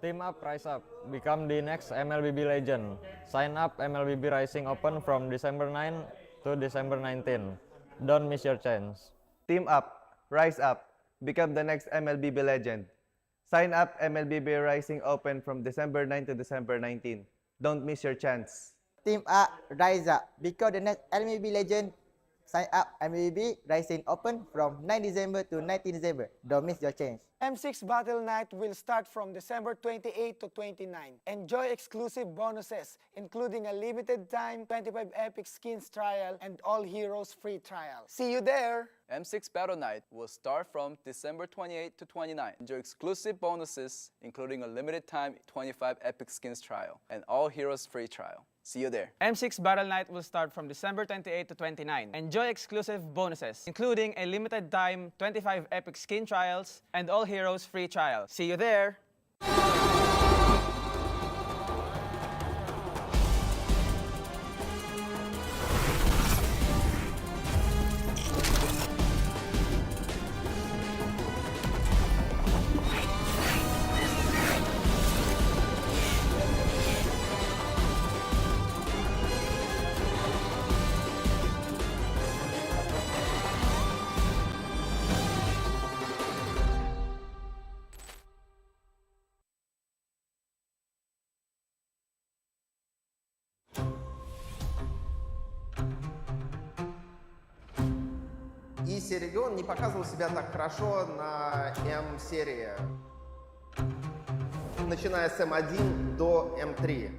Team up, rise up. Become the next MLBB legend. Sign up MLBB Rising Open from December 9 to December 19. Don't miss your chance. Team up, rise up. Become the next MLBB legend. Sign up MLBB Rising Open from December 9 to December 19. Don't miss your chance. Team up, rise up. Become the next MLBB legend. Sign up MLBB Rising Open from 9 December to 19 December. Don't miss your chance. M6 Battle Night will start from December 28 to 29. Enjoy exclusive bonuses, including a limited time 25 Epic Skins trial and All Heroes free trial. See you there! M6 Battle Night will start from December 28 to 29. Enjoy exclusive bonuses, including a limited time 25 Epic Skins trial and All Heroes free trial. See you there. M6 Battle Night will start from December 28 to 29. Enjoy exclusive bonuses, including a limited time 25 Epic Skin trials and All Heroes free trial. See you there! Регион не показывал себя так хорошо на М-серии, начиная с М1 до М3.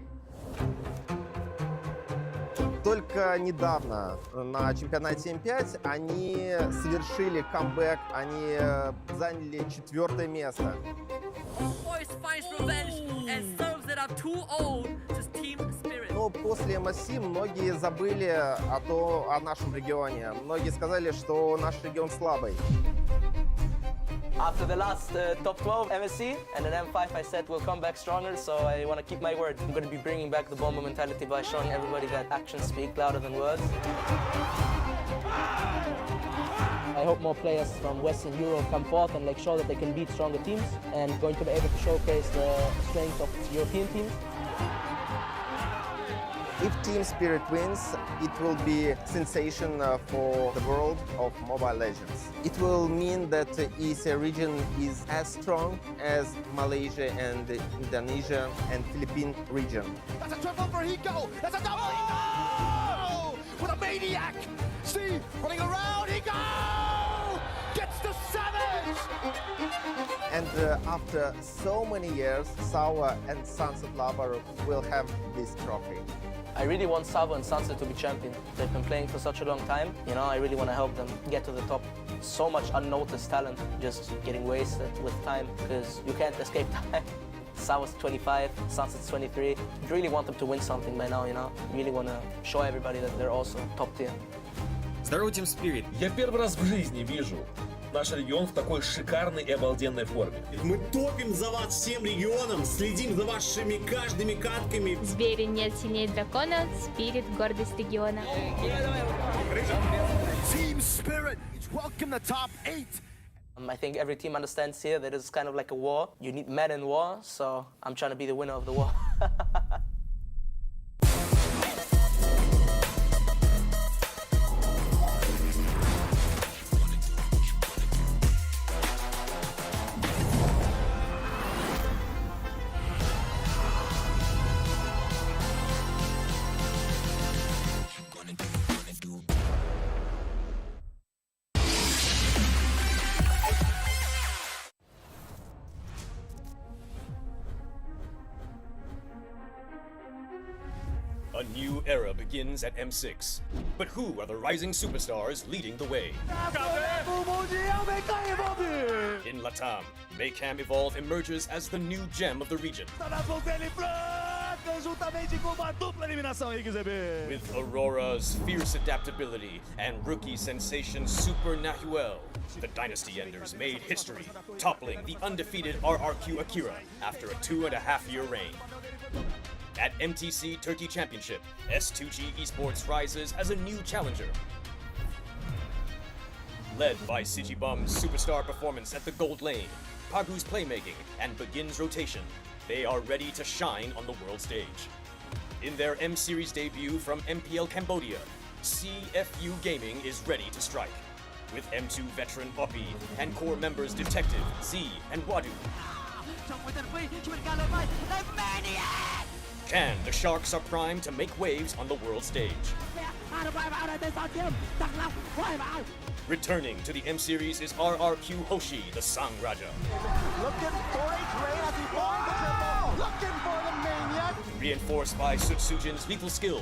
Только недавно на чемпионате М5 они совершили камбэк, они заняли 4-е место. Но после МСС многие забыли о нашем регионе. Многие сказали, что наш регион слабый. After the last top 12 MSC and an M5, I said we'll come back stronger, so I want to keep my word. I'm going to be bringing back the bomber mentality by showing everybody that actions speak louder than words. I hope more players from Western Europe come forth and show that they can beat stronger teams and going to be able to showcase the strength of European teams. If Team Spirit wins, it will be a sensation for the world of Mobile Legends. It will mean that ESA region is as strong as Malaysia and Indonesia and Philippine region. That's a triple for Hiko! That's a double Hiko! With a maniac! See, running around, Hiko! Gets the savage! And after so many years, Sawa and Sunset Lover will have this trophy. I really want Savo and Sunset to be champion. They've been playing for such a long time. You know, I really want to help them get to the top. So much unnoticed talent just getting wasted with time because you can't escape time. Savo's 25, Sunset's 23. I really want them to win something by now, you know. Really want to show everybody that they're also top tier. Здорово, Team Spirit! Я первый раз в жизни вижу наш регион в такой шикарной и обалденной форме. Мы топим за вас всем регионом, следим за вашими каждыми катками. В Сбере нет сильнее дракона, Спирит — гордость региона. Team Spirit, welcome to top 8. I think every team understands here that it's kind of like a war. You need men in war, so I'm trying to be the winner of the war. A new era begins at M6. But who are the rising superstars leading the way? In Latam, Maycam Evolve emerges as the new gem of the region. With Aurora's fierce adaptability and rookie sensation Super Nahuel, the Dynasty Enders made history, toppling the undefeated RRQ Akira after a 2.5-year reign. At MTC Turkey Championship, S2G Esports rises as a new challenger. Led by Sigibum's superstar performance at the gold lane, Pagu's playmaking, and Begin's rotation, They are ready to shine on the world stage. In their M Series debut from MPL Cambodia, CFU Gaming is ready to strike. With M2 veteran Poppy and core members Detective, Z, and Wadu. Can the Sharks are primed to make waves on the world stage? Returning to the M Series is RRQ Hoshi, the Sang Raja. Looking for a trade as he finds the triple. Looking for the maniac. Reinforced by Sutsujin's lethal skill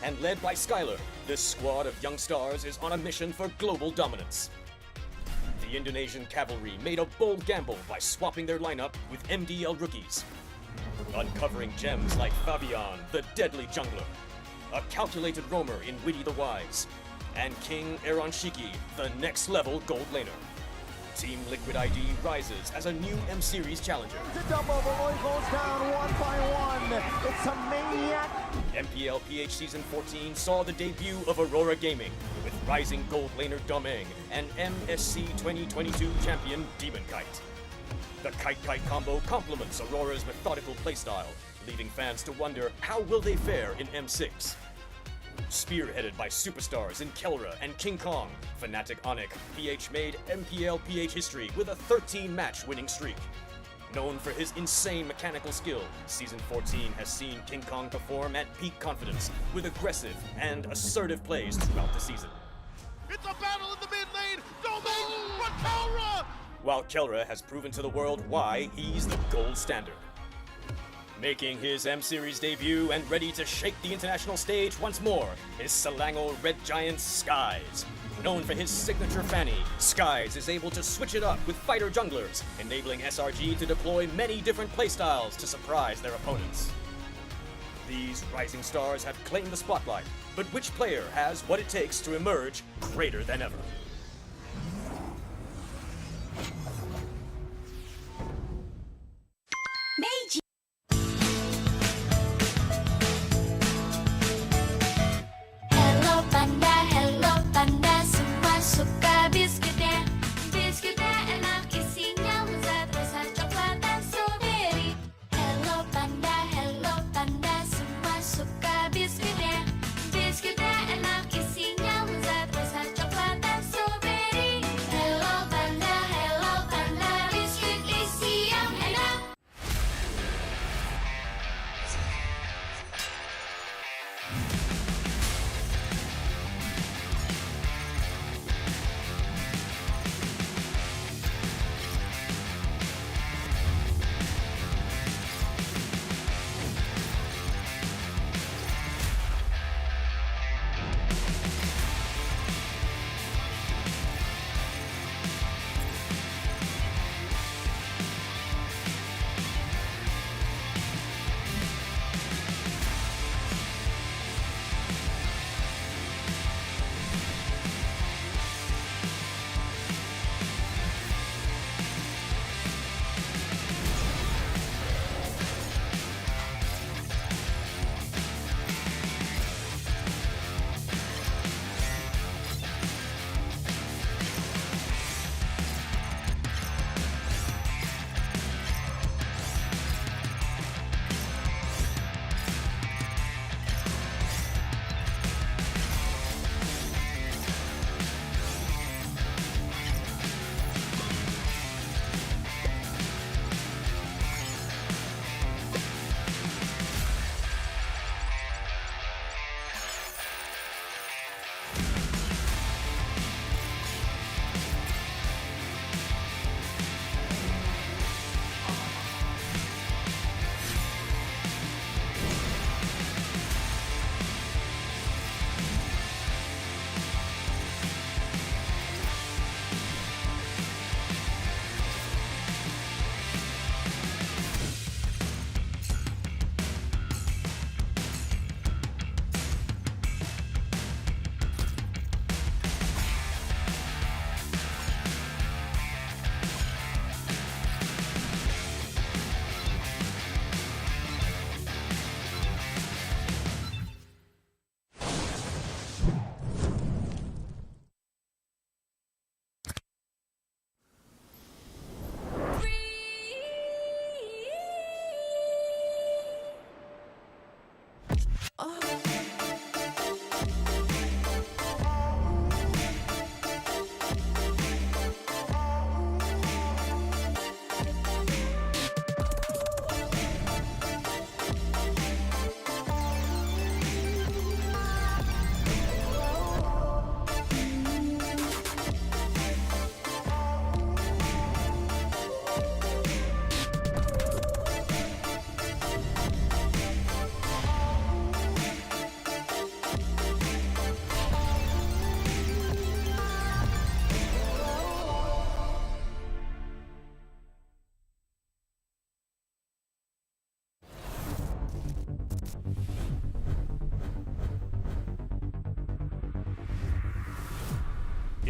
and led by Skylar, this squad of young stars is on a mission for global dominance. The Indonesian cavalry made a bold gamble by swapping their lineup with MDL rookies, uncovering gems like Fabian, the deadly jungler, a calculated roamer in Witty the Wise, and King Eronshiki, the next-level gold laner. Team Liquid ID rises as a new M Series challenger. To double, Overlord goes down one by one. It's a maniac. MPL PH Season 14 saw the debut of Aurora Gaming with rising gold laner Domeng and MSC 2022 champion Demon Kite. The Kite-Kite combo complements Aurora's methodical playstyle, leaving fans to wonder how will they fare in M6. Spearheaded by superstars in Kelra and King Kong, Fnatic Onic, PH made MPL PH history with a 13-match winning streak. Known for his insane mechanical skill, Season 14 has seen King Kong perform at peak confidence with aggressive and assertive plays throughout the season. It's a battle in the mid lane. Domain for Kelra. While Kelra has proven to the world why he's the gold standard. Making his M Series debut and ready to shake the international stage once more is Selangor Red Giant Skies. Known for his signature fanny, Skies is able to switch it up with fighter junglers, enabling SRG to deploy many different playstyles to surprise their opponents. These rising stars have claimed the spotlight, but which player has what it takes to emerge greater than ever? Hello Panda, semua suka biskuitnya. Biskuitnya enak, isinya lezat, rasa coklat dan strawberry. Hello Panda, semua suka biskuitnya. Biskuitnya enak, isinya lezat, rasa coklat dan strawberry.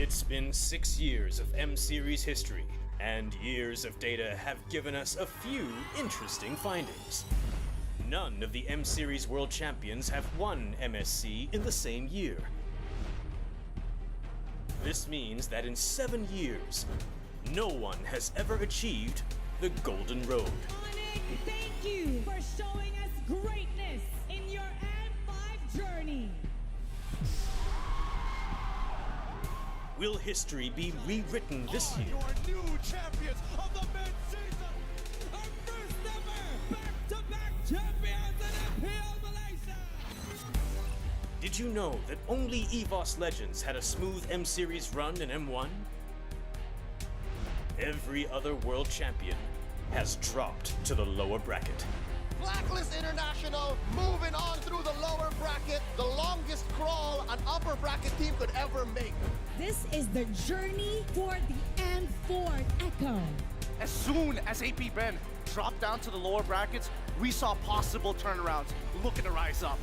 It's been 6 years of M Series history, and years of data have given us a few interesting findings. None of the M Series World Champions have won MSC in the same year. This means that in 7 years, no one has ever achieved the Golden Road. Thank you for showing us greatness in your M5 journey. Will history be rewritten this year? Your new champions of the mid-season. Our first ever back-to-back champions in MPL Malaysia. Did you know that only EVOS Legends had a smooth M Series run in M1? Every other world champion has dropped to the lower bracket. Blacklist International moving on through the lower bracket, the longest crawl an upper bracket team could ever make. This is the journey for the M4 Echo. As soon as AP Ben dropped down to the lower brackets, we saw possible turnarounds looking to rise up.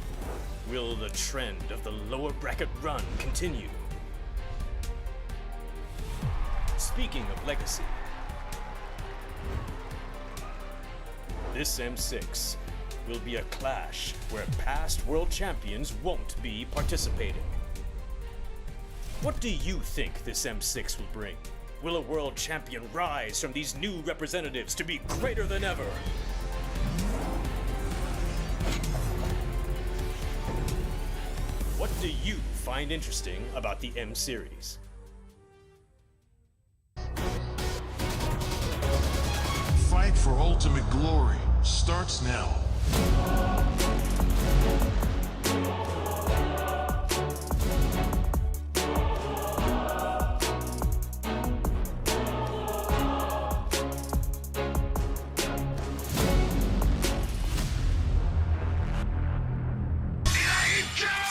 Will the trend of the lower bracket run continue? Speaking of legacy, this M6 will be a clash where past world champions won't be participating. What do you think this M6 will bring? Will a world champion rise from these new representatives to be greater than ever? What do you find interesting about the M Series? Fight for ultimate glory starts now.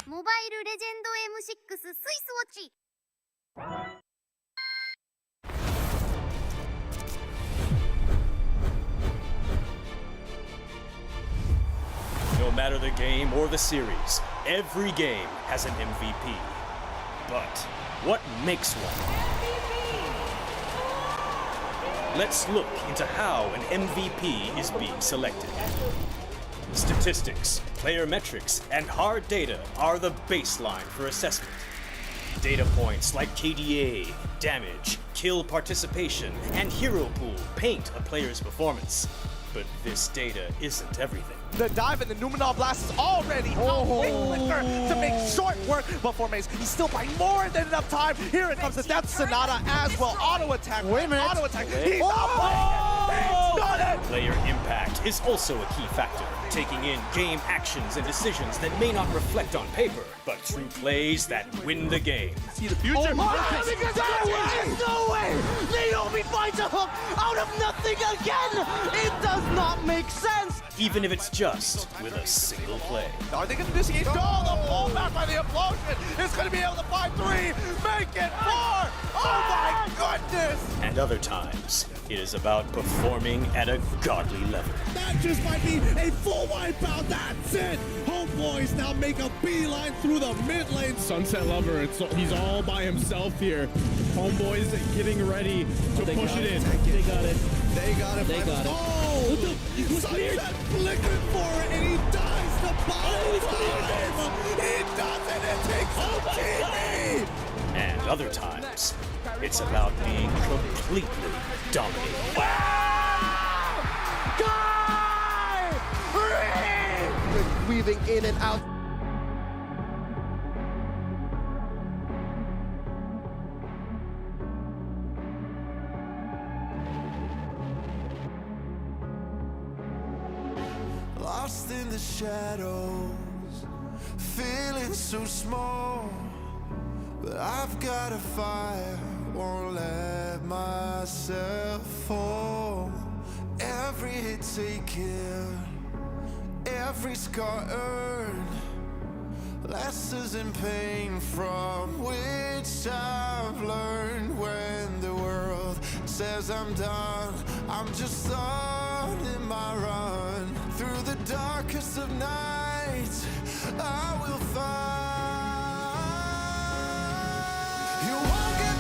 모바일 레전드 M6 스위스 워치. No matter the game or the series, every game has an MVP. But what makes one? Let's look into how an MVP is being selected. Statistics, player metrics, and hard data are the baseline for assessment. Data points like KDA, damage, kill participation, and hero pool paint a player's performance. But this data isn't everything. The dive and the Numenor Blast is already out. Quick flicker to make short work, but for Mace, he's still by more than enough time. Here it comes, the Death Sonata as well. Auto attack, auto attack. He's not playing. He's done it. Player impact is also a key factor, taking in game actions and decisions that may not reflect on paper, but through plays that win the game. See the future. Oh my God, there's no way! Naomi finds a hook out of nothing again! It does not make sense! Even if it's just with a single play. Are they going to disengage? No, the pullback by the implosion is going to be able to find 3, make it 4! Oh my goodness! And other times, it is about performing at a godly level. That just might be a full wipeout, that's it! Homeboys now make a beeline through the mid lane. Sunset Lover, he's all by himself here. Homeboys getting ready to push it in. They got it. They got it. They got it. Oh! Sunset flickered for it and he dies the bottom time! He does it! It takes out TV! And other times, it's about being completely dominated. Weaving in and out. Lost in the shadows, feeling so small. But I've got a fire, won't let myself fall. Every hit taken, every scar earned, lessons in pain from which I've learned. When the world says I'm done, I'm just starting my run. Through the darkest of nights, I will find. You won't get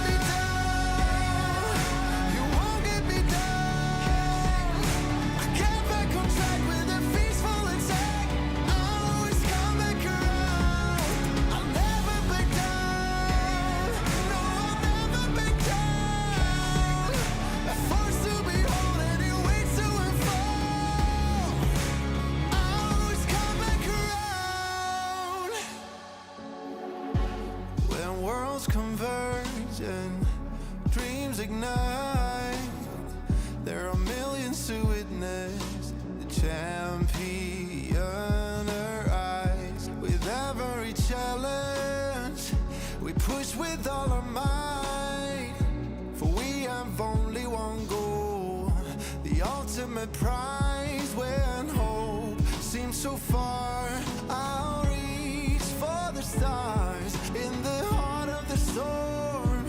dreams ignite. There are millions to witness the champion arise. With every challenge, we push with all our might. For we have only one goal, the ultimate prize. When hope seems so far, I'll reach for the stars. In the heart of the storm,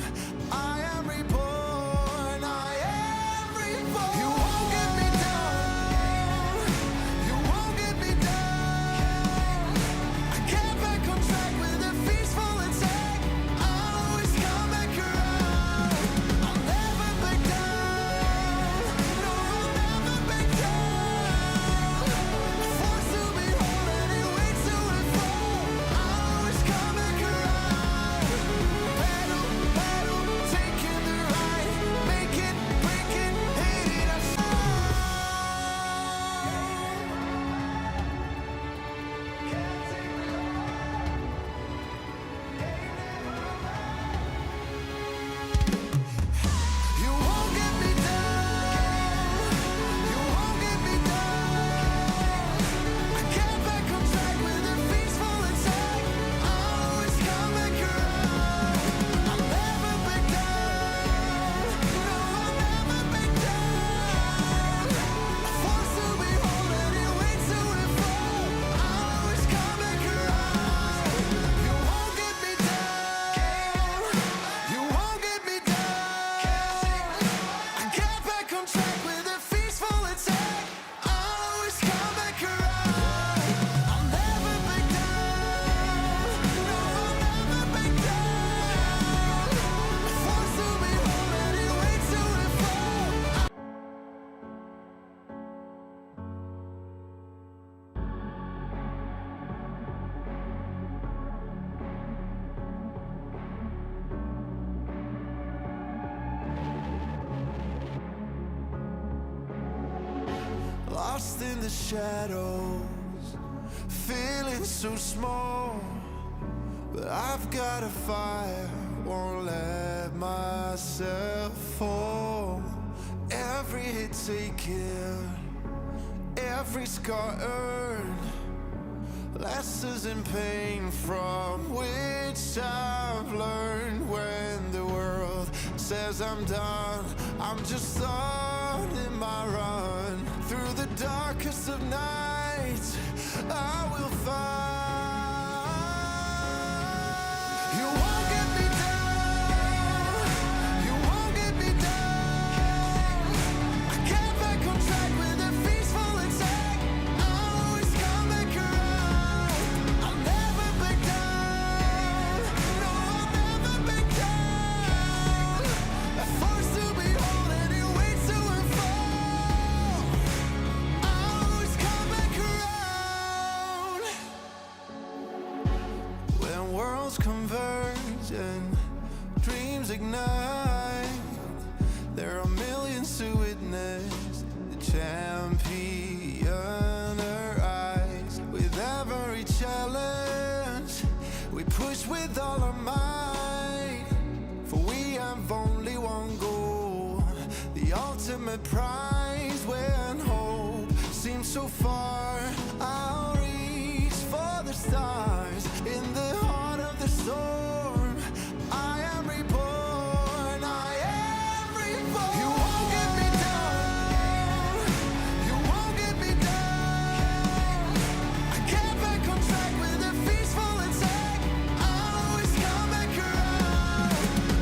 I am reborn, I am reborn. You won't get me down, you won't get me down. I get back on track with a peaceful attack. I'll always come back around. I'll never back down, no, I'll never back down. Forced to be whole and it waits to unfold. I'll always come back around. Battle, battle, taking the right, make it, break it, hate it, I You won't get me down, you won't get me down. I get back on track with a peaceful attack. I'll always come back around. I'll never back down, no, I'll never back down. Forced to be whole and it waits to unfold. I'll always come back around. You won't get me down, you won't get me down. I get back on track with a peaceful attack. I'll always come back around. I'll never back down, no, I'll never back down. Forced to be whole and it waits to unfold. Lost in the shadows, feeling so small. But I've got a fire, won't let myself fall. Every hit taken, every scar earned, lessons in pain from which I've learned. When the world says I'm done, I'm just starting my run. Through the darkest of nights, I will find. You won't get me down, you won't get me down. I get back on track with a peaceful attack. I'll always come back around. I'll never back down, no, I'll never back down. Forced to be whole and it waits to unfold. I'll always come back around. When worlds converge and dreams ignite, there are millions to witness the champion arise. With every challenge, we push with all our might. For we have only one goal, the ultimate prize. When hope seems so far, I'll reach for the stars. In the heart of the storm, I am reborn, I am reborn. You won't get me down, you won't get me down. I get back on track with a peaceful attack. I'll always come back around.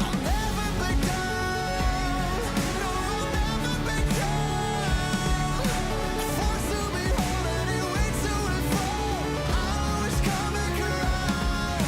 I'll never back down, no, I'll never back down. Forced to be whole and it waits to unfold. I'll always come back around.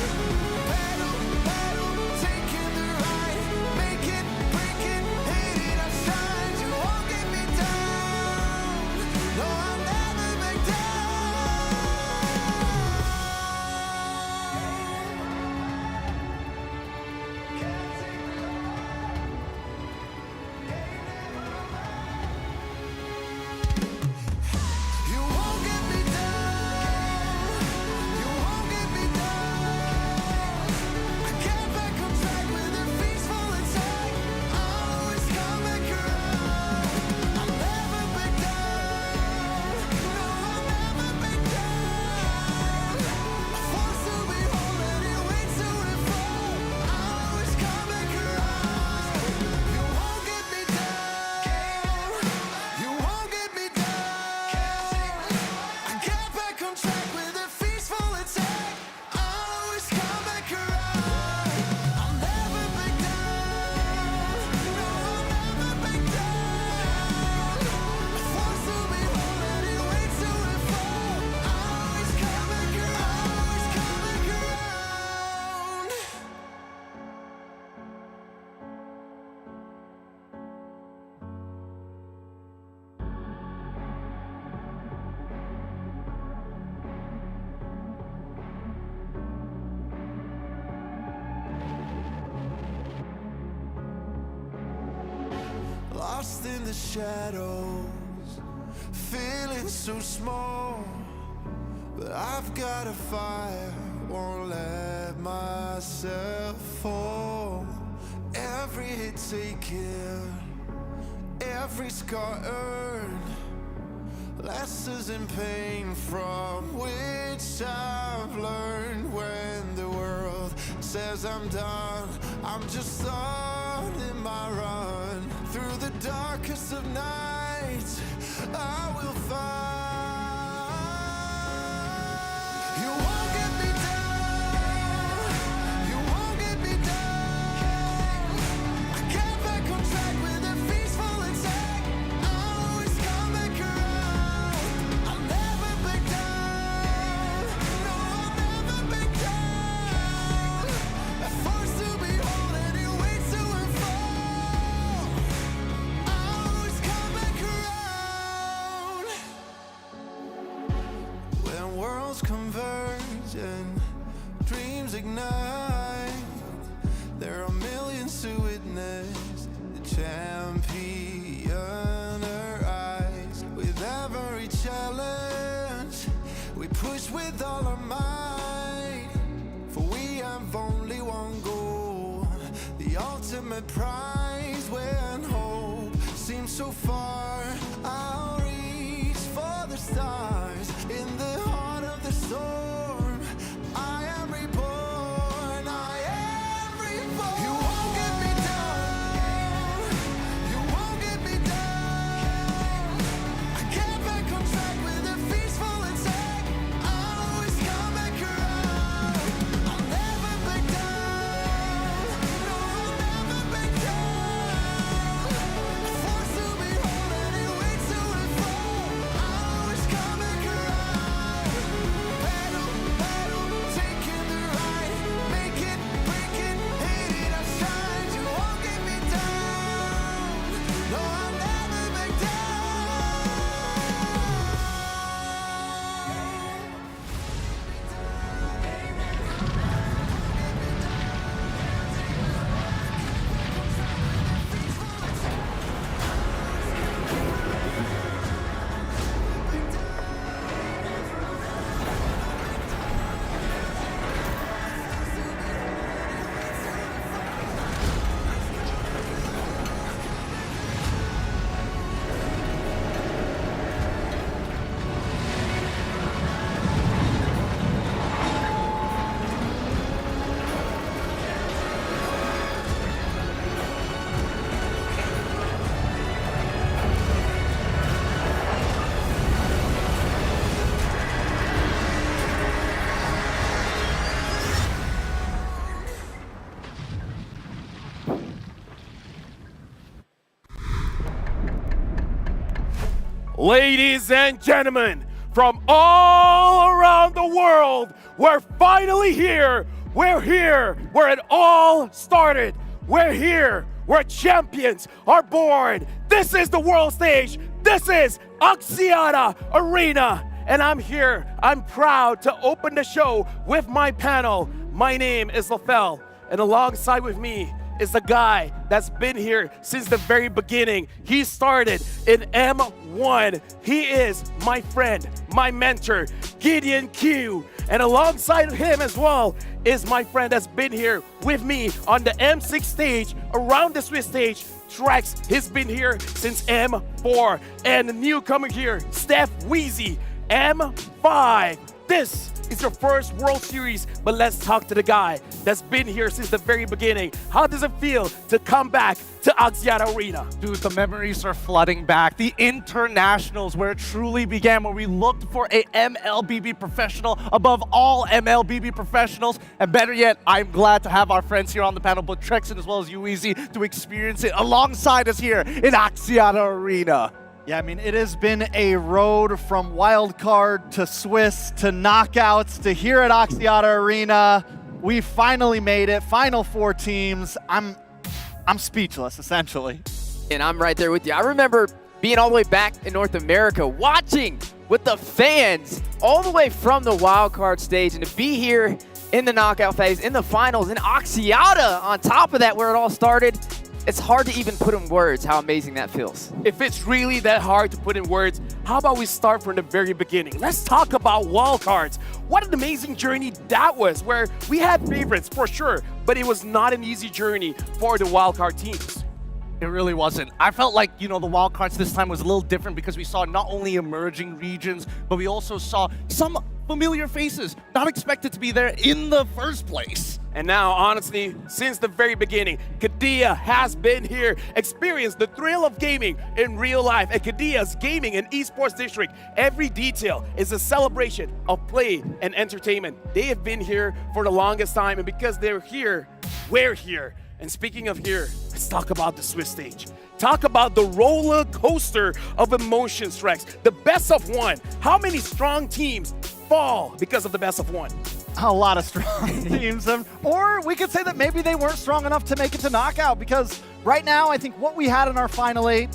lost in the shadows, feeling so small. But I've got a fire, won't let myself fall. Every hit taken, every scar earned, lessons in pain from which I've learned. When the world says I'm done, I'm just starting my run. Through the darkest of nights, I will find. You won't get me down, you won't get me down. I get back on track with a peaceful attack. I'll always come back around. I'll never back down, no, I'll never back down. A force to behold and it waits to unfold. I'll always come back around. When worlds converge and dreams ignite, there are millions to witness the champion arise. With every challenge, we push with all our might. For we have only one goal, the ultimate prize. When hope seems so far, I'll reach for the stars. In the heart of the storm, I am reborn, I am reborn. You won't get me down, you won't get me down. I get back on track with a peaceful attack. I'll always come back around. I'll never back down, no, I'll never back down. A force to behold and it waits to unfold. I'll always come back around. Battle, battle, taking the ride. Make it, break it, hit it, I shine. You won't get me down, no, I'll never back Ladies and gentlemen, from all around the world, we're finally here. We're here where it all started. We're here where champions are born. This is the world stage. This is Axiata Arena. And I'm here. I'm proud to open the show with my panel. My name is Lafell, and alongside with me is the guy that's been here since the very beginning. He started in M1. He is my friend, my mentor, Gideon Q. And alongside him as well is my friend that's been here with me on the M6 stage, around the Swiss stage, Trex. He's been here since M4. And the newcomer here, Steph Wheezy, M5. This is your first World Series, but let's talk to the guy that's been here since the very beginning. How does it feel to come back to Axiata Arena? Dude, the memories are flooding back. The internationals, where it truly began, where we looked for a MLBB professional above all MLBB professionals. And better yet, I'm glad to have our friends here on the panel, both Trexon as well as Ueasy, to experience it alongside us here in Axiata Arena. Yeah, I mean, it has been a road from wildcard to Swiss to knockouts to here at Axiata Arena. We finally made it. Final four teams. I'm speechless, essentially. And I'm right there with you. I remember being all the way back in North America, watching with the fans all the way from the wildcard stage, and to be here in the knockout phase, in the finals, in Axiata on top of that, where it all started. it's hard to even put in words how amazing that feels. If it's really that hard to put in words, how about we start from the very beginning? Let's talk about wildcards. What an amazing journey that was, where we had favorites for sure, but it was not an easy journey for the wildcard teams. It really wasn't. I felt like, you know, the wildcards this time was a little different because we saw not only emerging regions, but we also saw some familiar faces, not expected to be there in the first place. And now, honestly, since the very beginning, Kadia has been here, experienced the thrill of gaming in real life. At Kadia's Gaming and Esports District, every detail is a celebration of play and entertainment. They have been here for the longest time, and because they're here, we're here. And speaking of here, let's talk about the Swiss stage. Talk about the roller coaster of emotions, Rex. The best of one. How many strong teams fall because of the best of one? A lot of strong teams. Or we could say that maybe they weren't strong enough to make it to knockout, because right now I think what we had in our Final 8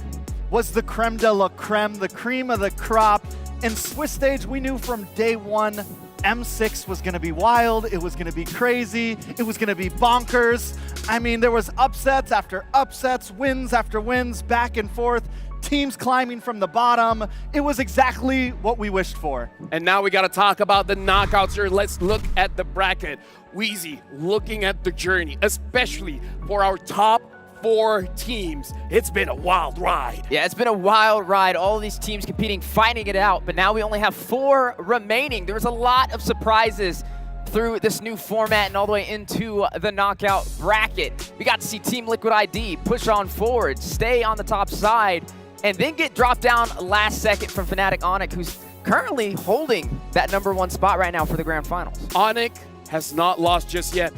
was the creme de la creme, the cream of the crop. In Swiss stage, we knew from day one M6 was going to be wild, it was going to be crazy, it was going to be bonkers. I mean, there was upsets after upsets, wins after wins, back and forth, teams climbing from the bottom. It was exactly what we wished for. And now we got to talk about the knockouts here. Let's look at the bracket. Wheezy, looking at the journey, especially for our top 4 teams. It's been a wild ride. Yeah, it's been a wild ride. All of these teams competing, fighting it out, but now we only have 4 remaining. There was a lot of surprises through this new format and all the way into the knockout bracket. We got to see Team Liquid ID push on forward, stay on the top side, and then get dropped down last second from Fnatic Onyx, who's currently holding that #1 spot right now for the grand finals. Onyx has not lost just yet.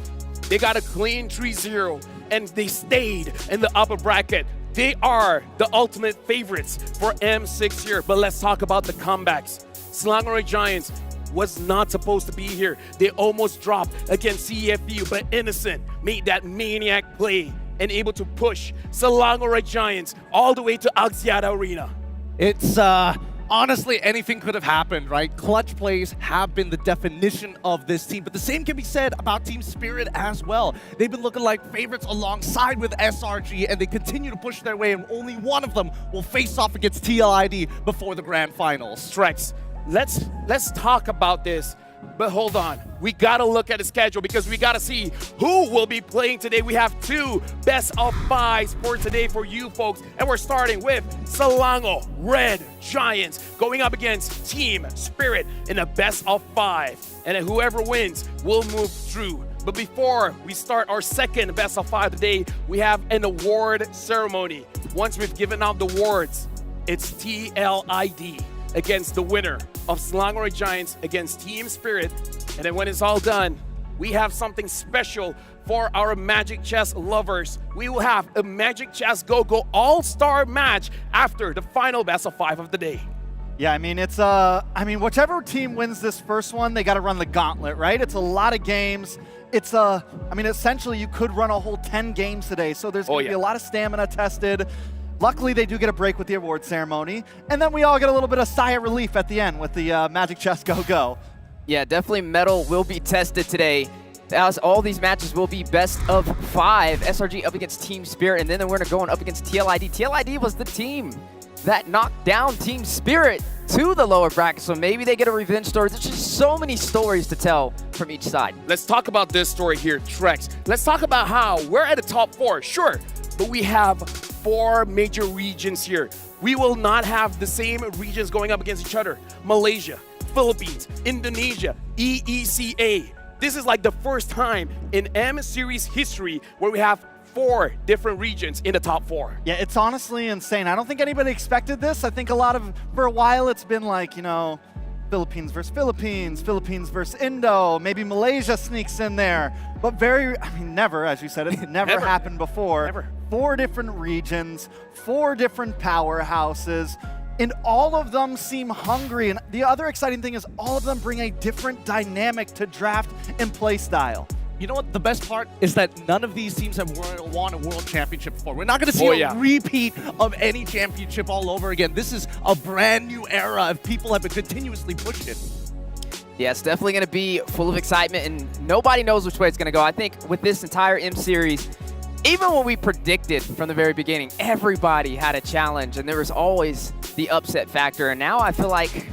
They got a clean 3-0, and they stayed in the upper bracket. They are the ultimate favorites for M6 here. But let's talk about the comebacks. Selangor Giants was not supposed to be here. They almost dropped against CFU, but Innocent made that maniac play and able to push Selangor Giants all the way to Axiata Arena. It's honestly, anything could have happened, right? Clutch plays have been the definition of this team, but the same can be said about Team Spirit as well. They've been looking like favorites alongside with SRG, and they continue to push their way, and only one of them will face off against TLID before the grand finals. Trex, let's talk about this. But hold on, we gotta look at the schedule because we gotta see who will be playing today. We have 2 best of 5s for today for you folks. And we're starting with Selangor Red Giants going up against Team Spirit in a best of 5. And then whoever wins will move through. But before we start our second best of 5 today, we have an award ceremony. Once we've given out the awards, it's TLID against the winner of Selangor Giants against Team Spirit. And then when it's all done, we have something special for our Magic Chess lovers. We will have a Magic Chess Go-Go All-Star match after the final best of 5 of the day. Yeah, I mean, it's whichever team wins this first one, they got to run the gauntlet, right? It's a lot of games. It's essentially you could run a whole 10 games today. So there's going to be a lot of stamina tested. Luckily, they do get a break with the award ceremony. And then we all get a little bit of sigh of relief at the end with the Magic Chess Go-Go. Yeah, definitely metal will be tested today, as all these matches will be best of 5. SRG up against Team Spirit, and then the winner going up against TLID. TLID was the team that knocked down Team Spirit to the lower bracket, so maybe they get a revenge story. There's just so many stories to tell from each side. Let's talk about this story here, Trex. Let's talk about how we're at the top 4, sure, but we have 4 major regions here. We will not have the same regions going up against each other. Malaysia, Philippines, Indonesia, EECA. This is like the first time in M Series history where we have 4 different regions in the top 4. Yeah, it's honestly insane. I don't think anybody expected this. I think for a while it's been like, you know, Philippines versus Philippines, Philippines versus Indo, maybe Malaysia sneaks in there. But never, as you said, it never happened before. Never. 4 different regions, 4 different powerhouses, and all of them seem hungry. And the other exciting thing is all of them bring a different dynamic to draft and play style. You know what? The best part is that none of these teams have won a world championship before. We're not going to see a repeat of any championship all over again. This is a brand new era of people have been continuously pushing. Yeah, it's definitely going to be full of excitement, and nobody knows which way it's going to go. I think with this entire M Series, even when we predicted from the very beginning, everybody had a challenge and there was always the upset factor. And now I feel like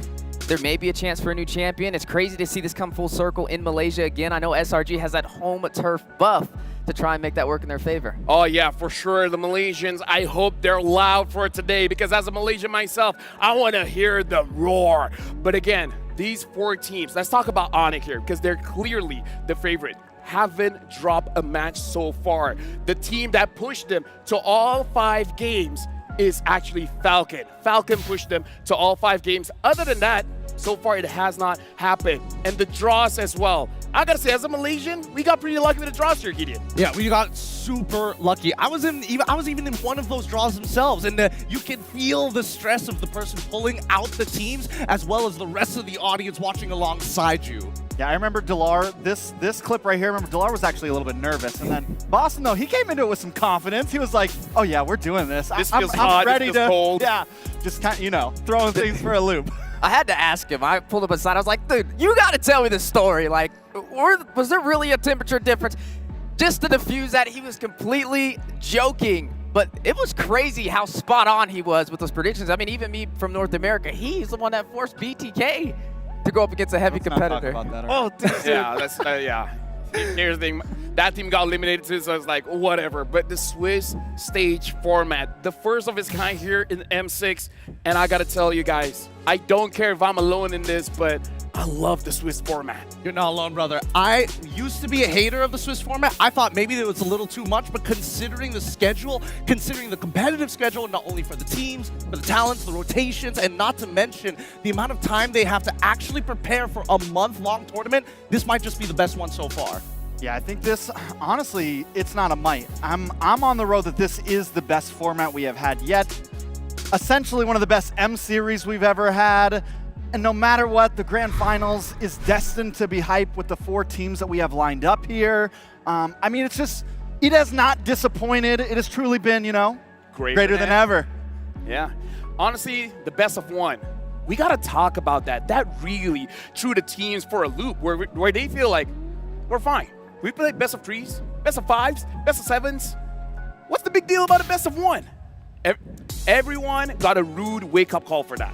there may be a chance for a new champion. It's crazy to see this come full circle in Malaysia again. I know SRG has that home turf buff to try and make that work in their favor. Oh yeah, for sure. The Malaysians, I hope they're loud for today, because as a Malaysian myself, I want to hear the roar. But again, these 4 teams, let's talk about Onyx here, because they're clearly the favorite. Haven't dropped a match so far. The team that pushed them to all 5 games is actually Falcon. Falcon pushed them to all 5 games. Other than that, so far it has not happened. And the draws as well. I gotta say, as a Malaysian, we got pretty lucky with the draws here, Gideon. Yeah, we got super lucky. I was even in one of those draws themselves, and you can feel the stress of the person pulling out the teams, as well as the rest of the audience watching alongside you. Yeah, I remember Delar, this clip right here, I remember Delar was actually a little bit nervous. And then Boston, though, he came into it with some confidence. He was like, oh yeah, we're doing this. This feels hot, I'm ready this feels cold. Yeah, just kind of, you know, throwing things for a loop. I had to ask him. I pulled him aside. I was like, dude, you got to tell me this story. Like, was there really a temperature difference? Just to diffuse that, he was completely joking. But it was crazy how spot on he was with those predictions. I mean, even me from North America, he's the one that forced BTK to go up against a heavy competitor. Oh, yeah, that's yeah. Here's the thing. That team got eliminated too, so it's like, whatever. But the Swiss stage format, the first of its kind here in M6, and I gotta tell you guys, I don't care if I'm alone in this, but I love the Swiss format. You're not alone, brother. I used to be a hater of the Swiss format. I thought maybe it was a little too much, but considering the schedule, considering the competitive schedule, not only for the teams, but the talents, the rotations, and not to mention the amount of time they have to actually prepare for a month-long tournament, this might just be the best one so far. Yeah, I think this, honestly, it's not a might. I'm on the road that this is the best format we have had yet. Essentially one of the best M series we've ever had. And no matter what, the grand finals is destined to be hype with the 4 teams that we have lined up here. I mean, it's just, it has not disappointed. It has truly been, you know, greater than ever. Yeah. Honestly, the best of 1. We got to talk about that. That really threw the teams for a loop where they feel like, we're fine. We play best of 3s, best of 5s, best of 7s. What's the big deal about a best of 1? Everyone got a rude wake-up call for that.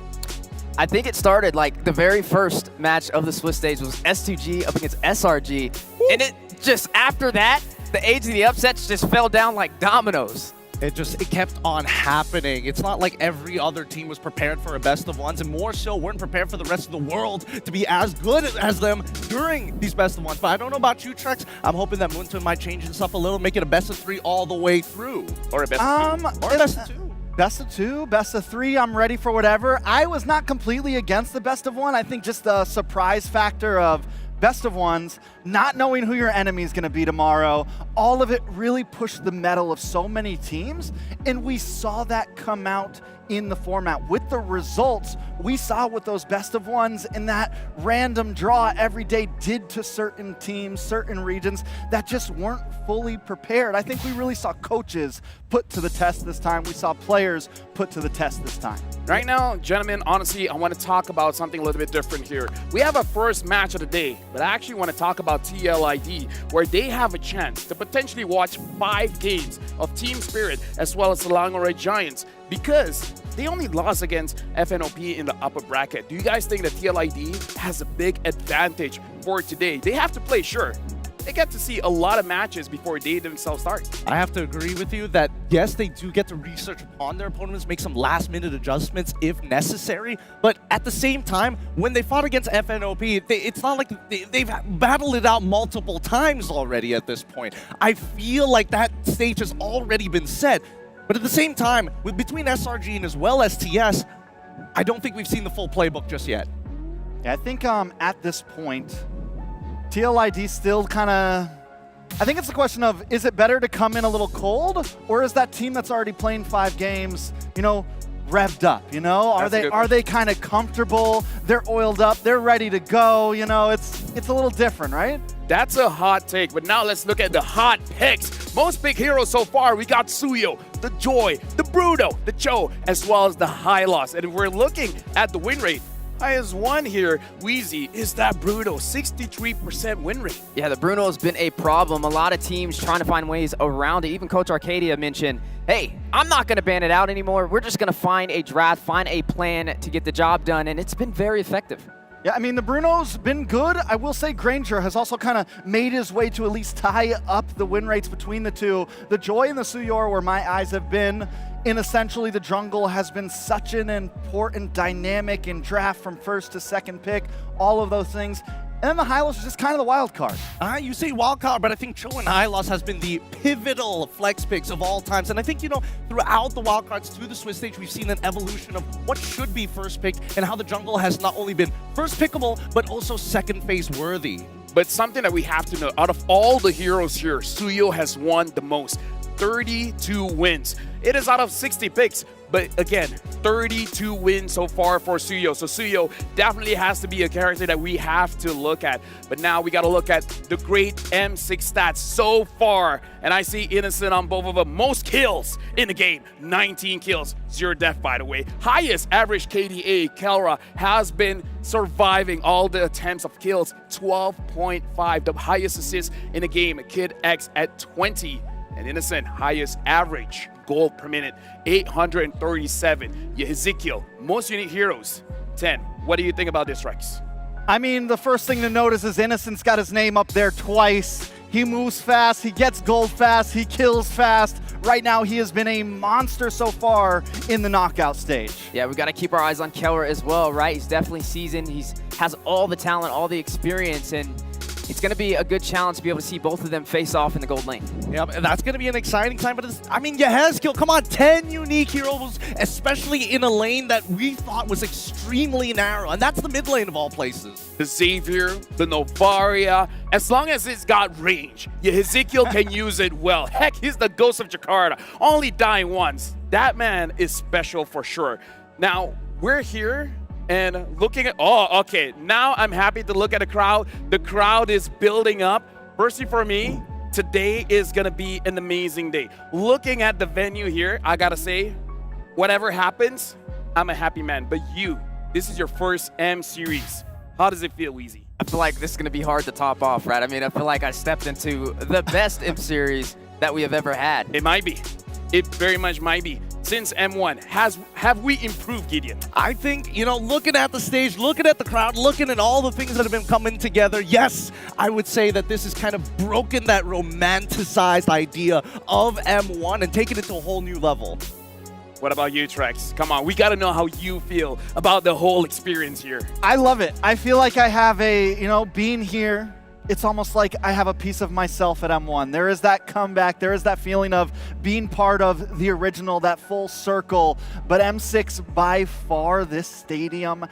I think it started like the very first match of the Swiss stage was S2G up against SRG. Woo. And it just, after that, the age of the upsets just fell down like dominoes. It kept on happening. It's not like every other team was prepared for a best of 1s, and more so weren't prepared for the rest of the world to be as good as them during these best of 1s. But I don't know about you, Trex. I'm hoping that Moonton might change this up a little, make it a best of 3 all the way through. Or a best of 2. Or a best of 2. Best of 2, best of 3, I'm ready for whatever. I was not completely against the best of 1. I think just the surprise factor of best of 1s, not knowing who your enemy is going to be tomorrow, all of it really pushed the mettle of so many teams, and we saw that come out in the format. With the results we saw with those best of 1s, and that random draw every day did to certain teams, certain regions that just weren't fully prepared. I think we really saw coaches put to the test this time. We saw players put to the test this time. Right now, gentlemen, honestly, I want to talk about something a little bit different here. We have our first match of the day, but I actually want to talk about TLID, where they have a chance to potentially watch 5 games of Team Spirit as well as the Langore Giants, because they only lost against FNOP in the upper bracket. Do you guys think that TLID has a big advantage for today? They have to play, sure. They get to see a lot of matches before they themselves start. I have to agree with you that, yes, they do get to research upon their opponents, make some last-minute adjustments if necessary, but at the same time, when they fought against FNOP, it's not like they've battled it out multiple times already at this point. I feel like that stage has already been set. But at the same time, between SRG and as well as TS, I don't think we've seen the full playbook just yet. Yeah, I think at this point, TLID still kind of, I think it's a question of, is it better to come in a little cold, or is that team that's already playing 5 games, you know, revved up, you know? Are they kind of comfortable? They're oiled up, they're ready to go, you know? It's a little different, right? That's a hot take, but now let's look at the hot picks. Most big heroes so far, we got Suyo, the Joy, the Bruto, the Cho, as well as the High Loss. And if we're looking at the win rate, Highest one here, Wheezy, is that Bruno, 63% win rate. Yeah, the Bruno has been a problem. A lot of teams trying to find ways around it. Even Coach Arcadia mentioned, hey, I'm not going to ban it out anymore. We're just going to find a draft, find a plan to get the job done, and it's been very effective. Yeah, I mean, the Bruno's been good. I will say Granger has also kind of made his way to at least tie up the win rates between the two. The Joy and the Suyor where my eyes have been in essentially the jungle has been such an important dynamic in draft from first to second pick, all of those things. And then the Hylos is just kind of the wild card. You say wild card, but I think Cho and Hylos has been the pivotal flex picks of all times. And I think, throughout the wild cards through the Swiss stage, we've seen an evolution of what should be first picked and how the jungle has not only been first pickable, but also second phase worthy. But something that we have to know, out of all the heroes here, Suyo has won the most. 32 wins. It is out of 60 picks, but again, 32 wins so far for Suyo. So Suyo definitely has to be a character that we have to look at. But now we got to look at the great M6 stats so far. And I see Innocent on both of them. Most kills in the game, 19 kills, 0 death, by the way. Highest average KDA, Kelra has been surviving all the attempts of kills, 12.5. The highest assist in the game, Kid X at 20. And Innocent, highest average gold per minute, 837. Ezekiel, most unique heroes, 10. What do you think about this, Rex? I mean, the first thing to notice is Innocent's got his name up there twice. He moves fast, he gets gold fast, he kills fast. Right now, he has been a monster so far in the knockout stage. Yeah, we got to keep our eyes on Keller as well, right? He's definitely seasoned. He has all the talent, all the experience, and it's going to be a good challenge to be able to see both of them face off in the gold lane. Yeah, that's going to be an exciting time. But Yehezkiel, come on, 10 unique heroes, especially in a lane that we thought was extremely narrow. And that's the mid lane of all places. The Xavier, the Novaria, as long as it's got range, Ezekiel can use it well. Heck, he's the ghost of Jakarta, only dying once. That man is special for sure. Now, we're here and looking at, okay, now I'm happy to look at the crowd. The crowd is building up. Firstly for me, today is gonna be an amazing day. Looking at the venue here, I gotta say, whatever happens, I'm a happy man. But this is your first M series. How does it feel, Weezy? I feel like this is gonna be hard to top off, right? I mean, I feel like I stepped into the best M series that we have ever had. It might be. It very much might be. Since M1, have we improved, Gideon? I think, looking at the stage, looking at the crowd, looking at all the things that have been coming together, yes, I would say that this has kind of broken that romanticized idea of M1 and taken it to a whole new level. What about you, Trex? Come on, we got to know how you feel about the whole experience here. I love it. I feel like I have being here, it's almost like I have a piece of myself at M1. There is that comeback. There is that feeling of being part of the original, that full circle. But M6, by far, this stadium,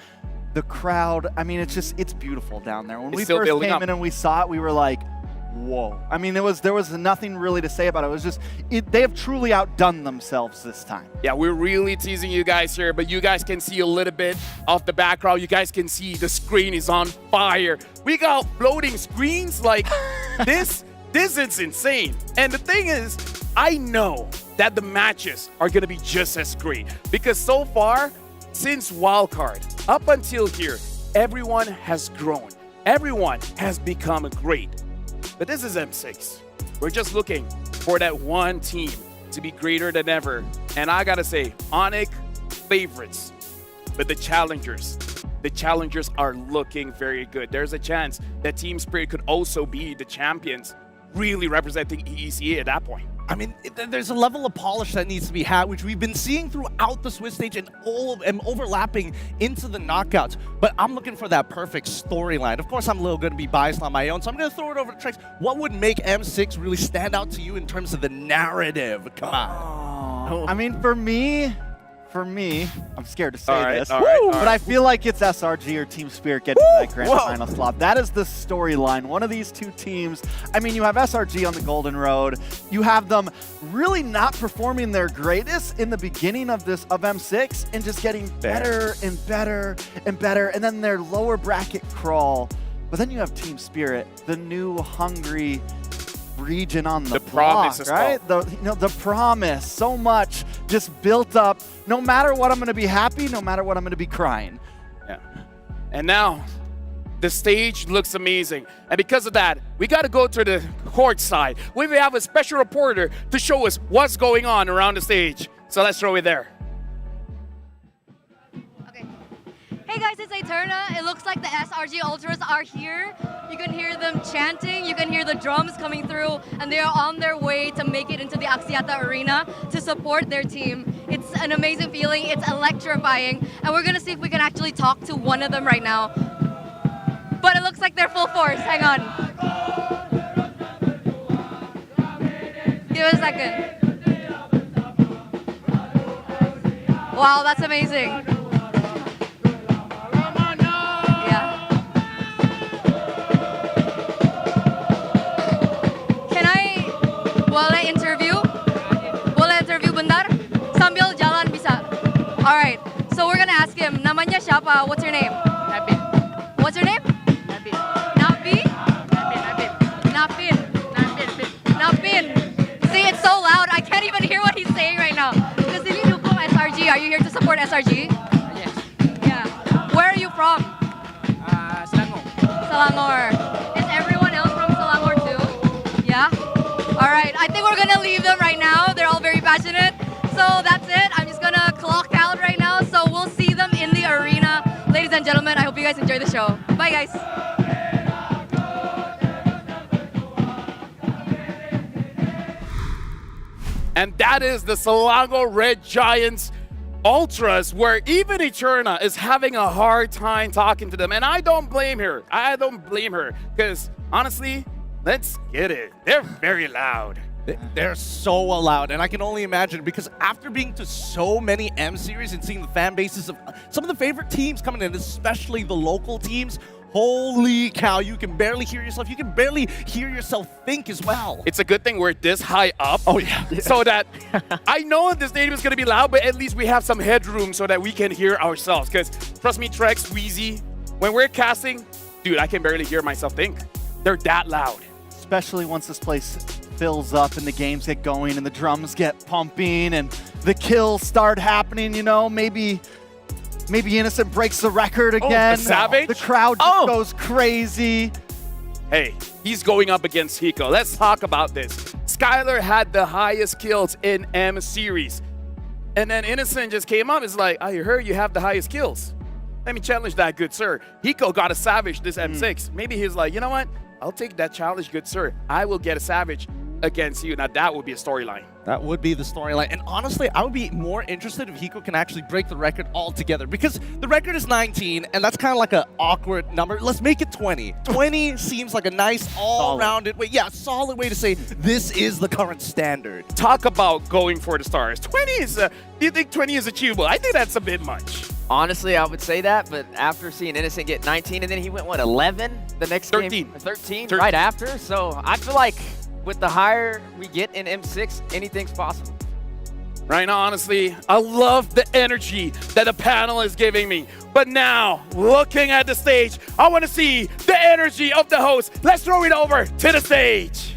the crowd, I mean, it's beautiful down there. When we first came in and we saw it, we were like, whoa. I mean, there was nothing really to say about it. It was just, they have truly outdone themselves this time. Yeah, we're really teasing you guys here, but you guys can see a little bit of the background. You guys can see the screen is on fire. We got floating screens like this. This is insane. And the thing is, I know that the matches are going to be just as great because so far, since wildcard, up until here, everyone has grown. Everyone has become great. But this is M6. We're just looking for that one team to be greater than ever. And I gotta say, Onyx, favorites. But the challengers are looking very good. There's a chance that Team Spirit could also be the champions, really representing EECA at that point. I mean, there's a level of polish that needs to be had, which we've been seeing throughout the Swiss stage and overlapping into the knockouts. But I'm looking for that perfect storyline. Of course, I'm a little going to be biased on my own, so I'm going to throw it over to Trex. What would make M6 really stand out to you in terms of the narrative? Come on. I mean, for me, I'm scared to say this, all right. but I feel like it's SRG or Team Spirit getting to that grand final slot. That is the storyline. One of these two teams, I mean, you have SRG on the Golden Road. You have them really not performing their greatest in the beginning of M6 and just getting better and better and better. And then their lower bracket crawl. But then you have Team Spirit, the new hungry region on the block, right? The promise, so much just built up. No matter what, I'm going to be happy. No matter what, I'm going to be crying. Yeah. And now, the stage looks amazing. And because of that, we got to go to the court side, where we have a special reporter to show us what's going on around the stage. So let's throw it there. Hey guys, it's Eterna. It looks like the SRG Ultras are here. You can hear them chanting, you can hear the drums coming through, and they are on their way to make it into the Axiata Arena to support their team. It's an amazing feeling, it's electrifying, and we're gonna see if we can actually talk to one of them right now. But it looks like they're full force, hang on. Give it a second. Wow, that's amazing. Boleh interview bentar? Sambil jalan bisa. Alright, so we're gonna ask him, namanya siapa? What's your name? Nabin. What's your name? Nabin. Nabi? Nabin. Nabin. See, it's so loud, I can't even hear what he's saying right now. Because ini dukung SRG, are you here to support SRG? Yes. Yeah. Where are you from? Selangor. Selangor. Is everyone else from Selangor too? Yeah? All right, I think we're gonna leave them right now. They're all very passionate. So that's it. I'm just gonna clock out right now. So we'll see them in the arena. Ladies and gentlemen, I hope you guys enjoy the show. Bye, guys. And that is the Selangor Red Giants Ultras, where even Eterna is having a hard time talking to them. And I don't blame her. I don't blame her. Because honestly, let's get it. They're very loud. They're so loud, and I can only imagine, because after being to so many M series and seeing the fan bases of some of the favorite teams coming in, especially the local teams, holy cow, you can barely hear yourself. You can barely hear yourself think as well. It's a good thing we're this high up. Oh, yeah. So that I know the stadium is going to be loud, but at least we have some headroom so that we can hear ourselves. Because trust me, Trex, Wheezy, when we're casting, dude, I can barely hear myself think. They're that loud. Especially once this place fills up and the games get going and the drums get pumping and the kills start happening, you know, maybe Innocent breaks the record again. Oh, Savage? The crowd just goes crazy. Hey, he's going up against Hiko. Let's talk about this. Skylar had the highest kills in M series. And then Innocent just came up. It's like, I heard you have the highest kills. Let me challenge that, good sir. Hiko got a Savage this M6. Maybe he's like, you know what? I'll take that challenge, good sir. I will get a Savage against you. Now that would be a storyline. That would be the storyline. And honestly, I would be more interested if Hiko can actually break the record altogether, because the record is 19, and that's kind of like an awkward number. Let's make it 20. 20 seems like a nice all-rounded way. Yeah, solid way to say this is the current standard. Talk about going for the stars. 20 is, do you think 20 is achievable? I think that's a bit much. Honestly, I would say that, but after seeing Innocent get 19, and then he went, what, 11? The next 13. game? 13 right after. So I feel like with the higher we get in M6, anything's possible. Right now, honestly, I love the energy that the panel is giving me. But now, looking at the stage, I want to see the energy of the host. Let's throw it over to the stage.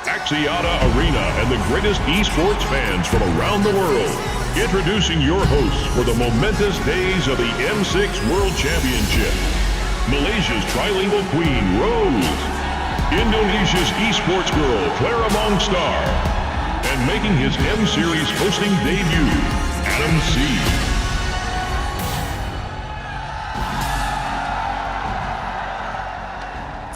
Axiata Arena and the greatest esports fans from around the world. Introducing your hosts for the momentous days of the M6 World Championship. Malaysia's trilingual queen, Rose. Indonesia's esports girl, Clara Mongstar. And making his M-Series hosting debut, Adam C.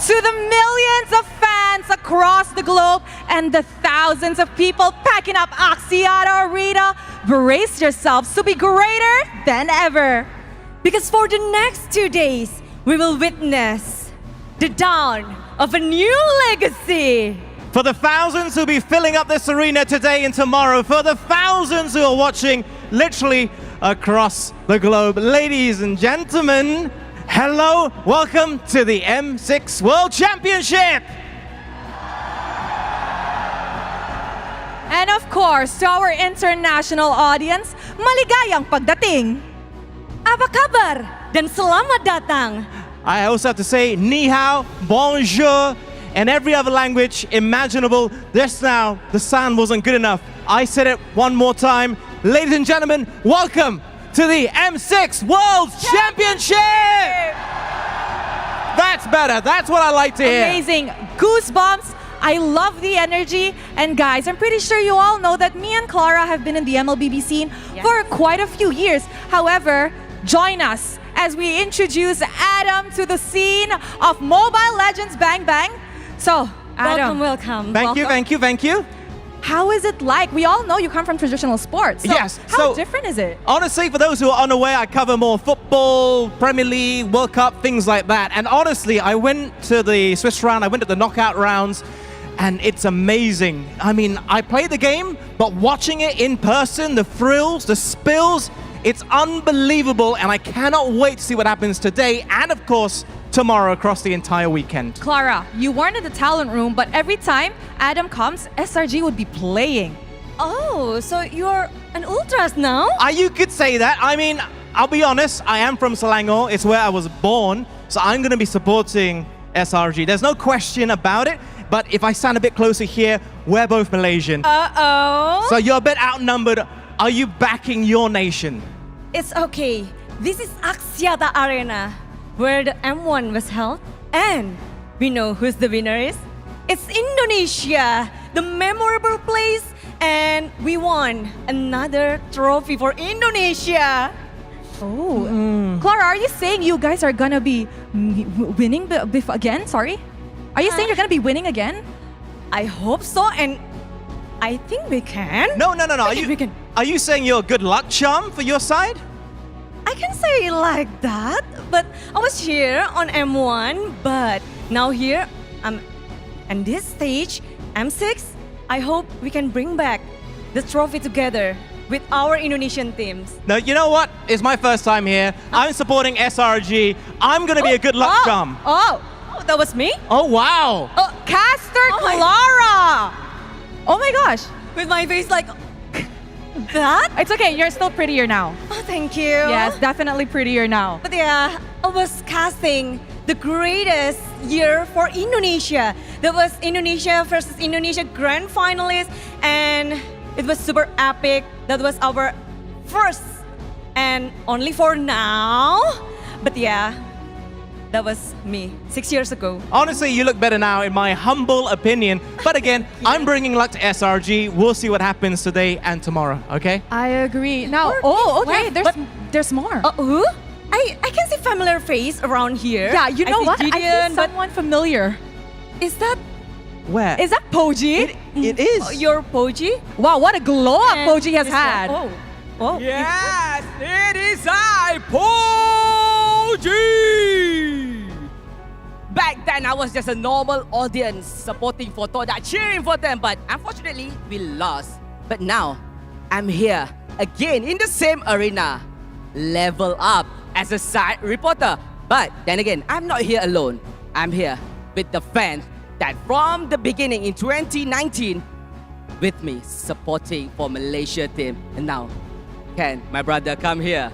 To the millions of fans across the globe and the thousands of people packing up Axiata Arena, brace yourselves to be greater than ever. Because for the next 2 days, we will witness the dawn of a new legacy. For the thousands who'll be filling up this arena today and tomorrow, for the thousands who are watching literally across the globe, ladies and gentlemen, hello, welcome to the M6 World Championship! And of course, to our international audience, maligayang pagdating. Apa kabar dan selamat datang. I also have to say ni hao, bonjour, and every other language imaginable. Just now, the sound wasn't good enough. I said it one more time. ladies and gentlemen, welcome to the M6 World Championship! That's better. That's what I like to hear. Amazing. Goosebumps. I love the energy. And guys, I'm pretty sure you all know that me and Clara have been in the MLBB scene for quite a few years. However, join us as we introduce Adam to the scene of Mobile Legends Bang Bang. So, Adam. Welcome. Thank you. How is it like? We all know you come from traditional sports. So Yes, How so- different is it? Honestly, for those who are unaware, I cover more football, Premier League, World Cup, things like that. And honestly, I went to the Swiss round, I went to the knockout rounds, and it's amazing. I mean, I played the game, but watching it in person, the thrills, the spills, it's unbelievable, and I cannot wait to see what happens today and, of course, tomorrow across the entire weekend. Clara, you weren't in the talent room, but every time Adam comes, SRG would be playing. Oh, so you're an Ultras now? You could say that. I mean, I'll be honest, I am from Selangor. It's where I was born, so I'm going to be supporting SRG. There's no question about it, but if I stand a bit closer here, we're both Malaysian. Uh-oh. So you're a bit outnumbered. Are you backing your nation? It's okay. This is Axiata Arena, where the M1 was held. And we know who's the winner is. It's Indonesia, the memorable place. And we won another trophy for Indonesia. Oh. Clara, are you saying you guys are gonna be winning again? Sorry? Are you saying you're gonna be winning again? I hope so, and I think we can. No. Are you saying you're a good luck charm for your side? I can say it like that, but I was here on M1, but now here I'm on this stage, M6. I hope we can bring back the trophy together with our Indonesian teams. No, you know what? It's my first time here. I'm supporting SRG. I'm gonna be a good luck charm. Oh, that was me? Oh, wow. Caster my- Clara! Oh my gosh. With my face like that? It's okay, you're still prettier now. Oh, thank you. Yes, definitely prettier now. But yeah, I was casting the greatest year for Indonesia. There was Indonesia versus Indonesia grand finalist, and it was super epic. That was our first and only for now. But yeah, that was me 6 years ago. Honestly, you look better now, in my humble opinion. But again, I'm bringing luck to SRG. We'll see what happens today and tomorrow, okay? I agree. Now, okay, there's more. Who? I can see familiar face around here. Yeah, you know see what? I Gideon, see someone familiar. Is that Where? Is that Poji? It is. your Poji? Wow, what a glow up And Poji has this had. one- Oh. Yes, it is I, Poji! Back then, I was just a normal audience supporting for Toda, cheering for them, but unfortunately, we lost. But now, I'm here again in the same arena, level up as a side reporter. But then again, I'm not here alone. I'm here with the fans that from the beginning in 2019, with me supporting for Malaysia team. And now, Ken, my brother, come here.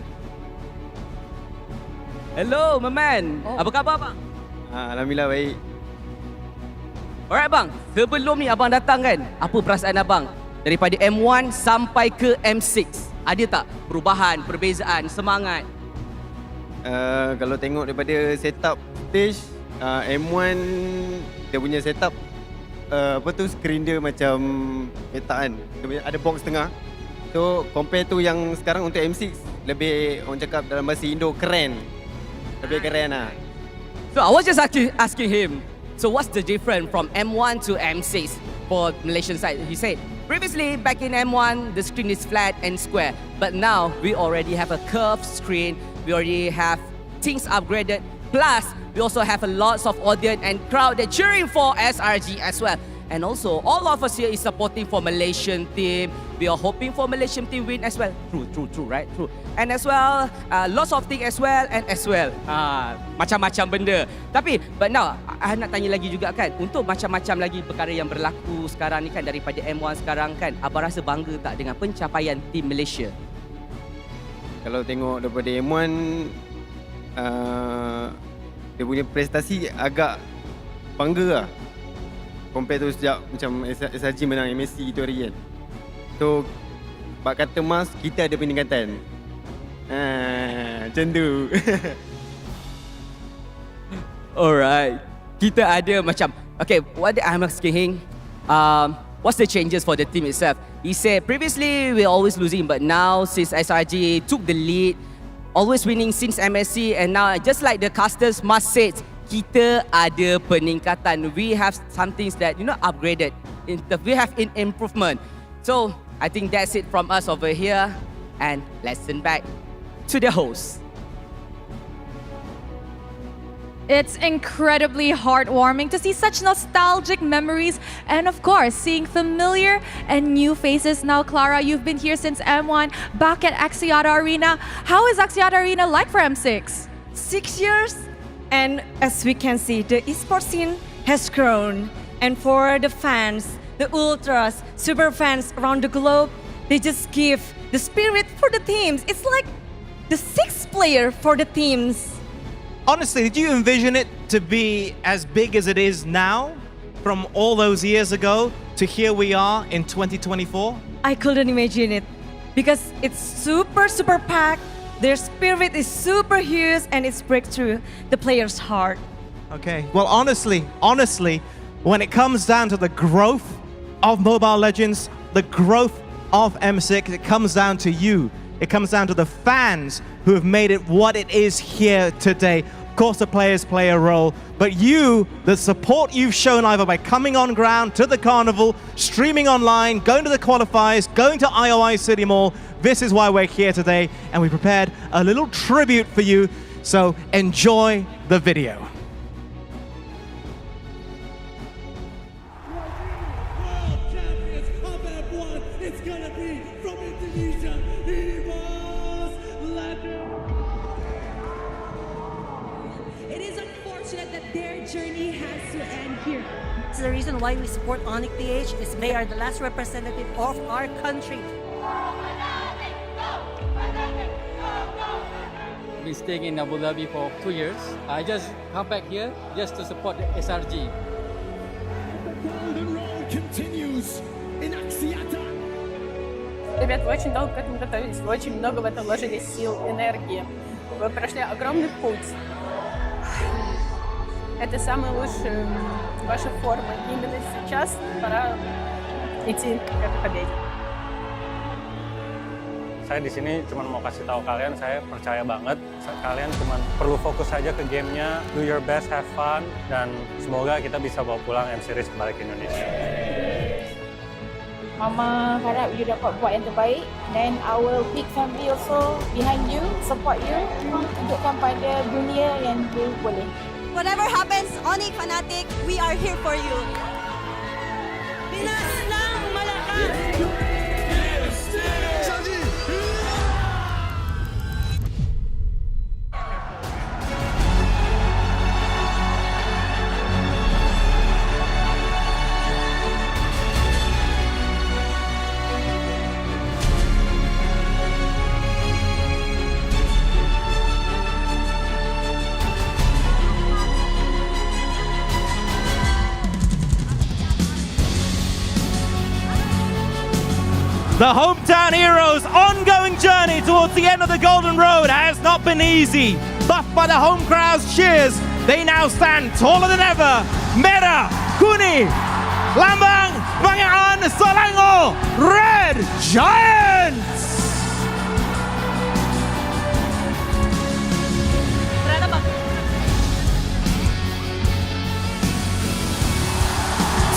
Hello, my man. Apa khabar, bang? Alhamdulillah baik. Alright, bang. Sebelum ni abang datang kan, apa perasaan abang daripada M1 sampai ke M6? Ada tak perubahan, perbezaan, semangat? Kalau tengok daripada setup stage, M1 dia punya setup screen dia macam petaan. Dia ada box tengah. So compare tu yang sekarang untuk M6 lebih orang cakap dalam bahasa Indo keren. Lebih keren lah. So I was just asking him, so what's the difference from M1 to M6 for Malaysian side? He said, previously back in M1, the screen is flat and square. But now we already have a curved screen. We already have things upgraded. Plus, we also have a lots of audience and crowd that cheering for SRG as well. And also, all of us here is supporting for Malaysian team. We are hoping for Malaysian team win as well. True, right? True. And as well, lots of things as well and as well. Macam-macam benda. Tapi, but now, I nak tanya lagi juga kan, untuk macam-macam lagi perkara yang berlaku sekarang ni kan, daripada M1 sekarang kan, abang rasa bangga tak dengan pencapaian tim Malaysia? Kalau tengok daripada M1, dia punya prestasi agak bangga lah. Compare tu sejak macam SRG menang MSC tu hari kan. So bak kata Mas, kita ada peningkatan. Macam tu. Alright. Kita ada macam, okay, what I'm asking him, what's the changes for the team itself? He said previously we're always losing, but now since SRG took the lead, always winning since MSC, and now just like the casters must said, kita ada peningkatan. We have some things that upgraded. We have improvement. So I think that's it from us over here, and let's send back to the host. It's incredibly heartwarming to see such nostalgic memories and of course seeing familiar and new faces. Now Clara, you've been here since M1, back at Axiata Arena. How is Axiata Arena like for M6? 6 years, and as we can see, the esports scene has grown. And for the fans, the ultras, super fans around the globe, they just give the spirit for the teams. It's like the sixth player for the teams. Honestly, did you envision it to be as big as it is now from all those years ago to here we are in 2024? I couldn't imagine it because it's super packed. Their spirit is super huge and it's breakthrough the player's heart. Okay, well honestly, when it comes down to the growth of Mobile Legends, the growth of M6, it comes down to you. It comes down to the fans who have made it what it is here today. Of course, the players play a role, but you, the support you've shown either by coming on ground to the carnival, streaming online, going to the qualifiers, going to IOI City Mall, this is why we're here today, and we prepared a little tribute for you, so enjoy the video. It's gonna be from Indonesia. It is unfortunate that their journey has to end here. It's the reason why we support Onyx PH is they are the last representative of our country. I've been staying in Abu Dhabi for 2 years. I just come back here just to support the SRG. The golden road continues in Axiata. Ребята, вы очень долго к этому готовились, вы очень много в это вложили сил, энергии. Вы прошли огромный путь. Это самая лучшая ваша форма. Именно сейчас пора идти к этой победе. Saya di sini cuma mau kasih tahu kalian, saya percaya banget kalian cuma perlu fokus saja ke gamenya, do your best, have fun, dan semoga kita bisa bawa pulang M-Series kembali ke Indonesia. Mama harap you dapat buat yang terbaik, then our big family also behind you, support you, tunjukkan pada dunia yang you boleh. Whatever happens, Onyx Fanatic, we are here for you. Pinas ng Malakas! The hometown heroes' ongoing journey towards the end of the Golden Road has not been easy. Buffed by the home crowd's cheers, they now stand taller than ever. Merah, Kuning, Lambang, Bangaan, Selangor, Red Giants!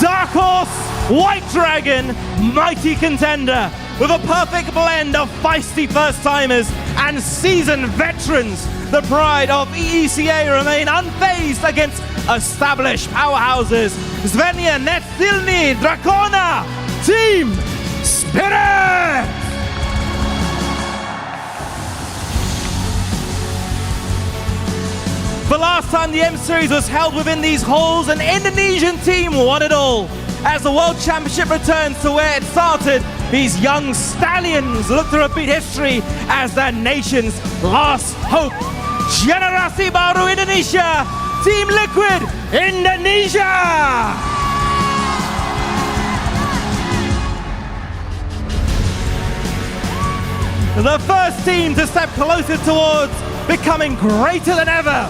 Dark Horse, White Dragon, mighty contender with a perfect blend of feisty first-timers and seasoned veterans. The pride of EECA remain unfazed against established powerhouses. Svenja Netsilny, Dracona, Team Spirit! The last time the M-Series was held within these halls, an Indonesian team won it all. As the World Championship returns to where it started, these young stallions look to repeat history as their nation's last hope. Generasi Baru Indonesia, Team Liquid Indonesia! the first team to step closer towards becoming greater than ever.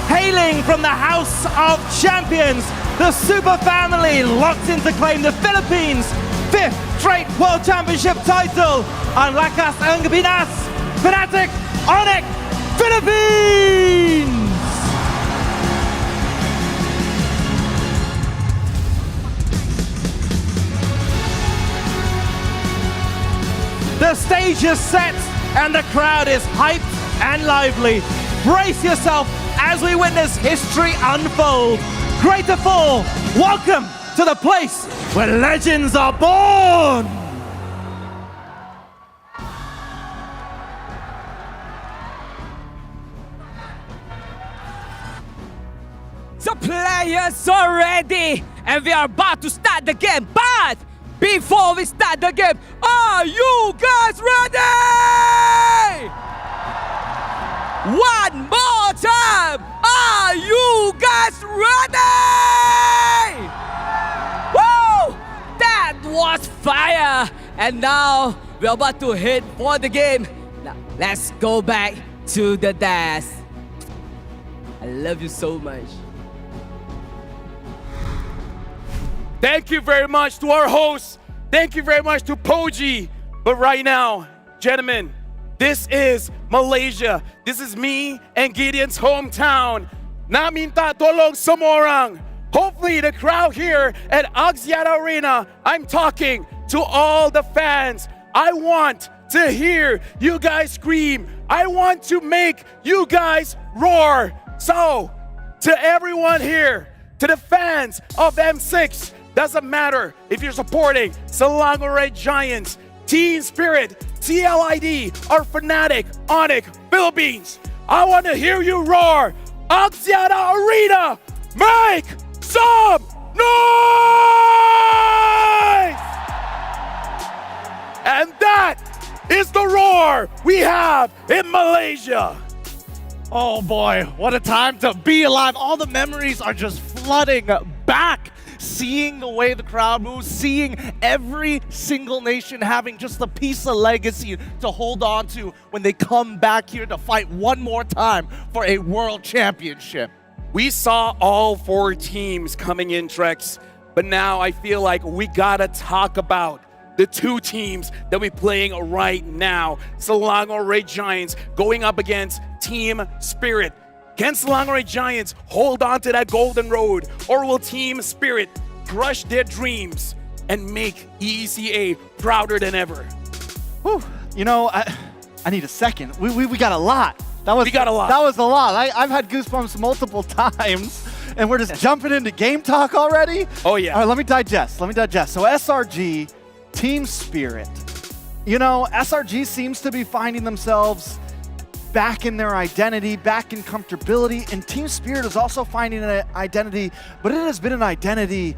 Hailing from the House of Champions, the Super Family locked in to claim the Philippines' 5th straight World Championship title. Ang lakas ang Pinas, Fnatic, Onyx, Philippines! The stage is set and the crowd is hyped and lively. Brace yourself as we witness history unfold. Greater Fall, welcome to the place where legends are born! The players are ready and we are about to start the game. But before we start the game, are you guys ready? One more time! Are you guys ready? Woo! That was fire! And now we're about to head for the game. Now let's go back to the dash. I love you so much. Thank you very much to our hosts. Thank you very much to Poji. But right now, gentlemen, this is Malaysia. This is me and Gideon's hometown. Na minta tolong semua orang. Hopefully the crowd here at Axiata Arena, I'm talking to all the fans. I want to hear you guys scream. I want to make you guys roar. So, to everyone here, to the fans of M6, doesn't matter if you're supporting Selangor Red Giants, Team Spirit, TLID, or Fnatic, Onyx, Philippines. I want to hear you roar. Axiata Arena, make some noise! And that is the roar we have in Malaysia. Oh boy, what a time to be alive. All the memories are just flooding back. Seeing the way the crowd moves, seeing every single nation having just a piece of legacy to hold on to when they come back here to fight one more time for a world championship. We saw all 4 teams coming in, Trex, but now I feel like we gotta talk about the 2 teams that we're playing right now. Selangor Red Giants going up against Team Spirit. Can Selangor Red Giants hold on to that golden road, or will Team Spirit crush their dreams and make ECA prouder than ever? Whew. You know, I need a second. We got a lot. We got a lot. That was a lot. I've had goosebumps multiple times, and we're just jumping into game talk already? Oh, yeah. All right, let me digest. So SRG, Team Spirit. You know, SRG seems to be finding themselves back in their identity, back in comfortability, and Team Spirit is also finding an identity, but it has been an identity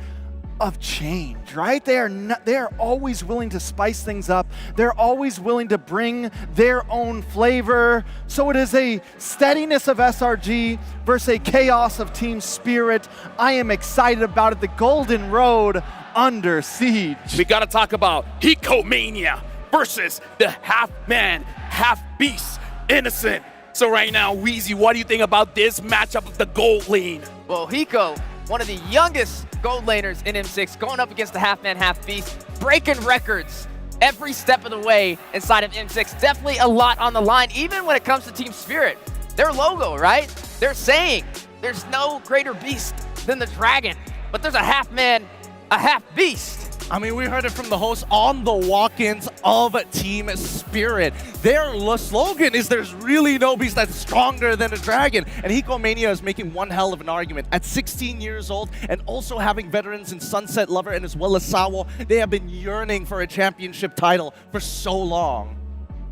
of change, right? They are always willing to spice things up. They're always willing to bring their own flavor. So it is a steadiness of SRG versus a chaos of Team Spirit. I am excited about it. The Golden Road under siege. We gotta talk about Hiko Mania versus the half-man, half-beast Innocent. So right now, Weezy, what do you think about this matchup of the gold lane? Well, Hiko, one of the youngest gold laners in M6, going up against the half-man, half-beast, breaking records every step of the way inside of M6. Definitely a lot on the line, even when it comes to Team Spirit. Their logo, right? They're saying there's no greater beast than the dragon, but there's a half-man, a half-beast. I mean, we heard it from the host on the walk-ins of Team Spirit. Their slogan is there's really no beast that's stronger than a dragon. And Hiko Mania is making one hell of an argument. At 16 years old and also having veterans in Sunset Lover and as well as Sawo, they have been yearning for a championship title for so long.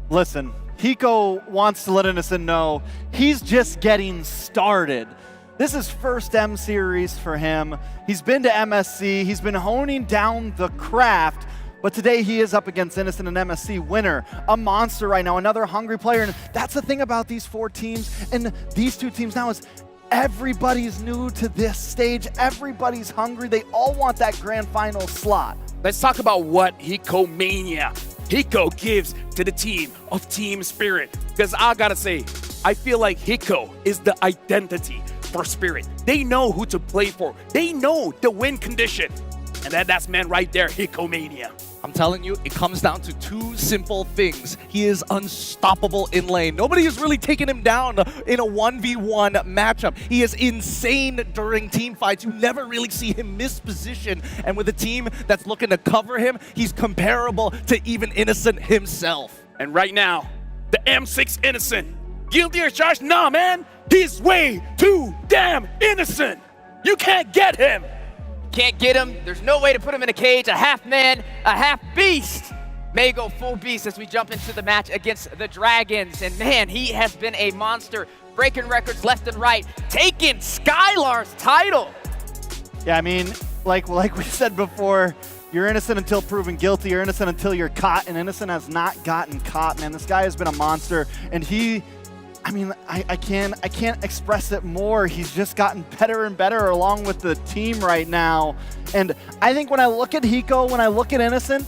Listen, Hiko wants to let Innocent know he's just getting started. This is first M series for him. He's been to MSC. He's been honing down the craft. But today he is up against Innocent, an MSC winner, a monster right now, another hungry player. And that's the thing about these 4 teams and these 2 teams now is everybody's new to this stage. Everybody's hungry. They all want that grand final slot. Let's talk about what Hiko Mania Hiko gives to the team of Team Spirit. Because I gotta say, I feel like Hiko is the identity for Spirit. They know who to play for. They know the win condition. And that's man right there, Hikomania. I'm telling you, it comes down to two simple things. He is unstoppable in lane. Nobody has really taken him down in a 1v1 matchup. He is insane during team fights. You never really see him miss position. And with a team that's looking to cover him, he's comparable to even Innocent himself. And right now, the M6 Innocent. Guilty as charged? Nah, man. He's way too damn innocent. You can't get him. Can't get him. There's no way to put him in a cage. A half man, a half beast. May go full beast as we jump into the match against the Dragons. And man, he has been a monster, breaking records left and right, taking Skylar's title. Yeah, I mean, like we said before, you're innocent until proven guilty. You're innocent until you're caught, and Innocent has not gotten caught, man. This guy has been a monster, and I mean, I can't express it more. He's just gotten better and better along with the team right now. And I think when I look at Hiko, when I look at Innocent,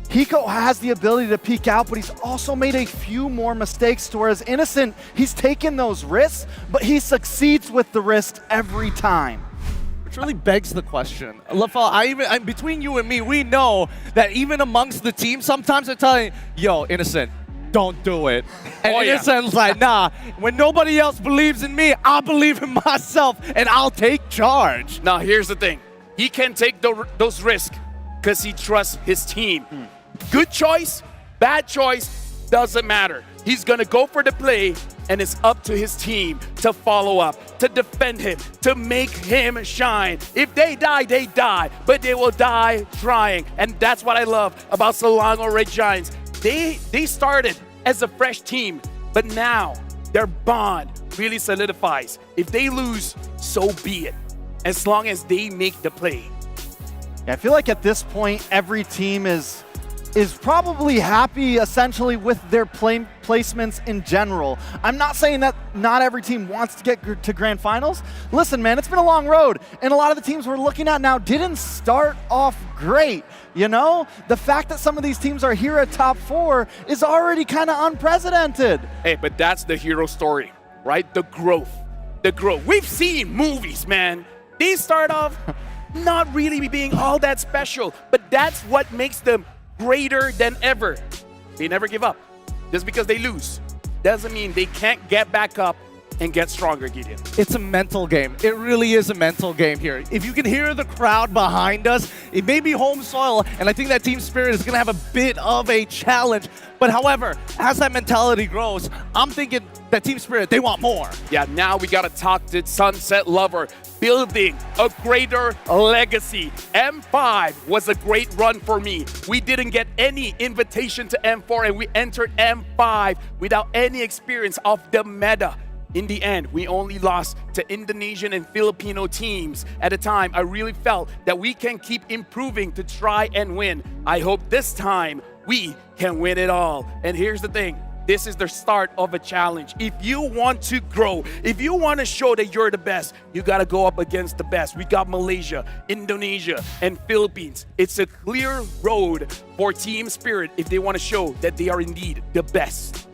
Hiko has the ability to peek out, but he's also made a few more mistakes, whereas Innocent, he's taken those risks, but he succeeds with the risks every time. Which really begs the question. Lafal, between you and me, we know that even amongst the team, sometimes they're telling, yo, Innocent, don't do it. And Innocent's like, nah, when nobody else believes in me, I'll believe in myself and I'll take charge. Now, here's the thing. He can take those risks because he trusts his team. Good choice, bad choice, doesn't matter. He's going to go for the play, and it's up to his team to follow up, to defend him, to make him shine. If they die, they die, but they will die trying. And that's what I love about Selangor Red Giants. They started as a fresh team, but now their bond really solidifies. If they lose, so be it, as long as they make the play. Yeah, I feel like at this point, every team is probably happy essentially with their placements in general. I'm not saying that not every team wants to get to grand finals. Listen, man, it's been a long road, and a lot of the teams we're looking at now didn't start off great. You know, the fact that some of these teams are here at top 4 is already kind of unprecedented. Hey, but that's the hero story, right? The growth. We've seen movies, man. They start off not really being all that special, but that's what makes them greater than ever. They never give up. Just because they lose doesn't mean they can't get back up and get stronger, Gideon. It's a mental game. It really is a mental game here. If you can hear the crowd behind us, it may be home soil, and I think that Team Spirit is going to have a bit of a challenge. But however, as that mentality grows, I'm thinking that Team Spirit, they want more. Yeah, now we got to talk to Sunset Lover, building a greater legacy. M5 was a great run for me. We didn't get any invitation to M4, and we entered M5 without any experience of the meta. In the end, we only lost to Indonesian and Filipino teams. At a time, I really felt that we can keep improving to try and win. I hope this time we can win it all. And here's the thing. This is the start of a challenge. If you want to grow, if you want to show that you're the best, you got to go up against the best. We got Malaysia, Indonesia, and Philippines. It's a clear road for Team Spirit if they want to show that they are indeed the best.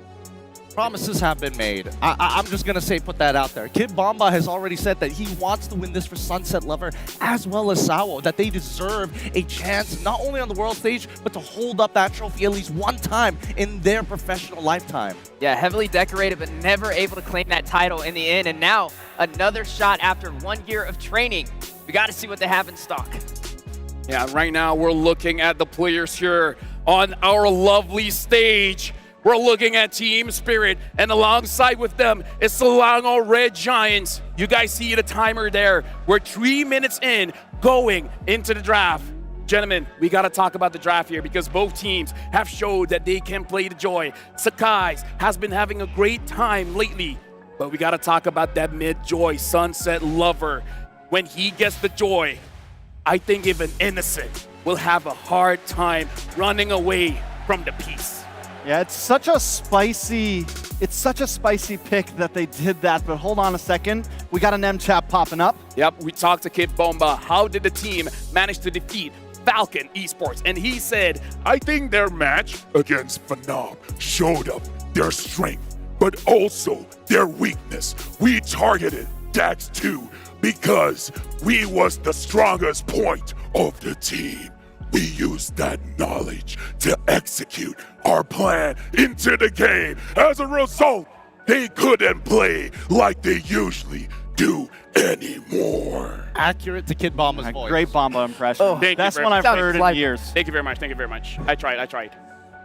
Promises have been made. I'm just going to say, put that out there. Kid Bomba has already said that he wants to win this for Sunset Lover as well as Sawo, that they deserve a chance not only on the world stage, but to hold up that trophy at least one time in their professional lifetime. Yeah, heavily decorated, but never able to claim that title in the end. And now another shot after 1 year of training. We got to see what they have in stock. Yeah, right now we're looking at the players here on our lovely stage. We're looking at Team Spirit, and alongside with them is Selangor Red Giants. You guys see the timer there. We're 3 minutes in, going into the draft. Gentlemen, we got to talk about the draft here because both teams have showed that they can play the joy. Sakai's has been having a great time lately, but we got to talk about that mid-joy Sunset Lover. When he gets the joy, I think even Innocent will have a hard time running away from the piece. Yeah, it's such a spicy pick that they did that, but hold on a second. We got an M chat popping up. Yep, we talked to Kid Bomba. How did the team manage to defeat Falcon Esports, and he said, I think their match against Phenom showed up their strength, but also their weakness. We targeted Dax 2 because we was the strongest point of the team. We used that knowledge to execute our plan into the game. As a result, they couldn't play like they usually do anymore. Accurate to Kid Bomba's voice. Great Bomba impression. Best one I've heard in years. Thank you very much. Thank you very much. I tried.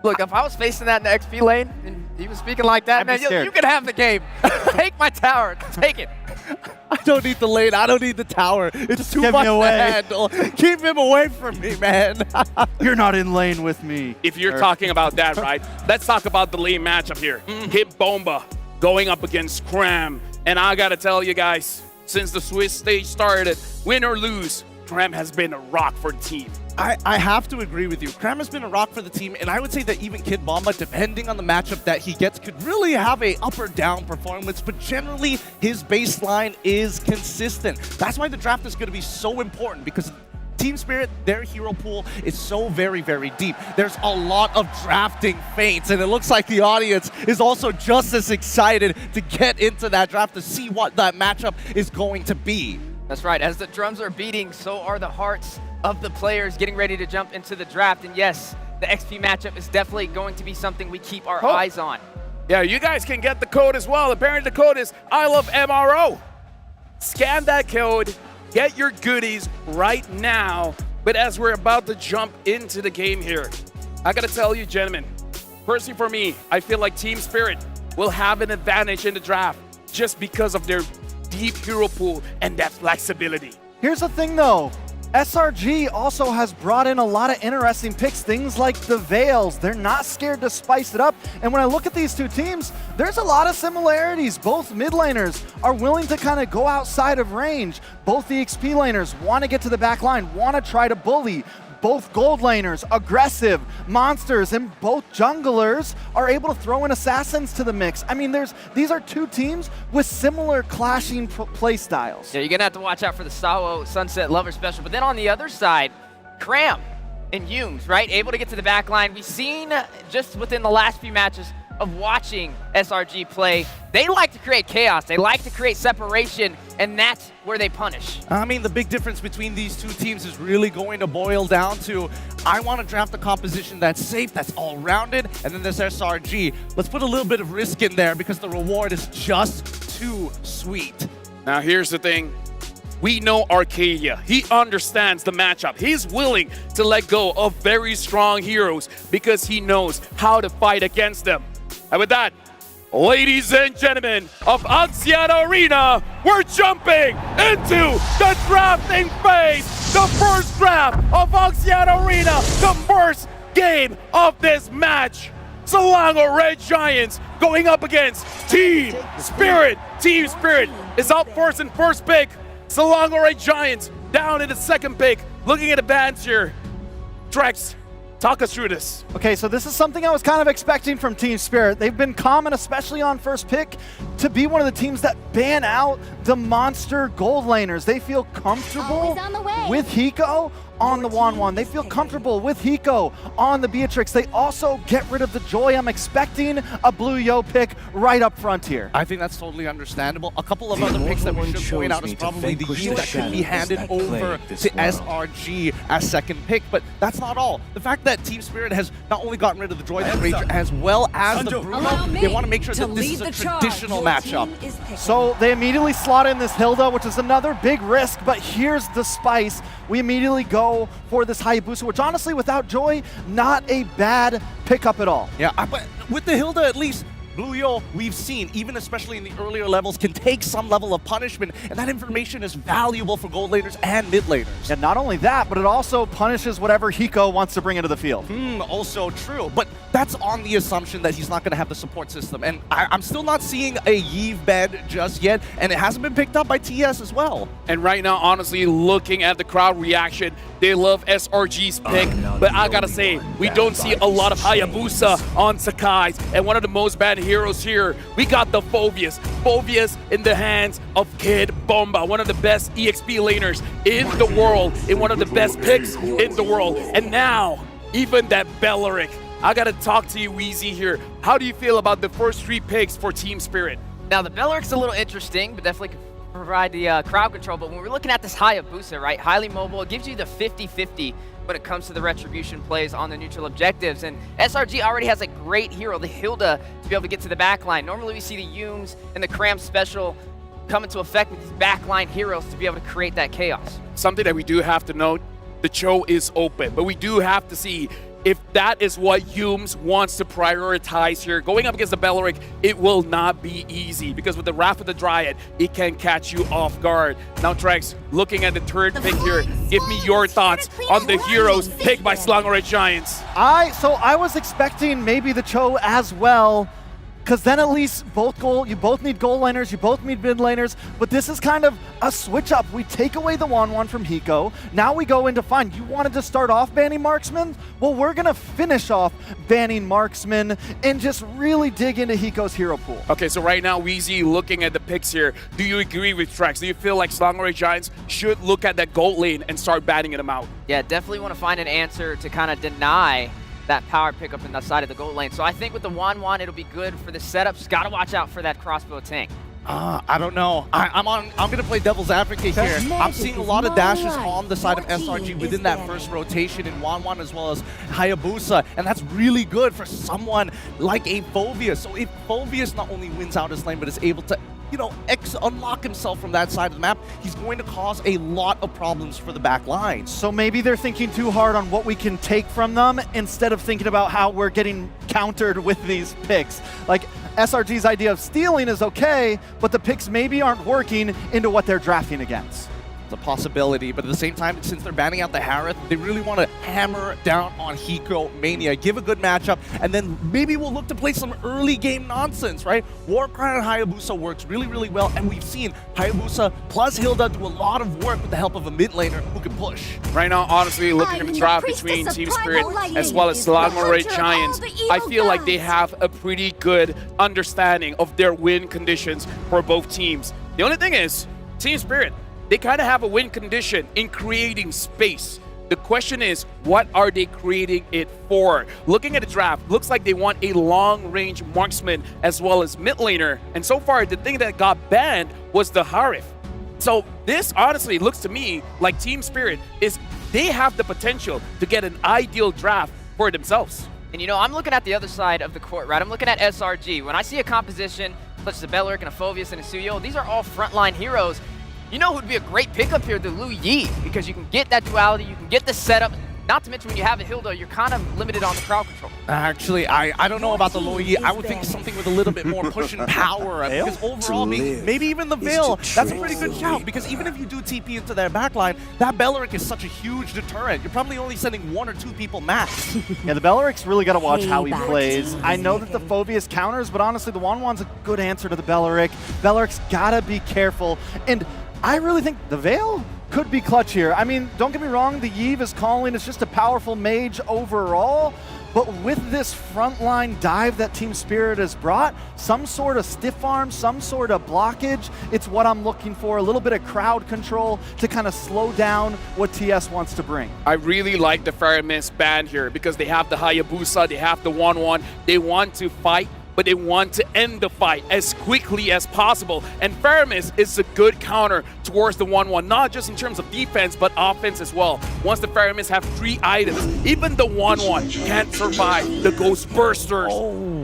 Look, if I was facing that in the XP lane and he was speaking like that, man, you can have the game. Take my tower. Take it. I don't need the lane. I don't need the tower. It's too Get much me away. to handle. Keep him away from me, man. You're not in lane with me. If you're talking about that, right, let's talk about the lane matchup here. Kid Bomba going up against Cram. And I got to tell you guys, since the Swiss stage started, win or lose, Cram has been a rock for the team. I have to agree with you. Cram has been a rock for the team, and I would say that even Kid Bomba, depending on the matchup that he gets, could really have a up or down performance, but generally his baseline is consistent. That's why the draft is going to be so important, because Team Spirit, their hero pool is so very, very deep. There's a lot of drafting feints, and it looks like the audience is also just as excited to get into that draft to see what that matchup is going to be. That's right. As the drums are beating, so are the hearts of the players getting ready to jump into the draft. And yes, the XP matchup is definitely going to be something we keep our eyes on. Yeah, you guys can get the code as well. Apparently the code is I love MRO. Scan that code, get your goodies right now. But as we're about to jump into the game here, I gotta tell you, gentlemen, personally for me, I feel like Team Spirit will have an advantage in the draft just because of their deep hero pool and that flexibility. Here's the thing though, SRG also has brought in a lot of interesting picks, things like the Veils. They're not scared to spice it up. And when I look at these two teams, there's a lot of similarities. Both mid laners are willing to kind of go outside of range. Both the XP laners want to get to the back line, want to try to bully. Both gold laners, aggressive, monsters, and both junglers are able to throw in assassins to the mix. I mean, these are two teams with similar clashing play styles. Yeah, you're going to have to watch out for the Sawo Sunset Lover special. But then on the other side, Cram and Yumes, right? Able to get to the back line. We've seen just within the last few matches of watching SRG play, they like to create chaos. They like to create separation, and that's where they punish. I mean, the big difference between these two teams is really going to boil down to, I want to draft a composition that's safe, that's all-rounded, and then this SRG. Let's put a little bit of risk in there because the reward is just too sweet. Now here's the thing. We know Arcadia. He understands the matchup. He's willing to let go of very strong heroes because he knows how to fight against them. And with that, ladies and gentlemen of Axiata Arena, we're jumping into the drafting phase. The first draft of Axiata Arena, the first game of this match. Selangor Red Giants going up against Team Spirit. Team Spirit is up first in first pick. Selangor Red Giants down in the second pick. Looking at advance here. Drex, talk us through this. Okay, so this is something I was kind of expecting from Team Spirit. They've been common, especially on first pick, to be one of the teams that ban out the monster gold laners. They feel comfortable with Hiko on the 1-1. They feel comfortable with Hiko on the Beatrix. They also get rid of the Joy. I'm expecting a Blue Yo pick right up front here. I think that's totally understandable. A couple of other picks that we should point out is probably the Yi that could be handed over to SRG as second pick, but that's not all. The fact that Team Spirit has not only gotten rid of the Droid and Ranger as well as the Bruno, they want to make sure that this is a traditional matchup. So they immediately slot in this Hilda, which is another big risk, but here's the spice. We immediately go for this Hayabusa, which honestly, without Joy, not a bad pickup at all. Yeah, but with the Hilda, at least, Blue Yo, we've seen, even especially in the earlier levels, can take some level of punishment, and that information is valuable for gold laners and mid laners. And not only that, but it also punishes whatever Hiko wants to bring into the field. Also true, but that that's on the assumption that he's not going to have the support system. And I'm still not seeing a Yves bed just yet, and it hasn't been picked up by TS as well. And right now, honestly, looking at the crowd reaction, they love SRG's pick, but I gotta say, we don't see a lot of Hayabusa on Sakai's, and one of the most bad heroes here, we got the Phoveus. Phoveus in the hands of Kid Bomba, one of the best EXP laners in the world, and one of the best picks in the world. And now, even that Belleric. I gotta talk to you, Wheezy, here. How do you feel about the first 3 picks for Team Spirit? Now, the Belleric's a little interesting, but definitely can provide the crowd control. But when we're looking at this Hayabusa, right, highly mobile, it gives you the 50-50 when it comes to the retribution plays on the neutral objectives. And SRG already has a great hero, the Hilda, to be able to get to the backline. Normally, we see the Yumes and the Cram special come into effect with these backline heroes to be able to create that chaos. Something that we do have to note, the Cho is open, but we do have to see if that is what Yumes wants to prioritize here. Going up against the Belleric, it will not be easy because with the Wrath of the Dryad, it can catch you off guard. Now, Trex, looking at the third pick here, give me your thoughts on the heroes picked by Slangore Giants. So I was expecting maybe the Cho as well, because then at least you both need goal laners, you both need mid laners, but this is kind of a switch up. We take away the 1-1 from Hiko. Now we go into fine. You wanted to start off banning Marksman? Well, we're gonna finish off banning Marksman and just really dig into Hiko's hero pool. Okay, so right now, Wheezy, looking at the picks here, do you agree with Trex? Do you feel like Slangore Giants should look at that gold lane and start batting them out? Yeah, definitely want to find an answer to kind of deny that power pickup in the side of the gold lane. So I think with the 1-1, it'll be good for the setup. Just got to watch out for that crossbow tank. I don't know. I'm going to play devil's advocate here. I'm seeing a lot of dashes on the side of SRG within that first rotation in 1-1 as well as Hayabusa, and that's really good for someone like a Phoveus. So if Phoveus not only wins out his lane, but is able to unlock himself from that side of the map, he's going to cause a lot of problems for the back line. So maybe they're thinking too hard on what we can take from them instead of thinking about how we're getting countered with these picks. Like, SRG's idea of stealing is okay, but the picks maybe aren't working into what they're drafting against. It's a possibility, but at the same time, since they're banning out the Harith, they really want to hammer down on Hiko Mania, give a good matchup, and then maybe we'll look to play some early game nonsense, right? Warcry and Hayabusa works really, really well, and we've seen Hayabusa plus Hilda do a lot of work with the help of a mid laner who can push. Right now, honestly, looking at the draft between Team Spirit as well as Slangore Giants, I feel like they have a pretty good understanding of their win conditions for both teams. The only thing is, Team Spirit, they kind of have a win condition in creating space. The question is, what are they creating it for? Looking at the draft, looks like they want a long-range marksman as well as mid laner. And so far, the thing that got banned was the Harith. So this honestly looks to me like Team Spirit they have the potential to get an ideal draft for themselves. And I'm looking at the other side of the court, right? I'm looking at SRG. When I see a composition such as a Belleric and a Phoveus and a Suyo, these are all frontline heroes. You know who'd be a great pickup here? The Lu Yi, because you can get that duality, you can get the setup. Not to mention when you have a Hilda, you're kind of limited on the crowd control. Actually, I don't know about the Lu Yi. I would think something with a little bit more push and power. Because overall, maybe even the Veil, that's a pretty good shout. Because even if you do TP into their backline, that Belleric is such a huge deterrent. You're probably only sending 1 or 2 people max. Yeah, the Belleric's really got to watch how he plays. I know that the Phoveus counters, but honestly, the 1-1's a good answer to the Belleric. Belleric's got to be careful. And I really think the Veil could be clutch here. I mean, don't get me wrong, the Yves is calling. It's just a powerful mage overall. But with this frontline dive that Team Spirit has brought, some sort of stiff arm, some sort of blockage, it's what I'm looking for. A little bit of crowd control to kind of slow down what TS wants to bring. I really like the Faramis band here because they have the Hayabusa, they have the 1-1. They want to fight, but they want to end the fight as quickly as possible. And Faramis is a good counter towards the 1-1, not just in terms of defense, but offense as well. Once the Faramis have 3 items, even the 1-1 can't survive the Ghost Bursters.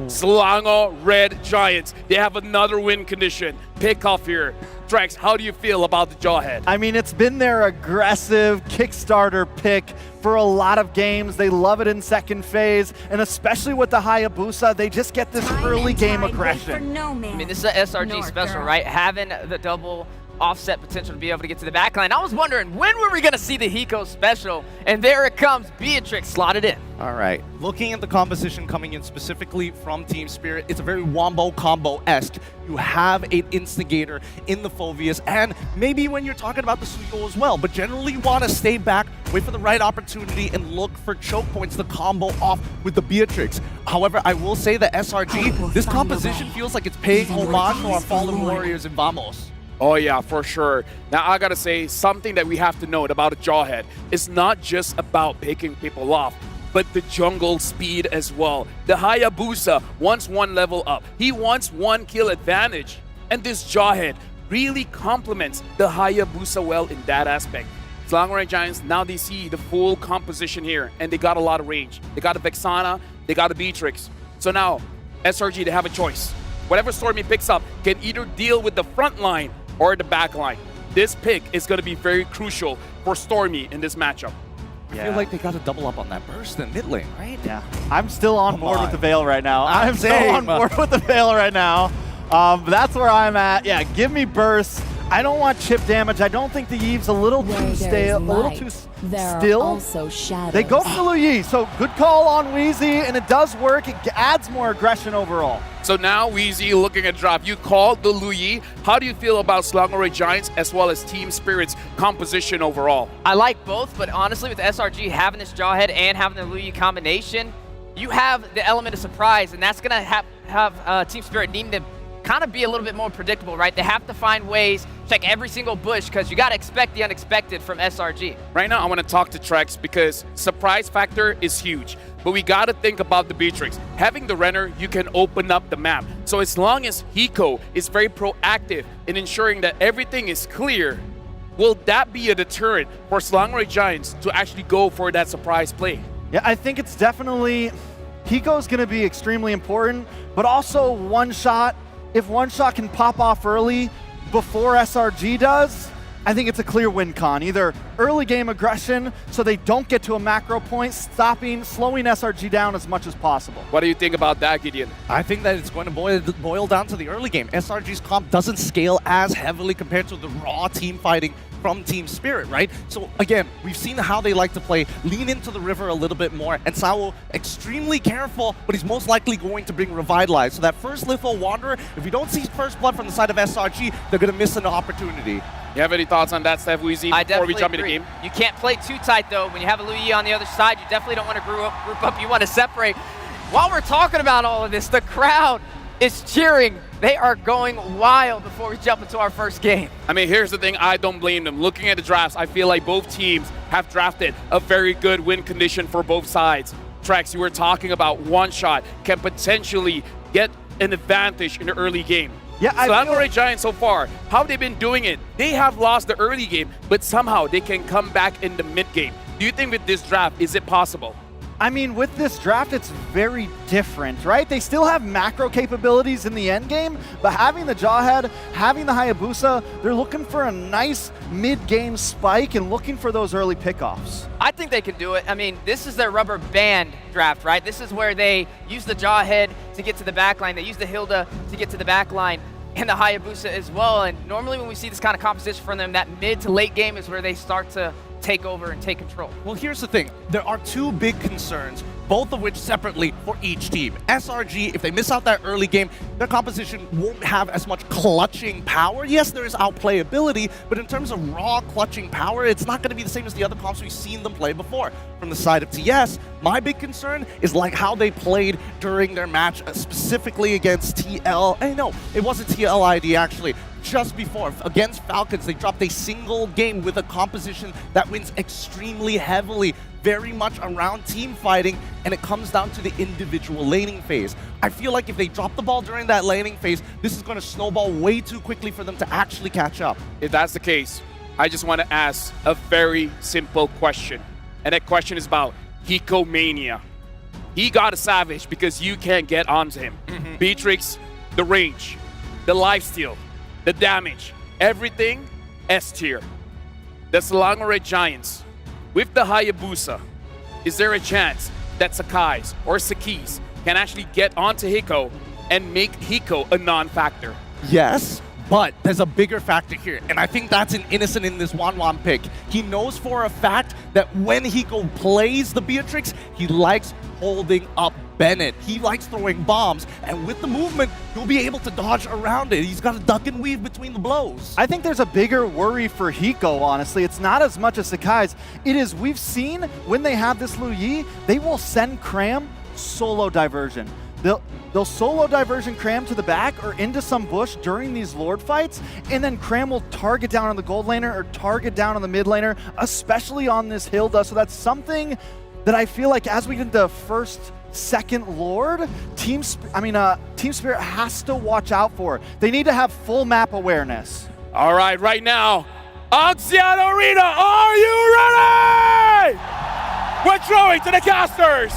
Slangore Giants, they have another win condition. Pick off here. Drex, how do you feel about the Jawhead? I mean, it's been their aggressive Kickstarter pick for a lot of games. They love it in second phase, and especially with the Hayabusa, they just get this early game aggression. I mean, this is an SRG special, right? Having the double offset potential to be able to get to the backline. I was wondering, when were we going to see the Hiko special? And there it comes, Beatrix slotted in. All right, looking at the composition coming in specifically from Team Spirit, it's a very wombo combo-esque. You have an instigator in the Phoveus, and maybe when you're talking about the Suiko as well, but generally you want to stay back, wait for the right opportunity, and look for choke points to combo off with the Beatrix. However, I will say that SRG, this composition feels like it's paying homage to our fallen warriors in Vamos. Oh yeah, for sure. Now I gotta say, something that we have to note about a Jawhead is not just about picking people off, but the jungle speed as well. The Hayabusa wants one level up. He wants one kill advantage. And this Jawhead really complements the Hayabusa well in that aspect. Slangorai Giants, now they see the full composition here, and they got a lot of range. They got a Vexana, they got a Beatrix. So now, SRG, they have a choice. Whatever Stormy picks up can either deal with the front line or the back line. This pick is going to be very crucial for Stormy in this matchup. I feel like they got to double up on that burst in mid lane, right? Yeah, I'm still on board with the Veil right now. I'm still on board with the Veil right now. That's where I'm at. Yeah, give me burst. I don't want chip damage. I don't think the Eve's a little too stale, a little too still. Also shadows. They go for the Luyi, so good call on Wheezy, and it does work. It adds more aggression overall. So now Wheezy looking at drop. You called the Luyi. How do you feel about Slangorai Giants as well as Team Spirit's composition overall? I like both, but honestly with SRG having this Jawhead and having the Luyi combination, you have the element of surprise, and that's going to have Team Spirit needing to kind of be a little bit more predictable, right? They have to find ways, check every single bush, because you got to expect the unexpected from SRG. Right now, I want to talk to Trex because surprise factor is huge. But we got to think about the Beatrix. Having the Renner, you can open up the map. So as long as Hiko is very proactive in ensuring that everything is clear, will that be a deterrent for Slangorai Giants to actually go for that surprise play? Yeah, I think it's definitely, Hiko's going to be extremely important, but also one shot. If one shot can pop off early before SRG does, I think it's a clear win con. Either early game aggression so they don't get to a macro point, slowing SRG down as much as possible. What do you think about that, Gideon? I think that it's going to boil down to the early game. SRG's comp doesn't scale as heavily compared to the raw team fighting from Team Spirit, right? So again, we've seen how they like to play, lean into the river a little bit more, and Sawo extremely careful, but he's most likely going to bring Revitalize. So that first Litho Wanderer, if we don't see first blood from the side of SRG, they're going to miss an opportunity. You have any thoughts on that, Steph Wheezy, before we jump into the game? You can't play too tight, though. When you have a Luyi on the other side, you definitely don't want to group up. You want to separate. While we're talking about all of this, the crowd is cheering. They are going wild before we jump into our first game. I mean, here's the thing. I don't blame them. Looking at the drafts, I feel like both teams have drafted a very good win condition for both sides. Trex, you were talking about one shot can potentially get an advantage in the early game. Yeah, Slangorai Giants so far, how have they been doing it? They have lost the early game, but somehow they can come back in the mid game. Do you think with this draft, is it possible? I mean, with this draft, it's very different, right? They still have macro capabilities in the end game, but having the Jawhead, having the Hayabusa, they're looking for a nice mid-game spike and looking for those early pickoffs. I think they can do it. I mean, this is their rubber band draft, right? This is where they use the Jawhead to get to the backline. They use the Hilda to get to the backline, and the Hayabusa as well. And normally when we see this kind of composition from them, that mid to late game is where they start to take over and take control. Well, here's the thing. There are two big concerns, both of which separately for each team. SRG, if they miss out that early game, their composition won't have as much clutching power. Yes, there is outplayability, but in terms of raw clutching power, it's not going to be the same as the other comps we've seen them play before. From the side of TS, my big concern is like how they played during their match, specifically against TL. I know, it wasn't TLID actually. Just before, against Falcons, they dropped a single game with a composition that wins extremely heavily, very much around team fighting, and it comes down to the individual laning phase. I feel like if they drop the ball during that laning phase, this is going to snowball way too quickly for them to actually catch up. If that's the case, I just want to ask a very simple question. And that question is about Hiko Mania. He got a Savage because you can't get onto him. Beatrix, the range, the lifesteal, the damage, everything S tier. The Slangorai Giants, with the Hayabusa, is there a chance that Sakai's or Saki's can actually get onto Hiko and make Hiko a non-factor? Yes, But there's a bigger factor here, and I think that's an innocent in this Wan pick. He knows for a fact that when he plays the Beatrix, he likes holding up Bennett. He likes throwing bombs, and with the movement, he'll be able to dodge around it. He's got to duck and weave between the blows. I think there's a bigger worry for Hiko, honestly. It's not as much as Sakai's. It is, we've seen when they have this Lu Yi, they will send Cram solo diversion. They'll solo diversion Cram to the back or into some bush during these Lord fights, and then Cram will target down on the gold laner or target down on the mid laner, especially on this Hilda. So that's something that I feel like as we get into first, second Lord, Team Spirit has to watch out for. They need to have full map awareness. All right now, Axiata Arena, are you ready? We're throwing to the casters.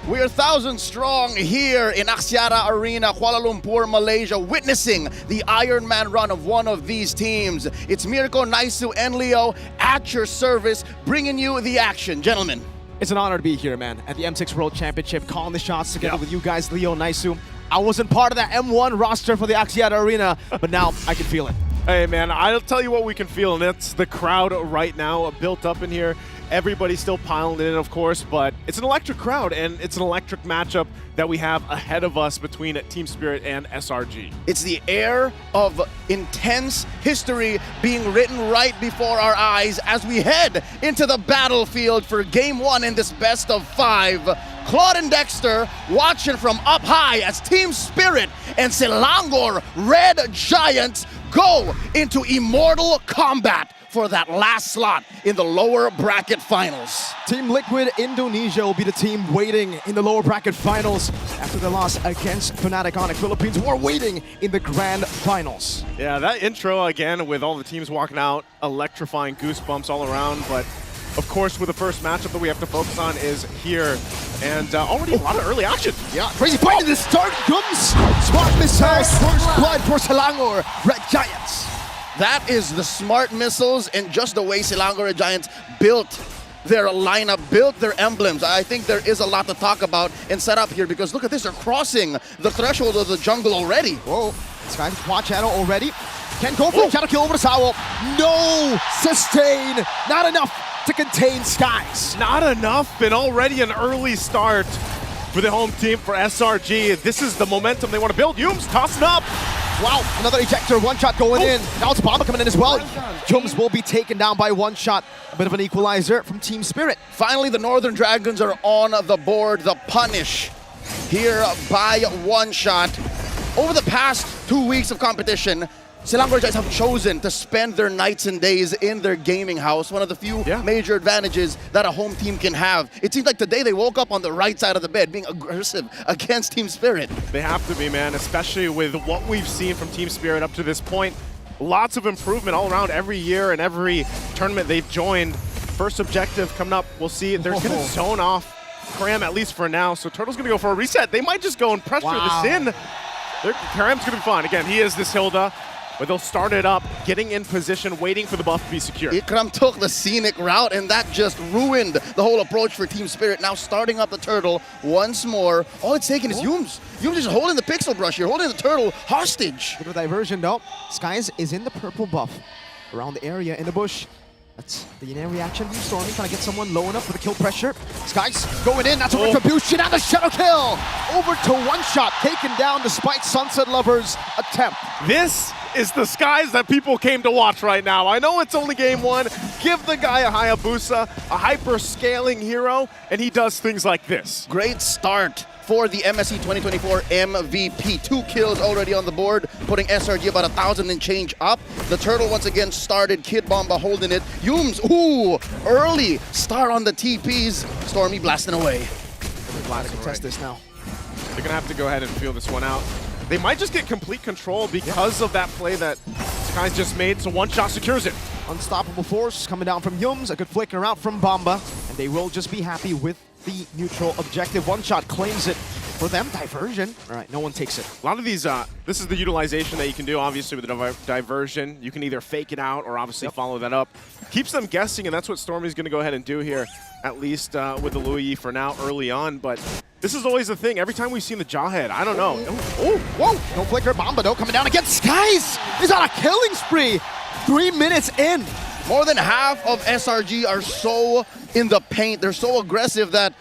We are 1,000 strong here in Axiata Arena, Kuala Lumpur, Malaysia, witnessing the Iron Man run of one of these teams. It's Mirko, Naisu, and Leo at your service, bringing you the action. Gentlemen. It's an honor to be here, man, at the M6 World Championship, calling the shots together with you guys, Leo, Naisu. I wasn't part of that M1 roster for the Axiata Arena, but now I can feel it. Hey, man, I'll tell you what we can feel, and that's the crowd right now built up in here. Everybody's still piling in, of course, but it's an electric crowd, and it's an electric matchup that we have ahead of us between Team Spirit and SRG. It's the air of intense history being written right before our eyes as we head into the battlefield for Game 1 in this best of 5. Claude and Dexter watching from up high as Team Spirit and Selangor Red Giants go into immortal combat for that last slot in the lower bracket finals. Team Liquid Indonesia will be the team waiting in the lower bracket finals after the loss against Fnatic Onyx Philippines, who are waiting in the grand finals. Yeah, that intro again with all the teams walking out, electrifying goosebumps all around, but of course with the first matchup that we have to focus on is here, and already a lot of early action. Yeah, crazy fight in the start comes Smart Missiles, first blood for Selangor Red Giants. That is the smart missiles and just the way Selangor Red Giants built their lineup, built their emblems. I think there is a lot to talk about and set up here because look at this, they're crossing the threshold of the jungle already. Whoa, this guy's quad channel already. Can't go for a shadow kill over the Sawo. No sustain, not enough to contain Skies. Not enough, and already an early start for the home team for SRG. This is the momentum they want to build. Yums tossing up. Wow, another ejector, one shot going in. Now it's Bomba coming in as well. Yums will be taken down by one shot. A bit of an equalizer from Team Spirit. Finally, the Northern Dragons are on the board. The punish here by one shot. Over the past 2 weeks of competition, Selangor Giants have chosen to spend their nights and days in their gaming house, one of the few major advantages that a home team can have. It seems like today they woke up on the right side of the bed, being aggressive against Team Spirit. They have to be, man, especially with what we've seen from Team Spirit up to this point. Lots of improvement all around every year and every tournament they've joined. First objective coming up, we'll see. They're going to zone off Cram, at least for now, so Turtle's going to go for a reset. They might just go and pressure this in. Cram's going to be fine. Again, he is this Hilda. But they'll start it up, getting in position, waiting for the buff to be secure. Ikram took the scenic route, and that just ruined the whole approach for Team Spirit. Now starting up the turtle once more. All it's taking is Yums. Yums is holding the pixel brush here, holding the turtle hostage. Bit of diversion though. Skies is in the purple buff around the area in the bush. That's the in-air reaction from Stormy, trying to get someone low enough for the kill pressure. Skies going in, that's a retribution, and the shadow kill! Over to one shot, taken down despite Sunset Lover's attempt. This is the Skies that people came to watch right now. I know it's only game 1. Give the guy a Hayabusa, a hyper-scaling hero, and he does things like this. Great start for the MSC 2024 MVP. 2 kills already on the board, putting SRG about 1,000 and change up. The turtle once again started, Kid Bomba holding it. Yums, ooh, early start on the TPs. Stormy blasting away. They're glad to contest this now. They're gonna have to go ahead and feel this one out. They might just get complete control because of that play that Skies just made, so one shot secures it. Unstoppable force coming down from Yums, a good flicker out from Bomba, and they will just be happy with the neutral objective. One shot claims it for them. Diversion. All right, no one takes it. A lot of these, this is the utilization that you can do, obviously, with the diversion. You can either fake it out or obviously follow that up. Keeps them guessing, and that's what Stormy's going to go ahead and do here, at least with the Louis for now early on. But this is always the thing. Every time we've seen the Jawhead, I don't know. Oh, whoa. No flicker. Bomba, though, coming down again. Skies is on a killing spree. 3 minutes in. More than half of SRG are so in the paint. They're so aggressive that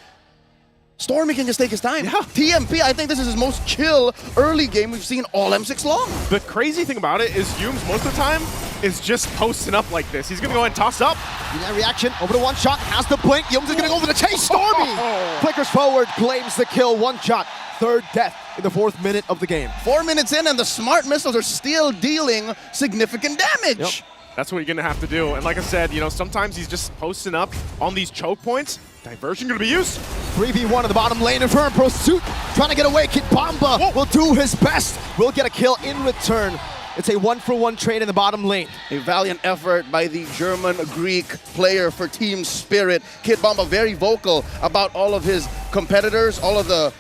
Stormy can just take his time. Yeah. TMP, I think this is his most chill early game we've seen all M6 long. The crazy thing about it is Humes, most of the time, is just posting up like this. He's going to go ahead and toss up. That reaction over the one shot, has the blink. Humes is going to go for the chase. Stormy flickers forward, claims the kill. One shot, third death in the 4th minute of the game. 4 minutes in, and the smart missiles are still dealing significant damage. That's what you're going to have to do. And like I said, you know, sometimes he's just posting up on these choke points. Diversion going to be used. 3v1 in the bottom lane. Infernal Pursuit trying to get away. Kid Bomba will do his best. Will get a kill in return. It's a 1-for-1 trade in the bottom lane. A valiant effort by the German-Greek player for Team Spirit. Kid Bomba very vocal about all of his competitors, all of the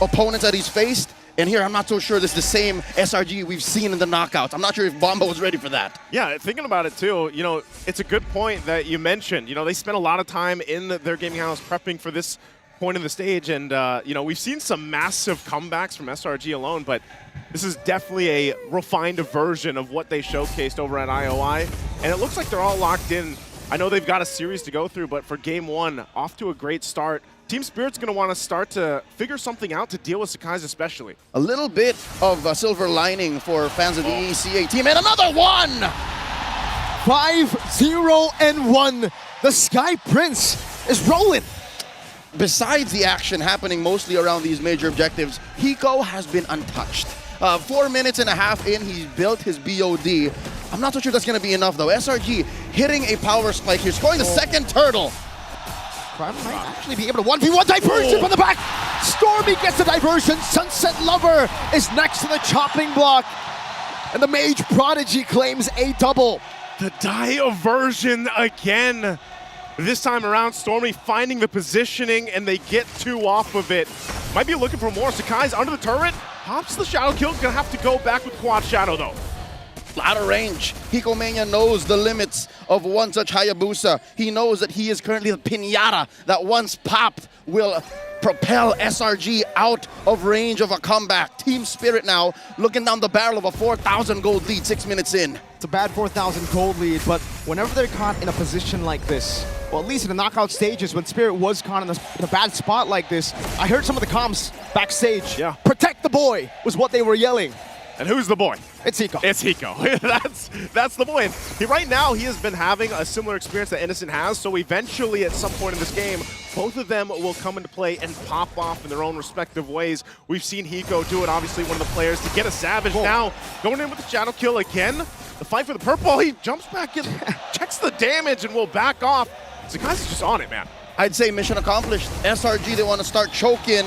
opponents that he's faced. And here, I'm not so sure this is the same SRG we've seen in the knockouts. I'm not sure if Bomba was ready for that. Yeah, thinking about it too, you know, it's a good point that you mentioned. You know, they spent a lot of time in their gaming house prepping for this point in the stage. And, you know, we've seen some massive comebacks from SRG alone, but this is definitely a refined version of what they showcased over at IOI. And it looks like they're all locked in. I know they've got a series to go through, but for game 1, off to a great start. Team Spirit's going to want to start to figure something out to deal with Sakai's especially. A little bit of a silver lining for fans of the ECA team, and another one! 5-0-1. The Sky Prince is rolling. Besides the action happening mostly around these major objectives, Hiko has been untouched. 4 minutes and a half in, he's built his BOD. I'm not so sure that's going to be enough, though. SRG hitting a power spike here, scoring the second turtle. Might actually be able to 1v1 diversion from the back. Stormy gets the diversion. Sunset Lover is next to the chopping block. And the Mage Prodigy claims a double. The diversion again. This time around, Stormy finding the positioning, and they get 2 off of it. Might be looking for more. Sakai's under the turret. Pops the Shadow Kill. Gonna have to go back with Quad Shadow, though. Out of range. Hikomania knows the limits of one such Hayabusa. He knows that he is currently the pinata that once popped will propel SRG out of range of a comeback. Team Spirit now looking down the barrel of a 4,000 gold lead 6 minutes in. It's a bad 4,000 gold lead, but whenever they're caught in a position like this, well, at least in the knockout stages, when Spirit was caught in a bad spot like this, I heard some of the comms backstage. Yeah. Protect the boy was what they were yelling. And who's the boy? It's Hiko. It's Hiko. that's the boy. And right now, he has been having a similar experience that Innocent has, so eventually, at some point in this game, both of them will come into play and pop off in their own respective ways. We've seen Hiko do it, obviously one of the players, to get a Savage. Now, going in with the Shadow Kill again. The fight for the purple, he jumps back in, checks the damage, and will back off. Sakai's just on it, man. I'd say mission accomplished. SRG, they want to start choking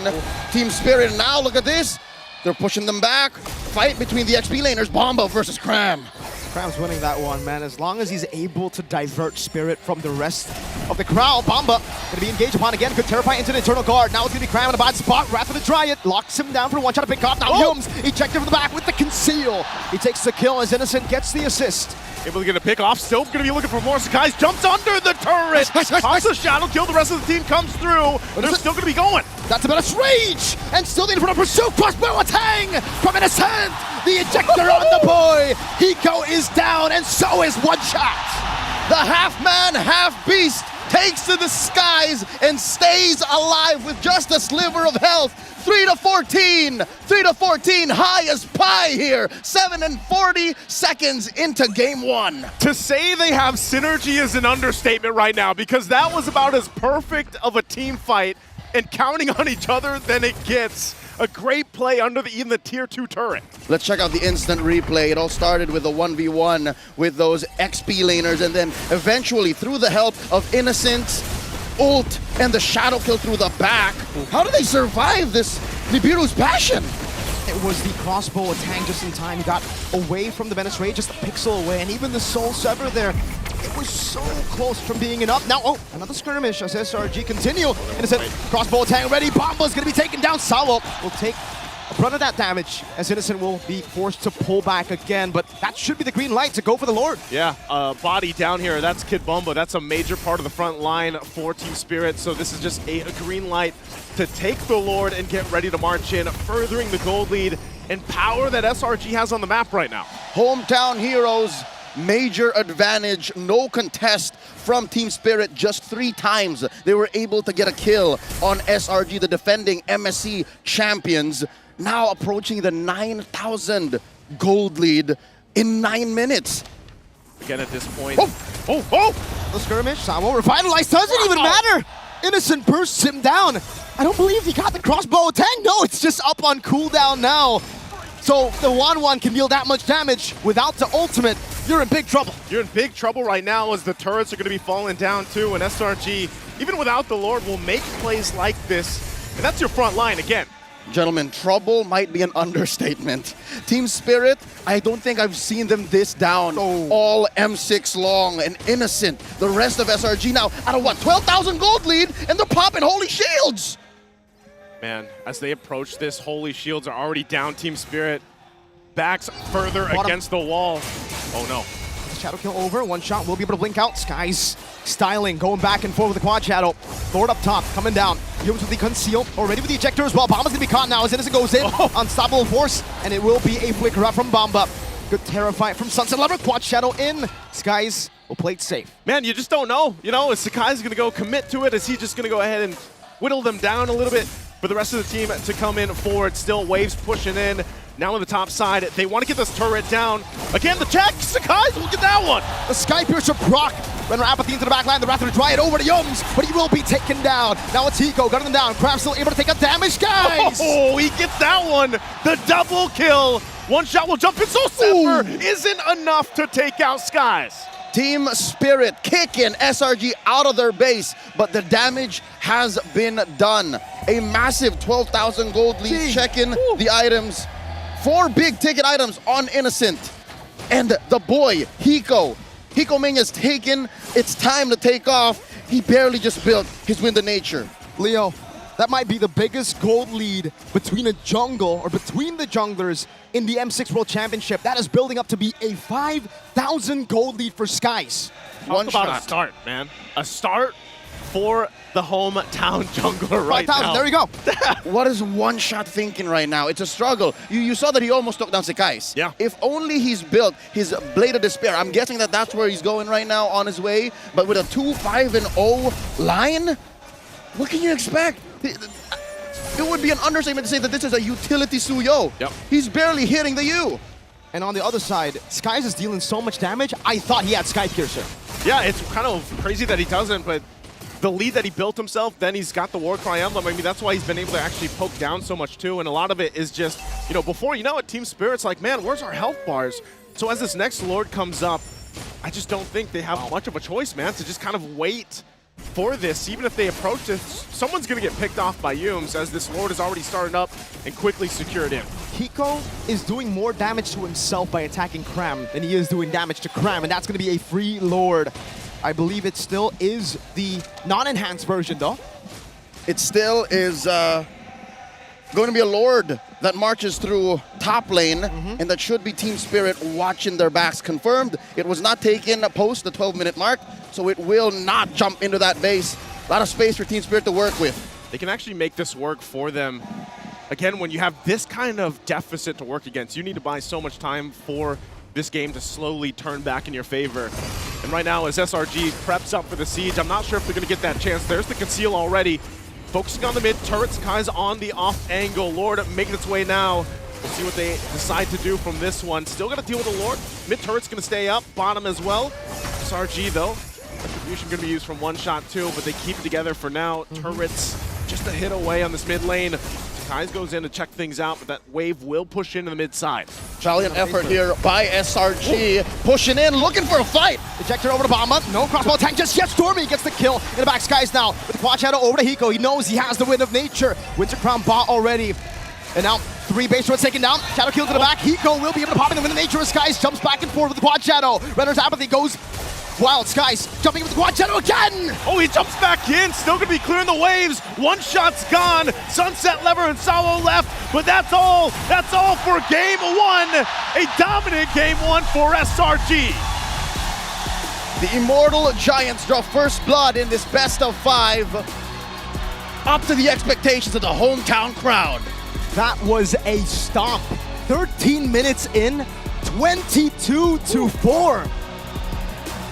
Team Spirit. And now, look at this. They're pushing them back. Fight between the XP laners, Bomba versus Cram. Cram's winning that one, man. As long as he's able to divert Spirit from the rest of the crowd. Bomba gonna be engaged upon again. Could Terrify into the Eternal Guard. Now it's gonna be Cram in a bad spot. Wrath of the Dryad locks him down for one shot to pick off. Now Humes ejected from the back with the conceal. He takes the kill as Innocent gets the assist. Able to get a pick off. Still going to be looking for more. Sakai's jumps under the turret. Pops the Shadow Kill. The rest of the team comes through. They're still going to be going. That's about a rage. And still the Infernal Pursuit. Crossbow attack from Innocent. The ejector on the boy. Hiko is down, and so is One Shot. The half-man, half-beast takes to the skies and stays alive with just a sliver of health. 3-14, 3-14, high as pie here. 7:40 seconds into game 1. To say they have synergy is an understatement right now, because that was about as perfect of a team fight and counting on each other than it gets. A great play under even the tier 2 turret. Let's check out the instant replay. It all started with a 1v1 with those XP laners, and then eventually through the help of Innocent, ult, and the Shadow Kill through the back. How do they survive this Nibiru's passion? It was the crossbow attack just in time. He got away from the Venice Rage, just a pixel away, and even the Soul Sever there It was so close from being enough. Now, oh, another skirmish as SRG continue. Innocent crossbow tang ready. Bomba's gonna be taken down. Sawo will take a brunt of that damage as Innocent will be forced to pull back again. But that should be the green light to go for the Lord. Yeah, body down here. That's Kid Bomba. That's a major part of the front line for Team Spirit. So this is just a green light to take the Lord and get ready to march in, furthering the gold lead and power that SRG has on the map right now. Hometown heroes, major advantage, no contest from Team Spirit. Just 3 times they were able to get a kill on SRG, the defending MSC champions, now approaching the 9,000 gold lead in 9 minutes. Again at this point. The skirmish, Sawo revitalized, doesn't even matter. Innocent bursts him down. I don't believe he got the crossbow tang. No, it's just up on cooldown now. So the 1-1 can deal that much damage without the ultimate. You're in big trouble. You're in big trouble right now as the turrets are going to be falling down too, and SRG, even without the Lord, will make plays like this. And that's your front line again. Gentlemen, trouble might be an understatement. Team Spirit, I don't think I've seen them this down all M6 long and Innocent. The rest of SRG now out of what, 12,000 gold lead, and they're popping holy shields. Man, as they approach this, holy shields are already down. Team Spirit backs further against the wall. Oh no. Shadow kill over, 1 shot will be able to blink out. Skies styling, going back and forth with the quad shadow. Lord up top, coming down. Humes with the conceal, already with the ejector as well. Bomba's gonna be caught now as Innocent goes in. Unstoppable force, and it will be a flicker up from Bomba. Good terrify from Sunset Lover, quad shadow in. Skies will play it safe. Man, you just don't know. You know, is Sakai's gonna go commit to it? Is he just gonna go ahead and whittle them down a little bit for the rest of the team to come in forward? Still waves pushing in. Now on the top side, they want to get this turret down. Again, the check, Sakai's will get that one. The Sky Piercer proc. Renner Apathy into the back line, the Wrath to dry it over to Yums, but he will be taken down. Now it's Hiko, gunning them down. Crab still able to take up damage, guys. Oh, he gets that one. The double kill. 1 shot will jump in, so Zephyr isn't enough to take out Skies. Team Spirit kicking SRG out of their base, but the damage has been done. A massive 12,000 gold lead. Checking the items. 4 big ticket items on Innocent. And the boy, Hiko. Hiko Mania's taken. It's time to take off. He barely just built his Wind of Nature. Leo, that might be the biggest gold lead between a jungle or between the junglers in the M6 World Championship. That is building up to be a 5,000 gold lead for Skies. Talk about a start, man. A start for the hometown jungler right now. There we go. What is 1 shot thinking right now? It's a struggle. You saw that he almost took down Sakai's. Yeah. If only he's built his Blade of Despair. I'm guessing that that's where he's going right now on his way. But with a 2-5-0 line, what can you expect? It would be an understatement to say that this is a utility Suyo. Yep. He's barely hitting the U. And on the other side, Skies is dealing so much damage, I thought he had Sky Piercer. Yeah, it's kind of crazy that he doesn't, but the lead that he built himself, then he's got the Warcry Emblem. I mean, that's why he's been able to actually poke down so much too, and a lot of it is just, you know, before you know it, Team Spirit's like, man, where's our health bars? So as this next Lord comes up, I just don't think they have much of a choice, man, to just kind of wait for this. Even if they approach this, someone's going to get picked off by Yums as this Lord is already started up and quickly secured in. Hiko is doing more damage to himself by attacking Cram than he is doing damage to Cram, and that's going to be a free Lord. I believe it still is the non-enhanced version, though. It still is going to be a Lord that marches through top lane, and that should be Team Spirit watching their backs. Confirmed, it was not taken post the 12-minute mark, so it will not jump into that base. A lot of space for Team Spirit to work with. They can actually make this work for them. Again, when you have this kind of deficit to work against, you need to buy so much time for this game to slowly turn back in your favor. And right now, as SRG preps up for the siege, I'm not sure if they're going to get that chance. There's the conceal already. Focusing on the mid, turrets, Kai's on the off angle. Lord making its way now. We'll see what they decide to do from this one. Still got to deal with the Lord. Mid turret's going to stay up, bottom as well. SRG though, retribution going to be used from 1 shot too, but they keep it together for now. Turrets just a hit away on this mid lane. Kai's goes in to check things out, but that wave will push into the mid side. Valiant effort here by SRG, pushing in, looking for a fight. Ejector over to Bomba, no crossbow tank just yet. Stormy gets the kill in the back. Skies now with the quad shadow over to Hiko. He knows he has the Wind of Nature. Winter Crown bot already. And now 3 base roads taken down. Shadow kill to the back. Hiko will be able to pop in the Wind of Nature as Skies jumps back and forth with the quad shadow. Renner's Apathy goes Wild Skies jumping with Guangzhou again! Oh, he jumps back in, still gonna be clearing the waves. One shot's gone. Sunset Lever and Salo left, but that's all for game one. A dominant game one for SRG. The Immortal Giants draw first blood in this best of 5, up to the expectations of the hometown crowd. That was a stomp. 13 minutes in, 22-4.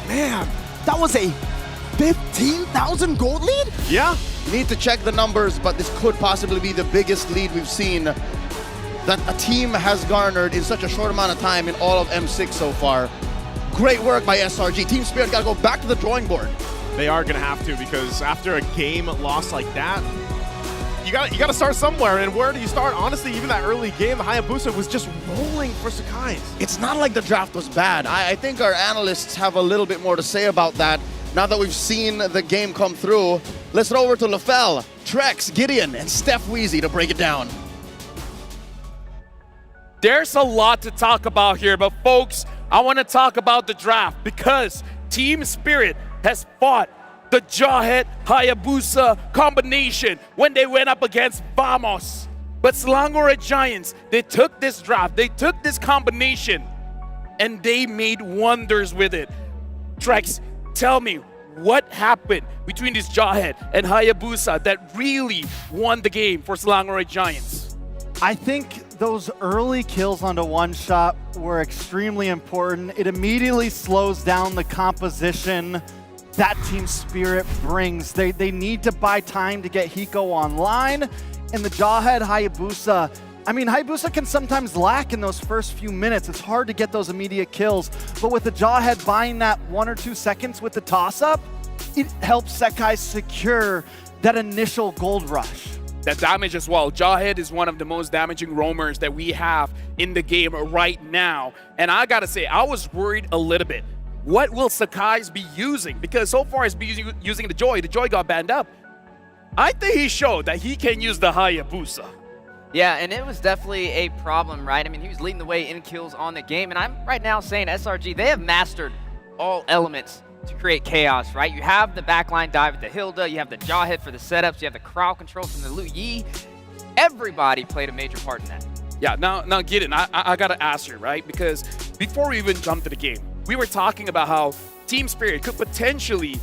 Man, that was a 15,000 gold lead? Yeah. Need to check the numbers, but this could possibly be the biggest lead we've seen that a team has garnered in such a short amount of time in all of M6 so far. Great work by SRG. Team Spirit gotta go back to the drawing board. They are gonna have to, because after a game loss like that, you gotta start somewhere. And where do you start? Honestly, even that early game, the Hayabusa was just rolling for Sakai's. It's not like the draft was bad. I think our analysts have a little bit more to say about that now that we've seen the game come through. Let's throw over to LaFell, Trex, Gideon, and Steph Weezy to break it down. There's a lot to talk about here, but folks, I want to talk about the draft because Team Spirit has fought the Jawhead Hayabusa combination when they went up against Vamos. But Selangor Giants, they took this draft, they took this combination, and they made wonders with it. Trex, tell me, what happened between this Jawhead and Hayabusa that really won the game for Selangor Giants? I think those early kills onto one shot were extremely important. It immediately slows down the composition that Team Spirit brings. They need to buy time to get Hiko online, and the Jawhead Hayabusa, I mean, Hayabusa can sometimes lack in those first few minutes. It's hard to get those immediate kills, but with the Jawhead buying that 1 or 2 seconds with the toss-up, it helps Sekai secure that initial gold rush. That damage as well. Jawhead is one of the most damaging roamers that we have in the game right now. And I gotta say, I was worried a little bit. What will Sakai's be using? Because so far he's been using the Joy. The Joy got banned up. I think he showed that he can use the Hayabusa. Yeah, and it was definitely a problem, right? I mean, he was leading the way in kills on the game, and I'm right now saying SRG, they have mastered all elements to create chaos, right? You have the backline dive with the Hilda, you have the Jawhead for the setups, you have the crowd control from the Lu Yi. Everybody played a major part in that. Yeah, now Gideon, I gotta ask you, right? Because before we even jump to the game, we were talking about how Team Spirit could potentially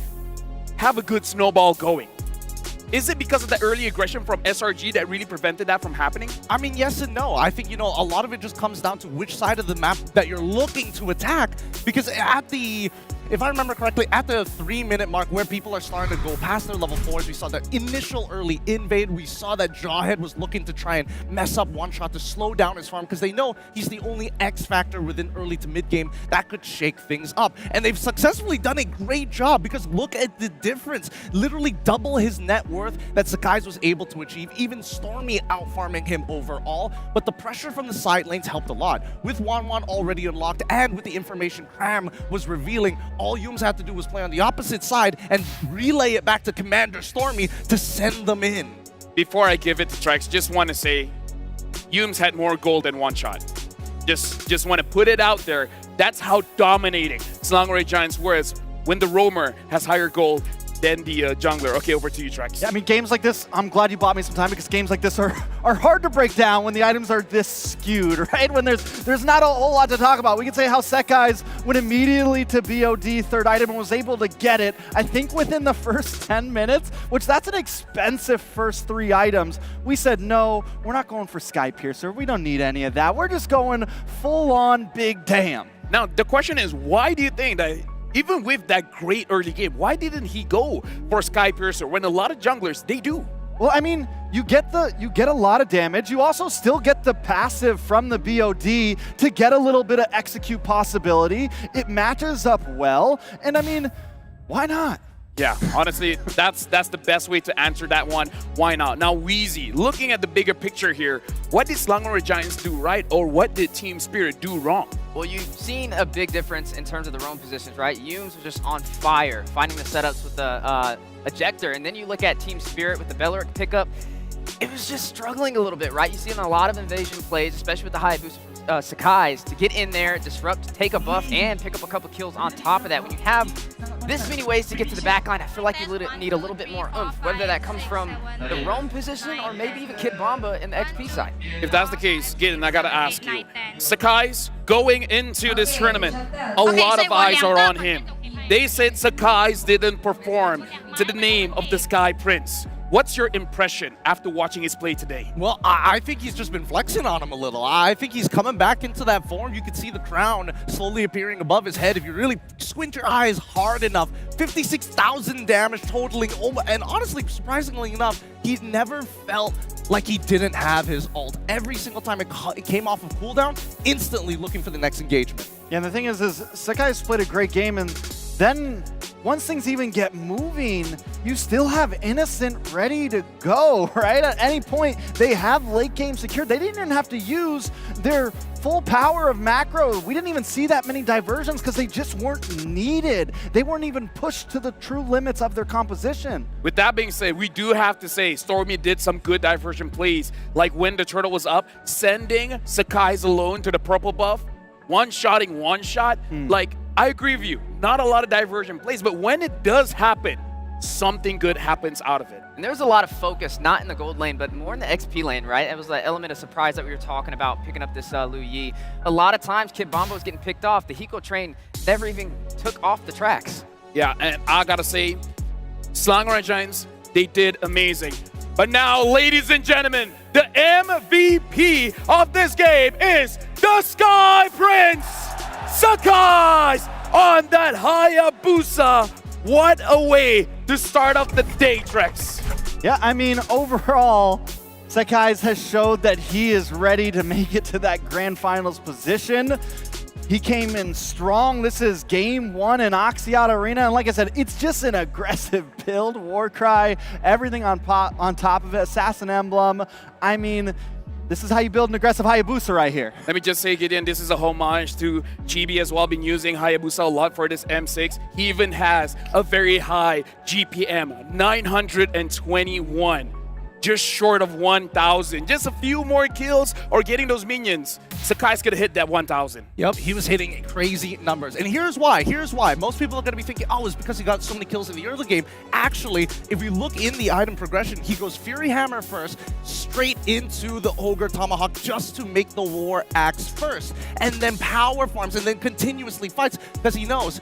have a good snowball going. Is it because of the early aggression from SRG that really prevented that from happening? I mean, yes and no. I think, a lot of it just comes down to which side of the map that you're looking to attack. Because if I remember correctly, at the 3-minute mark where people are starting to go past their level 4s, we saw the initial early invade. We saw that Jawhead was looking to try and mess up one shot to slow down his farm because they know he's the only X factor within early to mid game that could shake things up. And they've successfully done a great job because look at the difference. Literally double his net worth that Sakai's was able to achieve, even Stormy out-farming him overall. But the pressure from the side lanes helped a lot. With Wanwan already unlocked and with the information Cram was revealing, all Yums had to do was play on the opposite side and relay it back to Commander Stormy to send them in. Before I give it to Trex, just want to say, Yums had more gold than one shot. Just want to put it out there. That's how dominating Selangor Giants was when the roamer has higher gold than the jungler. Okay, over to you, Trex. Yeah, I mean, games like this, I'm glad you bought me some time because games like this are hard to break down when the items are this skewed, right? When there's not a whole lot to talk about. We can say how Sekai's went immediately to BOD third item and was able to get it, I think within the first 10 minutes, which that's an expensive first 3 items. We said, no, we're not going for Sky Piercer. We don't need any of that. We're just going full on big damn. Now, the question is, why do you think that even with that great early game, why didn't he go for Sky Piercer when a lot of junglers, they do? Well, I mean, you get a lot of damage. You also still get the passive from the BOD to get a little bit of execute possibility. It matches up well, and I mean, why not? Yeah, honestly, that's the best way to answer that one. Why not? Now, Weezy, looking at the bigger picture here, what did Selangor Giants do right, or what did Team Spirit do wrong? Well, you've seen a big difference in terms of the roam positions, right? Yums was just on fire, finding the setups with the ejector, and then you look at Team Spirit with the Beleric pickup. it was just struggling a little bit, right? You see in a lot of invasion plays, especially with the Hayabusa from Sakai's, to get in there, disrupt, take a buff, and pick up a couple kills on top of that. When you have this many ways to get to the backline, I feel like you need a little bit more oomph, whether that comes from the roam position or maybe even Kid Bomba in the XP side. If that's the case, Gideon, I gotta ask you. Sakai's going into this tournament, a lot of eyes are on him. They said Sakai's didn't perform to the name of the Sky Prince. What's your impression after watching his play today? Well, I think he's just been flexing on him a little. I think he's coming back into that form. You can see the crown slowly appearing above his head. If you really squint your eyes hard enough, 56,000 damage totaling. And honestly, surprisingly enough, he never felt like he didn't have his ult. Every single time it came off of cooldown, instantly looking for the next engagement. Yeah, and the thing is Sakai's played a great game, and then once things even get moving, you still have Innocent ready to go, right? At any point, they have late game secured. They didn't even have to use their full power of macro. We didn't even see that many diversions because they just weren't needed. They weren't even pushed to the true limits of their composition. With that being said, we do have to say Stormy did some good diversion plays, like when the turtle was up, sending Sakai's alone to the purple buff, one-shotting one shot. Like, I agree with you, not a lot of diversion plays, but when it does happen, something good happens out of it. And there's a lot of focus, not in the gold lane, but more in the XP lane, right? It was that element of surprise that we were talking about, picking up this Lu Yi. A lot of times, Kid Bomba was getting picked off. The Hiko train never even took off the tracks. Yeah, and I gotta say, Slangeron Giants, they did amazing. But now, ladies and gentlemen, the MVP of this game is the Sky Prince, Sakai's on that Hayabusa. What a way to start off the day, Trex. Yeah, I mean, overall, Sakai's has showed that he is ready to make it to that grand finals position. He came in strong. This is game 1 in Axiata Arena. And like I said, it's just an aggressive build, Warcry, everything on top of it, Assassin Emblem. I mean, this is how you build an aggressive Hayabusa right here. Let me just say, Gideon, this is a homage to Chibi as well. Been using Hayabusa a lot for this M6. He even has a very high GPM, 921. Just short of 1,000. Just a few more kills or getting those minions. Sakai's gonna hit that 1,000. Yep, he was hitting crazy numbers. And here's why. Most people are gonna be thinking, oh, it's because he got so many kills in the early game. Actually, if you look in the item progression, he goes Fury Hammer first, straight into the Ogre Tomahawk just to make the War Axe first. And then power farms and then continuously fights because he knows,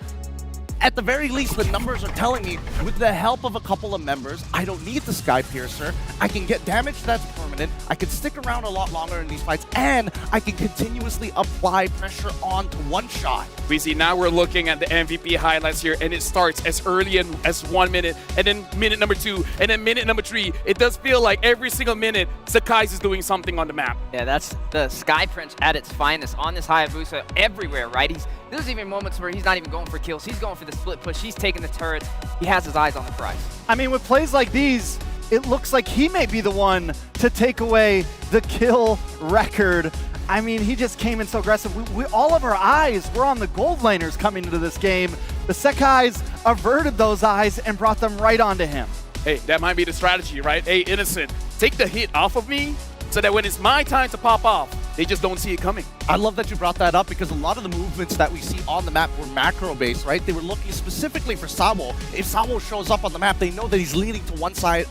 at the very least, the numbers are telling me, with the help of a couple of members, I don't need the Sky Piercer. I can get damage that's permanent. I can stick around a lot longer in these fights, and I can continuously apply pressure onto one shot. We see now we're looking at the MVP highlights here, and it starts as early as 1 minute, and then minute number 2, and then minute number 3. It does feel like every single minute, Sakai's is doing something on the map. Yeah, that's the Sky Prince at its finest on this Hayabusa everywhere, right? There's even moments where he's not even going for kills. He's going for the split push. He's taking the turret. He has his eyes on the prize. I mean, with plays like these, it looks like he may be the one to take away the kill record. I mean, he just came in so aggressive. All of our eyes were on the gold laners coming into this game. The Sakai's averted those eyes and brought them right onto him. Hey, that might be the strategy, right? Hey, Innocent, take the hit off of me so that when it's my time to pop off, they just don't see it coming. I love that you brought that up because a lot of the movements that we see on the map were macro-based, right? They were looking specifically for Sawo. If Sawo shows up on the map, they know that he's leading to one side.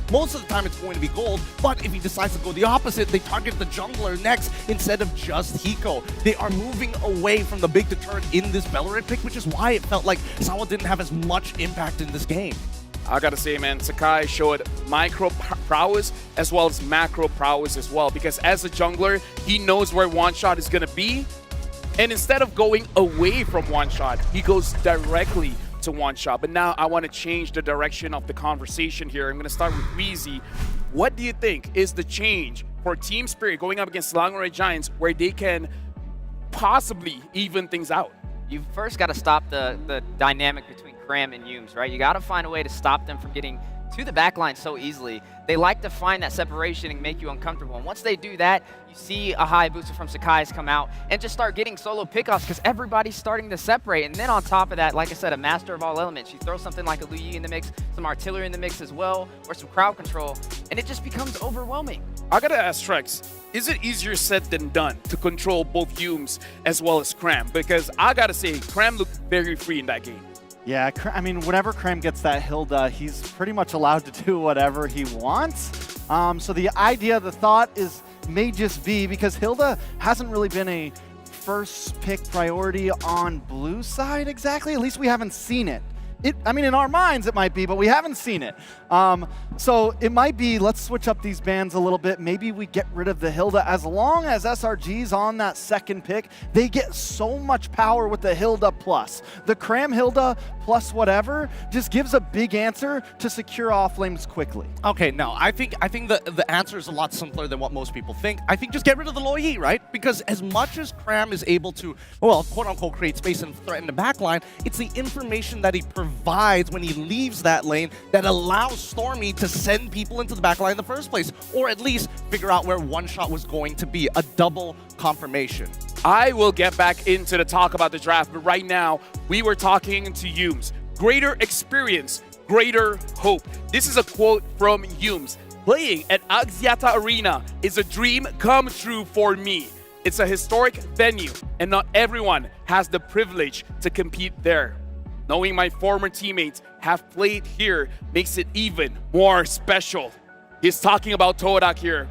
Most of the time, it's going to be gold. But if he decides to go the opposite, they target the jungler next instead of just Hiko. They are moving away from the big deterrent in this Bellerin pick, which is why it felt like Sawo didn't have as much impact in this game. I gotta say, man, Sakai showed micro prowess as well as macro prowess as well, because as a jungler, he knows where one shot is gonna be, and instead of going away from one shot, he goes directly to one shot. But now I want to change the direction of the conversation here. I'm gonna start with Weezy. What do you think is the change for Team Spirit going up against Slangeron Giants where they can possibly even things out? You first got to stop the dynamic between Cram and Yumes, right? You got to find a way to stop them from getting to the backline so easily. They like to find that separation and make you uncomfortable. And once they do that, you see a high booster from Sakai's come out and just start getting solo pickoffs because everybody's starting to separate. And then on top of that, like I said, a master of all elements. You throw something like a Lu Yi in the mix, some artillery in the mix as well, or some crowd control, and it just becomes overwhelming. I gotta ask Trex, is it easier said than done to control both Humes as well as Cram? Because I gotta say, Cram looked very free in that game. Yeah, I mean, whenever Cram gets that Hilda, he's pretty much allowed to do whatever he wants. So the idea, the thought may just be, because Hilda hasn't really been a first pick priority on blue side exactly. At least we haven't seen it. I mean, in our minds it might be, but we haven't seen it. So it might be, let's switch up these bans a little bit. Maybe we get rid of the Hilda. As long as SRG's on that second pick, they get so much power with the Hilda plus. The Cram Hilda plus whatever just gives a big answer to secure off lanes quickly. Okay, no, I think the answer is a lot simpler than what most people think. I think just get rid of the Lu Yi, right? Because as much as Cram is able to, well, quote-unquote create space and threaten the backline, it's the information that he provides when he leaves that lane that allows Stormy to send people into the backline in the first place, or at least figure out where one shot was going to be, a double confirmation. I will get back into the talk about the draft, but right now, we were talking to Humes. Greater experience, greater hope. This is a quote from Humes. Playing at Axiata Arena is a dream come true for me. It's a historic venue, and not everyone has the privilege to compete there. Knowing my former teammates have played here makes it even more special. He's talking about Todak here.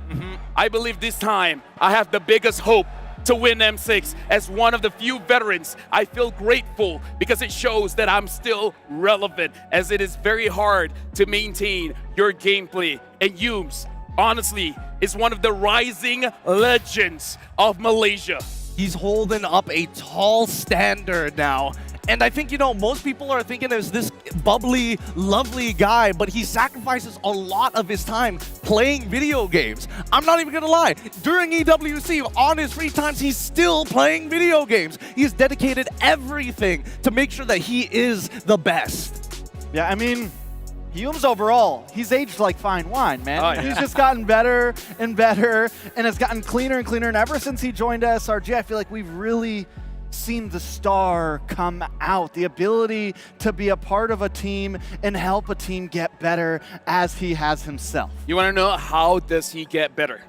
I believe this time I have the biggest hope to win M6. As one of the few veterans, I feel grateful because it shows that I'm still relevant, as it is very hard to maintain your gameplay. And Humes, honestly, is one of the rising legends of Malaysia. He's holding up a tall standard now. And I think, most people are thinking of this bubbly, lovely guy, but he sacrifices a lot of his time playing video games. I'm not even gonna lie. During EWC, on his free times, he's still playing video games. He's dedicated everything to make sure that he is the best. Yeah, I mean, Humes overall, he's aged like fine wine, man. Oh, yeah. He's just gotten better and better, and has gotten cleaner and cleaner. And ever since he joined SRG, I feel like we've really seen the star come out, the ability to be a part of a team and help a team get better as he has himself. You want to know how does he get better?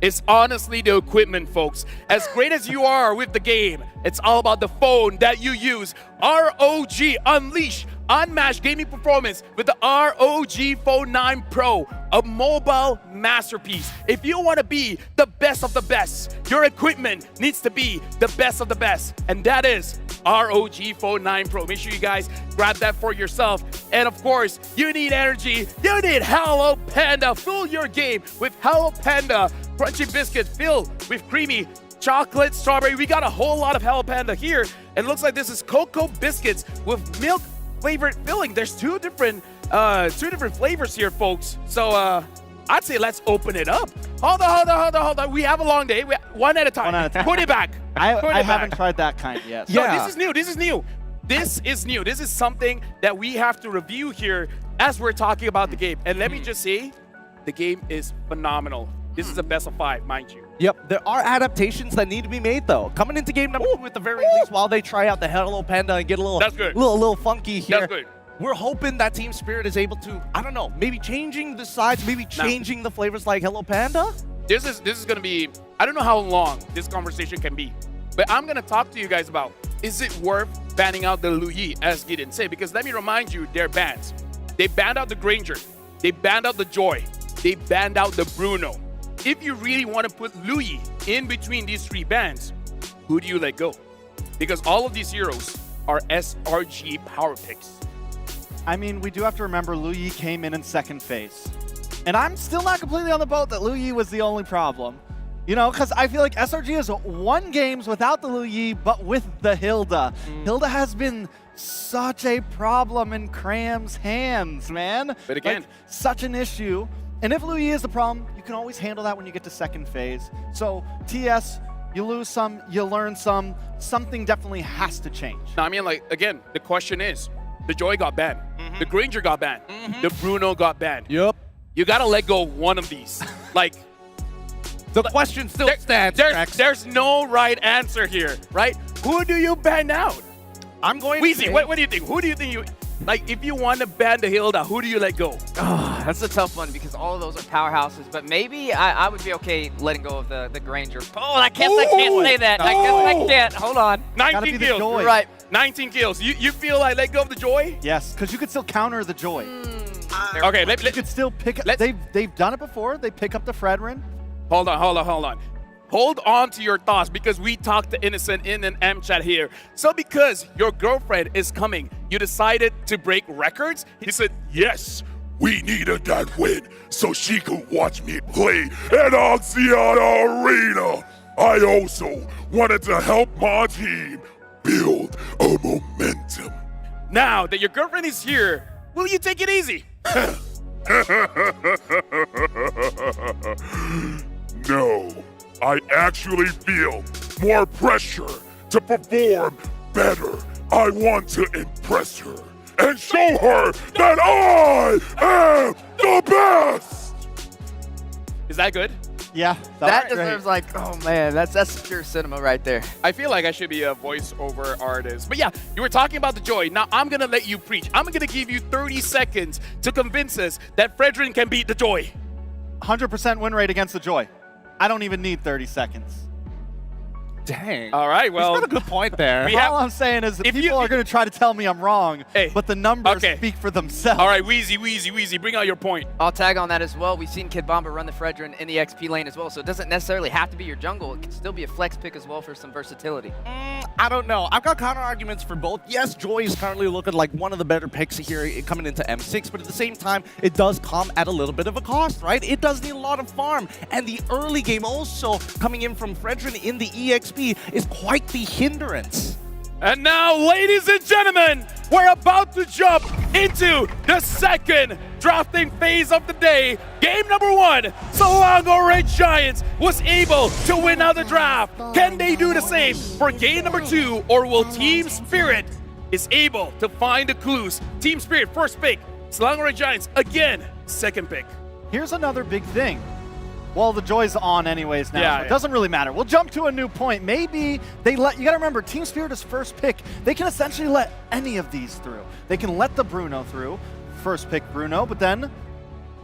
It's honestly the equipment, folks. As great as you are with the game, it's all about the phone that you use. ROG Unleash unmatched gaming performance with the ROG Phone 9 Pro, a mobile masterpiece. If you want to be the best of the best, your equipment needs to be the best of the best, and that is ROG Phone 9 Pro. Make sure you guys grab that for yourself. And of course, you need energy. You need Hello Panda. Fill your game with Hello Panda crunchy biscuit filled with creamy chocolate, strawberry. We got a whole lot of Hello Panda here. And it looks like this is cocoa biscuits with milk flavored filling. There's two different flavors here, folks. So I'd say let's open it up. Hold on. We have a long day. One at a time. Put it back. I haven't tried that kind yet. So this is new. This is something that we have to review here as we're talking about the game. And let me just say, the game is phenomenal. This is a best of 5, mind you. Yep, there are adaptations that need to be made, though. Coming into game number 2 at the very least, while they try out the Hello Panda and get a little funky here. That's good. We're hoping that Team Spirit is able to, I don't know, maybe changing the sides, maybe changing the flavors like Hello Panda. This is going to be, I don't know how long this conversation can be, but I'm going to talk to you guys about, is it worth banning out the Lu Yi, as Gideon said? Because let me remind you, they're bans. They banned out the Granger. They banned out the Joy. They banned out the Bruno. If you really want to put Lu Yi in between these 3 bans, who do you let go? Because all of these heroes are SRG power picks. I mean, we do have to remember Lu Yi came in second phase. And I'm still not completely on the boat that Lu Yi was the only problem. Because I feel like SRG has won games without the Lu Yi, but with the Hilda. Hilda has been such a problem in Cram's hands, man. But again, like, such an issue. And if Lu Yi is the problem, you can always handle that when you get to second phase. So TS, you lose some, you learn some. Something definitely has to change. No, I mean, again, the question is, the Joy got banned. The Granger got banned. The Bruno got banned. Yep. You gotta let go of one of these. Like, the question still stands. There's no right answer here, right? Who do you ban out? I'm going Weezy, to what do you think? Who do you think you... Like, if you want to ban the Hilda, who do you let go? Oh, that's a tough one because all of those are powerhouses. But maybe I would be okay letting go of the Granger. Oh, I guess I can't say that. I guess I can't. Hold on. 19 kills. You're right. 19 kills. You feel like let go of the Joy? Yes, because you could still counter the Joy. Okay, you could still pick up. They've done it before. They pick up the Fredrin. Hold on. Hold on to your thoughts because we talked to Innocent in an M chat here. So because your girlfriend is coming, you decided to break records? He said, Yes, we needed that win so she could watch me play at Axiata Arena. I also wanted to help my team build a momentum. now that your girlfriend is here, will you take it easy? No, I actually feel more pressure to perform better. I want to impress her and show her that I am the best! Is that good? Yeah. That deserves like, oh man, that's pure cinema right there. I feel like I should be a voiceover artist. But yeah, you were talking about the Joy. Now I'm gonna let you preach. I'm gonna give you 30 seconds to convince us that Fredrin can beat the Joy. 100% win rate against the Joy. I don't even need 30 seconds. Dang. All right, well. He's got a good point there. All I'm saying is that people are going to try to tell me I'm wrong, but the numbers speak for themselves. All right, Wheezy, bring out your point. I'll tag on that as well. We've seen Kid Bomba run the Fredrin in the XP lane as well, so it doesn't necessarily have to be your jungle. It can still be a flex pick as well for some versatility. I don't know. I've got counter arguments for both. Yes, Joy is currently looking like one of the better picks here coming into M6, but at the same time, it does come at a little bit of a cost, right? It does need a lot of farm, and the early game also coming in from Fredrin in the EXP is quite the hindrance. And now, ladies and gentlemen, we're about to jump into the second drafting phase of the day. Game number 1, Selangor Red Giants was able to win out the draft. Can they do the same for game number 2, or will Team Spirit is able to find the clues? Team Spirit, first pick. Selangor Red Giants, again, second pick. Here's another big thing. Well, the Joy's on anyways now. Yeah, so it doesn't really matter. We'll jump to a new point. Maybe they let, you gotta remember, Team Spirit is first pick. They can essentially let any of these through. They can let the Bruno through, first pick Bruno, but then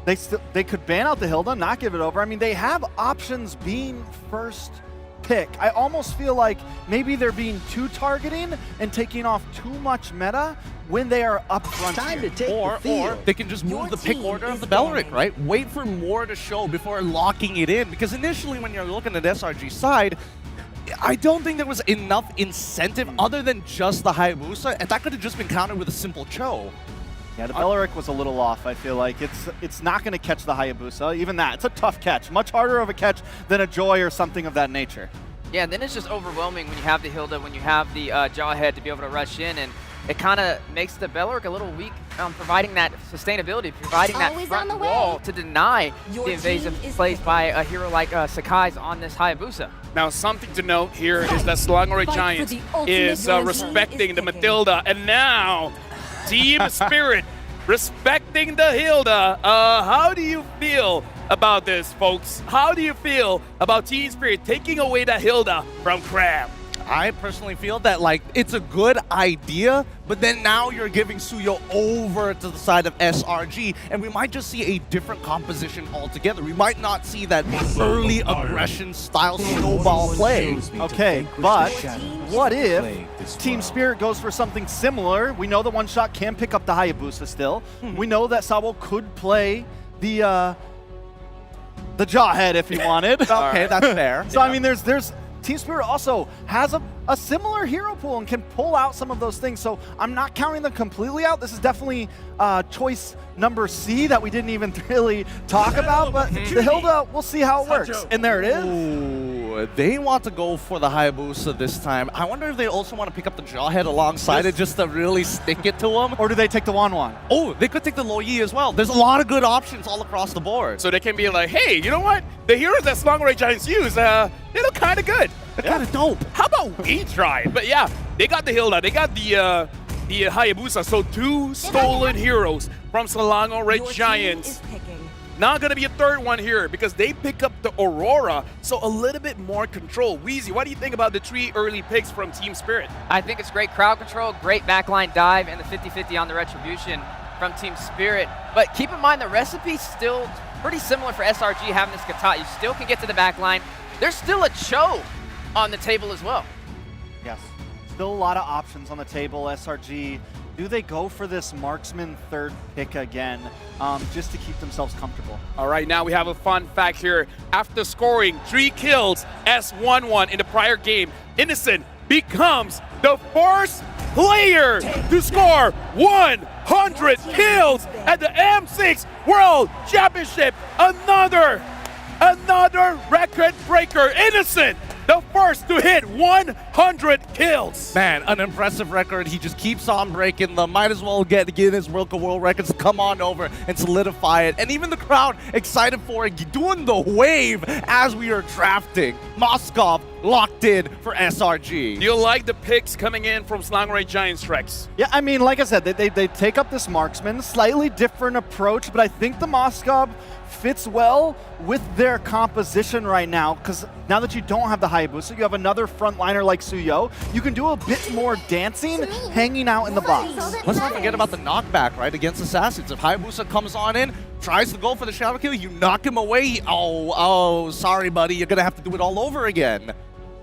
they could ban out the Hilda, not give it over. I mean, they have options being first pick. I almost feel like maybe they're being too targeting and taking off too much meta when they are up front. Time to take or they can just move the pick order of the Belric, right? Wait for more to show before locking it in. Because initially when you're looking at SRG's side, I don't think there was enough incentive other than just the Hayabusa, and that could have just been countered with a simple Cho. Yeah, the Belric was a little off, I feel like. It's not going to catch the Hayabusa. Even that, it's a tough catch. Much harder of a catch than a Joy or something of that nature. Yeah, and then it's just overwhelming when you have the Hilda, when you have the Jawhead to be able to rush in, and it kind of makes the Belric a little weak, providing that sustainability, providing that front wall to deny the invasive plays by a hero like Sakai's on this Hayabusa. Now, something to note here is that Selangor Red Giants is respecting the Matilda, and now Team Spirit respecting the Hilda. How do you feel about this, folks? How do you feel about Team Spirit taking away that Hilda from Cram? I personally feel that, like, it's a good idea, but then now you're giving Suyo over to the side of SRG, and we might just see a different composition altogether. We might not see that early aggression style snowball play. Okay, but what if Team Spirit goes for something similar? We know the one shot can pick up the Hayabusa still. We know that Sabo could play the Jawhead if he wanted. Okay, that's fair. So I mean, there's Team Spirit also has a similar hero pool and can pull out some of those things. So I'm not counting them completely out. This is definitely choice number C that we didn't even really talk about. But the Hilda, we'll see how it works. And there it is. Ooh, they want to go for the Hayabusa this time. I wonder if they also want to pick up the Jawhead alongside it just to really stick it to them. Or do they take the Wan? Oh, they could take the Loyi as well. There's a lot of good options all across the board. So they can be like, hey, you know what? The heroes that Selangor Red Giants use, they look kind of good. They're kind of dope. How about we try it? But yeah, they got the Hilda. They got the the Hayabusa. So 2 stolen heroes from Selangor Red Giants. Not going to be a third one here because they pick up the Aurora, so a little bit more control. Weezy, what do you think about the 3 early picks from Team Spirit? I think it's great crowd control, great backline dive, and the 50-50 on the Retribution from Team Spirit. But keep in mind the recipe's still pretty similar for SRG having this Kata. You still can get to the backline. There's still a Cho on the table as well. Yes, still a lot of options on the table. SRG, do they go for this marksman third pick again just to keep themselves comfortable? All right, now we have a fun fact here. After scoring 3 kills S11 in the prior game, Innocent becomes the first player to score 100 kills at the M6 World Championship. Another record breaker. Innocent, the first to hit 100 kills. Man, an impressive record. He just keeps on breaking them. Might as well get Guinness World Records, come on over and solidify it. And even the crowd excited for it, doing the wave as we are drafting. Moskov locked in for SRG. Do you like the picks coming in from Selangor Red Giants, Trex? Yeah, I mean, like I said, they take up this marksman, slightly different approach, but I think the Moskov fits well with their composition right now, because now that you don't have the Hayabusa, you have another frontliner like Suyo. You can do a bit more dancing, hanging out in the box. Let's not forget about the knockback, right, against Assassins. If Hayabusa comes on in, tries to go for the shadow kill, you knock him away. Oh, sorry, buddy. You're going to have to do it all over again.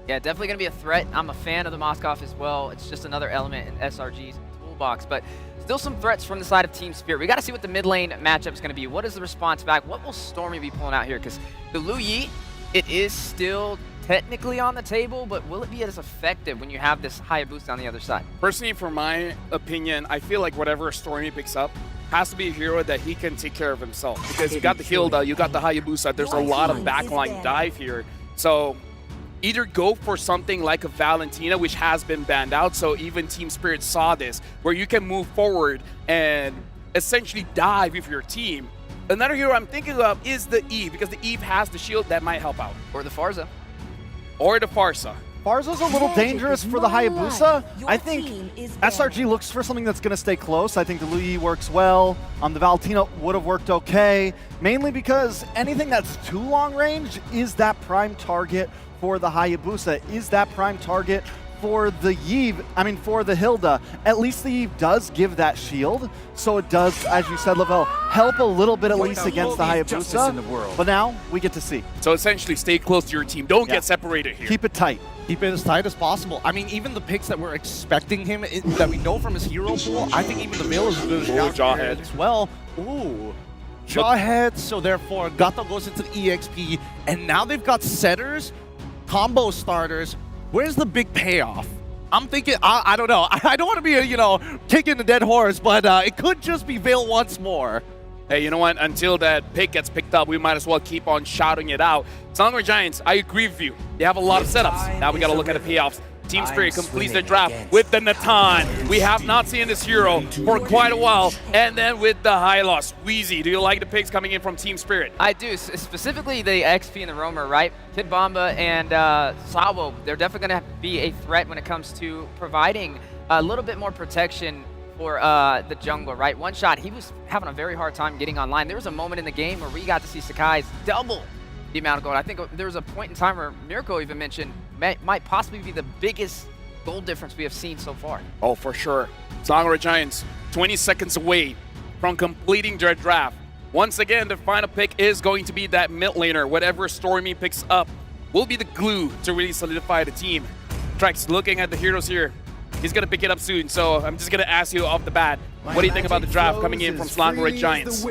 Yeah, definitely going to be a threat. I'm a fan of the Moskov as well. It's just another element in SRG's toolbox, but still some threats from the side of Team Spirit. We got to see what the mid lane matchup is going to be. What is the response back? What will Stormy be pulling out here? Because the Lu Yi, it is still technically on the table, but will it be as effective when you have this Hayabusa on the other side? Personally, for my opinion, I feel like whatever Stormy picks up has to be a hero that he can take care of himself. Because you got the Hilda, you got the Hayabusa, there's a lot of backline dive here. So either go for something like a Valentina, which has been banned out, so even Team Spirit saw this, where you can move forward and essentially dive with your team. Another hero I'm thinking of is the Eve, because the Eve has the shield that might help out. Or the Farza. Or the Farsa. Farza's a little dangerous for the Hayabusa. I think SRG looks for something that's going to stay close. I think the Lu Yi works well. The Valentina would have worked okay, mainly because anything that's too long range is that prime target for the Hayabusa, is that prime target for the Eve, for the Hilda. At least the Eve does give that shield, so it does, as you said, Lavelle, help a little bit at least against the Hayabusa, but now we get to see. So essentially stay close to your team. Don't get separated here. Keep it tight. Keep it as tight as possible. I mean, even the picks that we're expecting him, that we know from his hero pool, I think even the Veil is good Jawhead as well. Ooh. Jawhead, so therefore Gato goes into the EXP, and now they've got setters, combo starters. Where's the big payoff? I'm thinking, I don't know. I don't want to be, kicking the dead horse, but it could just be Veil once more. Hey, you know what? Until that pick gets picked up, we might as well keep on shouting it out. Selangor Giants, I agree with you. They have a lot of setups. Now we got to look at the payoffs. Team Spirit completes the draft with the Natan. We have not seen this hero for quite a while. And then with the Hylos. Wheezy, do you like the picks coming in from Team Spirit? I do, specifically the XP and the Roamer, right? Kid Bomba and Salvo, they're definitely going to be a threat when it comes to providing a little bit more protection for the jungler, right? One shot, he was having a very hard time getting online. There was a moment in the game where we got to see Sakai's double the amount of gold. I think there was a point in time where Mirko even mentioned might possibly be the biggest gold difference we have seen so far. Oh, for sure. Selangor Giants, 20 seconds away from completing their draft. Once again, the final pick is going to be that mid laner. Whatever Stormy picks up will be the glue to really solidify the team. Trex, looking at the heroes here, he's going to pick it up soon, so I'm just going to ask you off the bat, what do you think about the draft coming in from Selangor Red Giants?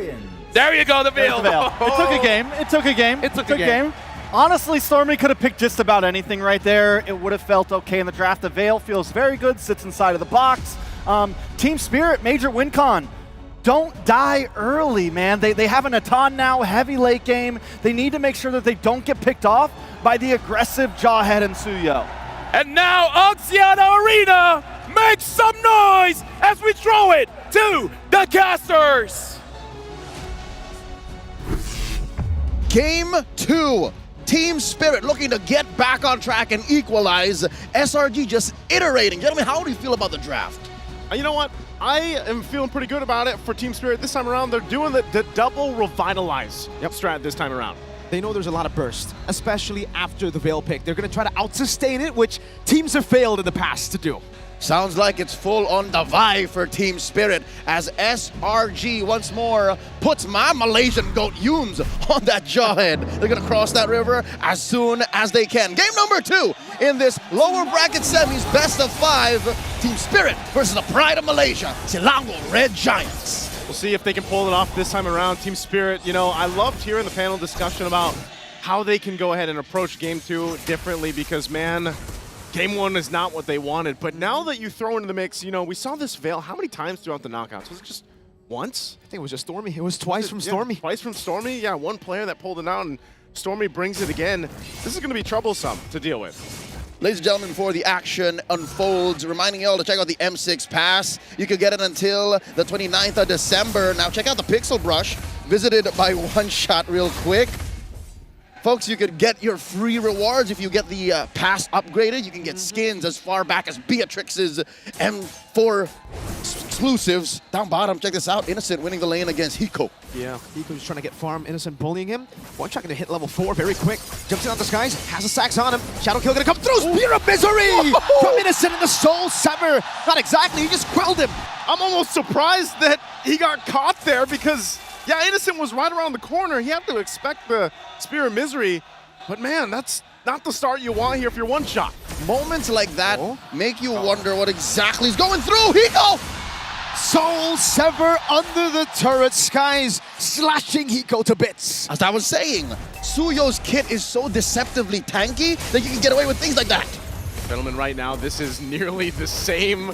There you go, the Veil. It took a game. It took a game. It took a game. Honestly, Stormy could have picked just about anything right there. It would have felt okay in the draft. The Veil feels very good, sits inside of the box. Team Spirit, major win con. Don't die early, man. They have a Natan now, heavy late game. They need to make sure that they don't get picked off by the aggressive Jawhead and Suyo. And now Axiata Arena makes some noise as we throw it to the casters. Game 2. Team Spirit looking to get back on track and equalize. SRG just iterating. Gentlemen, how do you feel about the draft? You know what? I am feeling pretty good about it for Team Spirit this time around. They're doing the double revitalize strat this time around. They know there's a lot of burst, especially after the Veil pick. They're going to try to out-sustain it, which teams have failed in the past to do. Sounds like it's full on the vibe for Team Spirit as SRG once more puts my Malaysian goat Yums on that jawhead. They're going to cross that river as soon as they can. Game number 2 in this lower bracket semis, best of 5. Team Spirit versus the Pride of Malaysia, Selangor Red Giants. We'll see if they can pull it off this time around. Team Spirit, you know, I loved hearing the panel discussion about how they can go ahead and approach Game 2 differently because, man, Game 1 is not what they wanted, but now that you throw into the mix, you know, we saw this Veil how many times throughout the knockouts? Was it just once? I think it was just Stormy. It was twice from Stormy. Twice from Stormy? Yeah, one player that pulled it out, and Stormy brings it again. This is going to be troublesome to deal with. Ladies and gentlemen, before the action unfolds, reminding you all to check out the M6 Pass. You can get it until the 29th of December. Now check out the Pixel Brush, visited by One Shot real quick. Folks, you could get your free rewards if you get the pass upgraded. You can get skins as far back as Beatrix's M4 exclusives. Down bottom, check this out. Innocent winning the lane against Hiko. Yeah, Hiko's trying to get farm. Innocent bullying him. One shot going to hit level 4 very quick. Jumps in on the skies, has a sax on him. Shadow kill going to come through. Spear of Misery from Innocent in the Soul Sever. Not exactly, he just quelled him. I'm almost surprised that he got caught there because, yeah, Innocent was right around the corner. He had to expect the Spear of Misery, but man, that's not the start you want here if you're one shot. Moments like that make you wonder what exactly is going through. Hiko! Soul Sever under the turret, skies slashing Hiko to bits. As I was saying, Suyo's kit is so deceptively tanky that you can get away with things like that. Gentlemen, right now, this is nearly the same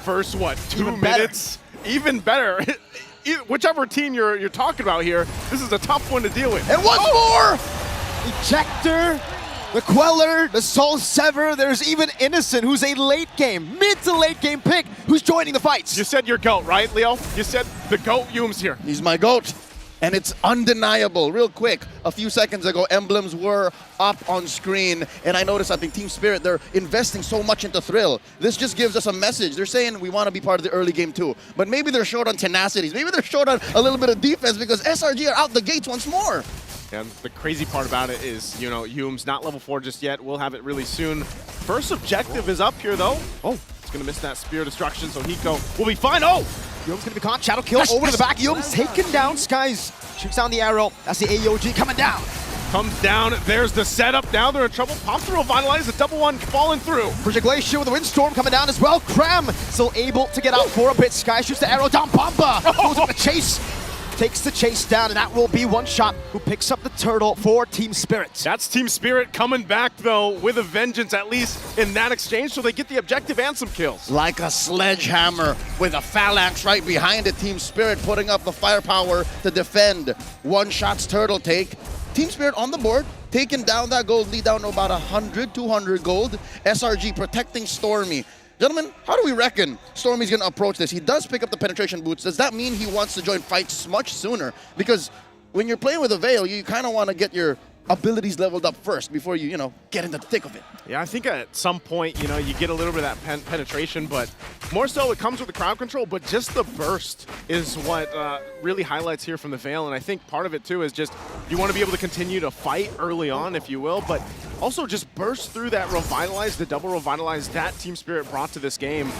first, what, 2 minutes? Even better. Whichever team you're talking about here, this is a tough one to deal with. And once more! Ejector, the Queller, the Soul Sever, there's even Innocent, who's a late game, mid to late game pick, who's joining the fights. You said your GOAT, right, Leo? You said the GOAT Yums here. He's my GOAT. And it's undeniable. Real quick, a few seconds ago, emblems were up on screen, and I noticed, I think Team Spirit, they're investing so much into Thrill. This just gives us a message. They're saying we want to be part of the early game too, but maybe they're short on tenacities. Maybe they're short on a little bit of defense because SRG are out the gates once more. And the crazy part about it is, you know, Yums not level 4 just yet. We'll have it really soon. First objective is up here, though. Oh, it's going to miss that Spear Destruction, so Hiko will be fine. Oh! Yum's gonna be caught. Shadow kill over to the back. Yum's taken down. Skies shoots down the arrow. That's the AOG coming down. Comes down. There's the setup. Now they're in trouble. Pop through a Vitalize. The double one falling through. Project Glacier with the Windstorm coming down as well. Cram still able to get out for a bit. Sky shoots the arrow down. Bomba goes on the chase. Takes the chase down, and that will be One Shot who picks up the turtle for Team Spirit. That's Team Spirit coming back, though, with a vengeance, at least in that exchange, so they get the objective and some kills. Like a sledgehammer with a phalanx right behind it. Team Spirit putting up the firepower to defend One Shot's turtle take. Team Spirit on the board, taking down that gold lead down to about 100, 200 gold. SRG protecting Stormy. Gentlemen, how do we reckon Stormy's going to approach this? He does pick up the penetration boots. Does that mean he wants to join fights much sooner? Because when you're playing with a Veil, you kind of want to get your abilities leveled up first before you, get in the thick of it. Yeah, I think at some point, you get a little bit of that penetration, but more so it comes with the crowd control, but just the burst is what really highlights here from the Veil, and I think part of it too is just you want to be able to continue to fight early on, if you will, but also just burst through that Revitalize, the double Revitalize that Team Spirit brought to this game.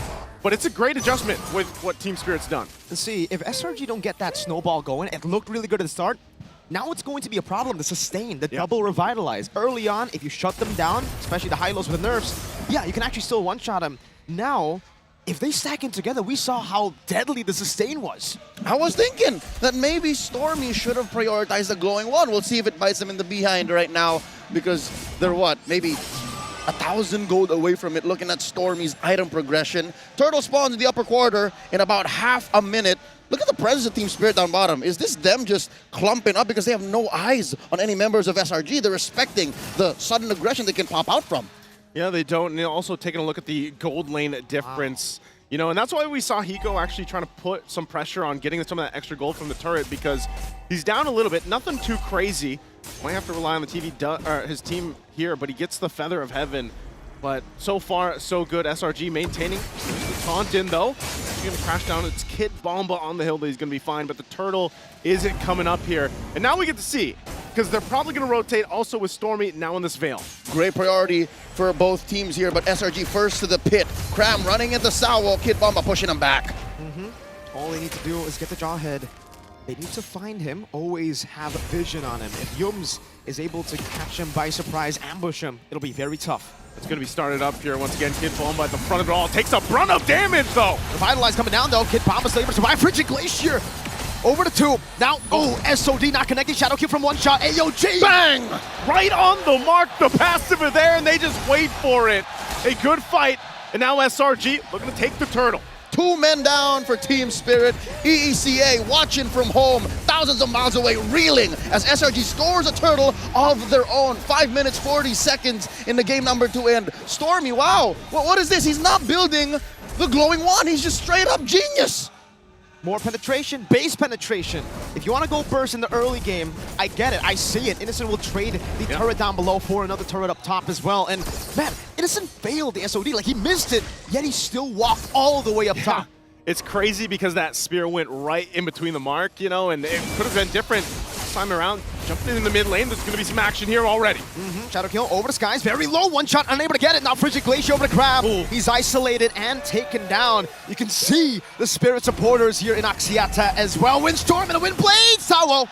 But it's a great adjustment with what Team Spirit's done. And see, if SRG don't get that snowball going, it looked really good at the start. Now it's going to be a problem to sustain the double Revitalize. Early on, if you shut them down, especially the high-lows with the nerfs, yeah, you can actually still one-shot them. Now, if they stack in together, we saw how deadly the sustain was. I was thinking that maybe Stormy should have prioritized the glowing one. We'll see if it bites them in the behind right now because they're what, maybe 1,000 gold away from it, looking at Stormy's item progression. Turtle spawns in the upper quarter in about half a minute. Look at the presence of Team Spirit down bottom. Is this them just clumping up because they have no eyes on any members of SRG? They're respecting the sudden aggression they can pop out from. Yeah, they don't. And also taking a look at the gold lane difference. Wow. And that's why we saw Hiko actually trying to put some pressure on getting some of that extra gold from the turret because he's down a little bit. Nothing too crazy. Might have to rely on the his team here, but he gets the Feather of Heaven. But so far, so good. SRG maintaining the taunt in though. He's gonna crash down. It's Kid Bomba on the hill that he's gonna be fine, but the turtle isn't coming up here. And now we get to see, because they're probably gonna rotate also with Stormy now in this Veil. Great priority for both teams here, but SRG first to the pit. Cram running into Sawo, Kid Bomba pushing him back. All they need to do is get the Jawhead. They need to find him, always have vision on him. If Yums is able to catch him by surprise, ambush him, it'll be very tough. It's going to be started up here once again. Kid Bomba at the front of it all. Takes a brunt of damage though. Revitalize coming down though. Kid Bomba still able to survive. Frigid Glacier over the 2. Now, SOD not connecting. Shadow kill from one shot. AOG. Bang! Right on the mark. The passive are there and they just wait for it. A good fight. And now SRG looking to take the turtle. 2 men down for Team Spirit. EECA watching from home, thousands of miles away, reeling as SRG scores a turtle of their own. 5 minutes, 40 seconds in the game number 2 end. Stormy, wow, what is this? He's not building the glowing wand. He's just straight up genius. More penetration, base penetration. If you want to go burst in the early game, I get it, I see it. Innocent will trade the turret down below for another turret up top as well. And man, Innocent failed the SOD, like he missed it, yet he still walked all the way up top. It's crazy because that spear went right in between the mark, you know, and it could have been different this time around. Jumping in the mid lane, there's going to be some action here already. Shadow kill over the skies, very low, one shot, unable to get it. Now Frigid Glacier over the Crab. He's isolated and taken down. You can see the Spirit supporters here in Axiata as well. Windstorm and a Wind Blade, Sawo.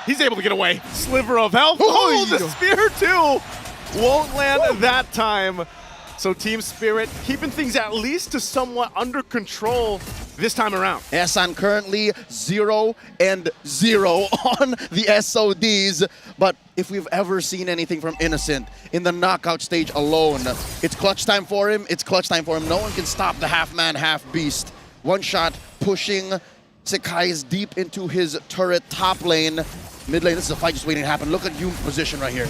He's able to get away. Sliver of health. Oh, the spear too. Won't land that time. So Team Spirit keeping things at least to somewhat under control this time around. Esan currently 0-0 on the SODs, but if we've ever seen anything from Innocent in the knockout stage alone, it's clutch time for him, it's clutch time for him. No one can stop the half-man, half-beast. One shot pushing Sekai's deep into his turret top lane. Mid lane, this is a fight just waiting to happen. Look at Yoon's position right here.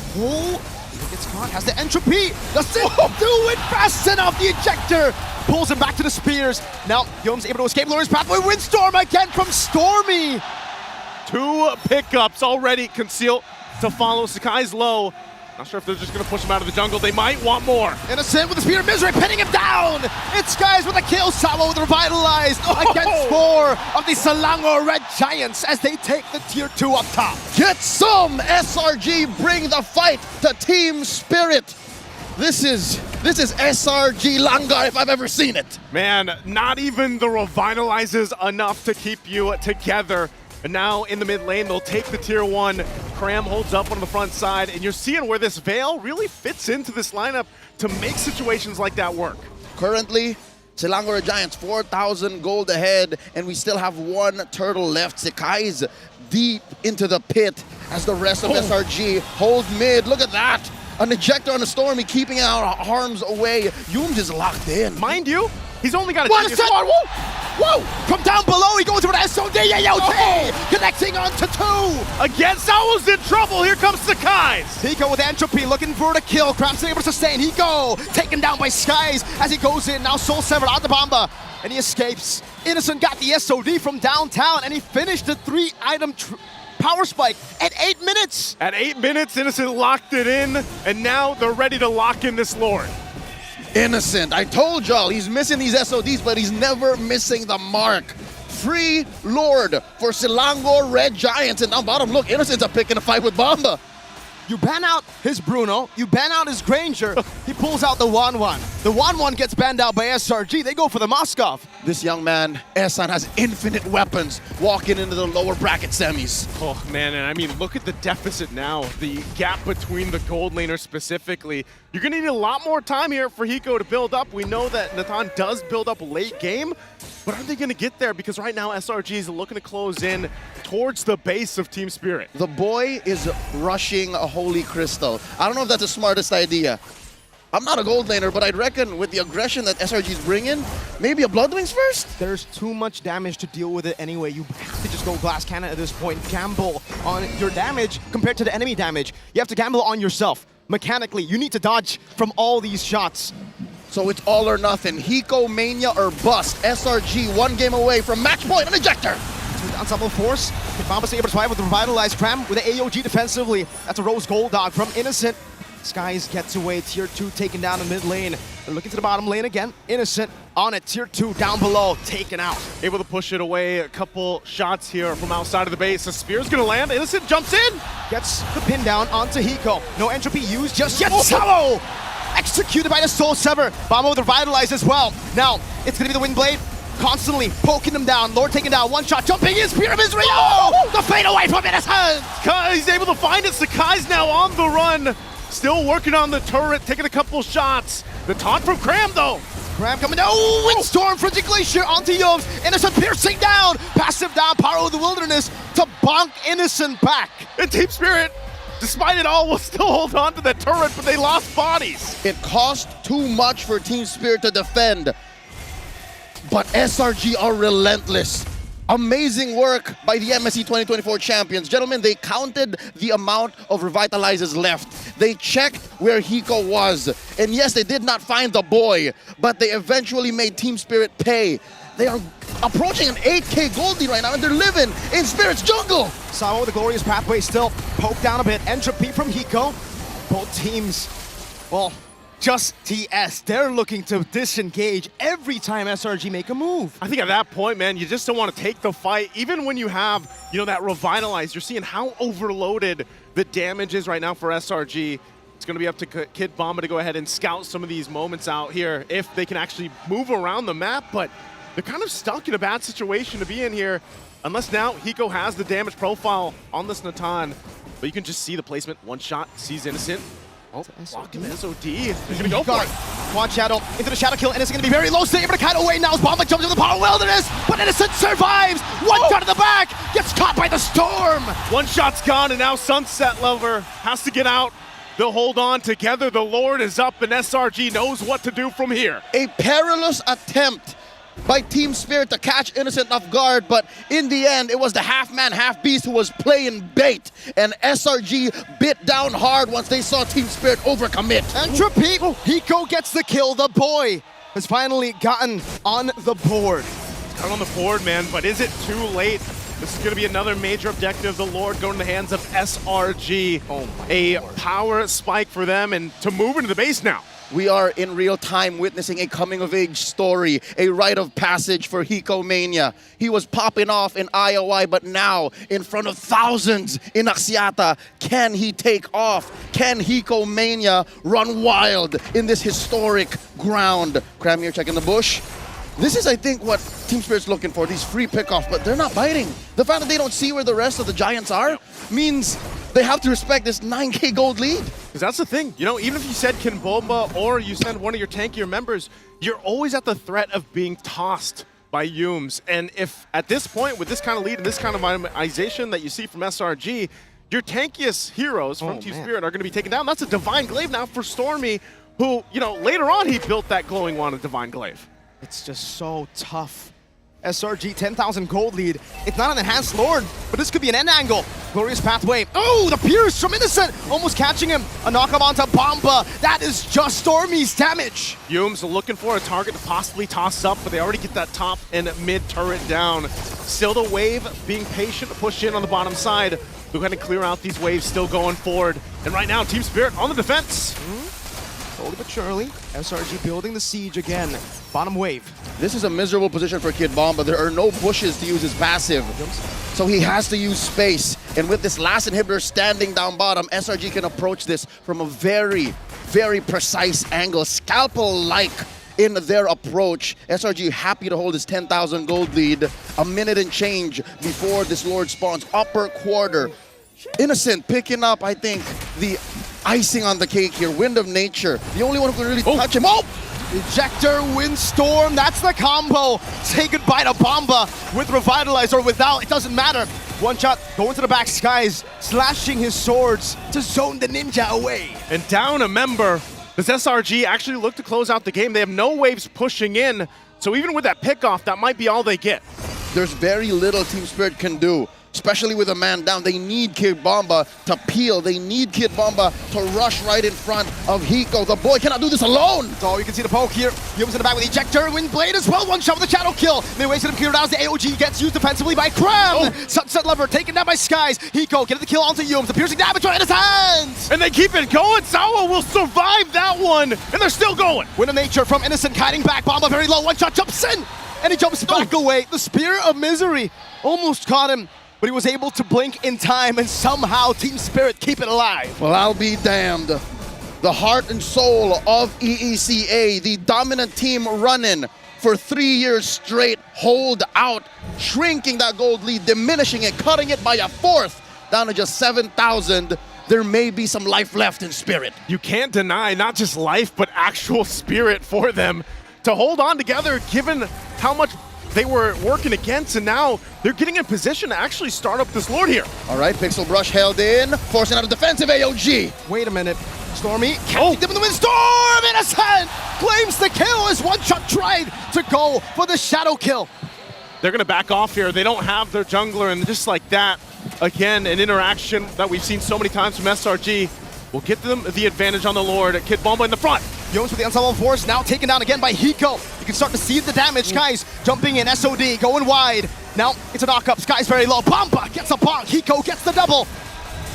Gets caught, has the entropy. Does it do it fast enough? The ejector pulls him back to the spears. Now, Yom's able to escape Luri's pathway. Windstorm again from Stormy. 2 pickups already concealed to follow. Sekai's low. Not sure if they're just going to push him out of the jungle. They might want more. Innocent with the Spear of Misery, pinning him down. It's Skies with a kill. Sawo with Revitalized against 4 of the Selangor Red Giants as they take the tier 2 up top. Get some! SRG bring the fight to Team Spirit. This is SRG Langar if I've ever seen it. Man, not even the Revitalizes enough to keep you together. And now in the mid lane, they'll take the tier 1. Cram holds up on the front side, and you're seeing where this Veil really fits into this lineup to make situations like that work. Currently, Selangor Giants 4,000 gold ahead, and we still have 1 turtle left. Sekai's deep into the pit as the rest of SRG hold mid. Look at that! An ejector on the Stormy, keeping our harms away. Yoom is locked in. Mind you, he's only got a What a set! Whoa! From down below, he goes over to SOD. Connecting onto 2. Again, Sawo's in trouble. Here comes Sekai's. Hiko with entropy, looking for the kill. Cram's able to sustain. Hiko taken down by Skies as he goes in. Now Soul Severed out the Bomba, and he escapes. Innocent got the SOD from downtown, and he finished the 3-item power spike at 8 minutes. At 8 minutes, Innocent locked it in, and now they're ready to lock in this Lord. Innocent, I told y'all, he's missing these SODs, but he's never missing the mark. Free Lord for Selangor Red Giants, and down bottom, look, Innocent's up picking a fight with Bomba. You ban out his Bruno, you ban out his Granger, he pulls out the 1-1. The 1-1 gets banned out by SRG, they go for the Moskov. This young man, Esan, has infinite weapons walking into the lower bracket semis. Oh man, and I mean, look at the deficit now. The gap between the gold laners specifically. You're gonna need a lot more time here for Hiko to build up. We know that Nathan does build up late game, but are they gonna get there? Because right now SRG is looking to close in towards the base of Team Spirit. The boy is rushing a Holy Crystal. I don't know if that's the smartest idea. I'm not a gold laner, but I'd reckon with the aggression that SRG's bringing, maybe a Bloodwings first? There's too much damage to deal with it anyway. You have to just go Glass Cannon at this point. Gamble on your damage compared to the enemy damage. You have to gamble on yourself. Mechanically, you need to dodge from all these shots. So it's all or nothing. Hiko, Mania, or bust. SRG 1 game away from match point, an ejector! Ensemble force. Bombas able to survive with the Revitalized Cram with the AOG defensively. That's a Rose Gold Dog from Innocent. Skies gets away. Tier 2 taken down in mid lane. They're looking to the bottom lane again. Innocent on it. Tier 2 down below, taken out. Able to push it away. A couple shots here from outside of the base. The spear's gonna land. Innocent jumps in. Gets the pin down onto Hiko. No entropy used just yet. Solo! Executed by the Soul Sever. Bomba with Revitalize as well. Now, it's gonna be the Wind Blade. Constantly poking them down. Lord taken down. One shot. Jumping in. Spear of Israel. Oh! The fade away from Innocent. He's able to find it. Sakai's now on the run. Still working on the turret. Taking a couple shots. The taunt from Cram though. Cram coming down. Oh, Windstorm from Glacier onto Yomes. Innocent piercing down. Passive down. Power of the Wilderness to bonk Innocent back. And Team Spirit, despite it all, will still hold on to that turret, but they lost bodies. It cost too much for Team Spirit to defend, but SRG are relentless. Amazing work by the MSC 2024 champions. Gentlemen, they counted the amount of revitalizers left. They checked where Hiko was. And yes, they did not find the boy, but they eventually made Team Spirit pay. They are approaching an 8K gold lead right now, and they're living in Spirit's jungle. Sawa with the glorious pathway still poked down a bit. Entropy from Hiko. Both teams, well, just TS. They're looking to disengage every time SRG make a move. I think at that point, man, you just don't want to take the fight. Even when you have, that Revitalize, you're seeing how overloaded the damage is right now for SRG. It's going to be up to Kid Bomba to go ahead and scout some of these moments out here if they can actually move around the map, but they're kind of stuck in a bad situation to be in here, unless now Hiko has the damage profile on this Natan. But you can just see the placement. One shot, sees Innocent. Oh, locked him SOD. They're going to go for it. Quad Shadow into the Shadow Kill. Innocent going to be very low. Stay able to kite away now as Bomba jumps into the Power Wilderness. But Innocent survives. One shot in the back. Gets caught by the storm. One shot's gone, and now Sunset Lover has to get out. They'll hold on together. The Lord is up, and SRG knows what to do from here. A perilous attempt by Team Spirit to catch Innocent off guard, but in the end, it was the half-man, half-beast who was playing bait, and SRG bit down hard once they saw Team Spirit overcommit. Entropy, Hiko gets the kill. The boy has finally gotten on the board. Got on the board, man, but is it too late? This is going to be another major objective. The Lord going in the hands of SRG. A power spike for them, and to move into the base now. We are in real time witnessing a coming-of-age story, a rite of passage for Hiko Mania. He was popping off in IOI, but now in front of thousands in Axiata, can he take off? Can Hiko Mania run wild in this historic ground? Cramir checking the bush. This is, I think, what Team Spirit's looking for, these free pickoffs, but they're not biting. The fact that they don't see where the rest of the Giants are means they have to respect this 9K gold lead. Because that's the thing, even if you said Kinbomba or you send one of your tankier members, you're always at the threat of being tossed by Yumes. And if at this point, with this kind of lead and this kind of minimization that you see from SRG, your tankiest heroes from Team Spirit are going to be taken down. That's a Divine Glaive now for Stormy, who, later on he built that glowing wand of Divine Glaive. It's just so tough. SRG 10,000 gold lead. It's not an enhanced Lord, but this could be an end angle. Glorious pathway. Oh, the pierce from Innocent, almost catching him. A knockup onto Bomba. That is just Stormy's damage. Yumes looking for a target to possibly toss up, but they already get that top and mid turret down. Still the wave being patient to push in on the bottom side. They're going to clear out these waves, still going forward. And right now, Team Spirit on the defense. Slowly but surely, SRG building the siege again. Bottom wave. This is a miserable position for Kid Bomba. There are no bushes to use his passive, so he has to use space. And with this last inhibitor standing down bottom, SRG can approach this from a very, very precise angle, scalpel-like in their approach. SRG happy to hold his 10,000 gold lead. A minute and change before this Lord spawns. Upper quarter. Innocent picking up, I think, the icing on the cake here. Wind of Nature. The only one who can really touch him. Oh! Ejector, Windstorm, that's the combo. Say goodbye to Bomba with Revitalize or without, it doesn't matter. One shot, going to the back, Skies, slashing his swords to zone the ninja away. And down a member. Does SRG actually look to close out the game? They have no waves pushing in, so even with that pickoff, that might be all they get. There's very little Team Spirit can do. especially with a man down. They need Kid Bomba to peel. They need Kid Bomba to rush right in front of Hiko. The boy cannot do this alone. So you can see the poke here. Yums in the back with ejector. Wind Blade as well. One shot with the shadow kill. They wasted him clear down as the AOG gets used defensively by Cram. Sunset Lover taken down by Skies. Hiko getting the kill onto Yums. The piercing damage right in his hands. And they keep it going. Sawa will survive that one. And they're still going. Wind of Nature from Innocent kiting back. Bomba very low. One shot jumps in. And he jumps back away. The Spirit of Misery almost caught him, but he was able to blink in time and somehow Team Spirit keep it alive. Well, I'll be damned. The heart and soul of EECA, the dominant team running for 3 years straight, hold out, shrinking that gold lead, diminishing it, cutting it by a fourth, down to just 7,000. There may be some life left in Spirit. You can't deny not just life, but actual spirit for them to hold on together, given how much they were working against, and now they're getting in position to actually start up this Lord here. All right, Pixel Brush held in, forcing out a defensive AOG. Wait a minute. Stormy catching them in the windstorm. Innocent claims the kill as one shot tried to go for the shadow kill. They're gonna back off here. They don't have their jungler, and just like that, again, an interaction that we've seen so many times from SRG will get them the advantage on the Lord. Kid Bomba in the front. Yones with the Unstoppable Force now taken down again by Hiko. You can start to see the damage. Guys jumping in, SOD going wide. Now it's a knock-up. Sky's very low. Bomba gets a bonk. Hiko gets the double.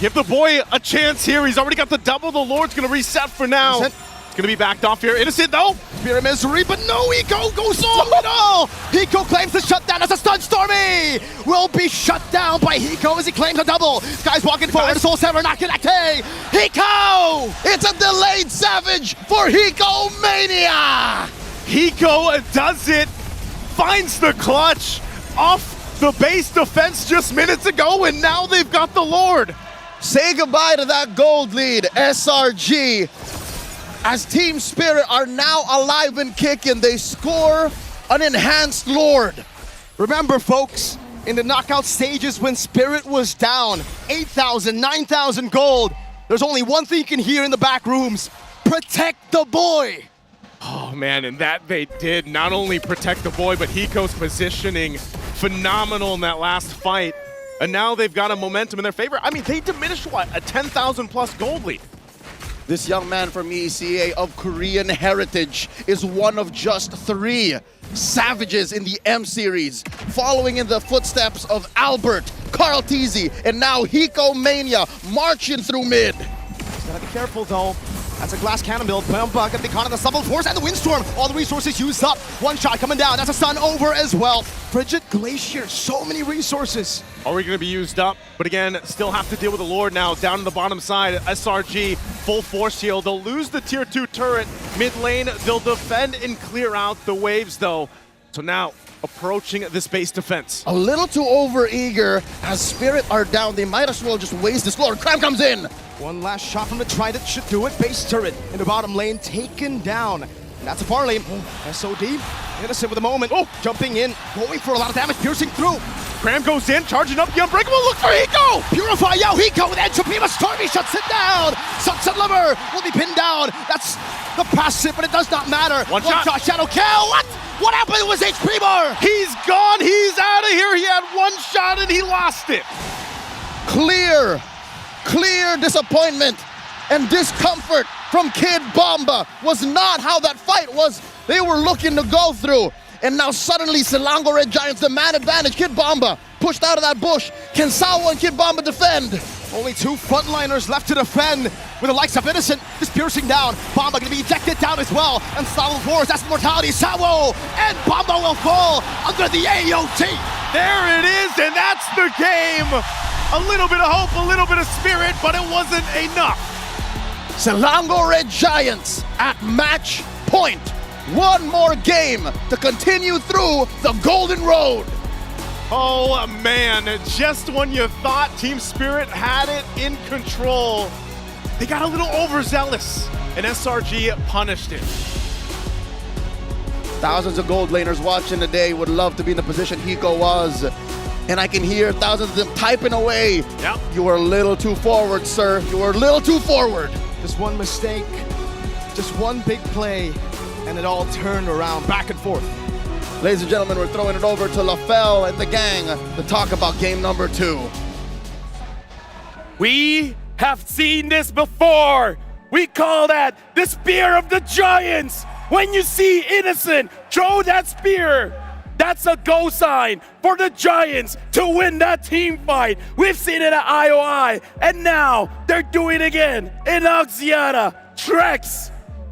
Give the boy a chance here. He's already got the double. The Lord's gonna reset for now. Innocent. It's gonna be backed off here. Innocent though. Spirit Misery, but no, Hiko goes long it all. Hiko claims the shutdown as a stun. Stormy will be shut down by Hiko as he claims a double. Sky's walking forward. Soul Saver not connecting. Hiko! It's a delayed Savage for Hiko Mania! Hiko does it. Finds the clutch off the base defense just minutes ago, and now they've got the Lord. Say goodbye to that gold lead, SRG. As Team Spirit are now alive and kicking, they score an enhanced Lord. Remember, folks, in the knockout stages when Spirit was down, 8,000, 9,000 gold, there's only one thing you can hear in the back rooms: protect the boy. Oh man, and that they did. Not only protect the boy, but Hiko's positioning phenomenal in that last fight. And now they've got a momentum in their favor. I mean, they diminished, what, a 10,000 plus gold lead. This young man from ECA of Korean heritage is one of just 3 savages in the M series, following in the footsteps of Albert, Carl Teasy, and now Hiko Mania marching through mid. Gotta be careful though. That's a glass cannon build. Bomba gonna be caught in the Unstoppable Force and the Windstorm. All the resources used up. One shot coming down. That's a stun over as well. Frigid Glacier, so many resources. Already gonna be used up, but again, still have to deal with the Lord now. Down to the bottom side, SRG, full force heal. They'll lose the tier 2 turret. Mid lane, they'll defend and clear out the waves though. So now, approaching this base defense. A little too over-eager. As Spirit are down, they might as well just waste this Lord. Cram comes in. One last shot from the Trident should do it. Base turret in the bottom lane taken down. And that's a parlay. SOD, Innocent with a moment. Jumping in, going for a lot of damage, piercing through. Cram goes in, charging up the Unbreakable. Look for Hiko! Purify, Hiko with Entropy, but Stormy shuts it down. Sunset Lover will be pinned down. That's the passive, but it does not matter. One shot. Shadow kill. What happened with HP bar? He's gone, he's out of here. He had one shot and he lost it. Clear disappointment and discomfort from Kid Bomba was not how that fight was they were looking to go through. And now suddenly Silango Red Giants, the man advantage. Kid Bomba pushed out of that bush. Can Sawa and Kid Bomba defend? Only 2 frontliners left to defend with the likes of Innocent just piercing down. Bomba gonna be ejected down as well. Unstoppable Force, that's mortality. Sawo and Bomba will fall under the AOT. There it is, and that's the game. A little bit of hope, a little bit of spirit, but it wasn't enough. Silango Red Giants at match point. One more game to continue through the Golden Road. Oh man, just when you thought Team Spirit had it in control, they got a little overzealous, and SRG punished it. Thousands of gold laners watching today would love to be in the position Hiko was. And I can hear thousands of them typing away. Yep. You were a little too forward, sir. You were a little too forward. Just one mistake, just one big play, and it all turned around back and forth. Ladies and gentlemen, we're throwing it over to LaFell and the gang to talk about game number 2. We have seen this before. We call that the Spear of the Giants. When you see Innocent throw that spear, that's a go sign for the Giants to win that team fight. We've seen it at IOI, and now they're doing it again in Axiata. Trex,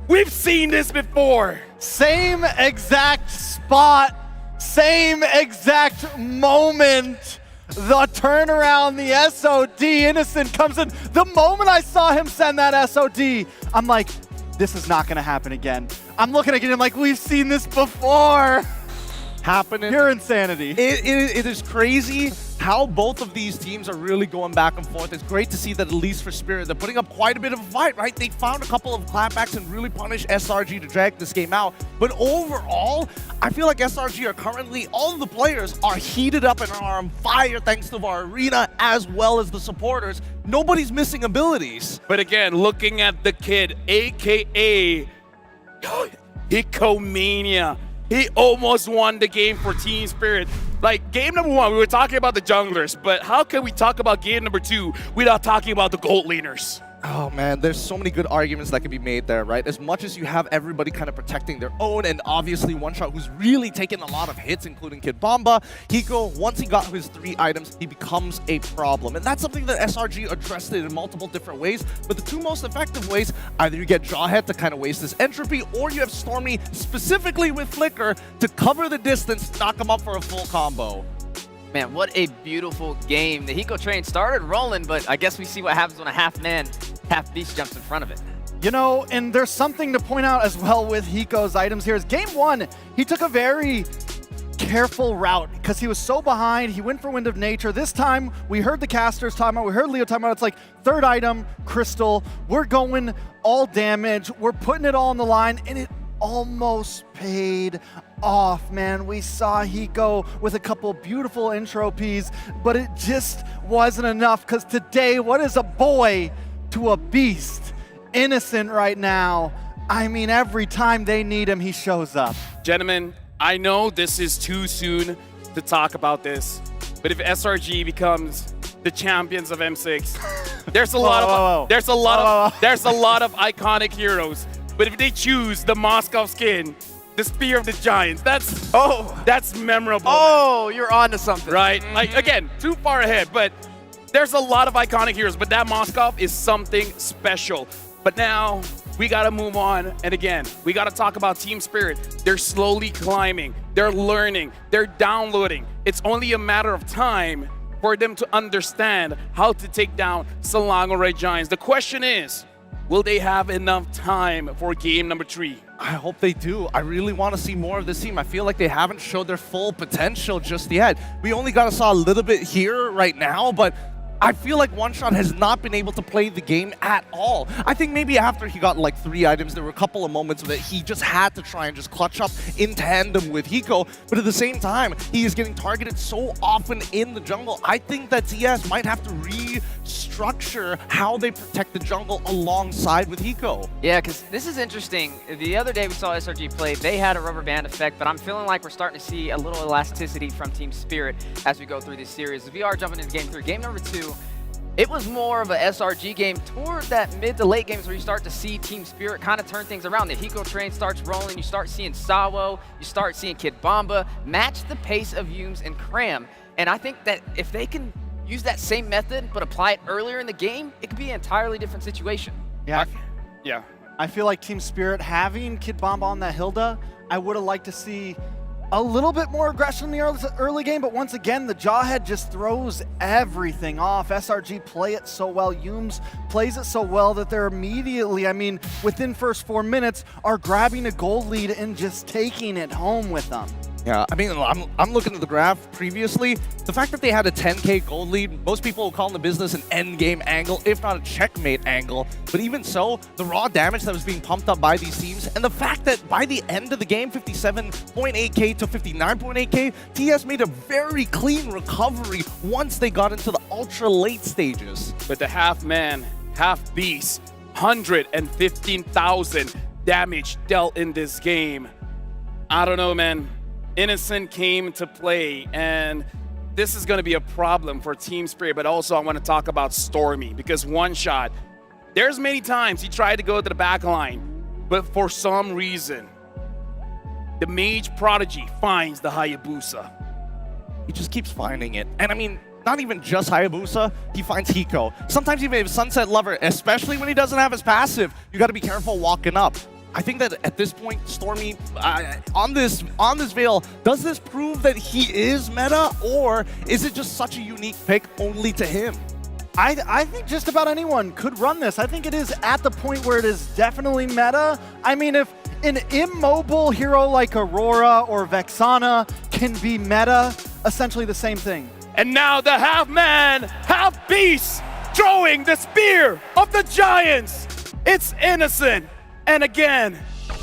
we've seen this before. Same exact spot, same exact moment. The turnaround, the SOD, Innocent comes in. The moment I saw him send that SOD, I'm like, this is not gonna happen again. I'm looking at him like, we've seen this before. Happening. Pure insanity. It is crazy how both of these teams are really going back and forth. It's great to see that, at least for Spirit, they're putting up quite a bit of a fight, right? They found a couple of clapbacks and really punished SRG to drag this game out. But overall, I feel like SRG are currently, all of the players are heated up and are on fire thanks to our arena as well as the supporters. Nobody's missing abilities. But again, looking at the kid, aka Hickomania. He almost won the game for Team Spirit. Like, game number 1, we were talking about the junglers, but how can we talk about game number 2 without talking about the gold laners? Oh man, there's so many good arguments that can be made there, right? As much as you have everybody kind of protecting their own, and obviously One Shot, who's really taken a lot of hits, including Kid Bomba, Hiko, once he got his 3 items, he becomes a problem. And that's something that SRG addressed it in multiple different ways, but the 2 most effective ways, either you get Jawhead to kind of waste this entropy, or you have Stormy specifically with Flicker to cover the distance, knock him up for a full combo. Man, what a beautiful game. The Hiko train started rolling, but I guess we see what happens when a half-man, half-beast jumps in front of it. You know, and there's something to point out as well with Hiko's items here. Is game 1, he took a very careful route because he was so behind. He went for Wind of Nature. This time, we heard the casters talking about, we heard Leo talking about, it's like 3rd item, Crystal. We're going all damage. We're putting it all on the line, and it almost paid off, man. We saw Hiko with a couple beautiful intro Ps, but it just wasn't enough because today, what is a boy to a beast? Innocent right now. I mean, every time they need him, he shows up. Gentlemen, I know this is too soon to talk about this, but if SRG becomes the champions of M6, there's a lot of iconic heroes. But if they choose the Moscow skin, the Spear of the Giants, that's memorable. Oh, you're on to something. Right? Like, again, too far ahead, but there's a lot of iconic heroes, but that Moscow is something special. But now, we gotta move on, and again, we gotta talk about Team Spirit. They're slowly climbing, they're learning, they're downloading. It's only a matter of time for them to understand how to take down Selangor Red Giants. The question is, will they have enough time for game number 3? I hope they do. I really want to see more of this team. I feel like they haven't showed their full potential just yet. We only saw a little bit here right now, but I feel like One Shot has not been able to play the game at all. I think maybe after he got like 3 items, there were a couple of moments that he just had to try and just clutch up in tandem with Hiko. But at the same time, he is getting targeted so often in the jungle. I think that TS might have to restructure how they protect the jungle alongside with Hiko. Yeah, because this is interesting. The other day we saw SRG play, they had a rubber band effect, but I'm feeling like we're starting to see a little elasticity from Team Spirit as we go through this series. We are jumping into game 3. Game number 2, it was more of a SRG game toward that mid to late games where you start to see Team Spirit kind of turn things around. The Hiko train starts rolling, you start seeing Sawo, you start seeing Kid Bomba match the pace of Yumes and Cram. And I think that if they can use that same method but apply it earlier in the game, it could be an entirely different situation. Yeah. Yeah. I feel like Team Spirit having Kid Bomba on that Hilda, I would have liked to see a little bit more aggression in the early game, but once again, the Jawhead just throws everything off. SRG play it so well. Yumes plays it so well that they're immediately, I mean, within first 4 minutes, are grabbing a gold lead and just taking it home with them. Yeah, I mean, I'm looking at the graph previously. The fact that they had a 10k gold lead, most people will call in the business an endgame angle, if not a checkmate angle. But even so, the raw damage that was being pumped up by these teams, and the fact that by the end of the game, 57.8k to 59.8k, TS made a very clean recovery once they got into the ultra late stages. But the half-man, half-beast, 115,000 damage dealt in this game. I don't know, man. Innocent came to play, and this is going to be a problem for Team Spirit, but also I want to talk about Stormy, because one shot, there's many times he tried to go to the back line, but for some reason, the Mage Prodigy finds the Hayabusa. He just keeps finding it. And I mean, not even just Hayabusa, he finds Hiko. Sometimes even Sunset Lover, especially when he doesn't have his passive, you got to be careful walking up. I think that at this point, Stormy, on this Veil, does this prove that he is meta, or is it just such a unique pick only to him? I think just about anyone could run this. I think it is at the point where it is definitely meta. I mean, if an immobile hero like Aurora or Vexana can be meta, essentially the same thing. And now the half-man, half-beast, throwing the spear of the giants. It's Innocent. And again,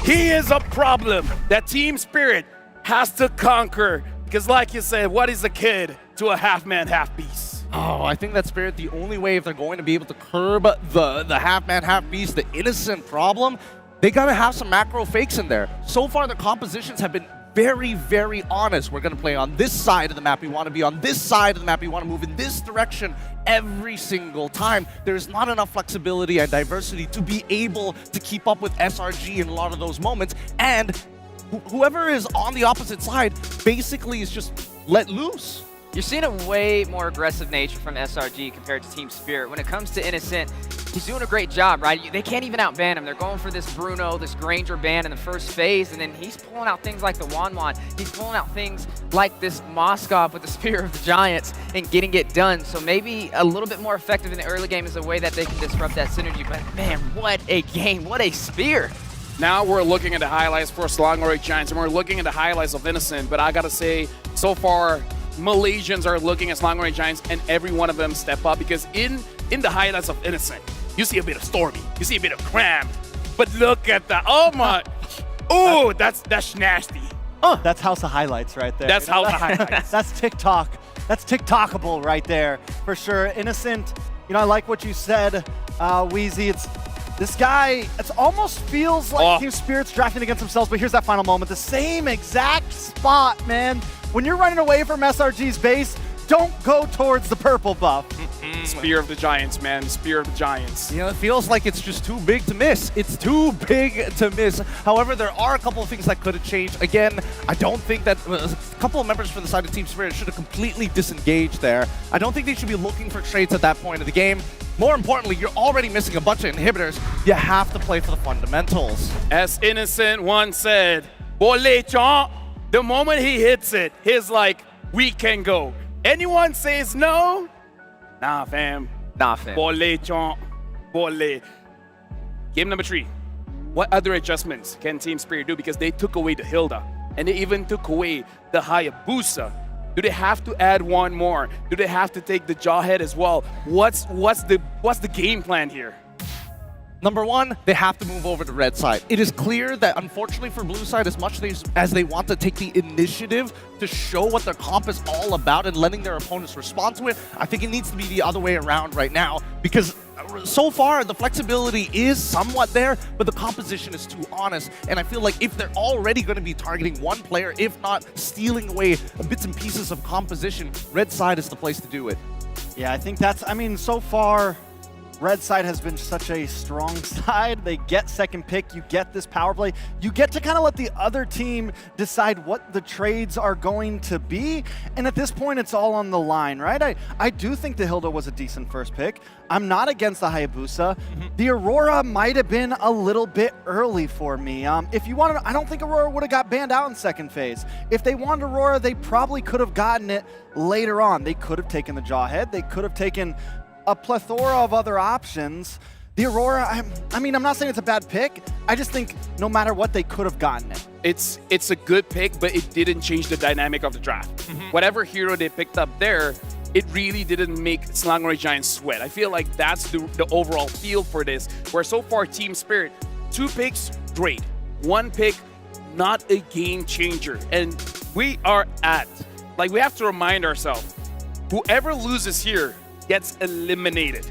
he is a problem that Team Spirit has to conquer. Because like you said, what is a kid to a half-man, half-beast? Oh, I think that Spirit, the only way if they're going to be able to curb the half-man, half-beast, the Innocent problem, they got to have some macro fakes in there. So far, the compositions have been very, very honest. We're going to play on this side of the map. We want to be on this side of the map. We want to move in this direction every single time. There's not enough flexibility and diversity to be able to keep up with SRG in a lot of those moments. And whoever is on the opposite side basically is just let loose. You're seeing a way more aggressive nature from SRG compared to Team Spirit. When it comes to Innocent, he's doing a great job, right? They can't even outban him. They're going for this Bruno, this Granger ban in the first phase, and then he's pulling out things like the Wanwan. He's pulling out things like this Moskov with the Spear of the Giants and getting it done. So maybe a little bit more effective in the early game is a way that they can disrupt that synergy. But man, what a game, what a spear. Now we're looking at the highlights for Selangor Giants, and we're looking at the highlights of Innocent, but I gotta say, so far, Malaysians are looking at Selangor Giants, and every one of them step up, because in the highlights of Innocent, you see a bit of Stormy, you see a bit of Cram, but look at that! Oh my! Oh, that's nasty. That's House of Highlights right there. That's House of Highlights. That's TikTok. That's TikTokable right there for sure. Innocent. You know, I like what you said, Wheezy. It's this guy. It almost feels like Team Spirit's drafting against themselves. But here's that final moment. The same exact spot, man. When you're running away from SRG's base, don't go towards the purple buff. Spear of the Giants, man. Spear of the Giants. You know, it feels like it's just too big to miss. It's too big to miss. However, there are a couple of things that could have changed. Again, I don't think that a couple of members from the side of Team Spirit should have completely disengaged there. I don't think they should be looking for trades at that point of the game. More importantly, you're already missing a bunch of inhibitors. You have to play for the fundamentals. As Innocent once said, "Boleh chon." The moment he hits it, he's like, we can go. Anyone says no? Nah, fam. Nah, fam. Boleh chon. Boleh. Game number 3. What other adjustments can Team Spirit do? Because they took away the Hilda, and they even took away the Hayabusa. Do they have to add one more? Do they have to take the Jawhead as well? What's the game plan here? Number one, they have to move over to red side. It is clear that, unfortunately for blue side, as much as they want to take the initiative to show what their comp is all about and letting their opponents respond to it, I think it needs to be the other way around right now, because so far the flexibility is somewhat there, but the composition is too honest. And I feel like if they're already going to be targeting one player, if not stealing away bits and pieces of composition, red side is the place to do it. Yeah, I think that's, I mean, so far, red side has been such a strong side. They get second pick, you get this power play. You get to kind of let the other team decide what the trades are going to be. And at this point, it's all on the line, right? I do think the Hilda was a decent first pick. I'm not against the Hayabusa. The Aurora might have been a little bit early for me. If you wanted, I don't think Aurora would have got banned out in second phase. If they wanted Aurora, they probably could have gotten it later on. They could have taken the Jawhead. They could have taken a plethora of other options. The Aurora, I mean, I'm not saying it's a bad pick. I just think no matter what, they could have gotten it. It's a good pick, but it didn't change the dynamic of the draft. Whatever hero they picked up there, it really didn't make Selangor Giants sweat. I feel like that's the overall feel for this, where so far Team Spirit, 2 picks, great. 1 pick, not a game changer. And we are we have to remind ourselves, whoever loses here gets eliminated.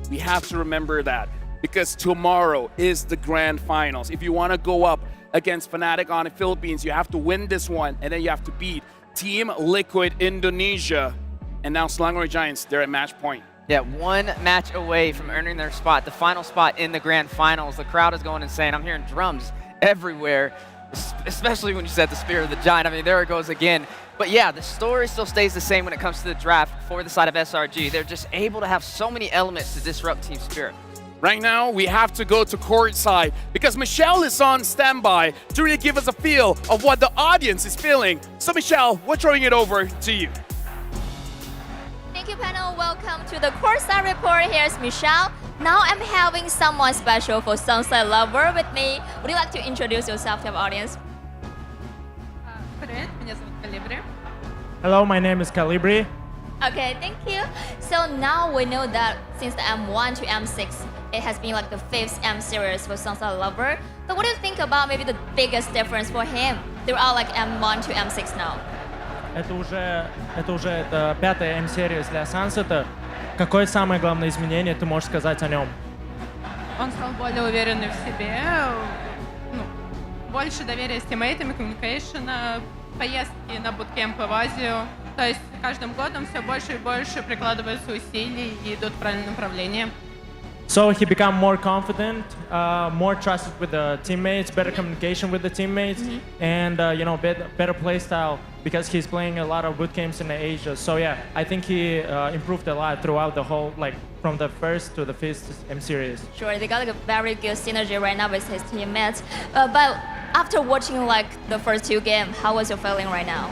We have to remember that, because tomorrow is the grand finals. If you want to go up against Fnatic on the Philippines. You have to win this one, and then you have to beat Team Liquid Indonesia. And now Selangor Giants, they're at match point. Yeah, one match away from earning their spot, the final spot in the grand finals. The crowd is going insane. I'm hearing drums everywhere, especially when you said the Spirit of the Giant. I mean, there it goes again. But yeah, the story still stays the same when it comes to the draft for the side of SRG. They're just able to have so many elements to disrupt Team Spirit. Right now, we have to go to courtside because Michelle is on standby to really give us a feel of what the audience is feeling. So Michelle, we're throwing it over to you. Thank you, panel. Welcome to the Courtside Report. Here's Michelle. Now I'm having someone special for Sunset Lover with me. Would you like to introduce yourself to our audience? Привет, меня зовут Калибри. Hello, my name is Calibri. Okay, thank you. So now we know that since the M1 to M6, it has been like the 5th M series for Sunset Lover. So what do you think about maybe the biggest difference for him throughout like M1 to M6 now? Это уже 5-я M-серия для Сансета. Какое самое главное изменение ты можешь сказать о нем? Он стал более уверенный в себе, ну, больше доверия с тиммейтами, коммуникейшн, поездки на буткемпы в Азию. То есть каждым годом все больше и больше прикладываются усилий и идут в правильном направлении. So he became more confident, more trusted with the teammates, better communication with the teammates, and you know, better play style because he's playing a lot of boot camps in Asia. So yeah, I think he improved a lot throughout the whole, like from the 1st to the 5th M series. Sure, they got like a very good synergy right now with his teammates. But after watching like the first 2 games, how was your feeling right now?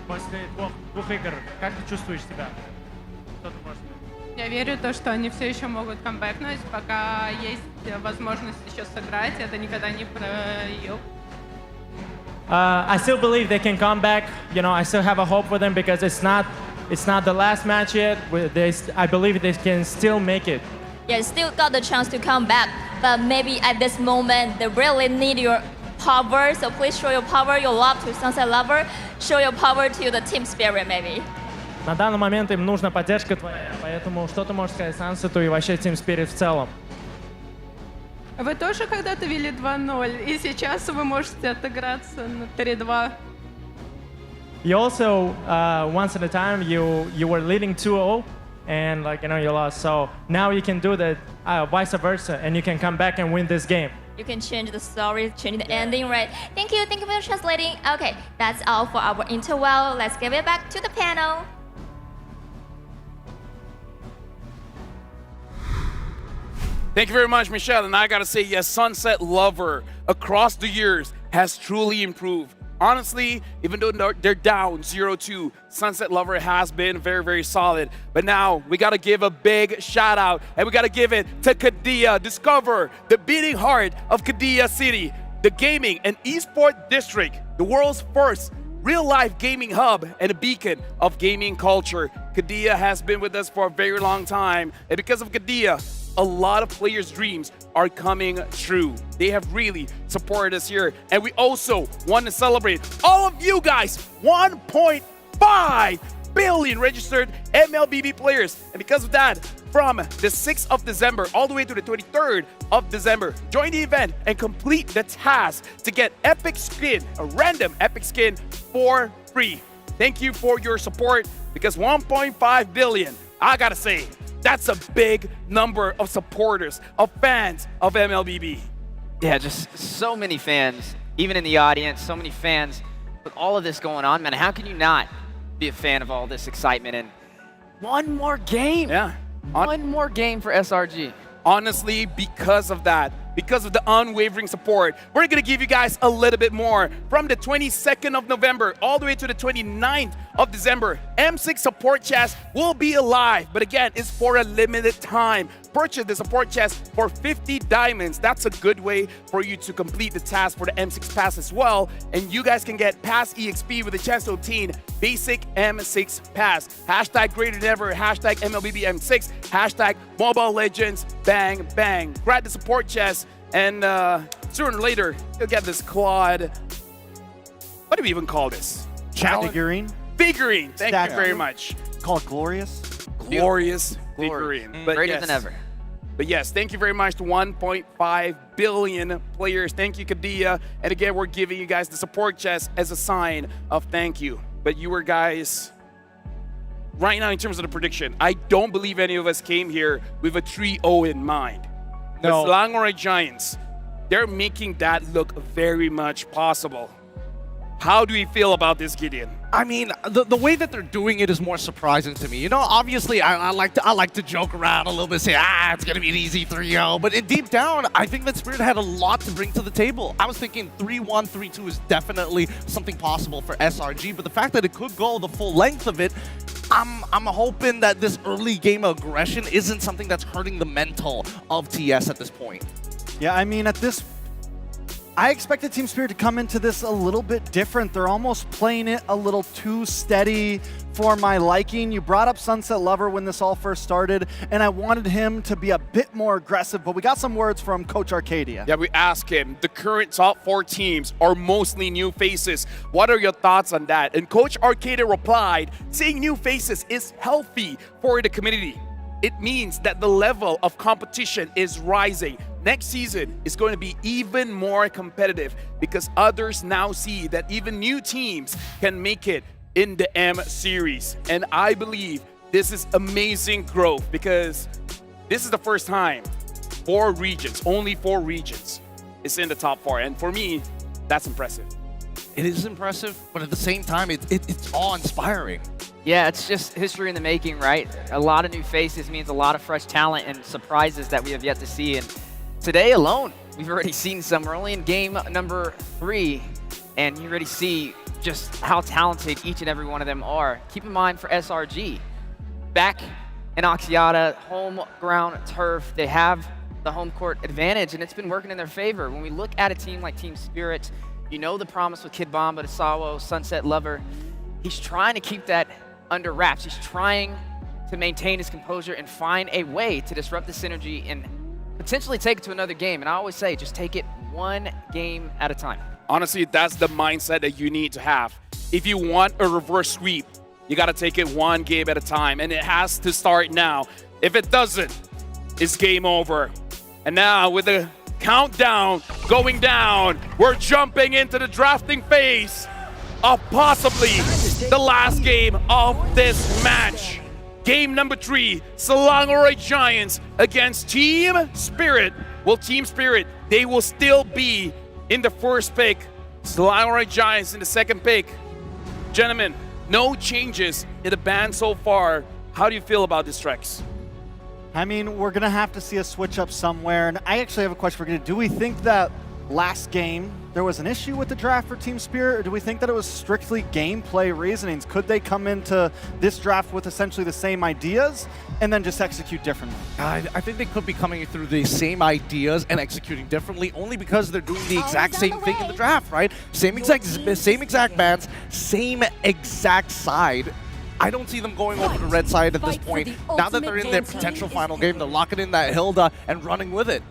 После двух игр, как ты чувствуешь себя? Что ты можешь сказать? Я верю в то, что они все еще могут камбэкнуть, пока есть возможность еще сыграть, это никогда не проиграл. I still believe they can come back. You know, I still have a hope for them because it's not the last match yet. I believe they can still make it. Yeah, still got the chance to come back, but maybe at this moment they really need your power. So please show your power, your love to Sunset Lover, show your power to the team spirit maybe. На данный момент им нужна поддержка твоя, поэтому что ты можешь сказать Сансету и вообще Team Spirit в целом? Вы тоже когда-то вели 2-0, и сейчас вы можете отыграться на 3-2. You also, once at a time, you were leading 2-0, and like you know you lost. So now you can do the vice versa, and you can come back and win this game. You can change the story, change the ending, right? Thank you for translating. Okay, that's all for our interval. Let's give it back to the panel. Thank you very much, Michelle. And I gotta say, yes, Sunset Lover across the years has truly improved. Honestly, even though they're down 0-2, Sunset Lover has been very, very solid. But now we gotta give a big shout out, and we gotta give it to Qiddiya. Discover the beating heart of Qiddiya City, the gaming and esport district, the world's first real-life gaming hub and a beacon of gaming culture. Qiddiya has been with us for a very long time, and because of Qiddiya, a lot of players' dreams are coming true. They have really supported us here. And we also want to celebrate all of you guys, 1.5 billion registered MLBB players. And because of that, from the 6th of December all the way to the 23rd of December, join the event and complete the task to get epic skin, a random epic skin for free. Thank you for your support because 1.5 billion, I gotta say, that's a big number of supporters, of fans of MLBB. Yeah, just so many fans, even in the audience, so many fans. With all of this going on, man, how can you not be a fan of all this excitement? And one more game. Yeah. One more game for SRG. Honestly, because of that, because of the unwavering support, we're going to give you guys a little bit more. From the 22nd of November all the way to the 29th of December, M6 support chest will be alive. But again, it's for a limited time. Purchase the support chest for 50 diamonds. That's a good way for you to complete the task for the M6 pass as well. And you guys can get Pass EXP with a chance to obtain basic M6 pass. Hashtag greater than ever, hashtag MLBB M6, hashtag Mobile Legends, bang, bang. Grab the support chest, and sooner or later, you'll get this Claude. What do we even call this? Figurine. Figurine. Thank you very much. Called Glorious. Glorious figurine. But Greater yes, than ever. But yes, thank you very much to 1.5 billion players. Thank you, Kadia. And again, we're giving you guys the support chest as a sign of thank you. But you were guys, right now in terms of the prediction, I don't believe any of us came here with a 3-0 in mind. No. The Selangor Giants, they're making that look very much possible. How do you feel about this, Gideon? I mean, the way that they're doing it is more surprising to me. You know, obviously, I like to joke around a little bit, say, it's going to be an easy 3-0. But deep down, I think that Spirit had a lot to bring to the table. I was thinking 3-1, 3-2 is definitely something possible for SRG. But the fact that it could go the full length of it, I'm hoping that this early game aggression isn't something that's hurting the mental of TS at this point. Yeah, I mean, I expected Team Spirit to come into this a little bit different. They're almost playing it a little too steady for my liking. You brought up Sunset Lover when this all first started, and I wanted him to be a bit more aggressive, but we got some words from Coach Arcadia. Yeah, we asked him, the current top 4 teams are mostly new faces. What are your thoughts on that? And Coach Arcadia replied, seeing new faces is healthy for the community. It means that the level of competition is rising. Next season is going to be even more competitive because others now see that even new teams can make it in the M series. And I believe this is amazing growth because this is the first time 4 regions, only 4 regions, is in the top 4. And for me, that's impressive. It is impressive, but at the same time, it's awe-inspiring. Yeah, it's just history in the making, right? A lot of new faces means a lot of fresh talent and surprises that we have yet to see. And today alone, we've already seen some. We're only in game number 3, and you already see just how talented each and every one of them are. Keep in mind for SRG, back in Axiata, home ground turf, they have the home court advantage, and it's been working in their favor. When we look at a team like Team Spirit, you know the promise with Kid Bomba, Desawo, Sunset Lover. He's trying to keep that under wraps. He's trying to maintain his composure and find a way to disrupt the synergy and potentially take it to another game. And I always say, just take it one game at a time. Honestly, that's the mindset that you need to have. If you want a reverse sweep, you got to take it one game at a time, and it has to start now. If it doesn't, it's game over. And now with the countdown going down, we're jumping into the drafting phase of possibly the last game of this match. Game number 3, Selangor Giants against Team Spirit. Well, Team Spirit, they will still be in the first pick. Selangor Giants in the second pick. Gentlemen, no changes in the band so far. How do you feel about this, Trex? I mean, we're going to have to see a switch up somewhere. And I actually have a question for you. Do we think that last game there was an issue with the draft for Team Spirit, or do we think that it was strictly gameplay reasonings? Could they come into this draft with essentially the same ideas and then just execute differently? I think they could be coming through the same ideas and executing differently only because they're doing the exact same thing in the draft, right? Same exact bands, same exact side. I don't see them going over the red side at this point. Now that they're in their potential final game, they're locking in that Hilda and running with it.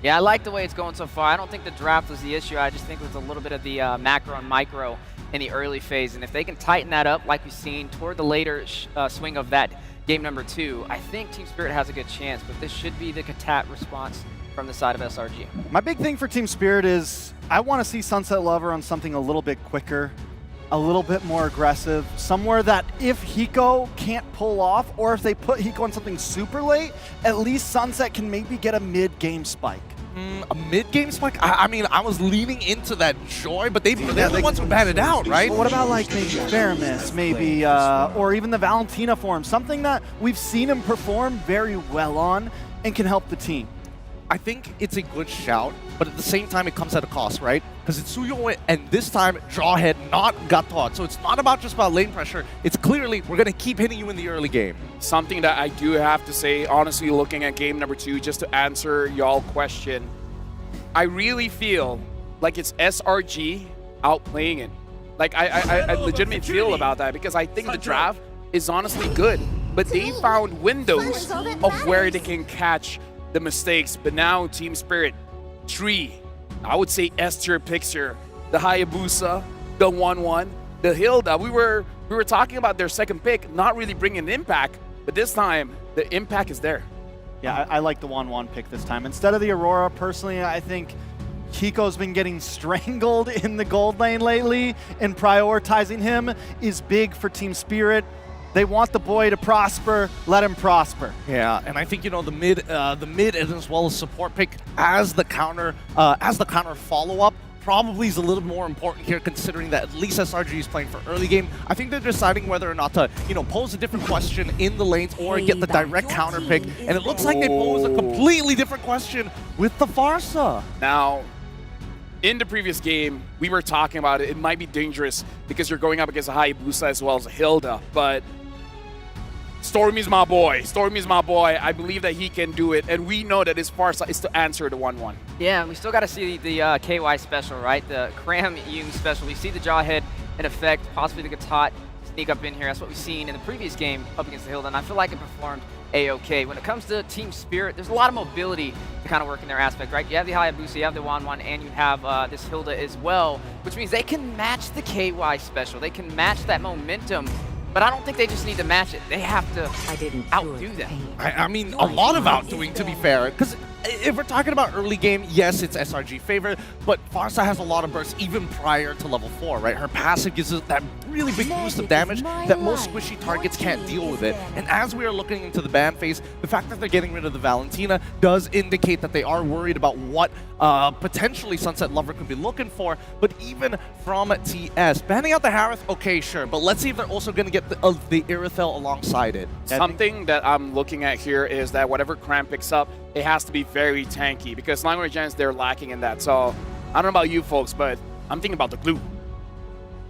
Yeah, I like the way it's going so far. I don't think the draft was the issue. I just think it was a little bit of the macro and micro in the early phase. And if they can tighten that up like we've seen toward the later swing of that game number 2, I think Team Spirit has a good chance. But this should be the Katat response from the side of SRG. My big thing for Team Spirit is I want to see Sunset Lover on something a little bit quicker, a little bit more aggressive, somewhere that if Hiko can't pull off, or if they put Hiko on something super late, at least Sunset can maybe get a mid-game spike. A mid-game spike? I mean, I was leaning into that Joy, but they're the ones who batted out, right? Well, what about like maybe Faramis, maybe, or even the Valentina form, something that we've seen him perform very well on and can help the team? I think it's a good shout, but at the same time, it comes at a cost, right? Because it's Suyo, and this time, Jawhead, not Gatot. So it's not just about lane pressure. It's clearly, we're going to keep hitting you in the early game. Something that I do have to say, honestly, looking at game number 2, just to answer y'all question, I really feel like it's SRG outplaying it. Like, I legitimately feel about that because I think the draft is honestly good, but they found windows of where they can catch the mistakes. But now Team Spirit 3, I would say S-tier picture, the Hayabusa, the 1-1, the Hilda. We were talking about their second pick not really bringing an impact, but this time the impact is there. Yeah, I like the 1-1 pick this time. Instead of the Aurora, personally, I think Hiko's been getting strangled in the gold lane lately, and prioritizing him is big for Team Spirit. They want the boy to prosper, let him prosper. Yeah, and I think, you know, the mid and as well as support pick as the counter follow-up probably is a little more important here, considering that at least SRG is playing for early game. I think they're deciding whether or not to, you know, pose a different question in the lanes or get the direct counter pick, and it looks like they pose a completely different question with the Farsa. Now, in the previous game, we were talking about it. It might be dangerous because you're going up against a Hayabusa as well as a Hilda, but Stormy's my boy. Stormy's my boy. I believe that he can do it, and we know that his Farsa is to answer the 1-1. Yeah, we still got to see the KY special, right? The Cram Yung special. We see the Jawhead in effect, possibly the Gatot sneak up in here. That's what we've seen in the previous game up against the Hilda, and I feel like it performed A-OK. When it comes to Team Spirit, there's a lot of mobility to kind of work in their aspect, right? You have the Hayabusa, you have the 1-1, and you have this Hilda as well, which means they can match the KY special. They can match that momentum. But I don't think they just need to match it. They have to outdo them. I mean, a lot of outdoing, to be fair. Because if we're talking about early game, yes, it's SRG favorite, but Farsa has a lot of bursts even prior to level 4, right? Her passive gives us that really big boost of damage that most squishy targets can't deal with it. And as we are looking into the ban phase, the fact that they're getting rid of the Valentina does indicate that they are worried about what potentially Sunset Lover could be looking for. But even from TS, banning out the Harith, okay, sure. But let's see if they're also going to get the Irithel alongside it. Something that I'm looking at here is that whatever Cram picks up, it has to be very tanky because Language Gens, they're lacking in that. So I don't know about you folks, but I'm thinking about the glue.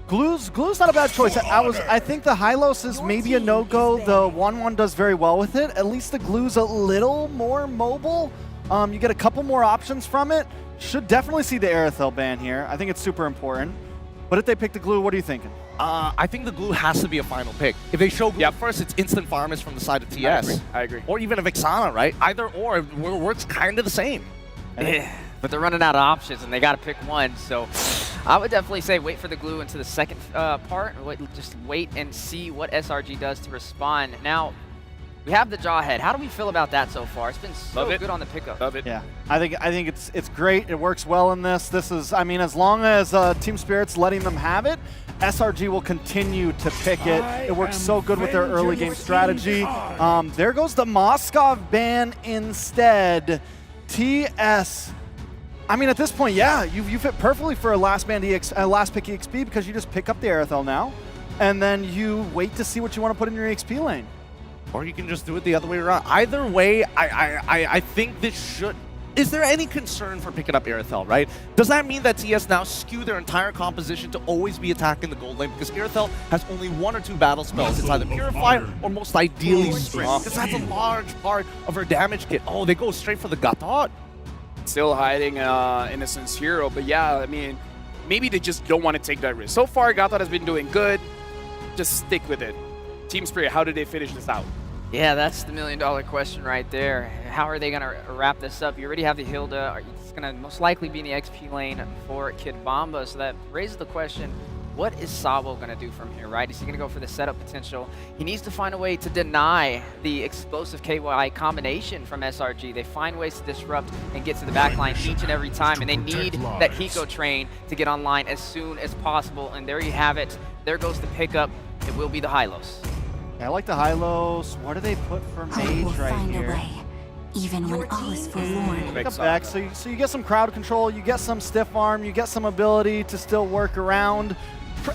Glue's not a bad choice. I think the Hylos is maybe a no-go. The 1-1 does very well with it. At least the Glue's a little more mobile. You get a couple more options from it. Should definitely see the Irithel ban here. I think it's super important. But if they pick the Glue, what are you thinking? I think the Glue has to be a final pick. If they show Glue first, it's instant farmers from the side of TS. I agree. Or even a Vixana, right? Either or, it works kind of the same. Yeah, but they're running out of options, and they got to pick one. So I would definitely say wait for the Glue into the second part. Just wait and see what SRG does to respond. Now, we have the Jawhead. How do we feel about that so far? It's been so good on the pickup. Love it. Yeah, I think it's great. It works well in this. This is, I mean, as long as Team Spirit's letting them have it, SRG will continue to pick it. It works so good with their early game strategy. There goes the Moskov ban instead. TS. I mean, at this point, yeah, you fit perfectly for a last pick EXP because you just pick up the Irithel now, and then you wait to see what you want to put in your EXP lane. Or you can just do it the other way around. Either way, I think this should... Is there any concern for picking up Irithel, right? Does that mean that TS now skew their entire composition to always be attacking the gold lane? Because Irithel has only 1 or 2 battle spells. It's either Purify or most ideally Sprint. Because that's a large part of her damage kit. Oh, they go straight for the Gatot. Still hiding Innocence Hero, but yeah, I mean, maybe they just don't want to take that risk. So far, Gatot has been doing good. Just stick with it. Team Spirit, how did they finish this out? Yeah, that's the million-dollar question right there. How are they going to wrap this up? You already have the Hilda. It's going to most likely be in the XP lane for Kid Bomba, so that raises the question, what is Sabo going to do from here, right? Is he going to go for the setup potential? He needs to find a way to deny the explosive KY combination from SRG. They find ways to disrupt and get to the backline each and every time, and they need that Hiko train to get online as soon as possible, and there you have it. There goes the pickup. It will be the Hylos. Yeah, I like the Hylos. What do they put for Mage right here? Even when all is forlorn. Pick up back, so you get some crowd control, you get some stiff arm, you get some ability to still work around.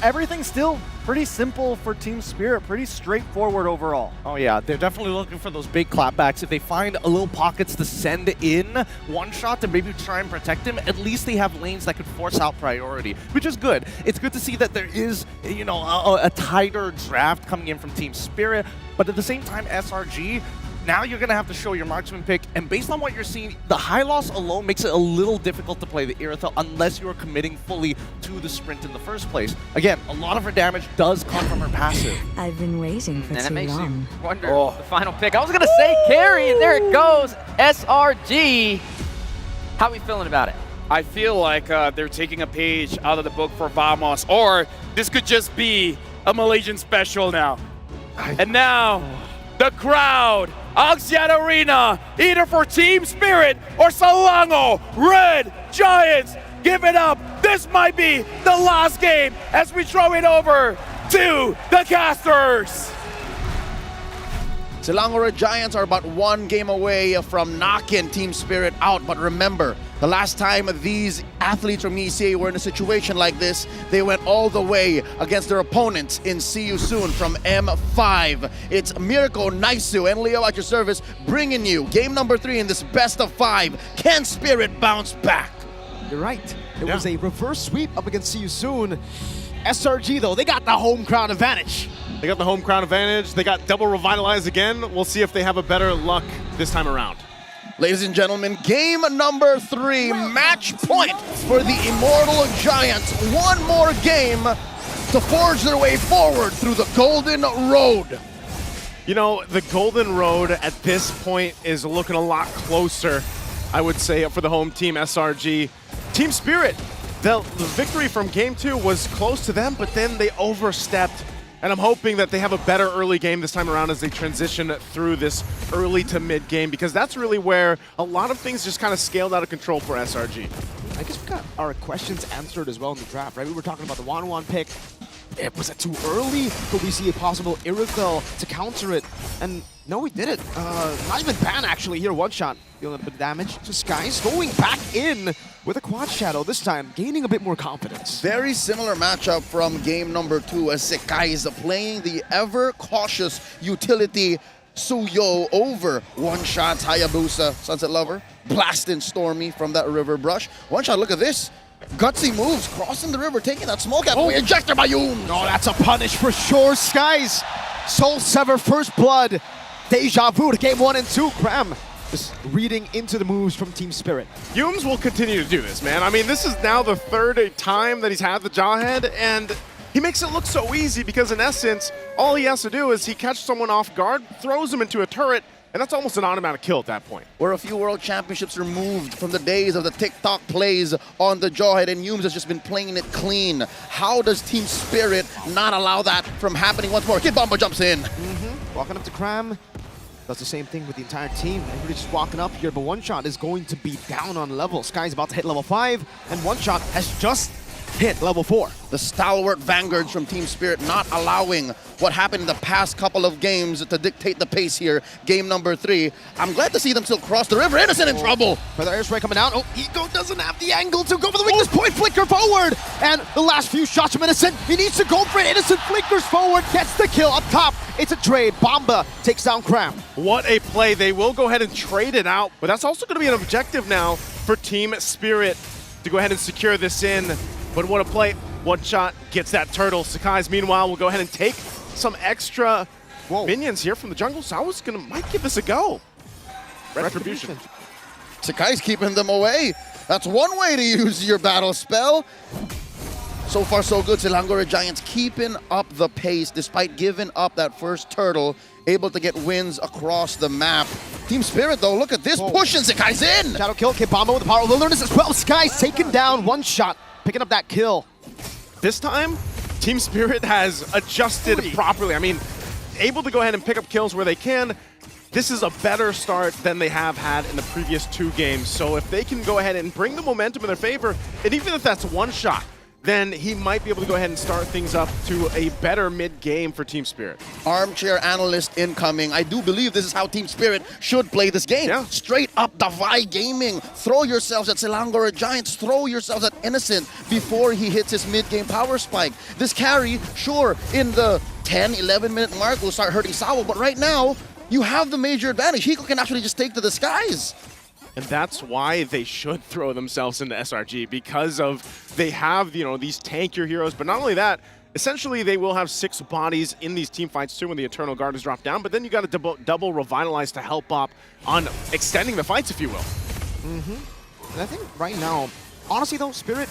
Everything's still pretty simple for Team Spirit, pretty straightforward overall. Oh yeah, they're definitely looking for those big clapbacks. If they find a little pockets to send in one shot to maybe try and protect him, at least they have lanes that could force out priority, which is good. It's good to see that there is, you know, a tighter draft coming in from Team Spirit, but at the same time, SRG, now you're going to have to show your marksman pick, and based on what you're seeing, the high loss alone makes it a little difficult to play the Irithel unless you're committing fully to the sprint in the first place. Again, a lot of her damage does come from her passive. I've been waiting for and too it makes long. you wonder the final pick. I was going to say carry, and there it goes, SRG. How are we feeling about it? I feel like they're taking a page out of the book for Vamos, or this could just be a Malaysian special now. And now, the crowd Axiata Arena, either for Team Spirit or Selangor Red Giants. Give it up. This might be the last game as we throw it over to the casters. Selangor Giants are about one game away from knocking Team Spirit out. But remember, the last time these athletes from ECA were in a situation like this, they went all the way against their opponents in See You Soon from M5. It's Mirko, Naisu, and Leo at your service bringing you game number 3 in this best of 5. Can Spirit bounce back? You're right. It was a reverse sweep up against See You Soon. SRG, though, they got the home crowd advantage. They got the home crowd advantage. They got double revitalize again. We'll see if they have a better luck this time around. Ladies and gentlemen, game number 3, match point for the Immortal Giants. One more game to forge their way forward through the Golden Road. You know, the Golden Road at this point is looking a lot closer, I would say, for the home team, SRG. Team Spirit, the victory from game 2 was close to them, but then they overstepped. And I'm hoping that they have a better early game this time around as they transition through this early to mid game, because that's really where a lot of things just kind of scaled out of control for SRG. I guess we got our questions answered as well in the draft, right? We were talking about the 1-1 pick. Was it too early? Could we see a possible Irithel to counter it? And no, we did it. Not even Ban actually here, one shot. Dealing a bit of damage to Skies, going back in with a quad shadow, this time gaining a bit more confidence. Very similar matchup from game number 2 as Sekai is playing the ever-cautious utility Suyo over one shot Hayabusa, Sunset Lover, blasting Stormy from that river brush. One shot, look at this. Gutsy moves, crossing the river, taking that smoke out. Ejector by Yoon. Oh, that's a punish for sure, Skies. Soul Sever, first blood. Deja vu to game 1 and 2. Cram just reading into the moves from Team Spirit. Yums will continue to do this, man. I mean, this is now the 3rd time that he's had the Jawhead, and he makes it look so easy because in essence, all he has to do is he catches someone off guard, throws him into a turret, and that's almost an automatic kill at that point. We're a few World Championships removed from the days of the TikTok plays on the Jawhead, and Yums has just been playing it clean. How does Team Spirit not allow that from happening once more? Kid Bomba jumps in. Walking up to Cram. Does the same thing with the entire team. Everybody's just walking up here, but One Shot is going to be down on level. Sky's about to hit level 5, and One Shot has just hit level 4. The stalwart vanguards from Team Spirit not allowing what happened in the past couple of games to dictate the pace here. Game number 3. I'm glad to see them still cross the river. Innocent in trouble. Feather Airstrike coming out. Oh, Ego doesn't have the angle to go for the weakness point. Flicker forward. And the last few shots from Innocent. He needs to go for it. Innocent flickers forward. Gets the kill up top. It's a trade. Bomba takes down Cram. What a play. They will go ahead and trade it out, but that's also going to be an objective now for Team Spirit to go ahead and secure this in. But what a play. One shot gets that turtle. Sakai's meanwhile will go ahead and take some extra minions here from the jungle. So I was might give this a go. Retribution. Sakai's keeping them away. That's one way to use your battle spell. So far so good. Selangor Giants keeping up the pace despite giving up that first turtle. Able to get wins across the map. Team Spirit though, look at this. Pushing Sakai's in. Shadow kill. Kibamba with the power of wilderness as well. Sky's taken down. One shot. Picking up that kill. This time, Team Spirit has adjusted properly. I mean, able to go ahead and pick up kills where they can. This is a better start than they have had in the previous 2 games. So if they can go ahead and bring the momentum in their favor, and even if that's one shot, then he might be able to go ahead and start things up to a better mid-game for Team Spirit. Armchair analyst incoming. I do believe this is how Team Spirit should play this game. Yeah. Straight up Davai gaming. Throw yourselves at Selangor Giants. Throw yourselves at Innocent before he hits his mid-game power spike. This carry, sure, in the 10, 11-minute mark will start hurting Sawa, but right now, you have the major advantage. Hiko can actually just take to the skies. And that's why they should throw themselves into SRG, because of they have, you know, these tankier heroes. But not only that, essentially they will have 6 bodies in these team fights too when the Eternal Guard is dropped down. But then you got to double revitalize to help up on extending the fights, if you will. And I think right now, honestly though, Spirit,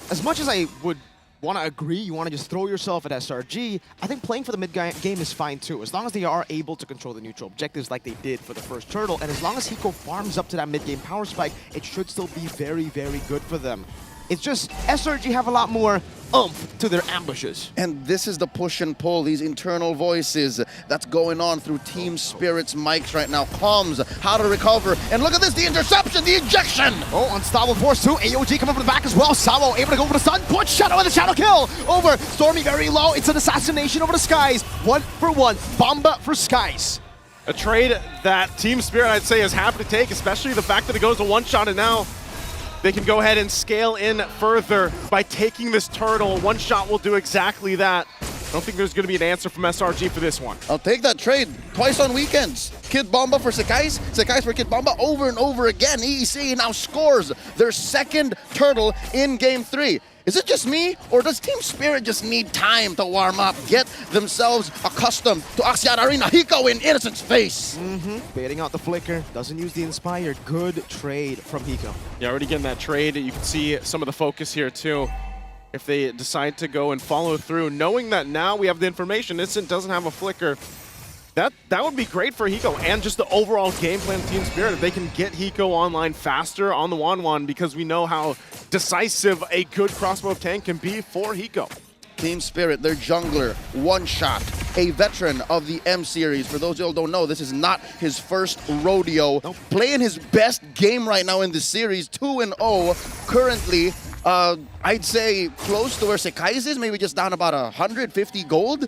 as much as I would want to agree, you want to just throw yourself at SRG, I think playing for the mid-game is fine too, as long as they are able to control the neutral objectives like they did for the first turtle, and as long as Hiko farms up to that mid-game power spike, it should still be very, very good for them. It's just SRG have a lot more oomph to their ambushes. And this is the push and pull, these internal voices that's going on through Team Spirit's mics right now. Comms, how to recover. And look at this, the interception, the ejection. Oh, unstoppable force too. AOG coming from the back as well. Sawo able to go for the stun. Put Shadow and the Shadow kill over. Stormy very low. It's an assassination over the Skies. 1-for-1. Bomba for Skies. A trade that Team Spirit, I'd say, is happy to take, especially the fact that it goes to one-shot, and now they can go ahead and scale in further by taking this turtle. One shot will do exactly that. I don't think there's going to be an answer from SRG for this one. I'll take that trade twice on weekends. Kid Bomba for Sekais, Sekais for Kid Bomba over and over again. EEC now scores their second turtle in Game 3. Is it just me, or does Team Spirit just need time to warm up, get themselves accustomed to Axiata Arena? Hiko in Innocent's face. Baiting out the flicker, doesn't use the Inspired. Good trade from Hiko. Yeah, already getting that trade. You can see some of the focus here too. If they decide to go and follow through, knowing that now we have the information, Innocent doesn't have a flicker. That would be great for Hiko and just the overall game plan of Team Spirit if they can get Hiko online faster on the 1-1, because we know how decisive a good crossbow tank can be for Hiko. Team Spirit, their jungler, one shot, a veteran of the M series. For those of you who don't know, this is not his first rodeo. Playing his best game right now in the series, 2-0 currently. I'd say close to where Sekais is, maybe just down about 150 gold.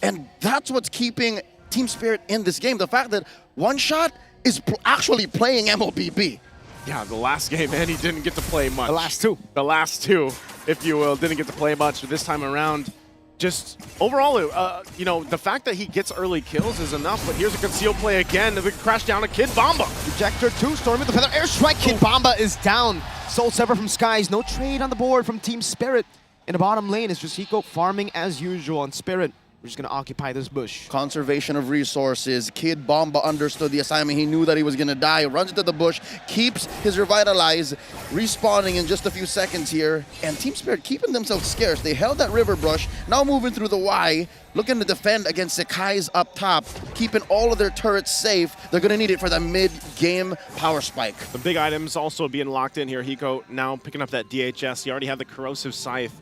And that's what's keeping Team Spirit in this game. The fact that One Shot is actually playing MLBB. Yeah, the last game, man, he didn't get to play much. The last two. The last two, if you will, didn't get to play much. This time around, just overall, you know, the fact that he gets early kills is enough, but here's a concealed play again. They crash down to Kid Bomba. Ejector 2, Stormy with the feather airstrike. Kid Bomba is down. Soul Sever from Skies. No trade on the board from Team Spirit. In the bottom lane, it's just Hiko farming as usual on Spirit. We're just going to occupy this bush. Conservation of resources. Kid Bomba understood the assignment. He knew that he was going to die. Runs into the bush, keeps his Revitalize, respawning in just a few seconds here. And Team Spirit keeping themselves scarce. They held that river brush, now moving through the Y, looking to defend against Sekai's up top, keeping all of their turrets safe. They're going to need it for the mid-game power spike. The big items also being locked in here. Hiko now picking up that DHS. He already had the Corrosive Scythe.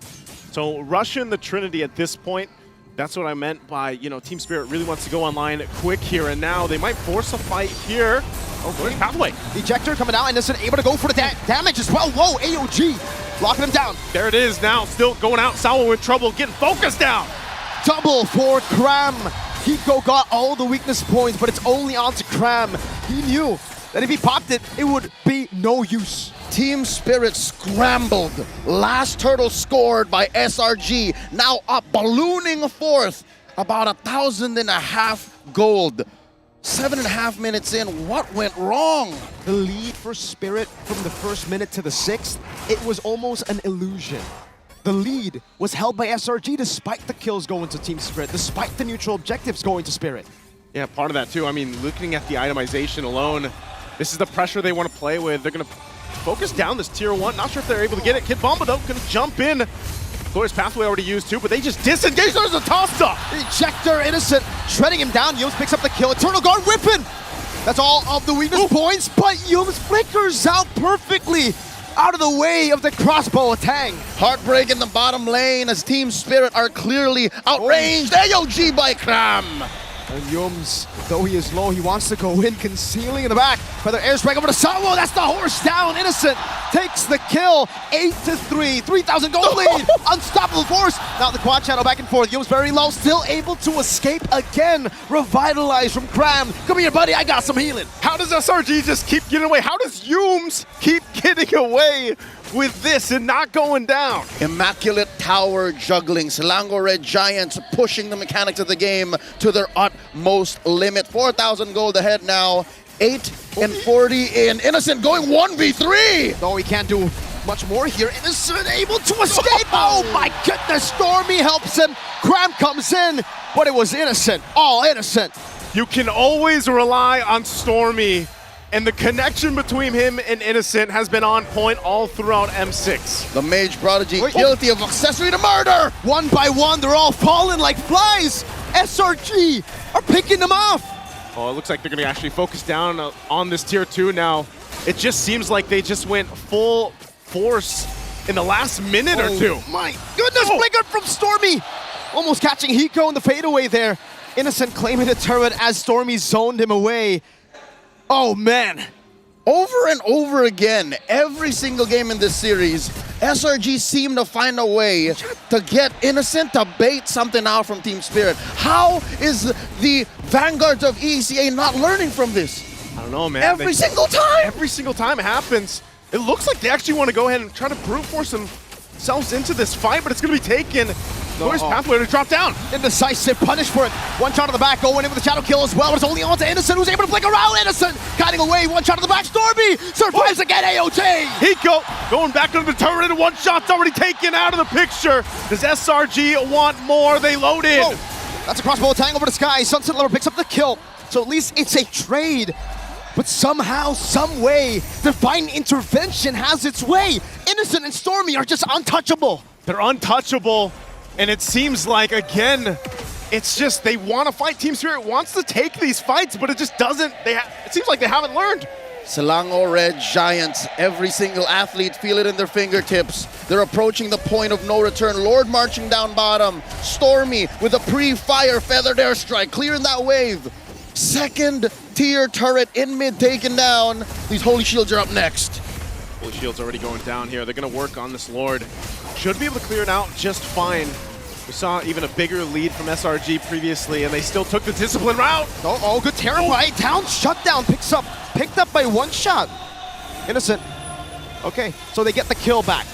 So rushing the Trinity at this point, that's what I meant by, you know, Team Spirit really wants to go online quick here and now. They might force a fight here. Oh, where's Pathway? Ejector coming out, Innocent able to go for the damage as well. Whoa, AOG locking him down. There it is now, still going out. Sawo in trouble, getting focused down. Double for Cram. Hiko got all the weakness points, but it's only on to Cram. He knew that if he popped it, it would be no use. Team Spirit scrambled. Last turtle scored by SRG. Now up, ballooning fourth. About 1,500 gold. 7.5 minutes in, what went wrong? The lead for Spirit from the first minute to the 6th, it was almost an illusion. The lead was held by SRG despite the kills going to Team Spirit, despite the neutral objectives going to Spirit. Yeah, part of that too. I mean, looking at the itemization alone, this is the pressure they want to play with. They're going to focus down this tier 1. Not sure if they're able to get it. Kid Bomba, though, going to jump in. Glorious Pathway already used too, but they just disengage. There's a toss-up. Ejector, Innocent, shredding him down. Yums picks up the kill. Eternal Guard whipping. That's all of the weakness points, but Yums flickers out perfectly out of the way of the crossbow attack. Heartbreak in the bottom lane as Team Spirit are clearly outranged. AOG by Cram. And Yums, though he is low, he wants to go in, concealing in the back. Feather airstrike over to Sawo. That's the horse down. Innocent takes the kill. 8-3, 3,000 gold lead. Unstoppable force. Now the quad channel back and forth. Yums very low, still able to escape again. Revitalize from Cram. Come here, buddy. I got some healing. How does SRG just keep getting away? How does Yums keep getting away with this and not going down? Immaculate tower juggling. Selangor Red Giants pushing the mechanics of the game to their utmost limit. 4,000 gold ahead now. 8-40 in. Innocent going 1v3. Oh, he can't do much more here. Innocent able to escape. Oh my goodness. Stormy helps him. Cram comes in, but it was Innocent. All Innocent. You can always rely on Stormy, and the connection between him and Innocent has been on point all throughout M6. The Mage Prodigy guilty of accessory to murder. One by one, they're all falling like flies. SRG are picking them off. Oh, it looks like they're going to actually focus down on this tier 2 now. It just seems like they just went full force in the last minute or two. My goodness, Blinker from Stormy! Almost catching Hiko in the fadeaway there. Innocent claiming the turret as Stormy zoned him away. Oh man. Over and over again, every single game in this series, SRG seem to find a way to get Innocent to bait something out from Team Spirit. How is the Vanguards of ECA not learning from this? I don't know, man. Every single time? Every single time it happens. It looks like they actually want to go ahead and try to brute force themselves into this fight, but it's going to be taken. Glorious Pathway to drop down. Indecisive, punish for it. One shot on the back, going in with a shadow kill as well, but it's only on to Innocent, who's able to flick around Innocent. Guiding away, one shot on the back, Stormy survives again, AOJ. Hiko going back under the turret, and one shot's already taken out of the picture. Does SRG want more? They load in. That's a crossbow tang over the sky. Sunset Lover picks up the kill, so at least it's a trade. But somehow, some way, Divine Intervention has its way. Innocent and Stormy are just untouchable. They're untouchable, and it seems like, again, it's just they want to fight. Team Spirit wants to take these fights, but it just doesn't. It seems like they haven't learned. Selangor Red Giants, every single athlete feel it in their fingertips. They're approaching the point of no return. Lord marching down bottom. Stormy with a pre-fire feathered airstrike, clearing that wave. Second tier turret in mid taken down. These Holy Shields are up next. Holy Shield's already going down here. They're going to work on this Lord. Should be able to clear it out just fine. We saw even a bigger lead from SRG previously, and they still took the discipline route. Oh, good Terrify. Down, shutdown, picked up by one shot. Innocent. Okay, so they get the kill back.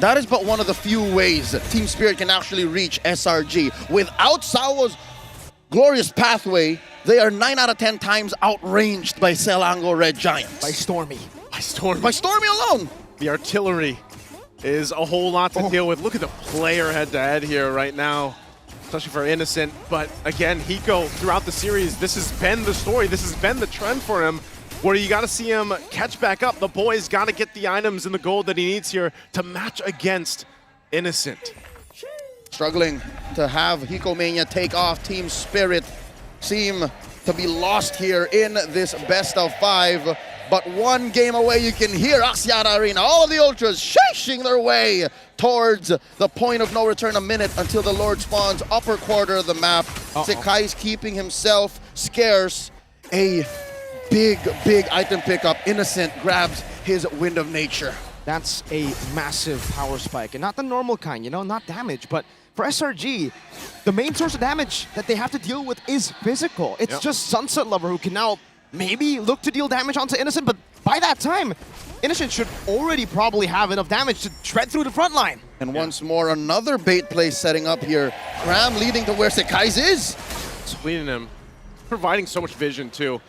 That is but one of the few ways that Team Spirit can actually reach SRG. Without Sawo's Glorious Pathway, they are 9 out of 10 times outranged by Selangor Red Giants. By Stormy. By Stormy. By Stormy alone. The artillery is a whole lot to deal with. Look at the player head-to-head here right now, especially for Innocent. But again, Hiko, throughout the series, this has been the story. This has been the trend for him, where you got to see him catch back up. The boy's got to get the items and the gold that he needs here to match against Innocent. Struggling to have Hiko Mania take off. Team Spirit seem to be lost here in this best of 5. But one game away, you can hear Axiata Arena, all of the Ultras chasing their way towards the point of no return. A minute until the Lord spawns upper quarter of the map. Sekai's keeping himself scarce. A big item pickup. Innocent grabs his Wind of Nature. That's a massive power spike, and not the normal kind, not damage, but for SRG, the main source of damage that they have to deal with is physical. It's just Sunset Lover who can now maybe look to deal damage onto Innocent, but by that time, Innocent should already probably have enough damage to tread through the front line. And once more, another bait play setting up here. Cram leading to where Sekai's is. Leading him, providing so much vision too.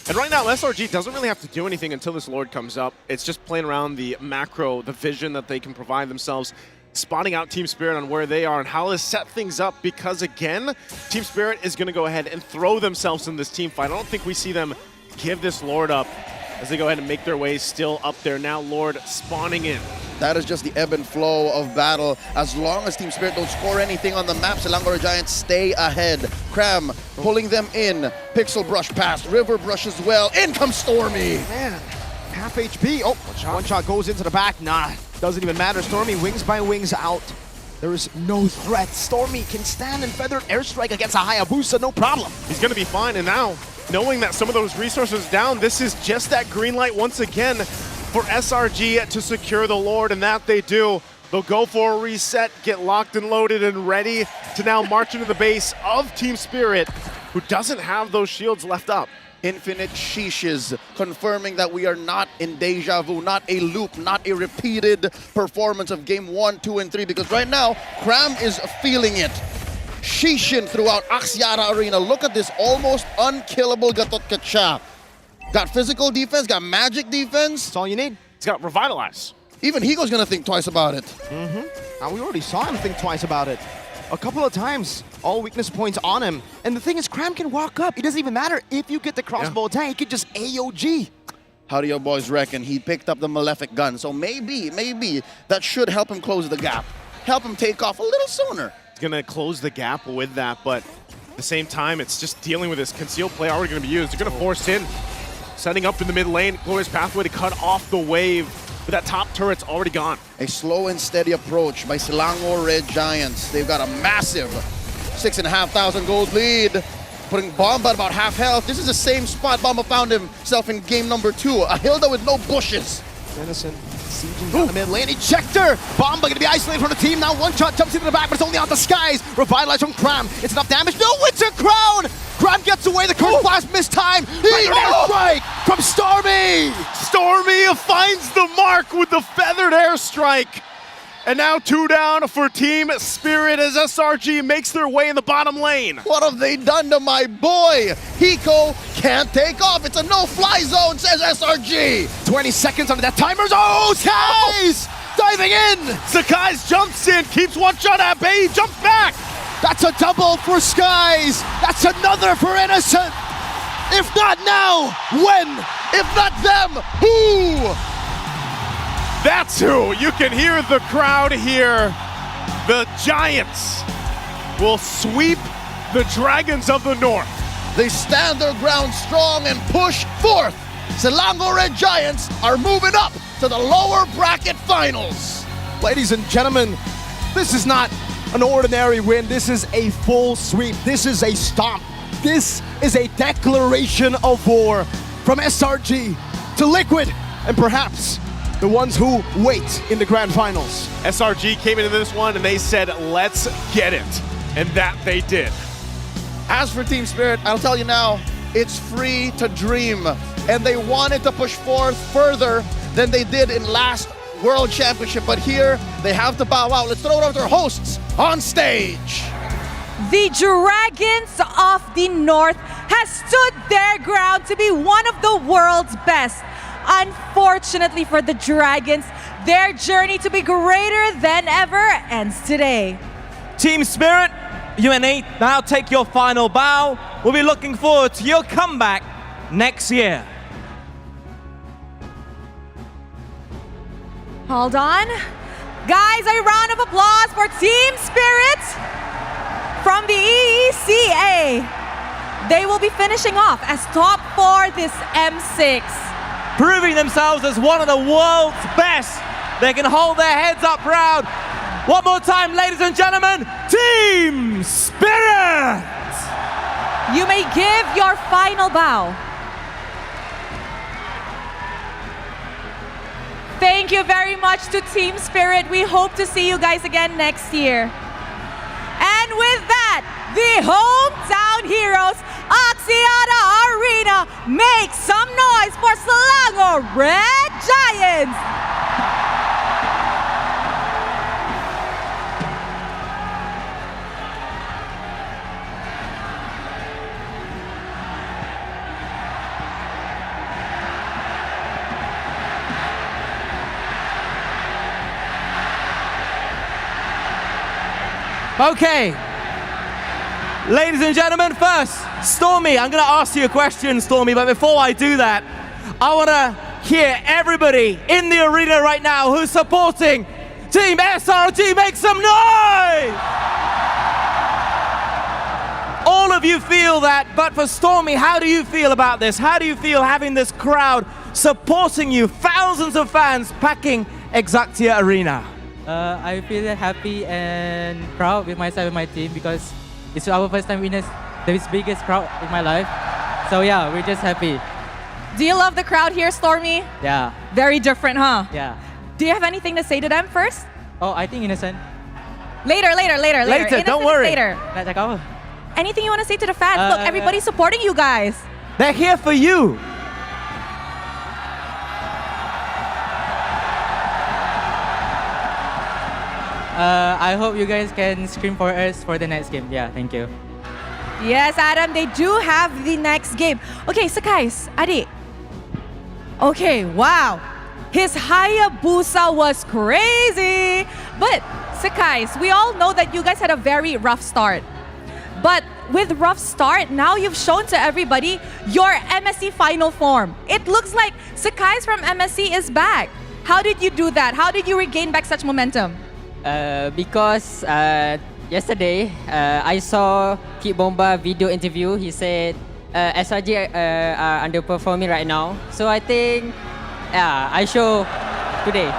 And right now, SRG doesn't really have to do anything until this Lord comes up. It's just playing around the macro, the vision that they can provide themselves, spotting out Team Spirit on where they are and how to set things up, because again, Team Spirit is going to go ahead and throw themselves in this team fight. I don't think we see them give this Lord up as they go ahead and make their way still up there. Now Lord spawning in. That is just the ebb and flow of battle. As long as Team Spirit don't score anything on the map, Selangor Giants stay ahead. Cram pulling them in. Pixel brush past, River brush as well. In comes Stormy. Man, half HP. Oh, one shot goes into the back. Nah, doesn't even matter. Stormy wings by wings out. There is no threat. Stormy can stand and feathered airstrike against a Hayabusa, no problem. He's going to be fine, and now, knowing that some of those resources down, this is just that green light once again for SRG to secure the Lord, and that they do. They'll go for a reset, get locked and loaded and ready to now march into the base of Team Spirit, who doesn't have those shields left up. Infinite sheeshes, confirming that we are not in deja vu, not a loop, not a repeated performance of game 1, 2, and 3, because right now, Cram is feeling it. Sheeshin throughout Axiata Arena. Look at this almost unkillable Gatot Kacha. Got physical defense, got magic defense. That's all you need. He's got Revitalize. Even Hiko's gonna think twice about it. Now, we already saw him think twice about it. A couple of times, all weakness points on him. And the thing is, Cram can walk up. It doesn't even matter if you get the crossbow attack, he could just AOG. How do your boys reckon? He picked up the Malefic gun, so maybe that should help him close the gap. Help him take off a little sooner. Going to close the gap with that, but at the same time, it's just dealing with this concealed play already going to be used. They're going to force in, setting up in the mid lane, Glorious Pathway to cut off the wave. but that top turret's already gone. A slow and steady approach by Selangor Red Giants. They've got a massive 6,500 gold lead, putting Bomba at about half health. This is the same spot Bomba found himself in game number 2. A Hilda with no bushes. Innocent sieging down the mid lane. Eject her! Bomba gonna be isolated from the team. Now one shot jumps into the back, but it's only on the skies. Revitalize from Cram. It's enough damage. No, Winter Crown! Cram gets away. The curse blast missed time. Airstrike from Stormy! Stormy finds the mark with the feathered airstrike. And now 2 down for Team Spirit as SRG makes their way in the bottom lane. What have they done to my boy? Hiko can't take off. It's a no-fly zone, says SRG. 20 seconds under that timer. Oh, Skies! Diving in! Skies jumps in, keeps one shot at bay, jumps back. That's a double for Skies. That's another for Innocent. If not now, when? If not them, who? That's who. You can hear the crowd here. The Giants will sweep the Dragons of the North. They stand their ground strong and push forth. Selangor Red Giants are moving up to the lower bracket finals. Ladies and gentlemen, this is not an ordinary win. This is a full sweep. This is a stomp. This is a declaration of war from SRG to Liquid and perhaps the ones who wait in the grand finals. SRG came into this one and they said, let's get it. And that they did. As for Team Spirit, I'll tell you now, it's free to dream. And they wanted to push forth further than they did in last World Championship. But here, they have to bow out. Let's throw it over to our hosts on stage. The Dragons of the North has stood their ground to be one of the world's best. Unfortunately for the Dragons, their journey to be greater than ever ends today. Team Spirit, UNA, now take your final bow. We'll be looking forward to your comeback next year. Hold on. Guys, a round of applause for Team Spirit from the EECA. They will be finishing off as top 4 this M6. Proving themselves as one of the world's best. They can hold their heads up proud. One more time, ladies and gentlemen, Team Spirit! You may give your final bow. Thank you very much to Team Spirit. We hope to see you guys again next year. And with that, the hometown heroes, Axiata Arena, make some noise for Selangor Red Giants! Okay. Ladies and gentlemen, first, Stormy, I'm going to ask you a question, Stormy, but before I do that, I want to hear everybody in the arena right now who's supporting Team SRG make some noise! All of you feel that, but for Stormy, how do you feel about this? How do you feel having this crowd supporting you, thousands of fans packing Axiata Arena? I feel happy and proud with myself and my team because it's our first time witness the biggest crowd in my life. So yeah, we're just happy. Do you love the crowd here, Stormy? Yeah. Very different, huh? Yeah. Do you have anything to say to them first? Oh, I think Innocent. Later. Later, don't worry. Later. Anything you want to say to the fans? Look, everybody's supporting you guys. They're here for you. I hope you guys can scream for us for the next game. Yeah, thank you. Yes, Adam, they do have the next game. Okay, so guys, Adi. Okay, wow. His Hayabusa was crazy. But, Sakais, we all know that you guys had a very rough start. But with rough start, now you've shown to everybody your MSC final form. It looks like Sakais from MSC is back. How did you do that? How did you regain back such momentum? Because yesterday I saw Kid Bomba video interview. He said SRG are underperforming right now. So I think, yeah, I show today.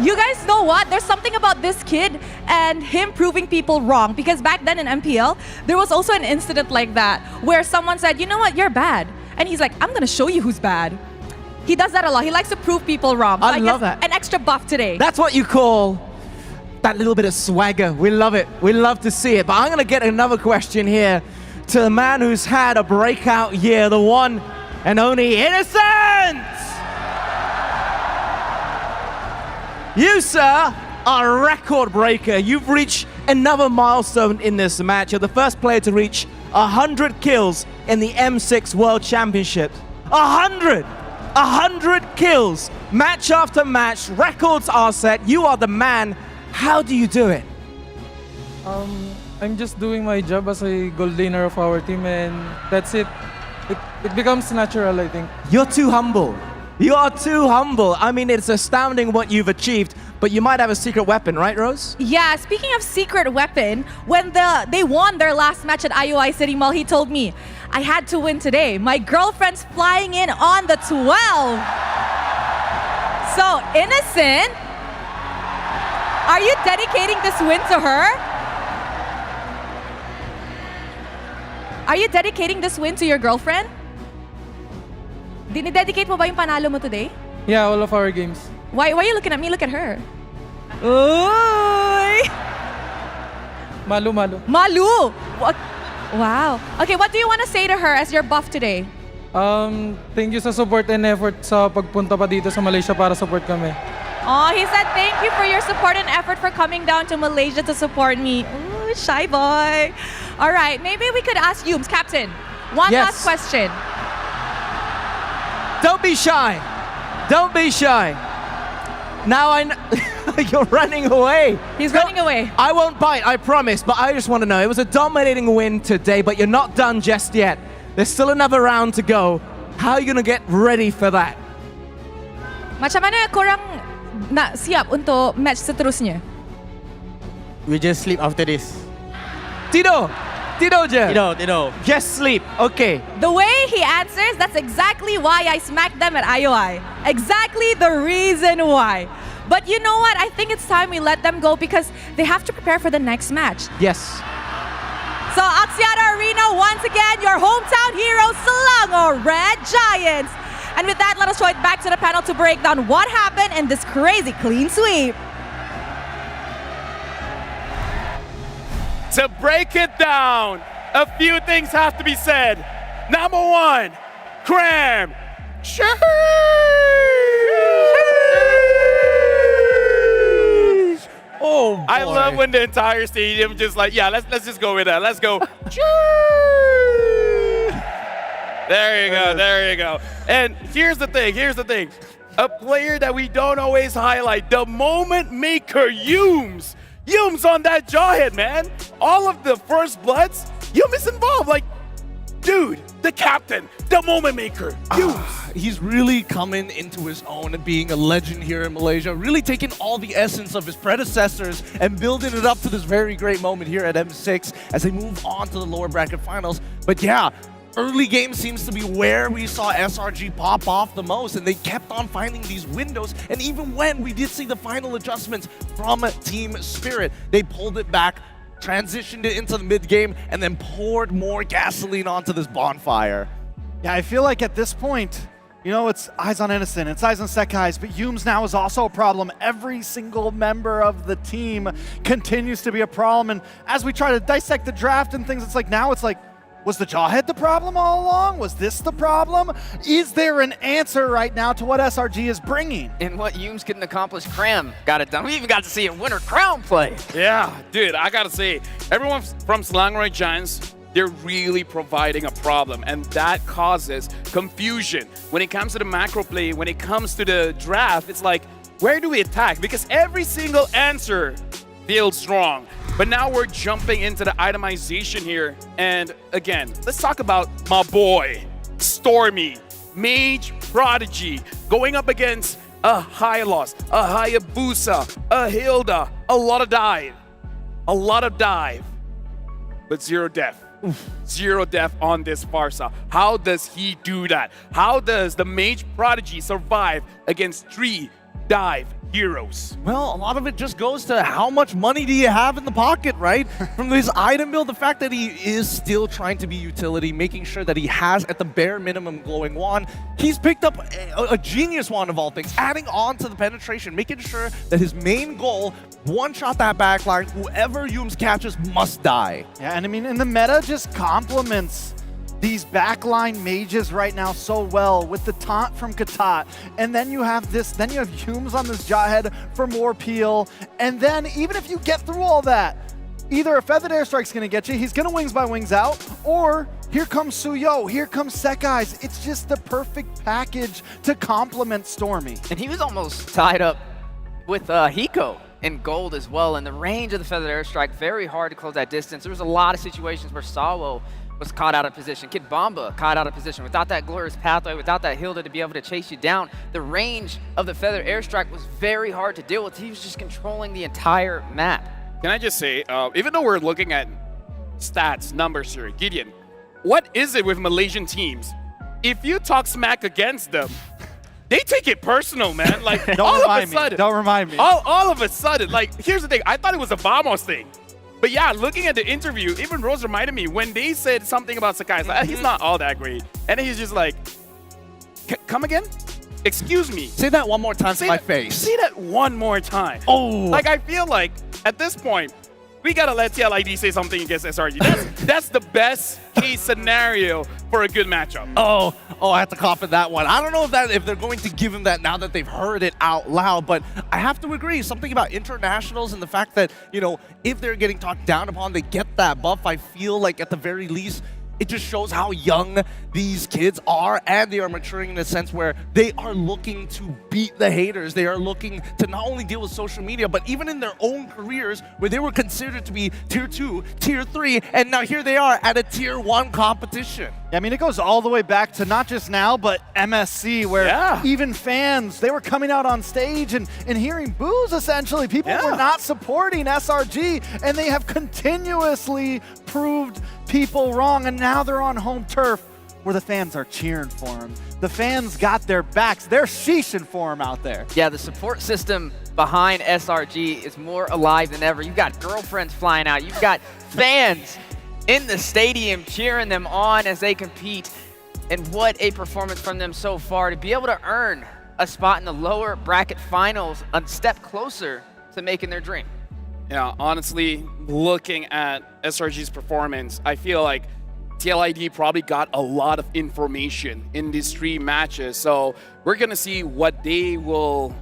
You guys know what? There's something about this kid and him proving people wrong. Because back then in MPL, there was also an incident like that where someone said, you know what, you're bad. And he's like, I'm going to show you who's bad. He does that a lot. He likes to prove people wrong. So I love that. An extra buff today. That's what you call that little bit of swagger. We love it. We love to see it. But I'm going to get another question here to the man who's had a breakout year, the one and only Innocent! You, sir, are a record breaker. You've reached another milestone in this match. You're the first player to reach 100 kills in the M6 World Championship. 100! 100 kills, match after match, records are set. You are the man. How do you do it? I'm just doing my job as a gold laner of our team, and that's it. It becomes natural, I think. You're too humble. You are too humble. I mean, it's astounding what you've achieved, but you might have a secret weapon, right, Rose? Yeah, speaking of secret weapon, when they won their last match at IOI City Mall, he told me, I had to win today. My girlfriend's flying in on the 12. So, Innocent, are you dedicating this win to her? Are you dedicating this win to your girlfriend? Dinidedicate mo ba yung panalo mo today? Yeah, all of our games. Why are you looking at me? Look at her. Uy! Malu. Malu! What? Wow. Okay, what do you want to say to her as your buff today? Thank you sa support and effort sa pagpunta pa dito sa Malaysia para support kami. Oh, he said thank you for your support and effort for coming down to Malaysia to support me. Ooh, shy boy. All right, maybe we could ask Yums, Captain, one last question. Don't be shy. Don't be shy. Now I know you're running away. He's running away. I won't bite, I promise, but I just want to know, it was a dominating win today, but you're not done just yet. There's still another round to go. How are you going to get ready for that? Macam mana korang nak siap untuk match seterusnya? We just sleep after this. Tidur je. Tidur. Just sleep. Okay. The way he answers, that's exactly why I smacked them at IOI. Exactly the reason why. But you know what? I think it's time we let them go because they have to prepare for the next match. Yes. So Axiata Arena, once again, your hometown heroes, Selangor Red Giants. And with that, let us throw it back to the panel to break down what happened in this crazy clean sweep. To break it down, a few things have to be said. Number one, Cram. Oh, boy. I love when the entire stadium just like, yeah, let's just go with that. Let's go. There you go. And here's the thing. A player that we don't always highlight, the moment maker, Yums. Yums on that jawhead, man. All of the first bloods, Yum is involved. Like, dude, the captain, the moment maker, Yums. He's really coming into his own and being a legend here in Malaysia, really taking all the essence of his predecessors and building it up to this very great moment here at M6 as they move on to the lower bracket finals. But yeah, early game seems to be where we saw SRG pop off the most, and they kept on finding these windows. And even when we did see the final adjustments from Team Spirit, they pulled it back, transitioned it into the mid game, and then poured more gasoline onto this bonfire. Yeah, I feel like at this point, you know, it's eyes on Innocent, it's eyes on Sekai's, but Yums now is also a problem. Every single member of the team continues to be a problem. And as we try to dissect the draft and things, it's like now it's like, was the jawhead the problem all along? Was this the problem? Is there an answer right now to what SRG is bringing? And what Yums couldn't accomplish, Cram got it done. We even got to see a winner crown play. Yeah, dude, I gotta say, everyone from Selangor Giants, they're really providing a problem, and that causes confusion. When it comes to the macro play, when it comes to the draft, it's like, where do we attack? Because every single answer feels wrong. But now we're jumping into the itemization here. And again, let's talk about my boy, Stormy, Mage Prodigy, going up against a Hylos, a Hayabusa, a Hilda, a lot of dive, but zero death. 0 death on this Farsa. How does he do that? How does the Mage Prodigy survive against 3 dive heroes? Well, a lot of it just goes to how much money do you have in the pocket, right? From this item build, the fact that he is still trying to be utility, making sure that he has at the bare minimum glowing wand. He's picked up a genius wand of all things, adding on to the penetration, making sure that his main goal, one-shot that backline, whoever Yums catches must die. Yeah, and I mean, and the meta just complements these backline mages right now so well with the taunt from Katat. And then you have this, then you have Humes on this Jawhead for more peel. And then even if you get through all that, either a Feathered Airstrike's gonna get you, he's gonna wings by wings out, or here comes Suyo, here comes Sekai's. It's just the perfect package to complement Stormy. And he was almost tied up with Hiko in gold as well. And the range of the Feathered Airstrike, very hard to close that distance. There was a lot of situations where Sawo was caught out of position. Kid Bomba caught out of position. Without that Glorious Pathway, without that Hilda to be able to chase you down, the range of the Feather Airstrike was very hard to deal with. He was just controlling the entire map. Can I just say, even though we're looking at stats, numbers here, Gideon, what is it with Malaysian teams? If you talk smack against them, they take it personal, man. Like, all of a sudden. Don't remind me. All of a sudden, like, here's the thing. I thought it was a Vamos thing. But yeah, looking at the interview, even Rose reminded me when they said something about Sakai, like, he's not all that great. And then he's just like, come again? Excuse me. Say that one more time to my face. Say that one more time. Oh. Like, I feel like at this point, we gotta let TLID say something against SRG. That's the best case scenario for a good matchup. Oh, I have to cough at that one. I don't know if they're going to give him that now that they've heard it out loud, but I have to agree. Something about internationals and the fact that, you know, if they're getting talked down upon, they get that buff. I feel like at the very least, it just shows how young these kids are, and they are maturing in a sense where they are looking to beat the haters. They are looking to not only deal with social media, but even in their own careers where they were considered to be tier 2, tier 3, and now here they are at a tier 1 competition. Yeah, I mean, it goes all the way back to not just now, but MSC, where even fans, they were coming out on stage and hearing boos, essentially. People were not supporting SRG, and they have continuously proved people wrong, and now they're on home turf where the fans are cheering for him. The fans got their backs. They're sheeshing for him out there. Yeah, the support system behind SRG is more alive than ever. You've got girlfriends flying out. You've got fans in the stadium cheering them on as they compete. And what a performance from them so far to be able to earn a spot in the lower bracket finals, a step closer to making their dream. Yeah, honestly, looking at SRG's performance, I feel like TLID probably got a lot of information in these 3 matches. So we're going to see what they will,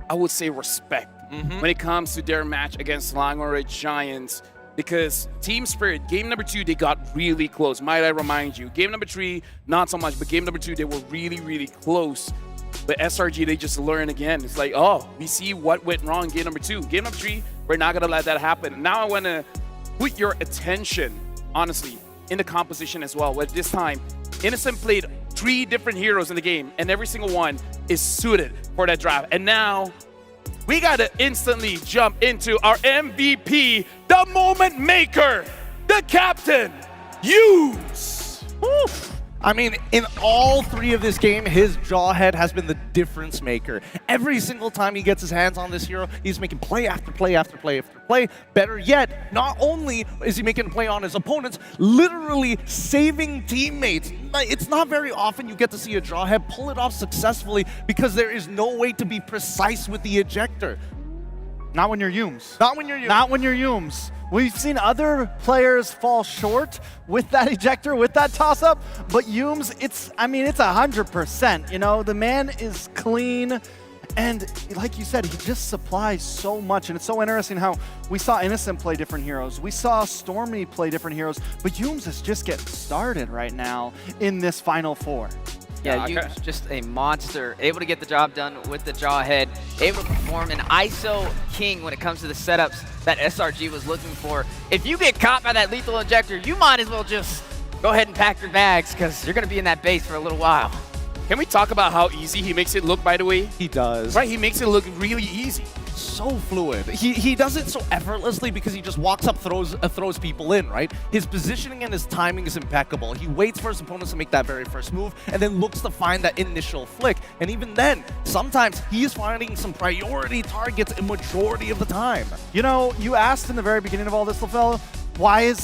I would say, respect when it comes to their match against Langora Giants. Because Team Spirit, game number 2, they got really close. Might I remind you, game number 3, not so much, but game number 2, they were really, really close. But SRG, they just learn again. It's like, oh, we see what went wrong in game number 2. Game number 3, we're not going to let that happen. Now I want to put your attention, honestly, in the composition as well. Where this time, Innocent played 3 different heroes in the game, and every single one is suited for that draft. And now, we got to instantly jump into our MVP, the moment maker, the captain, Yums. I mean, in all 3 of this game, his Jawhead has been the difference maker. Every single time he gets his hands on this hero, he's making play after play after play after play. Better yet, not only is he making play on his opponents, literally saving teammates. It's not very often you get to see a Jawhead pull it off successfully because there is no way to be precise with the ejector. Not when you're Yums. Not when you're Yums. Not when you're Yums. We've seen other players fall short with that ejector, with that toss-up, but Yums, it's 100%. You know, the man is clean, and like you said, he just supplies so much, and it's so interesting how we saw Innocent play different heroes. We saw Stormy play different heroes, but Yums is just getting started right now in this Final 4. Yeah, Yums just a monster, able to get the job done with the Jawhead, able to perform an ISO king when it comes to the setups that SRG was looking for. If you get caught by that lethal injector, you might as well just go ahead and pack your bags because you're going to be in that base for a little while. Can we talk about how easy he makes it look, by the way? He does. Right, he makes it look really easy. so fluid. He does it so effortlessly because he just walks up, throws people in, right? His positioning and his timing is impeccable. He waits for his opponents to make that very first move and then looks to find that initial flick. And even then, sometimes he is finding some priority targets a majority of the time. You know, you asked in the very beginning of all this, LaFell,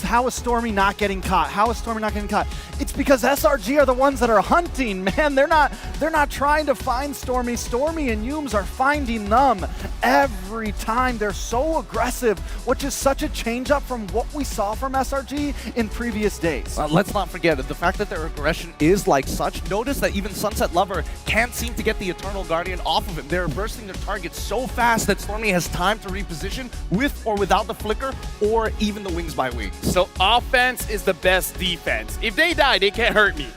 how is Stormy not getting caught? How is Stormy not getting caught? It's because SRG are the ones that are hunting, man. They're not trying to find Stormy. Stormy and Yums are finding them every time. They're so aggressive, which is such a change up from what we saw from SRG in previous days. Let's not forget it. The fact that their aggression is like such. Notice that even Sunset Lover can't seem to get the Eternal Guardian off of him. They're bursting their target so fast that Stormy has time to reposition with or without the flicker or even the wings by wings. So offense is the best defense. If they die, they can't hurt me.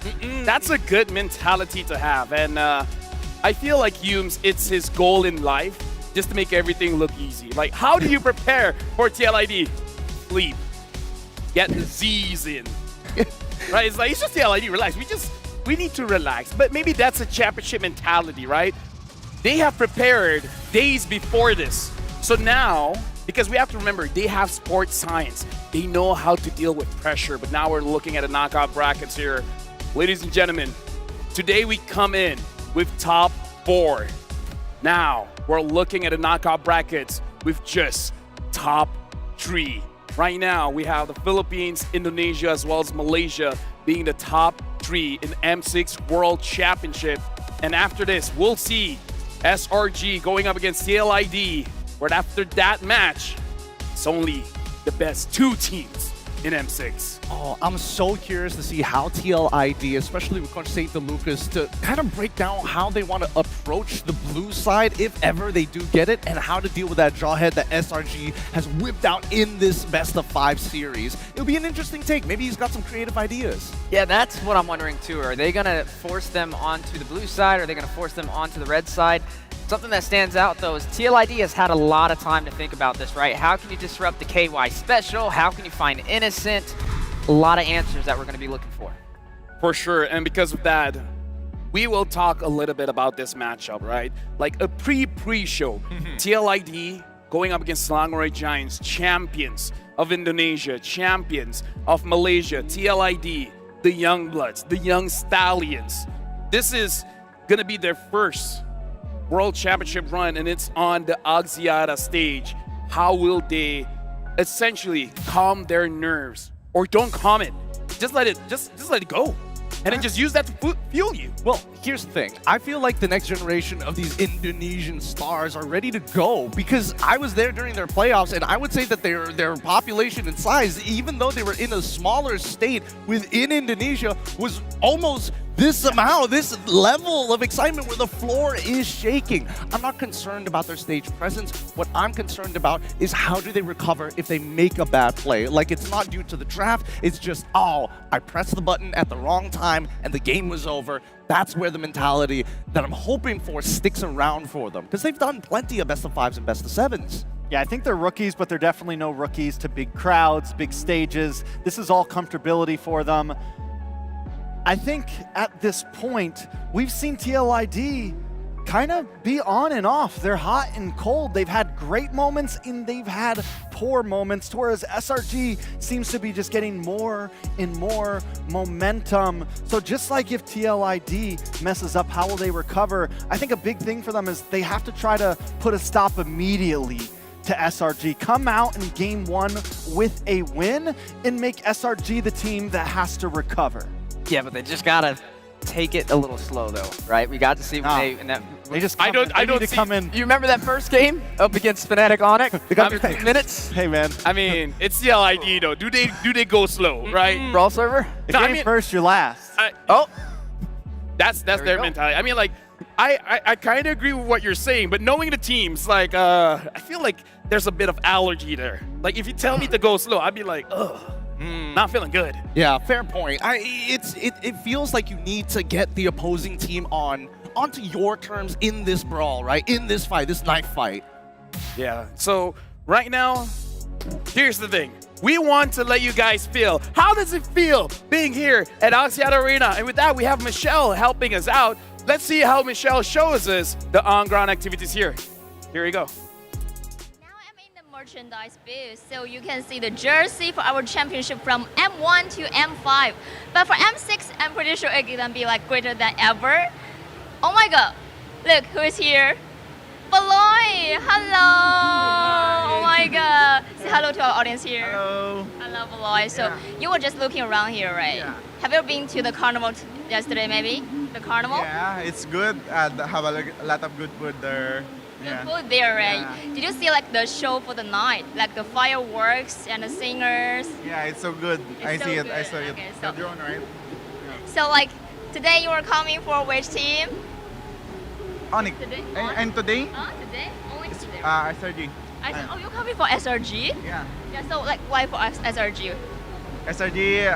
That's a good mentality to have. And I feel like Yums, it's his goal in life just to make everything look easy. Like, how do you prepare for TLID? Sleep. Get the Z's in. Right? It's like, it's just TLID, relax. We need to relax. But maybe that's a championship mentality, right? They have prepared days before this. So now, because we have to remember, they have sports science. They know how to deal with pressure, but now we're looking at a knockout brackets here. Ladies and gentlemen, today we come in with top 4. Now, we're looking at a knockout brackets with just top 3. Right now, we have the Philippines, Indonesia, as well as Malaysia being the top 3 in M6 World Championship. And after this, we'll see SRG going up against CLID. But after that match, it's only the best 2 teams in M6. Oh, I'm so curious to see how TLID, especially with Coach St. DeLucas, to kind of break down how they want to approach the blue side if ever they do get it, and how to deal with that jawhead that SRG has whipped out in this best-of-5 series. It'll be an interesting take. Maybe he's got some creative ideas. Yeah, that's what I'm wondering too. Are they going to force them onto the blue side? Or are they going to force them onto the red side? Something that stands out, though, is TLID has had a lot of time to think about this, right? How can you disrupt the KY special? How can you find Innocent? A lot of answers that we're going to be looking for. For sure, and because of that, we will talk a little bit about this matchup, right? Like a pre-show. TLID going up against Selangor Giants, champions of Indonesia, champions of Malaysia, TLID, the Young Bloods, the Young Stallions. This is going to be their first World Championship run, and it's on the Axiata stage. How will they essentially calm their nerves? Or don't calm it. Just let it go. And then just use that to fuel you. Well, here's the thing. I feel like the next generation of these Indonesian stars are ready to go, because I was there during their playoffs, and I would say that their population and size, even though they were in a smaller state within Indonesia, was almost this amount, this level of excitement where the floor is shaking. I'm not concerned about their stage presence. What I'm concerned about is how do they recover if they make a bad play. Like, it's not due to the draft. It's just, oh, I pressed the button at the wrong time and the game was over. That's where the mentality that I'm hoping for sticks around for them, because they've done plenty of best-of-5s and best-of-7s. Yeah, I think they're rookies, but they're definitely no rookies to big crowds, big stages. This is all comfortability for them. I think at this point, we've seen TLID kind of be on and off. They're hot and cold. They've had great moments and they've had poor moments, whereas SRG seems to be just getting more and more momentum. So just like if TLID messes up, how will they recover? I think a big thing for them is they have to try to put a stop immediately to SRG. Come out in game 1 with a win and make SRG the team that has to recover. Yeah, but they just gotta take it a little slow, though, right? We got to see when they just. I don't come in. You remember that first game up against Fnatic Onyx? They got 2 minutes. Hey, man. I mean, it's TLID though. Do they go slow, right? Brawl server. If you ain't first, you're last. That's their mentality. I mean, like, I kind of agree with what you're saying, but knowing the teams, like, I feel like there's a bit of allergy there. Like, if you tell me to go slow, I'd be like, ugh. Not feeling good. Yeah, fair point. It feels like you need to get the opposing team onto your terms in this brawl, right? In this fight, this knife fight. Yeah. So right now, here's the thing. We want to let you guys feel. How does it feel being here at Axiata Arena? And with that, we have Michelle helping us out. Let's see how Michelle shows us the on-ground activities here. Here we go. merchandise booth, so you can see the jersey for our championship from M1 to M5. But for M6, I'm pretty sure it's gonna be like greater than ever. Oh my god, look who is here. Beloy, hello. Oh my god. Say hello to our audience here. Hello. Hello, Beloy. So you were just looking around here, right? Yeah. Have you been to the carnival yesterday, maybe? The carnival? Yeah, it's good. They have a lot of good food there. Yeah. Food there, right? Yeah. Did you see like the show for the night, like the fireworks and the singers? Yeah, it's so good. I so see it. good. I saw it. Okay, The drone, right? So like today you were coming for which team? Onyx. Today? And today? Today? Only today. SRG. Oh, you're coming for SRG? Yeah. Yeah. So like why for SRG? SRG.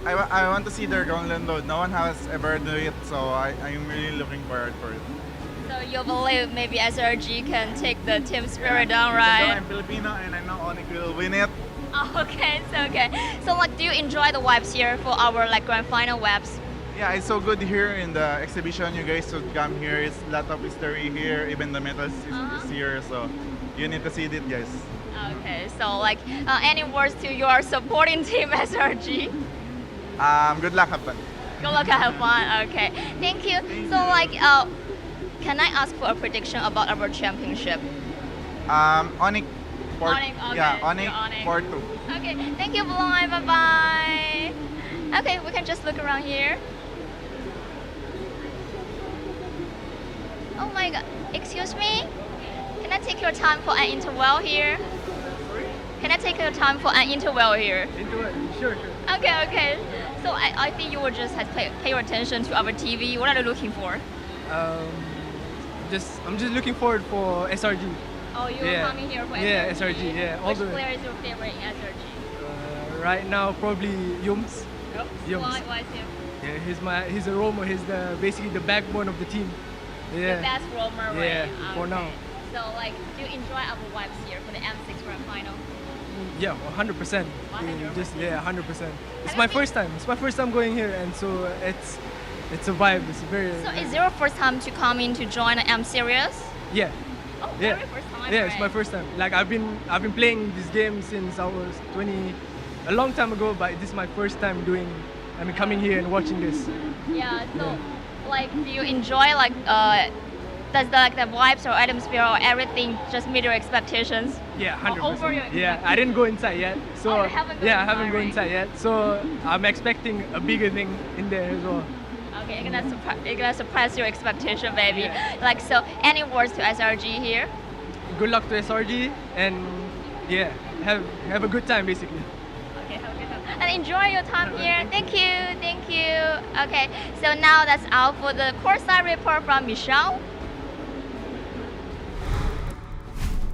I want to see their ground load. No one has ever done it, so I'm really looking forward for it. So you believe maybe SRG can take the team spirit down, Even right? though I'm Filipino and I know Onyx will win it. Oh, okay, so okay. So like, do you enjoy the vibes here for our like grand final vibes? Yeah, it's so good here in the exhibition. You guys should come here. It's a lot of history here. Even the medals is here, so you need to see it, guys. Okay, so like, any words to your supporting team SRG? Good luck, have fun. Good luck and have fun. Okay, thank you. So like, can I ask for a prediction about our championship? Onyx. Onyx, okay. Yeah, Onyx Onyx. 4-2. Okay, thank you, Beloy. Bye bye. Okay, we can just look around here. Oh my god, excuse me? Can I take your time for an interval here? Can I take your time for an interval here? Interval, sure. Okay. So I think you will just have to pay your attention to our TV. What are you looking for? I'm just looking forward for SRG. Oh, you're coming here for SRG? Yeah, SRG, yeah. Which player is your favorite in SRG? Right now, probably Yums. Yums. Why is him? Yeah, he's a roamer. He's basically the backbone of the team. Yeah. The best roamer, right? Yeah, for now. So, like, do you enjoy our vibes here for the M6 Grand Final? Yeah, 100%. Just 100%. It's my first time. It's my first time going here, and so it's a vibe. It's very. So, is your first time to come in to join the M Series? Yeah. Oh, very first time. Yeah, right? it's my first time. Like I've been playing this game since I was 20, a long time ago. But this is my first time coming here and watching this. Yeah. So, like, do you enjoy like does the vibes or atmosphere or everything just meet your expectations? Yeah, 100%. Over your Yeah, I didn't go inside yet. So I haven't gone inside yet. So I'm expecting a bigger thing in there as well. Okay, you're gonna surprise your expectation, baby. Yeah. Like, so, any words to SRG here? Good luck to SRG, and yeah, have a good time basically. Okay, have a good time. And enjoy your time here. Thank you. Okay, so now that's all for the courtside report from Michelle.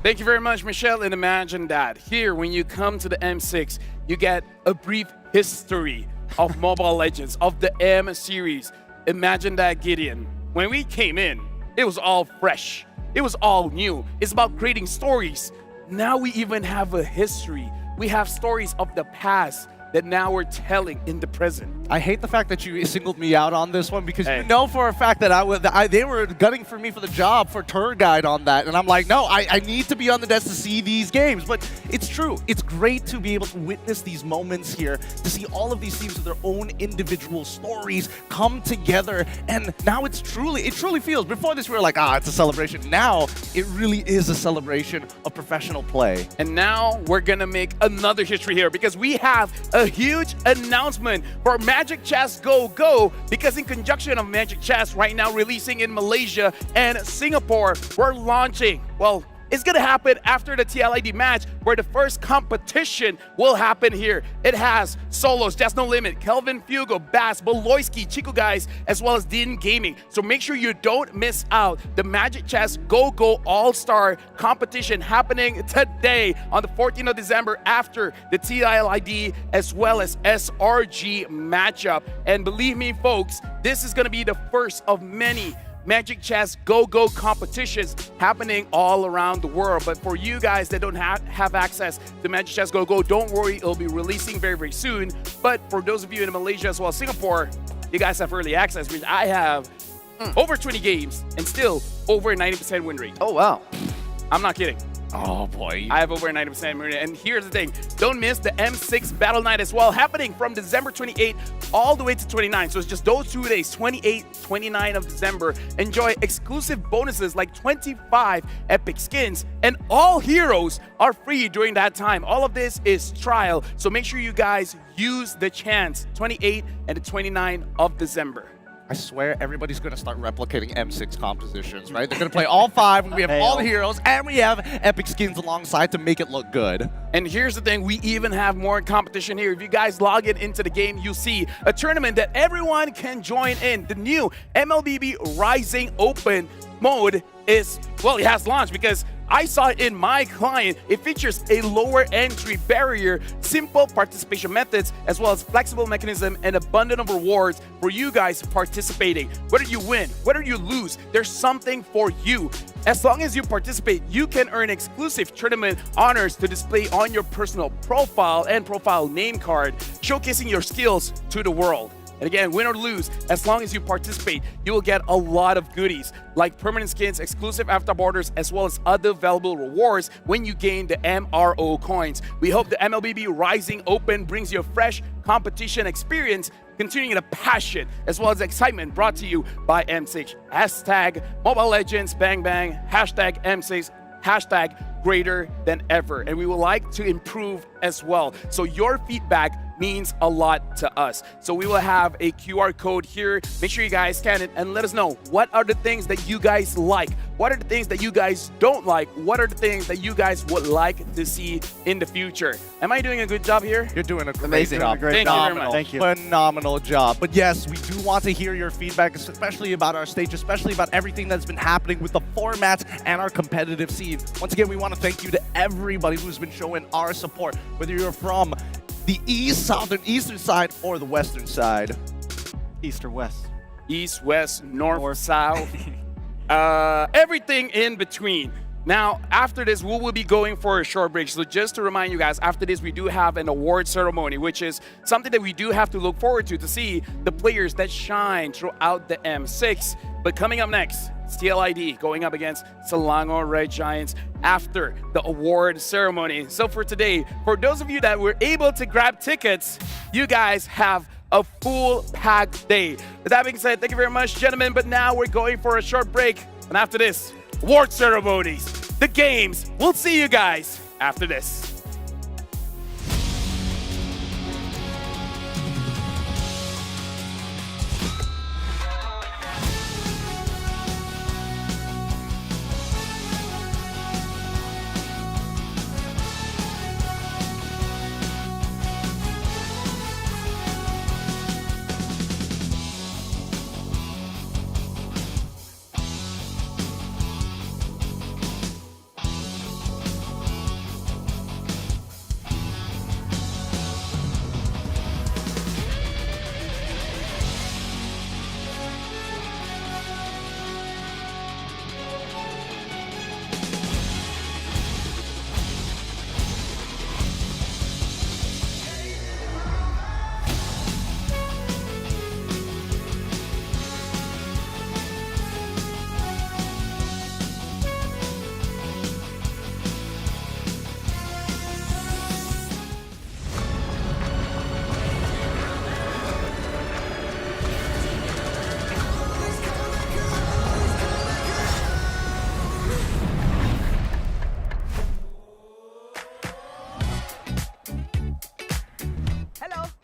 Thank you very much, Michelle. And imagine that here, when you come to the M6, you get a brief history of Mobile Legends, of the M series. Imagine that, Gideon. When we came in, it was all fresh. It was all new. It's about creating stories. Now we even have a history. We have stories of the past that now we're telling in the present. I hate the fact that you singled me out on this one because you know for a fact that they were gunning for me for the job for tour guide on that. And I'm like, no, I need to be on the desk to see these games. But it's true. It's great to be able to witness these moments here, to see all of these teams with their own individual stories come together. And now it truly feels, before this we were like, it's a celebration. Now it really is a celebration of professional play. And now we're gonna make another history here because we have a huge announcement for Magic Chess Go Go, because in conjunction of Magic Chess right now releasing in Malaysia and Singapore, we're launching, well, it's gonna happen after the TLID match where the first competition will happen here. It has solos, Just No Limit, Kelvin Fugo, Bass, Beloyski, Chico Guys, as well as Din Gaming. So make sure you don't miss out the Magic Chess Go Go All-Star competition happening today on the 14th of December after the TLID as well as SRG matchup. And believe me, folks, this is gonna be the first of many Magic Chess Go Go competitions happening all around the world. But for you guys that don't have access to Magic Chess Go Go, don't worry, it'll be releasing very, very soon. But for those of you in Malaysia as well as Singapore, you guys have early access, which I have over 20 games and still over 90% win rate. Oh, wow. I'm not kidding. Oh boy. I have over 90% immunity. And here's the thing, don't miss the M6 Battle Night as well, happening from December 28 all the way to 29. So it's just those 2 days, 28, 29 of December. Enjoy exclusive bonuses like 25 epic skins, and all heroes are free during that time. All of this is trial, so make sure you guys use the chance, 28 and the 29 of December. I swear everybody's going to start replicating M6 compositions, right? They're going to play all 5, and we have all the heroes, and we have epic skins alongside to make it look good. And here's the thing, we even have more competition here. If you guys log in into the game, you'll see a tournament that everyone can join in. The new MLBB Rising Open mode is, well, it has launched because I saw it in my client. It features a lower entry barrier, simple participation methods, as well as flexible mechanism and abundant of rewards for you guys participating. Whether you win, whether you lose, there's something for you. As long as you participate, you can earn exclusive tournament honors to display on your personal profile and profile name card, showcasing your skills to the world. And again, win or lose, as long as you participate, you will get a lot of goodies like permanent skins, exclusive afterborders, as well as other valuable rewards when you gain the MRO coins. We hope the MLBB Rising Open brings you a fresh competition experience, continuing the passion as well as excitement brought to you by M6. Hashtag Mobile Legends Bang Bang, hashtag M6, hashtag greater than ever. And we would like to improve as well. So your feedback means a lot to us. So we will have a QR code here. Make sure you guys scan it and let us know what are the things that you guys like. What are the things that you guys don't like? What are the things that you guys would like to see in the future? Am I doing a good job here? You're doing a great Amazing. job. Thank you very much. Thank you. Phenomenal job. But yes, we do want to hear your feedback, especially about our stage, especially about everything that's been happening with the formats and our competitive scene. Once again, we want to thank you to everybody who's been showing our support, whether you're from the east, southern, eastern side, or the western side. East or west? East, west, north, south. Everything in between. Now, after this, we will be going for a short break. So just to remind you guys, after this, we do have an award ceremony, which is something that we do have to look forward to see the players that shine throughout the M6. But coming up next, TLID going up against Selangor Red Giants after the award ceremony. So for today, for those of you that were able to grab tickets, you guys have a full packed day. With that being said, thank you very much, gentlemen. But now we're going for a short break. And after this, award ceremonies, the games. We'll see you guys after this.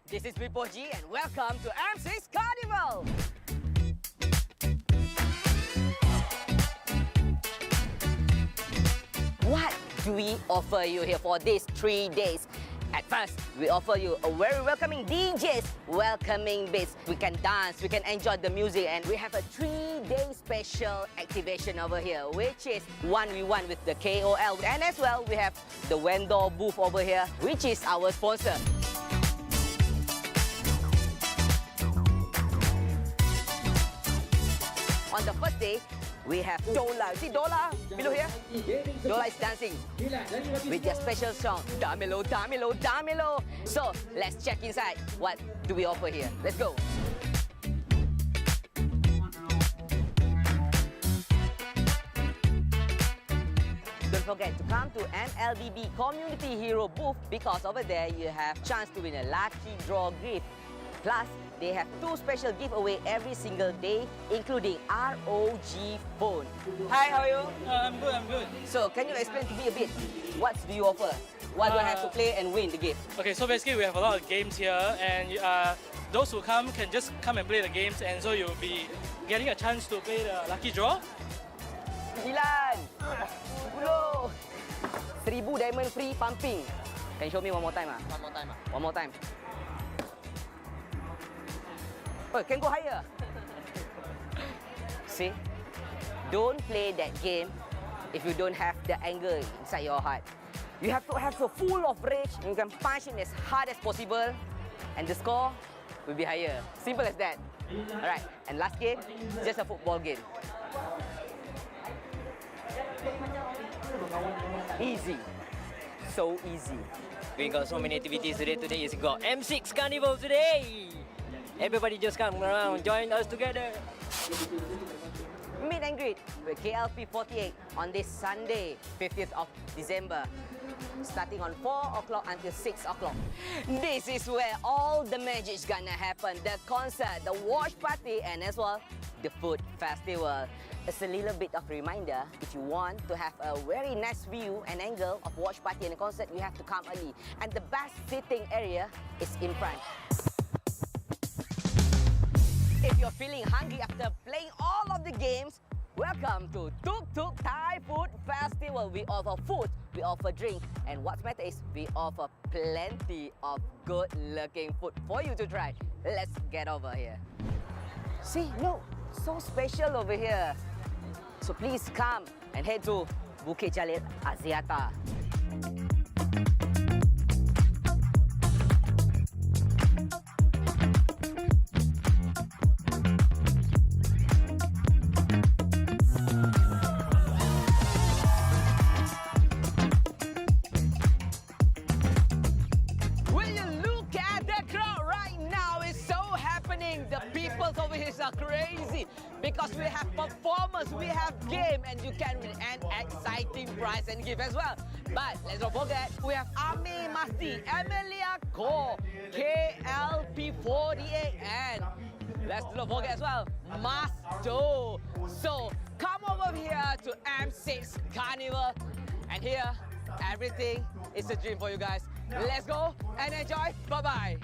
This is Bipoji and welcome to M6 Carnival! What do we offer you here for these 3 days? At first, we offer you a very welcoming DJs, welcoming beats. We can dance, we can enjoy the music, and we have a 3-day special activation over here, which is 1v1 with the KOL. And as well, we have the vendor booth over here, which is our sponsor. On the first day, we have Dola. See Dola below here? Dola is dancing with their special song, Damelo, Damelo, Damelo. So let's check inside. What do we offer here? Let's go. Don't forget to come to MLBB Community Hero booth because over there you have chance to win a lucky draw gift. Plus, they have 2 special giveaway every single day, including ROG phone. Hi, how are you? I'm good, I'm good. So, can you explain to me a bit? What do you offer? What do I have to play and win the game? Okay, so basically we have a lot of games here, and those who come can just come and play the games, and so you'll be getting a chance to play the lucky draw. 9, 10, 1000 diamond free pumping. Can you show me one more time? One more time. One more time. Oh, can go higher. See? Don't play that game if you don't have the anger inside your heart. You have to have so full of rage, and you can punch it as hard as possible, and the score will be higher. Simple as that. Alright, and last game, just a football game. Easy. So easy. We got so many activities today. Today is got M6 Carnival today. Everybody just come around, join us together. Meet and greet with KLP48 on this Sunday, 50th of December, starting on 4 o'clock until 6 o'clock. This is where all the magic's gonna happen. The concert, the watch party, and as well, the food festival. It's a little bit of reminder, if you want to have a very nice view and angle of watch party and a concert, you have to come early. And the best sitting area is in front. If you're feeling hungry after playing all of the games, welcome to Tuk Tuk Thai Food Festival. We offer food, we offer drink, and what's matter is we offer plenty of good-looking food for you to try. Let's get over here. See, look, so special over here. So please come and head to Bukit Jalil Axiata. The people over here are crazy because we have performers, we have game, and you can win an exciting prize and gift as well. But let's not forget, we have Ami Masti, Emilia Ko, KLP48, and let's not forget as well, Masto. So come over here to M6 Carnival, and here everything is a dream for you guys. Let's go and enjoy. Bye-bye.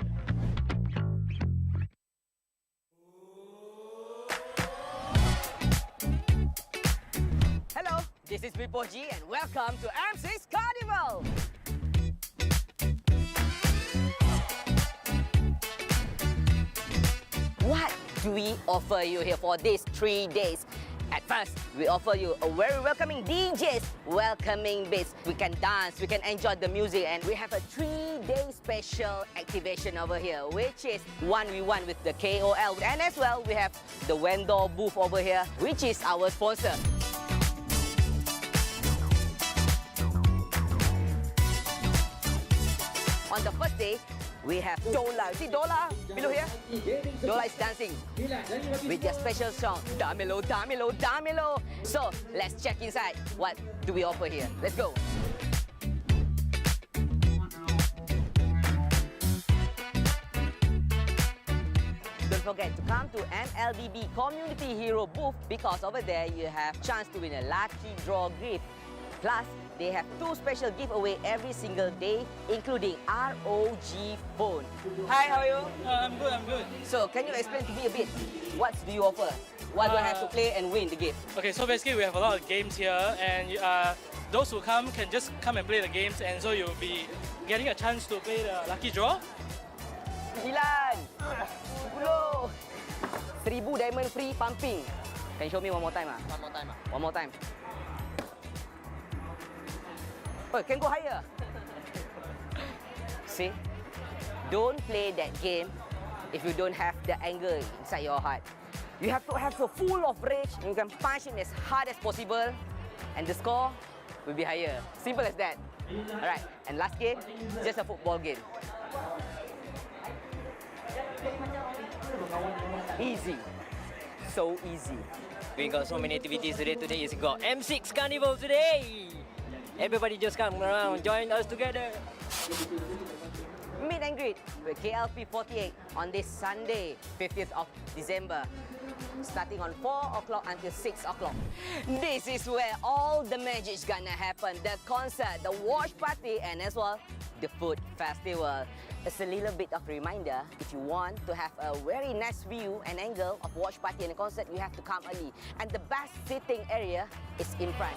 Hello, this is Bipo G and welcome to M6 Carnival! What do we offer you here for these 3 days? At first, we offer you a very welcoming DJs, welcoming bass. We can dance, we can enjoy the music, and we have a 3-day special activation over here, which is 1v1 with the KOL. And as well, we have the vendor booth over here, which is our sponsor. On the first day, we have Dola. See Dola below here? Dola is dancing with their special song, Damelo, Damelo, Damelo. So let's check inside. What do we offer here? Let's go. Don't forget to come to MLBB Community Hero booth because over there you have chance to win a lucky draw gift. Plus, they have 2 special giveaway every single day, including ROG phone. Hi, how are you? I'm good, I'm good. So, can you explain to me a bit? What do you offer? What do I have to play and win the game? Okay, so basically we have a lot of games here, and those who come can just come and play the games, and so you'll be getting a chance to play the lucky draw. 9, 10, 1000 diamond free pumping. Can you show me one more time? One more time. One more time. Oh, can go higher. See? Don't play that game if you don't have the anger inside your heart. You have to have so full of rage, and you can punch it as hard as possible, and the score will be higher. Simple as that. Alright, and last game, just a football game. Easy. So easy. We got so many activities today. Today is got M6 Carnival today. Everybody just come around, join us together. Meet and greet with KLP48 on this Sunday, 50th of December, starting on 4 o'clock until 6 o'clock. This is where all the magic's gonna happen. The concert, the watch party, and as well, the food festival. It's a little bit of reminder, if you want to have a very nice view and angle of watch party and concert, you have to come early. And the best sitting area is in front.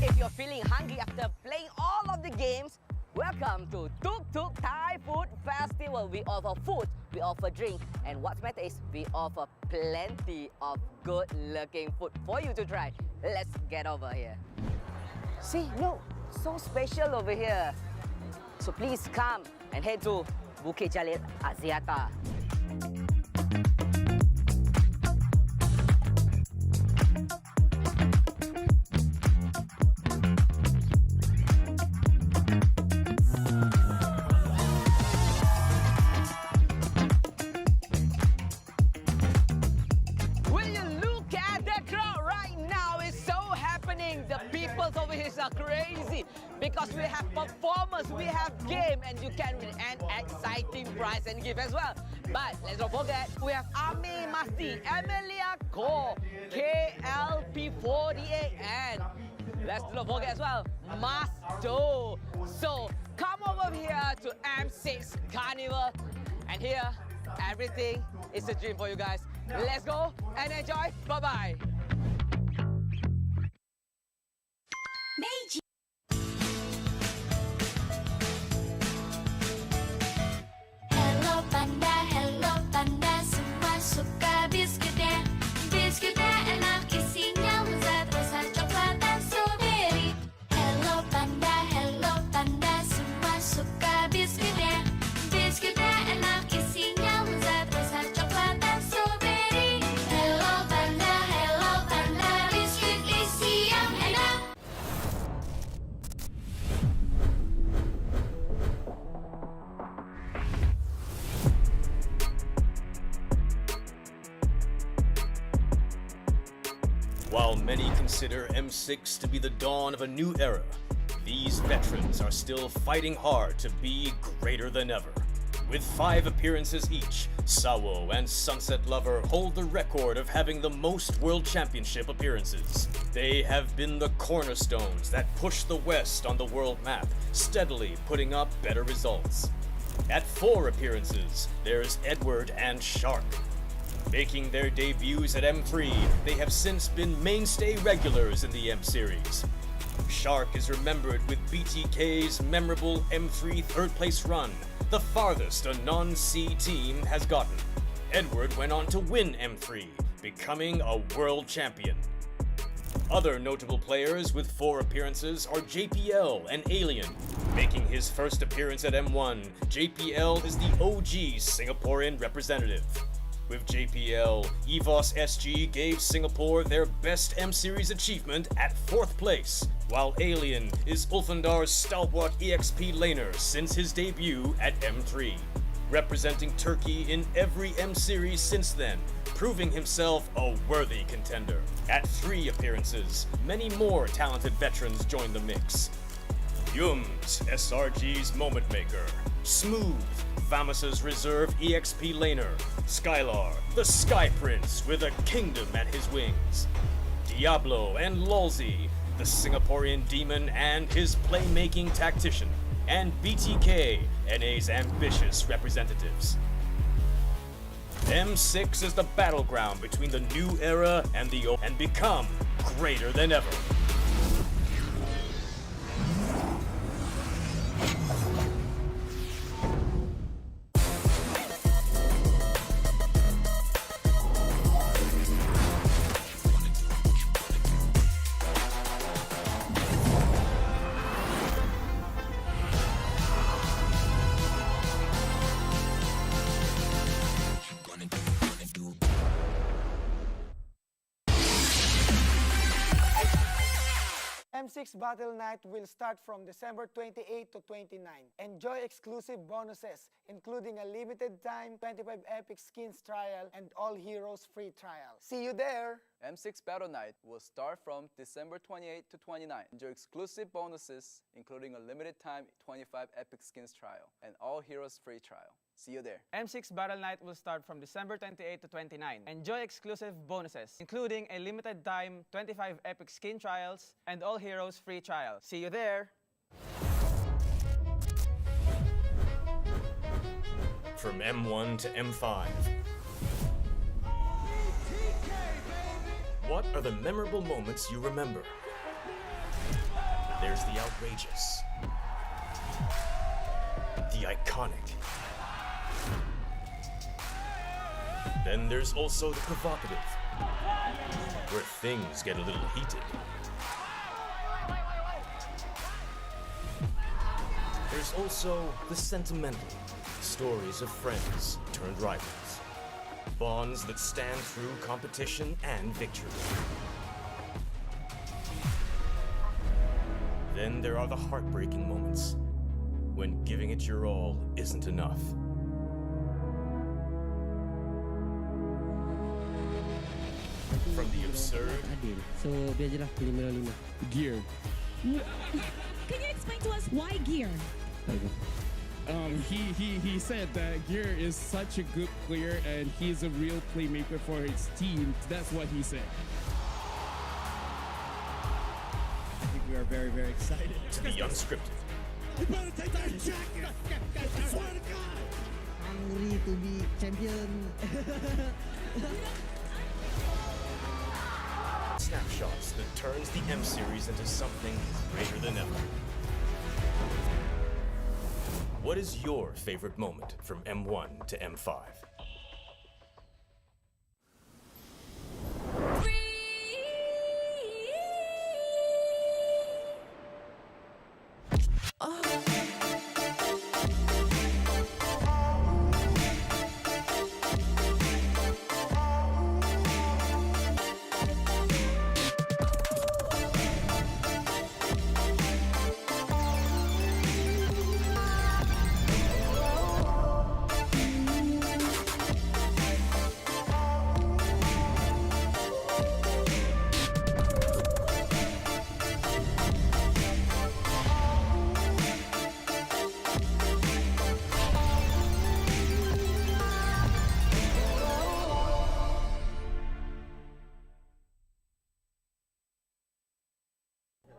If you're feeling hungry after playing all of the games, welcome to Tuk Tuk Thai Food Festival. We offer food, we offer drink, and what's matter is we offer plenty of good-looking food for you to try. Let's get over here. See, look, so special over here. So please come and head to Bukit Jalil Axiata. Will you look at the crowd right now? It's so happening. The people over here are crazy because we have performers, we have game, and you can win an exciting prize and gift as well. But let's not forget, we have Ami Masti, Emilia Ko, KLP48, and let's not forget as well, Masto. So come over here to M6 Carnival, and here everything is a dream for you guys. Let's go and enjoy. Bye-bye. Hello panda, semua suka biskuitnya. Biskuitnya enak, isinya lezat, rasa coklat dan strawberry. Hello panda, semua suka biskuitnya. Biskuitnya enak, isinya lezat, rasa coklat dan strawberry. Hello panda, biskuit isi yang enak. While many consider M6 to be the dawn of a new era, these veterans are still fighting hard to be greater than ever. With 5 appearances each, Sawo and Sunset Lover hold the record of having the most World Championship appearances. They have been the cornerstones that push the West on the world map, steadily putting up better results. At 4 appearances, there's Edward and Shark. Making their debuts at M3, they have since been mainstay regulars in the M Series. Shark is remembered with BTK's memorable M3 third-place run, the farthest a non-C team has gotten. Edward went on to win M3, becoming a world champion. Other notable players with 4 appearances are JPL and Alien. Making his first appearance at M1, JPL is the OG Singaporean representative. With JPL, EVOS SG gave Singapore their best M-Series achievement at 4th place, while Alien is Ulfandar's stalwart EXP laner since his debut at M3. Representing Turkey in every M-Series since then, proving himself a worthy contender. At 3 appearances, many more talented veterans joined the mix. Yums, SRG's moment maker. Smooth, Famus's reserve EXP laner. Skylar, the Sky Prince with a kingdom at his wings. Diablo and Lolzy, the Singaporean demon and his playmaking tactician. And BTK, NA's ambitious representatives. M6 is the battleground between the new era and the old, and become greater than ever. M6 Battle Night will start from December 28 to 29. Enjoy exclusive bonuses, including a limited time 25 Epic Skins trial and all heroes free trial. See you there! M6 Battle Night will start from December 28 to 29. Enjoy exclusive bonuses, including a limited time 25 Epic Skins trial and all heroes free trial. See you there. M6 Battle Night will start from December 28 to 29. Enjoy exclusive bonuses, including a limited time 25 Epic Skin trials and all heroes free trial. See you there! From M1 to M5. What are the memorable moments you remember? There's the outrageous, the iconic. Then there's also the provocative, where things get a little heated. There's also the sentimental, stories of friends turned rivals. Bonds that stand through competition and victory. Then there are the heartbreaking moments, when giving it your all isn't enough. From the absurd. So, biar je lah 5-5. Gear. Can you explain to us why gear? He said that Gear is such a good player and he's a real playmaker for his team. That's what he said. I think we are very, very excited. To the unscripted. You better take that jacket! I swear to God! Hungry to be champion. Snapshots that turns the M series into something greater than ever. What is your favorite moment from M1 to M5?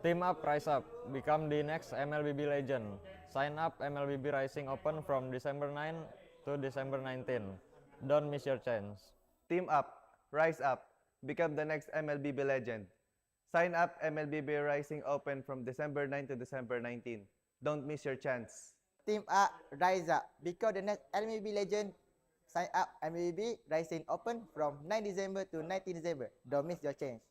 Team up, rise up. Become the next MLBB legend. Sign up MLBB Rising Open from December 9 to December 19. Don't miss your chance. Team up, rise up. Become the next MLBB legend. Sign up MLBB Rising Open from December 9 to December 19. Don't miss your chance. Team up, rise up. Become the next MLBB legend. Sign up MLBB Rising Open from 9 December to 19 December. Don't miss your chance.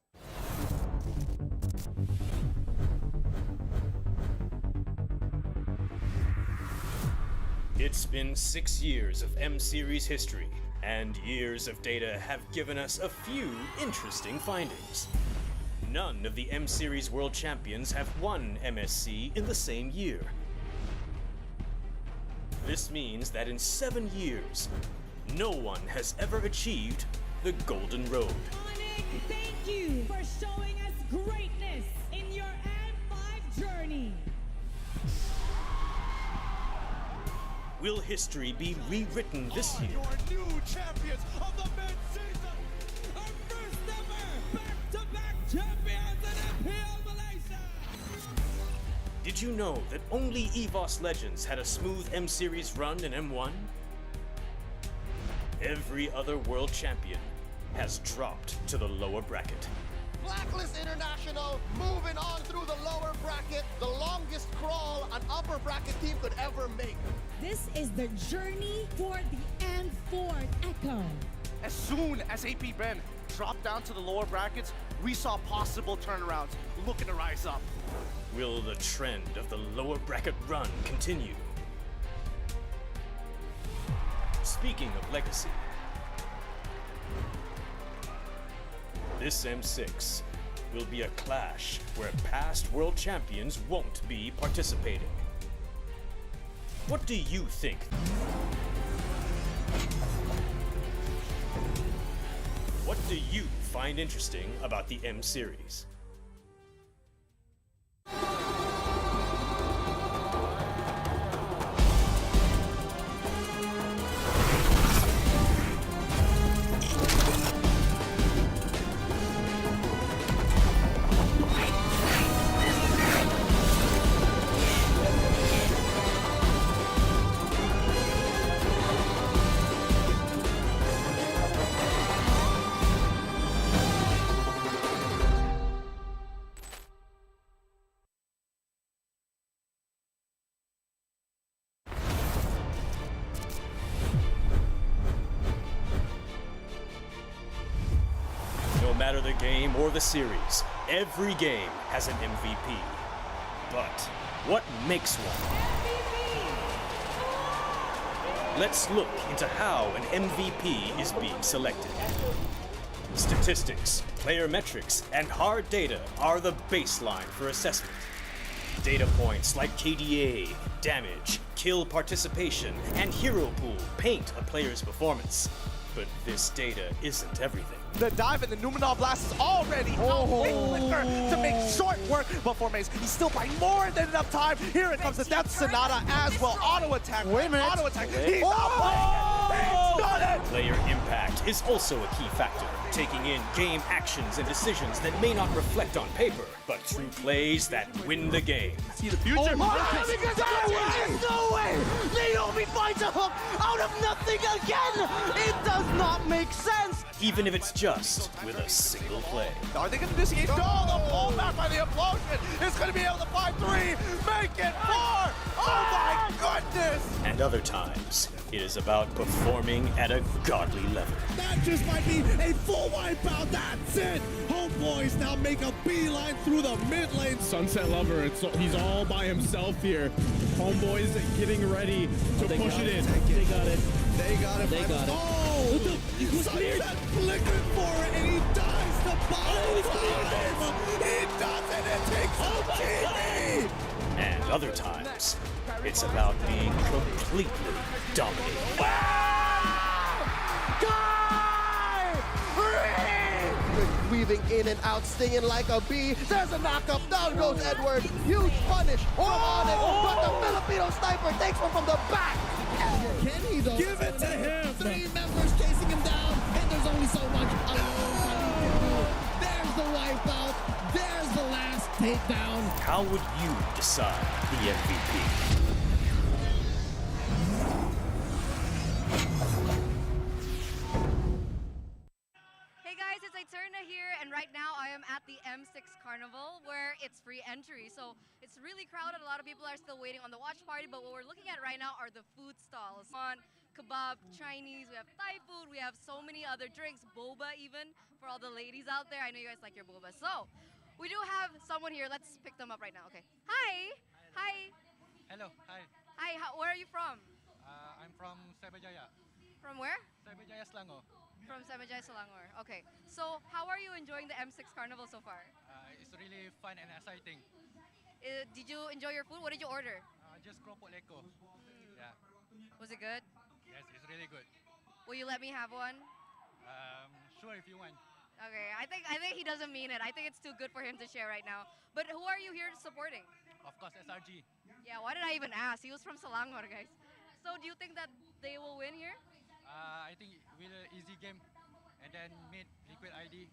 It's been 6 years of M-Series history, and years of data have given us a few interesting findings. None of the M-Series World Champions have won MSC in the same year. This means that in 7 years, no one has ever achieved the Golden Road. Thank you for showing us greatness in your M5 journey. Will history be rewritten this year? Your new champions of the mid-season! Our first ever back-to-back champions in MPL Malaysia! Did you know that only EVOS Legends had a smooth M-Series run in M1? Every other world champion has dropped to the lower bracket. Blacklist International moving on through the lower bracket, the longest crawl an upper bracket team could ever make. This is the journey for the M4 Echo. As soon as AP Ben dropped down to the lower brackets, we saw possible turnarounds looking to rise up. Will the trend of the lower bracket run continue? Speaking of legacy, this M6 will be a clash where past world champions won't be participating. What do you think? What do you find interesting about the M Series? No matter the game or the series, every game has an MVP. But what makes one? Let's look into how an MVP is being selected. Statistics, player metrics, and hard data are the baseline for assessment. Data points like KDA, damage, kill participation, and hero pool paint a player's performance. But this data isn't everything. The dive and the Numenor Blast is already out. Big flicker to make short work, but for Mace, he's still by more than enough time. Here it comes the Death Sonata as well. Auto attack. Wait a minute. Auto attack. He's not playing it. He's done it. Player impact is also a key factor, taking in game actions and decisions that may not reflect on paper, but through plays that win the game. See the future. Oh my God, Because there's no way! Naomi finds a hook out of nothing again! It does not make sense! Even if it's just with a single play. Are they going to initiate? No, the pullback by the implosion is going to be able to find 3, make it 4! Oh my goodness! And other times, it is about performing at a godly level. That just might be a full wipeout. That's it. Homeboys now make a beeline through the mid lane. Sunset Lover, he's all by himself here. Homeboys getting ready to push it in. They got it. They got it. They got it. Oh, Sunset flickered for it, and he dies the bottom time. He does it. It takes TV. And other times, it's about being completely dominated. Weaving in and out, stinging like a bee. There's a knockup. Down goes Edward. Huge punish from Onyx, but the Filipino sniper takes one from the back. Can he though? Give it to him. 3 members chasing him down, and there's only so much alone Khalid can do. There's the wipeout. There's the last takedown. How would you decide the MVP? Hey guys, it's Eterna here, and right now I am at the M6 Carnival where it's free entry. So it's really crowded. A lot of people are still waiting on the watch party, but what we're looking at right now are the food stalls. On kebab, Chinese, we have Thai food, we have so many other drinks, boba even, for all the ladies out there. I know you guys like your boba. So we do have someone here. Let's pick them up right now. Okay. Hi. Hi. Hello. Hi. Hi. Where are you from? I'm from Cyberjaya. From where? Cyberjaya Selangor. From Samajay Selangor. Okay. So how are you enjoying the M6 Carnival so far? It's really fun and exciting. Did you enjoy your food? What did you order? Just Keropok Leko. Yeah. Was it good? Yes, it's really good. Will you let me have one? Sure, if you want. Okay. I think he doesn't mean it. I think it's too good for him to share right now. But who are you here supporting? Of course, SRG. Yeah. Why did I even ask? He was from Selangor, guys. So do you think that they will win here? I think we'll easy game, and then meet Liquid ID.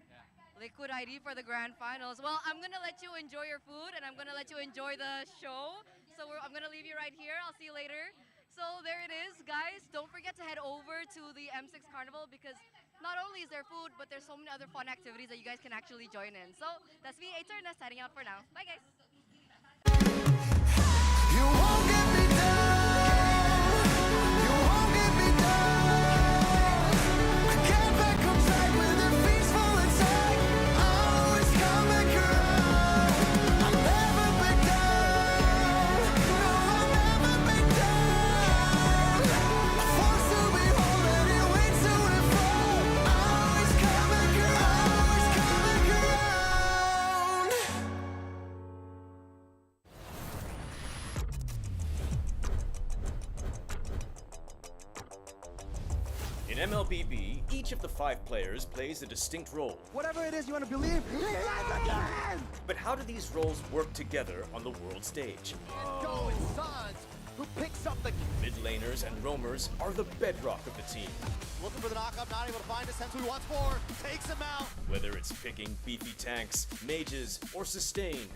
Yeah. Liquid ID for the grand finals. Well, I'm gonna let you enjoy your food, and I'm gonna let you enjoy the show. So I'm gonna leave you right here. I'll see you later. So there it is, guys. Don't forget to head over to the M6 Carnival because not only is there food, but there's so many other fun activities that you guys can actually join in. So that's me, Eterna, signing out for now. Bye, guys. You won't get me down. You won't get me down. I can't back up tight with a feast full inside. I'll always come back around. I'll never back down. No, I'll never back down. A force to behold and it waits to unfold. I'll always come back around. Always come back around. In MLBB, each of the 5 players plays a distinct role. Whatever it is you want to believe, live again! But how do these roles work together on the world stage? Go, it's Sans, who picks up the... Mid laners and roamers are the bedrock of the team. Looking for the knockup, not able to find a sense who he wants for, takes him out. Whether it's picking beefy tanks, mages, or sustain,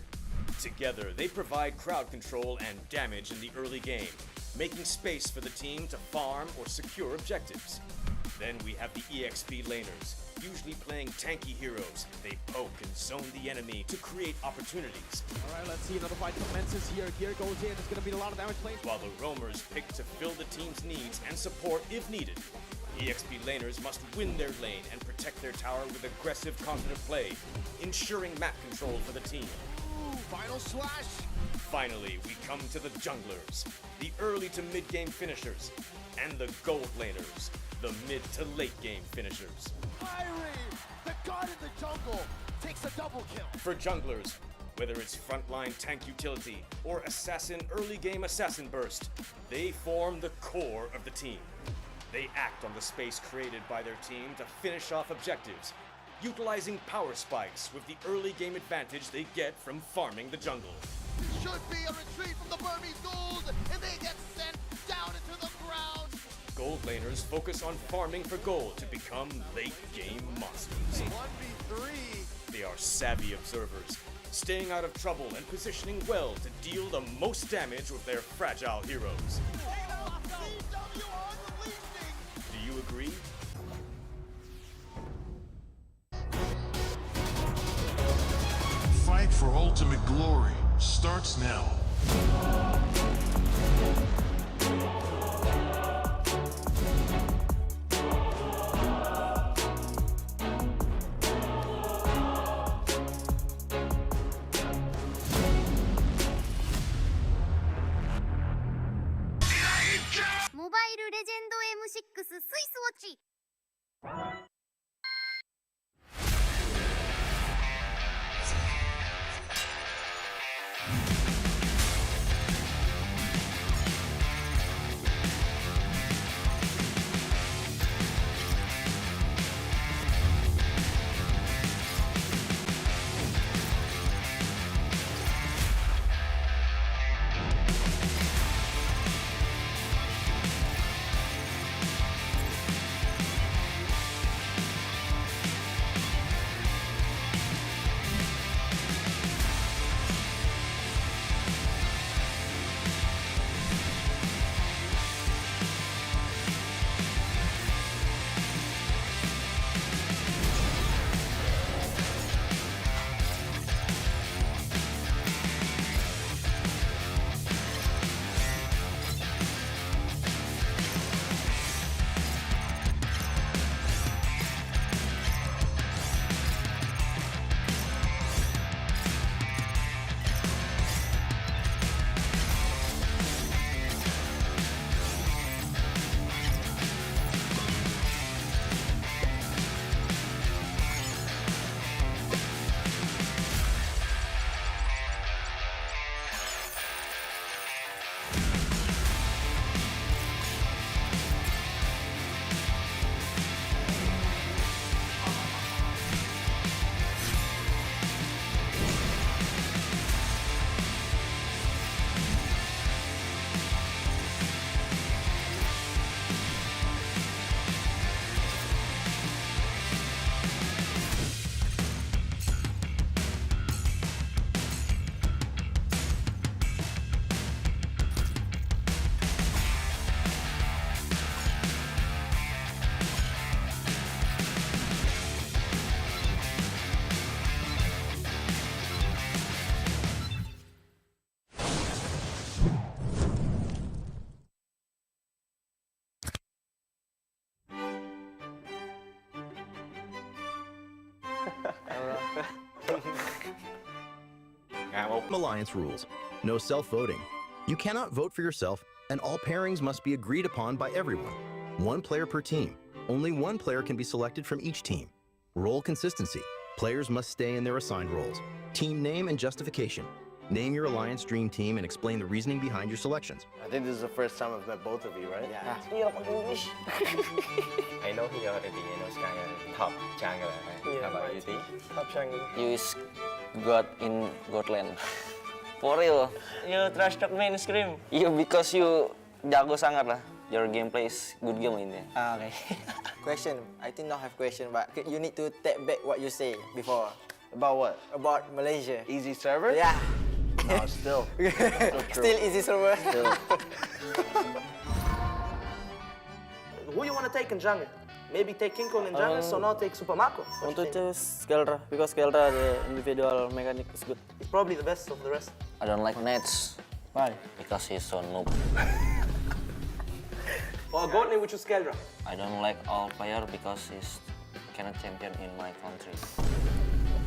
together they provide crowd control and damage in the early game, making space for the team to farm or secure objectives. Then we have the EXP laners, usually playing tanky heroes. They poke and zone the enemy to create opportunities. Alright, let's see another fight commences here. Gear goes in, it's gonna be a lot of damage played. While the roamers pick to fill the team's needs and support if needed. EXP laners must win their lane and protect their tower with aggressive, confident play, ensuring map control for the team. Ooh, final slash! Finally, we come to the junglers, the early to mid-game finishers, and the gold laners, the mid to late game finishers. Irie, the god in the jungle, takes a double kill. For junglers, whether it's frontline tank utility or assassin early game assassin burst, they form the core of the team. They act on the space created by their team to finish off objectives, utilizing power spikes with the early game advantage they get from farming the jungle. It should be a retreat from the Burmese gold, and they get sent down into the ground. Gold laners focus on farming for gold to become late game monsters. 1v3. They are savvy observers, staying out of trouble and positioning well to deal the most damage with their fragile heroes. Do you agree? Fight for ultimate glory starts now. 모바일 레전드 M6 스위스워치. Alliance rules. No self-voting. You cannot vote for yourself, and all pairings must be agreed upon by everyone. One player per team. Only one player can be selected from each team. Role consistency. Players must stay in their assigned roles. Team name and justification. Name your Alliance Dream Team and explain the reasoning behind your selections. I think this is the first time I've met both of you, right? Yeah. English. I know he already. I know Sky top jungle. How about you, T? Top jungle. You is God in Godland. For real. You trash talk mainstream. You because you jago sangat lah. Your gameplay is good game ini. Okay. Question. I think not have question, but you need to take back what you say before. About what? About Malaysia. Easy server? Yeah. No, still. Still easy server. Still. Who you want to take in jungle? Maybe take King Kong in jungle, so now take Super Mako. I want to choose Skeldra because Skeldra the individual mechanic is good. He's probably the best of the rest. I don't like Nets. Why? Because he's so noob. For a gold lane, we choose Skeldra. I don't like all player because he's cannot champion in my country.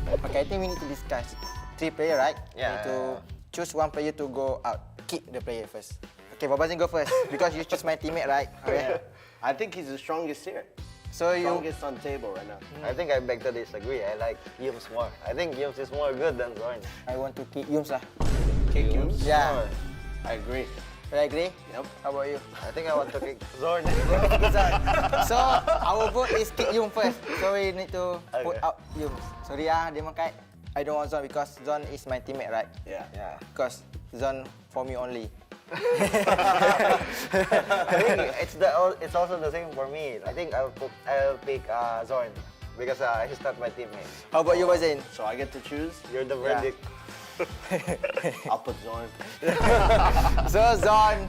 Okay, I think we need to discuss. 3 player, right? Yeah. We need to choose one player to go out. Kick the player first. Okay, Babazin go first because you choose my teammate, right? Okay. I think he's the strongest here. So strongest on table right now. I think I beg to disagree. I like Yums more. I think Yums is more good than Zorn. I want to kick Yums lah. Kick Yums? Yeah. I agree. You agree? Yep. How about you? I think I want to kick Zorn. So our vote is kick Yum first. So we need to put out Yums. Sorry dia makai. I don't want Zon because Zon is my teammate, right? Yeah. Because Zon for me only. I think it's also the same for me. I think I'll pick Zorn because he's not my teammate. How about you, Bazin? So I get to choose? You're the verdict. I'll put Zorn. So Zon.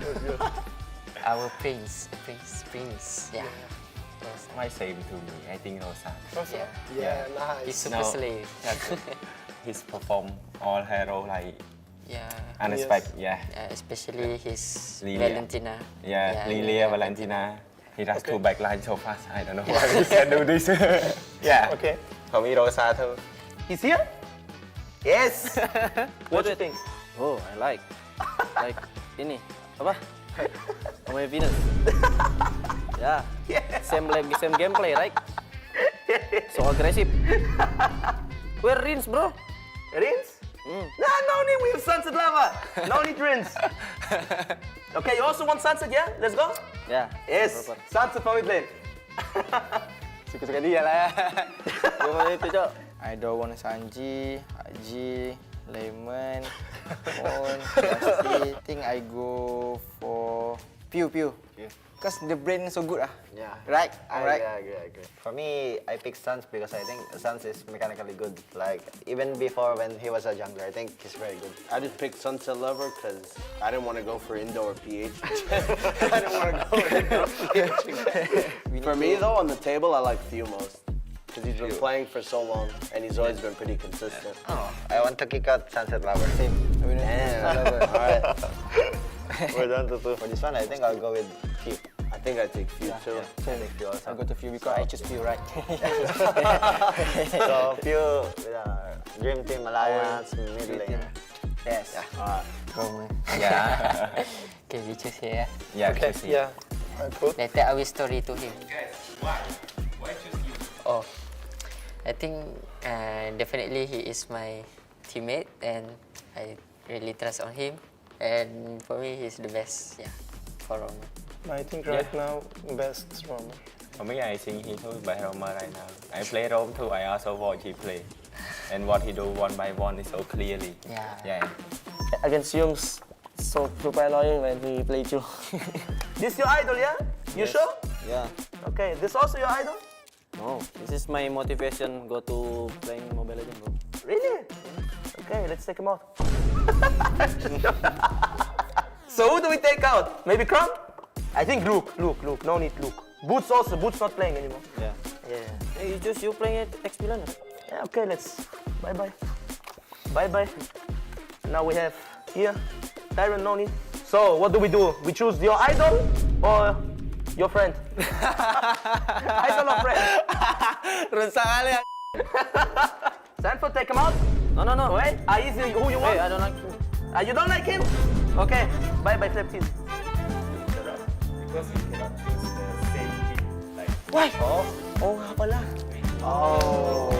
Our prince. Yeah. My same to me. I think Rosa. Rosa? Yeah, nice. He's super slave. He's perform all hero like unexpected. Yeah. Especially his Lilia. Valentina. Yeah, Lilia, Valentina. He does 2 backline so fast. I don't know why he can do this. Yeah. Okay. For me, Rosa too. He's here? Yes. What do you think? Oh, I like ini apa? My Venus. Yeah. Same gameplay, right? So aggressive. Where Rins, bro? Rins? Nah, no need. We have Sunset Lava. No need Rins. Okay, you also want Sunset, yeah? Let's go? Yeah. Yes. Sunset for mid lane. Suka-suka dia lah ya. Gimana itu, Cok? I don't want Sanji, Haji, Lemon, Mon, Pasti. think I go for Pew. Because the brain is so good Yeah. Right? I Alright. agree. For me, I pick Suns because I think Suns is mechanically good. Like, even before when he was a jungler, I think he's very good. I just picked Sunset Lover because I didn't want to go for indoor PH. I didn't want to go for indoor PH. For me though, on the table, I like Few most. Because he's been playing for so long and he's always been pretty consistent. Oh, I want to kick out Sunset Lover. Same. Damn. Alright. We're down to 2. For this one, I think I'll go with Few. I think I take Few too. I take Few also. I go to Few because I choose Few, right? So, Few with our Dream Team Alliance mid lane. Yes. Yeah. Okay, we choose here. Yeah, Okay, yeah. Cool. Later I will story to him. Guys, why? Why choose you? Oh, I think definitely he is my teammate and I really trust on him. And for me, he's the best. Yeah, for Roma. I think right now, best is Roma. For me, I think he too by Roma right now. I play Rome too. I also watch he play, and what he do one by one is so clearly. Yeah. Against Yums, so super annoying when he played you. This your idol, yeah? You sure? Yeah. Okay, this also your idol? No, this is my motivation. Go to playing Mobile Legends, bro. Really? Okay, let's take him out. So who do we take out? Maybe Crump? I think Luke. No need Luke. Boots also. Boots not playing anymore. Yeah. Hey, you playing at XP London. Yeah, okay, let's. Bye-bye. Bye-bye. Now we have here, Tyron, no need. So, what do? We choose your idol or your friend? Idol or friend? Rusak kali ya. Sanford, take him out? No. Wait, easy, who you want? Hey, I don't like him. You don't like him? Okay, bye-bye, Flip Team. Because you cannot choose the same team. Like, Why? Oh, pala. Oh.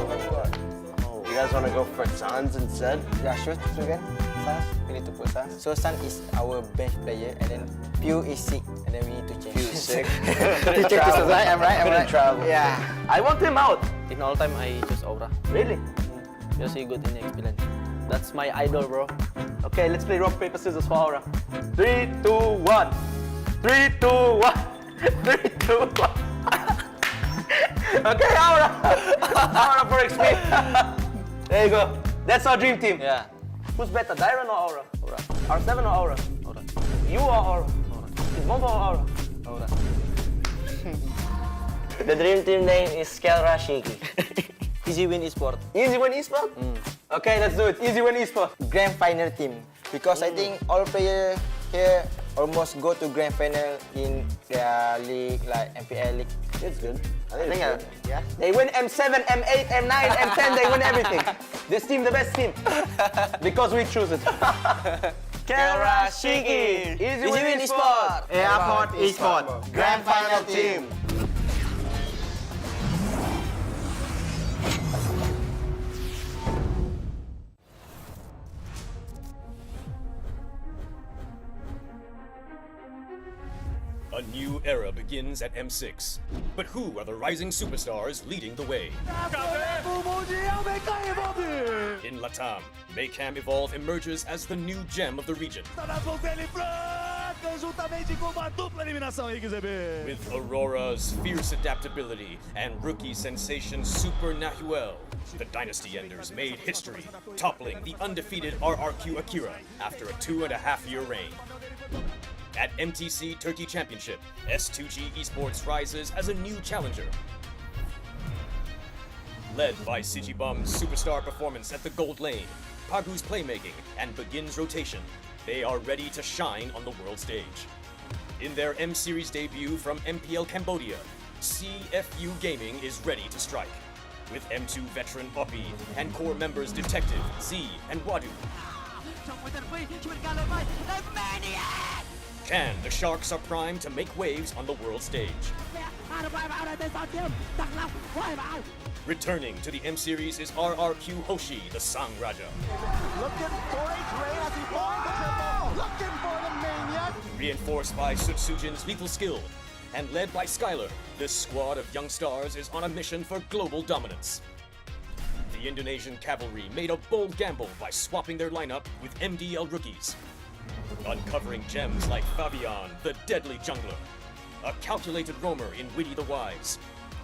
You guys want to go for Sans instead? Yeah, sure, again. us. We need to push us. So Sun is our bench player, and then Pew is sick, and then we need to change. Pew is sick. To check this right. I'm right. I'm right. Travel. Yeah. I want him out. In all time, I choose Aura. Really? Because he good in experience. That's my idol, bro. Okay, let's play rock, paper, scissors for Aura. 3, 2, 1. 3, 2, 1. 3, 2, 1. Okay, Aura. Aura for XP. There you go. That's our dream team. Yeah. Who's better, Dyron or Aura? Aura. R7 or Aura? Aura. You or Aura? Aura. Momo or Aura? Aura. The dream team name is Kelra Shiki. Easy win esport. Easy win esport? Okay, let's do it. Easy win esport. Grand final team. Because I think all players here almost go to grand final in their league, like MPL league. It's good. I think yeah. They win M7, M8, M9, M10. They win everything. This team, the best team, because we choose it. Kelra Shiki. Easy win esport. Airport esport. Grand final team. A new era begins at M6. But who are the rising superstars leading the way? In Latam, Maycam Evolve emerges as the new gem of the region. With Aurora's fierce adaptability and rookie sensation Super Nahuel, the Dynasty Enders made history, toppling the undefeated RRQ Akira after a 2.5-year reign. At MTC Turkey Championship, S2G Esports rises as a new challenger. Led by Sigibum's superstar performance at the Gold Lane, Pagu's playmaking, and Begin's rotation, they are ready to shine on the world stage. In their M-Series debut from MPL Cambodia, CFU Gaming is ready to strike, with M2 veteran Poppy and core members Detective, Z, and Wadu. Can the Sharks are primed to make waves on the world stage? Returning to the M-Series is RRQ Hoshi, the Sang Raja. Looking for a trade as he finds the triple. Looking for the maniac. Reinforced by Sutsujin's lethal skill, and led by Skylar, this squad of young stars is on a mission for global dominance. The Indonesian cavalry made a bold gamble by swapping their lineup with MDL rookies, uncovering gems like Fabian, the deadly jungler, a calculated roamer in Witty the Wise,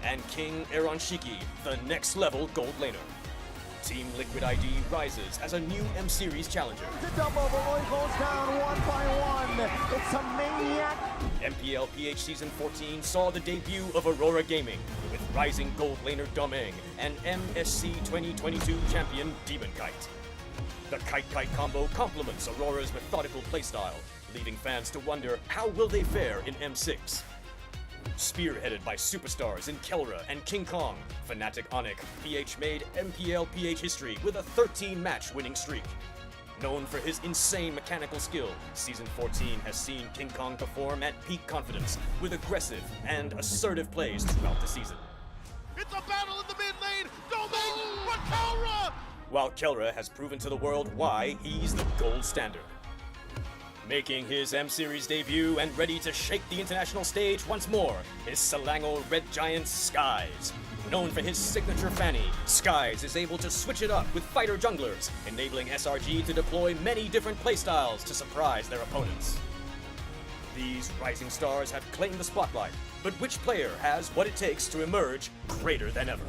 and King Aaron Shiki, the next-level gold laner. Team Liquid ID rises as a new M-Series challenger. The double, Roy goes down 1 by 1. It's a maniac. MPL PH Season 14 saw the debut of Aurora Gaming, with rising gold laner Domeng and MSC 2022 champion Demon Kite. The Kite-Kite combo complements Aurora's methodical playstyle, leaving fans to wonder how will they fare in M6. Spearheaded by superstars in Kelra and King Kong, Fnatic Onyx PH made MPL PH history with a 13-match winning streak. Known for his insane mechanical skill, Season 14 has seen King Kong perform at peak confidence with aggressive and assertive plays throughout the season. It's a battle in the mid lane. Domeng for Kelra. While Kelra has proven to the world why he's the gold standard. Making his M-Series debut and ready to shake the international stage once more is Selangor Red Giant Skies. Known for his signature fanny, Skies is able to switch it up with fighter junglers, enabling SRG to deploy many different playstyles to surprise their opponents. These rising stars have claimed the spotlight, but which player has what it takes to emerge greater than ever?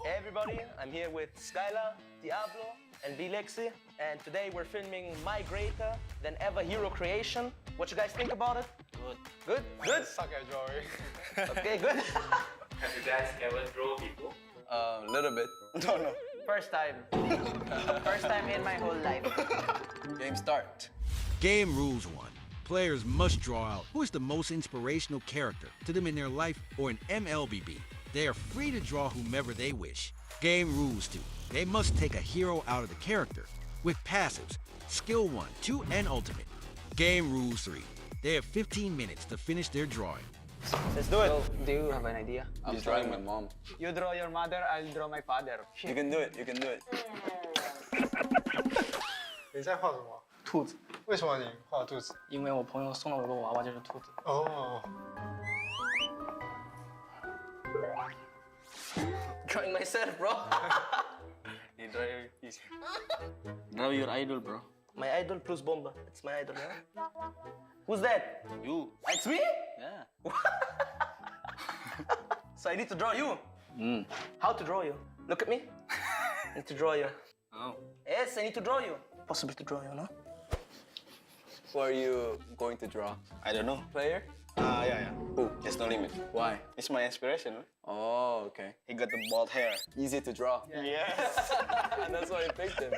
Hey everybody, I'm here with Skylar, Diablo, and Bilexi, and today we're filming my greater than ever hero creation. What you guys think about it? Good. Good? Good? Suck at drawing. Okay, good. Have you guys ever draw people? Little bit. No. First time. First time in my whole life. Game start. Game rules 1. Players must draw out who is the most inspirational character to them in their life or in MLBB. They are free to draw whomever they wish. Game rules 2. They must take a hero out of the character with passives, skill 1, 2, and ultimate. Game rules 3. They have 15 minutes to finish their drawing. Let's do it. So, do you have an idea? I'm drawing my mom. You draw your mother, I'll draw my father. You can do it. You can do it. 你在画什么？兔子。为什么你画兔子？因为我朋友送了我个娃娃，就是兔子。哦。Drawing myself, bro. You draw easy. Draw your idol, bro. My idol plus Bomba. It's my idol, yeah? Who's that? You. It's me? Yeah. So I need to draw you? Mm. How to draw you? Look at me. I need to draw you. Oh. Yes, I need to draw you. Possible to draw you, no? Who are you going to draw? I don't know. Player? Yeah. Who? Just No Limit. Why? It's my inspiration, right? Oh, okay. He got the bald hair. Easy to draw. Yes. That's why I picked him.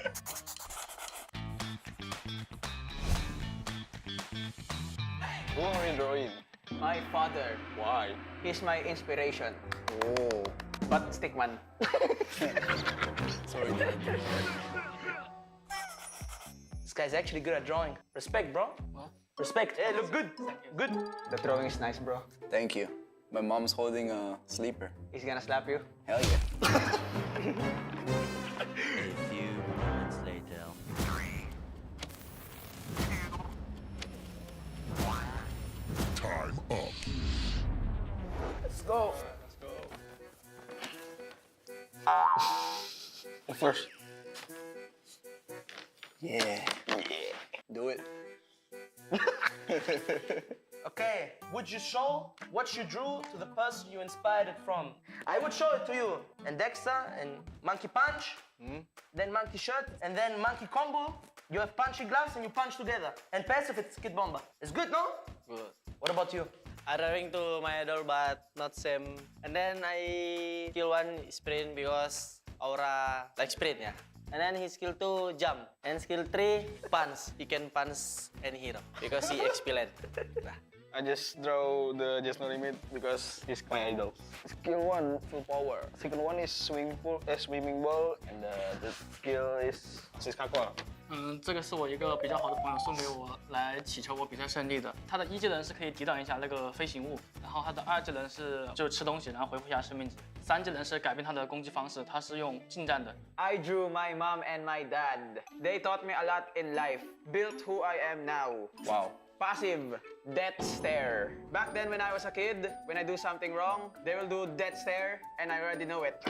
Who are you drawing? My father. Why? He's my inspiration. Oh. But stickman. Sorry. This guy's actually good at drawing. Respect, bro. What? Respect. Hey, look good. Good. The drawing is nice, bro. Thank you. My mom's holding a sleeper. He's gonna slap you? Hell yeah. A few moments later. Time up. Let's go. First. Yeah. Do it. Okay, would you show what you drew to the person you inspired it from? I would show it to you. And Dexter, and Monkey Punch, then Monkey Shirt, and then Monkey Combo. You have punchy gloves and you punch together. And passive, it's Kid Bomba. It's good, no? Good. What about you? I drawing to my idol, but not same. And then I skill 1 sprint because Aura like sprint, yeah. And then his skill 2 jump. And skill 3 punch. He can punch any hero because he excellent. I just draw the Just No Limit because he's my idol. Skill 1, full power. Second one is swimming ball, and the skill is Siskakwa. 这个是我一个比较好的朋友送给我来祈求我比赛胜利的。他的1技能是可以抵挡一下那个飞行物，然后他的2技能是就吃东西，然后回复一下生命值。3技能是改变他的攻击方式，他是用近战的。I drew my mom and my dad. They taught me a lot in life, built who I am now. Wow. Passive, death stare. Back then when I was a kid, when I do something wrong, they will do death stare and I already know it.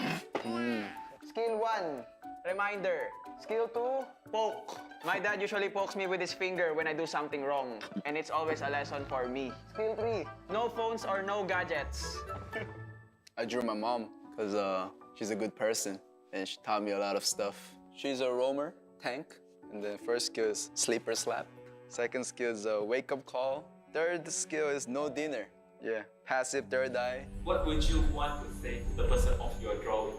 Skill 1, reminder. Skill 2, poke. My dad usually pokes me with his finger when I do something wrong, and it's always a lesson for me. Skill 3, no phones or no gadgets. I drew my mom because she's a good person and she taught me a lot of stuff. She's a roamer, tank, and the first skill is sleeper slap. Second skill is a wake-up call. Third skill is no dinner. Yeah, passive third eye. What would you want to say to the person of your drawing?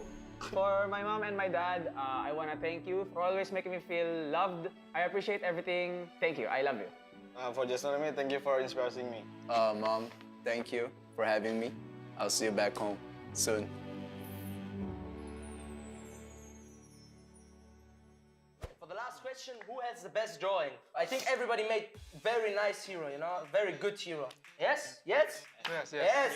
For my mom and my dad, I want to thank you for always making me feel loved. I appreciate everything. Thank you. I love you. For Just No Limit, thank you for inspiring me. Mom, thank you for having me. I'll see you back home soon. For the last question, who has the best drawing? I think everybody made very nice hero, you know, very good hero. Yes? Yes? Yes. Yes.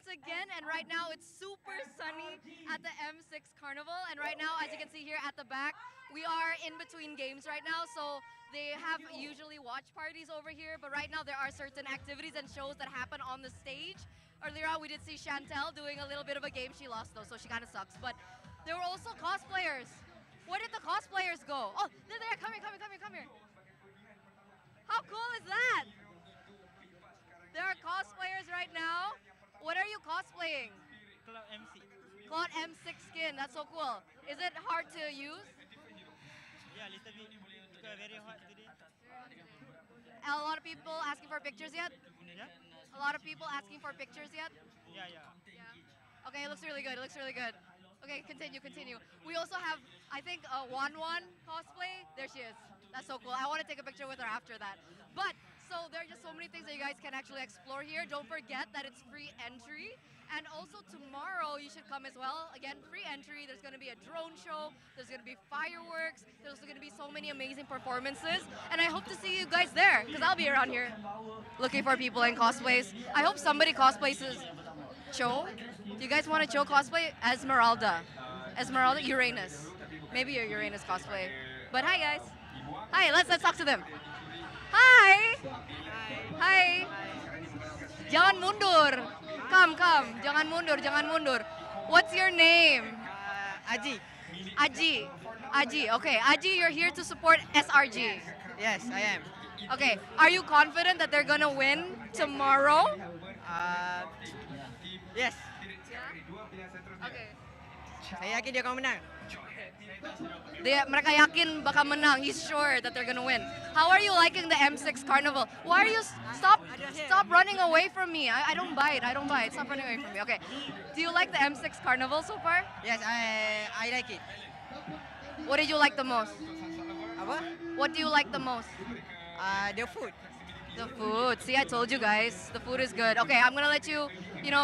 Again, and right now it's super sunny at the M6 Carnival, and right now, as you can see here at the back, we are in between games right now, so they have usually watch parties over here, but right now there are certain activities and shows that happen on the stage. Earlier on, we did see Chantel doing a little bit of a game. She lost though, so she kind of sucks, but there were also cosplayers. Where did the cosplayers go? Oh, they're there, come here. How cool is that? There are cosplayers right now. What are you cosplaying? Club MC. Claude M6 skin. That's so cool. Is it hard to use? Yeah, little bit. Because very hot today. A lot of people asking for pictures yet? Yeah? A lot of people asking for pictures yet? Yeah. Okay, it looks really good. It looks really good. Okay, continue. We also have, I think, a Wan cosplay. There she is. That's so cool. I want to take a picture with her after that. But, so there are just so many things that you guys can actually explore here. Don't forget that it's free entry. And also tomorrow, you should come as well. Again, free entry. There's going to be a drone show. There's going to be fireworks. There's also going to be so many amazing performances. And I hope to see you guys there, because I'll be around here looking for people in cosplays. I hope somebody cosplays as Cho. Do you guys want a Cho cosplay? Esmeralda, Uranus. Maybe a Uranus cosplay. But hi, guys. Hi, let's talk to them. Hi. Jangan mundur. Come. Jangan mundur. What's your name? Aji. Okay, Aji, you're here to support SRG. Yes, I am. Okay, are you confident that they're gonna win tomorrow? Yes. Okay. Saya yakin dia akan menang. Mereka yakin bakal menang. He's sure that they're gonna win. How are you liking the M6 Carnival? Why are you stop running away from me? I don't bite. Stop running away from me. Okay. Do you like the M6 Carnival so far? Yes, I like it. What did you like the most? Apa? What do you like the most? The food. The food. See, I told you guys, the food is good. Okay, I'm gonna let you,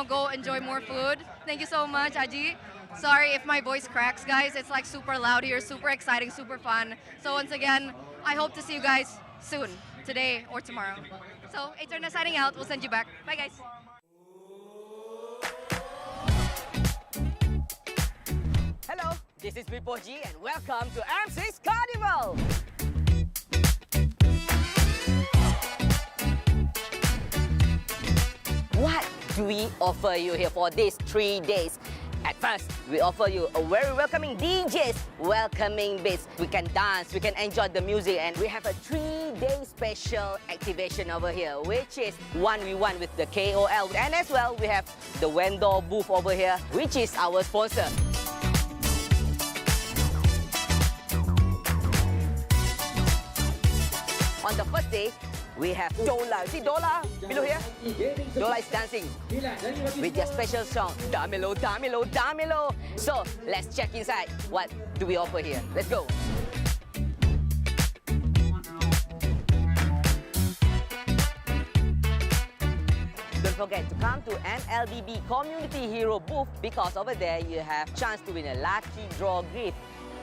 go enjoy more food. Thank you so much, Aji. Sorry if my voice cracks, guys. It's like super loud here, super exciting, super fun. So once again, I hope to see you guys soon, today or tomorrow. So, Eterna signing out. We'll send you back. Bye, guys. Hello, this is Bipo G and welcome to M6 Carnival. What do we offer you here for these 3 days? At first, we offer you a very welcoming DJs, welcoming beats. We can dance, we can enjoy the music, and we have a 3-day special activation over here, which is 1v1 with the KOL. And as well, we have the vendor booth over here, which is our sponsor. On the first day, we have Dola. See Dola below here? Dola is dancing with their special song, Damelo, Damelo, Damelo. So let's check inside. What do we offer here? Let's go. Don't forget to come to MLBB Community Hero booth because over there you have chance to win a lucky draw gift.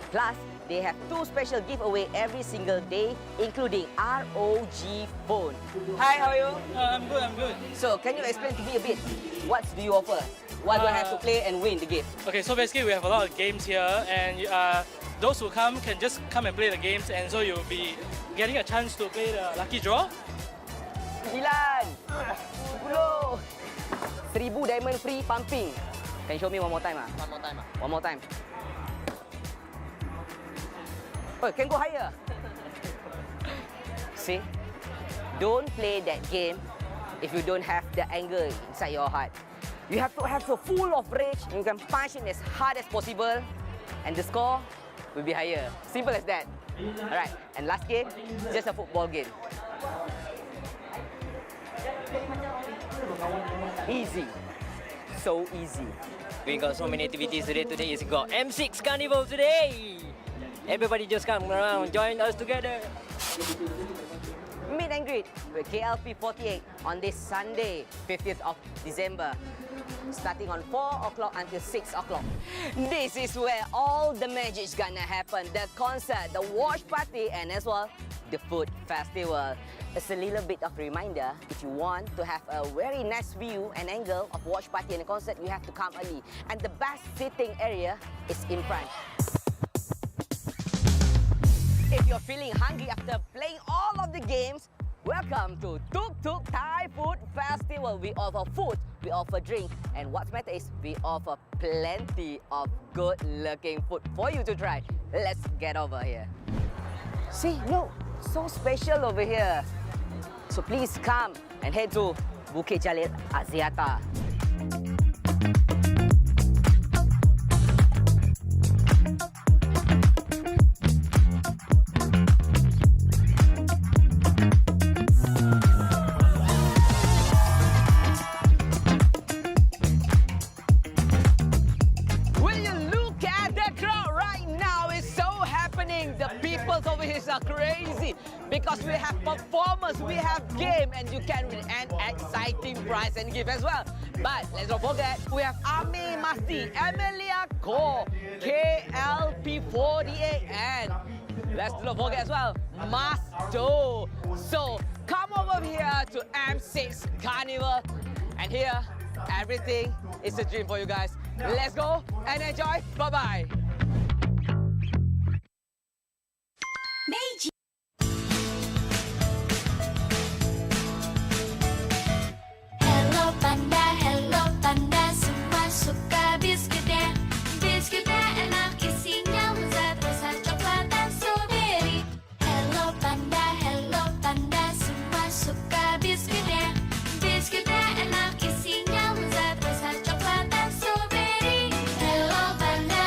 Plus, they have 2 special giveaway every single day, including ROG phone. Hi, how are you? I'm good. So, can you explain to me a bit? What do you offer? What do I have to play and win the game? Okay, so basically we have a lot of games here, and those who come can just come and play the games, and so you'll be getting a chance to play the lucky draw. 9, 10, 1000 diamond free pumping. Can you show me one more time? One more time. Oh, can go higher. See? Don't play that game if you don't have the anger inside your heart. You have to have so full of rage. You can punch it as hard as possible, and the score will be higher. Simple as that. Alright, and last game, just a football game. Easy. So easy. We got so many activities today. Today is got M6 Carnival today. Everybody just come around, join us together. Meet and greet with KLP48 on this Sunday, 50th of December, starting on 4 o'clock until 6 o'clock. This is where all the magic's gonna happen. The concert, the watch party, and as well, the food festival. It's a little bit of reminder, if you want to have a very nice view and angle of watch party and concert, you have to come early. And the best sitting area is in front. If you're feeling hungry after playing all of the games, welcome to Tuk Tuk Thai Food Festival. We offer food, we offer drink, and what's matter is we offer plenty of good-looking food for you to try. Let's get over here. See, look, so special over here. So please come and head to Bukit Jalil Axiata. performers, we have game, and you can win an exciting prize and gift as well. But let's not forget, we have Ami Masti, Emilia Ko, KLP48, and let's not forget as well, Masto. So come over here to M6 Carnival, and here, everything is a dream for you guys. Let's go and enjoy. Bye-bye. Meiji. Hello panda, semua suka biskuitnya. Biskuitnya enak, isinya lezat, rasa coklat dan strawberry. Hello panda, semua suka biskuitnya. Biskuitnya enak, isinya lezat, rasa coklat dan strawberry. Hello panda,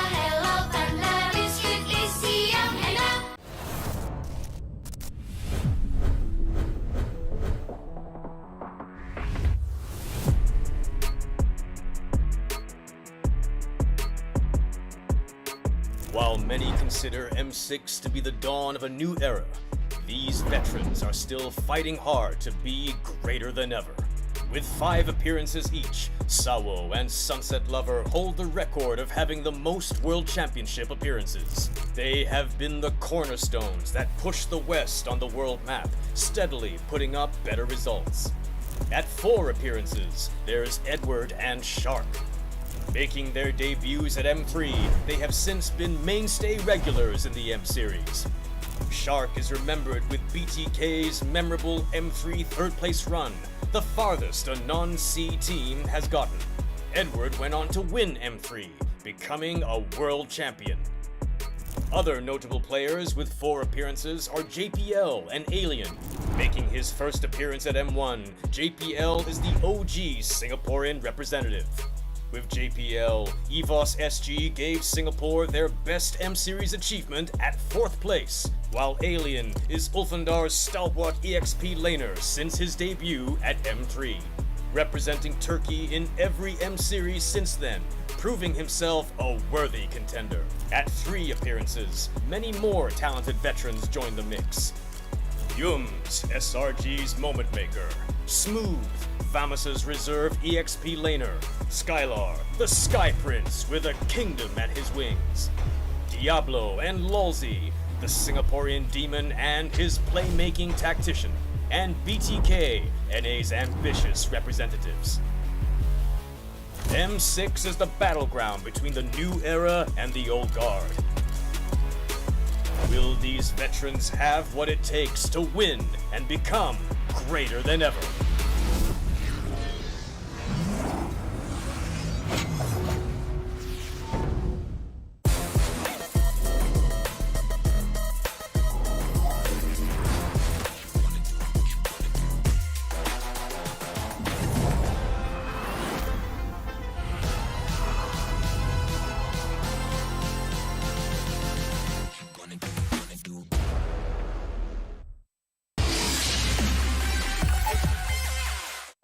biskuit isi yang enak. While many consider M6 to be the dawn of a new era, these veterans are still fighting hard to be greater than ever. With 5 appearances each, Sawo and Sunset Lover hold the record of having the most World Championship appearances. They have been the cornerstones that push the West on the world map, steadily putting up better results. At 4 appearances, there's Edward and Shark. Making their debuts at M3, they have since been mainstay regulars in the M Series. Shark is remembered with BTK's memorable M3 third-place run, the farthest a non-C team has gotten. Edward went on to win M3, becoming a world champion. Other notable players with 4 appearances are JPL and Alien. Making his first appearance at M1, JPL is the OG Singaporean representative. With JPL, EVOS SG gave Singapore their best M-Series achievement at 4th place, while Alien is Ulfandar's stalwart EXP laner since his debut at M3. Representing Turkey in every M-Series since then, proving himself a worthy contender. At 3 appearances, many more talented veterans joined the mix. Yums, SRG's moment maker. Smooth, Vamus's reserve EXP laner. Skylar, the Sky Prince with a kingdom at his wings. Diablo and Lolzy, the Singaporean demon and his playmaking tactician. And BTK, NA's ambitious representatives. M6 is the battleground between the new era and the old guard. Will these veterans have what it takes to win and become greater than ever?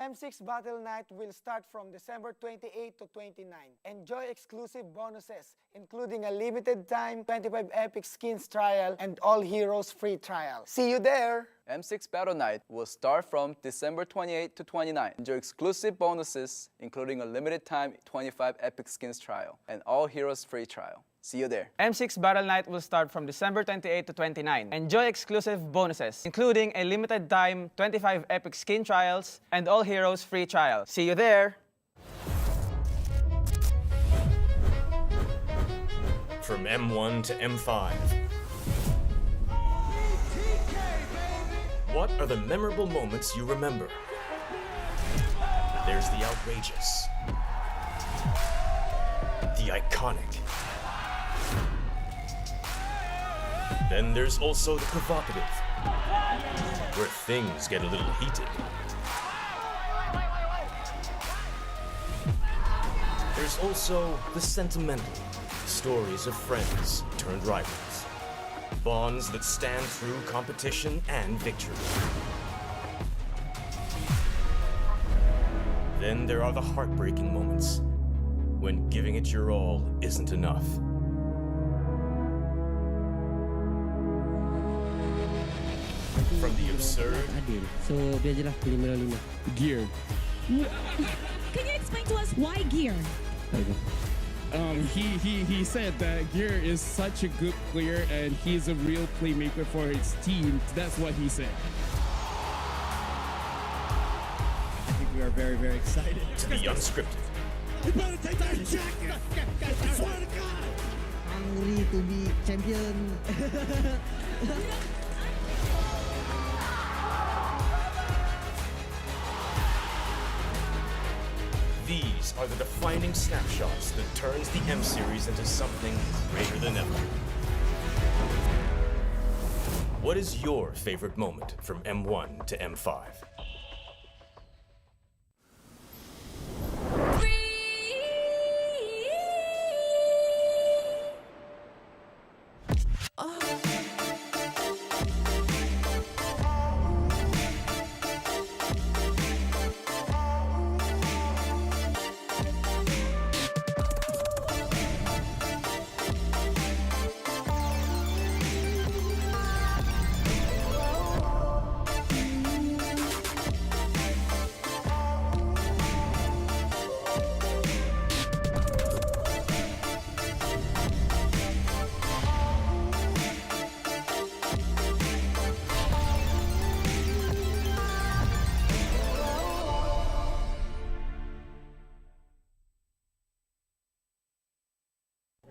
M6 Battle Night will start from December 28 to 29. Enjoy exclusive bonuses, including a limited time 25 Epic Skins trial and all heroes free trial. See you there! M6 Battle Night will start from December 28 to 29. Enjoy exclusive bonuses, including a limited time 25 Epic Skins trial and all heroes free trial. See you there. M6 Battle Night will start from December 28 to 29. Enjoy exclusive bonuses, including a limited time 25 Epic Skin trials and all heroes free trial. See you there! From M1 to M5. What are the memorable moments you remember? There's the outrageous, the iconic. Then there's also the provocative, where things get a little heated. There's also the sentimental, stories of friends turned rivals. Bonds that stand through competition and victory. Then there are the heartbreaking moments, when giving it your all isn't enough. From the absurd adil. So dia je lah 5-5. Gear. Can you explain to us why Gear? He said that Gear is such a good player and he's a real playmaker for his team. That's what he said. I think we are very, very excited. to the unscripted. You better take that jacket! I swear to God! Hungry to be champion. These are the defining snapshots that turns the M Series into something greater than ever. What is your favorite moment from M1 to M5?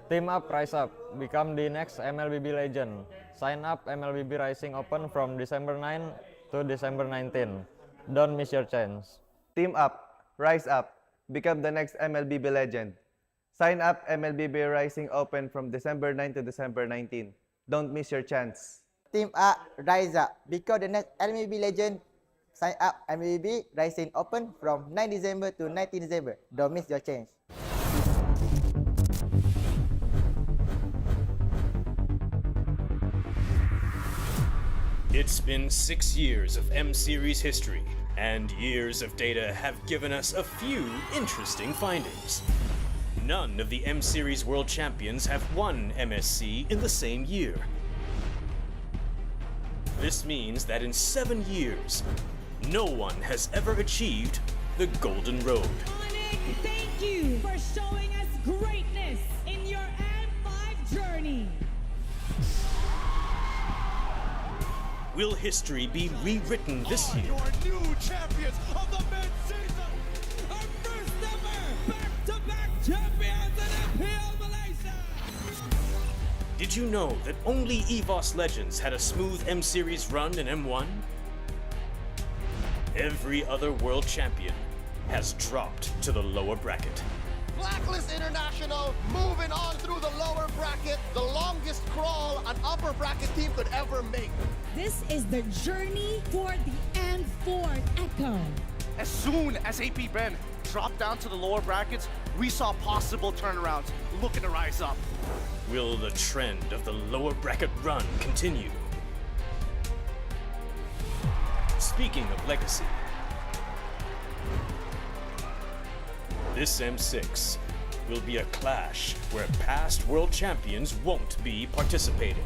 Team up, rise up. Become the next MLBB legend. Sign up MLBB Rising Open from December 9 to December 19. Don't miss your chance. Team up, rise up. Become the next MLBB legend. Sign up MLBB Rising Open from December 9 to December 19. Don't miss your chance. Team up, rise up. Become the next MLBB legend. Sign up MLBB Rising Open from 9 December to 19 December. Don't miss your chance. It's been 6 years of M Series history, and years of data have given us a few interesting findings. None of the M Series World Champions have won MSC in the same year. This means that in 7 years, no one has ever achieved the Golden Road. Thank you for showing us greatness in your M5 journey. Will history be rewritten this year? Your new champions of the mid-season! Our first ever back-to-back champions in MPL Malaysia! Did you know that only EVOS Legends had a smooth M Series run in M1? Every other world champion has dropped to the lower bracket. Blacklist International moving on through the lower bracket, the longest crawl an upper bracket team could ever make. This is the journey for the M4 Echo. As soon as AP Ben dropped down to the lower brackets, we saw possible turnarounds looking to rise up. Will the trend of the lower bracket run continue? Speaking of legacy, this M6 will be a clash where past world champions won't be participating.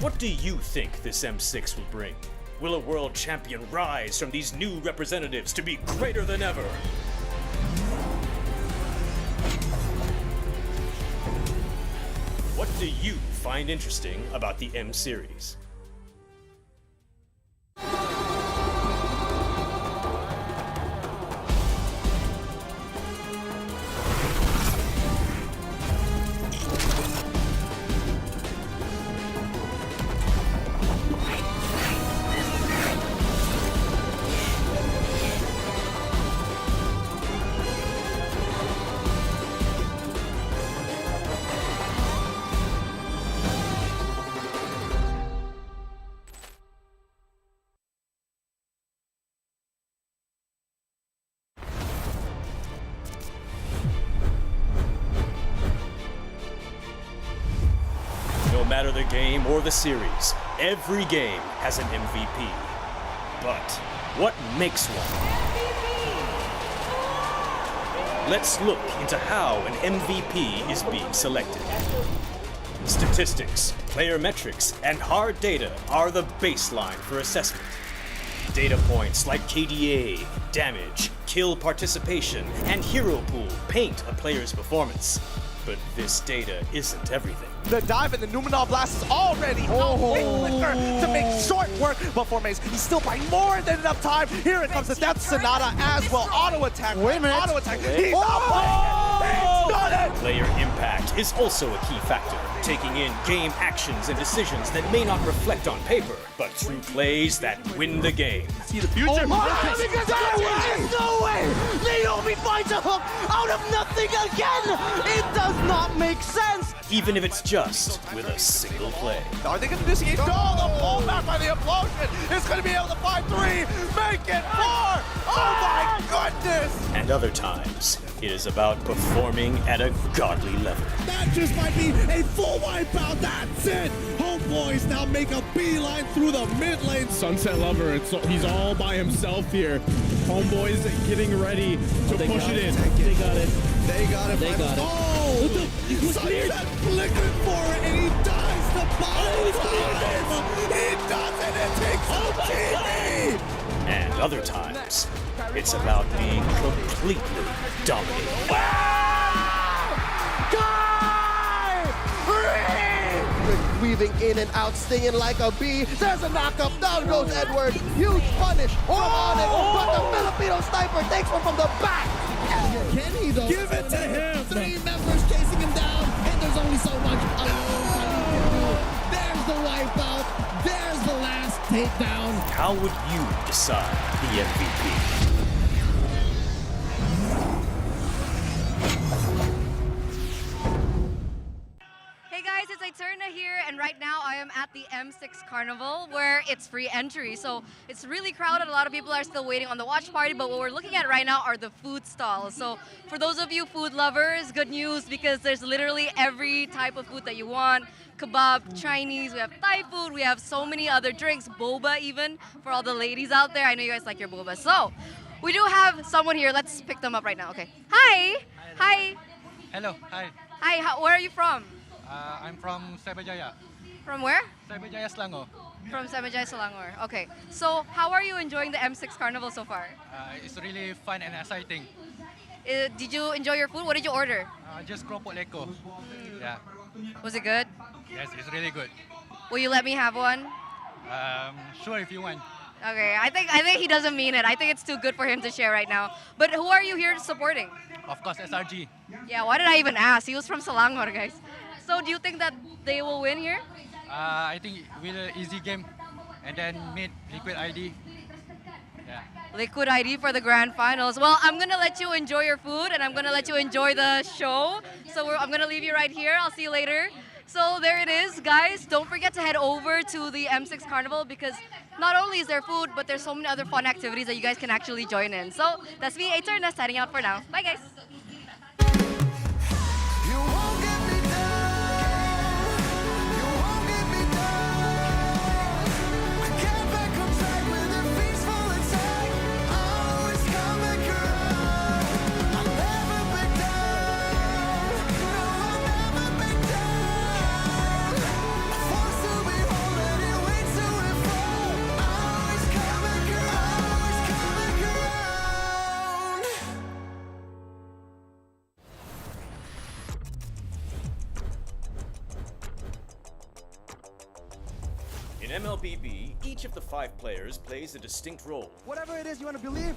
What do you think this M6 will bring? Will a world champion rise from these new representatives to be greater than ever? What do you find interesting about the M Series? No matter the game or the series, every game has an MVP. But what makes one? Let's look into how an MVP is being selected. Statistics, player metrics, and hard data are the baseline for assessment. Data points like KDA, damage, kill participation, and hero pool paint a player's performance. But this data isn't everything. The dive and the Numenor Blast is already outweighing Liquor to make short work, but for Mace, he's still buying more than enough time. Here it comes the Death Sonata as well. Auto attack. Wait a minute. Auto attack. He's not playing. He's done it. Player impact is also a key factor, taking in game actions and decisions that may not reflect on paper, but through plays that win the game. See the future. Oh my God, Because no way! Naomi finds a hook out of nothing again! It does not make sense! Even if it's just with a single play. Are they going to disengage? No, the pullback by the implosion is going to be able to find 3, make it 4! Oh my goodness! And other times, it is about performing at a godly level. That just might be a full wipeout, that's it! Homeboys now make a beeline through the mid lane. Sunset Lover, he's all by himself here. Homeboys getting ready to push it in. They got it. They got it. They got it. Oh! Sunset flickered for it, and he dies the bottom time! He does it! It takes out TV! And other times, it's about being completely dominated. Weaving in and out, stinging like a bee. There's a knockup. Down goes Edward. Huge punish from Onyx, but the Filipino sniper takes one from the back. Kenny, though. Give it to him. 3 members chasing him down, and there's only so much alone Khalid can do. There's the wipeout. There's the last takedown. How would you decide the MVP? Hey guys, it's Eterna here, and right now I am at the M6 Carnival where it's free entry. So it's really crowded. A lot of people are still waiting on the watch party, but what we're looking at right now are the food stalls. So for those of you food lovers, good news because there's literally every type of food that you want. Kebab, Chinese, we have Thai food, we have so many other drinks, boba even, for all the ladies out there. I know you guys like your boba. So we do have someone here. Let's pick them up right now. Okay. Hi. Hi. Hello. Hi. Hi. Where are you from? I'm from Cyberjaya. From where? Cyberjaya Selangor. From Cyberjaya Selangor. Okay. So how are you enjoying the M6 Carnival so far? It's really fun and exciting. Did you enjoy your food? What did you order? Just keropok leko. Yeah. Was it good? Yes, it's really good. Will you let me have one? Sure, if you want. Okay. I think he doesn't mean it. I think it's too good for him to share right now. But who are you here supporting? Of course, SRG. Yeah. Why did I even ask? He was from Selangor, guys. So do you think that they will win here? I think we'll easy game, and then meet Liquid ID. Yeah. Liquid ID for the grand finals. Well, I'm gonna let you enjoy your food, and I'm gonna let you enjoy the show. So I'm gonna leave you right here. I'll see you later. So there it is, guys. Don't forget to head over to the M6 Carnival because not only is there food, but there's so many other fun activities that you guys can actually join in. So that's me, Eterna, signing out for now. Bye, guys. In MLBB, each of the 5 players plays a distinct role. Whatever it is you want to believe,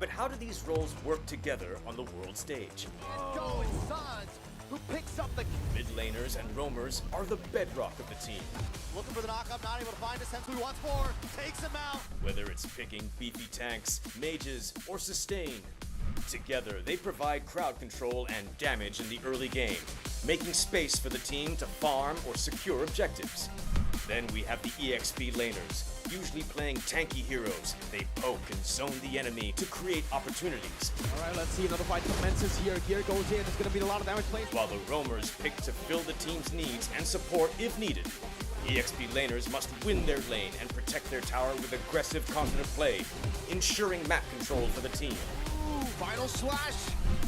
But how do these roles work together on the world stage? Going Sons, who picks up the Mid laners and roamers are the bedrock of the team. looking for the knockup, not able to find a sense who he wants for, takes him out. Whether it's picking beefy tanks, mages, or sustain, together they provide crowd control and damage in the early game, making space for the team to farm or secure objectives. Then we have the EXP laners, usually playing tanky heroes. They poke and zone the enemy to create opportunities. Alright, let's see, another fight commences here. Gear goes in, it's gonna be a lot of damage played. While the roamers pick to fill the team's needs and support if needed. EXP laners must win their lane and protect their tower with aggressive confident play, ensuring map control for the team. Final slash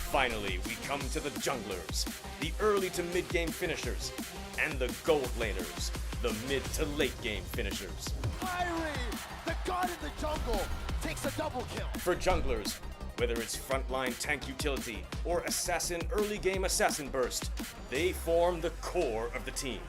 finally, we come to the junglers, the early to mid-game finishers, and the gold laners, the mid to late game finishers. Fiery, the god in the jungle, takes a double kill. For junglers, whether it's frontline tank utility or assassin early game assassin burst, they form the core of the team.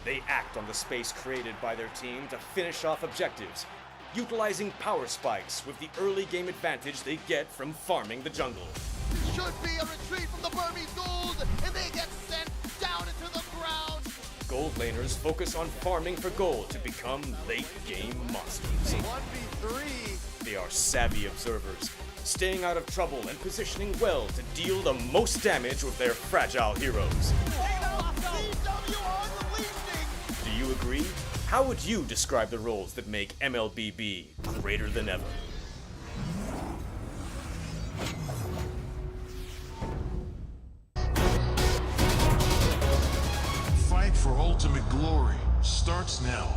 They act on the space created by their team to finish off objectives, utilizing power spikes with the early game advantage they get from farming the jungle. It should be a retreat from the Burmese gold, and they get sent down into the ground. Gold laners focus on farming for gold to become late game monsters. 1v3. They are savvy observers, staying out of trouble and positioning well to deal the most damage with their fragile heroes. Do you agree? How would you describe the roles that make MLBB greater than ever? Fight for ultimate glory starts now.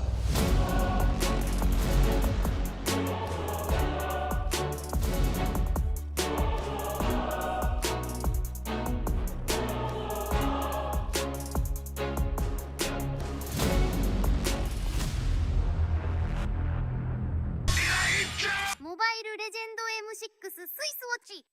모바일 레전드 M6 스위스 워치.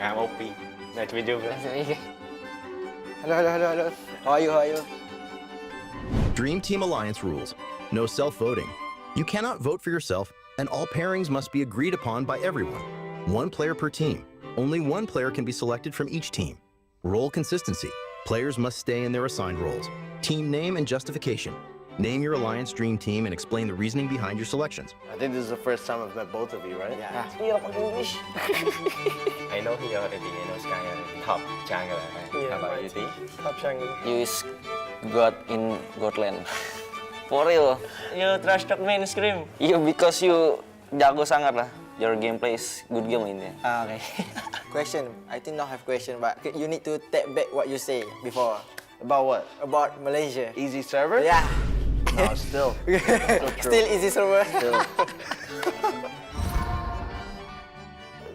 I'm OP. Nice to meet you, bro. Hello. How are you? Dream Team Alliance rules. No self-voting. You cannot vote for yourself, and all pairings must be agreed upon by everyone. One player per team. Only one player can be selected from each team. Role consistency. Players must stay in their assigned roles. Team name and justification. Name your Alliance Dream Team and explain the reasoning behind your selections. I think this is the first time I've met both of you, right? Yeah. You speak English. I know he already. I know Sky top jungler. How about you, T? Top jungle. You is God in Godland. For real? You trash talk me in scream? You because you jago sangat lah. Your gameplay is good game ini. Okay. Question. I think not have question, but you need to take back what you say before. About what? About Malaysia. Easy server? Yeah. No, still. Still easy server. Still.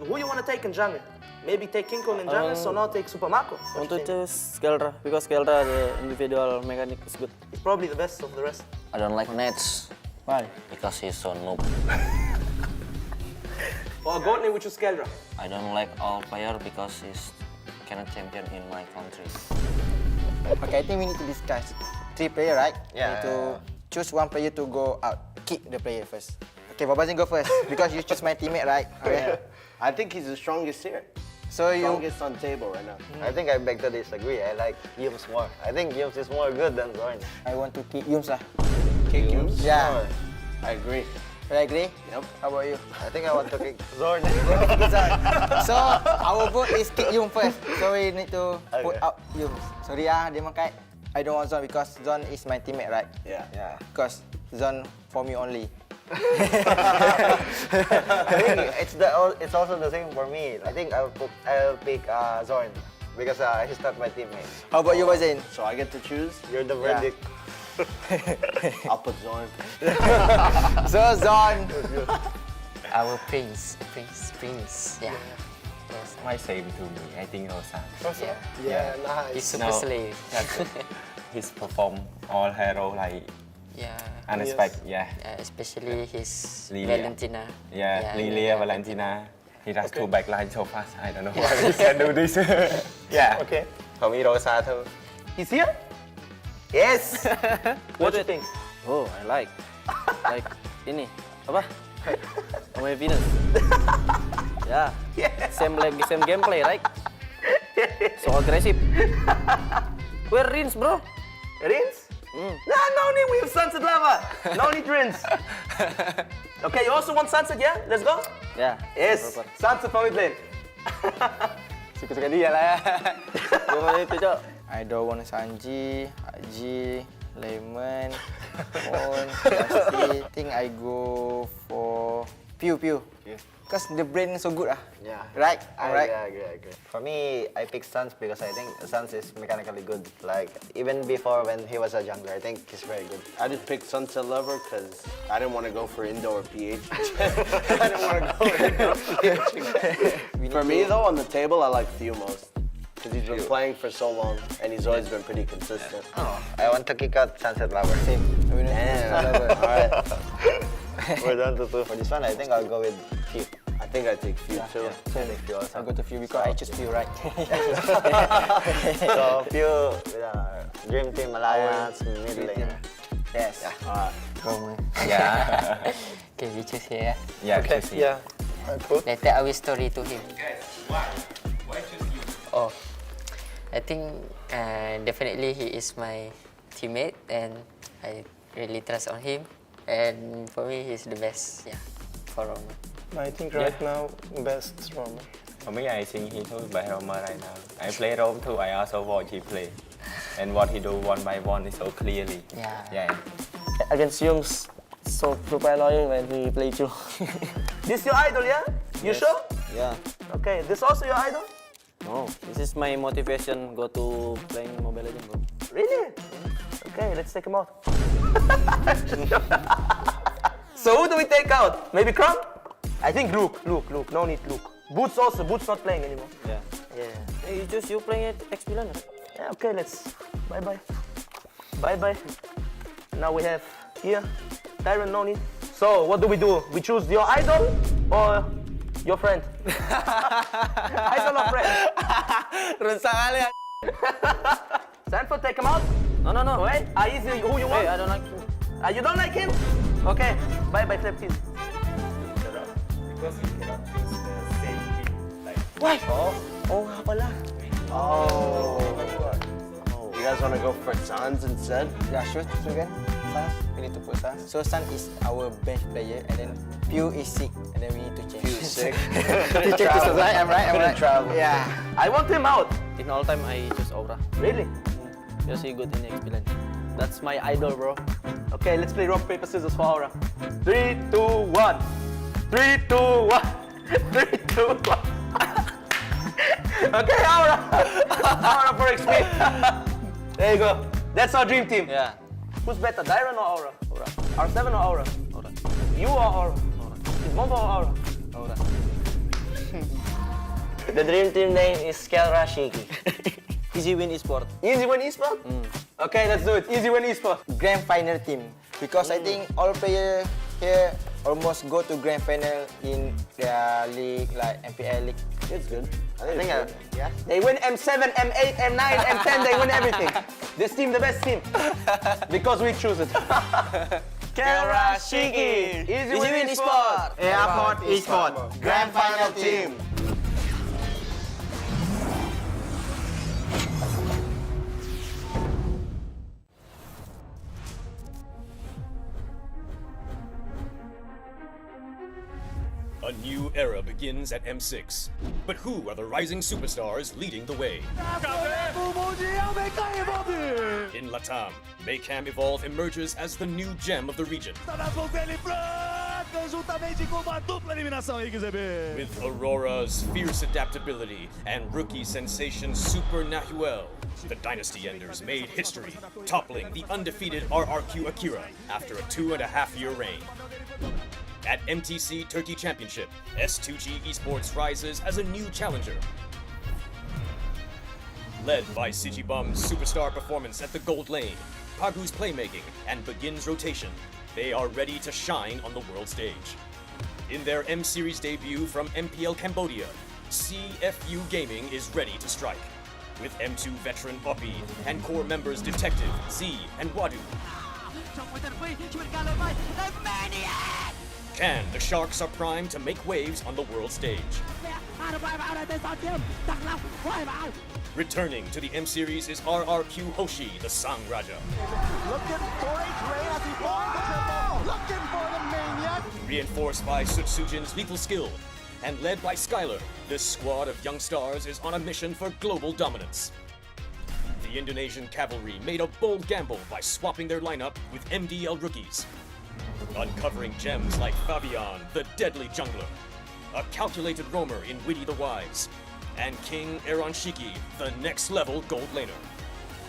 Who you want to take in jungle? Maybe take King Kong in jungle, so now take Super Mako. I want to choose Skeldra because Skeldra the individual mechanic is good. He's probably the best of the rest. I don't like nets. Why? Because he's so noob. For a goat name, we choose Keldra. I don't like all player because he's cannot champion in my country. Okay, I think we need to discuss. 3 player, right? Yeah. We need to choose one player to go out. Kick the player first. Okay, Babazin go first because you choose my teammate, right? Okay. I think he's the strongest here. So you. Strongest on table right now. I think I beg to disagree. I like Yums more. I think Yums is more good than Zorn. I want to kick Yums lah. Kick Yums? Yeah. I agree. You agree? Yep. How about you? I think I want to kick Zorn. So our vote is kick Yum first. So we need to put out Yums. Sorry dia makai. I don't want Zon because Zon is my teammate, right? Yeah. Because Zon for me only. I think it's also the same for me. I think I'll pick Zorn because he's not my teammate. How about you, Bazin? So I get to choose? You're the verdict. I'll put Zorn. So Zon. Our prince. Yeah. Yes. My same to me. I think Rosa. Yeah, nice. He's super slave. He's performed all hero like unexpected. Yeah. Especially his Lilia. Valentina. Yeah, Lilia, Valentina. He does two backline so fast. I don't know why he can do this. Yeah. Okay. For me, Rosa too. He's here? Yes. What do you think? Oh, I like ini apa? My Venus. Yeah. Same gameplay, right? So aggressive. Where Rins, bro? Rins? Nah, no need. We have Sunset Lava. No need Rins. Okay, you also want Sunset, yeah? Let's go? Yeah. Yes. Proper. Sunset for mid lane. Suka-suka dia lah ya. Gua itu, Cok. I don't want Sanji, Haji, Lemon, Moon, Pasti. think I go for Pew. Because the brain is so good Yeah. Right? I Alright. agree. For me, I pick Suns because I think Suns is mechanically good. Like, even before when he was a jungler, I think he's very good. I just picked Sunset Lover because I didn't want to go for indoor PH. I didn't want to go for indoor PH again. For me though, on the table, I like Few most. Because he's been playing for so long and he's always been pretty consistent. Oh, I want to kick out Sunset Lover. Same. Alright. We're down to 2 for this one. I think I'll go with Few. I think I take Few too. I think Few also. I go to Few because I choose Few, right? So Few with our Dream Team Alliance mid lane. Yes. Yeah. Okay, we choose here. Yeah, Okay. choose Yeah. Cool. Later I will story to him. Guys, why? Why choose you? Oh, I think definitely he is my teammate and I really trust on him. And for me, he's the best. Yeah, for Roma. I think right now, best Roma. For me, I think he too by Roma right now. I play Rome too. I also watch he play, and what he do one by one is so clearly. Yeah. Against Yums, so super annoying when he plays you. This your idol, yeah? You sure? Yeah. Okay, this also your idol? No, this is my motivation. Go to playing Mobile Legends, bro. Really? Okay, let's take him out. So who do we take out? Maybe Crumb? I think Luke. No need Luke. Boots also. Boots not playing anymore. Yeah. Hey, you playing at XP London? Yeah, okay, let's. Bye. Now we have here, Tyron, no need. So what do? We choose your idol or your friend? Idol or friend? Rusak kali ya. Sanford, take him out? No. Wait, easy, who you want? Hey, I don't like him. You don't like him? Okay, bye, Flip Team. Because you cannot choose the same team. Like, Why? Oh, nga pala. Oh. You guys want to go for Sans instead? Yeah, sure again. Sans. We need to put Sans. So Sans is our bench player and then Pew is sick and then we need to change. Pew is sick. To check this out, right? I'm right. Travel. Yeah. I want him out. In all time, I choose Aura. Really? Because he good in XP London. That's my idol, bro. Okay, let's play rock, paper, scissors for Aura. 3, 2, 1. 3, 2, 1. 3, 2, 1. Okay, Aura. Aura for XP. There you go. That's our dream team. Yeah. Who's better, Dyron or Aura? Aura. R7 or Aura? Aura. You or Aura? Aura. Is Mombo or Aura? Aura. The dream team name is Skelra Shiki. Easy win esport. Easy win esport? Okay, let's do it. Easy win esport. Grand final team. Because I think all players here almost go to grand final in their league, like MPL league. It's good. I think yeah. They win M7, M8, M9, M10, they win everything. This team, the best team. Because we choose it. Karashiki, Easy Win Esport, Airport Esport, grand final team. A new era begins at M6. But who are the rising superstars leading the way? In Latam, Maycam Evolve emerges as the new gem of the region. With Aurora's fierce adaptability and rookie sensation Super Nahuel, the Dynasty Enders made history, toppling the undefeated RRQ Akira after a 2.5-year reign. At MTC Turkey Championship, S2G Esports rises as a new challenger. Led by Sigibum's superstar performance at the gold lane, Pagu's playmaking, and Begin's rotation, they are ready to shine on the world stage. In their M-Series debut from MPL Cambodia, CFU Gaming is ready to strike. With M2 veteran Poppy and core members Detective, Z, and Wadu. Can the Sharks are primed to make waves on the world stage? Returning to the M-Series is RRQ Hoshi, the Sang Raja. Looking for a train as he finds the triple. Looking for the maniac. Reinforced by Sutsujin's lethal skill, and led by Skylar, this squad of young stars is on a mission for global dominance. The Indonesian cavalry made a bold gamble by swapping their lineup with MDL rookies. Uncovering gems like Fabian, the deadly jungler, a calculated roamer in Witty the Wise, and King Eronshiki, the next level gold laner.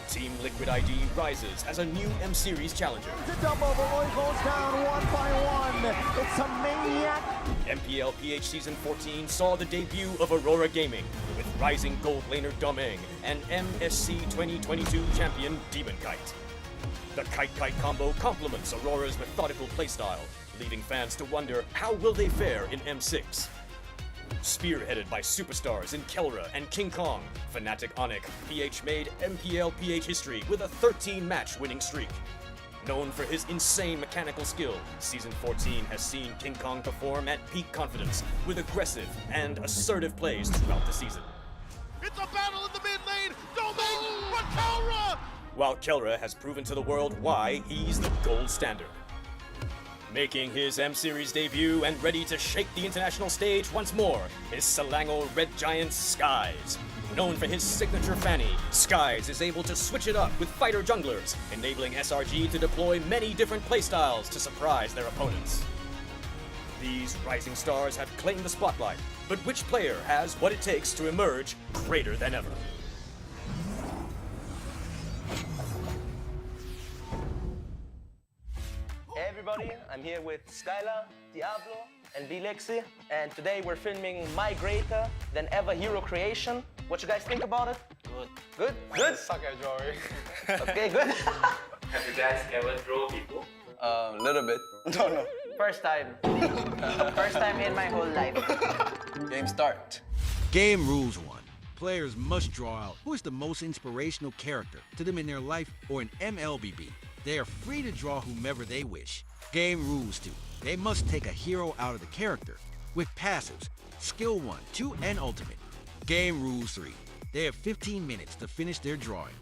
Team Liquid ID rises as a new M-Series challenger. It's a double, the Roy goes down 1 by 1. It's a maniac. MPL PH Season 14 saw the debut of Aurora Gaming with rising gold laner Domeng and MSC 2022 champion Demon Kite. The Kite-Kite combo complements Aurora's methodical playstyle, leaving fans to wonder how will they fare in M6. Spearheaded by superstars in Kelra and King Kong, Fnatic Onyx, PH made MPL PH history with a 13-match winning streak. Known for his insane mechanical skill, Season 14 has seen King Kong perform at peak confidence with aggressive and assertive plays throughout the season. It's a battle in the mid lane. Domain for Kelra. While Kelra has proven to the world why he's the gold standard. Making his M-Series debut and ready to shake the international stage once more is Selangor Red Giant Skies. Known for his signature fanny, Skies is able to switch it up with fighter junglers, enabling SRG to deploy many different playstyles to surprise their opponents. These rising stars have claimed the spotlight, but which player has what it takes to emerge greater than ever? Hey everybody, I'm here with Skylar, Diablo, and Vilexi, and today we're filming My Greater Than Ever Hero Creation. What you guys think about it? Good. Good? Good? Suck at drawing. Okay, good. Have you guys ever drawn before? A little bit. No. First time. First time in my whole life. Game start. Game rules 1. Players must draw out who is the most inspirational character to them in their life or in MLBB. They are free to draw whomever they wish. Game rules 2. They must take a hero out of the character with passives, skill 1, 2, and ultimate. Game rules 3. They have 15 minutes to finish their drawing.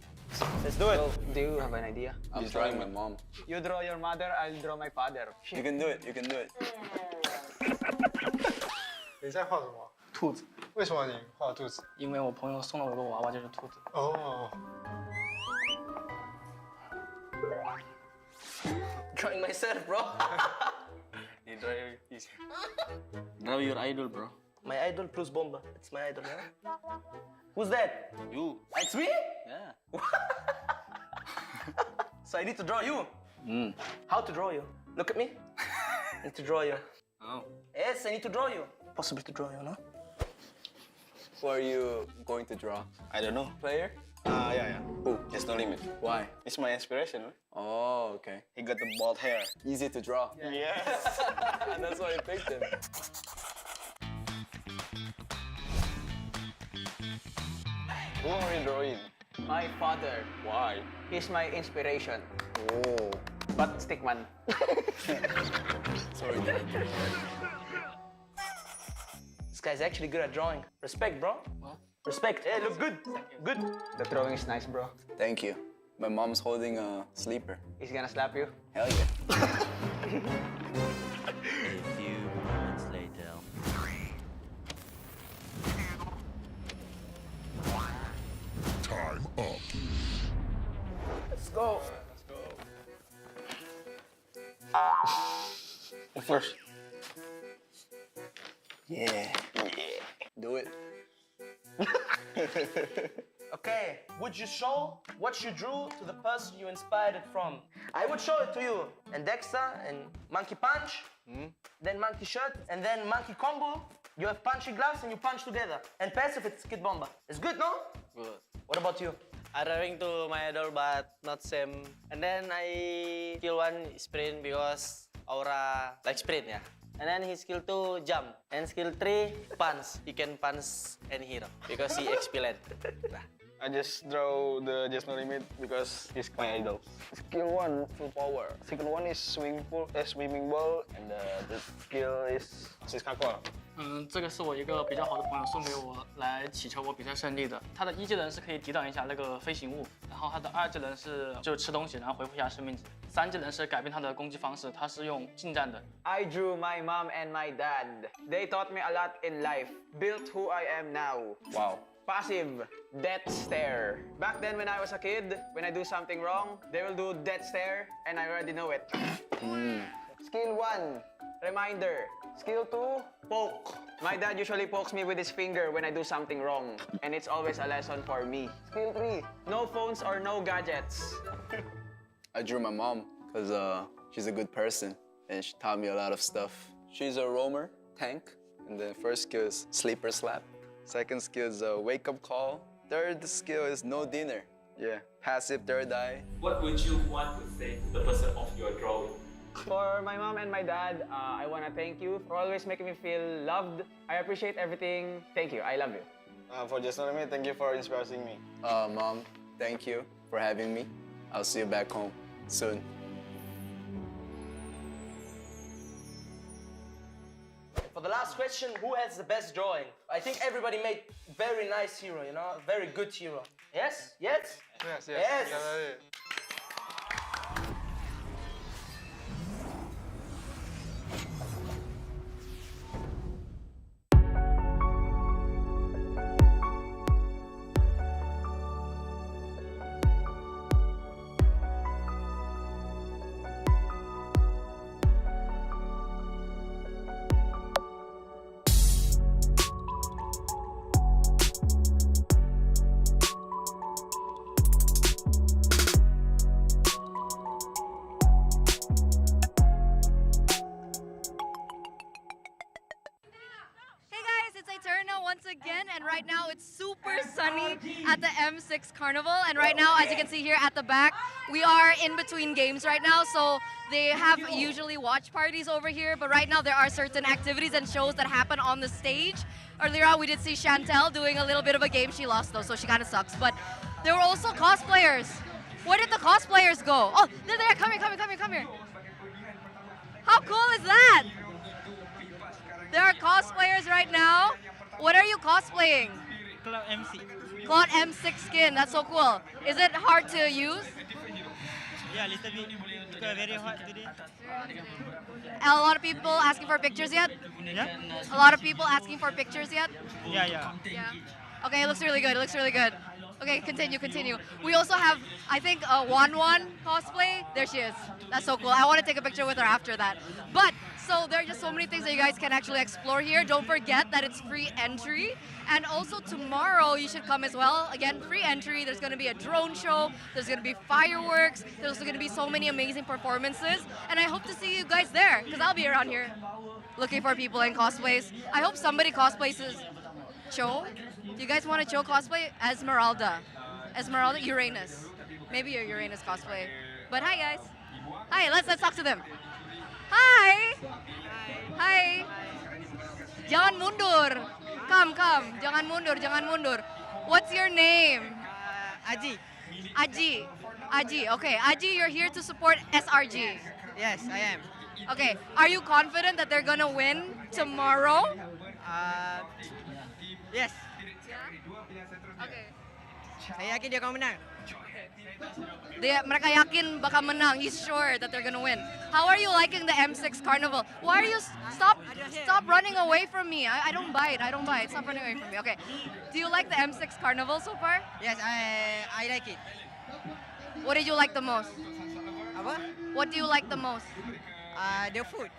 Let's do it. So, do you have an idea? I'm drawing my mom. You draw your mother, I'll draw my father. You can do it, you can do it. 你在画什么？兔子。为什么你画兔子？因为我朋友送了我个娃娃，就是兔子。哦。Drawing myself, bro. You draw your idol, bro. My idol plus Bomba. It's my idol, yeah? Who's that? You. It's me? Yeah. So I need to draw you? How to draw you? Look at me. I need to draw you. Oh. Yes, I need to draw you. Possible to draw you, no? Who are you going to draw? I don't know. Player? Yeah. Who? Just No Limit. Why? It's my inspiration. Right? Oh, okay. He got the bald hair. Easy to draw. Yes. That's why I picked him. Who are you drawing? My father. Why? He's my inspiration. Oh. But stickman. Sorry. This guy's actually good at drawing. Respect, bro. What? Respect. Hey, look good. Good. The drawing is nice, bro. Thank you. My mom's holding a sleeper. He's gonna slap you. Hell yeah. A few moments later. Time up. Let's go. First. Yeah. Do it. Okay, would you show what you drew to the person you inspired it from? I would show it to you. And Dexter and Monkey Punch, then Monkey Shirt, and then Monkey Combo. You have punchy gloves and you punch together. And passive, it's Kid Bomba. It's good, no? Good. What about you? I drawing to my idol, but not same. And then I skill 1 sprint because Aura like sprint, yeah. And then his skill 2 jump. And skill 3 punch. He can punch any hero because he expelled. I just draw the Just No Limit because he's my idol. Skill 1, full power. Second one is swimming ball, and the skill is assist kakwa. 这个是我一个比较好的朋友送给我来祈求我比赛胜利的。他的1技能是可以抵挡一下那个飞行物，然后他的2技能是就吃东西，然后恢复一下生命值。3技能是改变他的攻击方式，他是用近战的。I drew my mom and my dad. They taught me a lot in life. Built who I am now. Wow. Passive, death stare. Back then when I was a kid, when I do something wrong, they will do death stare and I already know it. Skill 1, reminder. Skill 2, poke. My dad usually pokes me with his finger when I do something wrong, and it's always a lesson for me. Skill 3, no phones or no gadgets. I drew my mom because she's a good person and she taught me a lot of stuff. She's a roamer, tank, and the first skill is sleeper slap. Second skill is wake up call. Third skill is no dinner. Yeah, passive third eye. What would you want to say to the person of your drawing? For my mom and my dad, I want to thank you for always making me feel loved. I appreciate everything. Thank you. I love you. For Just No Limit, thank you for inspiring me. Mom, thank you for having me. I'll see you back home soon. For the last question, who has the best drawing? I think everybody made very nice hero, you know, very good hero. Yes? Yes? Yes. Yes. Once again, and right now it's super sunny at the M6 Carnival, and right now, as you can see here at the back, we are in between games right now, so they have usually watch parties over here, but right now there are certain activities and shows that happen on the stage. Earlier on we did see Chantel doing a little bit of a game. She lost though, so she kind of sucks, but there were also cosplayers. Where did the cosplayers go? Oh, they're there, come here. How cool is that? There are cosplayers right now. What are you cosplaying? Cloud MC. Cloud M6 skin, that's so cool. Is it hard to use? Yeah, a little bit. Because very hot today. A lot of people asking for pictures yet? Yeah? A lot of people asking for pictures yet? Yeah. Okay, it looks really good, Okay, continue. We also have, I think, a Wan cosplay. There she is. That's so cool. I want to take a picture with her after that. But, so there are just so many things that you guys can actually explore here. Don't forget that it's free entry. And also tomorrow, you should come as well. Again, free entry. There's going to be a drone show. There's going to be fireworks. There's also going to be so many amazing performances. And I hope to see you guys there, because I'll be around here looking for people in cosplays. I hope somebody cosplays as Cho. Do you guys want to Cho cosplay? Esmeralda. Esmeralda? Uranus. Maybe you're Uranus cosplay. But hi guys. Hi, let's talk to them. Hi. Hi. Jangan mundur. Come. Jangan mundur. What's your name? Aji. Aji. Okay, Aji, you're here to support SRG. Yes, I am. Okay, are you confident that they're gonna win tomorrow? Yes. Okay. Saya yakin dia akan menang. Mereka yakin bakal menang. He's sure that they're gonna win. How are you liking the M6 Carnival? Why are you stop running away from me? I don't bite. Stop running away from me. Okay. Do you like the M6 Carnival so far? Yes, I like it. What did you like the most? Apa? What do you like the most? The food.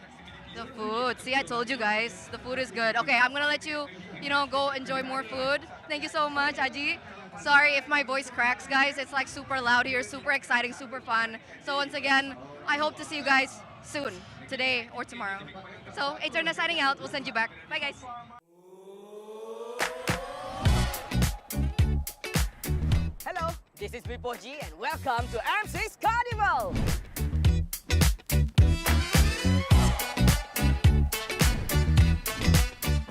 The food. See, I told you guys, the food is good. Okay, I'm gonna let you, go enjoy more food. Thank you so much, Aji. Sorry if my voice cracks, guys. It's like super loud here, super exciting, super fun. So once again, I hope to see you guys soon, today or tomorrow. So, Eterna signing out. We'll send you back. Bye, guys. Hello, this is Bipoji and welcome to M6 Carnival.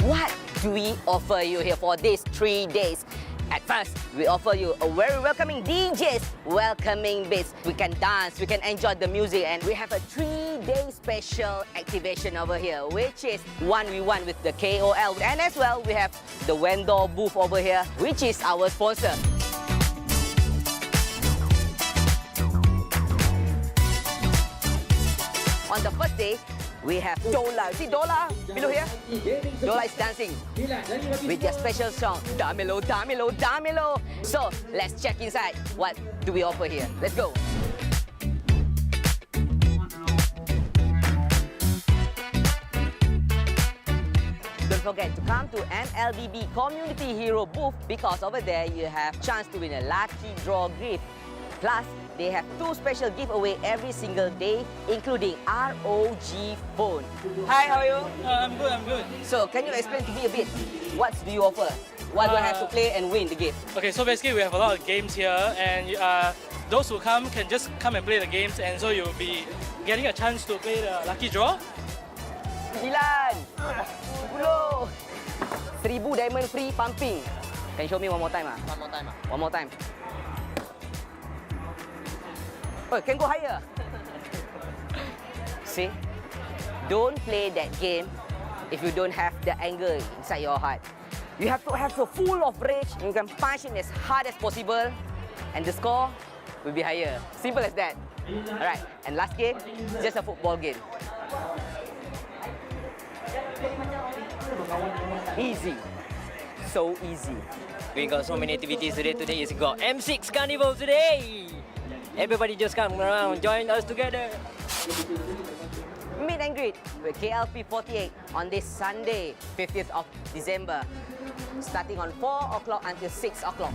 What do we offer you here for these 3 days? At first, we offer you a very welcoming DJs, welcoming beats. We can dance, we can enjoy the music, and we have a 3-day special activation over here, which is 1v1 with the KOL. And as well, we have the vendor booth over here, which is our sponsor. On the first day, we have Dola. See Dola below here? Dola is dancing with their special song, Damelo, Damelo, Damelo. So let's check inside. What do we offer here? Let's go. Don't forget to come to MLBB Community Hero booth because over there you have chance to win a lucky draw gift. Plus, they have 2 special giveaway every single day, including ROG phone. Hi, how are you? I'm good. So, can you explain to me a bit? What do you offer? What do I have to play and win the game? Okay, so basically we have a lot of games here, and those who come can just come and play the games, and so you'll be getting a chance to play the lucky draw. 9, 10, 1000 diamond free pumping. Can you show me one more time? One more time. Oh, can go higher. See? Don't play that game if you don't have the anger inside your heart. You have to have the full of rage. You can punch it as hard as possible, and the score will be higher. Simple as that. Alright, and last game, just a football game. Easy. So easy. We got so many activities today. Today is got M6 Carnival today. Everybody just come around, join us together. Meet and greet with KLP48 on this Sunday, 50th of December, starting on 4 o'clock until 6 o'clock.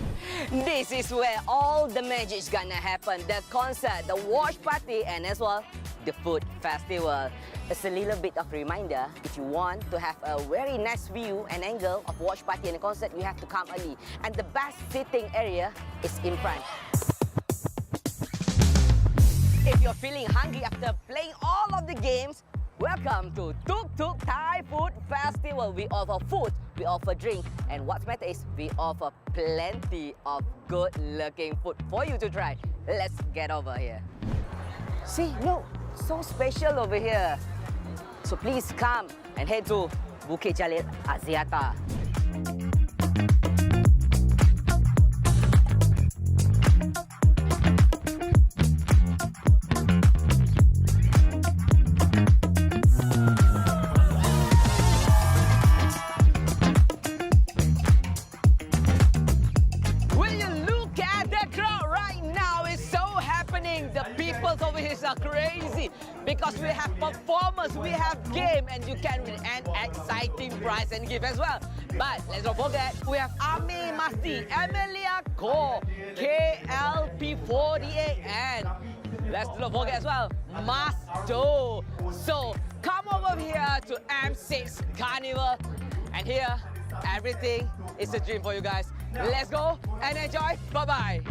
This is where all the magic's gonna happen. The concert, the watch party, and as well, the food festival. It's a little bit of reminder, if you want to have a very nice view and angle of watch party and a concert, you have to come early. And the best sitting area is in front. If you're feeling hungry after playing all of the games, welcome to Tuk Tuk Thai Food Festival. We offer food, we offer drink, and what's matter is we offer plenty of good-looking food for you to try. Let's get over here. See, look, so special over here. So please come and head to Bukit Jalil Axiata. Over here are crazy because we have performers, we have game, and you can win an exciting prize and gift as well. But let's not forget, we have Ami Masti, Emilia Ko, KLP48, and let's not forget as well, Masto. So come over here to M6 Carnival, and here everything is a dream for you guys. Let's go and enjoy. Bye-bye.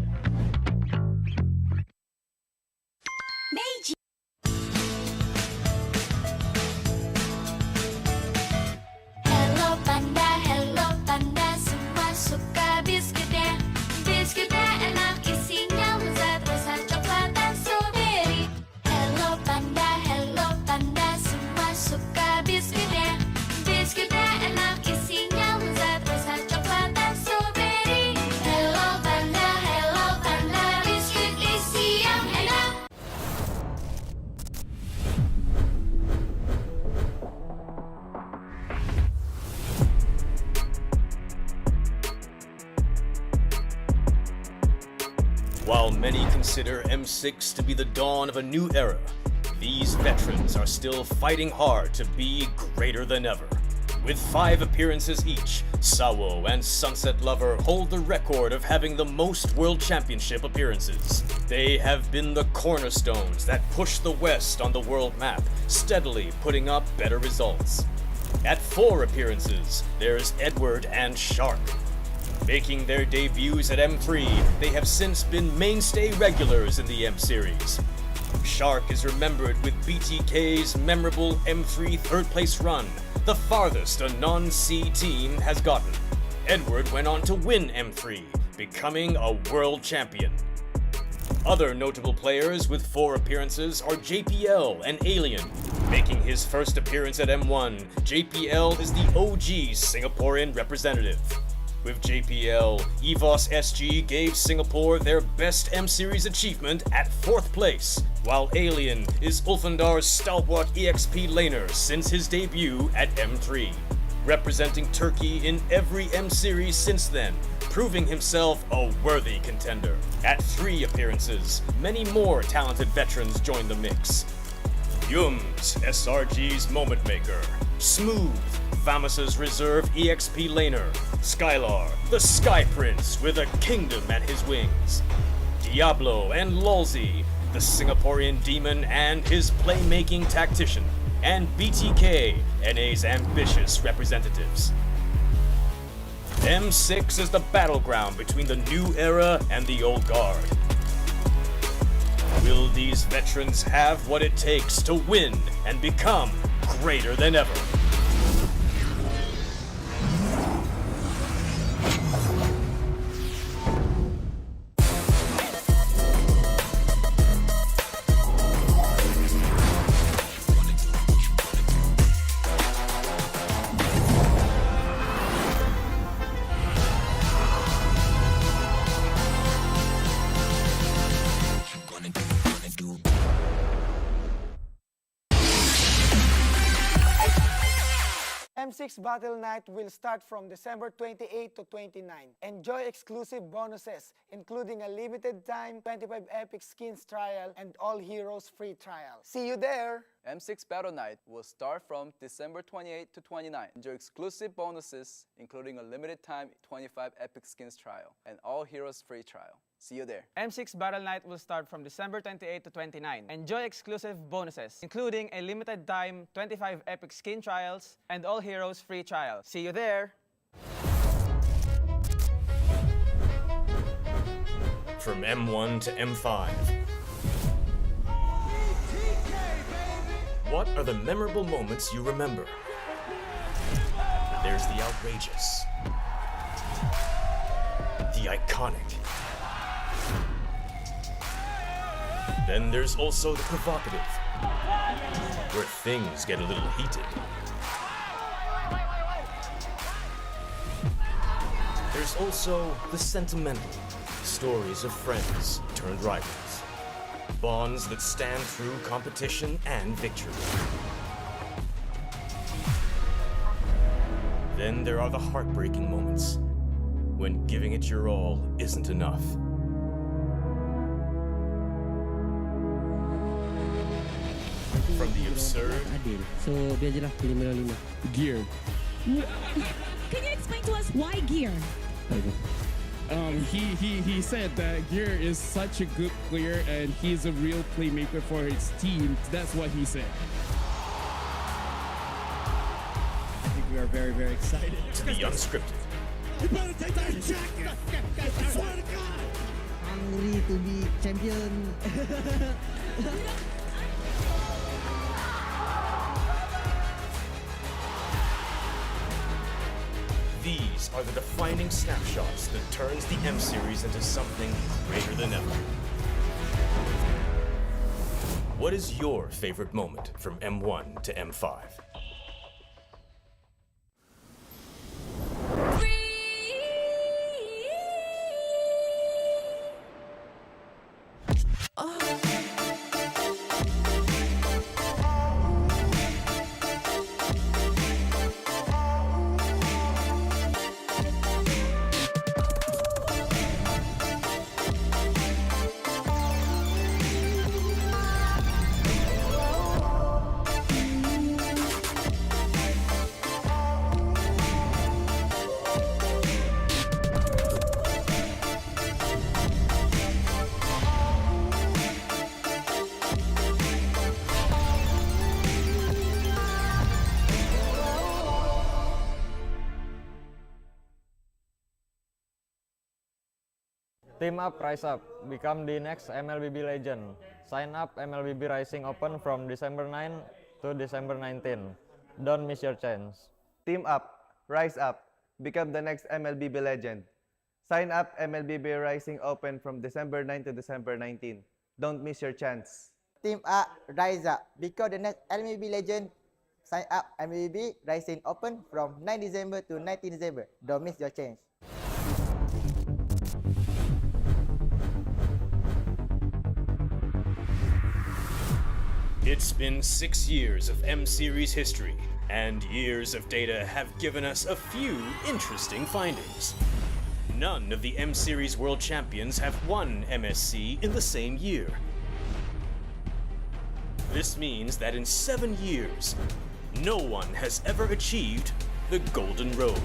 consider M6 to be the dawn of a new era, these veterans are still fighting hard to be greater than ever. With 5 appearances each, Sawo and Sunset Lover hold the record of having the most World Championship appearances. They have been the cornerstones that push the West on the world map, steadily putting up better results. At 4 appearances, there's Edward and Shark. Making their debuts at M3, they have since been mainstay regulars in the M Series. Shark is remembered with BTK's memorable M3 third-place run, the farthest a non-C team has gotten. Edward went on to win M3, becoming a world champion. Other notable players with 4 appearances are JPL and Alien. Making his first appearance at M1, JPL is the OG Singaporean representative. With JPL, EVOS SG gave Singapore their best M-Series achievement at 4th place, while Alien is Ulfandar's stalwart EXP laner since his debut at M3. Representing Turkey in every M-Series since then, proving himself a worthy contender. At 3 appearances, many more talented veterans joined the mix. Yums, SRG's moment maker. Smooth, Famus's reserve EXP laner. Skylar, the Sky Prince with a kingdom at his wings. Diablo and Lolzy, the Singaporean demon and his playmaking tactician. And BTK, NA's ambitious representatives. M6 is the battleground between the new era and the old guard. Will these veterans have what it takes to win and become greater than ever? M6 Battle Night will start from December 28 to 29. Enjoy exclusive bonuses, including a limited time 25 Epic Skins trial and all heroes free trial. See you there! M6 Battle Night will start from December 28 to 29. Enjoy exclusive bonuses, including a limited time 25 Epic Skins trial and all heroes free trial. See you there. M6 Battle Night will start from December 28 to 29. Enjoy exclusive bonuses, including a limited time 25 Epic Skin trials and all heroes free trial. See you there! From M1 to M5. What are the memorable moments you remember? There's the outrageous, the iconic. Then there's also the provocative, where things get a little heated. There's also the sentimental, stories of friends turned rivals. Bonds that stand through competition and victory. Then there are the heartbreaking moments, when giving it your all isn't enough. From the absurd. So biar je lah 5-5. Gear. Can you explain to us why Gear? He said that Gear is such a good player and he's a real playmaker for his team. That's what he said. I think we are very, very excited. To the unscripted. We better take that jacket! I swear to God! Hungry to be champion. These are the defining snapshots that turns the M-Series into something greater than ever. What is your favorite moment from M1 to M5? Team up, rise up. Become the next MLBB legend. Sign up MLBB Rising Open from December 9 to December 19. Don't miss your chance. Team up, rise up. Become the next MLBB legend. Sign up MLBB Rising Open from December 9 to December 19. Don't miss your chance. Team up, rise up. Become the next MLBB legend. Sign up MLBB Rising Open from 9 December to 19 December. Don't miss your chance. It's been 6 years of M Series history, and years of data have given us a few interesting findings. None of the M Series World Champions have won MSC in the same year. This means that in 7 years, no one has ever achieved the Golden Road.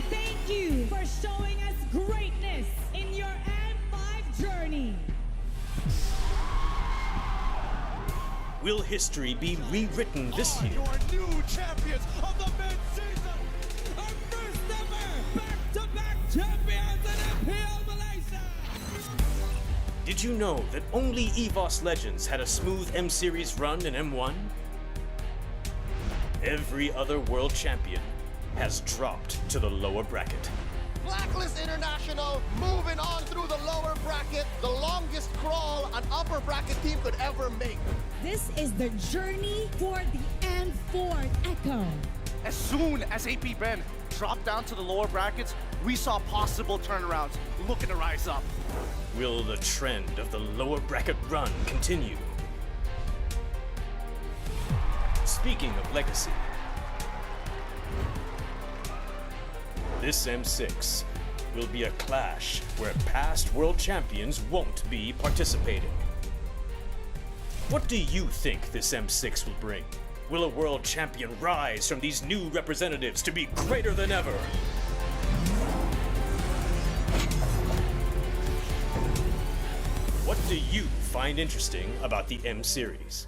Thank you for showing us greatness in your M5 journey. Will history be rewritten this year? Your new champions of the mid-season, our first ever back-to-back champions in MPL Malaysia. Did you know that only EVOS Legends had a smooth M Series run in M1? Every other world champion has dropped to the lower bracket. Blacklist International moving on through the lower bracket, the longest crawl an upper bracket team could ever make. This is the journey for the M4 Echo. As soon as AP Ben dropped down to the lower brackets, we saw possible turnarounds looking to rise up. Will the trend of the lower bracket run continue? Speaking of legacy, this M6 will be a clash where past world champions won't be participating. What do you think this M6 will bring? Will a world champion rise from these new representatives to be greater than ever? What do you find interesting about the M Series?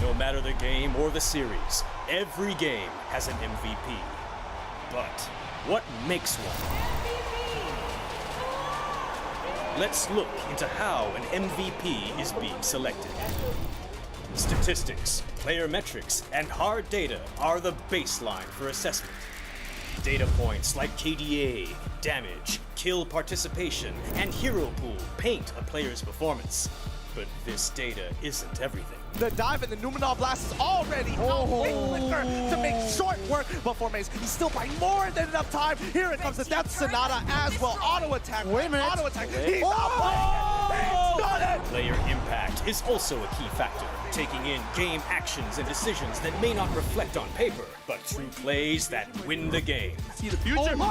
No matter the game or the series, every game has an MVP. But what makes one? Let's look into how an MVP is being selected. Statistics, player metrics, and hard data are the baseline for assessment. Data points like KDA, damage, kill participation, and hero pool paint a player's performance. But this data isn't everything. The dive and the Numenor Blast is already out. Big flicker to make short work, but for Maze, he's still buying more than enough time. Here it comes the Death Sonata as well. Auto attack. Wait a minute. Auto attack. He's not playing it. He's done it. Player impact is also a key factor, taking in game actions and decisions that may not reflect on paper, but through plays that win the game. See the future. No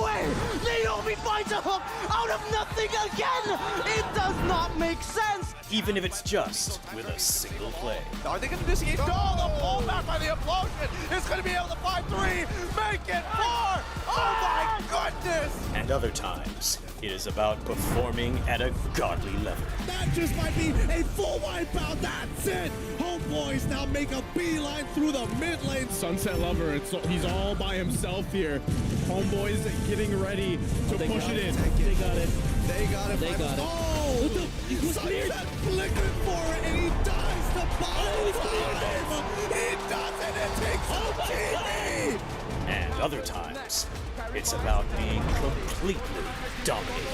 way! Naomi finds a hook out of nothing again! It does not make sense! Even if it's just with a single play. Are they going to initiate? No, the pullback by the Implosion is going to be able to find 3, make it 4! Oh my goodness! And other times, it is about performing at a godly level. That just might be a full wipeout. That's it. Homeboys now make a beeline through the mid lane. Sunset Lover, he's all by himself here. Homeboys getting ready to push it in. They got it. They got it. They got it. Oh, Sunset flickered for it, and he dies to buy time. He does it. It takes OTV. And other times, it's about being completely dominated.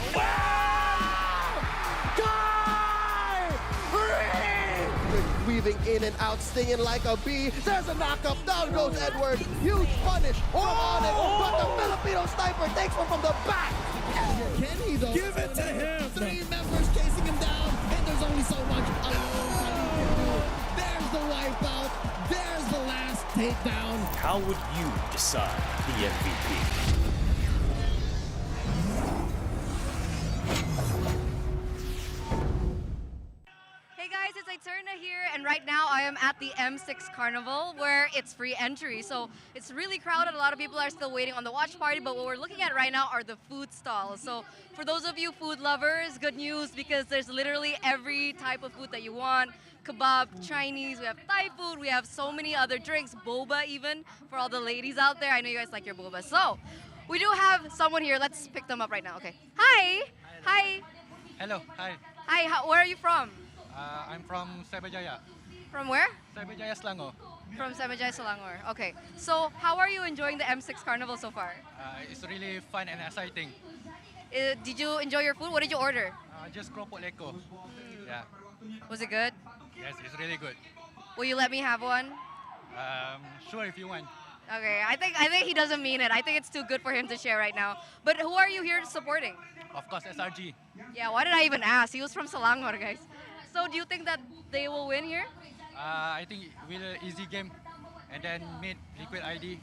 Weaving in and out, stinging like a bee. There's a knockup. Down goes Edward. Huge punish from Onyx, but the Filipino sniper takes one from the back. Can he though? Give it to him. 3 members chasing him down. wipeout. There's the last takedown. How would you decide the MVP? Hey guys, it's Eterna here, and right now I am at the M6 Carnival where it's free entry. So it's really crowded. A lot of people are still waiting on the watch party, but what we're looking at right now are the food stalls. So for those of you food lovers, good news because there's literally every type of food that you want. Kebab, Chinese, we have Thai food, we have so many other drinks, boba even, for all the ladies out there. I know you guys like your boba. So we do have someone here. Let's pick them up right now. Okay. Hi. Hi. Hello, hi. Hi, where are you from? I'm from Cyberjaya. From where? Cyberjaya Selangor. From Samajay Selangor. Okay. So how are you enjoying the M6 Carnival so far? It's really fun and exciting. Did you enjoy your food? What did you order? Just keropok leko. Yeah. Was it good? Yes, it's really good. Will you let me have one? Sure, if you want. Okay. I think he doesn't mean it. I think it's too good for him to share right now. But who are you here supporting? Of course, SRG. Yeah. Why did I even ask? He was from Selangor, guys. So do you think that they will win here? I think we'll easy game, and then meet Liquid ID.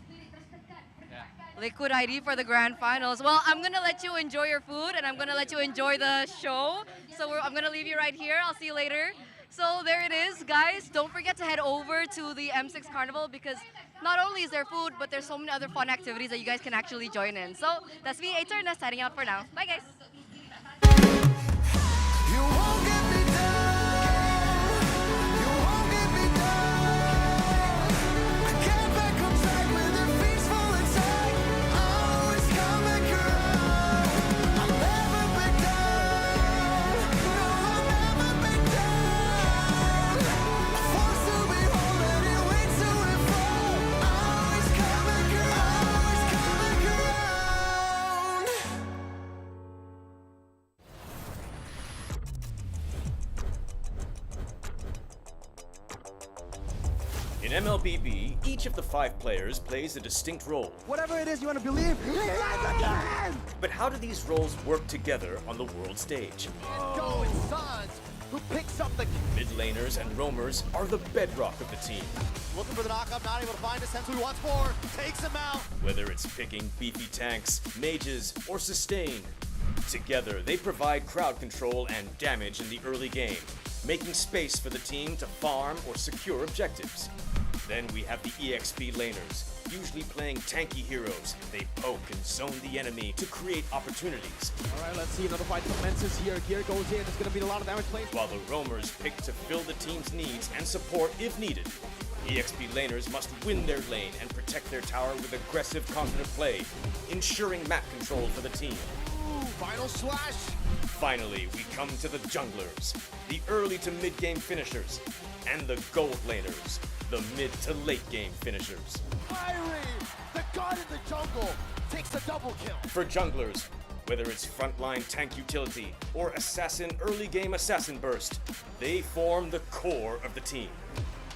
Yeah. Liquid ID for the grand finals. Well, I'm gonna let you enjoy your food, and I'm gonna let you enjoy the show. So I'm gonna leave you right here. I'll see you later. So there it is, guys. Don't forget to head over to the M6 Carnival because not only is there food, but there's so many other fun activities that you guys can actually join in. So that's me, Eterna, signing out for now. Bye, guys. You won't get me down. You won't get me down. I can't back on track with the feet full inside. Always come back around. I'll never back down. No, I'll never back down. Forced to be holding it way to and fro. Always come back around. Always come back around. In MLBB, each of the 5 players plays a distinct role. Whatever it is you want to believe, let's again! But how do these roles work together on the world stage? Go and Sons, who picks up the... Mid laners and roamers are the bedrock of the team. Looking for the knockup, not able to find a sense who he wants more. Takes him out. Whether it's picking beefy tanks, mages, or sustain, together they provide crowd control and damage in the early game, making space for the team to farm or secure objectives. Then we have the EXP laners, usually playing tanky heroes. They poke and zone the enemy to create opportunities. All right, let's see another fight commences here. Gear goes in. It's going to be a lot of damage played. While the roamers pick to fill the team's needs and support if needed. EXP laners must win their lane and protect their tower with aggressive, confident play, ensuring map control for the team. Ooh, final slash. Finally, we come to the junglers, the early to mid-game finishers, and the gold laners, the mid to late game finishers. Irie, the god in the jungle, takes a double kill. For junglers, whether it's frontline tank utility or assassin early game assassin burst, they form the core of the team.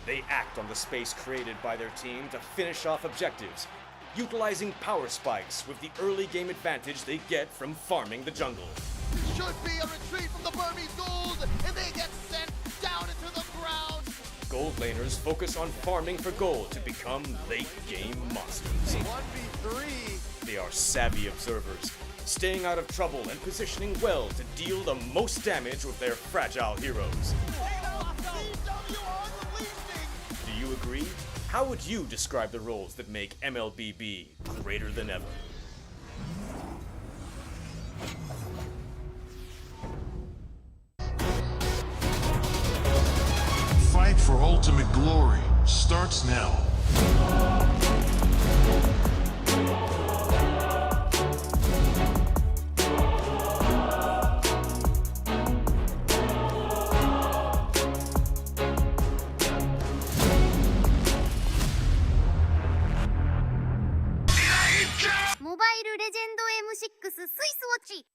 They act on the space created by their team to finish off objectives, utilizing power spikes with the early game advantage they get from farming the jungle. It should be a retreat from the Burmese gold, and they get sent down into the ground. Gold laners focus on farming for gold to become late game monsters. 1v3. They are savvy observers, staying out of trouble and positioning well to deal the most damage with their fragile heroes. Do you agree? How would you describe the roles that make MLBB greater than ever? Fight for ultimate glory starts now. Mobile Legend M6 スイスウォッチ。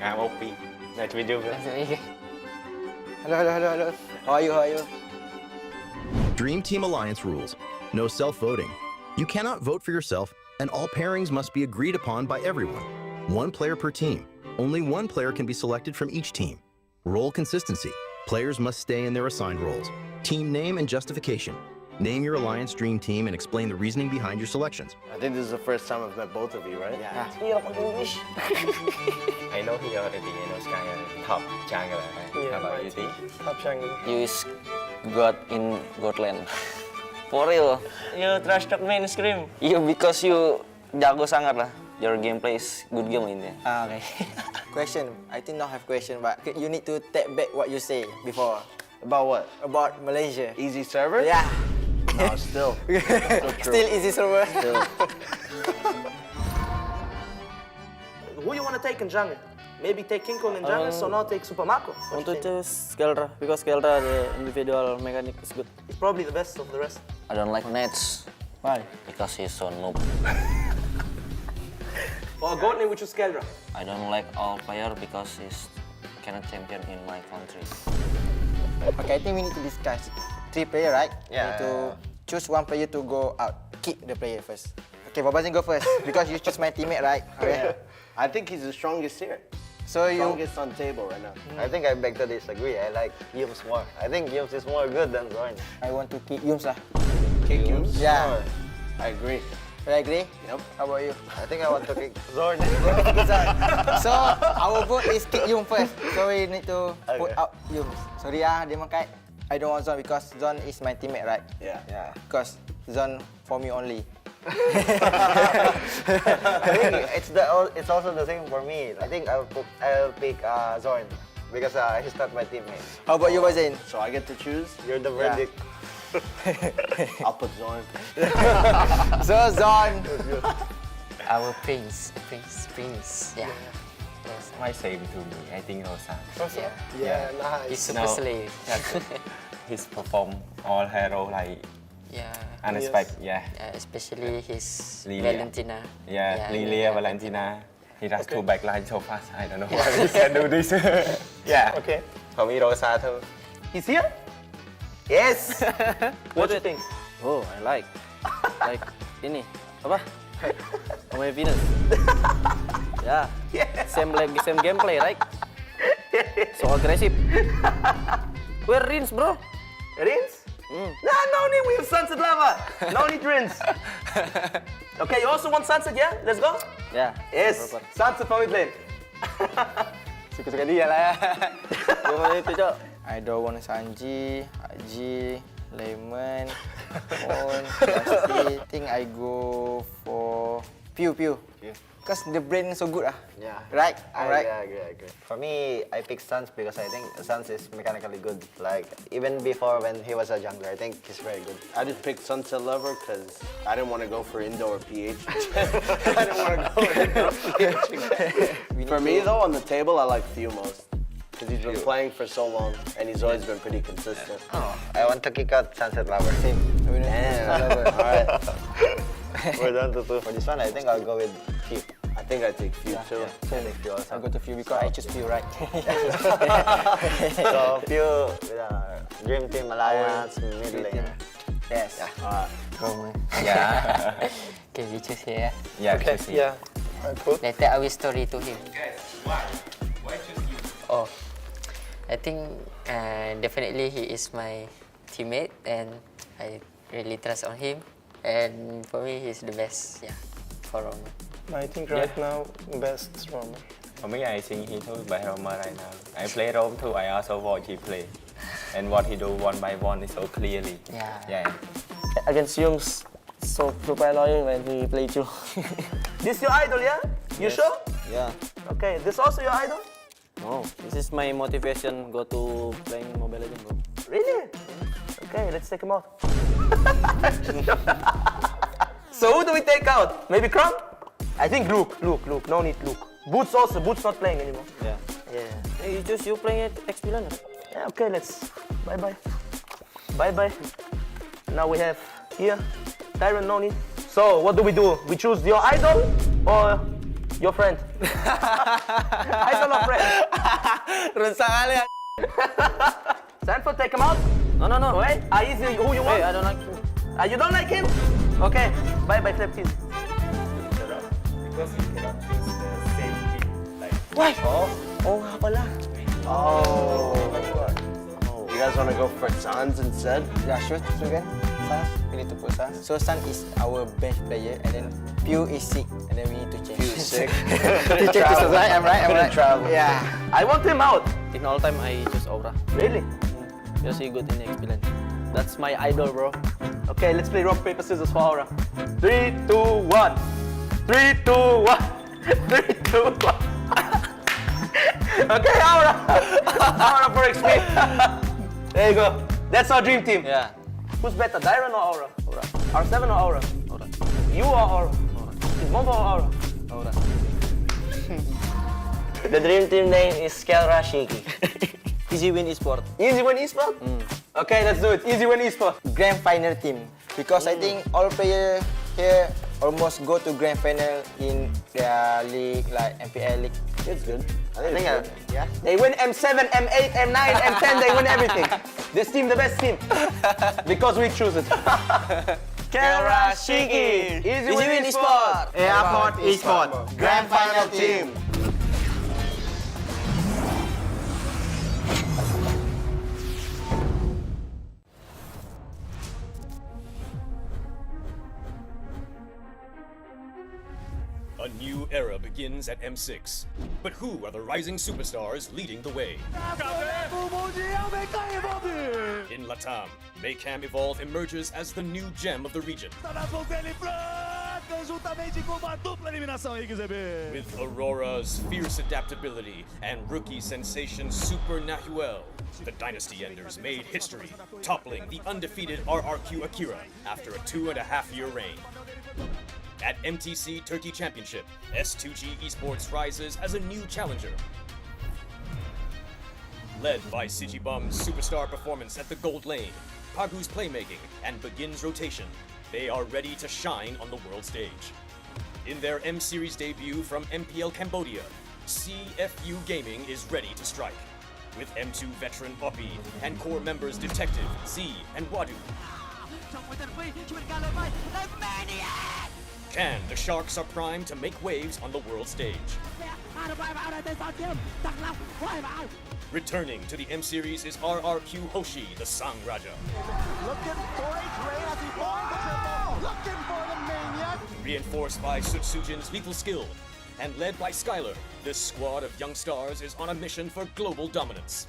I'm OP. Nice to meet you, bro. Hello. How are you? Dream Team Alliance rules. No self-voting. You cannot vote for yourself, and all pairings must be agreed upon by everyone. 1 player per team. Only 1 player can be selected from each team. Role consistency. Players must stay in their assigned roles. Team name and justification. Name your Alliance Dream Team and explain the reasoning behind your selections. I think this is the first time I've met both of you, right? Yeah. English. I know he already, Sky top jungle. How about you, T? Top jungle. You is God in Godland. For real. You trash talk mainstream. You because you jago sangat lah. Your gameplay is good game ini. Okay. Question. I think not have question, but you need to take back what you say before. About what? About Malaysia. Easy server? Yeah. No, still. Still easy server. Still. Who you want to take in jungle? Maybe take King Kong in jungle, so now take Super Mako. I want to choose Skeldra because Skeldra the individual mechanic is good. He's probably the best of the rest. I don't like Nets. Why? Because he's so noob. For a gold name, we choose Skeldra. I don't like all player because he's cannot champion in my country. Okay, I think we need to discuss. 3 player, right? Yeah. We need to choose 1 player to go out. Kick the player first. Okay, Babazin go first because you choose my teammate, right? Okay. Yeah. I think he's the strongest here. So Strongest on table right now. I think I beg to disagree. I like Yums more. I think Yums is more good than Zorn. I want to kick Yums lah. Kick Yums? Yeah. I agree. You agree? Yep. How about you? I think I want to kick Zorn. So our vote is kick Yum first. So we need to put out Yums. Sorry dia makai. I don't want Zon because Zon is my teammate, right? Yeah. Because Zon for me only. I think it's also the same for me. I think I'll pick Zorn because he's not my teammate. How about you, Bazin? So I get to choose? You're the verdict. I'll put Zorn. So Zon. Our prince. Yeah. Yes. Why same to me? I think Rosa. Yeah, nice. He's super slave. He's performed all hero like Yeah. unexpected. Yeah. Especially his Lilia. Valentina. Yeah, Lilia, Valentina. He does 2 backlines so fast. I don't know why he can do this. Yeah. Okay. For me, Rosa too. He's here? Yes. What do you think? Oh, I like ini apa? My Venus. Yeah. Same gameplay, right? So aggressive. Where Rins, bro? Rins? Nah, no need. We have Sunset Lava. No need Rins. Okay, you also want Sunset, yeah? Let's go. Yeah. Yes. Sunset for mid lane. Suka-suka dia lah ya. Gimana itu, Cok? I don't want Sanji, Haji, Lemon, Moon, Pasti. Think I go for Pew. Because the brain is so good Yeah. Right? I Alright. agree. For me, I pick Suns because I think Suns is mechanically good. Like, even before when he was a jungler, I think he's very good. I just picked Sunset Lover because I didn't want to go for indoor PH. I didn't want to go for indoor PH. For me, though, on the table, I like Few most. Because he's been playing for so long, and he's always been pretty consistent. Oh, I want to kick out Sunset Lover. Same. Damn. Alright. We're down to 2. For this one, I think I'll go with Few. I think I take Few too. Same. I think Few also. I go to Few because I choose Few, right? So, Few with Dream Team Alliance, mid lane. Yes. Yeah. Okay, we choose here. Yeah, Okay, choose yeah. Later I will story to him. Guys, why? Why choose you? Oh, I think definitely he is my teammate and I really trust on him. And for me, he's the best. Yeah, for Roma. I think right now, best is Roma. For me, I think he too by Roma right now. I play Rome too. I also watch he play, and what he do 1 by 1 is so clearly. Yeah. Against Yums, so super annoying when he play you. This your idol, yeah? You sure? Yeah. Okay, this also your idol? No, this is my motivation. Go to playing Mobile Legends, bro. Really? Okay, let's take him out. So who do we take out? Maybe Crump? I think Luke. No need Luke. Boots also. Boots not playing anymore. Yeah. Hey, you playing at XP London? Yeah, okay, let's. Bye. Now we have here Tyron, no need. So what do? We choose your idol or Your friend. I saw no friend. Rusak kali ya. Sanford, take him out. No. Wait, he's who you want? Hey, I don't like him. You don't like him? Okay. Bye, flip kids. Because you cannot choose the same team. Like, Why? Oh, nga pala. Oh. You guys want to go for Sans instead? Yeah, sure. So again, Sans. We need to put Sans. So Sans is our bench player, and then Pew is sick, and then we need to change. Pew is sick. To change this, right? I'm right. Travel. Yeah. I want him out. In all time, I choose Aura. Really? Because he good in experience. That's my idol, bro. Okay, let's play rock, paper, scissors for Aura. 3, 2, 1. 3, 2, 1. 3, 2, 1. Okay, Aura. Aura for XP. There you go. That's our dream team. Yeah. Who's better, Dyron or Aura? Aura. R7 or Aura? Aura. You or Aura? Aura. Momo or Aura? Aura. The dream team name is Kelra Shiki. Easy win esport. Easy win esport? Okay, let's do it. Easy win esport. Grand final team. Because I think all players here almost go to grand final in their league, like MPL league. It's good. I think yeah. They win M7, M8, M9, M10, they win everything. This team, the best team. Because we choose it. Kelra Shiki. Easy win esport. Airport esport. Grand final team. A new era begins at M6. But who are the rising superstars leading the way? In Latam, Maycam Evolve emerges as the new gem of the region. With Aurora's fierce adaptability and rookie sensation Super Nahuel, the Dynasty Enders made history, toppling the undefeated RRQ Akira after a 2.5-year reign. At MTC Turkey Championship, S2G Esports rises as a new challenger. Led by Sigibum's superstar performance at the gold lane, Pagu's playmaking, and Begin's rotation, they are ready to shine on the world stage. In their M-Series debut from MPL Cambodia, CFU Gaming is ready to strike. With M2 veteran Poppy and core members Detective, Z, and Wadu. Can the Sharks are primed to make waves on the world stage? Returning to the M-Series is RRQ Hoshi, the Sang Raja. Looking for a train as he finds the triple. Looking for the maniac. Reinforced by Sutsujin's lethal skill, and led by Skylar, this squad of young stars is on a mission for global dominance.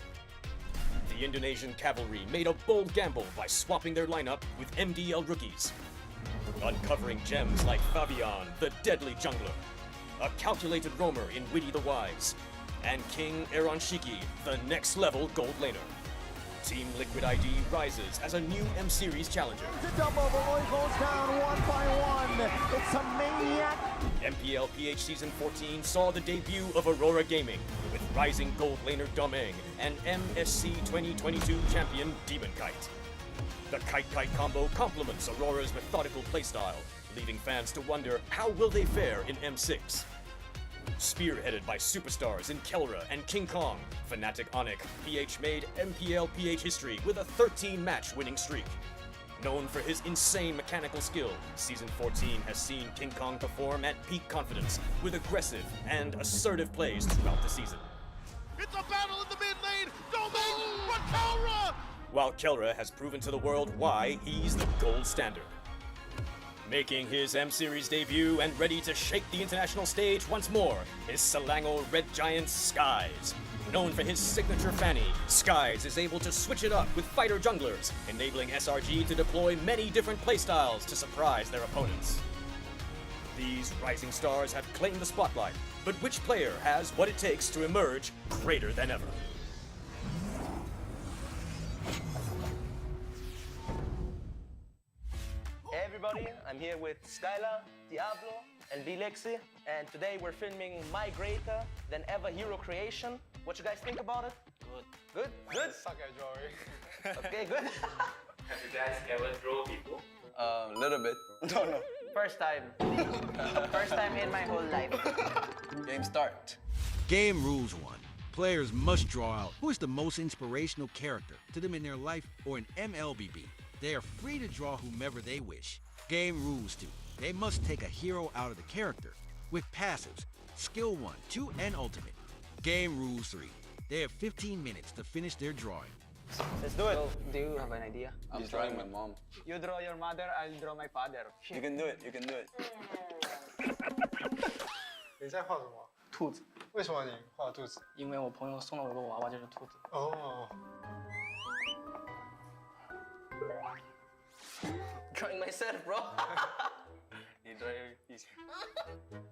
The Indonesian cavalry made a bold gamble by swapping their lineup with MDL rookies. Uncovering gems like Fabian, the deadly jungler, a calculated roamer in Witty the Wise, and King Aaron Shiki, the next level gold laner. Team Liquid ID rises as a new M-Series challenger. The double Roy goes down one by one. It's a maniac. MPL PH Season 14 saw the debut of Aurora Gaming with rising gold laner Domeng and MSC 2022 champion Demon Kite. The Kite-Kite combo complements Aurora's methodical playstyle, leaving fans to wonder how will they fare in M6. Spearheaded by superstars in Kelra and King Kong, Fnatic Onyx, PH made MPL PH history with a 13-match winning streak. Known for his insane mechanical skill, Season 14 has seen King Kong perform at peak confidence with aggressive and assertive plays throughout the season. It's a battle in the mid lane. Domain for Kelra. While Kelra has proven to the world why he's the gold standard. Making his M-Series debut and ready to shake the international stage once more is Selangor Red Giant Skies. Known for his signature fanny, Skies is able to switch it up with fighter junglers, enabling SRG to deploy many different playstyles to surprise their opponents. These rising stars have claimed the spotlight, but which player has what it takes to emerge greater than ever? Hey everybody, I'm here with Skylar, Diablo, and Bilexi, and today we're filming my greater than ever hero creation. What you guys think about it? Good. Good? Suck at drawing. Okay, good. Have you guys ever drawn before? A little bit. First time. First time in my whole life. Game start. Game rules 1. Players must draw out who is the most inspirational character to them in their life or in MLBB. They are free to draw whomever they wish. Game rules 2. They must take a hero out of the character with passives, skill 1, 2, and ultimate. Game rules 3. They have 15 minutes to finish their drawing. Let's do it. So, do you have an idea? I'm drawing my mom. You draw your mother, I'll draw my father. You can do it. You can do it. 你在画什么？兔子。为什么你画兔子？因为我朋友送了我一个娃娃，就是兔子。哦。Drawing myself, bro. You draw easy.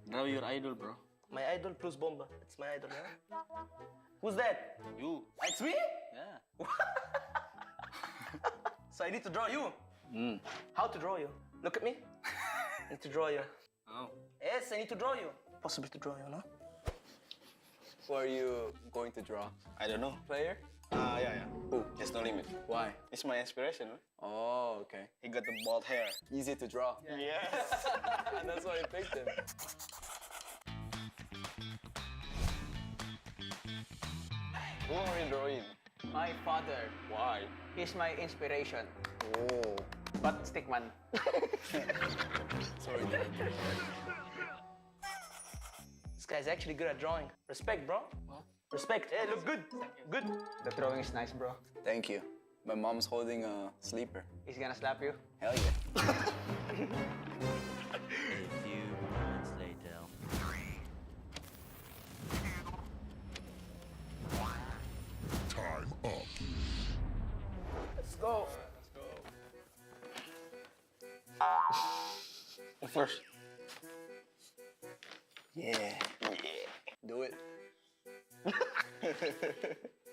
Draw your idol, bro. My idol plus Bomba. It's my idol, yeah? Who's that? You. It's me? Yeah. So I need to draw you? How to draw you? Look at me. I need to draw you. Oh. Yes, I need to draw you. Possible to draw you, no? Who are you going to draw? I don't know. Player? Yeah. Who? There's no limit. Why? It's my inspiration. Huh? Oh, okay. He got the bald hair. Easy to draw. Yes. And that's why I picked him. Who are you drawing? My father. Why? He's my inspiration. Oh. But stick man. Sorry. This guy's actually good at drawing. Respect, bro. What? Respect. Hey, look good. Good. The drawing is nice, bro. Thank you. My mom's holding a sleeper. He's gonna slap you. Hell yeah. A few moments later. Time up. Let's go. First. Yeah. Do it.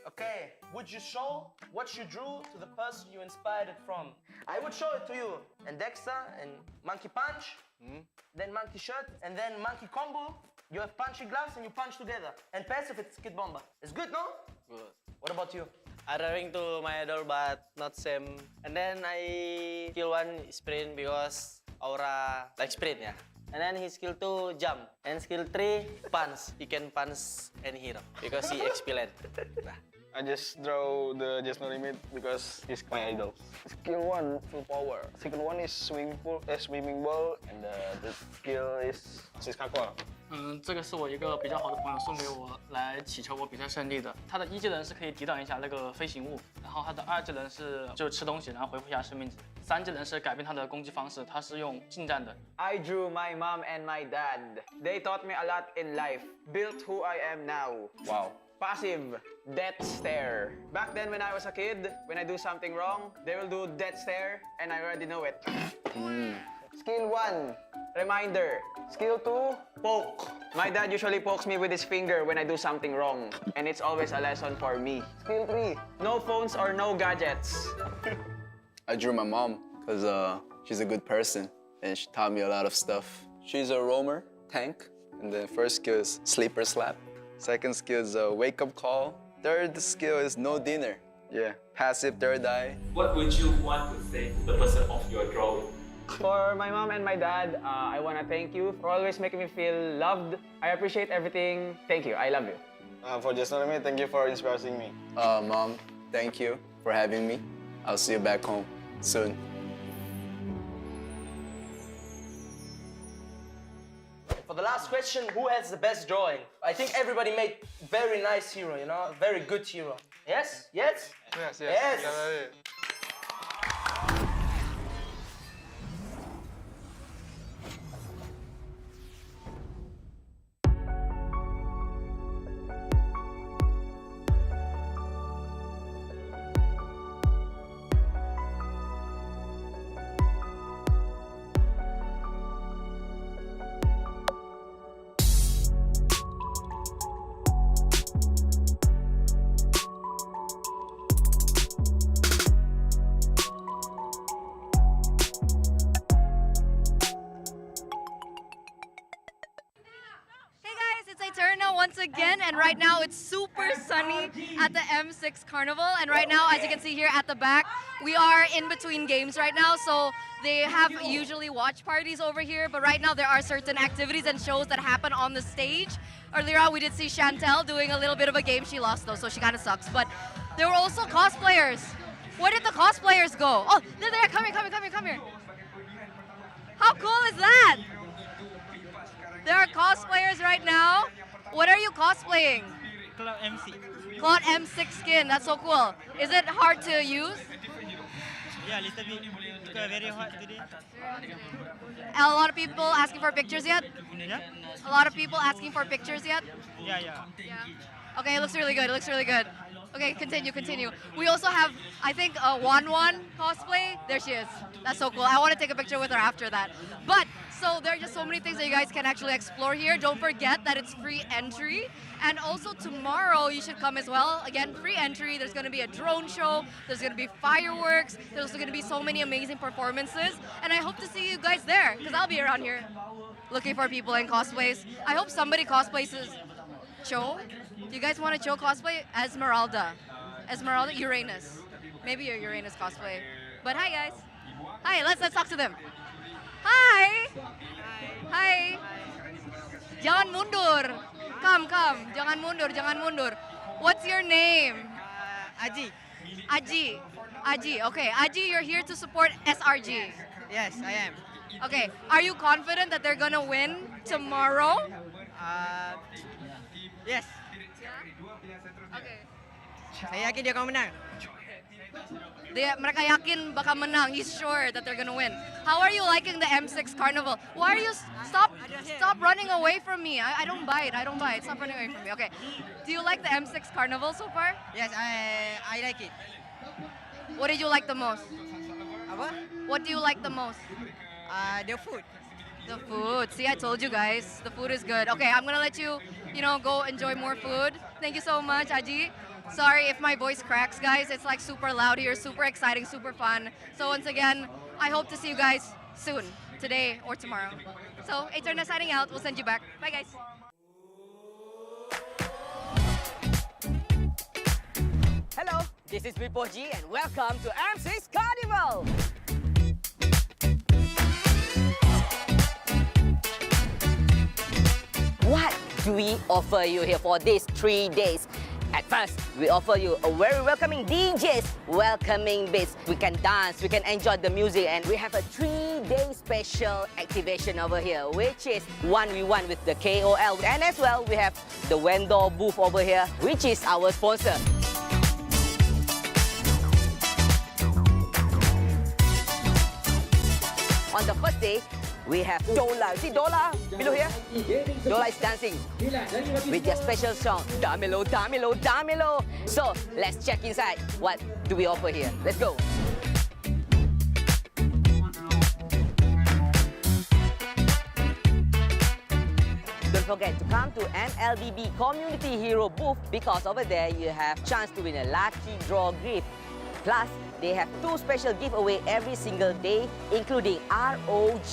Okay, would you show what you drew to the person you inspired it from? I would show it to you. And Dexter, and Monkey Punch, then Monkey Shirt, and then Monkey Combo. You have punchy gloves and you punch together. And passive, it's Kid Bomba. It's good, no? Good. What about you? I drawing to my idol, but not same. And then I skill 1 sprint because Aura like sprint, yeah. And then his skill 2 jump. And skill 3 punch. He can punch any hero because he excellent. Nah. I just draw the Just No Limit because he's my idol. Skill 1, full power. Skill 1 is swimming ball, and the skill is Siskakwa. 这个是我一个比较好的朋友送给我来祈求我比赛胜利的。他的1技能是可以抵挡一下那个飞行物，然后他的2技能是就吃东西，然后恢复一下生命值。3技能是改变他的攻击方式，他是用近战的。I drew my mom and my dad. They taught me a lot in life. Built who I am now. Wow. Passive, death stare. Back then when I was a kid, when I do something wrong, they will do death stare and I already know it. Skill 1, reminder. Skill 2, poke. My dad usually pokes me with his finger when I do something wrong, and it's always a lesson for me. Skill 3, no phones or no gadgets. I drew my mom because she's a good person and she taught me a lot of stuff. She's a roamer, tank, and the first skill is sleeper slap. Second skill is wake up call. Third skill is no dinner. Yeah, passive third eye. What would you want to say to the person of your drawing? For my mom and my dad, I want to thank you for always making me feel loved. I appreciate everything. Thank you. I love you. For Just No Limit, thank you for inspiring me. Mom, thank you for having me. I'll see you back home soon. For the last question, who has the best drawing? I think everybody made very nice hero, you know, very good hero. Yes? Yes? Yes. Yes. now it's super sunny at the M6 Carnival. And right now, as you can see here at the back, we are in between games right now. So they have usually watch parties over here. But right now, there are certain activities and shows that happen on the stage. Earlier on, we did see Chantel doing a little bit of a game. She lost though, so she kind of sucks. But there were also cosplayers. Where did the cosplayers go? Oh, they're there. Come here. How cool is that? There are cosplayers right now. What are you cosplaying? Cloud MC. Cloud M6 skin. That's so cool. Is it hard to use? Yeah, little bit. Because very hot today. A lot of people asking for pictures yet? Yeah? A lot of people asking for pictures yet? Yeah. Okay, it looks really good. Okay, continue. We also have, I think, a Wan cosplay. There she is. That's so cool. I want to take a picture with her after that. But, so there are just so many things that you guys can actually explore here. Don't forget that it's free entry. And also tomorrow, you should come as well. Again, free entry. There's going to be a drone show. There's going to be fireworks. There's also going to be so many amazing performances. And I hope to see you guys there, because I'll be around here looking for people in cosplays. I hope somebody cosplays as Cho. Do you guys want to Cho cosplay? Esmeralda, Uranus. Maybe a Uranus cosplay. But hi guys. Hi, let's talk to them. Hi. Jangan mundur. Come. Jangan mundur. What's your name? Aji. Okay, Aji, you're here to support SRG. Yes, I am. Okay, are you confident that they're gonna win tomorrow? Yes. Okay. Saya yakin dia akan menang. Mereka yakin bakal menang. He's sure that they're gonna win. How are you liking the M6 Carnival? Why are you stop running away from me? I don't bite. Stop running away from me. Okay. Do you like the M6 Carnival so far? Yes, I like it. What did you like the most? Apa? What do you like the most? The food. The food. See, I told you guys, the food is good. Okay, I'm gonna let you, go enjoy more food. Thank you so much, Aji. Sorry if my voice cracks, guys. It's like super loud here, super exciting, super fun. So once again, I hope to see you guys soon, today or tomorrow. So, Eterna signing out. We'll send you back. Bye, guys. Hello, this is Bipoji and welcome to M6 Carnival. What do we offer you here for these 3 days? At first, we offer you a very welcoming DJs, welcoming beats. We can dance, we can enjoy the music, and we have a 3-day special activation over here, which is 1v1 with the KOL. And as well, we have the vendor booth over here, which is our sponsor. On the first day, we have Dola. See Dola below here? Dola is dancing with their special song, Damelo, Damelo, Damelo. So let's check inside. What do we offer here? Let's go. Don't forget to come to MLBB Community Hero booth because over there you have chance to win a lucky draw gift. Plus, they have 2 special giveaway every single day, including ROG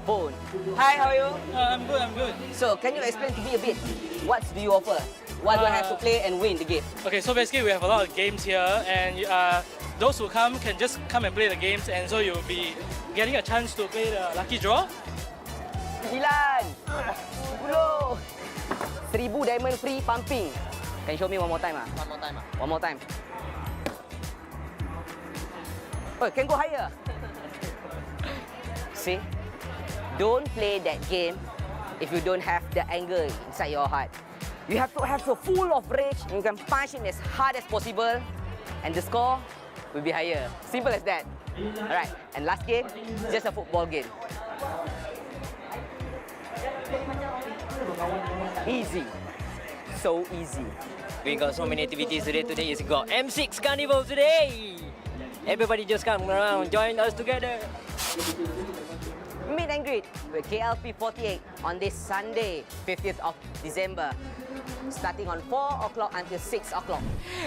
phone. Hi, how are you? I'm good. So, can you explain to me a bit? What do you offer? What do I have to play and win the game? Okay, so basically we have a lot of games here, and those who come can just come and play the games, and so you'll be getting a chance to play the lucky draw. 9, 10, 1000 diamond free pumping. Can you show me one more time? One more time. Oh, can go higher. See? Don't play that game if you don't have the anger inside your heart. You have to have so full of rage, and you can punch it as hard as possible, and the score will be higher. Simple as that. Alright, and last game, just a football game. Easy. So easy. We got so many activities today. Today is got M6 Carnival today. Everybody just come around, join us together. Meet and greet with KLP48 on this Sunday, 50th of December, starting on 4 o'clock until 6 o'clock.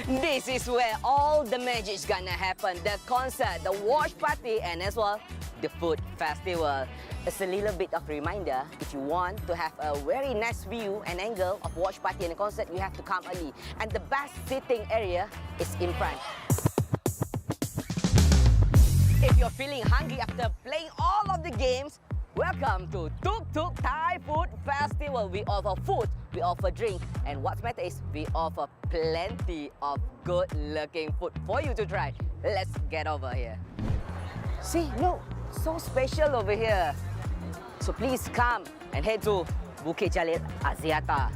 This is where all the magic's gonna happen. The concert, the watch party, and as well, the food festival. It's a little bit of reminder, if you want to have a very nice view and angle of watch party and concert, you have to come early. And the best sitting area is in front. If you're feeling hungry after playing all of the games, welcome to Tuk Tuk Thai Food Festival. We offer food, we offer drink, and what's matter is we offer plenty of good-looking food for you to try. Let's get over here. See, look, so special over here. So please come and head to Bukit Jalil Axiata.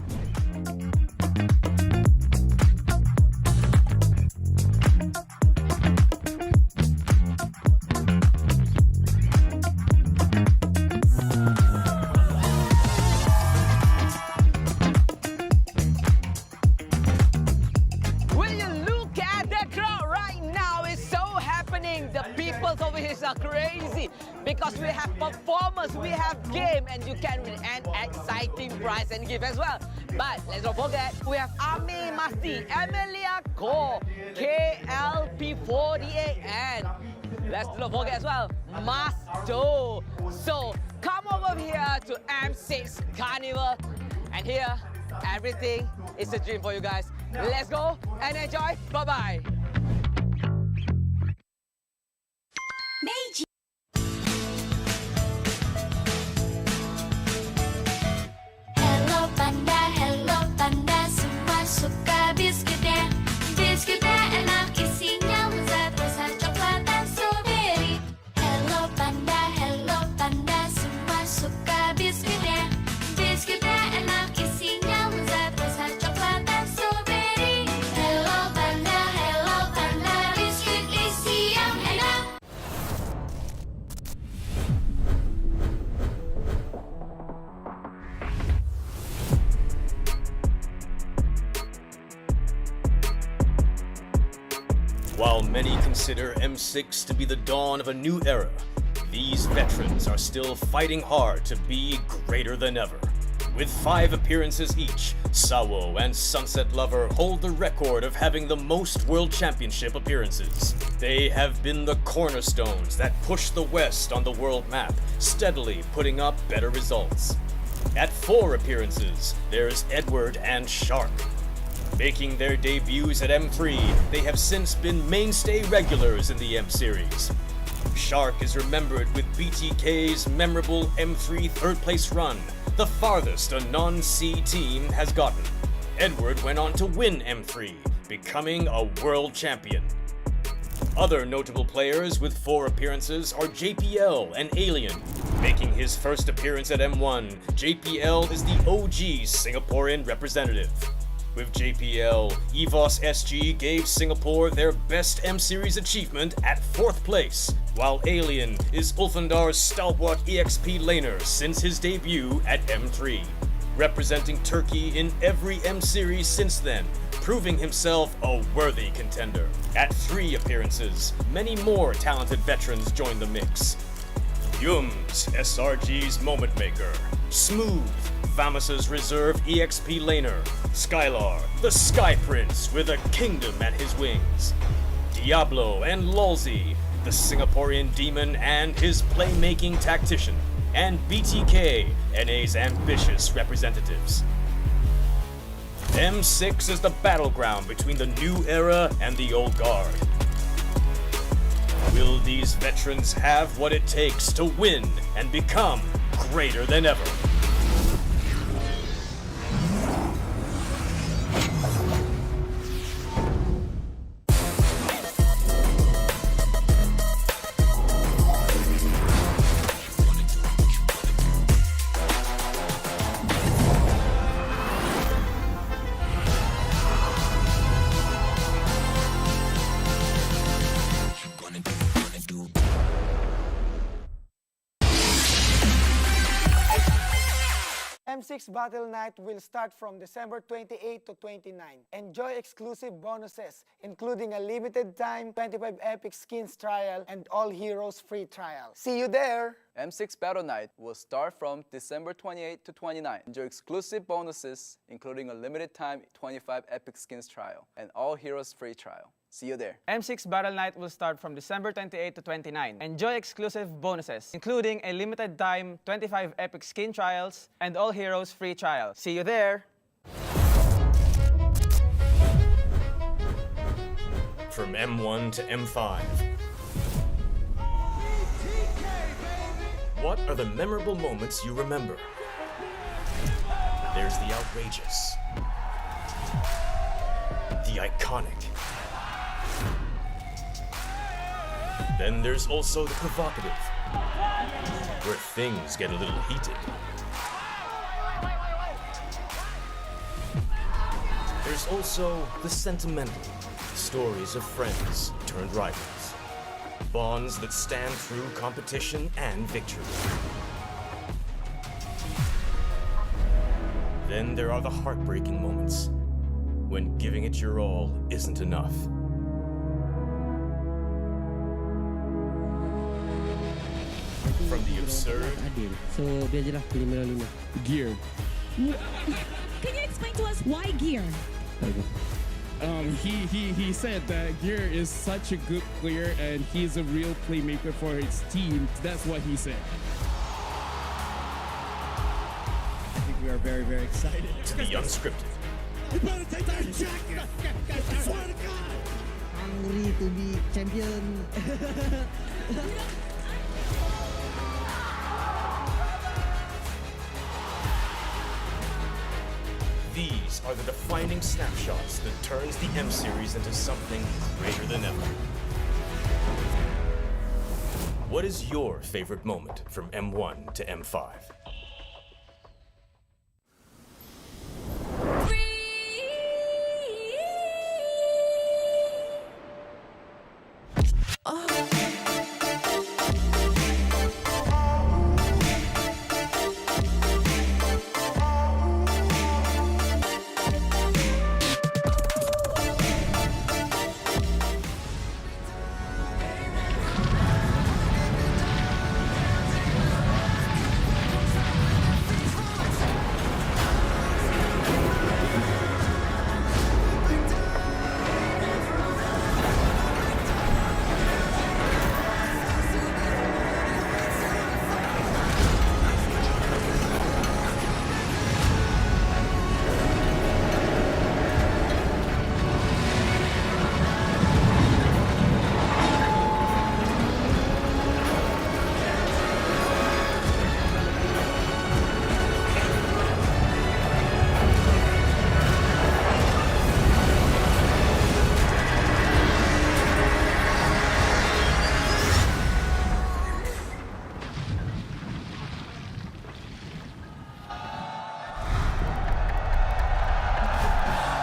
The people over here are crazy because we have performers, we have game, and you can win an exciting prize and gift as well. But let's not forget, we have Ami Masti, Emilia Ko, KLP48, and let's not forget as well, Masto. So come over here to M6 Carnival, and here everything is a dream for you guys. Let's go and enjoy. Bye-bye. Hello Panda, semua suka biskuitnya. Biskuitnya enak, isinya lezat, rasa coklat dan strawberry. Hello Panda, semua suka biskuitnya. Biskuitnya enak, isinya lezat, rasa coklat dan strawberry. Hello Panda, biskuit isi yang enak. While many consider M6 to be the dawn of a new era, these veterans are still fighting hard to be greater than ever. With 5 appearances each, Sawo and Sunset Lover hold the record of having the most World Championship appearances. They have been the cornerstones that push the West on the world map, steadily putting up better results. At 4 appearances, there's Edward and Shark. Making their debuts at M3, they have since been mainstay regulars in the M Series. Shark is remembered with BTK's memorable M3 third-place run, the farthest a non-C team has gotten. Edward went on to win M3, becoming a world champion. Other notable players with 4 appearances are JPL and Alien. Making his first appearance at M1, JPL is the OG Singaporean representative. With JPL, EVOS SG gave Singapore their best M-Series achievement at 4th place, while Alien is Ulfandar's stalwart EXP laner since his debut at M3. Representing Turkey in every M-Series since then, proving himself a worthy contender. At 3 appearances, many more talented veterans joined the mix. Yums, SRG's moment maker. Smooth, Famus's reserve EXP laner. Skylar, the Sky Prince with a kingdom at his wings. Diablo and Lolzy, the Singaporean demon and his playmaking tactician. And BTK, NA's ambitious representatives. M6 is the battleground between the new era and the old guard. Will these veterans have what it takes to win and become greater than ever? M6 Battle Night will start from December 28 to 29. Enjoy exclusive bonuses, including a limited time 25 Epic Skins trial and all heroes free trial. See you there! M6 Battle Night will start from December 28 to 29. Enjoy exclusive bonuses, including a limited time 25 Epic Skins trial and all heroes free trial. See you there. M6 Battle Night will start from December 28 to 29. Enjoy exclusive bonuses, including a limited time 25 Epic Skin trials and all heroes free trial. See you there. From M1 to M5. What are the memorable moments you remember? There's the outrageous, the iconic. Then there's also the provocative, where things get a little heated. There's also the sentimental, stories of friends turned rivals. Bonds that stand through competition and victory. Then there are the heartbreaking moments, when giving it your all isn't enough. From the absurd. So biar je lah pilih melalui. Gear. Can you explain to us why gear? He said that Gear is such a good player and he's a real playmaker for his team. That's what he said. I think we are very, very excited. To the unscripted. You better take that jacket! I swear to God! Hungry to be champion. These are the defining snapshots that turns the M Series into something greater than ever. What is your favorite moment from M1 to M5?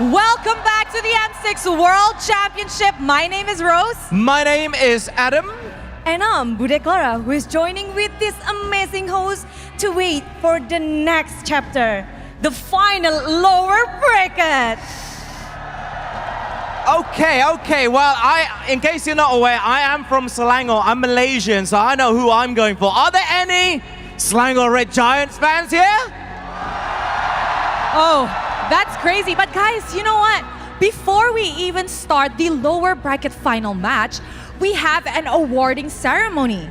Welcome back to the M6 World Championship. My name is Rose. My name is Adam. And I'm Bude Clara, who is joining with this amazing host to wait for the next chapter, the final lower bracket. Okay. Well, in case you're not aware, I am from Selangor. I'm Malaysian, so I know who I'm going for. Are there any Selangor Red Giants fans here? Oh, that's crazy. But guys, you know what? Before we even start the lower bracket final match, we have an awarding ceremony.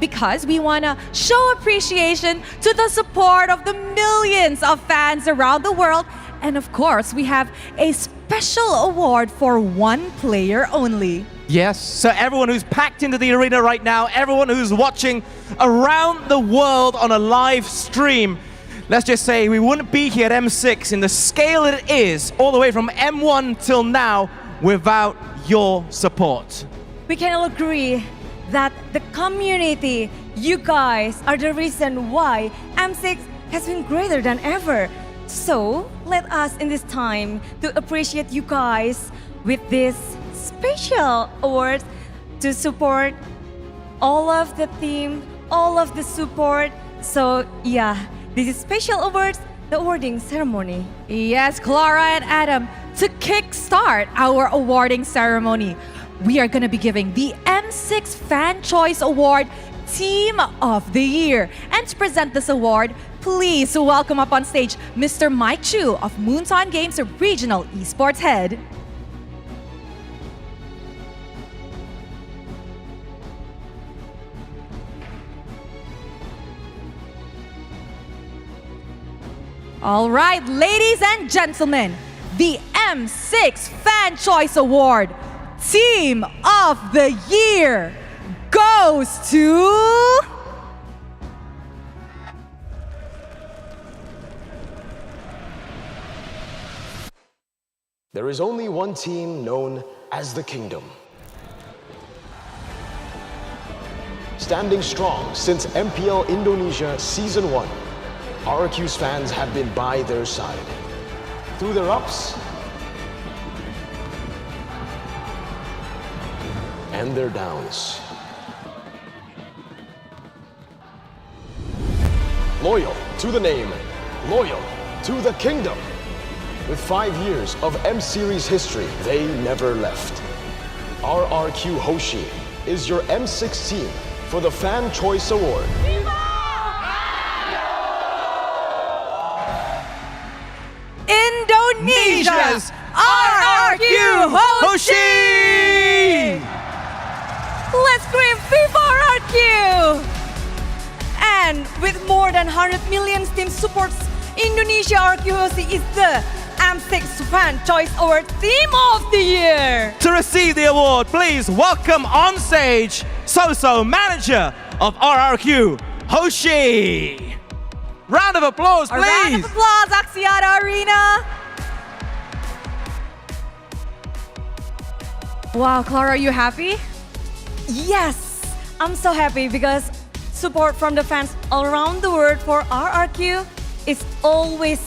Because we want to show appreciation to the support of the millions of fans around the world. And of course, we have a special award for one player only. Yes, so everyone who's packed into the arena right now, everyone who's watching around the world on a live stream, let's just say we wouldn't be here at M6 in the scale it is, all the way from M1 till now, without your support. We can all agree that the community, you guys, are the reason why M6 has been greater than ever. So let us in this time to appreciate you guys with this special award to support all of the team, all of the support. So yeah, this is special awards, the awarding ceremony. Yes, Clara and Adam, to kickstart our awarding ceremony, we are going to be giving the M6 Fan Choice Award Team of the Year. And to present this award, please welcome up on stage Mr. Mike Chu of Moonton Games Regional Esports Head. All right, ladies and gentlemen, the M6 Fan Choice Award, Team of the Year, goes to... There is only one team known as the Kingdom. Standing strong since MPL Indonesia Season 1, RRQ's fans have been by their side. Through their ups and their downs. Loyal to the name, loyal to the Kingdom. With 5 years of M-Series history, they never left. RRQ Hoshi is your M6 team for the Fan Choice Award. Indonesia's RRQ Hoshi! Let's scream FIFA RRQ! And with more than 100 million Steam supports, Indonesia RRQ Hoshi is the M6 Fan Choice Award Team of the Year! To receive the award, please welcome on stage Soso, manager of RRQ Hoshi. Round of applause, please. A round of applause, Axiata Arena. Wow, Clara, are you happy? Yes, I'm so happy because support from the fans all around the world for RRQ is always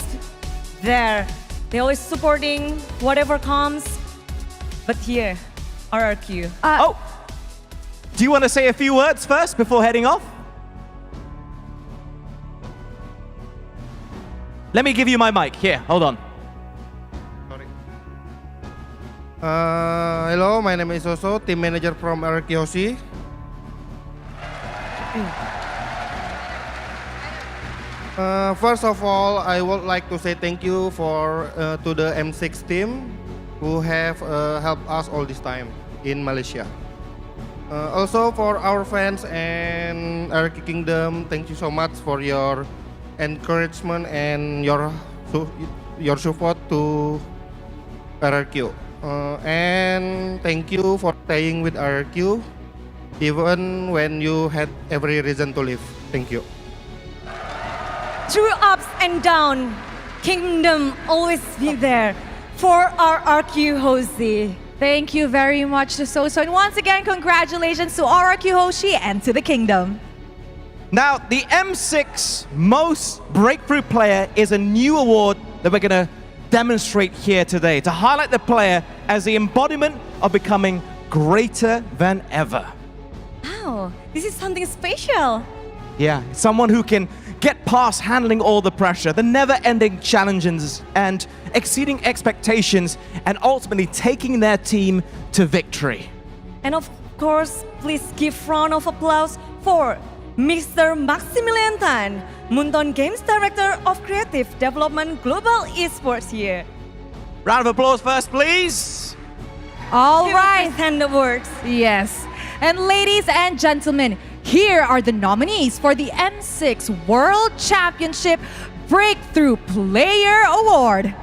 there. They're always supporting whatever comes. But here, RRQ. Do you want to say a few words first before heading off? Let me give you my mic. Here, hold on. Hello, my name is Soso, team manager from RRQ Hoshi. First of all, I would like to say thank you to the M6 team who have helped us all this time in Malaysia. Also for our fans and RRQ Kingdom, thank you so much for your encouragement and your support to RRQ. And thank you for staying with RRQ even when you had every reason to leave. Thank you. Through ups and downs, Kingdom always be there for RRQ Hoshi. Thank you very much to Soso. And once again, congratulations to RRQ Hoshi and to the Kingdom. Now, the M6 Most Breakthrough Player is a new award that we're going to demonstrate here today to highlight the player as the embodiment of becoming greater than ever. Wow, this is something special. Yeah, someone who can get past handling all the pressure, the never-ending challenges, and exceeding expectations, and ultimately taking their team to victory. And of course, please give round of applause for Mr. Maximilian Tan, Moonton Games Director of Creative Development Global Esports here. Round of applause first, please. All right, and the words. Yes. And ladies and gentlemen, here are the nominees for the M6 World Championship Breakthrough Player Award.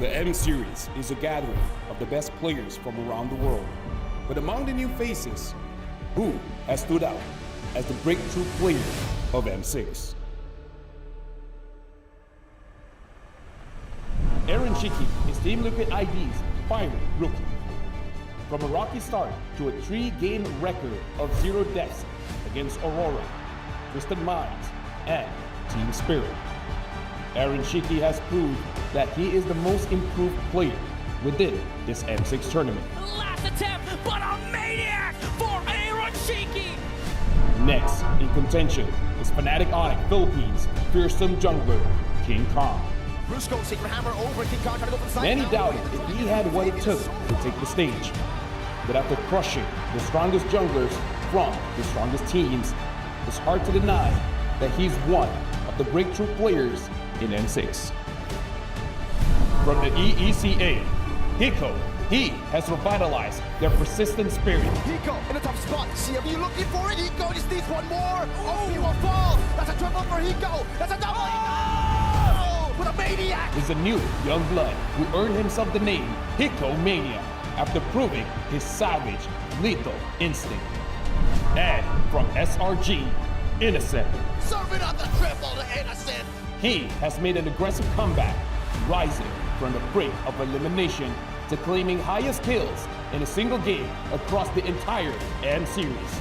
The M Series is a gathering of the best players from around the world. But among the new faces, who has stood out as the breakthrough player of M6? Aaron Shiki is Team Liquid ID's final rookie. From a rocky start to a 3-game record of 0 deaths against Aurora, Twisted Minds, and Team Spirit, Aaron Shiki has proved that he is the most improved player within this M6 tournament. Last attempt, but a maniac for Aaron Shiki! Next in contention is Fnatic Onyx Philippines fearsome jungler King Kong. Many doubted if he had what it took to take the stage. But after crushing the strongest junglers from the strongest teams, it's hard to deny that he's one of the breakthrough players in M6. From the EECA, Hiko, he has revitalized their persistent spirit. Hiko in the top spot. CMU looking for it. Hiko just needs one more. Oh, he will fall. That's a triple for Hiko. That's a double. Hiko with a maniac. Is a new young blood who earned himself the name Hiko Mania after proving his savage, lethal instinct. And from SRG, Innocent. Serving up the triple to Innocent. He has made an aggressive comeback, rising from the brink of elimination to claiming highest kills in a single game across the entire M series.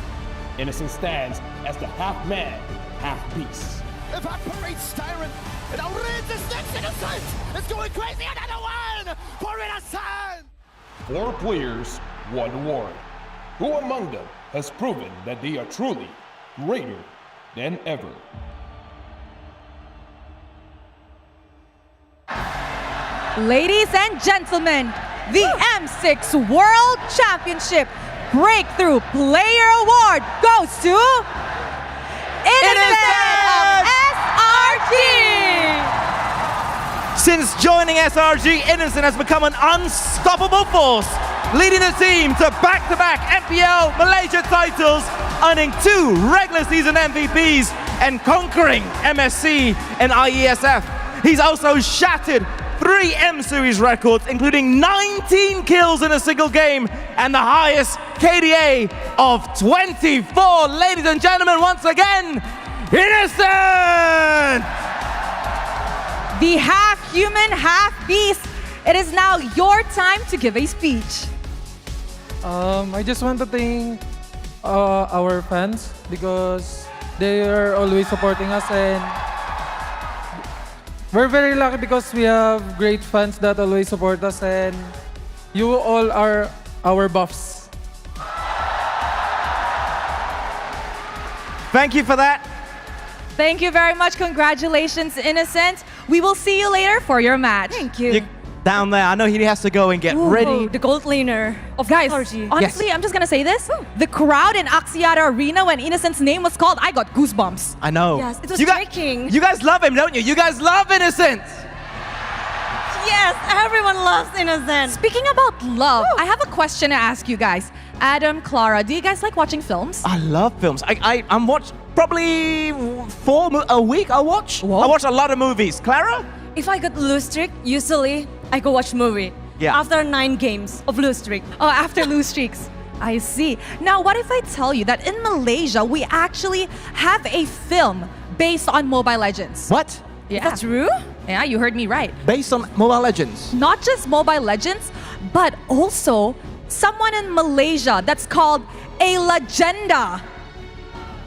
Innocent stands as the half man, half beast. Evaporates Tyrant. And outrages next Innocent. It's going crazy. Another one for Innocent. 4 players, 1 award. Who among them has proven that they are truly greater than ever? Ladies and gentlemen, the M6 World Championship Breakthrough Player Award goes to Innocent of SRG! Since joining SRG, Innocent has become an unstoppable force, leading the team to back-to-back MPL Malaysia titles, earning 2 regular season MVPs and conquering MSC and IESF. He's also shattered 3 M Series records, including 19 kills in a single game and the highest KDA of 24. Ladies and gentlemen, once again, Innocent! The half human, half beast. It is now your time to give a speech. I just want to thank our fans because they are always supporting us, and we're very lucky because we have great fans that always support us, and you all are our buffs. Thank you for that. Thank you very much. Congratulations, Innocent. We will see you later for your match. Thank you. Down there, I know he has to go and get ready. The gold laner of Guys, SRG. honestly, I'm just gonna say this. The crowd in Axiata Arena when Innocent's name was called, I got goosebumps. I know. Yes, it was you shaking. You guys love him, don't you? You guys love Innocent. Yes, everyone loves Innocent. Speaking about love, I have a question to ask you guys. Adam, Clara, do you guys like watching films? I love films. I'm watch probably 4 a week. I watch. I watch a lot of movies. Clara? If I got lose streak, usually I go watch movie. Yeah. After 9 games of lose streak. Oh, after lose streaks. I see. Now, what if I tell you that in Malaysia, we actually have a film based on Mobile Legends? What? Yeah. That's true? Yeah, you heard me right. Based on Mobile Legends. Not just Mobile Legends, but also someone in Malaysia that's called a legenda.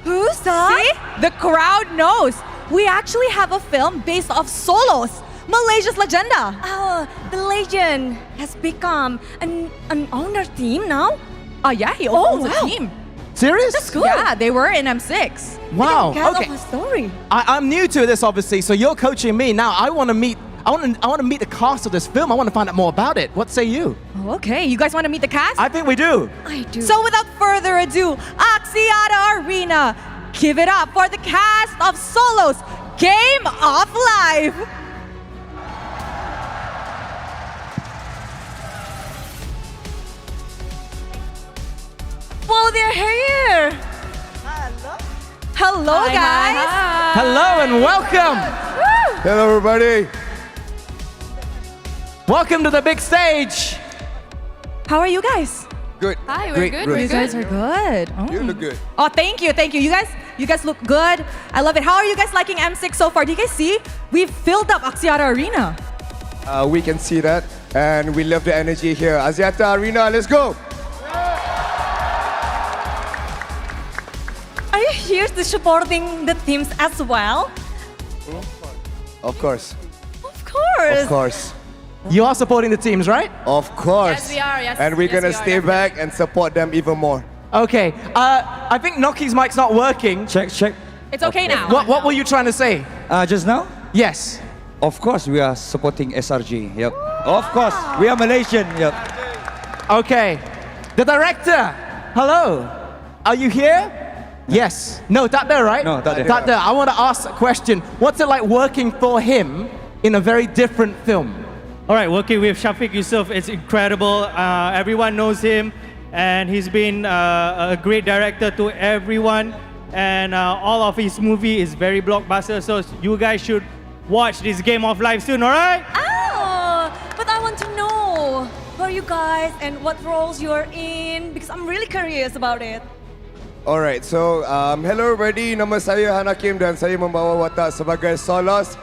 Who's that? See? The crowd knows. We actually have a film based off Solos, Malaysia's legenda. Oh, the legend has become an owner team now? Oh yeah, he owns a team. Serious? That's cool. Yeah, they were in M6. Wow. Okay. A story. I'm new to this, obviously. So you're coaching me now. I want to meet the cast of this film. I want to find out more about it. What say you? Oh, okay, you guys want to meet the cast? I think we do. I do. So without further ado, Axiata Arena, give it up for the cast of Solos Game of Life. Whoa, they're here. Hello, Hi, guys. hi. Hello and welcome. Hello, everybody. Welcome to the big stage. How are you guys? Good. Hi, Great, great. You guys are good. Oh. You look good. Oh, thank you, thank you. You guys look good. I love it. How are you guys liking M6 so far? Do you guys see? We've filled up Axiata Arena. We can see that, and we love the energy here. Axiata Arena, let's go. Are you here to supporting the teams as well? Of course. Of course. Of course. You are supporting the teams, right? Of course. Yes, we are. Yes. And we're yes, gonna we are, stay back and support them even more. Okay. I think Noki's mic's not working. Check. It's okay now. What were you trying to say? Just now? Yes. Of course, we are supporting SRG. Yep. Of course, we are Malaysian. Yep. Okay. The director. Hello. Are you here? Yes. No, tak ada, right? No, tak ada. Tak ada. I want to ask a question. What's it like working for him in a very different film? All right, working with Shafiq Yusof is incredible. Everyone knows him, and he's been a great director to everyone. And all of his movie is very blockbuster. So you guys should watch this Game of Life soon. All right? Oh, but I want to know who are you guys and what roles you are in because I'm really curious about it. Alright, so hello everybody. Nama saya Han Hakim dan saya membawa watak sebagai Solos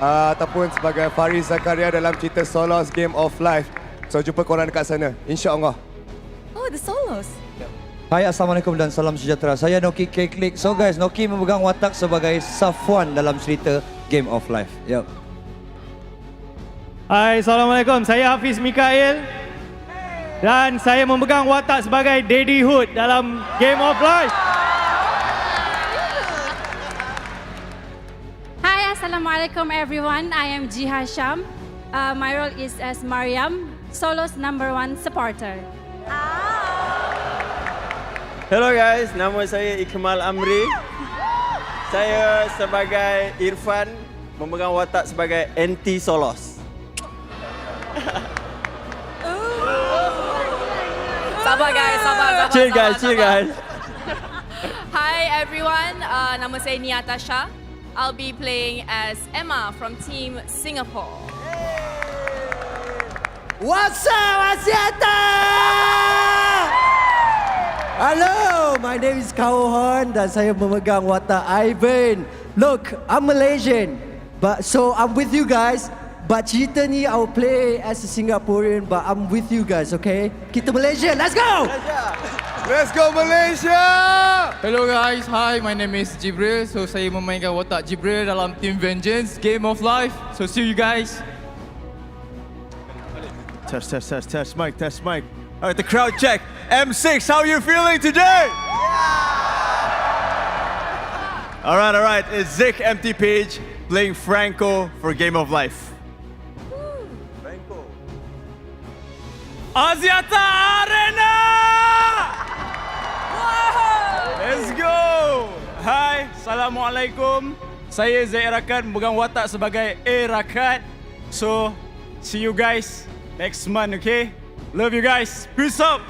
ataupun sebagai Faris Zakaria dalam cerita Solos Game of Life. So jumpa korang dekat sana, insya-Allah. Oh, the Solos. Hai, Assalamualaikum dan salam sejahtera. Saya Noki Keklik. So guys, Noki memegang watak sebagai Safwan dalam cerita Game of Life. Yep. Hai, Assalamualaikum. Saya Hafiz Mikael. Dan saya memegang watak sebagai Daddy Hood dalam Game of Life. Hi, Assalamualaikum everyone. I am Jiha Sham. My role is as Mariam, Solo's #1 supporter. Hello guys, nama saya Ikmal Amri. Saya sebagai Irfan memegang watak sebagai anti Solos. Sabar guys, sabar. Chill guys. Hi everyone, nama saya Niatasha. I'll be playing as Emma from Team Singapore. What's up, Axiata? Hello, my name is Kao Hon dan saya memegang watak Ivan. Look, I'm Malaysian, but so I'm with you guys. But cerita ni I'll play as a Singaporean, but I'm with you guys, okay? Kita Malaysia, let's go! Let's go Malaysia! Hello guys, hi, my name is Jibril. So saya memainkan watak Jibril dalam Team Vengeance, Game of Life. So see you guys. Test mic. All right, the crowd check. M6, how are you feeling today? All right. It's Zik Empty Page playing Franco for Game of Life. Axiata Arena! Let's go! Hai, Assalamualaikum. Saya Zaid Rakat memegang watak sebagai A Rakat. So, see you guys next month, okay? Love you guys. Peace out.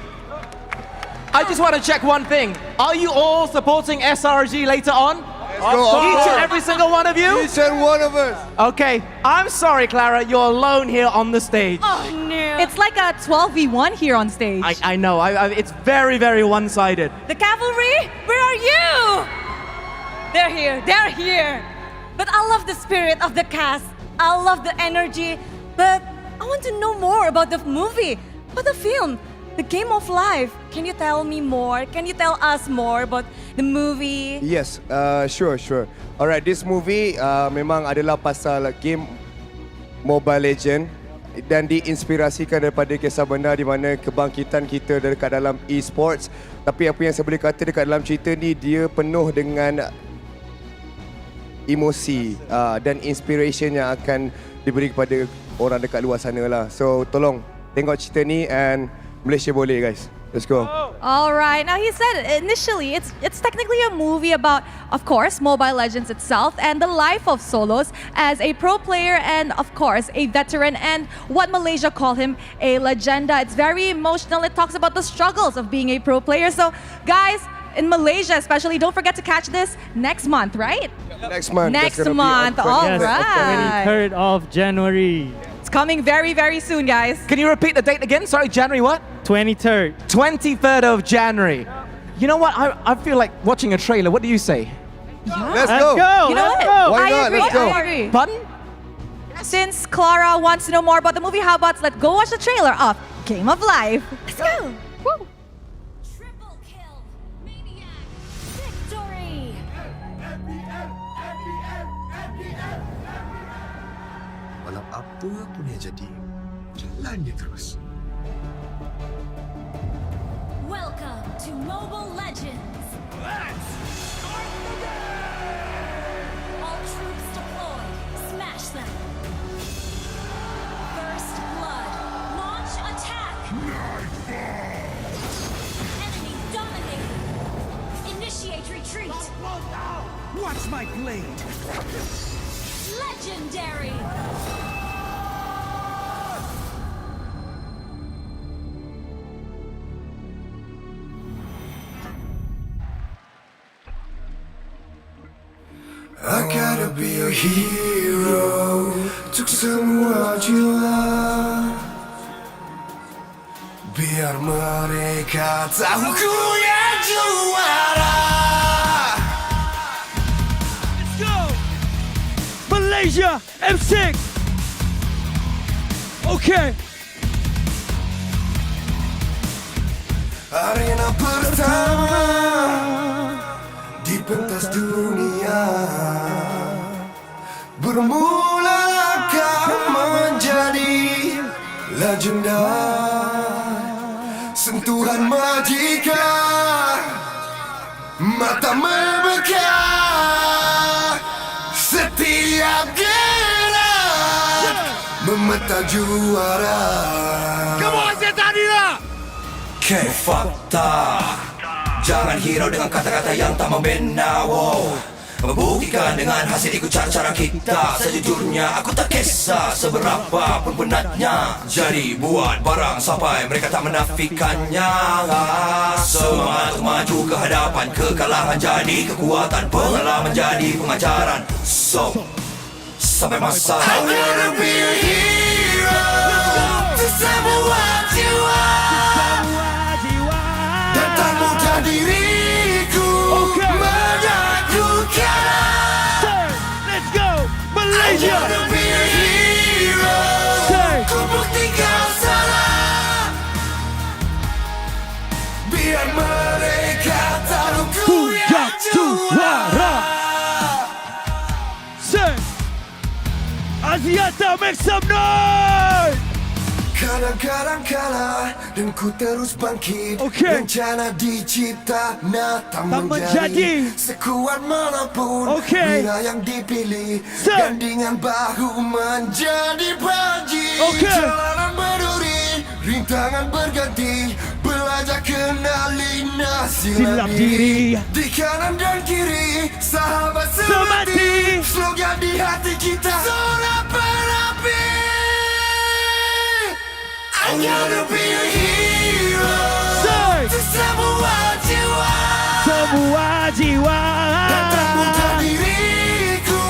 I just want to check one thing. Are you all supporting SRG later on? Each and every single one of you? Each and one of us. Okay, I'm sorry, Clara. You're alone here on the stage. Oh no. It's like a 12v1 here on stage. I know. It's very, very one-sided. The cavalry, where are you? They're here. But I love the spirit of the cast. I love the energy. But I want to know more about the movie, about the film, the Game of Life. Can you tell me more? Can you tell us more about the movie? Yes, sure. Alright, this movie memang adalah pasal game Mobile Legend dan diinspirasikan daripada kisah benar di mana kebangkitan kita dekat dalam e-sports. Tapi apa yang saya boleh kata dekat dalam cerita ni, dia penuh dengan emosi dan inspiration yang akan diberi kepada orang dekat luar sana lah. So tolong tengok cerita ni and Malaysia boleh guys. Let's go. All right. Now he said initially it's technically a movie about, of course, Mobile Legends itself and the life of Solos as a pro player and, of course, a veteran and what Malaysia call him, a legenda. It's very emotional. It talks about the struggles of being a pro player. So, guys, in Malaysia especially, don't forget to catch this next month, right? Next month. Next month. All right. 23rd of January. It's coming very, very soon, guys. Can you repeat the date again? Sorry, January what? 23rd. 23rd of January. You know what? I feel like watching a trailer. What do you say? Let's go. You know what? Why not? Let's go. I agree. Pardon? Since Clara wants to know more about the movie, how about let's go watch the trailer of Game of Life. Let's go. Woo. Walau apa pun yang jadi, jalan dia terus. Welcome to Mobile Legends. Let's start the game! All troops deployed. Smash them. Enemy dominated. Initiate retreat. Watch my blade. Legendary. I gotta be a hero. Untuk semua jiwa. Biar mereka tahu ku yang juara. Let's go! Malaysia M6! Okay. Arena pertama di pentas dunia. Bermula kau menjadi legenda. Sentuhan magika, mata memekar. Setiap gerak memeta juara. Kamu Axiata Arena. Fakta, jangan hirau dengan kata-kata yang tak membina. Membuktikan dengan hasil ikut cara-cara kita. Sejujurnya aku tak kisah seberapa pun benarnya. Jadi buat barang sampai mereka tak menafikannya. Semangat maju ke hadapan. Kekalahan jadi kekuatan. Pengalaman jadi pengajaran. So, sampai masa I wanna be a hero. Untuk semua jiwa. Dan mudah diriku menyatukan. Let's go! Malaysia! I wanna be a hero. Ku buktikan salah. Biar mereka tahu ku yang juara. Say, Axiata, make some noise! Kadang-kadang kalah dan ku terus bangkit. Rencana dicipta tak menjadi sekuat manapun. Bila yang dipilih gandingan bahu menjadi panji. Jalanan berduri, rintangan berganti. Belajar kenali silap diri. Di kanan dan kiri sahabat semati. Slogan di hati kita Zona berapi. I gotta be a hero. Untuk semua jiwa. Semua jiwa. Dan tak mudah diriku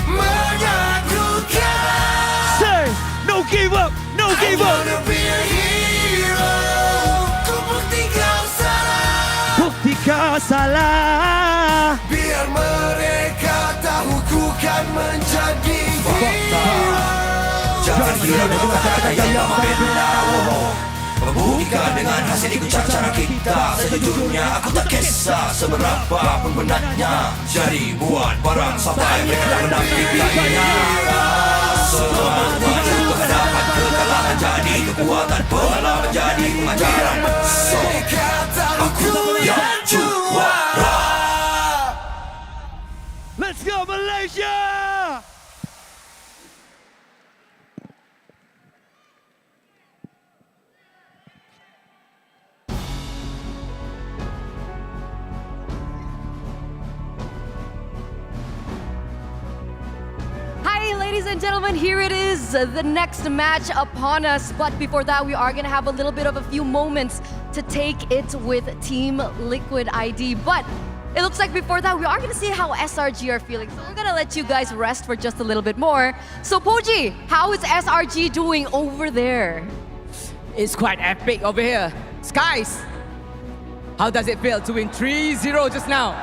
menyatukan. Say, no give up, no give up. I wanna be a hero. Ku buktikan salah. Buktikan salah. Biar mereka tahu ku kan menjadi hero. Jangan hirau dengan kata-kata yang tak membina. Membuktikan dengan hasil ikut cara-cara kita. Sejujurnya aku tak kisah seberapa pun benarnya. Jadi buat barang sampai mereka tak menafikannya. Semangat maju ke hadapan. Kekalahan jadi kekuatan. Pengalaman jadi pengajaran. So, aku yang juara. Let's go Malaysia! Hi, ladies and gentlemen, here it is, the next match upon us. But before that, we are going to have a little bit of a few moments to take it with Team Liquid ID. But it looks like before that, we are going to see how SRG are feeling. So we're going to let you guys rest for just a little bit more. So Poji, how is SRG doing over there? It's quite epic over here. Skies, how does it feel to win 3-0 just now?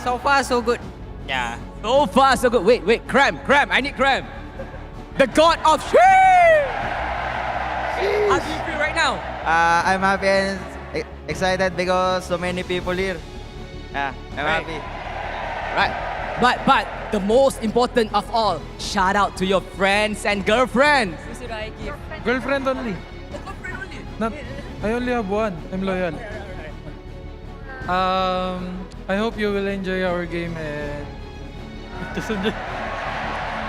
So far, so good. Yeah, so far so good. Wait, Cram, I need Cram. The god of How do you feel right now? I'm happy and excited because so many people here. Yeah, I'm happy. Right, but the most important of all, shout out to your friends and girlfriends. Girlfriend only. Not, I only have one. I'm loyal. I hope you will enjoy our game and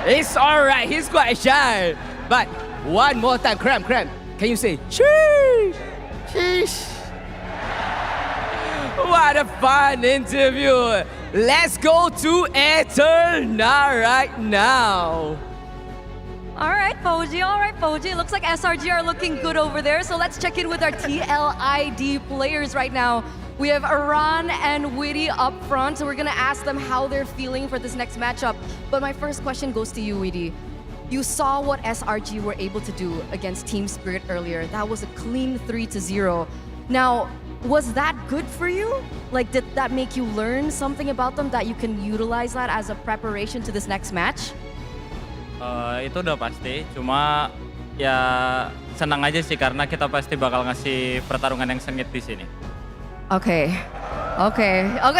It's alright, he's quite shy. But one more time, Cram, can Can you say sheesh? Sheesh. What a fun interview. Let's go to Eterna right now. All right, Poji. Looks like SRG are looking good over there. So let's check in with our TLID players right now. We have Aran and Witty up front. So we're going to ask them how they're feeling for this next matchup. But my first question goes to you, Witty. You saw what SRG were able to do against Team Spirit earlier. That was a clean 3-0. Now, was that good for you? Like, did that make you learn something about them that you can utilize that as a preparation to this next match? Itu udah pasti, cuma ya senang aja sih karena kita pasti bakal ngasih pertarungan yang sengit di sini. Okay,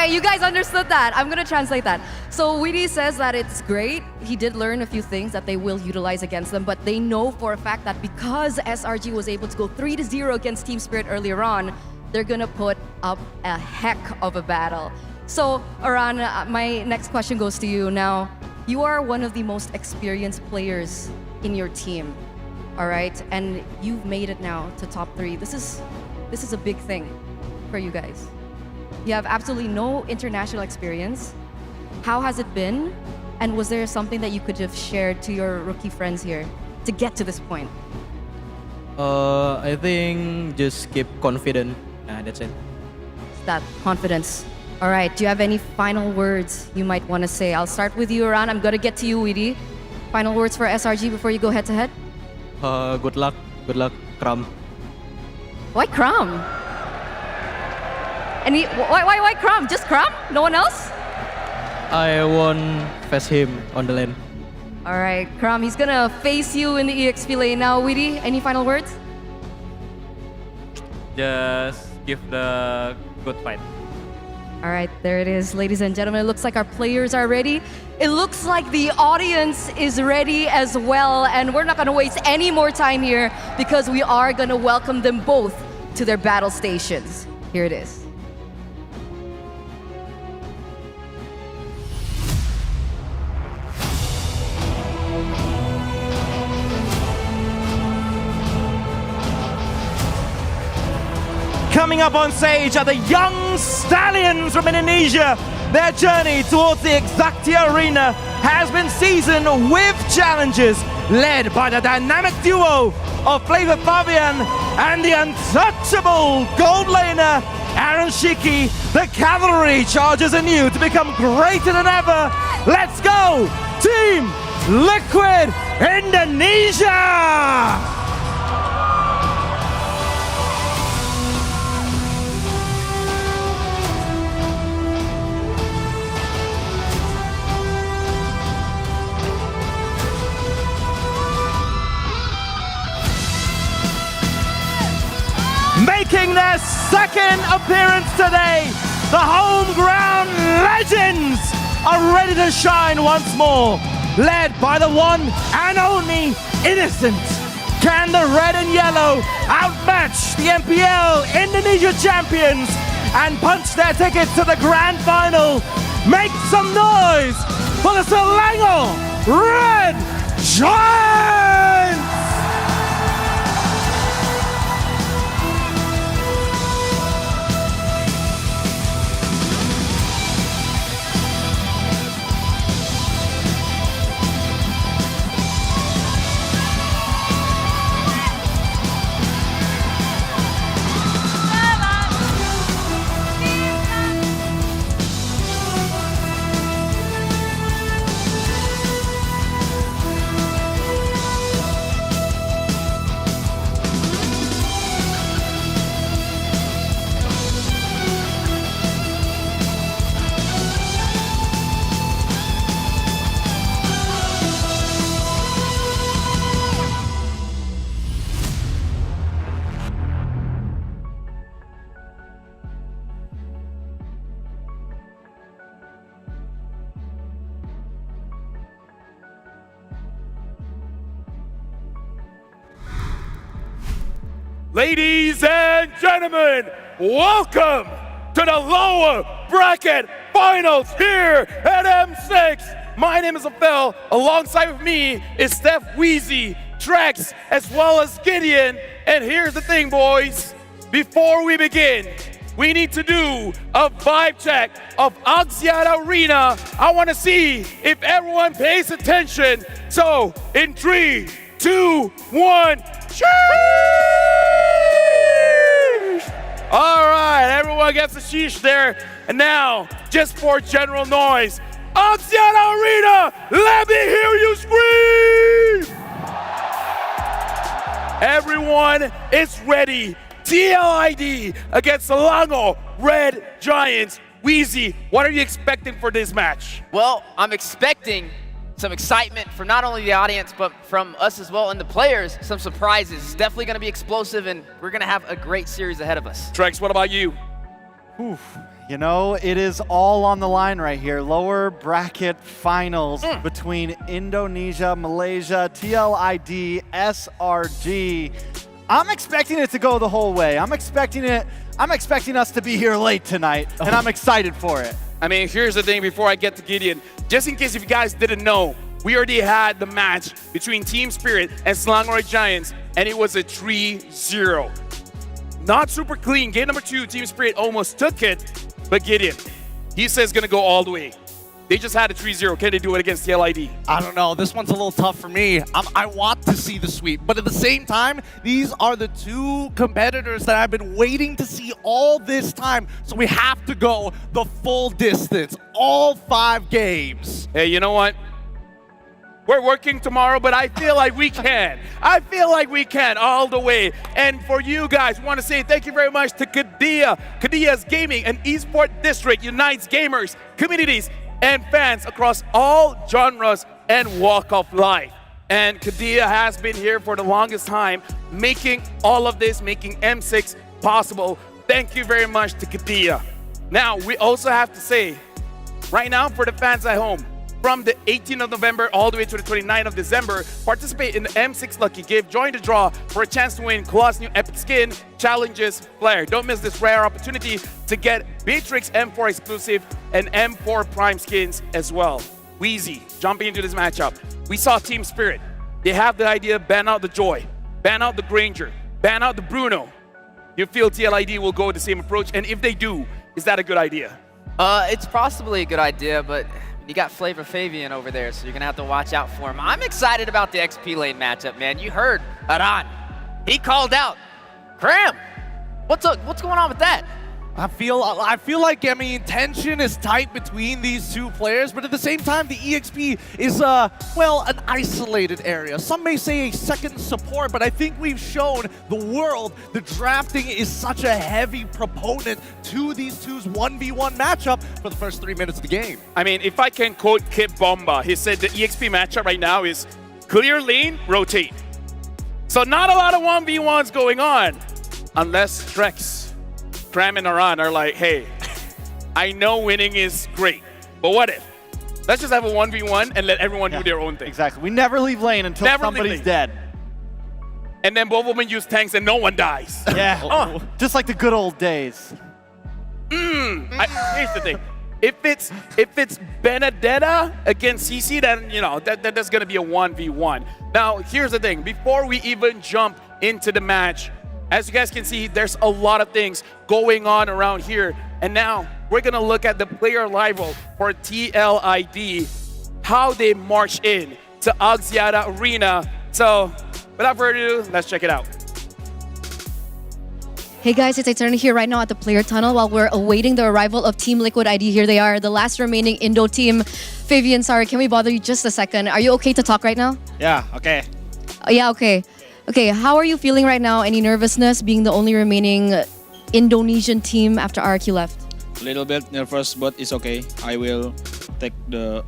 you guys understood that. I'm gonna translate that. So Witty says that it's great. He did learn a few things that they will utilize against them, but they know for a fact that because SRG was able to go 3-0 against Team Spirit earlier on, they're gonna put up a heck of a battle. So Aran, my next question goes to you now. You are one of the most experienced players in your team, all right? And you've made it now to top 3. This is a big thing for you guys. You have absolutely no international experience. How has it been? And was there something that you could have shared to your rookie friends here to get to this point? I think just keep confident. That's it. That confidence. All right, do you have any final words you might want to say? I'll start with you, Aran. I'm going to get to you, Witty. Final words for SRG before you go head to head? Good luck, Kram. Why Kram? Why Kram? Just Kram? No one else? I won't face him on the lane. All right, Kram, he's going to face you in the EXP lane now. Witty, any final words? Just give the good fight. All right, there it is, ladies and gentlemen. It looks like our players are ready. It looks like the audience is ready as well. And we're not going to waste any more time here because we are going to welcome them both to their battle stations. Here it is. Coming up on stage are the young stallions from Indonesia. Their journey towards the Axiata Arena has been seasoned with challenges, led by the dynamic duo of Flavor Fabian and the untouchable gold laner Aaron Shiki. The cavalry charges anew to become greater than ever. Let's go, Team Liquid Indonesia! Making their second appearance today, the home ground legends are ready to shine once more, led by the one and only Innocent. Can the red and yellow outmatch the MPL Indonesia champions and punch their tickets to the grand final? Make some noise for the Selangor Red Giants! Ladies and gentlemen, welcome to the lower bracket finals here at M6. My name is Abel. Alongside with me is Steph Weezy, Trex, as well as Gideon. And here's the thing, boys. Before we begin, we need to do a vibe check of Axiata Arena. I want to see if everyone pays attention. So, in 3, 2, 1, sheesh! All right, everyone gets a sheesh there. And now, just for general noise, Axiata Arena, let me hear you scream! Everyone is ready. TLID against Selangor Red Giants. Wheezy, what are you expecting for this match? Well, I'm expecting some excitement from not only the audience, but from us as well and the players, some surprises. It's definitely going to be explosive, and we're going to have a great series ahead of us. Trex, what about you? Oof. You know, it is all on the line right here. Lower bracket finals between Indonesia, Malaysia, TLID, SRG. I'm expecting it to go the whole way. I'm expecting us to be here late tonight, and I'm excited for it. I mean, here's the thing before I get to Gideon. Just in case if you guys didn't know, we already had the match between Team Spirit and Selangor Red Giants, and it was a 3-0. Not super clean. Game number 2, Team Spirit almost took it, but Gideon, he says gonna go all the way. They just had a 3-0. Can they do it against the LID? I don't know. This one's a little tough for me. I want to see the sweep, but at the same time, these are the two competitors that I've been waiting to see all this time. So we have to go the full distance, all 5 games. Hey, you know what? We're working tomorrow, but I feel like we can. I feel like we can all the way. And for you guys, I want to say thank you very much to Kadia. Kadia's Gaming, an esport district, unites gamers, communities, and fans across all genres and walk of life. And Kadia has been here for the longest time, making all of this, making M6 possible. Thank you very much to Kadia. Now, we also have to say, right now for the fans at home, from the 18th of November all the way to the 29th of December, participate in the M6 Lucky Gift. Join the draw for a chance to win Claw's new Epic Skin, Challenges, Flare. Don't miss this rare opportunity to get Beatrix M4 exclusive and M4 Prime skins as well. Wheezy, jumping into this matchup. We saw Team Spirit. They have the idea, ban out the Joy, ban out the Granger, ban out the Bruno. You feel TLID will go with the same approach? And if they do, is that a good idea? It's possibly a good idea, but you got Flavor Fabian over there, so you're going to have to watch out for him. I'm excited about the XP lane matchup, man. You heard Aran. He called out. Cram, what's going on with that? I feel like, tension is tight between these two players, but at the same time, the EXP is, well, an isolated area. Some may say a second support, but I think we've shown the world the drafting is such a heavy proponent to these two's 1v1 matchup for the first 3 minutes of the game. I mean, if I can quote Kip Bomba, he said the EXP matchup right now is clear lane, rotate. So not a lot of 1v1s going on, unless Trex, Cram and Aran are like, hey, I know winning is great, but what if? Let's just have a 1v1 and let everyone do their own thing. Exactly. We never leave lane until somebody's dead. And then both of them use tanks and no one dies. Yeah, just like the good old days. Here's the thing. If it's Benedetta against CC, then, you know, that's going to be a 1v1. Now, here's the thing. Before we even jump into the match, as you guys can see, there's a lot of things going on around here. And now we're going to look at the player arrival for TLID, how they march in to Axiata Arena. So without further ado, let's check it out. Hey guys, it's Eternity here right now at the player tunnel while we're awaiting the arrival of Team Liquid ID. Here they are, the last remaining Indo team. Fabian, sorry, can we bother you just a second? Are you okay to talk right now? Yeah, okay. Yeah, okay. Okay, how are you feeling right now? Any nervousness being the only remaining Indonesian team after RQ left? A little bit nervous, but it's okay. I will take the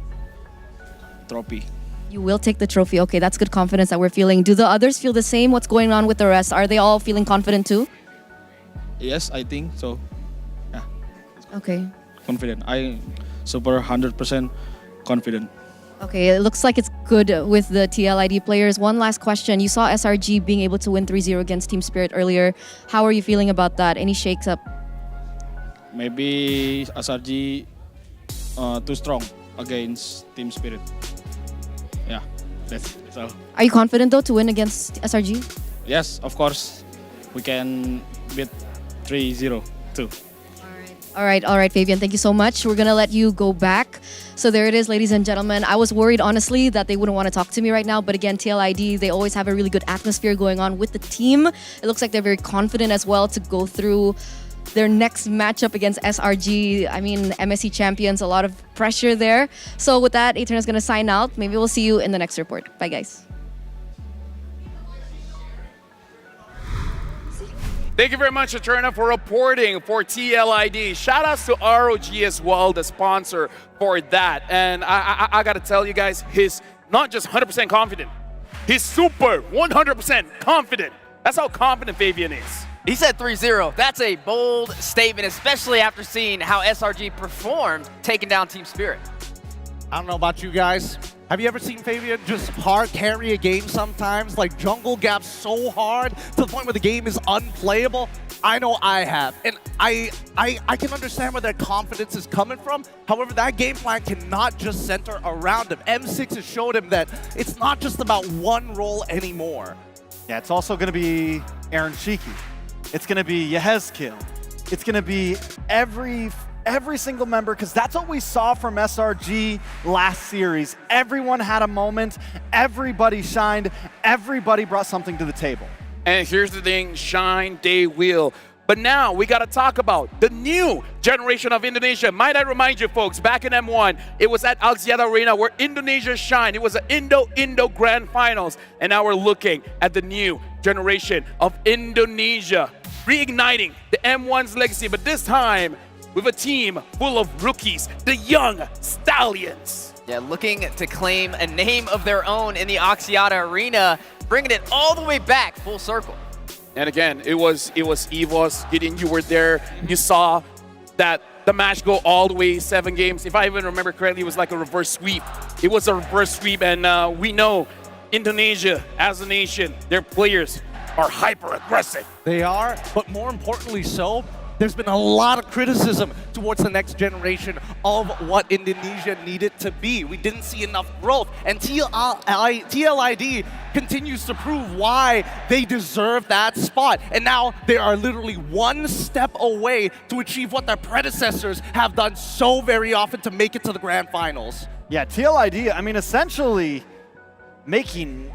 trophy. You will take the trophy. Okay, that's good confidence that we're feeling. Do the others feel the same? What's going on with the rest? Are they all feeling confident too? Yes, I think so. Yeah. Okay. Confident. I super 100% confident. Okay, it looks like it's good with the TLID players. One last question. You saw SRG being able to win 3-0 against Team Spirit earlier. How are you feeling about that? Any shakes up? Maybe SRG too strong against Team Spirit. Yeah. That's so. Are you confident though to win against SRG? Yes, of course. We can beat 3-0 too. All right, Fabian, thank you so much. We're gonna let you go back. So there it is, ladies and gentlemen. I was worried, honestly, that they wouldn't want to talk to me right now. But again, TLID, they always have a really good atmosphere going on with the team. It looks like they're very confident as well to go through their next matchup against SRG. I mean, MSC champions, a lot of pressure there. So with that, Etern is gonna sign out. Maybe we'll see you in the next report. Bye, guys. Thank you very much, Eterna, for reporting for TLID. Shout outs to ROG as well, the sponsor for that. And I got to tell you guys, he's not just 100% confident. He's super 100% confident. That's how confident Fabian is. He said 3-0. That's a bold statement, especially after seeing how SRG performed taking down Team Spirit. I don't know about you guys. Have you ever seen Fabian just hard carry a game sometimes? Like jungle gaps so hard to the point where the game is unplayable? I know I have. And I can understand where their confidence is coming from. However, that game plan cannot just center around him. M6 has showed him that it's not just about one role anymore. Yeah, it's also going to be Aaron Shiki. It's going to be Yehezkiel. It's going to be every single member, because that's what we saw from SRG last series. Everyone had a moment, everybody shined, everybody brought something to the table. And here's the thing, shine they will. But now we got to talk about the new generation of Indonesia. Might I remind you folks, back in M1, it was at Axiata Arena where Indonesia shined. It was an Indo Grand Finals. And now we're looking at the new generation of Indonesia, reigniting the M1's legacy, but this time with a team full of rookies, the young Stallions. Yeah, looking to claim a name of their own in the Axiata Arena, bringing it all the way back full circle. And again, it was EVOS. Gideon, you were there. You saw that the match go all the way 7 games. If I even remember correctly, it was like a reverse sweep. It was a reverse sweep, and we know Indonesia as a nation, their players are hyper aggressive. They are, but more importantly so, there's been a lot of criticism towards the next generation of what Indonesia needed to be. We didn't see enough growth, and TLID continues to prove why they deserve that spot. And now they are literally one step away to achieve what their predecessors have done so very often to make it to the grand finals. Yeah, TLID, I mean, essentially making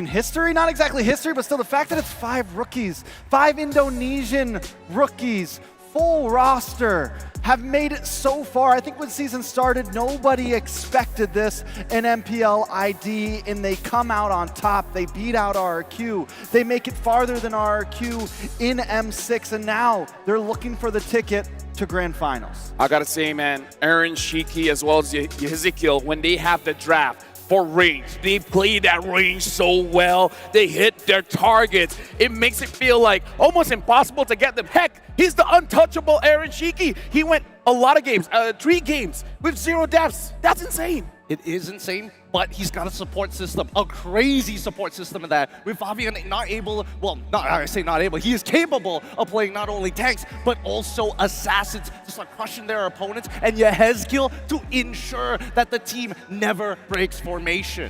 history, not exactly history, but still the fact that it's 5 rookies, 5 Indonesian rookies, full roster, have made it so far. I think when season started, nobody expected this in MPL ID, and they come out on top. They beat out RRQ. They make it farther than RRQ in M6, and now they're looking for the ticket to grand finals. I gotta say, man, Aaron Shiki as well as Ezekiel, when they have the draft for range, they play that range so well. They hit their targets. It makes it feel like almost impossible to get them. Heck, he's the untouchable Aaron Shiki. He went a lot of games, 3 games with 0 deaths. That's insane. It is insane, but he's got a support system, a crazy support system of that. With Fabian not able, well, I say not able, he is capable of playing not only tanks, but also assassins to start crushing their opponents, and Yehezkiel to ensure that the team never breaks formation.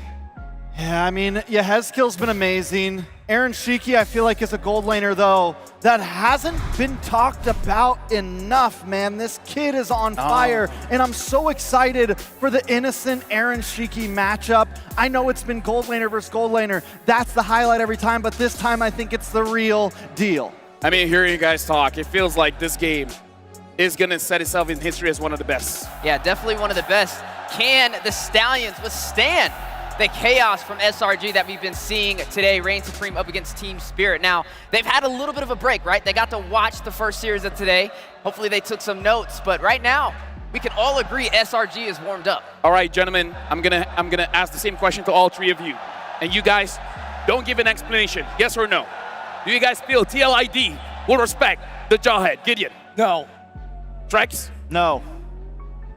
Yeah, I mean, Yehezkiel's been amazing. Aaron Shiki, I feel like, is a gold laner, though, that hasn't been talked about enough, man. This kid is on fire, and I'm so excited for the innocent Aaron Shiki matchup. I know it's been gold laner versus gold laner. That's the highlight every time, but this time I think it's the real deal. I mean, hearing you guys talk, it feels like this game is going to set itself in history as one of the best. Yeah, definitely one of the best. Can the Stallions withstand the chaos from SRG that we've been seeing today, reign supreme up against Team Spirit? Now, they've had a little bit of a break, right? They got to watch the first series of today. Hopefully they took some notes, but right now, we can all agree SRG is warmed up. All right, gentlemen, I'm gonna ask the same question to all 3 of you. And you guys, don't give an explanation, yes or no. Do you guys feel TLID will respect the Jawhead? Gideon? No. Trex? No.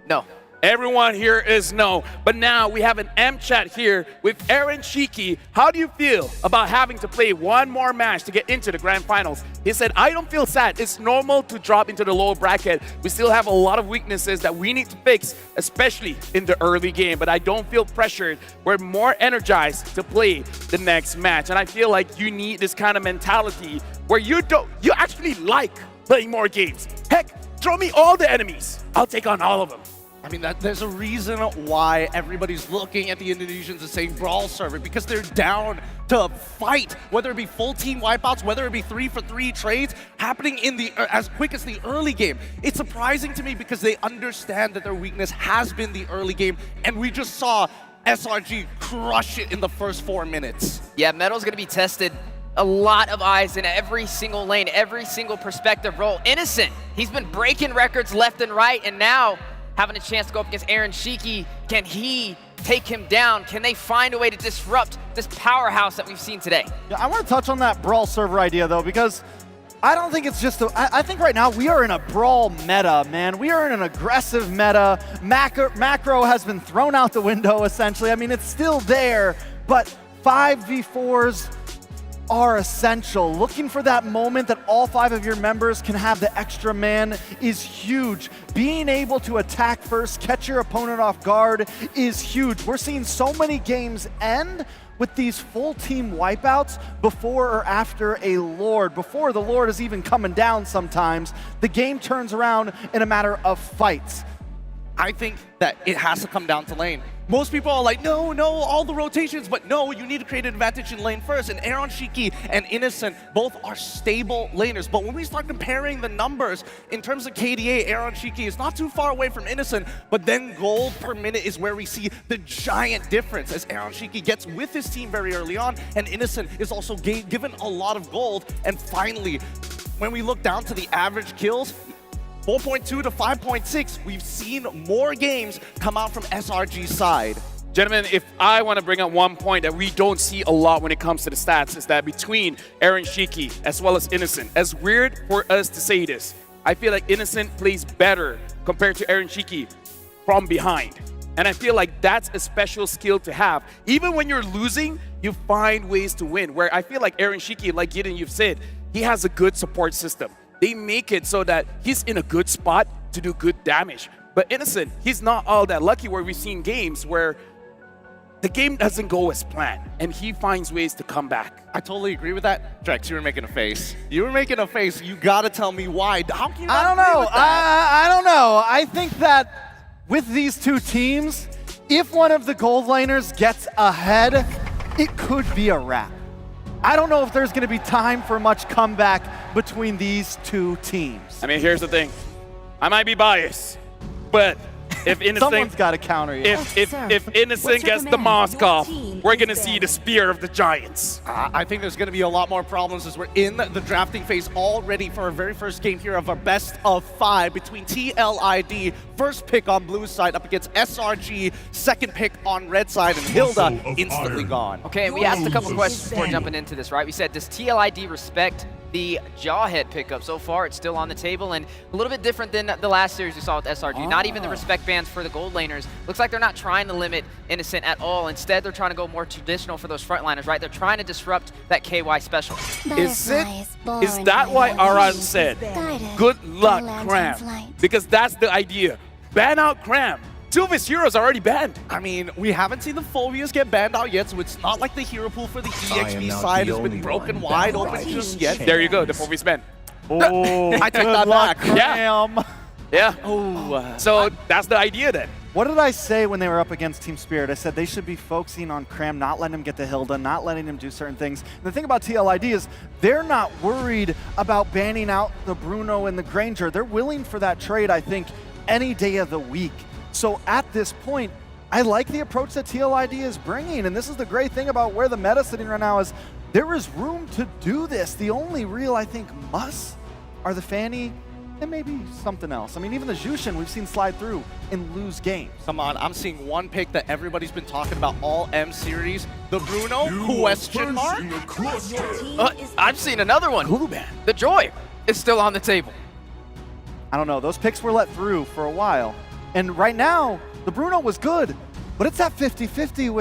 No. Everyone here is no. But now we have an M chat here with Aaron Shiki. How do you feel about having to play one more match to get into the grand finals? He said, I don't feel sad. It's normal to drop into the lower bracket. We still have a lot of weaknesses that we need to fix, especially in the early game. But I don't feel pressured. We're more energized to play the next match. And I feel like you need this kind of mentality where you actually like playing more games. Heck, throw me all the enemies. I'll take on all of them. I mean, there's a reason why everybody's looking at the Indonesians and saying brawl server, because they're down to fight, whether it be full team wipeouts, whether it be 3-for-3 trades happening in the as quick as the early game. It's surprising to me because they understand that their weakness has been the early game, and we just saw SRG crush it in the first 4 minutes. Yeah, Metal's gonna be tested. A lot of eyes in every single lane, every single perspective role. Innocent, he's been breaking records left and right, and now having a chance to go up against Aaron Shiki. Can he take him down? Can they find a way to disrupt this powerhouse that we've seen today? Yeah, I want to touch on that brawl server idea though, because I don't think it's just I think right now we are in a brawl meta, man. We are in an aggressive meta. Macro has been thrown out the window essentially. I mean, it's still there, but 5v4s are essential. Looking for that moment that all 5 of your members can have the extra man is huge. Being able to attack first, catch your opponent off guard is huge. We're seeing so many games end with these full team wipeouts before or after a Lord. Before the Lord is even coming down sometimes, the game turns around in a matter of fights. I think that it has to come down to lane. Most people are like, no, all the rotations, but no, you need to create an advantage in lane first. And Aaron Shiki and Innocent both are stable laners. But when we start comparing the numbers in terms of KDA, Aaron Shiki is not too far away from Innocent, but then gold per minute is where we see the giant difference as Aaron Shiki gets with his team very early on, and Innocent is also given a lot of gold. And finally, when we look down to the average kills, 4.2 to 5.6, we've seen more games come out from SRG's side. Gentlemen, if I want to bring up one point that we don't see a lot when it comes to the stats, is that between Aaron Shiki as well as Innocent, as weird for us to say this, I feel like Innocent plays better compared to Aaron Shiki from behind. And I feel like that's a special skill to have. Even when you're losing, you find ways to win. Where I feel like Aaron Shiki, like Gideon, you've said, he has a good support system. They make it so that he's in a good spot to do good damage. But Innocent, he's not all that lucky, where we've seen games where the game doesn't go as planned and he finds ways to come back. I totally agree with that. Drex, you were making a face. You were making a face. You gotta tell me why. How can you not agree with that? I don't know. I think that with these two teams, if one of the gold laners gets ahead, it could be a wrap. I don't know if there's going to be time for much comeback between these two teams. I mean, here's the thing. I might be biased, but if Innocent, someone's got to counter you. If Innocent gets the mask off, we're going to see the Spear of the Giants. I think there's going to be a lot more problems as we're in the drafting phase already for our very first game here of our best of 5 between TLID, first pick on blue side up against SRG, second pick on red side, and Hilda instantly gone. Okay, and we asked a couple questions before jumping into this, right? We said, does TLID respect the Jawhead pickup? So far, it's still on the table, and a little bit different than the last series we saw with SRG. Not even the respect bans for the gold laners. Looks like they're not trying to limit Innocent at all. Instead, they're trying to go more traditional for those frontliners, right? They're trying to disrupt that KY special. Is that why Aran said, good luck, Cram? Because that's the idea. Ban out Cram. 2 of his heroes are already banned. I mean, we haven't seen the Phobias get banned out yet, so it's not like the hero pool for the EXP side has been broken wide open just yet. There you go, the Phobias ban. Oh, I take that back. Yeah. Oh. So that's the idea then. What did I say when they were up against Team Spirit? I said they should be focusing on Cram, not letting him get the Hilda, not letting him do certain things. And the thing about TLID is they're not worried about banning out the Bruno and the Granger. They're willing for that trade, I think, any day of the week. So at this point, I like the approach that TLID is bringing, and this is the great thing about where the meta's sitting right now is there is room to do this. The only real, I think, musts are the Fanny and maybe something else. I mean, even the Jushin we've seen slide through and lose games. Come on, I'm seeing one pick that everybody's been talking about all M series. The Bruno, question mark? I've seen another one. Huluban. The Joy is still on the table. I don't know. Those picks were let through for a while. And right now, the Bruno was good, but it's at 50-50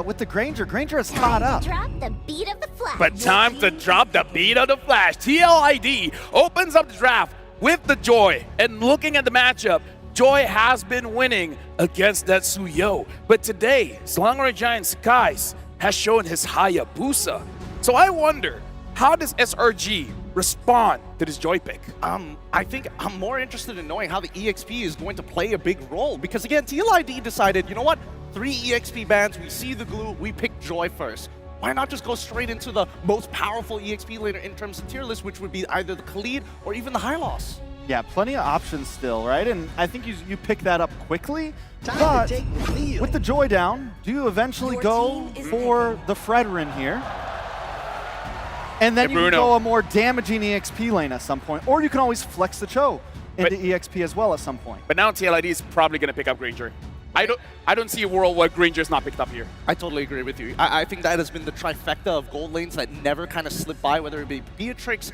with the Granger. Granger has caught up. Drop the beat of the flash. But time to drop the beat of the flash. TLID opens up the draft with the Joy. And looking at the matchup, Joy has been winning against that Suyo. But today, Selangor Giant Skies has shown his Hayabusa. So I wonder, how does SRG respond to this Joy pick? I think I'm more interested in knowing how the EXP is going to play a big role. Because again, TLID decided, you know what? 3 EXP bans, we see the glue, we pick Joy first. Why not just go straight into the most powerful EXP laner in terms of tier list, which would be either the Khalid or even the Hylos? Yeah, plenty of options still, right? And I think you pick that up quickly. But with the Joy down, do you eventually go for the Fredrin here? And then you can go a more damaging EXP lane at some point. Or you can always flex the Cho into EXP as well at some point. But now TLID is probably going to pick up Granger. I don't see a world where Granger's not picked up here. I totally agree with you. I think that has been the trifecta of gold lanes that never kind of slip by, whether it be Beatrix,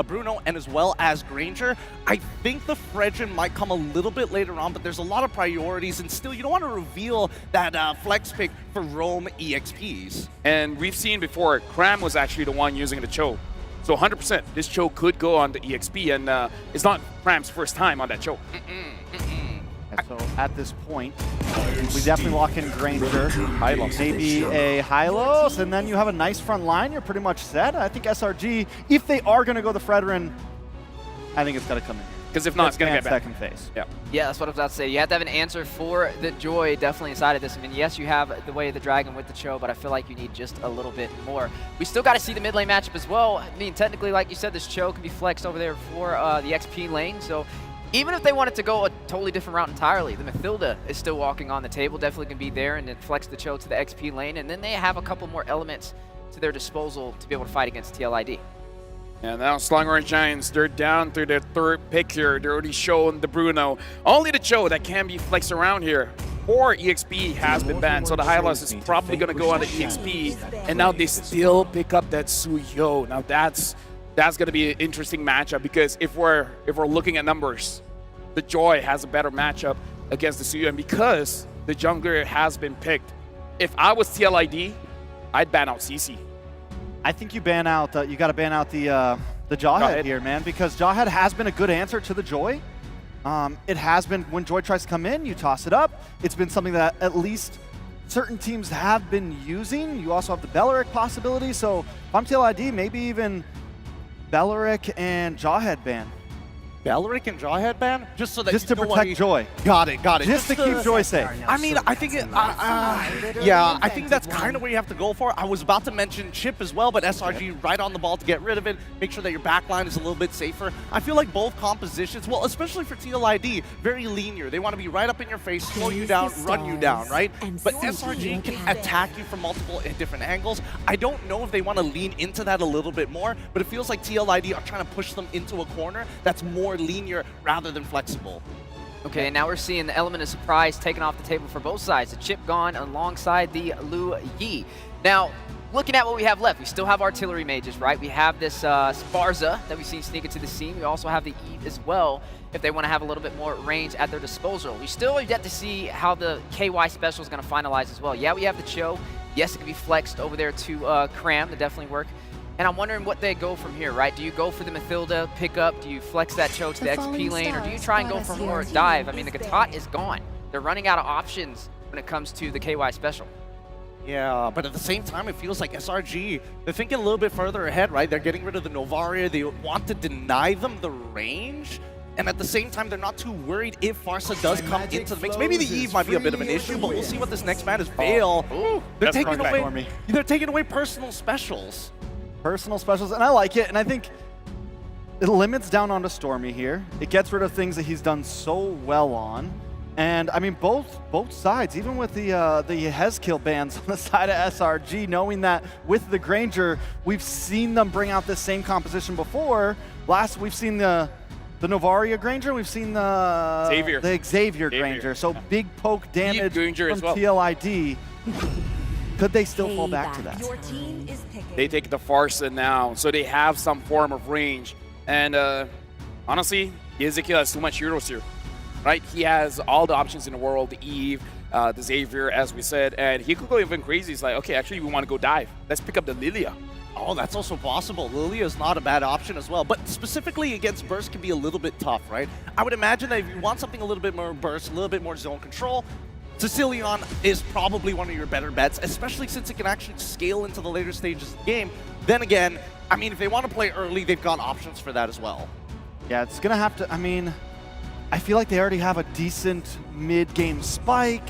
Bruno, and as well as Granger. I think the Fredrin might come a little bit later on, but there's a lot of priorities, and still you don't want to reveal that flex pick for Roam EXPs. And we've seen before, Cram was actually the one using the Cho. So 100%, this Cho could go on the EXP, and it's not Cram's first time on that Cho. And so at this point, we definitely lock in Granger, maybe a Hylos, and then you have a nice front line. You're pretty much set. I think SRG, if they are going to go the Fredrin, I think it's got to come in. Because if not, it's going to get back. Second phase. Yeah, that's what I was about to say. You have to have an answer for the Joy definitely inside of this. I mean, yes, you have the Way of the Dragon with the Cho, but I feel like you need just a little bit more. We still got to see the mid lane matchup as well. I mean, technically, like you said, this Cho can be flexed over there for the XP lane. So even if they wanted to go a totally different route entirely, the Mathilda is still walking on the table, definitely can be there and then flex the Cho to the XP lane. And then they have a couple more elements to their disposal to be able to fight against TLID. And now Selangor Giants, they're down to their third pick here. They're already showing the Bruno. Only the Cho that can be flexed around here. 4 EXP has been banned, so the Hylos is probably going to go on the EXP. And now they still pick up that Suyo. Now that's going to be an interesting matchup, because if we're looking at numbers, the Joy has a better matchup against the Suyo. And because the jungler has been picked, if I was TLID, I'd ban out CC. I think you ban out. You got to ban out the Jawhead here, man, because Jawhead has been a good answer to the Joy. It has been when Joy tries to come in, you toss it up. It's been something that at least certain teams have been using. You also have the Belleric possibility. So if I'm TLID, maybe even Belleric and Jawhead ban. Belleric and Jawhead ban? Just so that to protect Joy. Got it. Just to keep Joy safe. I mean, I think yeah, I think that's kind of where you have to go for. I was about to mention Chip as well, but SRG right on the ball to get rid of it, make sure that your backline is a little bit safer. I feel like both compositions, well, especially for TLID, very linear. They want to be right up in your face, slow you down, run you down, right? But SRG can attack you from multiple different angles. I don't know if they want to lean into that a little bit more, but it feels like TLID are trying to push them into a corner that's more linear rather than flexible. Okay, and now we're seeing the element of surprise taken off the table for both sides. The Chip gone alongside the Lu Yi. Now, looking at what we have left, we still have artillery mages, right? We have this Sparza that we've seen sneak into the scene. We also have the Eve as well, if they want to have a little bit more range at their disposal. We still have yet to see how the KY special is going to finalize as well. Yeah, we have the Cho. Yes, it can be flexed over there to Cram to definitely work. And I'm wondering what they go from here, right? Do you go for the Mathilda pickup? Do you flex that Cho to the XP lane? Or do you try and go for more dive? I mean, the Gatot is gone. They're running out of options when it comes to the KY special. Yeah, but at the same time, it feels like SRG, they're thinking a little bit further ahead, right? They're getting rid of the Novaria. They want to deny them the range. And at the same time, they're not too worried if Farsa does come into the mix. Maybe the Eve might be a bit of an issue, but we'll see what this next man is. Veil. They're taking away personal specials. Personal specials, and I like it, and I think it limits down onto Stormy here. It gets rid of things that he's done so well on. And I mean, both sides, even with the Hezkill bans on the side of SRG, knowing that with the Granger, we've seen them bring out this same composition before. We've seen the Novaria Granger, we've seen the Xavier Granger. So big poke damage from TLID. Could they still fall back to that? They take the Farsa now, so they have some form of range. And honestly, Ezekiel has too much heroes here. right? He has all the options in the world, the Eve, the Xavier, as we said, and he could go even crazy. He's like, okay, actually, we want to go dive. Let's pick up the Lilia. Oh, that's also possible. Lilia is not a bad option as well, but specifically against burst can be a little bit tough, right? I would imagine that if you want something a little bit more burst, a little bit more zone control, Sicilian is probably one of your better bets, especially since it can actually scale into the later stages of the game. Then again, I mean, if they want to play early, they've got options for that as well. Yeah, it's going to have to, I mean, I feel like they already have a decent mid-game spike.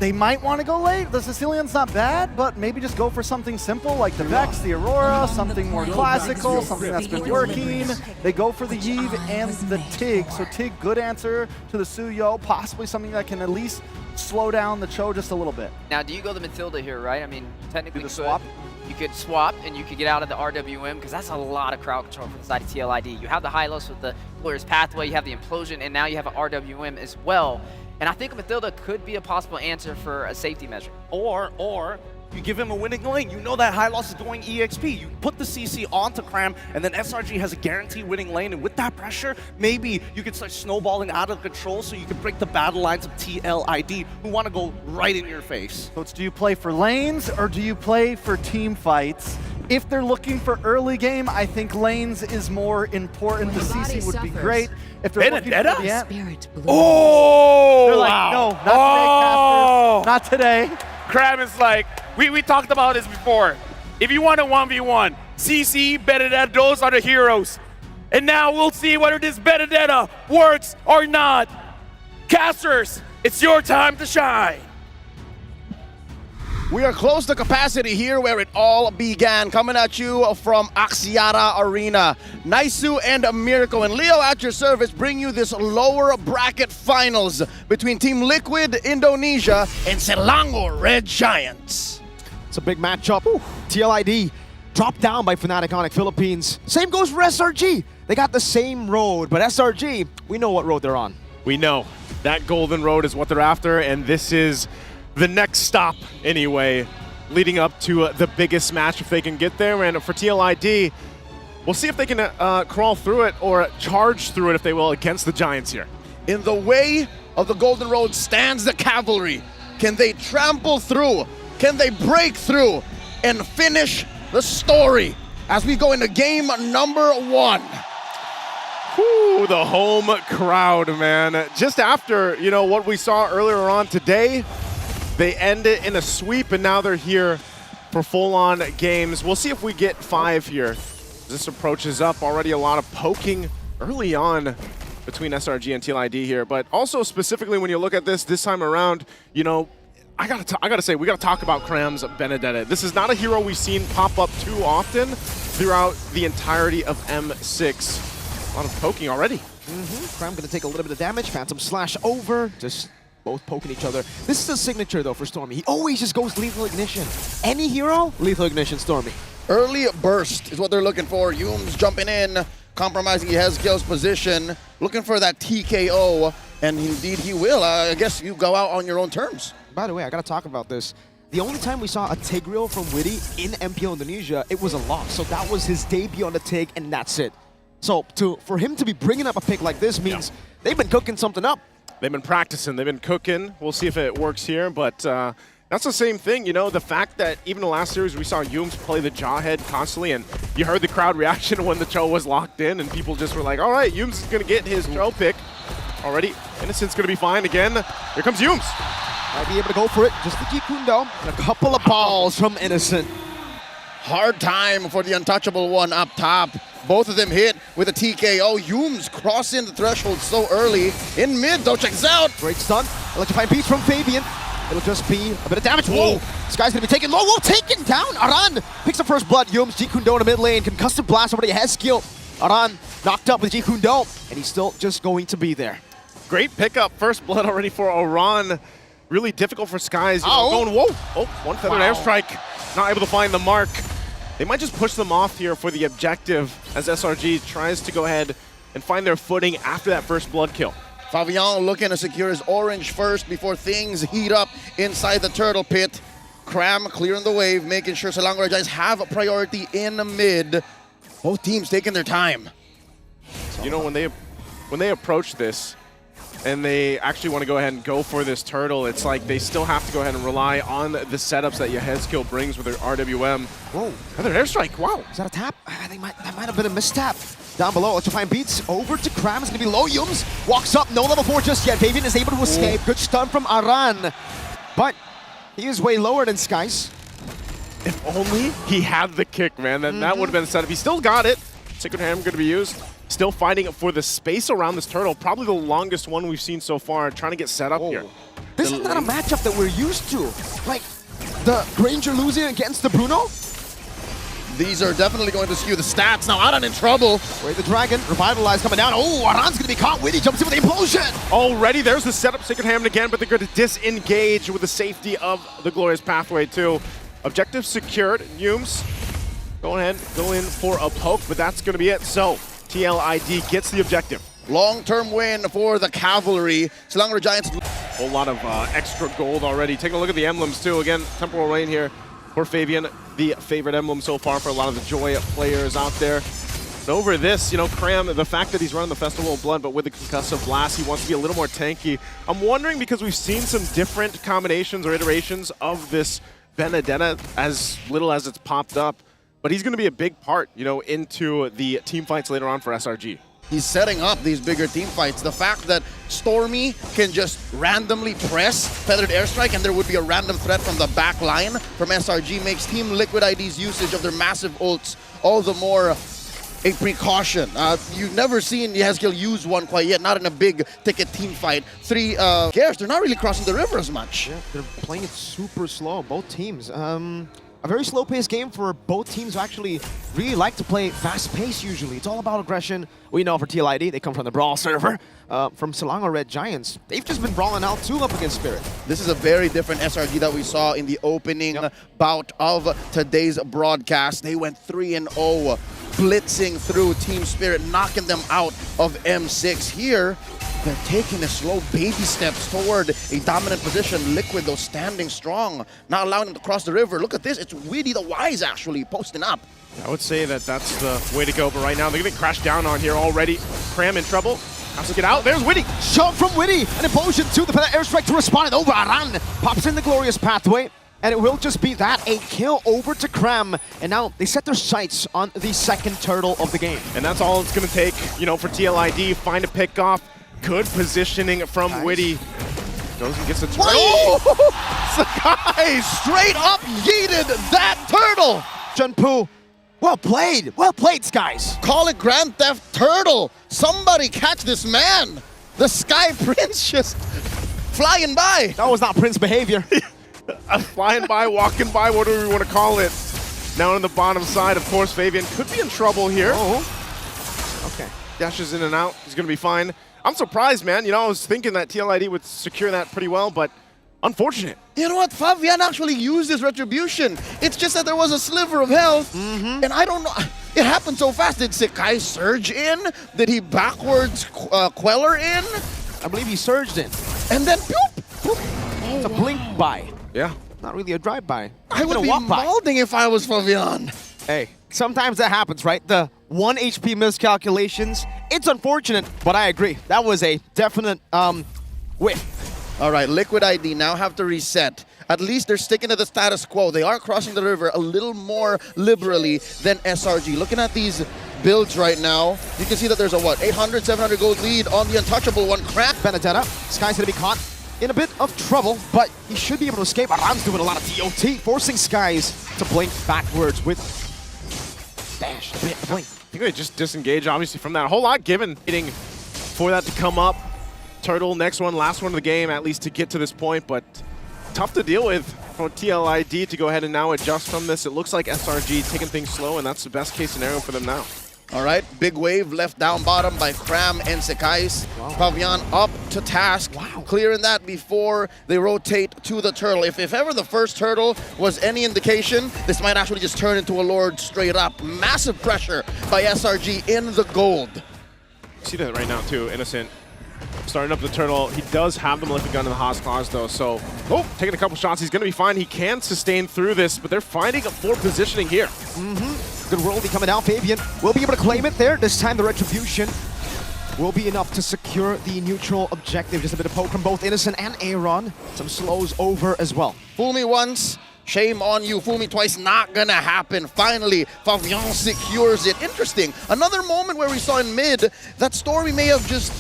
They might want to go late. The Sicilian's not bad, but maybe just go for something simple like the Vex, the Aurora, something more classical, something that's been working. They go for the Eve and the Tig. So Tig, good answer to the Suyo, possibly something that can at least slow down the Cho just a little bit. Now, do you go the Matilda here, right? I mean, technically Do the swap? You could swap and you could get out of the RWM because that's a lot of crowd control from the side of TLID. You have the Hylos with the Glorious Pathway, you have the Implosion, and now you have an RWM as well. And I think Matilda could be a possible answer for a safety measure. Or you give him a winning lane. You know that Hylos is going EXP. You put the CC onto Cram, and then SRG has a guaranteed winning lane. And with that pressure, maybe you could start snowballing out of control so you can break the battle lines of TLID, who want to go right in your face. So it's, do you play for lanes or do you play for team fights? If they're looking for early game, I think lanes is more important. The CC would be great. If they're looking for the end. Oh! They're like, wow. no, not today, Caster. Not today. Cram is like, we talked about this before. If you want a 1v1, CC, Benedetta, those are the heroes. And now we'll see whether this Benedetta works or not. Casters, it's your time to shine. We are close to capacity here where it all began. Coming at you from Axiata Arena. Naisu and Miracle and Leo at your service bring you this lower bracket finals between Team Liquid Indonesia and Selangor Red Giants. It's a big matchup. Ooh. TLID dropped down by Fnatic Onyx Philippines. Same goes for SRG. They got the same road, but SRG, we know what road they're on. We know that golden road is what they're after, and this is the next stop anyway, leading up to the biggest match if they can get there. And for TLID, we'll see if they can crawl through it or charge through it, if they will, against the Giants here. In the way of the Golden Road stands the cavalry. Can they trample through? Can they break through and finish the story as we go into game number 1? Whew, the home crowd, man. Just after, you know, what we saw earlier on today, they end it in a sweep, and now they're here for full-on games. We'll see if we get 5 here. This approaches up. Already a lot of poking early on between SRG and TLID here, but also specifically when you look at this time around, you know, I gotta say, we gotta talk about Cram's Benedetta. This is not a hero we've seen pop up too often throughout the entirety of M6. A lot of poking already. Cram gonna take a little bit of damage. Phantom Slash over. Just both poking each other. This is a signature though for Stormy. He always just goes Lethal Ignition. Any hero, Lethal Ignition Stormy. Early burst is what they're looking for. Yume's jumping in, compromising Hezgil's position, looking for that TKO, and indeed he will. I guess you go out on your own terms. By the way, I gotta talk about this. The only time we saw a Tigreal from Witty in MPL Indonesia, it was a loss. So that was his debut on the Tig, and that's it. So for him to be bringing up a pick like this means they've been cooking something up. They've been practicing, they've been cooking. We'll see if it works here, but that's the same thing, you know, the fact that even the last series we saw Yumes play the Jawhead constantly, and you heard the crowd reaction when the Cho was locked in, and people just were like, all right, Yumes is gonna get his Cho pick. Already, Innocent's gonna be fine again. Here comes Yumes. Might be able to go for it, just the Jikundo, and a couple of balls from Innocent. Hard time for the untouchable one up top. Both of them hit with a TKO. Yumes crossing the threshold so early. In mid though, check this out. Great stun. Electrifying beats from Fabian. It'll just be a bit of damage. Whoa! This guy's gonna be taken low. Whoa, taken down. Aran picks up first blood. Yumes, Jikundo in the mid lane. Concussive blast over the Hezgil. Aran knocked up with Jikundo, and he's still just going to be there. Great pickup. First blood already for Aran. Really difficult for Skies. You know, going, whoa! Oh, one feathered airstrike. Not able to find the mark. They might just push them off here for the objective as SRG tries to go ahead and find their footing after that first blood kill. Fabian looking to secure his orange first before things heat up inside the turtle pit. Cram clearing the wave, making sure Selangor Giants have a priority in the mid. Both teams taking their time. You know, when they approach this, and they actually want to go ahead and go for this turtle, it's like they still have to go ahead and rely on the setups that Yehezkiel brings with their RWM. Whoa. Another airstrike, wow. Is that a tap? I think that might have been a mistap. Down below, Electrifying Beats over to Cram. It's going to be low. Yums walks up, no level 4 just yet. Fabian is able to escape. Good stun from Aran. But he is way lower than Skies. If only he had the kick, man. That would have been set up. He still got it. Sacred Hammer going to be used. Still fighting for the space around this turtle. Probably the longest one we've seen so far. Trying to get set up here. This is not a matchup that we're used to. Like, the Granger losing against the Bruno? These are definitely going to skew the stats. Now Aran in trouble. Wait, the Dragon, Revitalize coming down. Oh, Aran's going to be caught. Witty jumps in with the implosion. Already, there's the setup. Sacred Hammer again, but they're going to disengage with the safety of the Glorious Pathway too. Objective secured. Yums go ahead, go in for a poke, but that's going to be it. So, TLID gets the objective. Long-term win for the Cavalry. Selangor Giants. Whole lot of extra gold already. Taking a look at the emblems too. Again, Temporal Rain here for Fabian, the favorite emblem so far for a lot of the Joy players out there. And over this, you know, Cram, the fact that he's running the Festival of Blood, but with the Concussive Blast, he wants to be a little more tanky. I'm wondering, because we've seen some different combinations or iterations of this Benedetta as little as it's popped up, but he's going to be a big part, you know, into the team fights later on for SRG. He's setting up these bigger team fights. The fact that Stormy can just randomly press Feathered Airstrike and there would be a random threat from the back line from SRG makes Team Liquid ID's usage of their massive ults all the more a precaution. You've never seen Yehezkiel use one quite yet, not in a big ticket team fight. 3 Gears, they're not really crossing the river as much. Yeah, they're playing it super slow, both teams. A very slow-paced game for both teams who actually really like to play fast-paced usually. It's all about aggression. We know for TLID, they come from the Brawl server. From Selangor Red Giants, they've just been brawling out too up against Spirit. This is a very different SRG that we saw in the opening bout of today's broadcast. They went 3-0, blitzing through Team Spirit, knocking them out of M6. Here, they're taking the slow baby steps toward a dominant position. Liquid, though, standing strong, not allowing them to cross the river. Look at this. It's Witty the Wise, actually, posting up. I would say that that's the way to go, but right now they're going to crash down on here already. Cram in trouble. Has to get out. There's Witty. Shove from Witty. An implosion to the airstrike to respond it over. Aran pops in the Glorious Pathway. And it will just be that, a kill over to Cram. And now they set their sights on the second turtle of the game. And that's all it's going to take, you know, for TLID. Find a pick off. Good positioning from Witty. Goes and gets a turtle. Sakai straight up yeeted that turtle. Junpoo, well played, Skies. Call it Grand Theft Turtle. Somebody catch this man. The Sky Prince just flying by. That was not Prince behavior. Flying by, walking by, whatever we want to call it. Now on the bottom side, of course, Fabian could be in trouble here. Oh, okay. Dashes in and out. He's going to be fine. I'm surprised, man. You know, I was thinking that TLID would secure that pretty well, but unfortunate. You know what? Fabian actually used his retribution. It's just that there was a sliver of health, and I don't know. It happened so fast. Did Sakai surge in? Did he backwards Queller in? I believe he surged in. And then, boop, boop. Oh, it's a blink by. Yeah. Not really a drive-by. I would be malding if I was Fabian. Hey, sometimes that happens, right? The 1 HP miscalculations. It's unfortunate, but I agree. That was a definite whiff. All right, Liquid ID now have to reset. At least they're sticking to the status quo. They are crossing the river a little more liberally than SRG. Looking at these builds right now, you can see that there's a, 800, 700 gold lead on the untouchable one. Crack. Benedetta. Sky's going to be caught in a bit of trouble, but he should be able to escape. Aran's doing a lot of DOT, forcing Skies to blink backwards with dash, blink. I think they just disengage, obviously, from that. A whole lot given, waiting for that to come up. Turtle, next one, last one of the game, at least to get to this point, but tough to deal with for TLID to go ahead and now adjust from this. It looks like SRG taking things slow, and that's the best case scenario for them now. All right, big wave left down bottom by Cram and Sekais. Fabian up to task, clearing that before they rotate to the turtle. If ever the first turtle was any indication, this might actually just turn into a Lord straight up. Massive pressure by SRG in the gold. See that right now too, Innocent. Starting up the turtle. He does have the Malefic Gun in the Haas claws though, so taking a couple shots. He's going to be fine. He can sustain through this, but they're finding a poor positioning here. Good roll be coming out. Fabian will be able to claim it there. This time the retribution will be enough to secure the neutral objective. Just a bit of poke from both Innocent and Aaron. Some slows over as well. Fool me once, shame on you. Fool me twice, not gonna happen. Finally, Fabian secures it. Interesting. Another moment where we saw in mid that Stormy may have just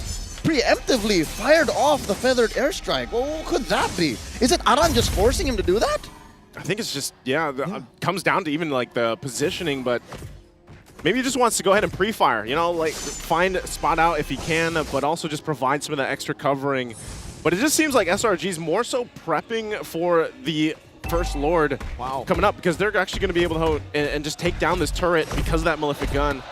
preemptively fired off the feathered airstrike. Well, what could that be? Is it Aran just forcing him to do that? I think it's just, comes down to even like the positioning, but maybe he just wants to go ahead and pre-fire, you know, like find a spot out if he can, but also just provide some of that extra covering. But it just seems like SRG's more so prepping for the First Lord coming up, because they're actually going to be able to and just take down this turret because of that Malefic gun.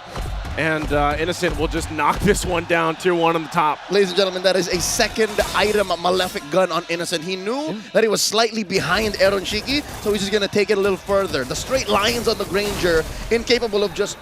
And Innocent will just knock this one down, tier 1 on the top. Ladies and gentlemen, that is a second item Malefic gun on Innocent. He knew that he was slightly behind Aaron Shiki, so he's just going to take it a little further. The straight lines on the Granger, incapable of just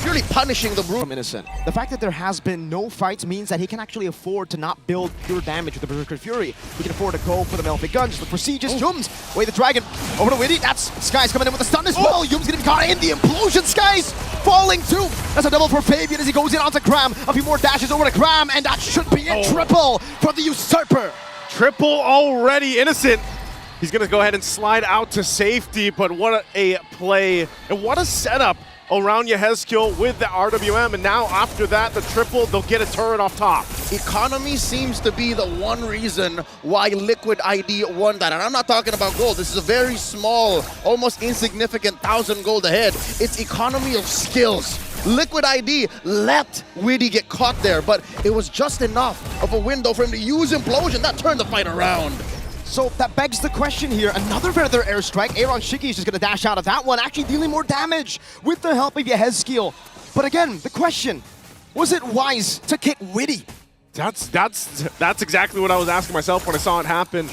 purely punishing the Brute. From Innocent. The fact that there has been no fights means that he can actually afford to not build pure damage with the Berserker Fury. He can afford to go for the Malefic gun, just look for sieges. Yums, away the dragon, over to Witty. That's Skies coming in with a stun as well. Yums gonna be caught in the implosion. Skies falling too. That's a double for Fabian as he goes in onto Graham. A few more dashes over to Graham, and that should be a triple for the Usurper. Triple already. Innocent. He's gonna go ahead and slide out to safety, but what a play and what a setup around Yehezkiel with the RWM, and now after that, the triple, they'll get a turret off top. Economy seems to be the one reason why Liquid ID won that. And I'm not talking about gold. This is a very small, almost insignificant 1,000 gold ahead. It's economy of skills. Liquid ID let Witty get caught there, but it was just enough of a window for him to use Implosion. That turned the fight around. So that begs the question here. Another feather airstrike. Aaron Shiki is just going to dash out of that one, actually dealing more damage with the help of Yehezkiel. But again, the question, was it wise to kick Witty? That's exactly what I was asking myself when I saw it happen.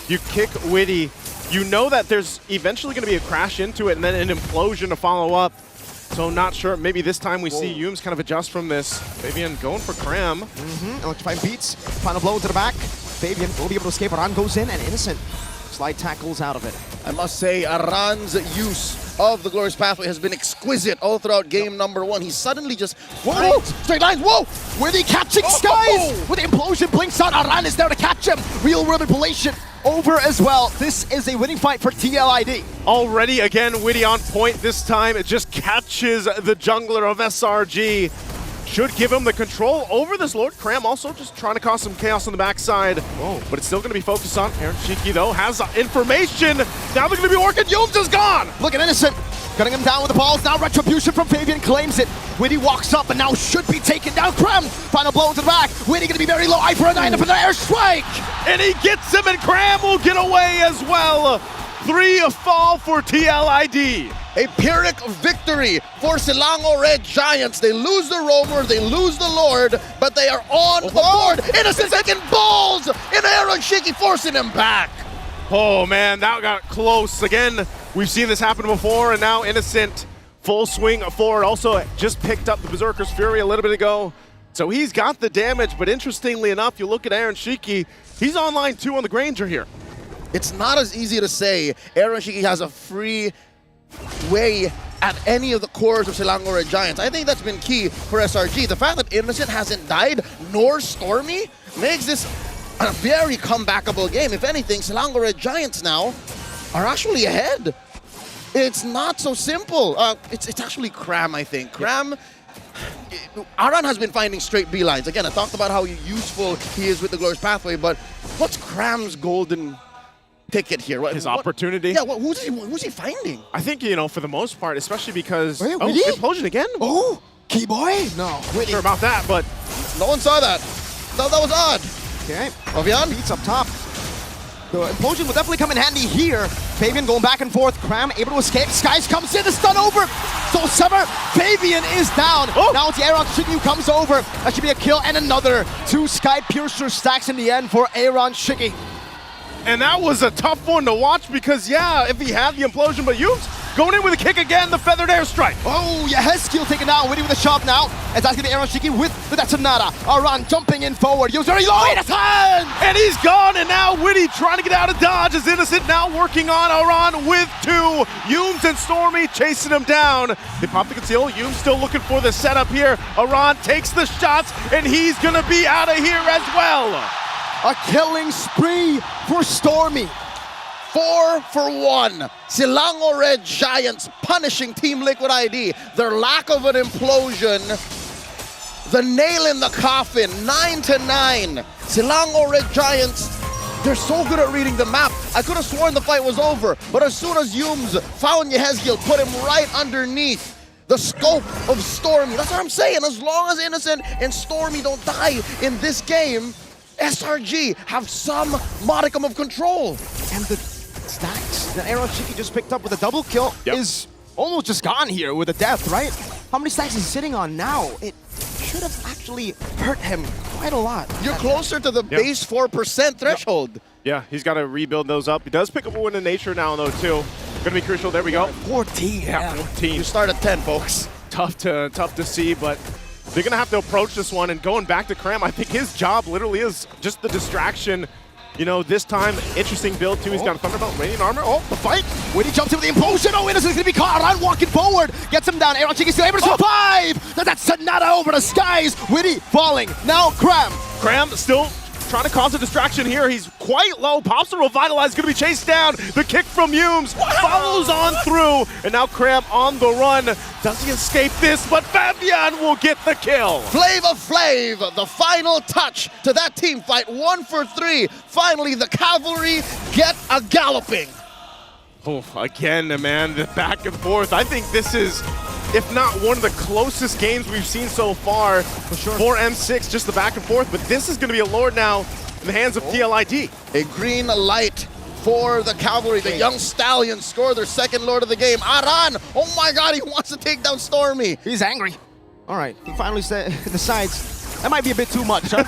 You kick Witty, you know that there's eventually going to be a crash into it and then an implosion to follow up. So not sure, maybe this time we see Yums kind of adjust from this. Fabian going for Cram. Electrifying beats, final blow to the back. Fabian will be able to escape. Aran goes in, and Innocent slide tackles out of it. I must say, Aran's use of the Glorious Pathway has been exquisite all throughout game number 1. He suddenly just, whoa, straight lines, whoa! Witty catching Skies! With the implosion blinks out, Aran is there to catch him. Real world manipulation over as well. This is a winning fight for TLID. Already, again, Witty on point. This time, it just catches the jungler of SRG. Should give him the control over this Lord. Cram also just trying to cause some chaos on the backside. Whoa. But it's still going to be focused on Aaron Shiki, though. Has information. Now they're going to be working. Yums is gone. Look at Innocent. Cutting him down with the balls. Now Retribution from Fabian claims it. Witty walks up and now should be taken down. Cram. Final blow to the back. Witty going to be very low. Eye for a 9 for the airstrike. And he gets him, and Cram will get away as well. 3 fall for TLID. A Pyrrhic victory for Silango Red Giants. They lose the Roamer, they lose the Lord, but they are on the board. Innocent taking balls, and Aaron Shiki forcing him back. Oh man, that got close. Again, we've seen this happen before, and now Innocent full swing forward. Also just picked up the Berserker's Fury a little bit ago. So he's got the damage, but interestingly enough, you look at Aaron Shiki, he's on line 2 on the Granger here. It's not as easy to say Aaron Shiki has a free way at any of the cores of Silango Red Giants. I think that's been key for SRG. The fact that Innocent hasn't died, nor Stormy, makes this a very comebackable game. If anything, Silango Red Giants now are actually ahead. It's not so simple. It's actually Cram, I think. Cram, Aran has been finding straight beelines. Again, I talked about how useful he is with the Glorious Pathway, but what's Cram's golden ticket here? His opportunity? Yeah, who's he finding? I think, you know, for the most part, especially because... Wait, Implosion again? Oh, Keyboy? No. Not sure about that, but... No one saw that. That was odd. Okay. Fabian? Beats up top. The implosion will definitely come in handy here. Fabian going back and forth. Cram able to escape. Skies comes in. The stun over. Soul Sever. Fabian is down. Now it's Aaron Shiki who comes over. That should be a kill and another. 2 Sky Piercer stacks in the end for Aaron Shiki. And that was a tough one to watch because, yeah, if he had the implosion, but Yums going in with a kick again, the feathered airstrike. Oh, Yehezkiel taken down. Witty with a shove now. As that's going to be Aaron Shiki with the Detonata. Aran jumping in forward. Youm's very low. Innocent! And he's gone, and now Witty trying to get out of dodge as Innocent now working on Aran with 2. Youms and Stormy chasing him down. They pop the conceal. Youms still looking for the setup here. Aran takes the shots, and he's going to be out of here as well. A killing spree for Stormy. 4 for 1. Silango Red Giants punishing Team Liquid ID. Their lack of an implosion. The nail in the coffin, 9-9. Silango Red Giants, they're so good at reading the map. I could have sworn the fight was over, but as soon as Youms found Yehezkiel, put him right underneath the scope of Stormy. That's what I'm saying. As long as Innocent and Stormy don't die in this game, SRG have some modicum of control. And the stacks that Aaron Shiki just picked up with a double kill is almost just gone here with a death, right? How many stacks is he sitting on now? It should have actually hurt him quite a lot. You're closer to the base 4% threshold. Yeah, he's got to rebuild those up. He does pick up a win in nature now, though, too. Gonna be crucial. There we go. 14. Yeah, 14. You start at 10, folks. Tough to see, but they're gonna have to approach this one. And going back to Cram, I think his job literally is just the distraction. You know, this time, interesting build too. He's got a Thunderbolt, Radiant Armor. Oh, the fight. When he jumps in with the implosion, oh, Innocent's gonna be caught. Aran walking forward, gets him down. Aaron Chiki's still able to survive. That's Sonata over the skies. Witty falling. Now Cram. Cram still trying to cause a distraction here. He's quite low. Pops the Revitalize, gonna be chased down. The kick from Youms follows on through. And now Cram on the run. Does he escape this? But Fabian will get the kill. Flavor Flav, the final touch to that team fight. 1 for 3. Finally, the Cavalry get a galloping. Oh, again, man, the back and forth. I think this is, if not one of the closest games we've seen so far for M6, just the back and forth. But this is going to be a Lord now in the hands of TLID. A green light for the Cavalry. The young Stallions score their second Lord of the game. Aran, oh my God, he wants to take down Stormy. He's angry. All right, he finally decides that might be a bit too much, huh?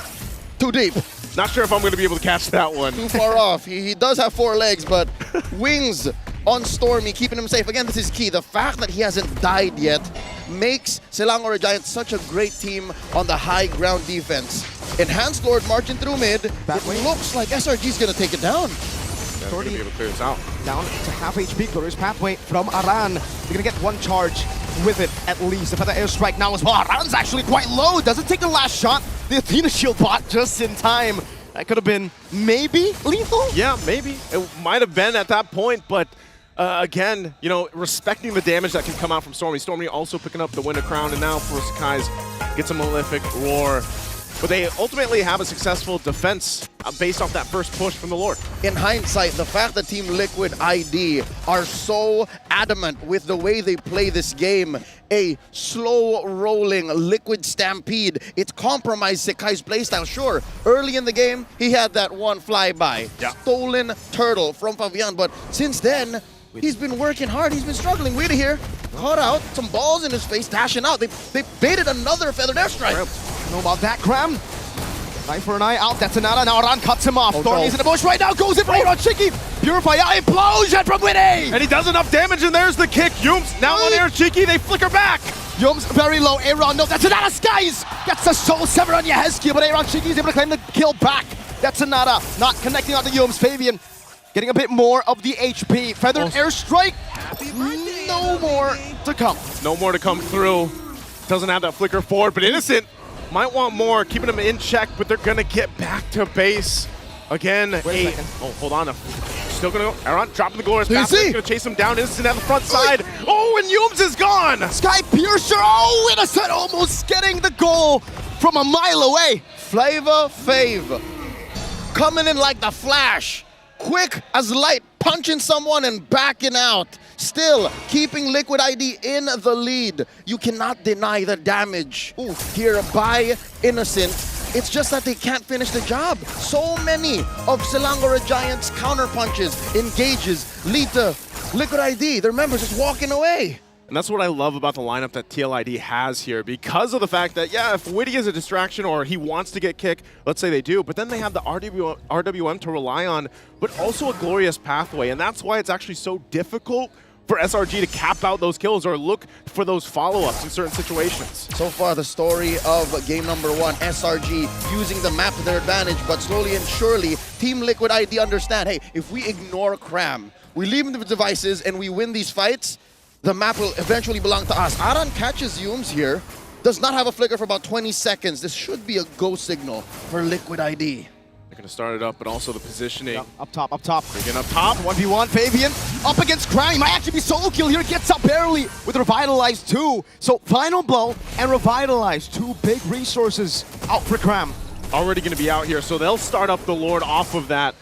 Too deep. Not sure if I'm going to be able to catch that one. Too far off. He does have 4 legs, but wings on Stormy, keeping him safe. Again, this is key. The fact that he hasn't died yet makes Silango Red Giants such a great team on the high ground defense. Enhanced Lord marching through mid. It looks like SRG's going to take it down. Yeah, going to be able to clear this out. Down to half HP, glorious pathway from Aran. They're going to get 1 charge with it at least. The Feather Airstrike now as well. Aran's actually quite low. Doesn't take the last shot. The Athena shield bot just in time. That could have been maybe lethal? Yeah, maybe. It might have been at that point, but again, you know, respecting the damage that can come out from Stormy. Stormy also picking up the Winter Crown, and now for Sakai's gets a Malefic Roar. But they ultimately have a successful defense based off that first push from the Lord. In hindsight, the fact that Team Liquid ID are so adamant with the way they play this game, a slow-rolling Liquid Stampede, it's compromised Sekai's playstyle. Sure, early in the game, he had that one flyby, stolen turtle from Fabian, but since then, he's been working hard. He's been struggling. Witty here, caught out, some balls in his face, dashing out. They baited another Feathered Airstrike. Know about that, Cram? Eye for an eye out, Detonata. Now Aran cuts him off. Stormy's in the bush right now, goes in for Aaron Shiki. Purify out, implosion from Witty! And he does enough damage, and there's the kick. Youms now on Aaron Shiki, they flicker back. Youms very low, Aaron, no, Detonata skies! Gets a soul sever on Yehezkiel, but Aaron Shiki is able to claim the kill back. Detonata not connecting on the Youms. Fabian getting a bit more of the HP. Feathered Airstrike, no more to come. No more to come through. Doesn't have that flicker forward, but Innocent might want more, keeping him in check, but they're gonna get back to base. Again, oh, hold on. Still gonna go. Aaron dropping the glorious path. Gonna chase him down. Innocent at the front side. Oh, and Youms is gone. Sky Piercer. Oh, Innocent almost getting the goal from a mile away. Flavor Fave coming in like the Flash. Quick as light, punching someone and backing out. Still keeping Liquid ID in the lead. You cannot deny the damage here by Innocent. It's just that they can't finish the job. So many of Silango Red Giants' counter punches, engages, lead to Liquid ID. Their members just walking away. And that's what I love about the lineup that TLID has here, because of the fact that, yeah, if Witty is a distraction or he wants to get kicked, let's say they do, but then they have the RWM to rely on, but also a glorious pathway. And that's why it's actually so difficult for SRG to cap out those kills or look for those follow-ups in certain situations. So far, the story of game number 1, SRG using the map to their advantage, but slowly and surely, Team Liquid ID understand, hey, if we ignore Cram, we leave the devices and we win these fights, the map will eventually belong to us. Aran catches Yums here, does not have a flicker for about 20 seconds. This should be a go signal for Liquid ID. They're going to start it up, but also the positioning. Yep, up top, up top. Again, up top. 1v1, Fabian up against Cram. He might actually be solo kill here. Gets up barely with Revitalize 2. So final blow and Revitalize, 2 big resources out for Cram. Already going to be out here, so they'll start up the Lord off of that.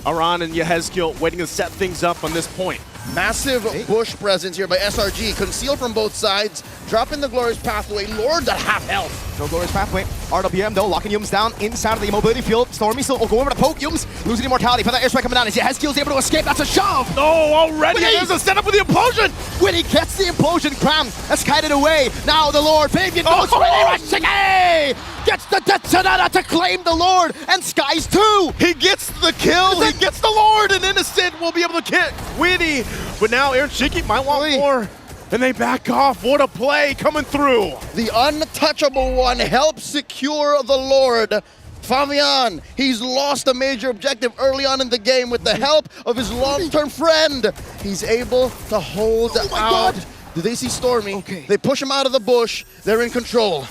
Aran and Yehezkiel waiting to set things up on this point. Massive bush presence here by SRG, concealed from both sides, dropping the Glorious Pathway, Lord at half health. No Glorious Pathway. RWM though, locking Yums down inside of the mobility field. Stormy still going over to poke Yums, losing immortality. For that airstrike coming down, as Yehezkiel's able to escape. That's a shove! Oh, already there's a setup with the implosion! When he gets the implosion, Cram has kited away. Now the Lord, Fabian goes for it. Gets the Detonata to claim the Lord, and Skies too! He gets the kill, he gets the Lord, and Innocent will be able to kick Witty. But now Aaron Shiki might want more, and they back off. What a play coming through. The untouchable one helps secure the Lord. Fabian, he's lost a major objective early on in the game with the help of his long-term friend. He's able to hold out. God. Do they see Stormy? Okay. They push him out of the bush. They're in control.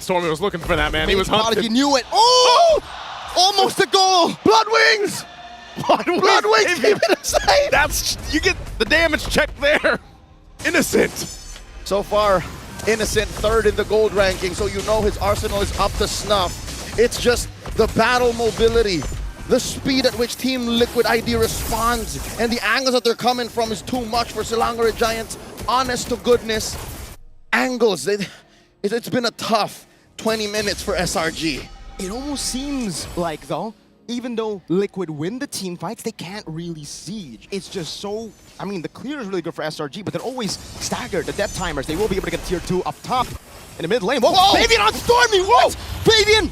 Stormy was looking for that, man. He was hunted. He knew it. Oh! Almost a goal. Blood Wings! Blood Wings, keep it aside. That's, you get the damage check there. Innocent. So far, Innocent third in the gold ranking, so you know his arsenal is up to snuff. It's just the battle mobility, the speed at which Team Liquid ID responds, and the angles that they're coming from is too much for Selangor Giants. Honest to goodness, angles. It's been a tough 20 minutes for SRG. It almost seems like, though, even though Liquid win the team fights, they can't really siege. It's just so, I mean, the clear is really good for SRG, but they're always staggered. The death timers, they will be able to get tier 2 up top in the mid lane. Whoa, whoa! Fabian on Stormy, whoa! Fabian,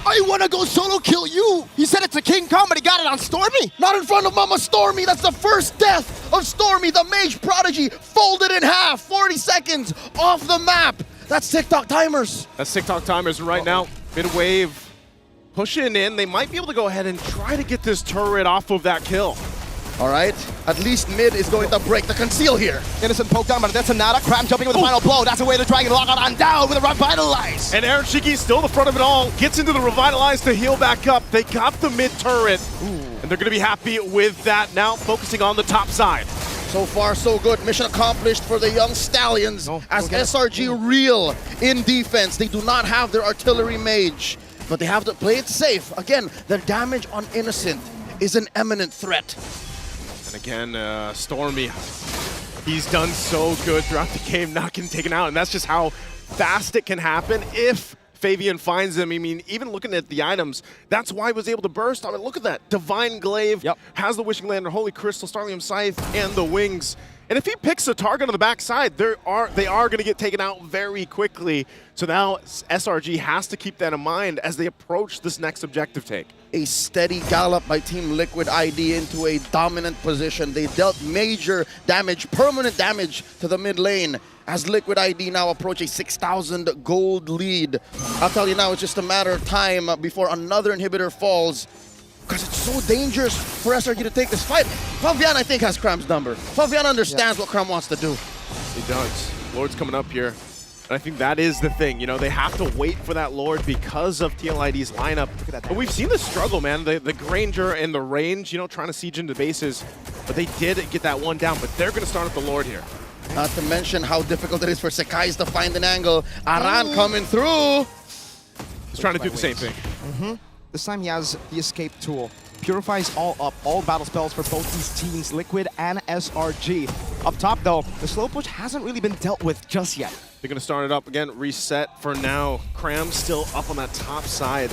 I want to go solo kill you. He said it to King Kong, but he got it on Stormy. Not in front of Mama Stormy. That's the first death of Stormy, the Mage Prodigy, folded in half, 40 seconds off the map. That's TikTok timers. That's TikTok timers right now. Mid-wave pushing in. They might be able to go ahead and try to get this turret off of that kill. All right, at least mid is going to break the conceal here. Innocent poked down, but that's another. Cram jumping with the final blow. That's a way to Dragon lock on down with a Revitalize. And Aaron Shiki still the front of it all. Gets into the Revitalize to heal back up. They got the mid turret. And they're going to be happy with that. Now focusing on the top side. So far, so good. Mission accomplished for the young Stallions as SRG reel in defense. They do not have their artillery mage, but they have to play it safe. Again, the damage on Innocent is an imminent threat. And again, Stormy, he's done so good throughout the game, not getting taken out. And that's just how fast it can happen if Fabian finds him. I mean, even looking at the items, that's why he was able to burst. I mean, look at that. Divine Glaive has the Wishing Lantern, Holy Crystal, Starlium Scythe, and the Wings. And if he picks a target on the backside, they are going to get taken out very quickly. So now SRG has to keep that in mind as they approach this next objective take. A steady gallop by Team Liquid ID into a dominant position. They dealt major damage, permanent damage to the mid lane as Liquid ID now approach a 6,000 gold lead. I'll tell you now, it's just a matter of time before another inhibitor falls, because it's so dangerous for SRG to take this fight. Fabian, I think, has Cram's number. Fabian understands what Cram wants to do. He does. Lord's coming up here. And I think that is the thing. You know, they have to wait for that Lord because of TLID's lineup. But we've seen the struggle, man. The Granger and the range, you know, trying to siege into bases. But they did get that one down. But they're going to start at the Lord here. Not to mention how difficult it is for Sekais to find an angle. Aran coming through. He's trying to do the same thing. This time he has the escape tool. Purifies all up, all battle spells for both these teams, Liquid and SRG. Up top though, the slow push hasn't really been dealt with just yet. They're going to start it up again, reset for now. Cram still up on that top side.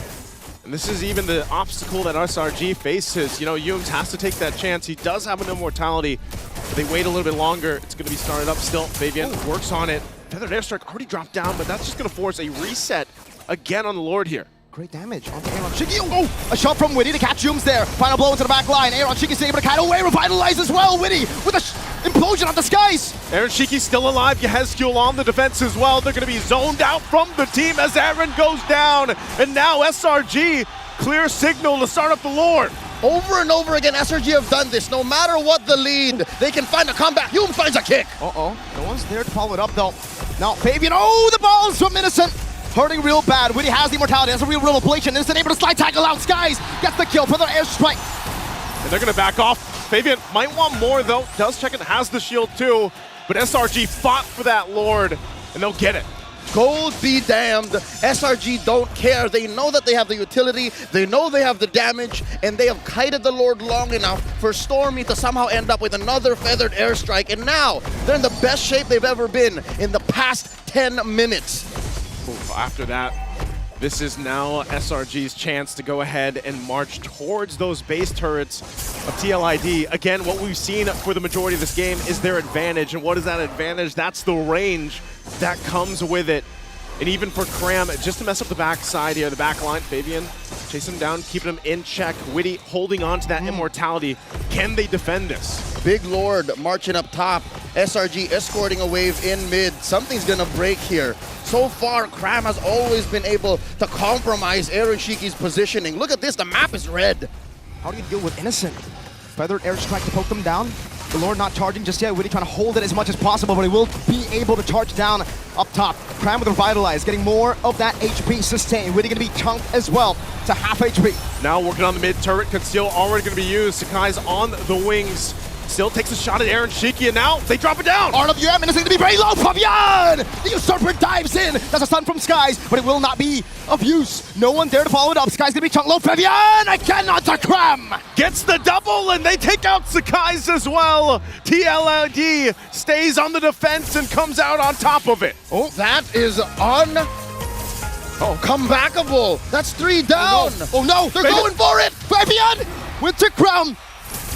And this is even the obstacle that SRG faces. You know, Yums has to take that chance. He does have an immortality. But they wait a little bit longer. It's going to be started up still. Fabian works on it. Feathered Airstrike already dropped down, but that's just going to force a reset again on the Lord here. Great damage onto Aaron Shiki. Oh, a shot from Witty to catch Yums there. Final blow into the back line. Aaron Shiki is able to kite away, Revitalize as well. Witty with a Implosion on the skies! Aaron Shiki's still alive. Yehezkiel on the defense as well. They're going to be zoned out from the team as Aaron goes down. And now SRG, clear signal to start up the Lord. Over and over again, SRG have done this. No matter what the lead, they can find a comeback. Hume finds a kick. Uh-oh. No one's there to follow it up, though. Now, Fabian, oh, the balls from Innocent. Hurting real bad. Witty has the immortality. Has a real ablation. Innocent able to slide tackle out. Skies gets the kill for their airstrike. And they're going to back off. Fabian might want more, though. Does check it, has the shield, too. But SRG fought for that Lord, and they'll get it. Gold be damned. SRG don't care. They know that they have the utility, they know they have the damage, and they have kited the Lord long enough for Stormy to somehow end up with another feathered airstrike. And now they're in the best shape they've ever been in the past 10 minutes. After that, this is now SRG's chance to go ahead and march towards those base turrets of TLID. Again, what we've seen for the majority of this game is their advantage. And what is that advantage? That's the range that comes with it. And even for Cram, just to mess up the backside here, the back line, Fabian chasing him down, keeping him in check. Witty holding on to that immortality. Can they defend this? Big Lord marching up top. SRG escorting a wave in mid. Something's gonna break here. So far, Cram has always been able to compromise Aaron Shiki's positioning. Look at this, the map is red. How do you deal with Innocent? Feathered airstrike to poke them down. The Lord not charging just yet. Witty trying to hold it as much as possible, but he will be able to charge down up top. Cram with Revitalize, getting more of that HP sustained. Witty gonna be chunked as well to half HP. Now working on the mid turret, Conceal already gonna be used. Sakai's on the wings. Still takes a shot at Aaron Shiki, and now they drop it down. RWM, and it's going to be very low. Fabian! The Usurper dives in. That's a stun from Skies, but it will not be of use. No one there to follow it up. Skies going to be chunked low. Fabian again onto Cram. Gets the double, and they take out Sakai's as well. TLD stays on the defense and comes out on top of it. Oh, that is comebackable. That's 3 down. Oh no, they're going for it. Fabian with the Cram.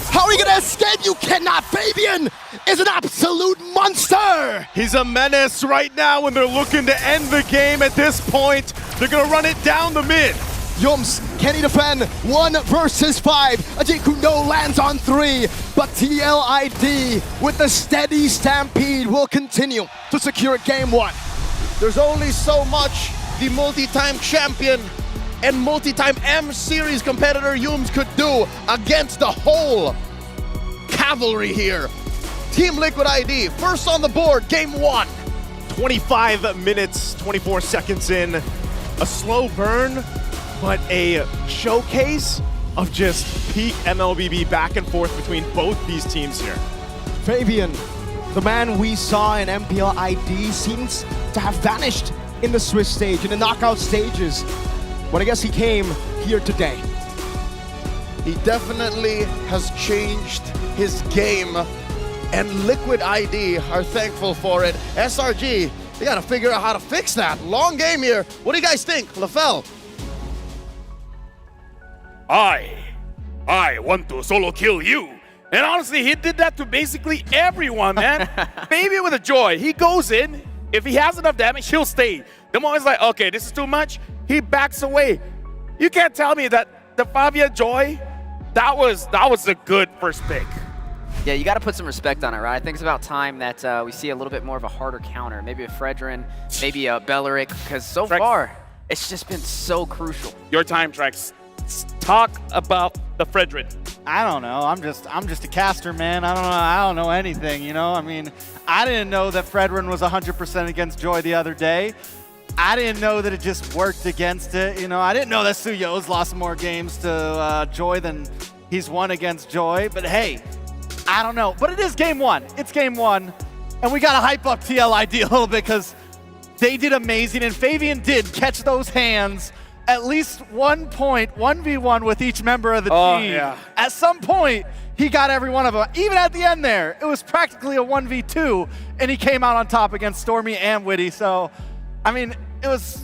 How are you gonna escape? You cannot! Fabian is an absolute monster! He's a menace right now, and they're looking to end the game at this point. They're gonna run it down the mid. Yums, can he defend? 1 versus 5. Ajit Kundo lands on 3, but TLID with the steady stampede will continue to secure game 1. There's only so much the multi-time champion and multi-time M-Series competitor Yums could do against the whole cavalry here. Team Liquid ID, first on the board, game 1. 25 minutes, 24 seconds in. A slow burn, but a showcase of just peak MLBB back and forth between both these teams here. Fabian, the man we saw in MPL ID, seems to have vanished in the Swiss stage, in the knockout stages. But I guess he came here today. He definitely has changed his game, and Liquid ID are thankful for it. SRG, they gotta figure out how to fix that. Long game here. What do you guys think, LaFell? I want to solo kill you. And honestly, he did that to basically everyone, man. Baby with a joy. He goes in. If he has enough damage, he'll stay. The moment he's like, okay, this is too much, he backs away. You can't tell me that the Fabian Joy, that was a good first pick. Yeah, you got to put some respect on it, right? I think it's about time that we see a little bit more of a harder counter. Maybe a Fredrin, maybe a Belleric, because so far, it's just been so crucial. Your time, Trex. Talk about the Fredrin. I don't know. I'm just a caster, man. I don't know anything, you know? I mean, I didn't know that Fredrin was 100% against Joy the other day. I didn't know that it just worked against it, you know? I didn't know that Suyo's lost more games to Joy than he's won against Joy. But hey, I don't know. But it is game 1. It's game 1. And we got to hype up TLID a little bit because they did amazing. And Fabian did catch those hands at least 1 point, 1v1 with each member of the team. Yeah. At some point, he got every one of them. Even at the end there, it was practically a 1v2, and he came out on top against Stormy and Witty. So, I mean, it was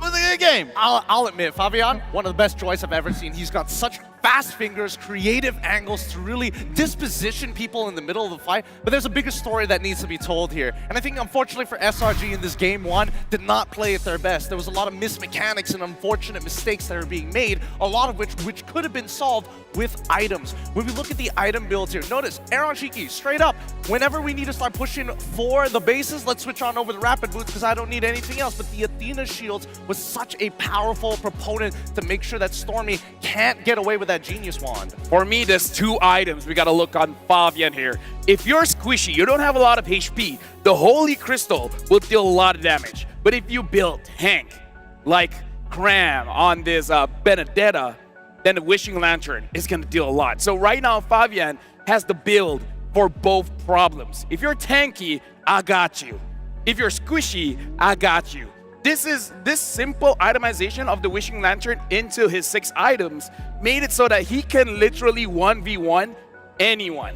a good game. I'll admit, Fabian, one of the best Joys I've ever seen. He's got such fast fingers, creative angles to really disposition people in the middle of the fight. But there's a bigger story that needs to be told here. And I think unfortunately for SRG in this game one, did not play at their best. There was a lot of missed mechanics and unfortunate mistakes that are being made, a lot of which could have been solved with items. When we look at the item builds here, notice Aaron Shiki, straight up, whenever we need to start pushing for the bases, let's switch on over the rapid boots because I don't need anything else. But the Athena shields was such a powerful proponent to make sure that Stormy can't get away with that Genius Wand. For me, there's two items we gotta look on Fabian here. If you're squishy, you don't have a lot of HP, the Holy Crystal will deal a lot of damage. But if you build tank, like Cram on this Benedetta, then the Wishing Lantern is gonna deal a lot. So right now, Fabian has the build for both problems. If you're tanky, I got you. If you're squishy, I got you. This simple itemization of the Wishing Lantern into his 6 items made it so that he can literally 1v1 anyone.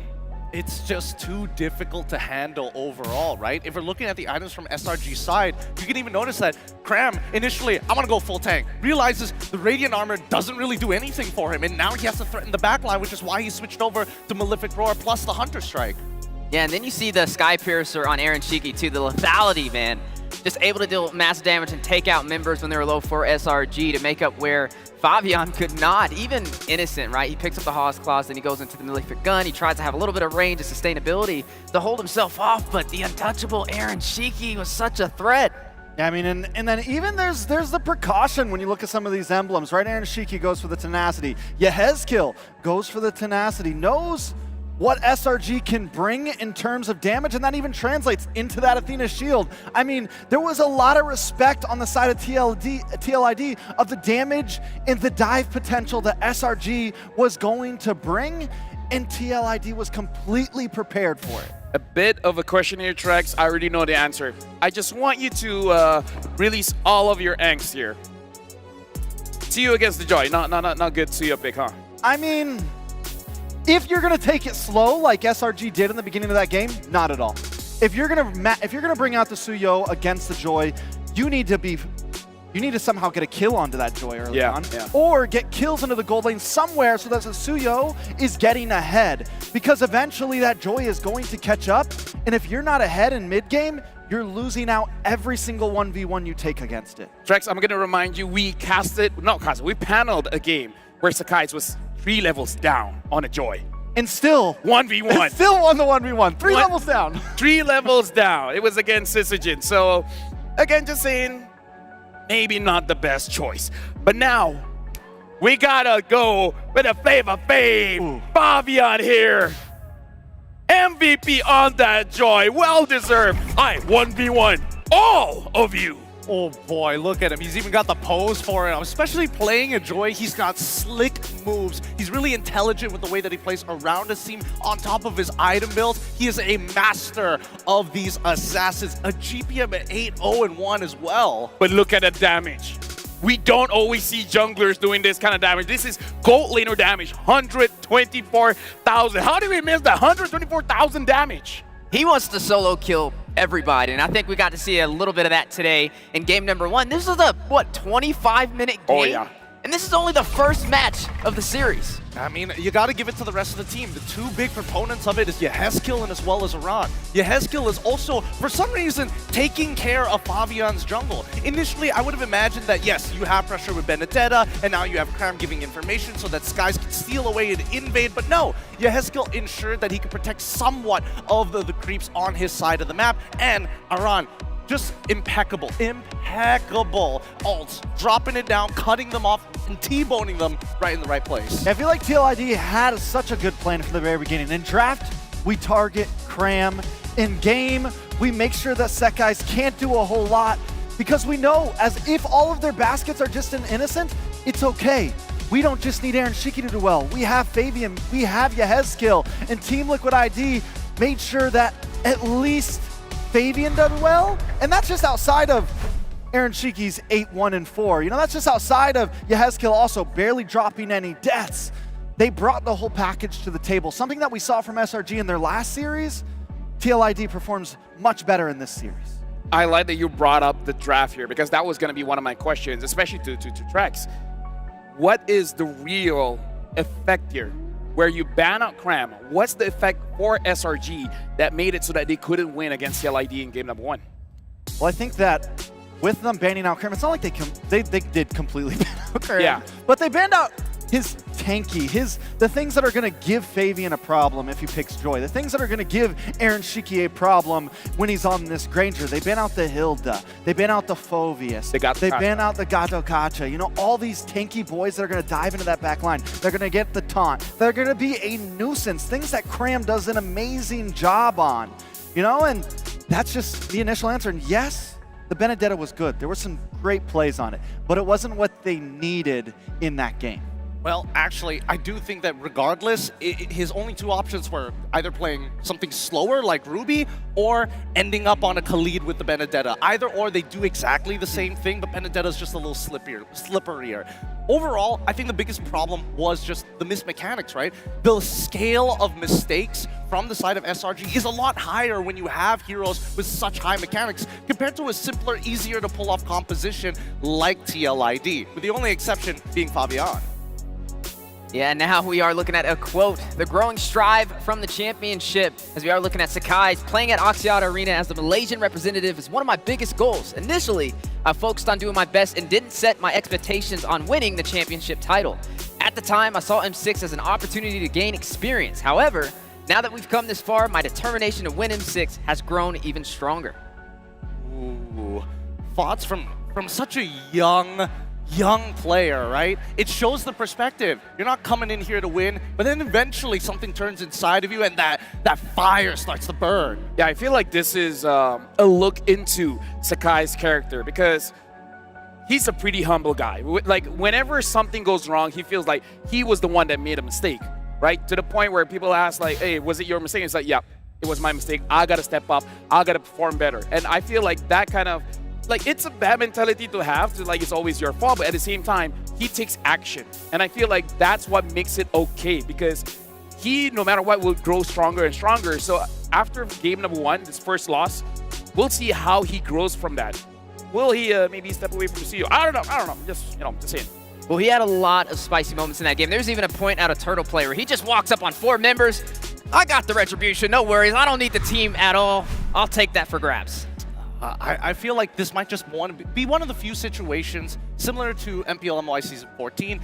It's just too difficult to handle overall, right? If we're looking at the items from SRG's side, you can even notice that Cram, initially, I want to go full tank, realizes the Radiant Armor doesn't really do anything for him, and now he has to threaten the backline, which is why he switched over to Malefic Roar plus the Hunter Strike. Yeah, and then you see the Sky Piercer on Aaron Shiki too, the lethality, man. Just able to deal massive damage and take out members when they were low for SRG to make up where Fabian could not. Even Innocent, right? He picks up the Hawk's Claws, then he goes into the Malefic Gun. He tries to have a little bit of range and sustainability to hold himself off, but the untouchable Aaron Shiki was such a threat. Yeah, I mean, and then even there's the precaution when you look at some of these emblems, right? Aaron Shiki goes for the Tenacity. Yehezkiel goes for the Tenacity, knows what SRG can bring in terms of damage, and that even translates into that Athena shield. I mean, there was a lot of respect on the side of TLID of the damage and the dive potential that SRG was going to bring, and TLID was completely prepared for it. A bit of a question here, Trex. I already know the answer. I just want you to release all of your angst here. See you against the Joy. Not good to see you pick, huh? I mean, if you're gonna take it slow like SRG did in the beginning of that game, not at all. If you're gonna bring out the Suyo against the Joy, you need to somehow get a kill onto that Joy early on, or get kills into the gold lane somewhere so that the Suyo is getting ahead, because eventually that Joy is going to catch up, and if you're not ahead in mid game, you're losing out every single 1v1 you take against it. Trex, I'm gonna remind you, we paneled a game where Sakai's was 3 levels down on a Joy. And still 1v1. And still won the 1v1. 3 levels down. 3 levels down. It was against Syzygy. So, again, just saying, maybe not the best choice. But now, we gotta go with a Flavor Fave. Fabian here. MVP on that Joy. Well deserved. I 1v1 all of you. Oh boy, look at him. He's even got the pose for it. Especially playing a Joy, he's got slick moves. He's really intelligent with the way that he plays around his team on top of his item build. He is a master of these assassins. A GPM at 8-0-1 as well. But look at the damage. We don't always see junglers doing this kind of damage. This is gold laner damage, 124,000. How did we miss that? 124,000 damage. He wants to solo kill everybody, and I think we got to see a little bit of that today in game number 1. This is a, 25-minute game? Oh, yeah. And this is only the first match of the series. I mean, you got to give it to the rest of the team. The 2 big proponents of it is Yehezkiel and as well as Aran. Yehezkiel is also, for some reason, taking care of Fabian's jungle. Initially, I would have imagined that, yes, you have pressure with Benedetta, and now you have Cram giving information so that Skies can steal away and invade. But no, Yehezkiel ensured that he could protect somewhat of the creeps on his side of the map. And Aran, just impeccable ults, dropping it down, cutting them off, and T-boning them right in the right place. I feel like TLID had such a good plan from the very beginning. In draft, we target Cram. In game, we make sure that set guys can't do a whole lot, because we know as if all of their baskets are just an Innocent, it's okay. We don't just need Aaron Shiki to do well. We have Fabian, we have Yehezkiel, and Team Liquid ID made sure that at least Fabian done well, and that's just outside of Aaron Shiki's 8-1-4. You know, that's just outside of Yehezkiel also barely dropping any deaths. They brought the whole package to the table. Something that we saw from SRG in their last series, TLID performs much better in this series. I like that you brought up the draft here, because that was going to be one of my questions, especially to Trex. What is the real effect here where you ban out Cram? What's the effect for SRG that made it so that they couldn't win against CLID in game number 1? Well, I think that with them banning out Cram, it's not like they did completely ban out Cram. Yeah. But they banned out his tanky, the things that are going to give Fabian a problem if he picks Joy, the things that are going to give Aaron Shiki a problem when he's on this Granger. They ban out the Hilda, they ban out the Phoveus, they ban out the Gato Kacha. You know, all these tanky boys that are going to dive into that back line. They're going to get the taunt. They're going to be a nuisance, things that Cram does an amazing job on. You know, and that's just the initial answer. And yes, the Benedetta was good. There were some great plays on it, but it wasn't what they needed in that game. Well, actually, I do think that regardless, his only two options were either playing something slower like Ruby or ending up on a Khalid with the Benedetta. Either or, they do exactly the same thing, but Benedetta's just a little slipperier. Overall, I think the biggest problem was just the mismechanics, right? The scale of mistakes from the side of SRG is a lot higher when you have heroes with such high mechanics compared to a simpler, easier to pull off composition like TLID, with the only exception being Fabian. Yeah, now we are looking at a quote. The growing strive from the championship, as we are looking at Sakai's playing at Axiata Arena as the Malaysian representative is one of my biggest goals. Initially, I focused on doing my best and didn't set my expectations on winning the championship title. At the time, I saw M6 as an opportunity to gain experience. However, now that we've come this far, my determination to win M6 has grown even stronger. Ooh, thoughts from such a young player, right? It shows the perspective. You're not coming in here to win, but then eventually something turns inside of you and that fire starts to burn. Yeah, I feel like this is a look into Sakai's character because he's a pretty humble guy. Like, whenever something goes wrong, he feels like he was the one that made a mistake, right? To the point where people ask, like, hey, was it your mistake? It's like, yeah, it was my mistake. I got to step up. I got to perform better. And I feel like that kind of, like, it's a bad mentality to have, to like it's always your fault, but at the same time, he takes action. And I feel like that's what makes it okay because he, no matter what, will grow stronger and stronger. So after game number 1, this first loss, we'll see how he grows from that. Will he maybe step away from the CEO? I don't know. Just saying. Well, he had a lot of spicy moments in that game. There's even a point out of Turtle Play where he just walks up on 4 members. I got the retribution, no worries. I don't need the team at all. I'll take that for grabs. I feel like this might just be one of the few situations similar to MPL MY Season 14.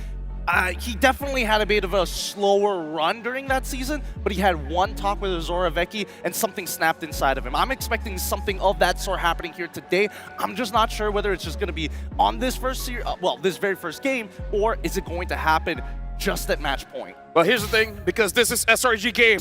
He definitely had a bit of a slower run during that season, but he had one talk with Azora Vecchi and something snapped inside of him. I'm expecting something of that sort happening here today. I'm just not sure whether it's just going to be on this this very first game, or is it going to happen just at match point? Well, here's the thing, because this is SRG game.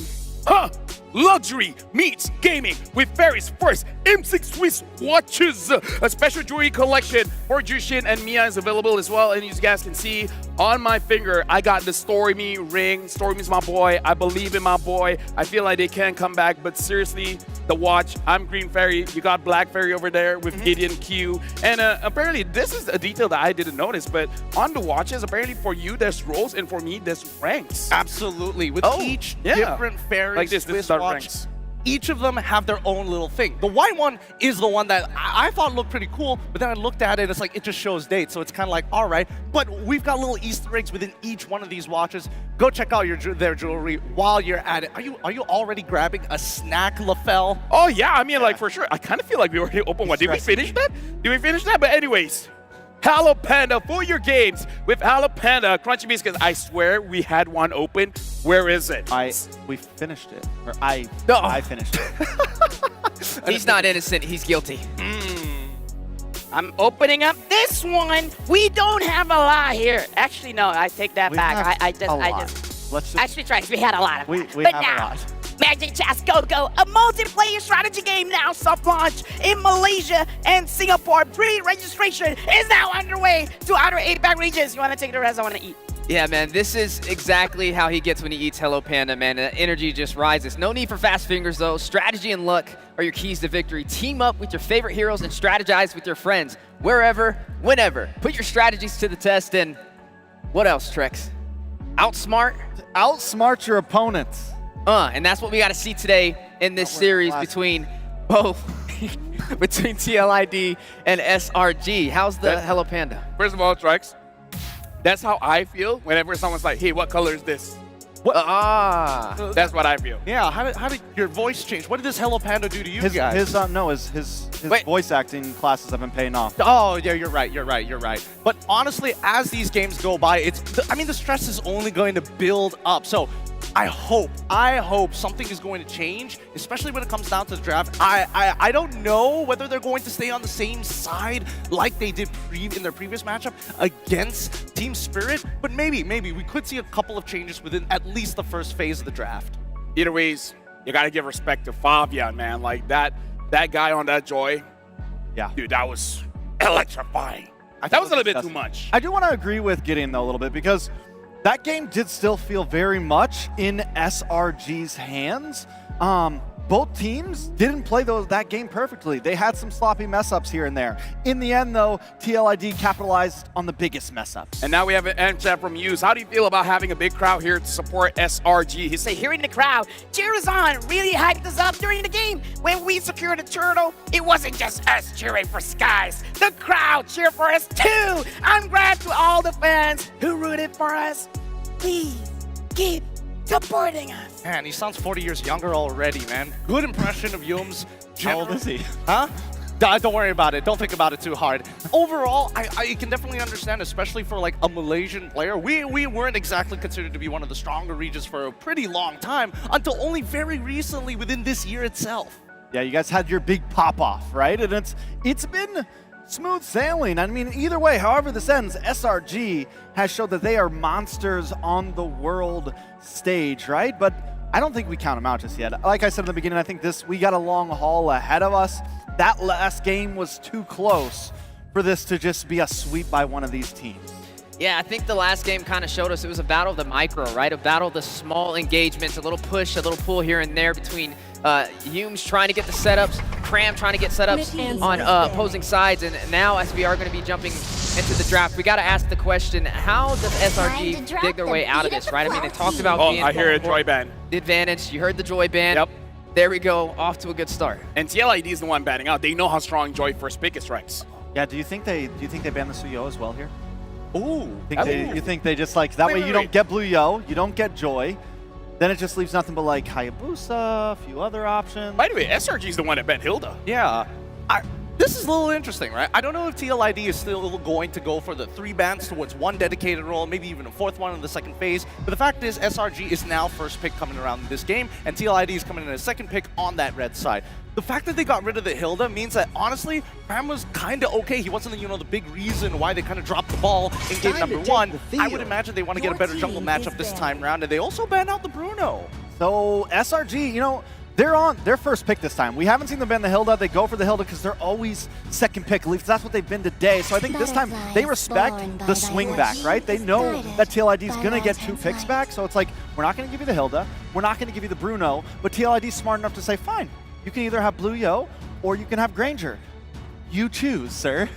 Luxury meets gaming with Ferry's first M6 Swiss watches. A special jewelry collection for Jushin and Mia is available as well. And you guys can see on my finger, I got the Story Me ring. Story Me's my boy. I believe in my boy. I feel like they can come back, but seriously, the watch, I'm Green Ferry. You got Black Ferry over there with Gideon Q. And apparently, this is a detail that I didn't notice, but on the watches, apparently for you, there's roles, and for me, there's ranks. Absolutely. With each different Ferry like this Swiss is our watch, ranks. Each of them have their own little thing. The white one is the one that I thought looked pretty cool, but then I looked at it, it's like, it just shows dates, so it's kind of like, all right. But we've got little Easter eggs within each one of these watches. Go check out their jewelry while you're at it. Are you already grabbing a snack, LaFell? Oh yeah, I mean, like, for sure. I kind of feel like we already opened one. Did we finish that? But anyways, Hello Panda for your games with Hello Panda Crunchy Biscuits. I swear we had one open. Where is it? We finished it. Or I finished it. He's not innocent, he's guilty. I'm opening up this one. We don't have a lot here. Actually, no, I take that back. I just actually tried. We had a lot of we but have now, a lot. Magic Chess Go-Go, a multiplayer strategy game now soft launch in Malaysia and Singapore. Pre-registration is now underway to outer APAC regions. You want to take the rest? I want to eat. Yeah, man, this is exactly how he gets when he eats Hello Panda, man. The energy just rises. No need for fast fingers, though. Strategy and luck are your keys to victory. Team up with your favorite heroes and strategize with your friends. Wherever, whenever. Put your strategies to the test and what else, Trex? Outsmart your opponents. And that's what we got to see today in this series between both, between TLID and SRG. How's the Hello Panda? First of all, Trex, That's how I feel whenever someone's like, hey, what color is this? That's what I feel. Yeah, how did your voice change? What did this Hello Panda do to you guys? His voice acting classes have been paying off. Oh, yeah, you're right. But honestly, as these games go by, the stress is only going to build up. So I hope something is going to change, especially when it comes down to the draft. I don't know whether they're going to stay on the same side like they did in their previous matchup against Team Spirit, but maybe we could see a couple of changes within at least the first phase of the draft. Either ways, you got to give respect to Fabian, man. Like that guy on that Joy. Yeah. Dude, that was electrifying. That was a little bit too much. I do want to agree with Gideon, though, a little bit, because that game did still feel very much in SRG's hands. Both teams didn't play that game perfectly. They had some sloppy mess-ups here and there. In the end, though, TLID capitalized on the biggest mess-ups. And now we have an end chat from Hughes. How do you feel about having a big crowd here to support SRG? He said, Hearing the crowd cheers on really hyped us up during the game. When we secured the turtle, it wasn't just us cheering for Skies. The crowd cheered for us too. I'm glad to all the fans who rooted for us. Please keep supporting us. Man, he sounds 40 years younger already, man. Good impression of Yums. How old is he? Huh? Don't worry about it. Don't think about it too hard. Overall, I can definitely understand, especially for like a Malaysian player. We weren't exactly considered to be one of the stronger regions for a pretty long time until only very recently within this year itself. Yeah, you guys had your big pop-off, right? And it's been smooth sailing. I mean, either way, however this ends, SRG has showed that they are monsters on the world stage, right? But I don't think we count them out just yet. Like I said in the beginning, I think we got a long haul ahead of us. That last game was too close for this to just be a sweep by one of these teams. Yeah, I think the last game kind of showed us it was a battle of the micro, right? A battle of the small engagements, a little push, a little pull here and there between Humes trying to get the setups, Cram trying to get setups on opposing sides, and now as we are going to be jumping into the draft, we got to ask the question, how does SRG dig their way out of this, right? I mean, they talked about being I hear a Joy ban. The advantage, you heard the Joy ban. Yep. There we go, off to a good start. And TLID is the one batting out. They know how strong Joy first pick strikes. Yeah, do you think they ban the Suyo as well here? Ooh. You think they just like, that way you don't get Blue Yo, you don't get Joy, then it just leaves nothing but like Hayabusa, a few other options. By the way, SRG is the one that banned Hilda. Yeah. This is a little interesting, right? I don't know if TLID is still going to go for the 3 bans towards one dedicated role, maybe even a 4th one in the second phase. But the fact is, SRG is now first pick coming around in this game, and TLID is coming in as second pick on that red side. The fact that they got rid of the Hilda means that, honestly, Cram was kind of okay. He wasn't, the big reason why they kind of dropped the ball in game number 1. I would imagine they want to get a better jungle matchup this time around, and they also banned out the Bruno. So SRG, they're first pick this time. We haven't seen them ban the Hilda. They go for the Hilda because they're always second pick. At least that's what they've been today. So I think this time they respect the swing back, right? They know that TLID is going to get 2 picks back. So it's like, we're not going to give you the Hilda. We're not going to give you the Bruno. But TLID is smart enough to say, fine, you can either have Blue Yo or you can have Granger. You choose, sir.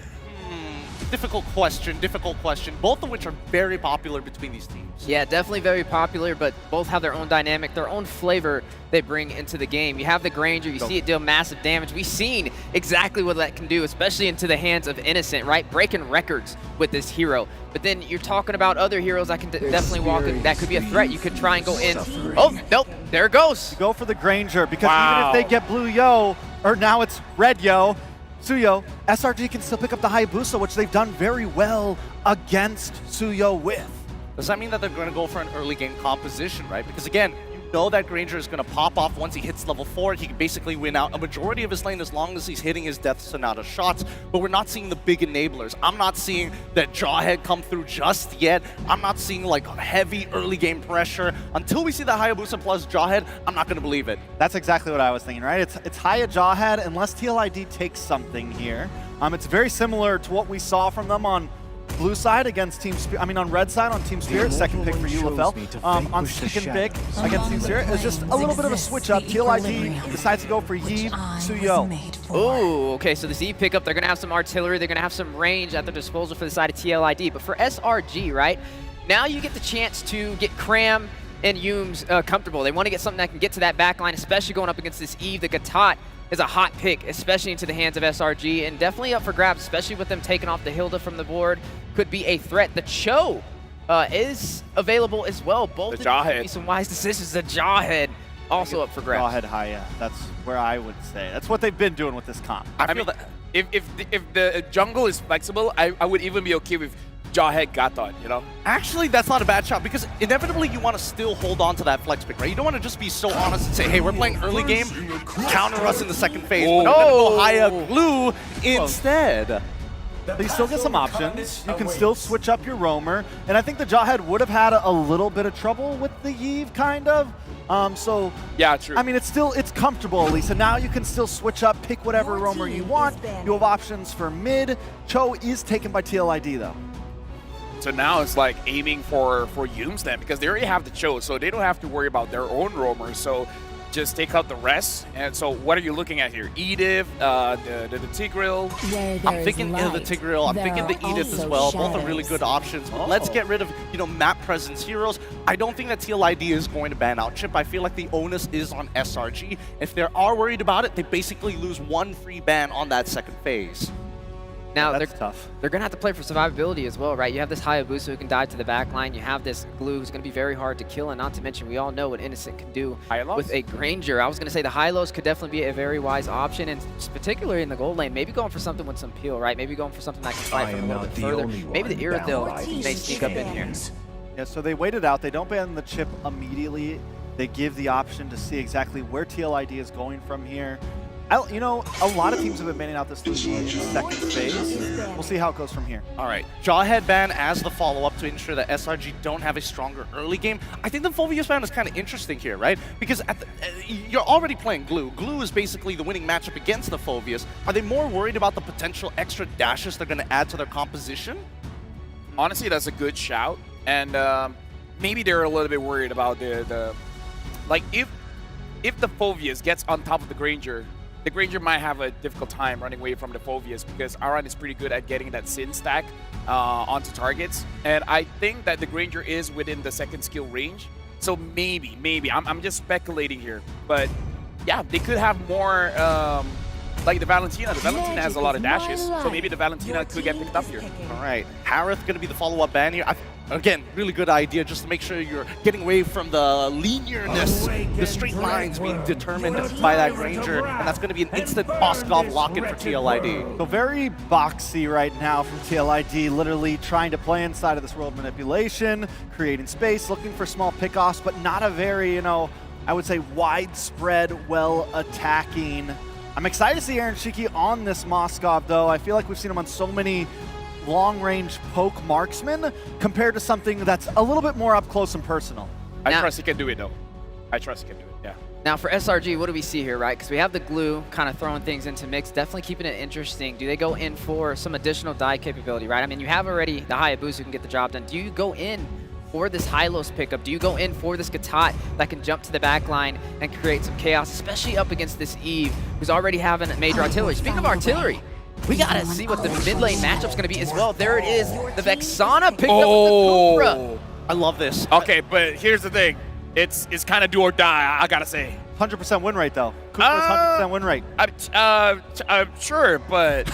Difficult question. Both of which are very popular between these teams. Yeah, definitely very popular, but both have their own dynamic, their own flavor they bring into the game. You have the Granger, you see it deal massive damage. We've seen exactly what that can do, especially into the hands of Innocent, right? Breaking records with this hero. But then you're talking about other heroes that can definitely walk in. That could be a threat. You could try and go in. Oh, nope, there it goes. Go for the Granger, because even if they get Blue Yo, or now it's Red Yo, Suyo, SRG can still pick up the Hayabusa, which they've done very well against Suyo with. Does that mean that they're going to go for an early game composition, right? Because again, you know that Granger is going to pop off once he hits level 4. He can basically win out a majority of his lane as long as he's hitting his Death Sonata shots, but we're not seeing the big enablers. I'm not seeing that Jawhead come through just yet. I'm not seeing like heavy early game pressure. Until we see the Hayabusa plus Jawhead, I'm not going to believe it. That's exactly what I was thinking, right? It's Haya Jawhead unless TLID takes something here. It's very similar to what we saw from them on blue side against on red side on Team Spirit, second pick for you, LaFell. On second pick against Team Spirit, it's just a little bit of a switch up. TLID decides to go for Yee, Suyo. Oh, okay, so the Z pickup, they're going to have some artillery, they're going to have some range at their disposal for the side of TLID. But for SRG, right, now you get the chance to get Cram and Humes comfortable. They want to get something that can get to that back line, especially going up against this Eve. The Gatot is a hot pick, especially into the hands of SRG, and definitely up for grabs, especially with them taking off the Hilda from the board. Could be a threat. The Cho is available as well. Both The Jawhead. some wise decisions. The Jawhead also up for grabs. Jawhead high, yeah. That's where I would say. That's what they've been doing with this comp. I mean, if the jungle is flexible, I would even be okay with Jawhead Gatot, you know? Actually, that's not a bad shot because inevitably you want to still hold on to that flex pick, right? You don't want to just be so honest and say, hey, we're playing early game, counter us in the second phase, but then go high glue instead. But you still get some options. You can still switch up your roamer. And I think the Jawhead would have had a little bit of trouble with the Yve, kind of. So yeah, true. I mean, it's comfortable at least. And now you can still switch up, pick whatever roamer you want. You have options for mid. Cho is taken by TLID, though. So now it's like aiming for Yums then, because they already have the Cho, so they don't have to worry about their own roamers. So just take out the rest. And so what are you looking at here? Edith, the Tigreal. I'm thinking the Tigreal. I'm thinking the Edith as well. Both are really good options. But let's get rid of map presence heroes. I don't think that TLID is going to ban out Chip. I feel like the onus is on SRG. If they are worried about it, they basically lose one free ban on that second phase. Now, that's tough. They're going to have to play for survivability as well, right? You have this Hayabusa who can dive to the back line. You have this Glue who's going to be very hard to kill, and not to mention, we all know what Innocent can do with a Granger. I was going to say the Hylos could definitely be a very wise option, and particularly in the gold lane, maybe going for something with some peel, right? Maybe going for something that can fight from a little bit further. Maybe the Iridil may sneak up in here. Yeah, so they waited out. They don't ban the Chip immediately. They give the option to see exactly where TLID is going from here. A lot of teams have been banning out this 3G in second phase. We'll see how it goes from here. All right, Jawhead ban as the follow-up to ensure that SRG don't have a stronger early game. I think the Phoveus ban is kind of interesting here, right? Because you're already playing Glue. Glue is basically the winning matchup against the Phoveus. Are they more worried about the potential extra dashes they're going to add to their composition? Honestly, that's a good shout. And maybe they're a little bit worried about the like, if the Phoveus gets on top of the Granger might have a difficult time running away from the Phoveus, because Aran is pretty good at getting that Sin stack onto targets. And I think that the Granger is within the second skill range. So maybe, I'm just speculating here. But yeah, they could have more, like the Valentina. The Valentina has a lot of dashes, so maybe the Valentina could get picked up here. All right, Harith going to be the follow-up ban here. Again, really good idea just to make sure you're getting away from the linearness, the straight lines being determined by that Granger, and that's going to be an instant Moskov lock-in for TLID. So very boxy right now from TLID, literally trying to play inside of this world manipulation, creating space, looking for small pickoffs, but not a very, I would say widespread, well attacking. I'm excited to see Aaron Shiki on this Moskov, though. I feel like we've seen him on so many long-range poke marksman compared to something that's a little bit more up close and personal. I trust he can do it, though. I trust he can do it, yeah. Now for SRG, what do we see here, right? Because we have the Glue kind of throwing things into mix, definitely keeping it interesting. Do they go in for some additional die capability, right? I mean, you have already the Hayabusa who can get the job done. Do you go in for this Hylos pickup? Do you go in for this Gatot that can jump to the back line and create some chaos, especially up against this Eve, who's already having major artillery? Speaking of artillery, we gotta see what the mid lane matchup's gonna be as well. There it is, the Vexana picked up with the Cobra. I love this. Okay, but here's the thing. It's kind of do or die, I gotta say. 100% win rate, though. Cooper's 100% win rate. I'm sure, but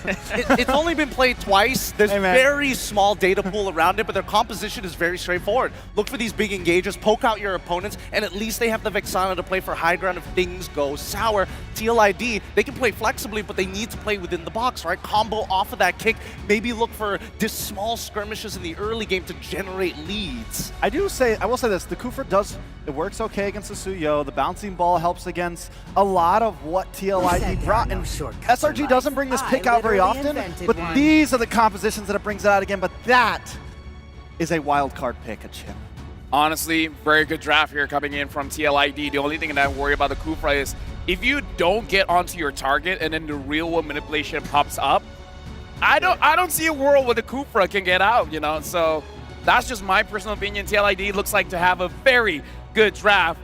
it's only been played twice. There's very small data pool around it, but their composition is very straightforward. Look for these big engages, poke out your opponents, and at least they have the Vexana to play for high ground if things go sour. TLID, they can play flexibly, but they need to play within the box, right? Combo off of that kick, maybe look for just small skirmishes in the early game to generate leads. I will say this, the Kufra it works okay against the Suyo. The bouncing ball helps against a lot of what TLID brought. And SRG doesn't bring this pick out very often, but these are the compositions that it brings it out again. But that is a wild card pick, a Chip. Honestly, very good draft here coming in from TLID. The only thing that I worry about the Kufra is if you don't get onto your target and then the real world manipulation pops up, I don't see a world where the Kufra can get out, So that's just my personal opinion. TLID looks like to have a very good draft.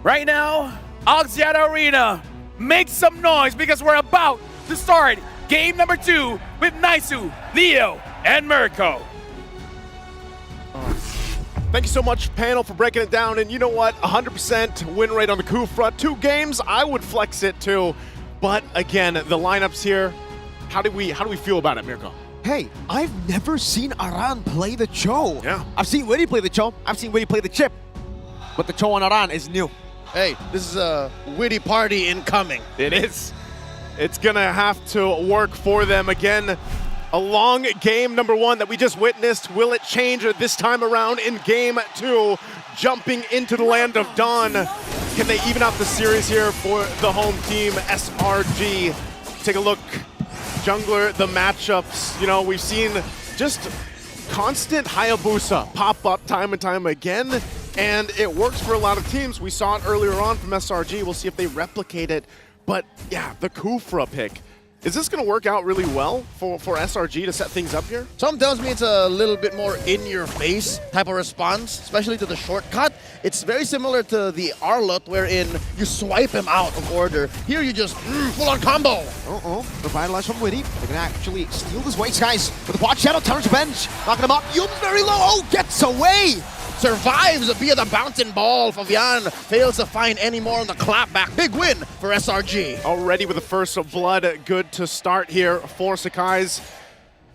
Right now, Axiata Arena, make some noise because we're about to start game number 2 with Naisu, Leo, and Mirko. Thank you so much, panel, for breaking it down. And you know what? 100% win rate on the Kufra. 2 games, I would flex it too. But again, the lineups here, how do we feel about it, Mirko? Hey, I've never seen Aran play the Cho. Yeah. I've seen Witty play the Cho. I've seen Witty play the Chip. But the Cho on Aran is new. Hey, this is a witty party incoming. It is. It's gonna have to work for them again. A long game number 1 that we just witnessed. Will it change this time around in game 2? Jumping into the land of dawn. Can they even out the series here for the home team, SRG? Take a look. Jungler, the matchups. You know, we've seen just constant Hayabusa pop up time and time again. And it works for a lot of teams. We saw it earlier on from SRG. We'll see if they replicate it. But yeah, the Kufra pick. Is this going to work out really well for SRG to set things up here? Some tells me it's a little bit more in-your-face type of response, especially to the shortcut. It's very similar to the Arlot, wherein you swipe him out of order. Here you just full-on combo. Revitalize from Witty. They're going to actually steal this weight, guys. With the Watch Shadow, turns bench. Knocking him up. Yum's very low. Oh, gets away. Survives via the bouncing ball. Fabian fails to find any more on the clapback. Big win for SRG. Already with the first blood, good to start here for Sakai's.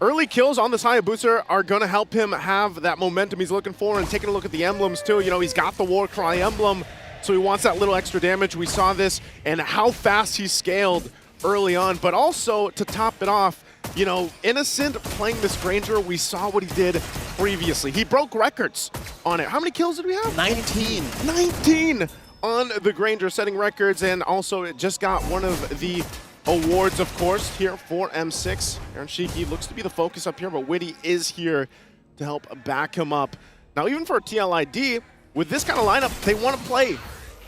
Early kills on this Hayabusa are going to help him have that momentum he's looking for, and taking a look at the emblems too. You know, he's got the Warcry emblem, so he wants that little extra damage. We saw this and how fast he scaled early on, but also to top it off, you know, Innocent playing this Granger, we saw what he did previously. He broke records on it. How many kills did we have? 19. 19 on the Granger, setting records, and also it just got one of the awards, of course, here for M6. Aaron Shiki looks to be the focus up here, but Witty is here to help back him up. Now, even for TLID, with this kind of lineup, they want to play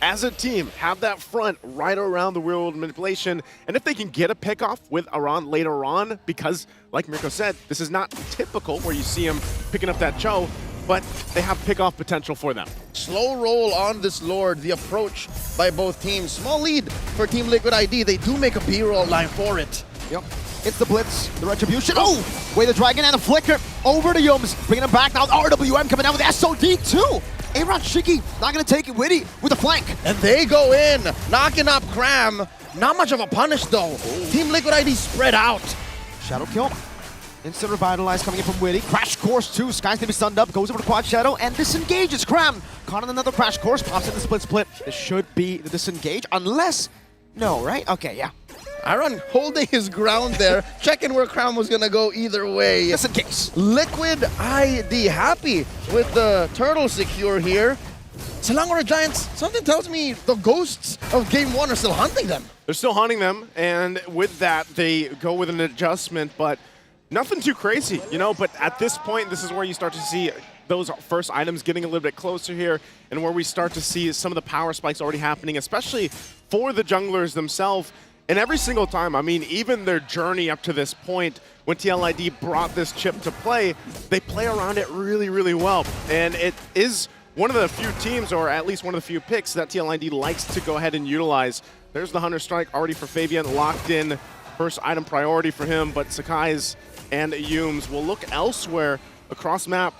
as a team, have that front right around the real-world manipulation, and if they can get a pick-off with Aran later on, because, like Mirko said, this is not typical where you see him picking up that Cho, but they have pick-off potential for them. Slow roll on this Lord, the approach by both teams. Small lead for Team Liquid ID. They do make a B-roll line for it. Yep. It's the Blitz, the Retribution. Oh! Way the Dragon and the Flicker over to Yums, bringing him back now. RWM coming out with SOD too. Aaron Shiki not going to take it. Witty with the flank. And they go in, knocking up Cram. Not much of a punish though. Team Liquid ID spread out. Shadow kill. Instant Revitalize coming in from Witty. Crash Course 2. Sky's going to be stunned up. Goes over to Quad Shadow and disengages. Cram caught on another Crash Course. Pops in the split. This should be the disengage unless... No, right? Okay, yeah. Aaron holding his ground there, checking where Crown was gonna go either way. Just in case. Liquid ID happy with the turtle secure here. Selangor Giants, something tells me the ghosts of Game 1 are still hunting them. They're still hunting them, and with that, they go with an adjustment, but nothing too crazy, you know? But at this point, this is where you start to see those first items getting a little bit closer here, and where we start to see some of the power spikes already happening, especially for the junglers themselves. And every single time, I mean, even their journey up to this point, when TLID brought this chip to play, they play around it really, really well. And it is one of the few teams, or at least one of the few picks, that TLID likes to go ahead and utilize. There's the Hunter Strike already for Fabian, locked in. First item priority for him, but Sakai's and Yums will look elsewhere across map.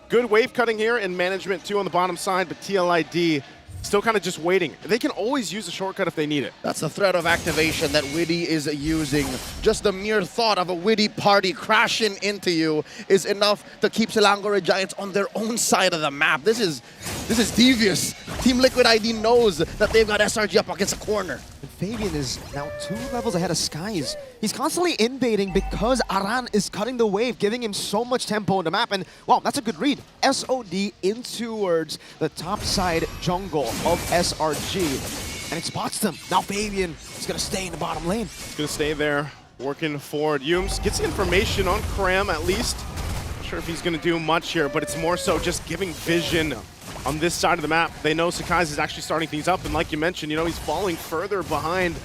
Good wave cutting here and management too on the bottom side, but TLID still kind of just waiting. They can always use a shortcut if they need it. That's the threat of activation that Witty is using. Just the mere thought of a Witty party crashing into you is enough to keep Selangor Giants on their own side of the map. This is devious. Team Liquid ID knows that they've got SRG up against a corner. And Fabian is now 2 levels ahead of Skies. He's constantly invading because Aran is cutting the wave, giving him so much tempo on the map. And wow, that's a good read. SOD in towards the top side jungle of SRG. And it spots them. Now Fabian is going to stay in the bottom lane. He's going to stay there, working forward. Yums gets the information on Cram at least. Not sure if he's going to do much here, but it's more so just giving vision on this side of the map. They know Sakai's is actually starting things up, and like you mentioned, you know, he's falling further behind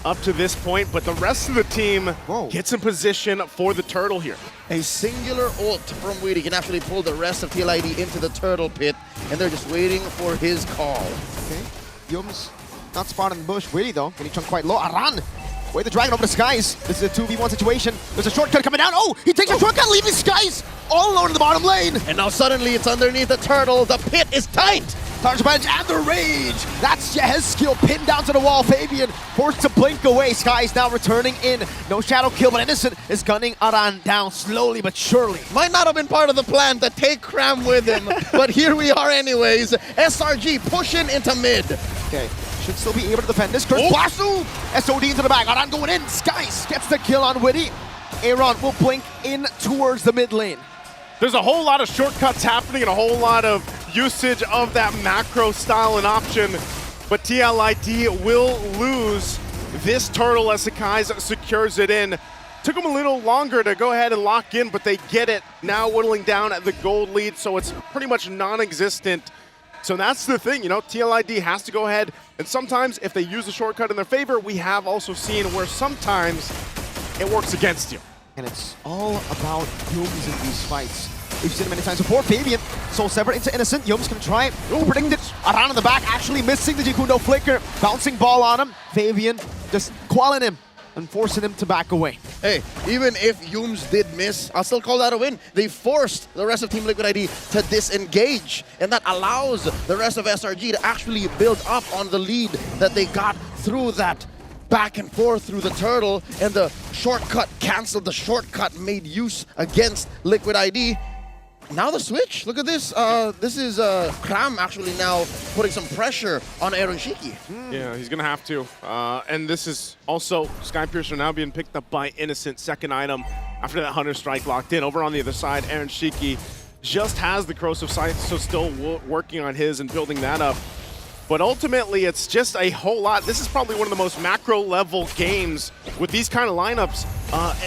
up to this point, but the rest of the team gets in position for the turtle here. A singular ult from Witty can actually pull the rest of TLID into the turtle pit, and they're just waiting for his call. Okay, Yums not spotting the bush. Witty though, getting chunked quite low. Aran, way the dragon over the Skies. This is a 2v1 situation. There's a shortcut coming down. Oh, he takes a shortcut, leaving Skies all alone in the bottom lane. And now suddenly it's underneath the turtle. The pit is tight. Counter bench and the rage. That's Yeh's skill pinned down to the wall. Fabian forced to blink away. Sky is now returning in. No shadow kill, but Innocent is gunning Aran down slowly but surely. Might not have been part of the plan to take Cram with him, but here we are anyways. SRG pushing into mid. Okay, should still be able to defend this. Curse blast! SOD into the back. Aran going in. Skies gets the kill on Witty. Aaron will blink in towards the mid lane. There's a whole lot of shortcuts happening and a whole lot of usage of that macro style and option, but TLID will lose this turtle as Sakai's secures it in. Took them a little longer to go ahead and lock in, but they get it. Now whittling down at the gold lead, so it's pretty much non-existent. So that's the thing, you know, TLID has to go ahead, and sometimes if they use a shortcut in their favor, we have also seen where sometimes it works against you. And it's all about Yums in these fights. We've seen it many times before. Fabian, Soul Sever into Innocent. Yums can try to predict it. Aran in the back, actually missing the Jikundo flicker. Bouncing ball on him. Fabian just quelling him and forcing him to back away. Hey, even if Yums did miss, I'll still call that a win. They forced the rest of Team Liquid ID to disengage, and that allows the rest of SRG to actually build up on the lead that they got through that back and forth through the turtle, and the shortcut canceled. The shortcut made use against Liquid ID. Now the switch, look at this. This is Kram actually now putting some pressure on Aaron Shiki. Yeah, he's gonna have to. And this is also Skypiercer now being picked up by Innocent, second item after that Hunter Strike locked in. Over on the other side, Aaron Shiki just has the Corrosive Sight, so still working on his and building that up. But ultimately, it's just a whole lot. This is probably one of the most macro-level games with these kind of lineups,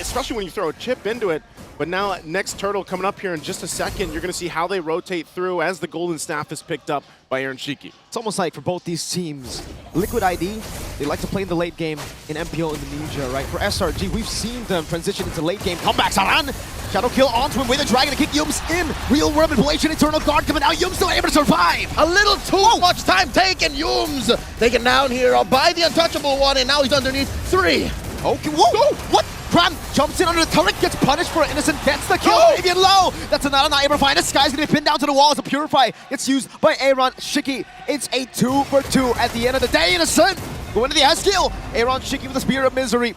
especially when you throw a chip into it. But now, next turtle coming up here in just a second, you're going to see how they rotate through as the Golden Staff is picked up by Aaron Shiki. It's almost like for both these teams, Liquid ID, they like to play in the late game in MPO Indonesia, right? For SRG, we've seen them transition into late game comebacks. Aran, shadow kill onto him with a dragon to kick Yums in. Real world manipulation, Eternal Guard coming out. Yums still able to survive. A little too much time taken. Yums taken down here by the untouchable one, and now he's underneath 3. Okay, whoa, what? Kram jumps in under the turret, gets punished for it. Innocent gets the kill. Fabian low. That's another not able to find. This guy's gonna be pinned down to the wall as a Purify gets used by Aaron Shiki. It's a 2-for-2 at the end of the day. Innocent going to the S-kill. Aaron Shiki with the Spear of Misery.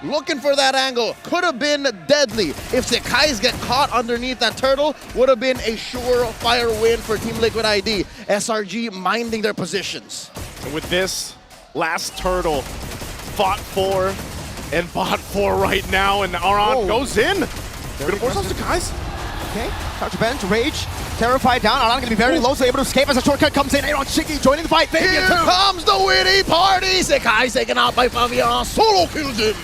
Looking for that angle. Could have been deadly. If Sekais get caught underneath that turtle, would have been a surefire win for Team Liquid ID. SRG minding their positions. And with this last turtle, fought for and bought for right now, and Aran goes in. Gonna force those guys. Okay, counter bench, rage, terrified down. Aran gonna be very low, so able to escape as a shortcut comes in. Aaron Shiki joining the fight. Here comes the Witty party. Sekai's taken out by Fabian. Solo kills him.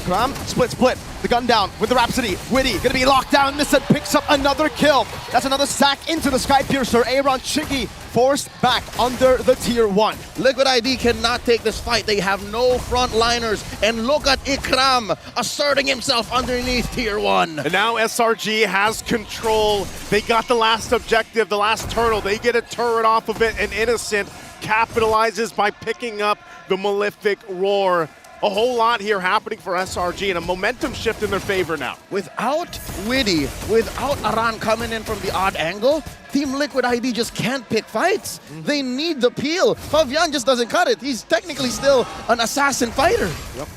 Kram, split. The gun down with the Rhapsody. Witty gonna be locked down. Innocent picks up another kill. That's another sack into the Skypiercer. Aaron Shiki forced back under the tier 1. Liquid ID cannot take this fight. They have no frontliners. And look at Ikram asserting himself underneath tier 1. And now SRG has control. They got the last objective, the last turtle. They get a turret off of it, and Innocent capitalizes by picking up the Malefic Roar. A whole lot here happening for SRG, and a momentum shift in their favor now. Without Witty, without Aran coming in from the odd angle, Team Liquid ID just can't pick fights. They need the peel. Fabian just doesn't cut it. He's technically still an assassin fighter. Yep.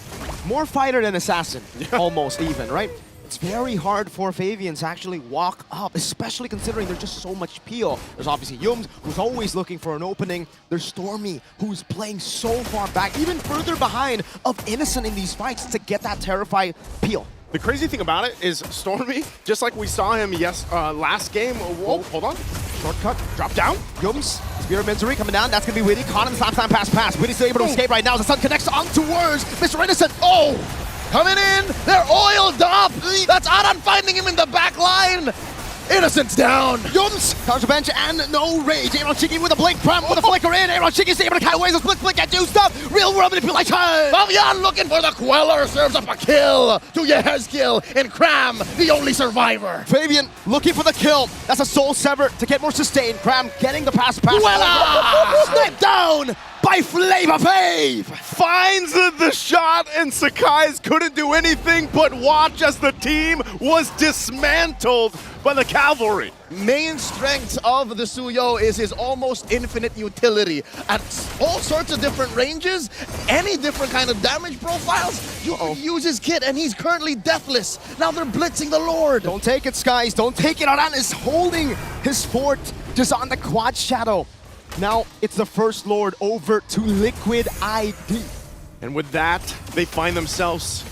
More fighter than assassin, almost even, right? It's very hard for Fabian to actually walk up, especially considering there's just so much peel. There's obviously Yums, who's always looking for an opening. There's Stormy, who's playing so far back, even further behind of Innocent in these fights to get that terrified peel. The crazy thing about it is Stormy, just like we saw him last game. Whoa, hold on. Shortcut, drop down. Yums, Spear of Misery coming down. That's going to be Witty. Caught in the time pass. Witty's still able to escape right now. The sun connects on towards Mr. Innocent. Oh! Coming in, they're oiled up. That's Aran finding him in the back line. Innocent's down. Yums, counter bench and no rage. Aaron Shiki with a blink, Prem with a flicker in. Aaron Shiki's able to cut away. So split, get juiced up. Real world manipulation. Fabian looking for the Queller, serves up a kill to Yeh's kill, and Kram, the only survivor. Fabian looking for the kill. That's a Soul Sever to get more sustain. Kram getting the pass. Queller! Snip down by Flavor Fave! Finds the shot, and Sakai's couldn't do anything but watch as the team was dismantled by the cavalry. Main strength of the Suyo is his almost infinite utility. At all sorts of different ranges, any different kind of damage profiles, you can use his kit, and he's currently deathless. Now they're blitzing the Lord. Don't take it, Skies. Don't take it. Aran is holding his fort just on the quad shadow. Now it's the First Lord over to Liquid ID. And with that, they find themselves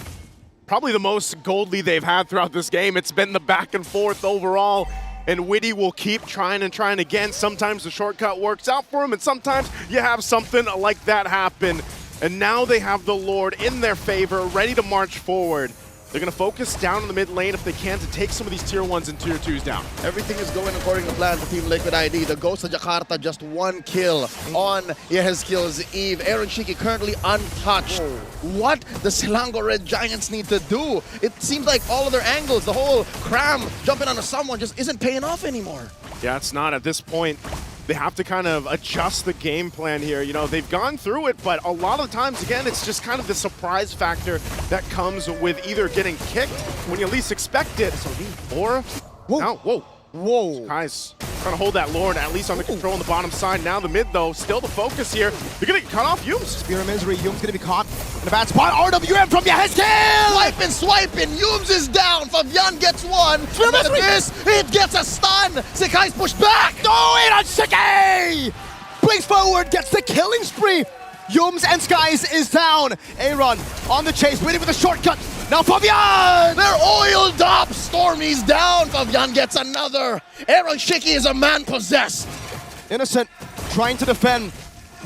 probably the most gold lead they've had throughout this game. It's been the back and forth overall, and Witty will keep trying and trying again. Sometimes the shortcut works out for him, and sometimes you have something like that happen. And now they have the Lord in their favor, ready to march forward. They're going to focus down in the mid lane if they can to take some of these tier 1s and tier 2s down. Everything is going according to plan for Team Liquid ID. The Ghost of Jakarta just 1 kill on Yehezkiel's Eve. Aaron Shiki currently untouched. What the Selangor Red Giants need to do? It seems like all of their angles, the whole cram jumping onto someone just isn't paying off anymore. Yeah, it's not at this point. They have to kind of adjust the game plan here. You know, they've gone through it, but a lot of times, again, it's just kind of the surprise factor that comes with either getting kicked when you least expect it, or... Whoa. Guys, trying to hold that Lord at least on the control on the bottom side. Now the mid, though, still the focus here. They're going to get cut off. Yums. Spear of Misery. Yums going to be caught in a bad spot. RWM from Yehezkiel! Swiping. Yums is down. Fabian gets one. Spear of Misery. It gets a stun. Sakai's pushed back. Do it on Shiki! Brings forward, gets the killing spree. Yums and Skies is down. Aaron on the chase, waiting for the shortcut. Now Fabian! They're oiled up! Stormy's down! Fabian gets another! Aaron Shiki is a man possessed! Innocent trying to defend.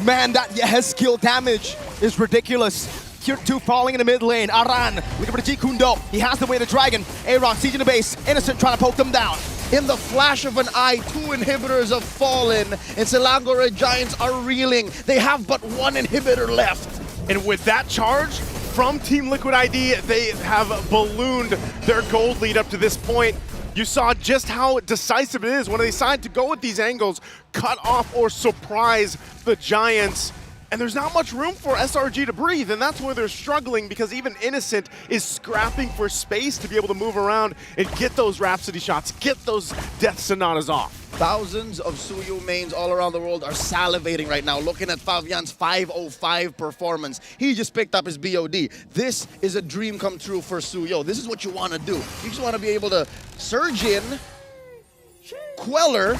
Man, that Yehezkiel damage is ridiculous. Tier 2 falling in the mid lane. Aran looking for the Jikundo. He has the way to Dragon. Aaron sieging the base. Innocent trying to poke them down. In the flash of an eye, 2 inhibitors have fallen, and Selangor Red Giants are reeling. They have but 1 inhibitor left. And with that charge from Team Liquid ID, they have ballooned their gold lead up to this point. You saw just how decisive it is when they decide to go with these angles, cut off or surprise the Giants. And there's not much room for SRG to breathe, and that's where they're struggling, because even Innocent is scrapping for space to be able to move around and get those Rhapsody shots, get those Death Sonatas off. Thousands of Suyu mains all around the world are salivating right now, looking at Fabian's 505 performance. He just picked up his BOD. This is a dream come true for Suyo. This is what you want to do. You just want to be able to surge in, Queller,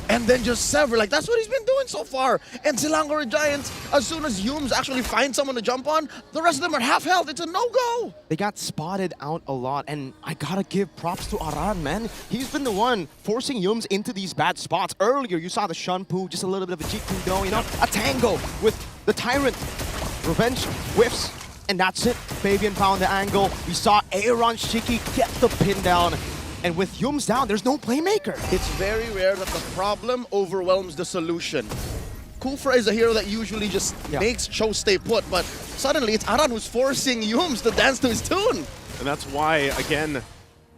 and then just sever. Like, that's what he's been doing so far. And Selangor Giants, as soon as Yums actually finds someone to jump on, the rest of them are half health. It's a no-go. They got spotted out a lot, and I gotta give props to Aran, man. He's been the one forcing Yums into these bad spots. Earlier, you saw the Shunpu, just a little bit of a Jikundo, you know, a tango with the Tyrant. Revenge whiffs, and that's it. Fabian found the angle. We saw Aaron Shiki get the pin down. And with Yums down, there's no playmaker. It's very rare that the problem overwhelms the solution. Kufra is a hero that usually just makes Cho stay put, but suddenly it's Aran who's forcing Yums to dance to his tune. And that's why, again,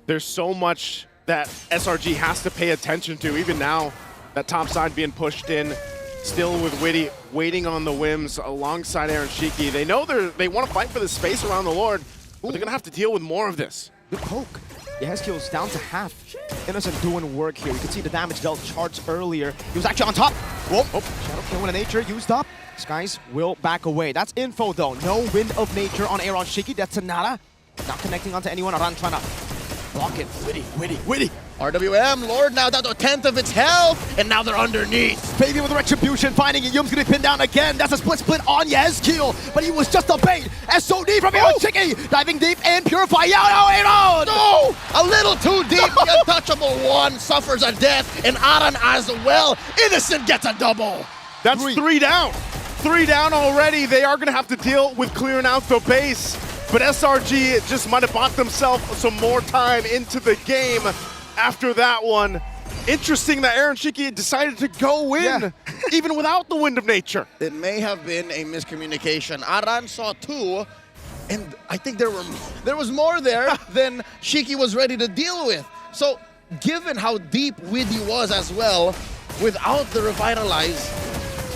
there's so much that SRG has to pay attention to. Even now, that top side being pushed in, still with Witty waiting on the whims alongside Aaron Shiki. They know they want to fight for the space around the Lord, but they're going to have to deal with more of this. Good poke. Yehezkiel's down to half. Innocent doing work here. You can see the damage dealt charts earlier. He was actually on top. Whoa. Shadow Kill in nature used up. Skies will back away. That's info though. No Wind of Nature on Aaron Shiki. That's Sonata. Not connecting onto anyone. Aran trying to block it. Witty. RWM, Lord now down to a 10th of its health, and now they're underneath. Fabian with the Retribution, finding it. Yum's gonna be pinned down again. That's a split on Yehezkiel, but he was just a bait. SOD from Aaron Shiki, diving deep and Purify. Aaron! No! A little too deep. The untouchable one suffers a death, and Aran as well. Innocent gets a double. That's 3 down. 3 down already. They are gonna have to deal with clearing out the base, but SRG just might have bought themselves some more time into the game. After that one, interesting that Aaron Shiki decided to go in, even without the Wind of Nature. It may have been a miscommunication. Aran saw 2, and I think there was more there than Shiki was ready to deal with. So, given how deep Widdy was as well, without the Revitalize,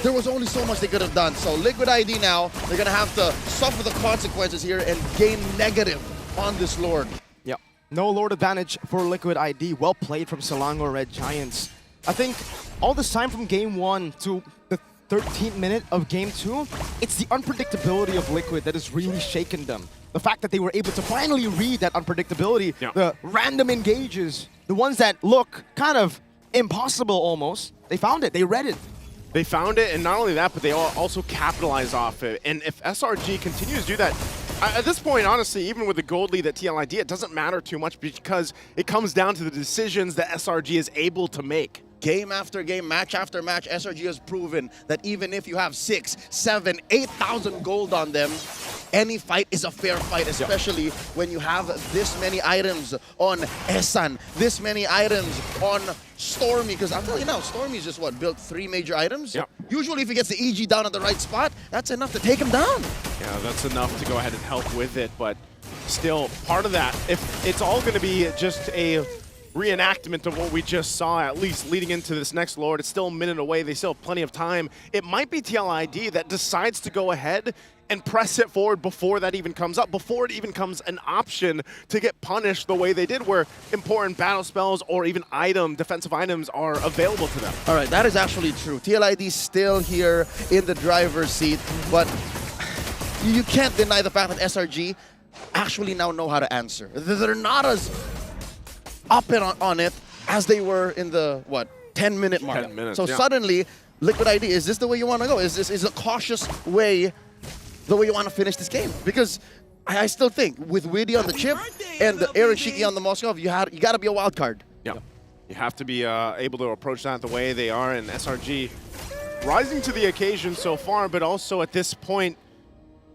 there was only so much they could have done. So Liquid ID now, they're going to have to suffer the consequences here and gain negative on this Lord. Yeah, no Lord advantage for Liquid ID. Well played from Selangor Red Giants. I think all this time from Game 1 to the 13th minute of Game 2, it's the unpredictability of Liquid that has really shaken them. The fact that they were able to finally read that unpredictability, the random engages, the ones that look kind of impossible almost, they found it, they read it. They found it, and not only that, but they also capitalize off it. And if SRG continues to do that, at this point, honestly, even with the gold lead at TLID, it doesn't matter too much because it comes down to the decisions that SRG is able to make. Game after game, match after match, SRG has proven that even if you have 6, 7, 8,000 gold on them, any fight is a fair fight, especially when you have this many items on Esan, this many items on Stormy, because I'll tell you now, Stormy's just built 3 major items. Usually if he gets the EG down at the right spot, that's enough to take him down. Yeah, that's enough to go ahead and help with it, but still, part of that, if it's all going to be just a reenactment of what we just saw, at least leading into this next Lord. It's still a minute away. They still have plenty of time. It might be TLID that decides to go ahead and press it forward before that even comes up, before it even comes an option to get punished the way they did, where important battle spells or even defensive items are available to them. All right, that is actually true. TLID still here in the driver's seat, but you can't deny the fact that SRG actually now know how to answer. They're not as up and on it as they were in the 10-minute mark. 10 minutes, so suddenly, Liquid ID, is this the way you want to go? Is a cautious way the way you want to finish this game? Because I still think with Widdy on the chip and Aaron Shiki on the Moskov, you got to be a wild card. Yeah, you have to be able to approach that the way they are, and SRG rising to the occasion so far, but also at this point,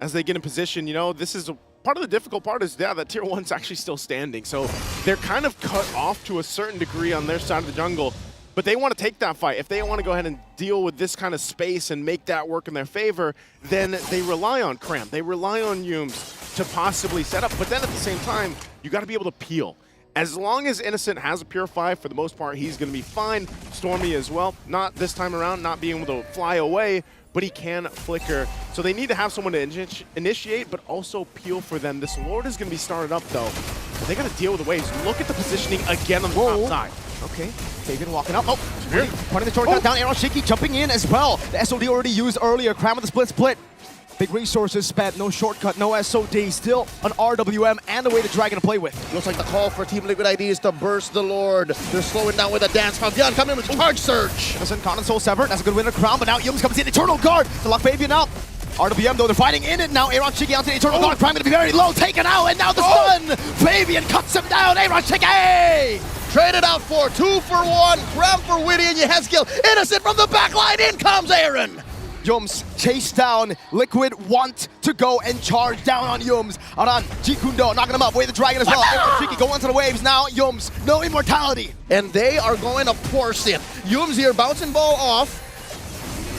as they get in position, this is part of the difficult part is, that Tier 1's actually still standing. So they're kind of cut off to a certain degree on their side of the jungle, but they want to take that fight. If they want to go ahead and deal with this kind of space and make that work in their favor, then they rely on Cram. They rely on Yums to possibly set up. But then at the same time, you got to be able to peel. As long as Innocent has a Purify, for the most part, he's going to be fine. Stormy as well. Not this time around, not being able to fly away, but he can flicker. So they need to have someone to initiate, but also peel for them. This Lord is going to be started up, though. They got to deal with the waves. Look at the positioning again on the top side. Okay, Fabian walking up. Pointing the torch down. Aaron Shiki jumping in as well. The SOD already used earlier. Cram with the split. Big resources spent, no shortcut, no SOD. Still an RWM and a way to Dragon to play with. Looks like the call for Team Liquid ID is to burst the Lord. They're slowing down with a dance. Fabian coming in with charge surge. Innocent caught and Soul Severed. That's a good winner Crown, but now Yums comes in. Eternal Guard to lock Fabian up. RWM though, they're fighting in it now. Aaron Shiki out to the Eternal Guard. Prime going to be very low, taken out, and now the stun. Fabian cuts him down. Aaron Shiki! Traded out for 2 for 1. Cram for Widdy and Yehezkiel. Innocent from the back line. In comes Aaron. Yums chase down. Liquid want to go and charge down on Yums. Aran, Jikundo knocking him up. Way the Dragon as well. Shiki go onto the waves now. Yums, no immortality. And they are going to force it. Yums here, bouncing ball off.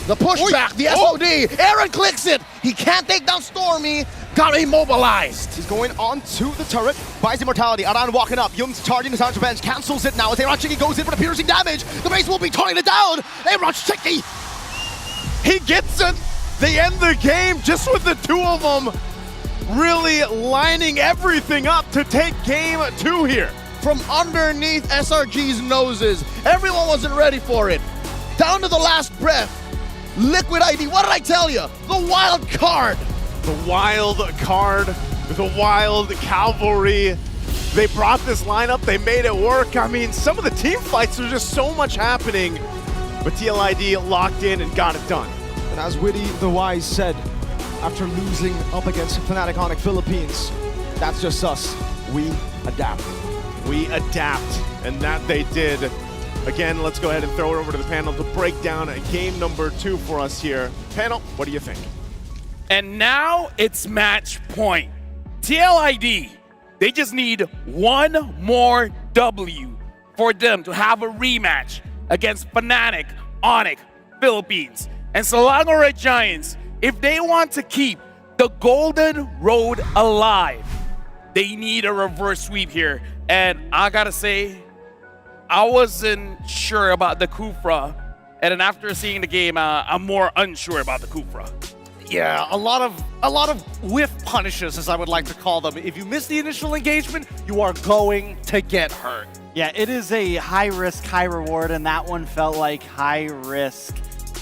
The pushback, the SOD. Aaron clicks it. He can't take down Stormy. Got immobilized. He's going onto the turret. Buys immortality. Aran walking up. Yums charging his Hunter Revenge. Cancels it now as Aaron Shiki goes in for the piercing damage. The base will be turning it down. Aaron Shiki. He gets it. They end the game just with the 2 of them really lining everything up to take game 2 here. From underneath SRG's noses. Everyone wasn't ready for it. Down to the last breath. Liquid ID, what did I tell you? The wild card. The wild card, the wild cavalry. They brought this lineup, they made it work. I mean, some of the team fights, there's just so much happening. But TLID locked in and got it done. And as Widdy the Wise said, after losing up against Fnatic Onyx Philippines, that's just us. We adapt. We adapt, and that they did. Again, let's go ahead and throw it over to the panel to break down game number 2 for us here. Panel, what do you think? And now it's match point. TLID, they just need one more W for them to have a rematch against Fnatic, Onyx, Philippines. And Selangor Red Giants, if they want to keep the Golden Road alive, they need a reverse sweep here. And I gotta say, I wasn't sure about the Kufra And then after seeing the game, I'm more unsure about the Kufra. Yeah, a lot of whiff punishes, as I would like to call them. If you miss the initial engagement, you are going to get hurt. Yeah, it is a high risk, high reward, and that one felt like high risk.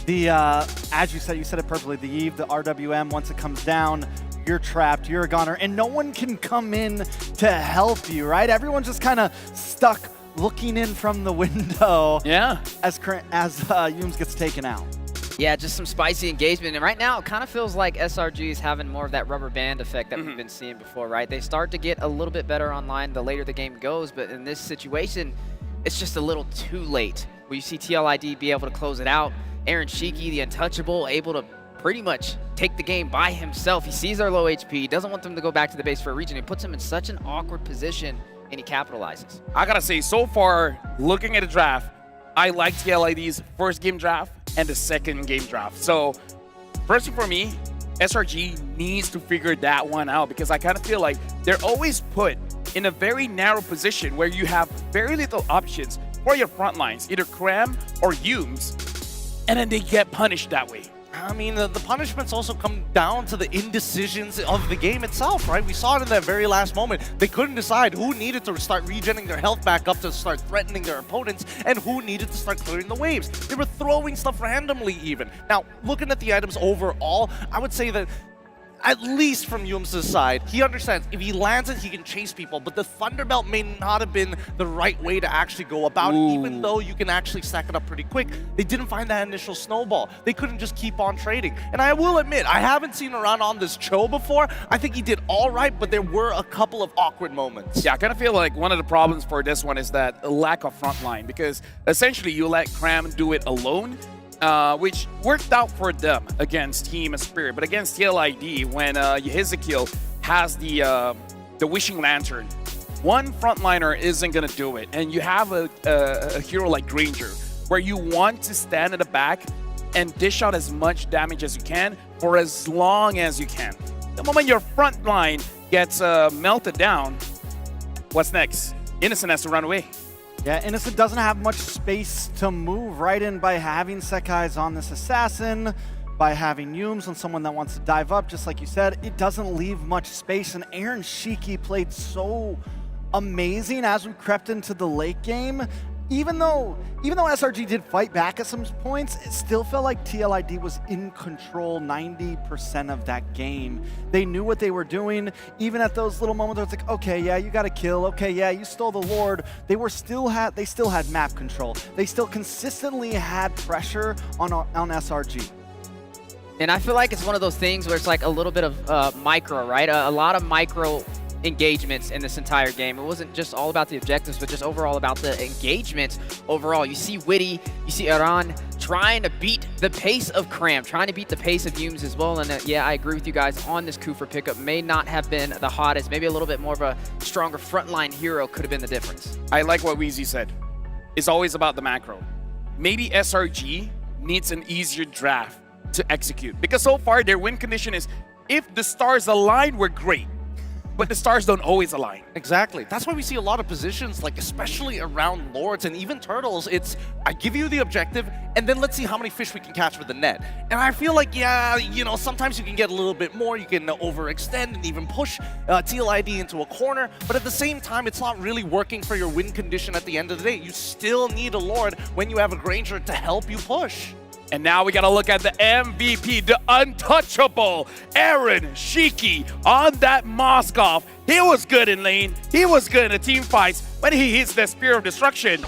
The as you said it perfectly. The Eve, the RWM, once it comes down, you're trapped, you're a goner, and no one can come in to help you, right? Everyone's just kind of stuck looking in from the window. Yeah. As Yums gets taken out. Yeah, just some spicy engagement. And right now, it kind of feels like SRG is having more of that rubber band effect that we've been seeing before, right? They start to get a little bit better online the later the game goes, but in this situation, it's just a little too late. Where you see TLID be able to close it out. Aaron Shiki, the untouchable, able to pretty much take the game by himself. He sees their low HP. He doesn't want them to go back to the base for a region. It puts him in such an awkward position, and he capitalizes. I gotta say, so far, looking at the draft, I like TLID's first game draft and the second game draft. So, personally for me, SRG needs to figure that one out because I kind of feel like they're always put in a very narrow position where you have very little options for your front lines, either Cram or Yums, and then they get punished that way. I mean, the punishments also come down to the indecisions of the game itself, right? We saw it in that very last moment. They couldn't decide who needed to start regenerating their health back up to start threatening their opponents and who needed to start clearing the waves. They were throwing stuff randomly even. Now, looking at the items overall, I would say that at least from Yums' side, he understands if he lands it, he can chase people, but the Thunderbelt may not have been the right way to actually go about it, even though you can actually stack it up pretty quick. They didn't find that initial snowball. They couldn't just keep on trading. And I will admit, I haven't seen Aran on this Cho before. I think he did all right, but there were a couple of awkward moments. Yeah, I kind of feel like one of the problems for this one is that lack of front line because essentially you let Cram do it alone, which worked out for them against Team Spirit. But against TLID, when Yehezkiel has the Wishing Lantern, one frontliner isn't going to do it. And you have a hero like Granger, where you want to stand at the back and dish out as much damage as you can for as long as you can. The moment your front line gets melted down, what's next? Innocent has to run away. Yeah, Innocent doesn't have much space to move right in by having Sekai's on this assassin, by having Yums on someone that wants to dive up, just like you said. It doesn't leave much space, and Aaron Shiki played so amazing as we crept into the late game. Even though SRG did fight back at some points, it still felt like TLID was in control 90% of that game. They knew what they were doing. Even at those little moments where it's like, okay, yeah, you got a kill. Okay, yeah, you stole the Lord. They still had map control. They still consistently had pressure on SRG. And I feel like it's one of those things where it's like a little bit of micro, right? A lot of micro engagements in this entire game. It wasn't just all about the objectives, but just overall about the engagement overall. You see Witty, you see Aran trying to beat the pace of Cram, trying to beat the pace of Yums as well. And yeah, I agree with you guys on this Kufra pickup. May not have been the hottest. Maybe a little bit more of a stronger frontline hero could have been the difference. I like what Weezy said. It's always about the macro. Maybe SRG needs an easier draft to execute. Because so far, their win condition is if the stars align, we're great. But the stars don't always align. Exactly. That's why we see a lot of positions, like especially around Lords and even Turtles, it's I give you the objective, and then let's see how many fish we can catch with the net. And I feel like, yeah, you know, sometimes you can get a little bit more, you can overextend and even push TLID into a corner, but at the same time, it's not really working for your win condition at the end of the day. You still need a Lord when you have a Granger to help you push. And now we got to look at the MVP, the untouchable Aaron Shiki on that Moskov. He was good in lane. He was good in the team fights. When he hits the Spear of Destruction,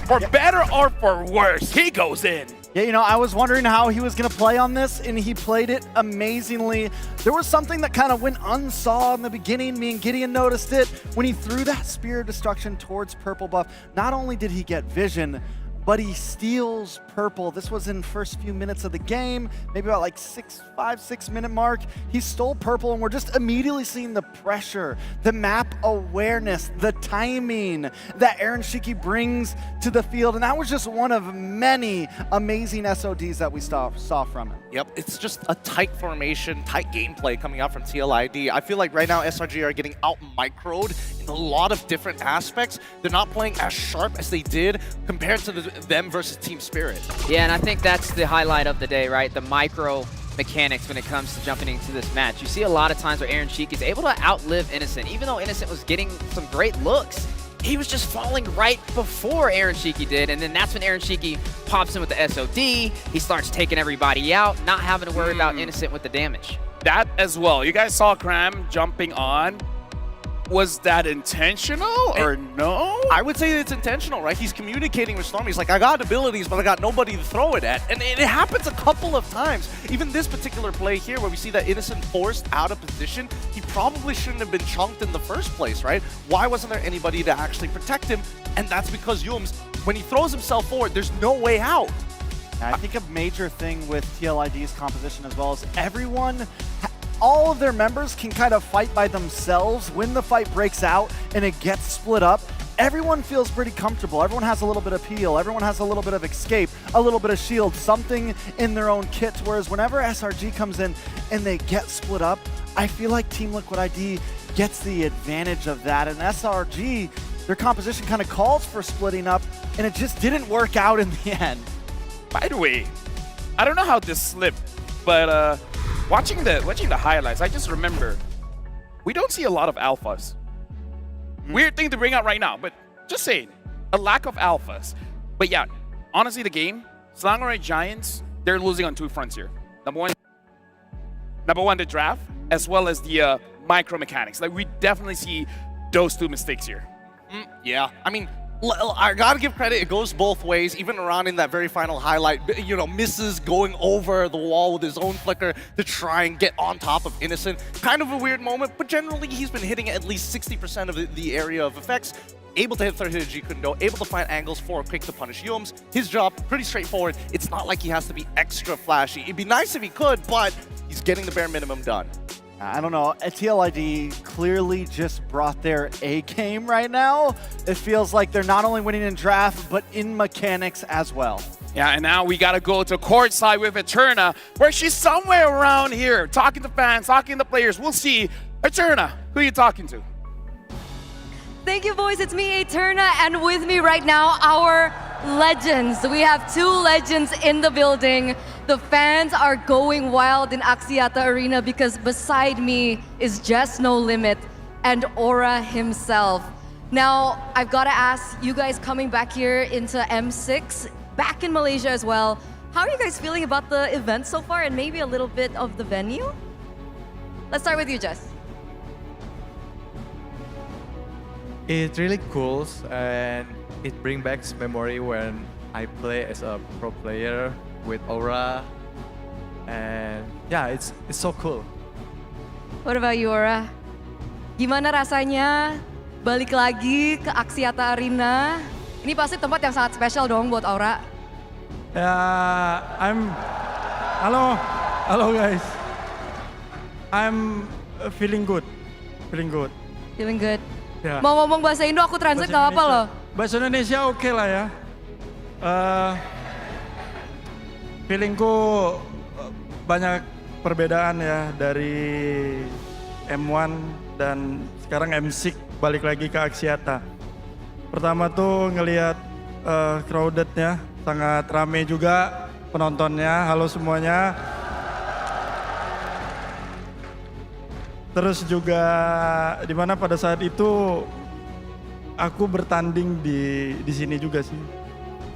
for better or for worse, he goes in. Yeah, you know, I was wondering how he was going to play on this, and he played it amazingly. There was something that kind of went unsaw in the beginning. Me and Gideon noticed it when he threw that Spear of Destruction towards Purple Buff. Not only did he get vision, but he steals Purple. This was in first few minutes of the game, maybe about like 5-6 minute mark. He stole Purple, and we're just immediately seeing the pressure, the map awareness, the timing that Aaron Shiki brings to the field. And that was just one of many amazing SODs that we saw from him. Yep, it's just a tight formation, tight gameplay coming out from TLID. I feel like right now SRG are getting out-microed a lot of different aspects. They're not playing as sharp as they did compared to them versus Team Spirit. Yeah, and I think that's the highlight of the day, right? The micro mechanics when it comes to jumping into this match. You see a lot of times where Aaron Cheek is able to outlive Innocent. Even though Innocent was getting some great looks, he was just falling right before Aaron Cheeky did, and then that's when Aaron Cheeky pops in with the SOD. He starts taking everybody out, not having to worry about Innocent with the damage. That as well. You guys saw Cram jumping on. Was that intentional or no? I would say it's intentional, right? He's communicating with Storm. He's like, I got abilities, but I got nobody to throw it at. And it happens a couple of times. Even this particular play here where we see that Innocent forced out of position, he probably shouldn't have been chunked in the first place, right? Why wasn't there anybody to actually protect him? And that's because Yums, when he throws himself forward, there's no way out. I think a major thing with TLID's composition as well is everyone, all of their members can kind of fight by themselves. When the fight breaks out and it gets split up, everyone feels pretty comfortable. Everyone has a little bit of peel. Everyone has a little bit of escape, a little bit of shield, something in their own kits. Whereas whenever SRG comes in and they get split up, I feel like Team Liquid ID gets the advantage of that. And SRG, their composition kind of calls for splitting up, and it just didn't work out in the end. By the way, I don't know how this slipped, but watching the highlights, I just remember we don't see a lot of alphas. Weird thing to bring out right now, but just saying, a lack of alphas. But yeah, honestly, the game, Slangorai Giants, they're losing on two fronts here. Number one, the draft, as well as the micro mechanics. Like, we definitely see those two mistakes here. Yeah, I mean, I gotta give credit, it goes both ways. Even Aran in that very final highlight, you know, misses going over the wall with his own flicker to try and get on top of Innocent. Kind of a weird moment, but generally he's been hitting at least 60% of the area of effects. Able to hit third hit of Jikundo, able to find angles for a quick to punish Yums. His job, pretty straightforward. It's not like he has to be extra flashy. It'd be nice if he could, but he's getting the bare minimum done. I don't know, TLID clearly just brought their A game right now. It feels like they're not only winning in draft, but in mechanics as well. Yeah, and now we gotta go to courtside with Eterna, where she's somewhere around here, talking to fans, talking to players. We'll see. Eterna, who are you talking to? Thank you, boys. It's me, Eterna, and with me right now, our legends. We have two legends in the building. The fans are going wild in Axiata Arena because beside me is Just No Limit and Aura himself. Now, I've got to ask you guys coming back here into M6, back in Malaysia as well, how are you guys feeling about the event so far and maybe a little bit of the venue? Let's start with you, Jess. It's really cool, and it brings back memory when I play as a pro player with Aura, and yeah, it's so cool. What about you, Aura? Gimana rasanya balik lagi ke Axiata Arena? Ini pasti tempat yang sangat spesial dong buat Aura. Hello guys. I'm feeling good. Feeling good. Ya. Mau ngomong bahasa Indo aku translate gak apa-apa loh. Bahasa Indonesia oke lah ya. Feelingku banyak perbedaan ya dari M1 dan sekarang M6 balik lagi ke Axiata. Pertama tuh ngelihat crowdednya, sangat rame juga penontonnya. Halo semuanya. Terus juga dimana pada saat itu aku bertanding di sini juga sih.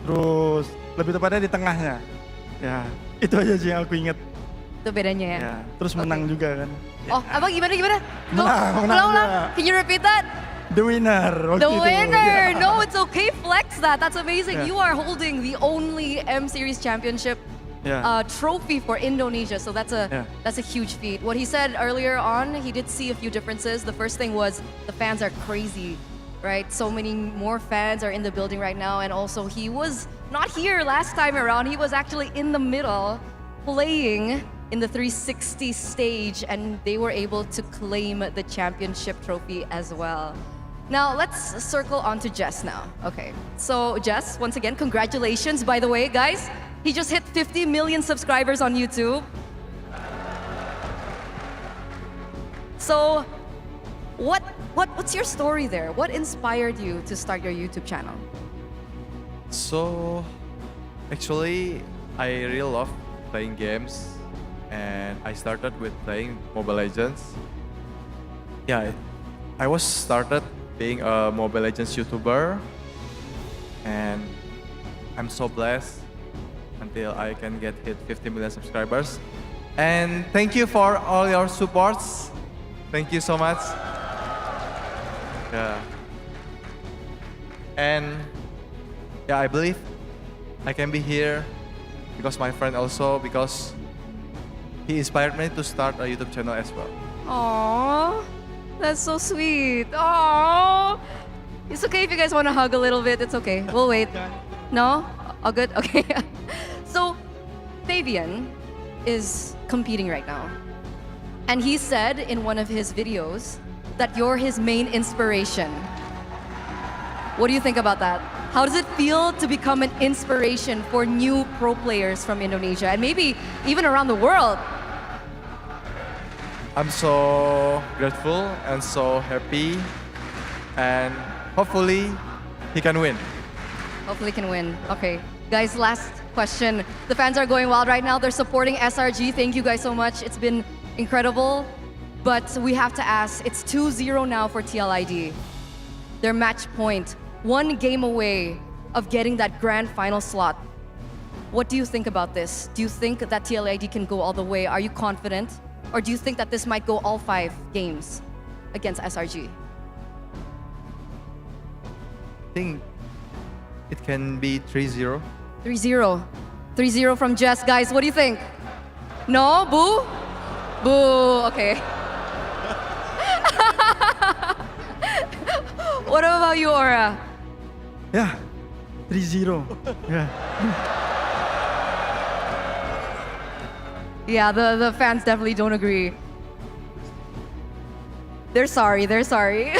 Terus lebih tepatnya di tengahnya. Ya, itu aja sih yang aku inget. Itu bedanya ya. Ya, terus menang juga kan. Oh, apa gimana? Menang juga. Can you repeat that? The winner. The winner. Yeah. No, it's okay. Flex that. That's amazing. Yeah. You are holding the only M Series championship trophy for Indonesia. So that's a huge feat. What he said earlier on, he did see a few differences. The first thing was the fans are crazy, right? So many more fans are in the building right now, and also he was not here last time around. He was actually in the middle playing in the 360 stage, and they were able to claim the championship trophy as well. Now, let's circle on to Jess now. Okay, so Jess, once again, congratulations, by the way, guys. He just hit 50 million subscribers on YouTube. So, what What's your story there? What inspired you to start your YouTube channel? So, actually, I really love playing games, and I started with playing Mobile Legends. Yeah, I was started being a Mobile Legends YouTuber, and I'm so blessed until I can hit 50 million subscribers. And thank you for all your supports. Thank you so much. Yeah. And yeah, I believe I can be here because my friend also, because he inspired me to start a YouTube channel as well. Aww, that's so sweet. Aww. It's okay if you guys want to hug a little bit. It's okay. We'll wait. No? All good? Okay. So, Fabian is competing right now. And he said in one of his videos that you're his main inspiration. What do you think about that? How does it feel to become an inspiration for new pro players from Indonesia and maybe even around the world? I'm so grateful and so happy, and hopefully he can win. Hopefully can win. Okay. Guys, last question. The fans are going wild right now. They're supporting SRG. Thank you guys so much. It's been incredible. But we have to ask, it's 2-0 now for TLID. Their match point, 1 game away of getting that grand final slot. What do you think about this? Do you think that TLID can go all the way? Are you confident? Or do you think that this might go all 5 games against SRG? I think it can be 3-0. 3-0. 3-0 from Jess. Guys, what do you think? No? Boo? Boo. Okay. What about you, Aura? Yeah, 3-0. Yeah. Yeah, the fans definitely don't agree. They're sorry, they're sorry.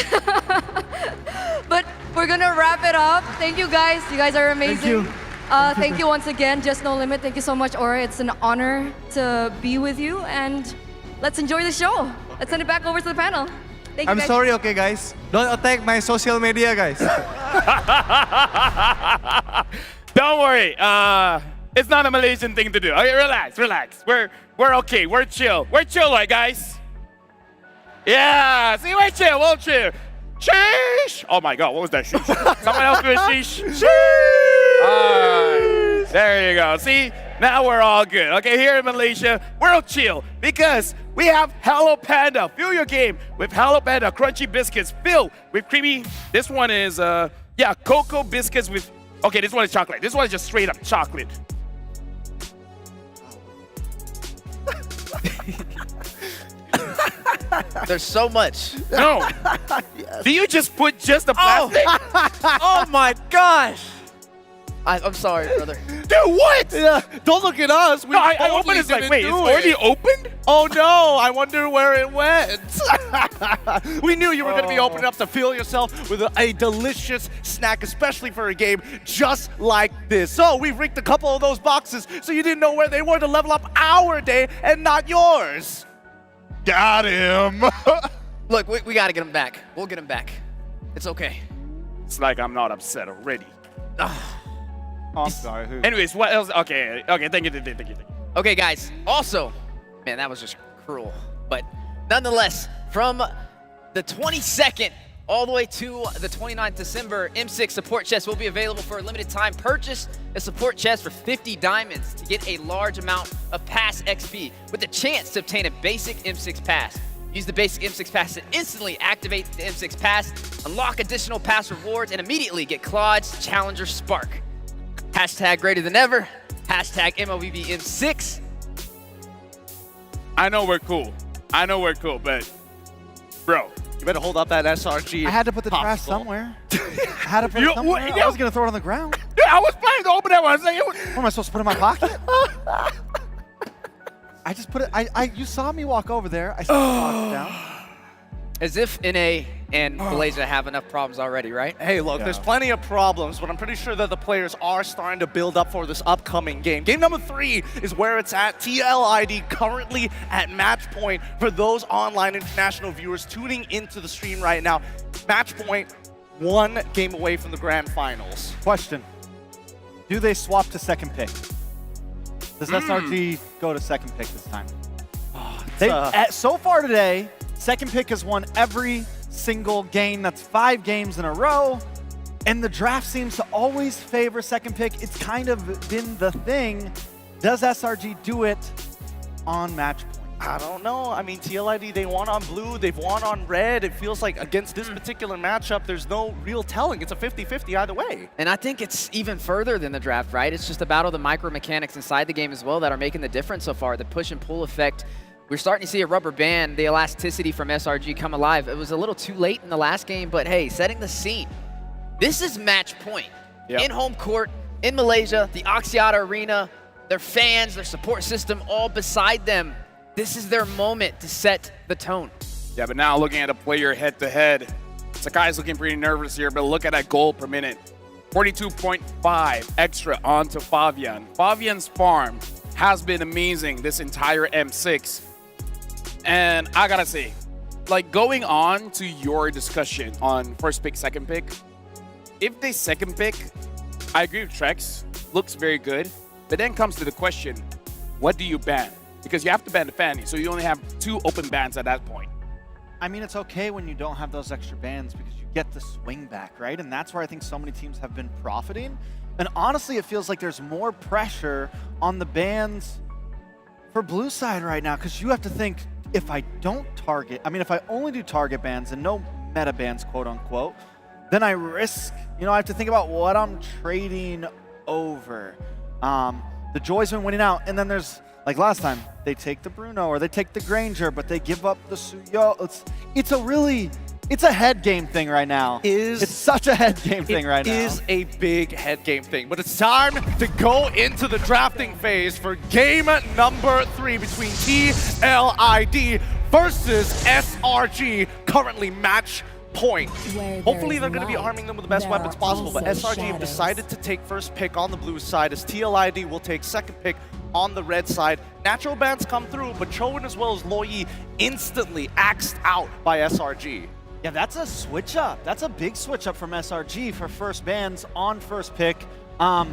But we're gonna wrap it up. Thank you guys. You guys are amazing. Thank you once again, Just No Limit. Thank you so much, Aura. It's an honor to be with you, and let's enjoy the show. Let's send it back over to the panel. Thank you, I'm guys. sorry, okay, guys. Don't attack my social media, guys. Don't worry. It's not a Malaysian thing to do. Okay, relax, relax. We're okay. We're chill. We're chill, right, guys? Yeah. See, we're chill. We'll chill. Sheesh. Oh my God, what was that? Sheesh. Someone else do a sheesh. Sheesh. All right. There you go. See, now we're all good. Okay, here in Malaysia, we're chill because we have Hello Panda. Fill your game with Hello Panda crunchy biscuits filled with creamy. This one is cocoa biscuits with. Okay, this one is chocolate. This one is just straight up chocolate. There's so much. No. Do you just put just the plastic? Oh my gosh. I'm sorry, brother. Dude, what? Yeah, don't look at us. We I totally opened it. It's like, didn't wait, it's do already it. opened? Oh no, I wonder where it went. We knew you were going to be opening up to fill yourself with a delicious snack, especially for a game just like this. So we've rigged a couple of those boxes so you didn't know where they were to level up our day and not yours. Got him. Look, we got to get him back. We'll get him back. It's okay. It's like I'm not upset already. Oh, I'm sorry. Who? Anyways, what else? Okay, thank you. Okay, guys. Also, man, that was just cruel. But nonetheless, from the 22nd all the way to the 29th December, M6 support chest will be available for a limited time. Purchase a support chest for 50 diamonds to get a large amount of pass XP with the chance to obtain a basic M6 pass. Use the basic M6 pass to instantly activate the M6 pass, unlock additional pass rewards, and immediately get Claude's Challenger Spark. Hashtag greater than ever. Hashtag MLBB M6. I know we're cool, but bro, you better hold up that SRG. I had to put the trash somewhere. I had to put it somewhere. I was going to throw it on the ground. Dude, I was planning to open that one. I was like, what am I supposed to put in my pocket? I just put it. You saw me walk over there. I set the box down. As if NA and Malaysia have enough problems already, right? Hey, look, there's plenty of problems, but I'm pretty sure that the players are starting to build up for this upcoming game. Game number 3 is where it's at. TLID currently at match point for those online international viewers tuning into the stream right now. Match point, 1 game away from the grand finals. Question. Do they swap to second pick? Does SRG go to second pick this time? So far today, second pick has won every single game. That's 5 games in a row. And the draft seems to always favor second pick. It's kind of been the thing. Does SRG do it on match point? I don't know. I mean, TLID, they won on blue, they've won on red. It feels like against this particular matchup, there's no real telling. It's a 50-50 either way. And I think it's even further than the draft, right? It's just about all the micro mechanics inside the game as well that are making the difference so far. The push and pull effect. We're starting to see a rubber band, the elasticity from SRG come alive. It was a little too late in the last game, but hey, setting the scene. This is match point. In home court, in Malaysia, the Axiata Arena, their fans, their support system, all beside them. This is their moment to set the tone. Yeah, but now looking at a player head-to-head, Sakai's looking pretty nervous here, but look at that goal per minute. 42.5 extra onto Fabian. Fabian's farm has been amazing this entire M6. And I gotta say, like going on to your discussion on first pick, second pick, if they second pick, I agree with Trex, looks very good, but then comes to the question, what do you ban? Because you have to ban the Fanny, so you only have 2 open bans at that point. I mean, it's okay when you don't have those extra bans because you get the swing back, right? And that's where I think so many teams have been profiting. And honestly, it feels like there's more pressure on the bans for blue side right now because you have to think, if I don't target, I mean, if I only do target bans and no meta bans, quote unquote, then I risk, I have to think about what I'm trading over. The Joy's been winning out, and then there's, like last time, they take the Bruno or they take the Granger, but they give up the Suyo. It's a head game thing right now. It's such a head game thing right now. It is a big head game thing, but it's time to go into the drafting phase for game number 3 between TLID versus SRG, currently match point. Hopefully they're going to be arming them with the best weapons possible, but SRG have decided to take first pick on the blue side as TLID will take second pick on the red side. Natural bans come through, but Chowen as well as Loyi instantly axed out by SRG. Yeah, that's a switch up. That's a big switch up from SRG for first bans on first pick. I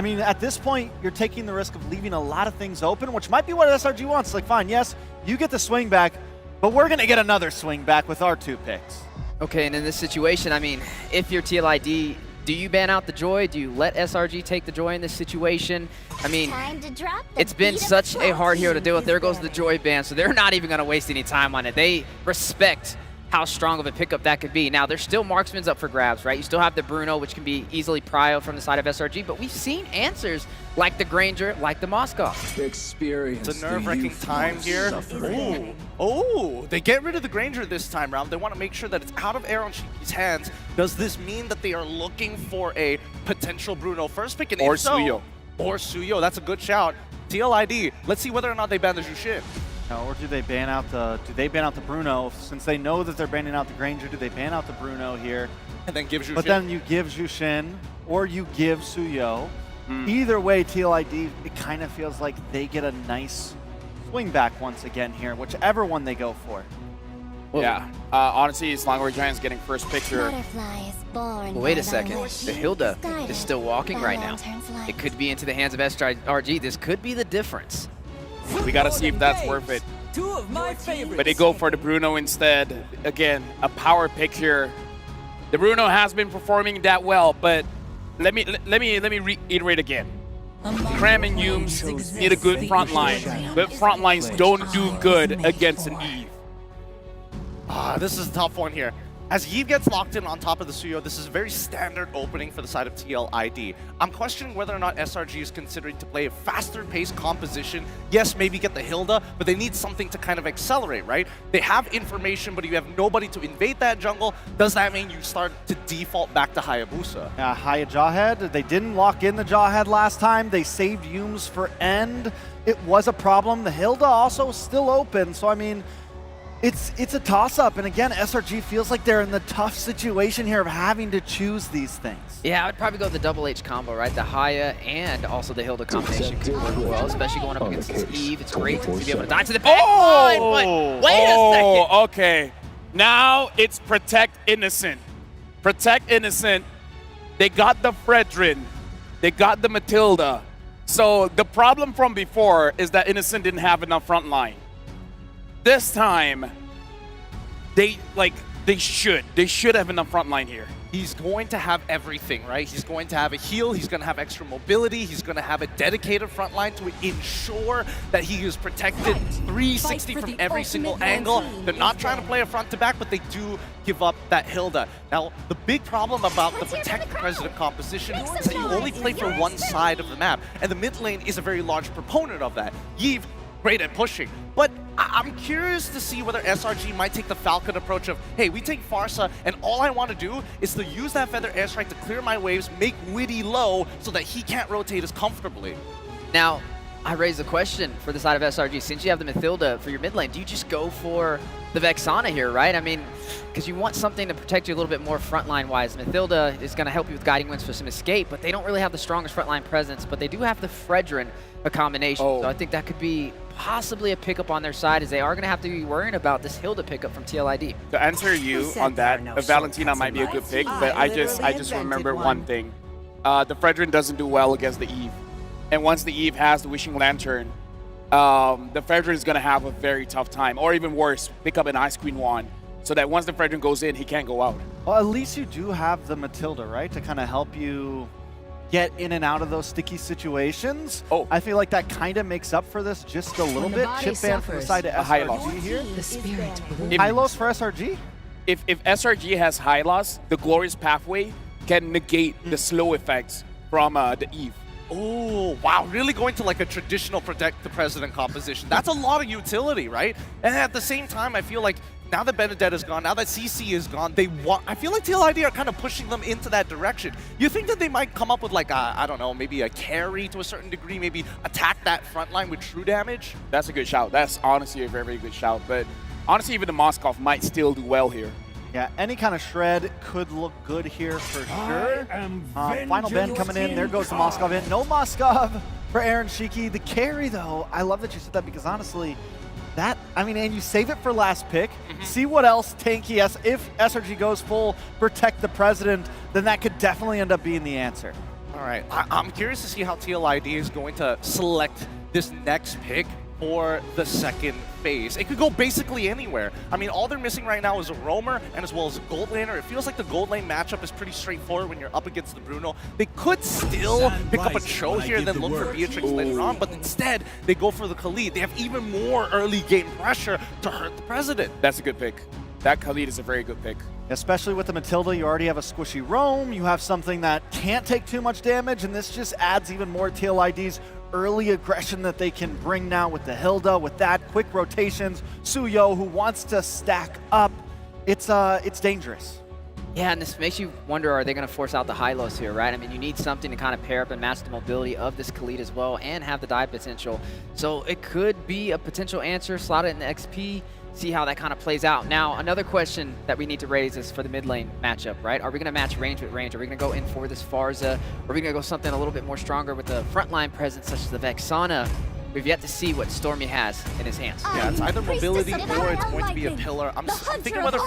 mean, at this point, you're taking the risk of leaving a lot of things open, which might be what SRG wants. Like, fine, yes, you get the swing back, but we're going to get another swing back with our 2 picks. Okay, and in this situation, I mean, if you're TLID, do you ban out the Joy? Do you let SRG take the Joy in this situation? I mean, it's been such a hard hero to deal with. There goes the Joy ban, so they're not even going to waste any time on it. They respect how strong of a pickup that could be. Now, there's still marksman's up for grabs, right? You still have the Bruno, which can be easily prio from the side of SRG, but we've seen answers like the Granger, like the Moskov. It's a nerve-wracking time here. Oh, they get rid of the Granger this time round. They want to make sure that it's out of Aaron Shiki's hands. Does this mean that they are looking for a potential Bruno first pick? And or if so, Suyo. Or Suyo, that's a good shout. TLID, let's see whether or not they ban the Jushin. Or do they ban out the Bruno? Since they know that they're banning out the Granger, do they ban out the Bruno here? And then give Jushin. But then you give Jushin, or you give Suyo. Either way, TLID, it kind of feels like they get a nice swing back once again here, whichever one they go for. Yeah, honestly, Slangor Giants getting first pick here. Well, wait a second. The Hilda is still walking right now. It could be into the hands of SRG. This could be the difference. We gotta see if that's worth it. 2 of my favorites. But they go for the Bruno instead. Again, a power pick here. The Bruno has been performing that well, but let me reiterate again. Cram and Humes need a good front line, but front lines don't do good against an Eve. This is a tough one here. As Yves gets locked in on top of the Suyo, this is a very standard opening for the side of TLID. I'm questioning whether or not SRG is considering to play a faster-paced composition. Yes, maybe get the Hilda, but they need something to kind of accelerate, right? They have information, but you have nobody to invade that jungle. Does that mean you start to default back to Hayabusa? Yeah, Haya Jawhead. They didn't lock in the Jawhead last time. They saved Humes for end. It was a problem. The Hilda also still open, so I mean, It's a toss-up, and again, SRG feels like they're in the tough situation here of having to choose these things. Yeah, I would probably go with the double H combo, right? The Haya and also the Hilda combination could work well, especially going up against Eve. It's great to be able to dive to the back line, but wait a second. Okay. Now it's Protect Innocent. Protect Innocent. They got the Fredrin. They got the Matilda. So the problem from before is that Innocent didn't have enough front line. This time, they should have enough front line here. He's going to have everything, right? He's going to have a heal, he's going to have extra mobility, he's going to have a dedicated front line to ensure that he is protected 360 from every single angle. They're not trying to play a front to back, but they do give up that Hilda. Now, the big problem about the Protect the President composition is that you only play for one side of the map, and the mid lane is a very large proponent of that. Yve, great at pushing, but I'm curious to see whether SRG might take the Falcon approach of, hey, we take Pharsa, and all I want to do is to use that Feather Airstrike to clear my waves, make Witty low so that he can't rotate as comfortably. Now, I raise the question for the side of SRG. Since you have the Mathilda for your mid lane, do you just go for the Vexana here, right? I mean, because you want something to protect you a little bit more frontline-wise. Mathilda is going to help you with Guiding Winds for some escape, but they don't really have the strongest frontline presence, but they do have the Fredrin, a combination. So I think that could be possibly a pickup on their side, as they are going to have to be worrying about this Hilda pickup from TLID. To answer you on that, Valentina might be a good pick, but I just remember one thing. The Fredrin doesn't do well against the Eve. And once the Eve has the Wishing Lantern, the Fredrin is going to have a very tough time. Or even worse, pick up an Ice Queen wand, so that once the Fredrin goes in, he can't go out. Well, at least you do have the Matilda, right, to kind of help you get in and out of those sticky situations. I feel like that kind of makes up for this just a little bit. Chip ban from the side of SRG here. The spirit. Hylos for SRG? If SRG has Hylos, the Glorious Pathway can negate the slow effects from the Eve. Oh, wow, really going to like a traditional Protect the President composition. That's a lot of utility, right? And at the same time, I feel like now that Benedetta's gone, now that CC is gone, I feel like TLID are kind of pushing them into that direction. You think that they might come up with like a, I don't know, maybe a carry to a certain degree, maybe attack that front line with true damage? That's a good shout. That's honestly a very, very good shout. But honestly, even the Moskov might still do well here. Yeah, any kind of shred could look good here for sure. Final bend coming in. There goes the Moskov in. No Moskov for Aaron Shiki. The carry, though, I love that you said that, because honestly, and you save it for last pick. See what else tanky, if SRG goes full Protect the President, then that could definitely end up being the answer. All right, I'm curious to see how TLID is going to select this next pick for the second phase. It could go basically anywhere. I mean, all they're missing right now is a roamer and as well as a gold laner. It feels like the gold lane matchup is pretty straightforward when you're up against the Bruno. They could still pick up a Cho here and then look for Beatrix later on, but instead they go for the Khalid. They have even more early game pressure to hurt the President. That's a good pick. That Khalid is a very good pick. Especially with the Matilda, you already have a squishy roam, you have something that can't take too much damage, and this just adds even more TLID's early aggression that they can bring now with the Hilda, with that, quick rotations, Suyo, who wants to stack up. It's dangerous. Yeah, and this makes you wonder, are they going to force out the Hylos here, right? I mean, you need something to kind of pair up and match the mobility of this Khalid as well and have the dive potential. So it could be a potential answer, slot it in the XP, see how that kind of plays out. Now, another question that we need to raise is for the mid lane matchup, right? Are we going to match range with range? Are we going to go in for this Pharsa? Are we going to go something a little bit more stronger with the frontline presence, such as the Vexana? We've yet to see what Stormy has in his hands. Yeah, it's either mobility or it's going to be a pillar. I'm thinking whether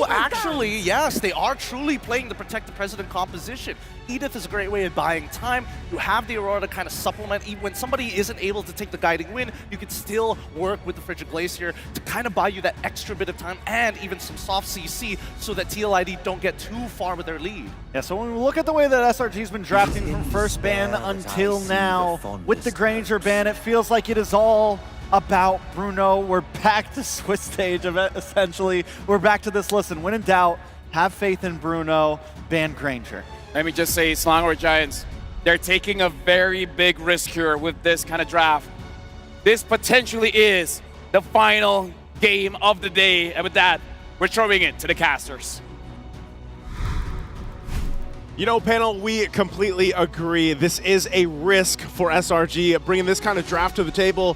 actually, yes, they are truly playing the Protect the President composition. Edith is a great way of buying time. You have the Aurora to kind of supplement. Even when somebody isn't able to take the Guiding Wind, you can still work with the Frigid Glacier to kind of buy you that extra bit of time and even some soft CC so that TLID don't get too far with their lead. Yeah, so when we look at the way that SRG's been drafting from first ban until now, with the Granger ban, it feels like it is all about Bruno. We're back to Swiss stage of it, essentially. We're back to this, listen, when in doubt, have faith in Bruno, ban Granger. Let me just say, Selangor Giants, they're taking a very big risk here with this kind of draft. This potentially is the final game of the day, and with that, we're throwing it to the casters. You know, panel, we completely agree. This is a risk for SRG, bringing this kind of draft to the table.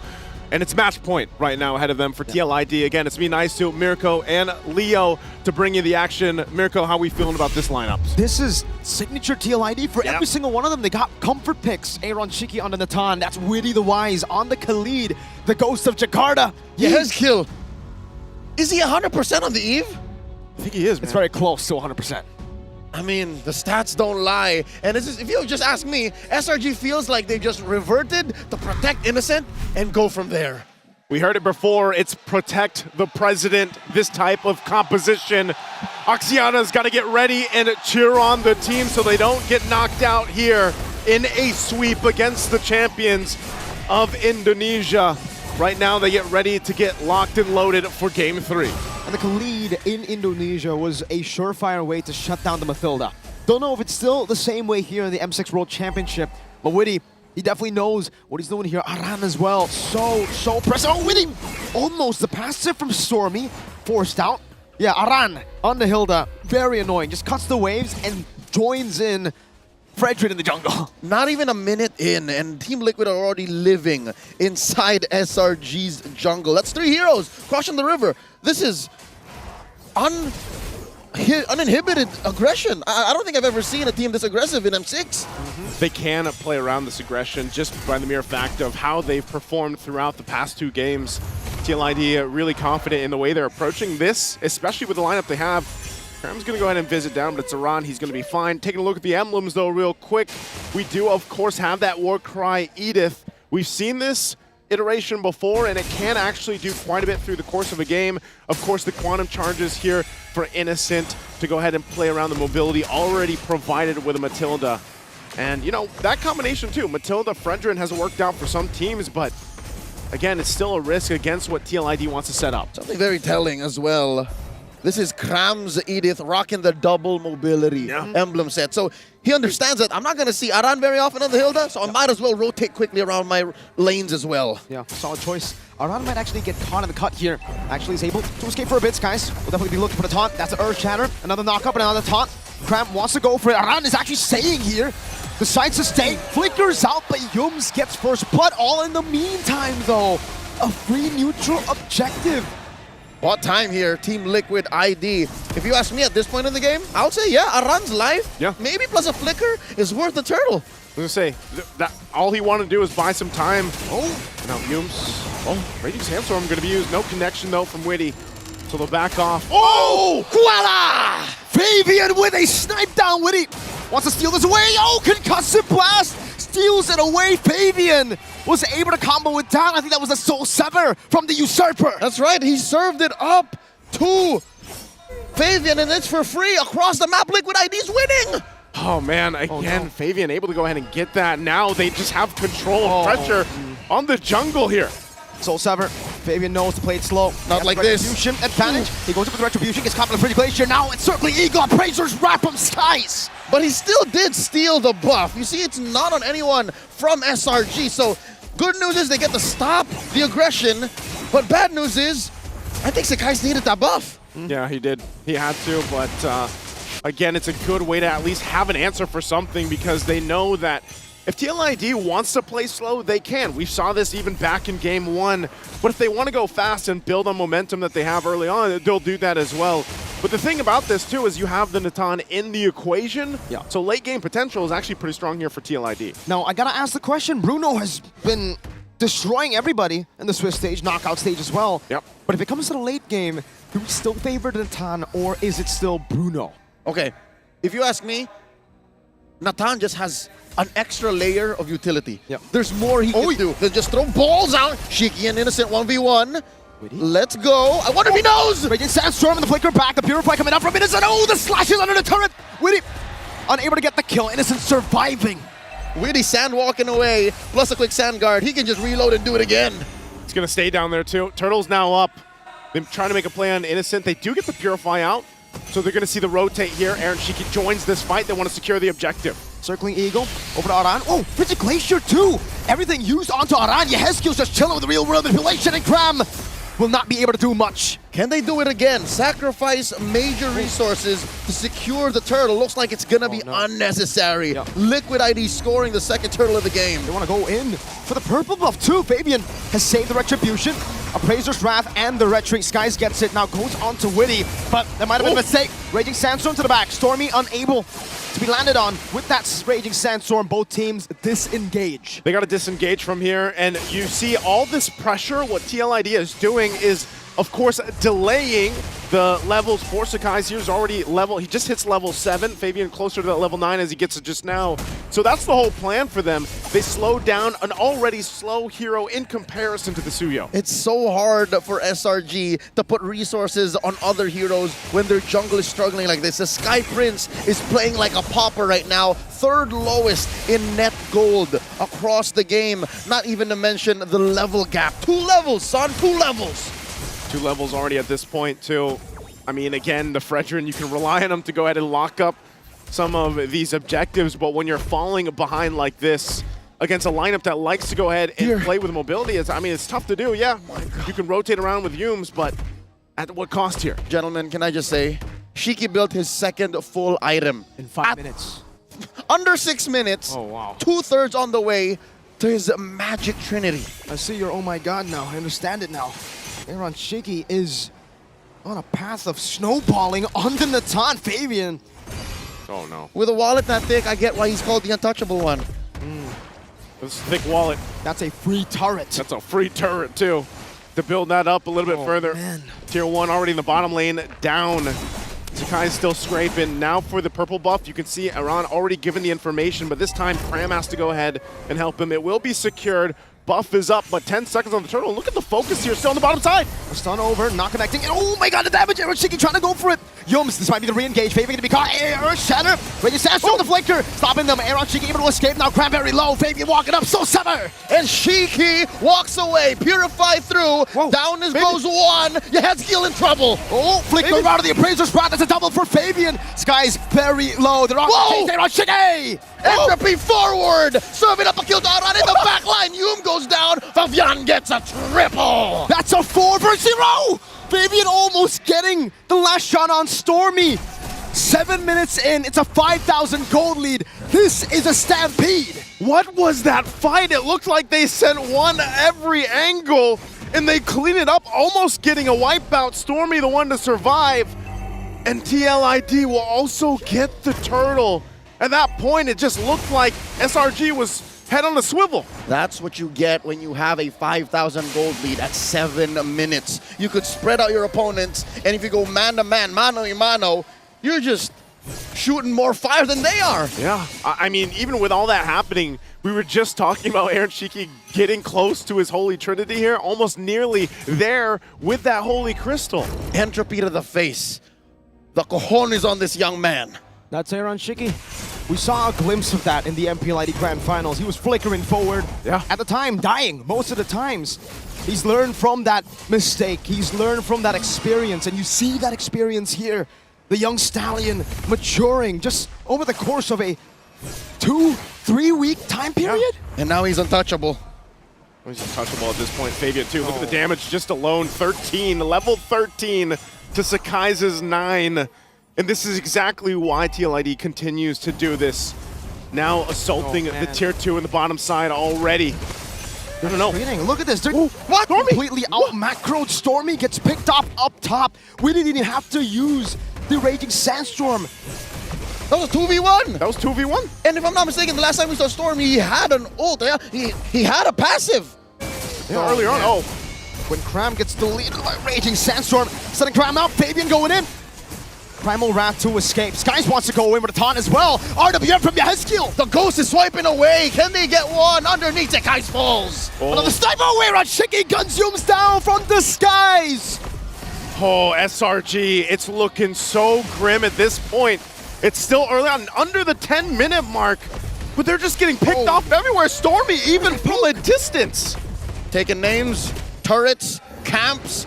And it's match point right now ahead of them for TLID. Again, it's me, Naisu, Mirko, and Leo to bring you the action. Mirko, how are we feeling about this lineup? This is signature TLID for every single one of them. They got comfort picks. Aaron Shiki on the Natan. That's Witty the Wise on the Khalid, the Ghost of Jakarta. Yes, kill. Is he 100% on the Eve? I think he is, man. It's very close to 100%. I mean, the stats don't lie. And this is, if you just ask me, SRG feels like they just reverted to protect Innocent and go from there. We heard it before, it's protect the president, this type of composition. Axiata's got to get ready and cheer on the team so they don't get knocked out here in a sweep against the champions of Indonesia. Right now, they get ready to get locked and loaded for Game 3. And the Khalid in Indonesia was a surefire way to shut down the Mathilda. Don't know if it's still the same way here in the M6 World Championship, but Witty, he definitely knows what he's doing here. Aran as well, so pressing. Oh, Witty! Almost the passive from Stormy, forced out. Yeah, Aran on the Hilda, very annoying. Just cuts the waves and joins in Frederick in the jungle. Not even a minute in, and Team Liquid are already living inside SRG's jungle. That's 3 heroes crossing the river. This is uninhibited aggression. I don't think I've ever seen a team this aggressive in M6. They can play around this aggression just by the mere fact of how they've performed throughout the past 2 games. TLID really confident in the way they're approaching this, especially with the lineup they have. Cram's going to go ahead and visit down, but it's Aran. He's going to be fine. Taking a look at the emblems, though, real quick. We do, of course, have that war cry, Edith. We've seen this iteration before, and it can actually do quite a bit through the course of a game. Of course, the quantum charges here for Innocent to go ahead and play around the mobility already provided with a Matilda. And, you know, that combination, too. Matilda, Fredrin hasn't worked out for some teams, but again, it's still a risk against what TLID wants to set up. Something very telling as well. This is Kram's Edith rocking the double mobility emblem set. So he understands that I'm not going to see Aran very often on the Hilda, so I might as well rotate quickly around my lanes as well. Yeah, solid choice. Aran might actually get caught in the cut here. Actually is able to escape for a bit, guys. We'll definitely be looking for the taunt. That's an Earth Shatter. Another knock-up and another taunt. Kram wants to go for it. Aran is actually staying here. Decides to stay. Flickers out, but Yums gets first blood. All in the meantime, though. A free neutral objective. What time here, Team Liquid ID? If you ask me at this point in the game, I would say, yeah, Aran's life, maybe plus a flicker, is worth the turtle. I was going to say, that all he wanted to do is buy some time. Oh, now Yums. Oh, Raging Sandstorm going to be used. No connection, though, from Witty. So they'll back off. Oh! Voila! Fabian with a snipe down. Witty wants to steal this away. Oh, concussive blast! Steals it away. Fabian was able to combo it down. I think that was a Soul Sever from the Usurper. That's right. He served it up to Fabian, and it's for free across the map. Liquid ID's winning. Oh, man. Again, Fabian able to go ahead and get that. Now they just have control of pressure on the jungle here. Soul Sever. Fabian knows to play it slow. Not like this. Retribution advantage. He goes up with the Retribution, gets caught in the Frigid Glacier. Now it's Circling Eagle. Appraisers wrap from skies. But he still did steal the buff. You see, it's not on anyone from SRG. So good news is they get to stop the aggression. But bad news is, I think Sakai's needed that buff. Yeah, he did. He had to, but again, it's a good way to at least have an answer for something because they know that if TLID wants to play slow, they can. We saw this even back in Game 1. But if they want to go fast and build on momentum that they have early on, they'll do that as well. But the thing about this, too, is you have the Natan in the equation. Yeah. So late game potential is actually pretty strong here for TLID. Now, I got to ask the question. Bruno has been destroying everybody in the Swiss stage, knockout stage as well. Yep. But if it comes to the late game, do we still favor Natan or is it still Bruno? Okay, if you ask me, Natan just has an extra layer of utility. Yep. There's more he can do than just throw balls out. Shiki and Innocent 1v1. Let's go. I wonder if he knows. Raging Sandstorm and the Flicker back. The Purify coming up from Innocent. Oh, the slashes under the turret. Witty unable to get the kill. Innocent surviving. Witty sand walking away, plus a quick sand guard. He can just reload and do it again. It's going to stay down there, too. Turtle's now up. They're trying to make a play on Innocent. They do get the Purify out, so they're going to see the rotate here. Aaron Shiki joins this fight. They want to secure the objective. Circling Eagle over to Aran. Oh, Frigid Glacier too. Everything used onto Aran. Yeheskill's just chilling with the real world manipulation, and Kram will not be able to do much. Can they do it again? Sacrifice major resources to secure the turtle. Looks like it's gonna be unnecessary. Liquid ID scoring the second turtle of the game. They want to go in for the purple buff too. Fabian has saved the Retribution. Appraiser's Wrath and the Retreat. Skies gets it, now goes on to Witty, but there might have been a mistake. Raging Sandstorm to the back. Stormy unable to be landed on. With that Raging Sandstorm, both teams disengage. They got to disengage from here, and you see all this pressure. What TLID is doing is, of course, delaying the levels for Sakai. Here's already level, he just hits level 7. Fabian closer to that level 9 as he gets it just now. So that's the whole plan for them. They slowed down an already slow hero in comparison to the Suyo. It's so hard for SRG to put resources on other heroes when their jungle is struggling like this. The Sky Prince is playing like a pauper right now. Third lowest in net gold across the game. Not even to mention the level gap. 2 levels, son, 2 levels. 2 levels already at this point, too. I mean, again, the Fredrin, you can rely on them to go ahead and lock up some of these objectives, but when you're falling behind like this against a lineup that likes to go ahead and play with mobility, it's tough to do, yeah. You can rotate around with Yumes, but at what cost here? Gentlemen, can I just say, Shiki built his second full item. In 5 minutes. Under 6 minutes. Oh, wow. 2/3 on the way to his magic trinity. I see your oh my god now. I understand it now. Aaron Shiki is on a path of snowballing onto Natan. Fabian. Oh no. With a wallet that thick, I get why he's called the untouchable one. This thick wallet. That's a free turret. That's a free turret, too. To build that up a little bit further. Man. Tier 1 already in the bottom lane, down. Sakai's still scraping. Now for the purple buff, you can see Aran already given the information, but this time Cram has to go ahead and help him. It will be secured. Buff is up, but 10 seconds on the turtle. Look at the focus here, still on the bottom side. A stun over, not connecting. Oh my god, the damage! Aaron Shiki trying to go for it. Yums, this might be the re-engage. Fabian gonna be caught. Aaron Shatter. Raging Sandstorm the flicker. Stopping them. Aaron Shiki able to escape. Now Cranberry low. Fabian walking up. So summer. And Shiki walks away. Purify through. Whoa. Down goes 1. Yehezkiel in trouble. Oh, flicker out of the Appraiser's Wrath. That's a double for Fabian. Sky's very low. They're on the chase. Aaron Shiki. Entropy forward. Serving up a kill to Aran in the back line. Yum goes down. Fabian gets a triple. That's a 4 for 0. Fabian almost getting the last shot on Stormy. 7 minutes in, it's a 5,000 gold lead. This is a stampede. What was that fight? It looked like they sent one every angle, and they clean it up, almost getting a wipeout. Stormy, the one to survive, and TLID will also get the turtle. At that point, it just looked like SRG was head on a swivel. That's what you get when you have a 5,000 gold lead at 7 minutes. You could spread out your opponents, and if you go man-to-man, mano-a-mano, you're just shooting more fire than they are. Yeah, I mean, even with all that happening, we were just talking about Aaron Shiki getting close to his Holy Trinity here, almost nearly there with that Holy Crystal. Entropy to the face. The cojones on this young man. That's Aaron Shiki. We saw a glimpse of that in the MPLID Grand Finals. He was flickering forward. Yeah. At the time, dying most of the times. He's learned from that mistake. He's learned from that experience, and you see that experience here. The young stallion maturing just over the course of a 2-3 week time period. Yeah. And now he's untouchable. He's untouchable at this point. Fabian too. Look at the damage just alone. 13, level 13 to Sakai's 9. And this is exactly why TLID continues to do this. Now assaulting the tier 2 in the bottom side already. No. Look at this. What? Completely out-macroed. Stormy gets picked up top. We didn't even have to use the Raging Sandstorm. That was 2v1. That was 2v1. And if I'm not mistaken, the last time we saw Stormy, he had an ult. Yeah? He had a passive. Yeah, earlier on. Oh. When Cram gets deleted by Raging Sandstorm, setting Cram out. Fabian going in. Primal Wrath to escape. Skies wants to go in with a taunt as well. RWM from Yehezkiel. The ghost is swiping away. Can they get one underneath the Skies falls? Another sniper away. Shiki guns zooms down from the skies. Oh, SRG, it's looking so grim at this point. It's still early on, under the 10-minute mark, but they're just getting picked off everywhere. Stormy, even from a distance. Taking names, turrets, camps.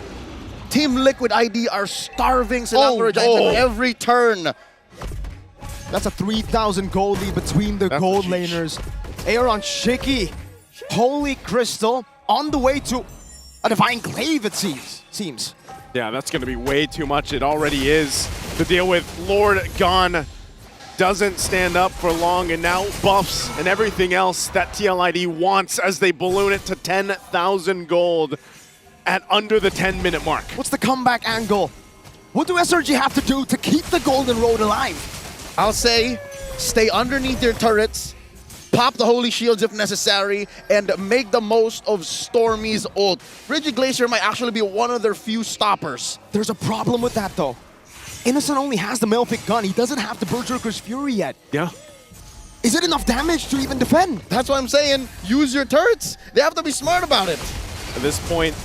Team Liquid ID are starving Sinatra every turn. That's a 3,000 gold lead between the gold laners. Aaron Shiki, Holy Crystal, on the way to a Divine Glaive, it seems. seems. Yeah, that's going to be way too much. It already is to deal with. Lord gone. Doesn't stand up for long, and now buffs and everything else that TLID wants as they balloon it to 10,000 gold at under the 10-minute mark. What's the comeback angle? What do SRG have to do to keep the Golden Road alive? I'll say stay underneath your turrets, pop the Holy Shields if necessary, and make the most of Stormy's ult. Rigid Glacier might actually be one of their few stoppers. There's a problem with that though. Innocent only has the Melfic gun. He doesn't have the Berserker's Fury yet. Yeah. Is it enough damage to even defend? That's what I'm saying. Use your turrets. They have to be smart about it. At this point,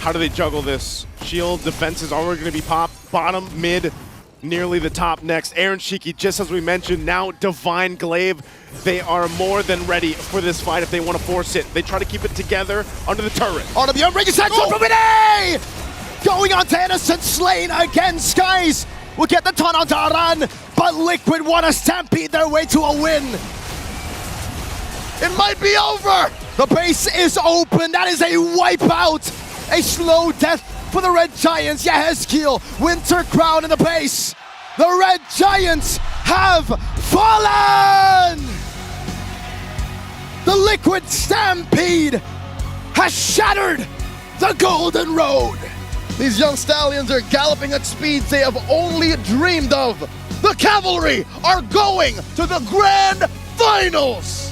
how do they juggle this? Shield defenses are going to be pop, bottom, mid, nearly the top next. Aaron Shiki, just as we mentioned, now Divine Glaive. They are more than ready for this fight if they want to force it. They try to keep it together under the turret. On the unbreaking section from A! Going on to Innocent, slain again. Skies will get the ton onto Aran, but Liquid want to stampede their way to a win. It might be over. The base is open. That is a wipeout. A slow death for the Red Giants. Yahezkiel, Winter Crown in the base. The Red Giants have fallen. The Liquid Stampede has shattered the Golden Road. These young stallions are galloping at speeds they have only dreamed of. The Cavalry are going to the Grand Finals.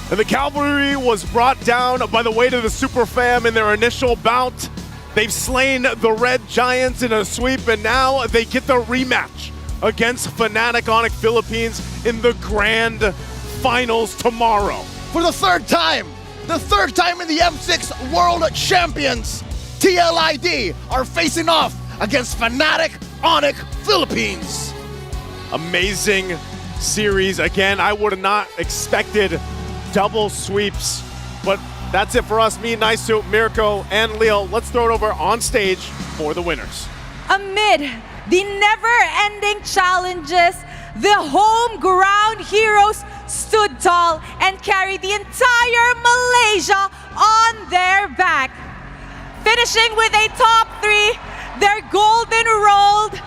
And the Cavalry was brought down by the weight of the Super Fam in their initial bout. They've slain the Red Giants in a sweep, and now they get the rematch against Fnatic Onyx Philippines in the Grand Finals tomorrow. For the third time in the M6 World Champions, TLID are facing off against Fnatic Onyx Philippines. Amazing series. Again, I would have not expected double sweeps, but that's it for us. Me, Naisu, Mirko, and Leo. Let's throw it over on stage for the winners. Amid the never-ending challenges, the home ground heroes stood tall and carried the entire Malaysia on their back. Finishing with a top 3, their Golden Road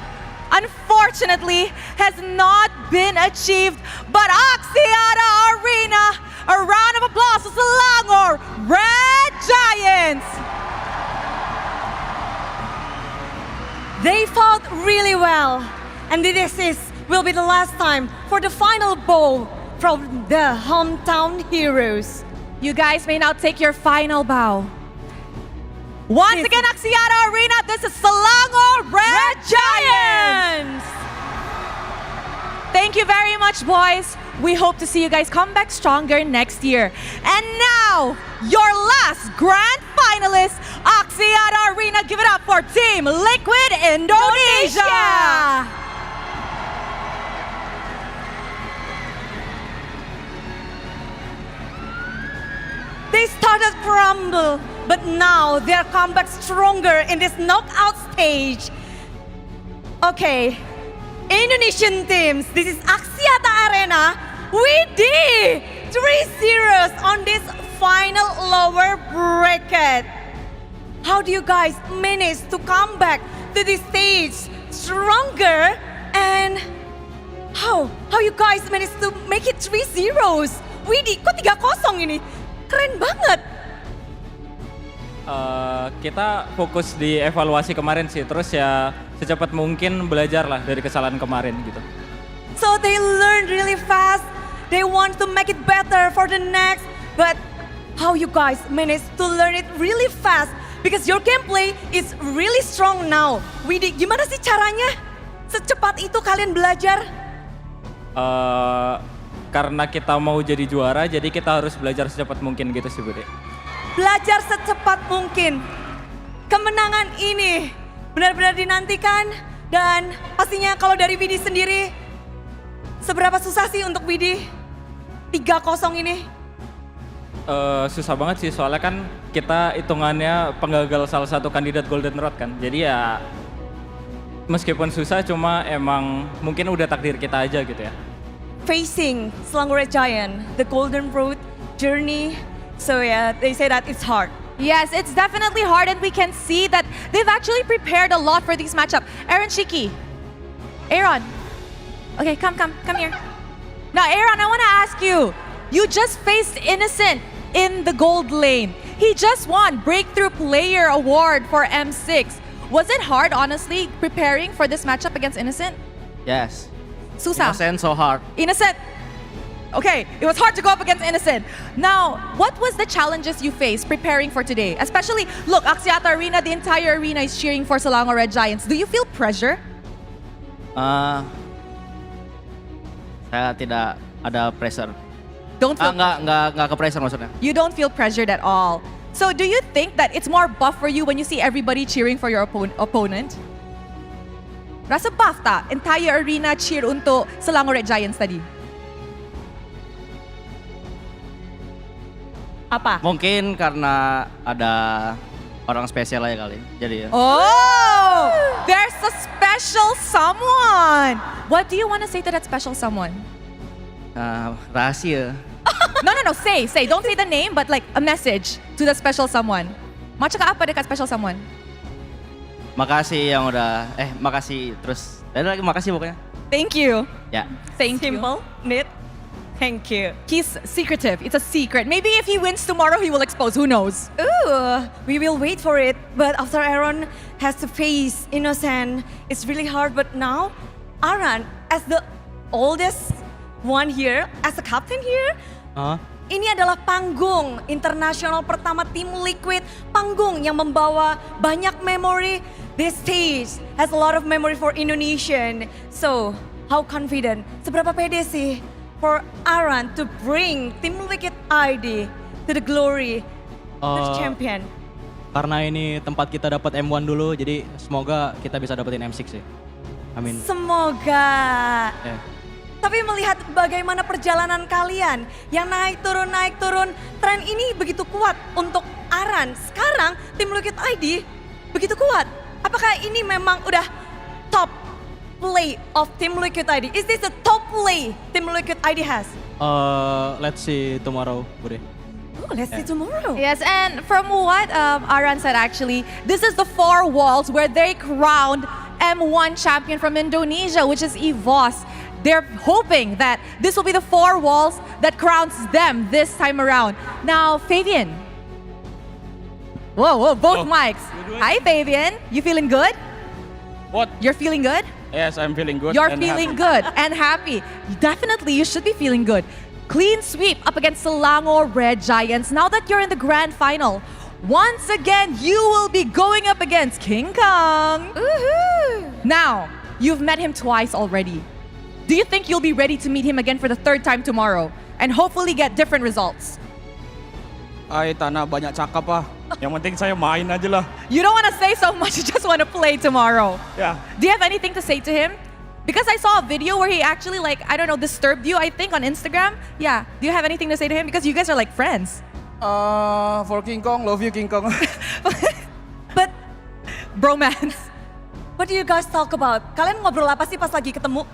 unfortunately has not been achieved, but Axiata Arena, a round of applause to Selangor Red Giants. They fought really well, and this will be the last time for the final bow from the hometown heroes. You guys may now take your final bow. Once again, Axiata Arena, this is Selangor Red Giants! Thank you very much, boys. We hope to see you guys come back stronger next year. And now, your last grand finalist, Axiata Arena. Give it up for Team Liquid Indonesia! They started crumble, but now they're come back stronger in this knockout stage. Okay, Indonesian teams, this is Axiata Arena. We did 3-0 on this final lower bracket. How do you guys manage to come back to this stage stronger? And how you guys managed to make it 3-0? Widih, kok 3-0 ini? Keren banget. Kita fokus di evaluasi kemarin sih, terus ya secepat mungkin belajar lah dari kesalahan kemarin gitu. So they learned really fast. They want to make it better for the next. But how you guys managed to learn it really fast? Because your gameplay is really strong now. Widih, gimana sih caranya? Secepat itu kalian belajar? Karena kita mau jadi juara, jadi kita harus belajar secepat mungkin gitu sih, Bude. Belajar secepat mungkin. Kemenangan ini benar-benar dinantikan, dan pastinya kalau dari Widih sendiri, seberapa susah sih untuk Widih 3-0 ini? Susah banget sih, soalnya kan kita hitungannya penggagal salah satu kandidat Golden Road kan. Jadi ya meskipun susah, cuma emang mungkin udah takdir kita aja gitu ya. Facing Selangor Red Giant, the Golden Road journey. So yeah, they say that it's hard. Yes, it's definitely hard, and we can see that they've actually prepared a lot for these matchup. Aaron Shiki. Aaron. Okay, come here. Now, Aaron, I want to ask you. You just faced Innocent in the gold lane. He just won Breakthrough Player Award for M6. Was it hard, honestly, preparing for this matchup against Innocent? Yes. Susah. Innocent so hard. Innocent. Okay, it was hard to go up against Innocent. Now, what was the challenges you faced preparing for today? Especially, look, Axiata Arena, the entire arena is cheering for Selangor Red Giants. Do you feel pressure? Saya tidak ada pressure. Don't feel nggak ke pressure maksudnya. You don't feel pressured at all. So do you think that it's more buff for you when you see everybody cheering for your opponent? Rasa buff ta? Entire arena cheer untuk Selangor Red Giants tadi. Apa? Mungkin karena ada orang spesial aja kali. Jadi ya. Oh, there's a special someone. What do you want to say to that special someone? Rahasia. No. Say. Don't say the name, but like a message to the special someone. Mau cakap apa dekat special someone? Makasih yang udah, makasih terus. Dan lagi makasih pokoknya. Thank you. Ya. Thank you. Simple, neat. Thank you. He's secretive. It's a secret. Maybe if he wins tomorrow, he will expose. Who knows? Ooh, we will wait for it. But after Aaron has to face Innocent, it's really hard. But now, Aaron, as the oldest one here, as the captain here, ini adalah panggung internasional pertama tim Liquid. Panggung yang membawa banyak memory. This stage has a lot of memory for Indonesian. So, how confident? Seberapa pede sih for Aaron to bring Team Liquid ID to the glory, to the champion? Karena ini tempat kita dapat M1 dulu, jadi semoga kita bisa dapetin M6 sih. Amin. Semoga. Yeah. Tapi melihat bagaimana perjalanan kalian yang naik turun, tren ini begitu kuat untuk Aaron. Sekarang Team Liquid ID begitu kuat. Apakah ini memang udah top play of Team Liquid ID? Is this the top play Team Liquid ID has? Let's see tomorrow, Bude. Oh, let's see tomorrow. Yes, and from what Aaron said actually, this is the 4 walls where they crowned M1 champion from Indonesia, which is EVOS. They're hoping that this will be the 4 walls that crowns them this time around. Now, Fabian. Whoa, both mics. Hi, Fabian. You feeling good? What? You're feeling good? Yes, I'm feeling good. You're feeling good and happy. Definitely, you should be feeling good. Clean sweep up against Selangor Red Giants. Now that you're in the grand final, once again, you will be going up against King Kong. Woohoo! Now, you've met him twice already. Do you think you'll be ready to meet him again for the 3rd time tomorrow and hopefully get different results? Tanah banyak cakap ah. Yang penting saya main aja lah. You don't want to say so much, you just want to play tomorrow. Yeah. Do you have anything to say to him? Because I saw a video where he actually disturbed you, I think, on Instagram. Yeah. Do you have anything to say to him? Because you guys are like friends. For King Kong, love you King Kong. But bromance. What do you guys talk about? Kalian ngobrol apa sih pas lagi ketemu?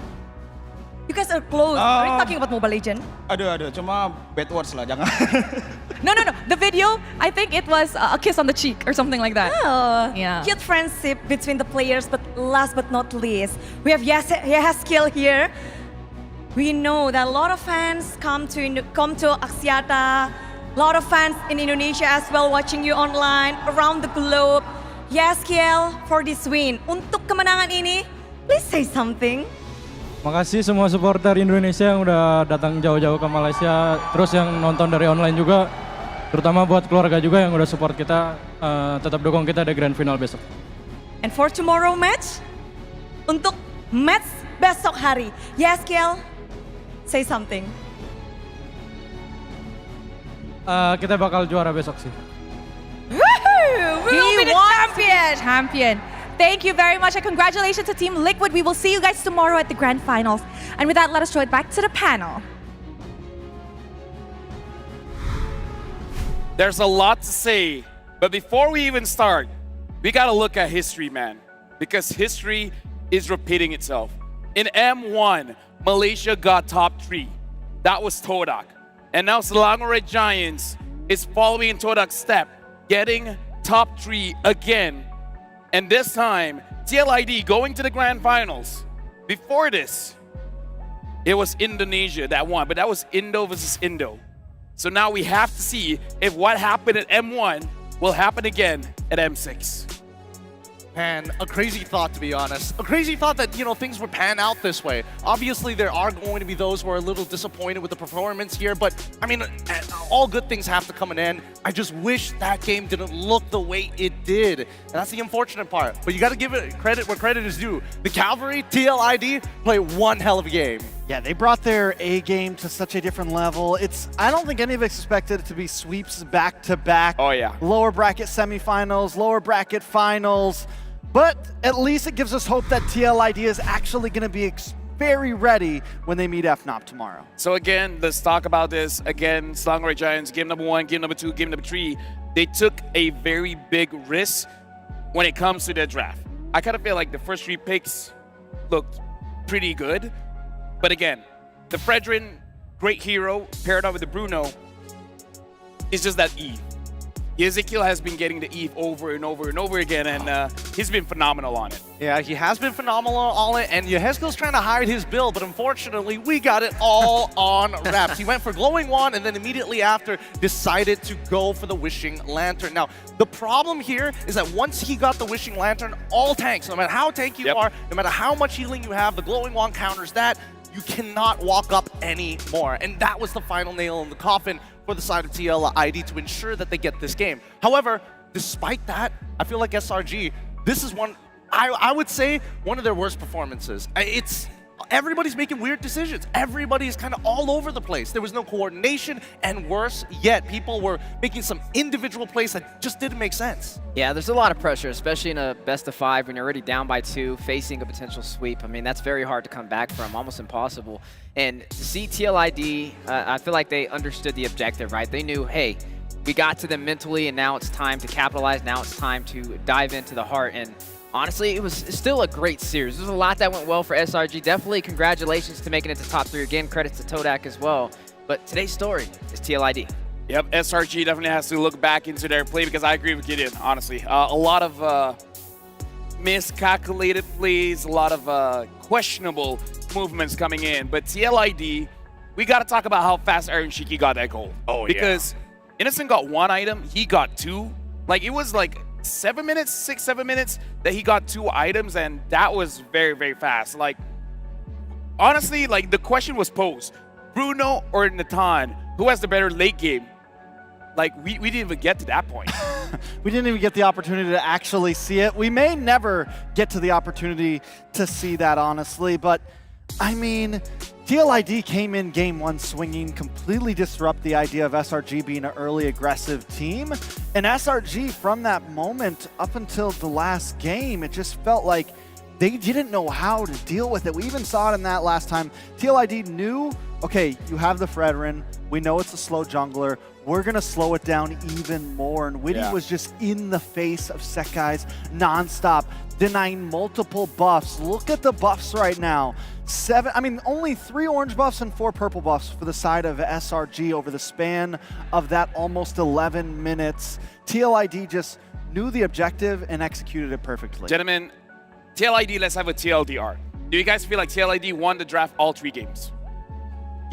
You guys are close. Are you talking about Mobile Legends? Aduh, cuma bad words lah, jangan. No. The video, I think it was a kiss on the cheek or something like that. Oh, yeah. Cute friendship between the players, but last but not least, we have Yaskill here. We know that a lot of fans come to Axiata. A lot of fans in Indonesia as well watching you online, around the globe. Yaskill for this win. Untuk kemenangan ini, please say something. Makasih semua supporter Indonesia yang udah datang jauh-jauh ke Malaysia, terus yang nonton dari online juga, terutama buat keluarga juga yang udah support kita, tetap dukung kita di grand final besok. And for tomorrow match, untuk match besok hari, Yaskill, say something. Kita bakal juara besok sih. Woohoo! We will be the Champion. Thank you very much and congratulations to Team Liquid. We will see you guys tomorrow at the grand finals. And with that, let us throw it back to the panel. There's a lot to say, but before we even start, we gotta look at history, man. Because history is repeating itself. In M1, Malaysia got top 3. That was Todak. And now Selangor Red Giants is following in Todak's step getting top 3 again. And this time, TLID going to the grand finals. Before this, it was Indonesia that won, but that was Indo versus Indo. So now we have to see if what happened at M1 will happen again at M6. And a crazy thought, to be honest. A crazy thought that, you know, things would pan out this way. Obviously, there are going to be those who are a little disappointed with the performance here, but, I mean, all good things have to come an end. I just wish that game didn't look the way it did. And that's the unfortunate part. But you got to give it credit where credit is due. The Cavalry, TLID, play one hell of a game. Yeah, they brought their A game to such a different level. I don't think any of us expected it to be sweeps back-to-back. Oh, yeah. Lower bracket semifinals, lower bracket finals. But at least it gives us hope that TLID is actually going to be very ready when they meet FNOP tomorrow. So again, let's talk about this. Again, Selangor Giants, game number 1, game number 2, game number 3. They took a very big risk when it comes to their draft. I kind of feel like the first 3 picks looked pretty good. But again, the Fredrin, great hero, paired up with the Bruno, is just that Eve. Ezekiel has been getting the Eve over and over and over again, and he's been phenomenal on it. Yeah, he has been phenomenal on it, and Yehezkel's trying to hide his build, but unfortunately, we got it all on wraps. He went for Glowing Wand, and then immediately after, decided to go for the Wishing Lantern. Now, the problem here is that once he got the Wishing Lantern, all tanks, no matter how tanky you are, no matter how much healing you have, the Glowing Wand counters that. You cannot walk up anymore. And that was the final nail in the coffin for the side of TLID to ensure that they get this game. However, despite that, I feel like SRG, this is one, I would say, one of their worst performances. Everybody's making weird decisions. Everybody is kind of all over the place. There was no coordination, and worse yet, people were making some individual plays that just didn't make sense. Yeah, there's a lot of pressure, especially in a best of 5 when you're already down by 2, facing a potential sweep. I mean, that's very hard to come back from, almost impossible. And to see TLID, I feel like they understood the objective, right? They knew, hey, we got to them mentally, and now it's time to capitalize. Now it's time to dive into the heart. And honestly, it was still a great series. There's a lot that went well for SRG. Definitely congratulations to making it to top 3 again. Credits to Todak as well. But today's story is TLID. Yep, SRG definitely has to look back into their play because I agree with Gideon, honestly. A lot of miscalculated plays, a lot of questionable movements coming in. But TLID, we got to talk about how fast Aaron Shiki got that goal. Oh, because Innocent got 1 item, he got 2. Like, it was like 7 minutes, 6-7 minutes that he got 2 items, and that was very, very fast. Like, honestly, like, the question was posed, Bruno or Nathan, who has the better late game? Like, we didn't even get to that point. We didn't even get the opportunity to actually see it. We may never get to the opportunity to see that, honestly, but I mean, TLID came in game 1 swinging, completely disrupt the idea of SRG being an early aggressive team. And SRG, from that moment up until the last game, it just felt like they didn't know how to deal with it. We even saw it in that last time. TLID knew, okay, you have the Fredrin, we know it's a slow jungler, we're gonna slow it down even more. And Witty was just in the face of Sekai's nonstop, denying multiple buffs. Look at the buffs right now. Only 3 orange buffs and 4 purple buffs for the side of SRG over the span of that almost 11 minutes. TLID just knew the objective and executed it perfectly. Gentlemen, TLID, let's have a TLDR. Do you guys feel like TLID won the draft all 3 games?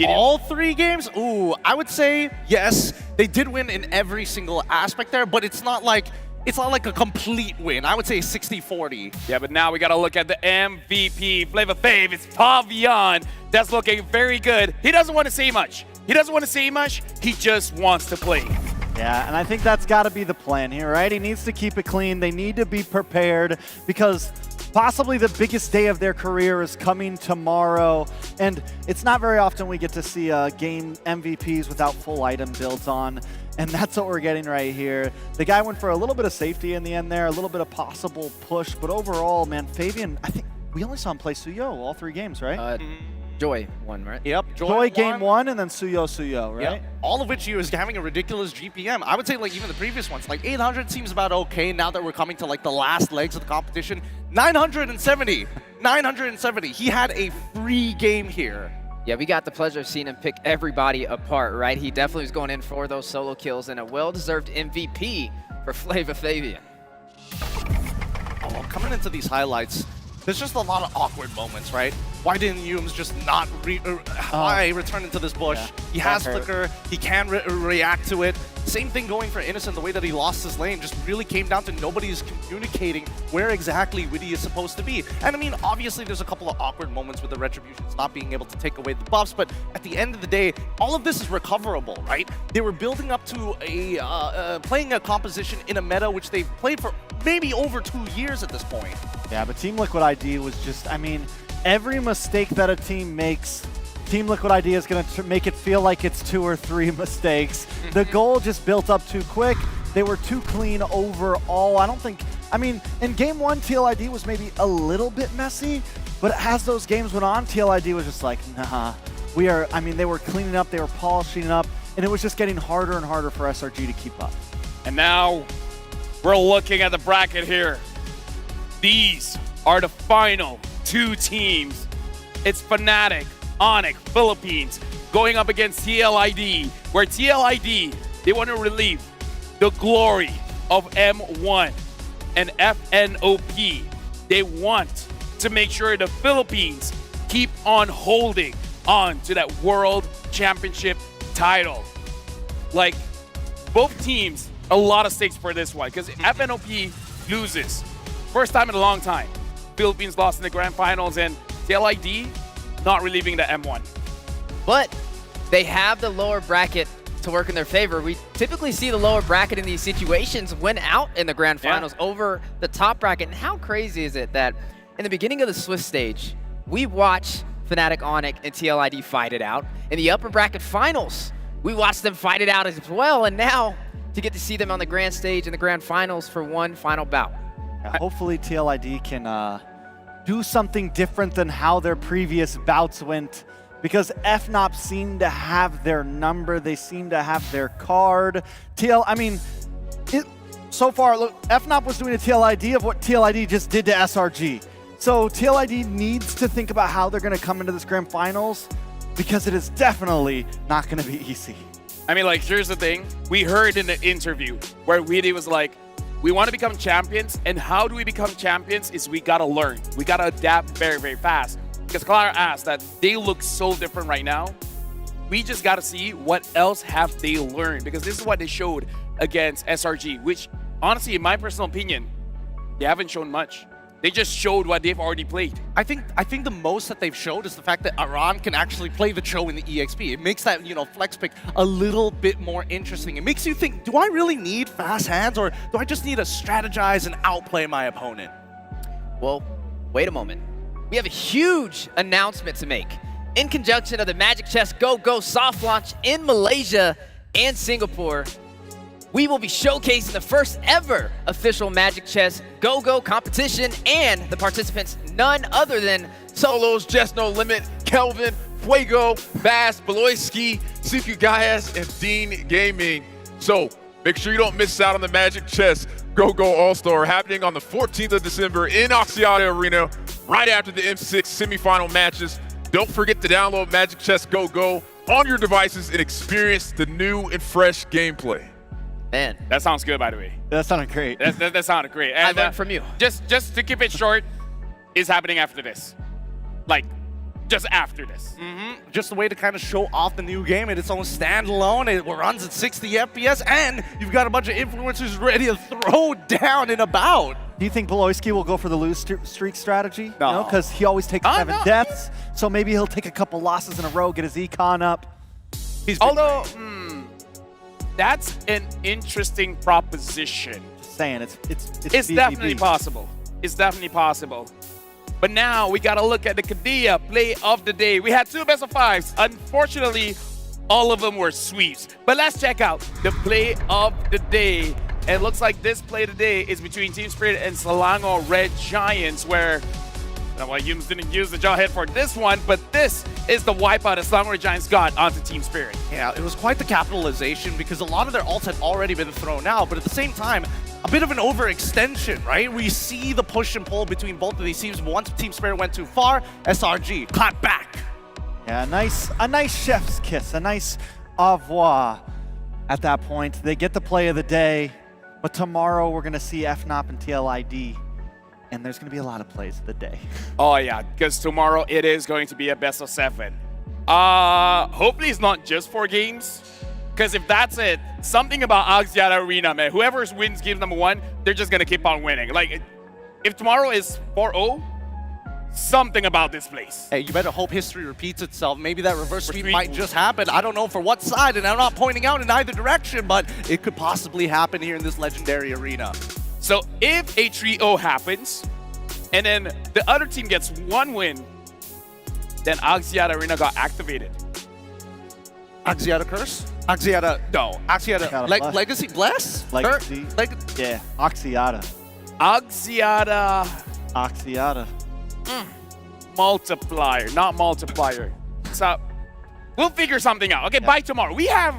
All 3 games? Ooh, I would say yes. They did win in every single aspect there, but it's not like a complete win. I would say 60-40. Yeah, but now we got to look at the MVP, Flavor Fave. It's Pavian. That's looking very good. He doesn't want to say much. He just wants to play. Yeah, and I think that's got to be the plan here, right? He needs to keep it clean. They need to be prepared because possibly the biggest day of their career is coming tomorrow. And it's not very often we get to see game MVPs without full item builds on. And that's what we're getting right here. The guy went for a little bit of safety in the end there, a little bit of possible push. But overall, man, Fabian, I think we only saw him play Suyo all 3 games, right? Joy won, right? Yep. Joy game 1 and then Suyo, right? Yep. All of which he was having a ridiculous GPM. I would say like even the previous ones, like 800 seems about okay now that we're coming to like the last legs of the competition. 970. He had a free game here. Yeah, we got the pleasure of seeing him pick everybody apart, right? He definitely was going in for those solo kills and a well-deserved MVP for Flavor Fabian. Oh, coming into these highlights, there's just a lot of awkward moments, right? Why didn't Yums just not return into this bush? Yeah, he has flicker, he can react to it. Same thing going for Innocent, the way that he lost his lane just really came down to nobody's communicating where exactly Witty is supposed to be. And I mean, obviously there's a couple of awkward moments with the Retributions not being able to take away the buffs, but at the end of the day, all of this is recoverable, right? They were building up to playing a composition in a meta which they've played for maybe over 2 years at this point. Yeah, but Team Liquid ID was just, I mean, every mistake that a team makes, Team Liquid ID is going to make it feel like it's 2 or 3 mistakes. The goal just built up too quick. They were too clean overall. I don't think, I mean, in game 1, TLID was maybe a little bit messy, but as those games went on, TLID was just like, nah, we are, I mean, they were cleaning up, they were polishing up, and it was just getting harder and harder for SRG to keep up. And now we're looking at the bracket here. These are the final 2 teams. It's Fnatic, Onyx, Philippines, going up against TLID, where TLID, they want to relieve the glory of M1 and FNOP. They want to make sure the Philippines keep on holding on to that World Championship title. Like, both teams, a lot of stakes for this one, because FNOP loses. First time in a long time. Philippines lost in the grand finals, and TLID not relieving the M1. But they have the lower bracket to work in their favor. We typically see the lower bracket in these situations win out in the grand finals over the top bracket. And how crazy is it that in the beginning of the Swift stage, we watch Fnatic, Onyx, and TLID fight it out. In the upper bracket finals, we watched them fight it out as well. And now to get to see them on the grand stage in the grand finals for one final bout. Yeah, hopefully TLID can do something different than how their previous bouts went, because FNOP seemed to have their number, they seem to have their card. So far, look, FNOP was doing a TLID of what TLID just did to SRG. So TLID needs to think about how they're going to come into this grand finals, because it is definitely not going to be easy. I mean, like, here's the thing. We heard in the interview where Weedy was like, we want to become champions, and how do we become champions is we got to learn. We got to adapt very, very fast. Because Clara asked that they look so different right now. We just got to see what else have they learned, because this is what they showed against SRG, which honestly, in my personal opinion, they haven't shown much. They just showed what they've already played. I think the most that they've showed is the fact that Aran can actually play the Cho in the EXP. It makes that, flex pick a little bit more interesting. It makes you think, do I really need fast hands, or do I just need to strategize and outplay my opponent? Well, wait a moment. We have a huge announcement to make. In conjunction of the Magic Chess Go soft launch in Malaysia and Singapore, we will be showcasing the first ever official Magic Chess Go competition, and the participants none other than Solos, Just No Limit, Kelvin, Fuego, Bass, Beloyski, CQ Gaias, and Dean Gaming. So make sure you don't miss out on the Magic Chess Go All-Star happening on the 14th of December in Axiata Arena, right after the M6 semifinal matches. Don't forget to download Magic Chess Go on your devices and experience the new and fresh gameplay. Man, that sounds good, by the way. That sounded great. That sounded great. And, I learned from you. Just to keep it short, is happening after this. Like, just after this. Just a way to kind of show off the new game and its own standalone. It runs at 60 FPS, and you've got a bunch of influencers ready to throw down and about. Do you think Beloyski will go for the lose streak strategy? No. Because he always takes 7 deaths, so maybe he'll take a couple losses in a row, get his econ up. Although, that's an interesting proposition. Just saying, it's definitely possible. It's definitely possible. But now we got to look at the Kadia play of the day. We had 2 best of 5s. Unfortunately, all of them were sweeps. But let's check out the play of the day. And it looks like this play of the day is between Team Spirit and Selangor Red Giants, where Yums didn't use the Jawhead for this one, but this is the wipeout that Selangor Red Giants got onto Team Spirit. Yeah, it was quite the capitalization, because a lot of their ults had already been thrown out, but at the same time, a bit of an overextension, right? We see the push and pull between both of these teams. Once Team Spirit went too far, SRG clapped back. Yeah, a nice chef's kiss, a nice au revoir at that point. They get the play of the day. But tomorrow we're going to see FNOP and TLID, and there's going to be a lot of plays of the day. Oh yeah, because tomorrow it is going to be a best of 7. Hopefully it's not just 4 games, because if that's it, something about Axiata Arena, man, whoever wins game number 1, they're just going to keep on winning. Like, if tomorrow is 4-0, something about this place. Hey, you better hope history repeats itself. Maybe that reverse sweep might just happen. I don't know for what side, and I'm not pointing out in either direction, but it could possibly happen here in this legendary arena. So if a 3-0 happens, and then the other team gets 1 win, then Axiata Arena got activated. Axiata Curse? Axiata... No. Axiata... Legacy Bless? Legacy? Yeah, Axiata. Axiata... Multiplier, not multiplier. So, we'll figure something out. Okay, by tomorrow. We have...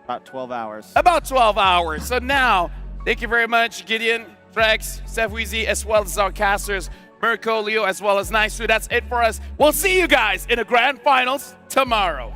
About 12 hours. About 12 hours. So now, thank you very much, Gideon, Frex, Seth Weezy, as well as our casters, Mirko, Leo, as well as Nice. That's it for us. We'll see you guys in the grand finals tomorrow.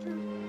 Mm-hmm.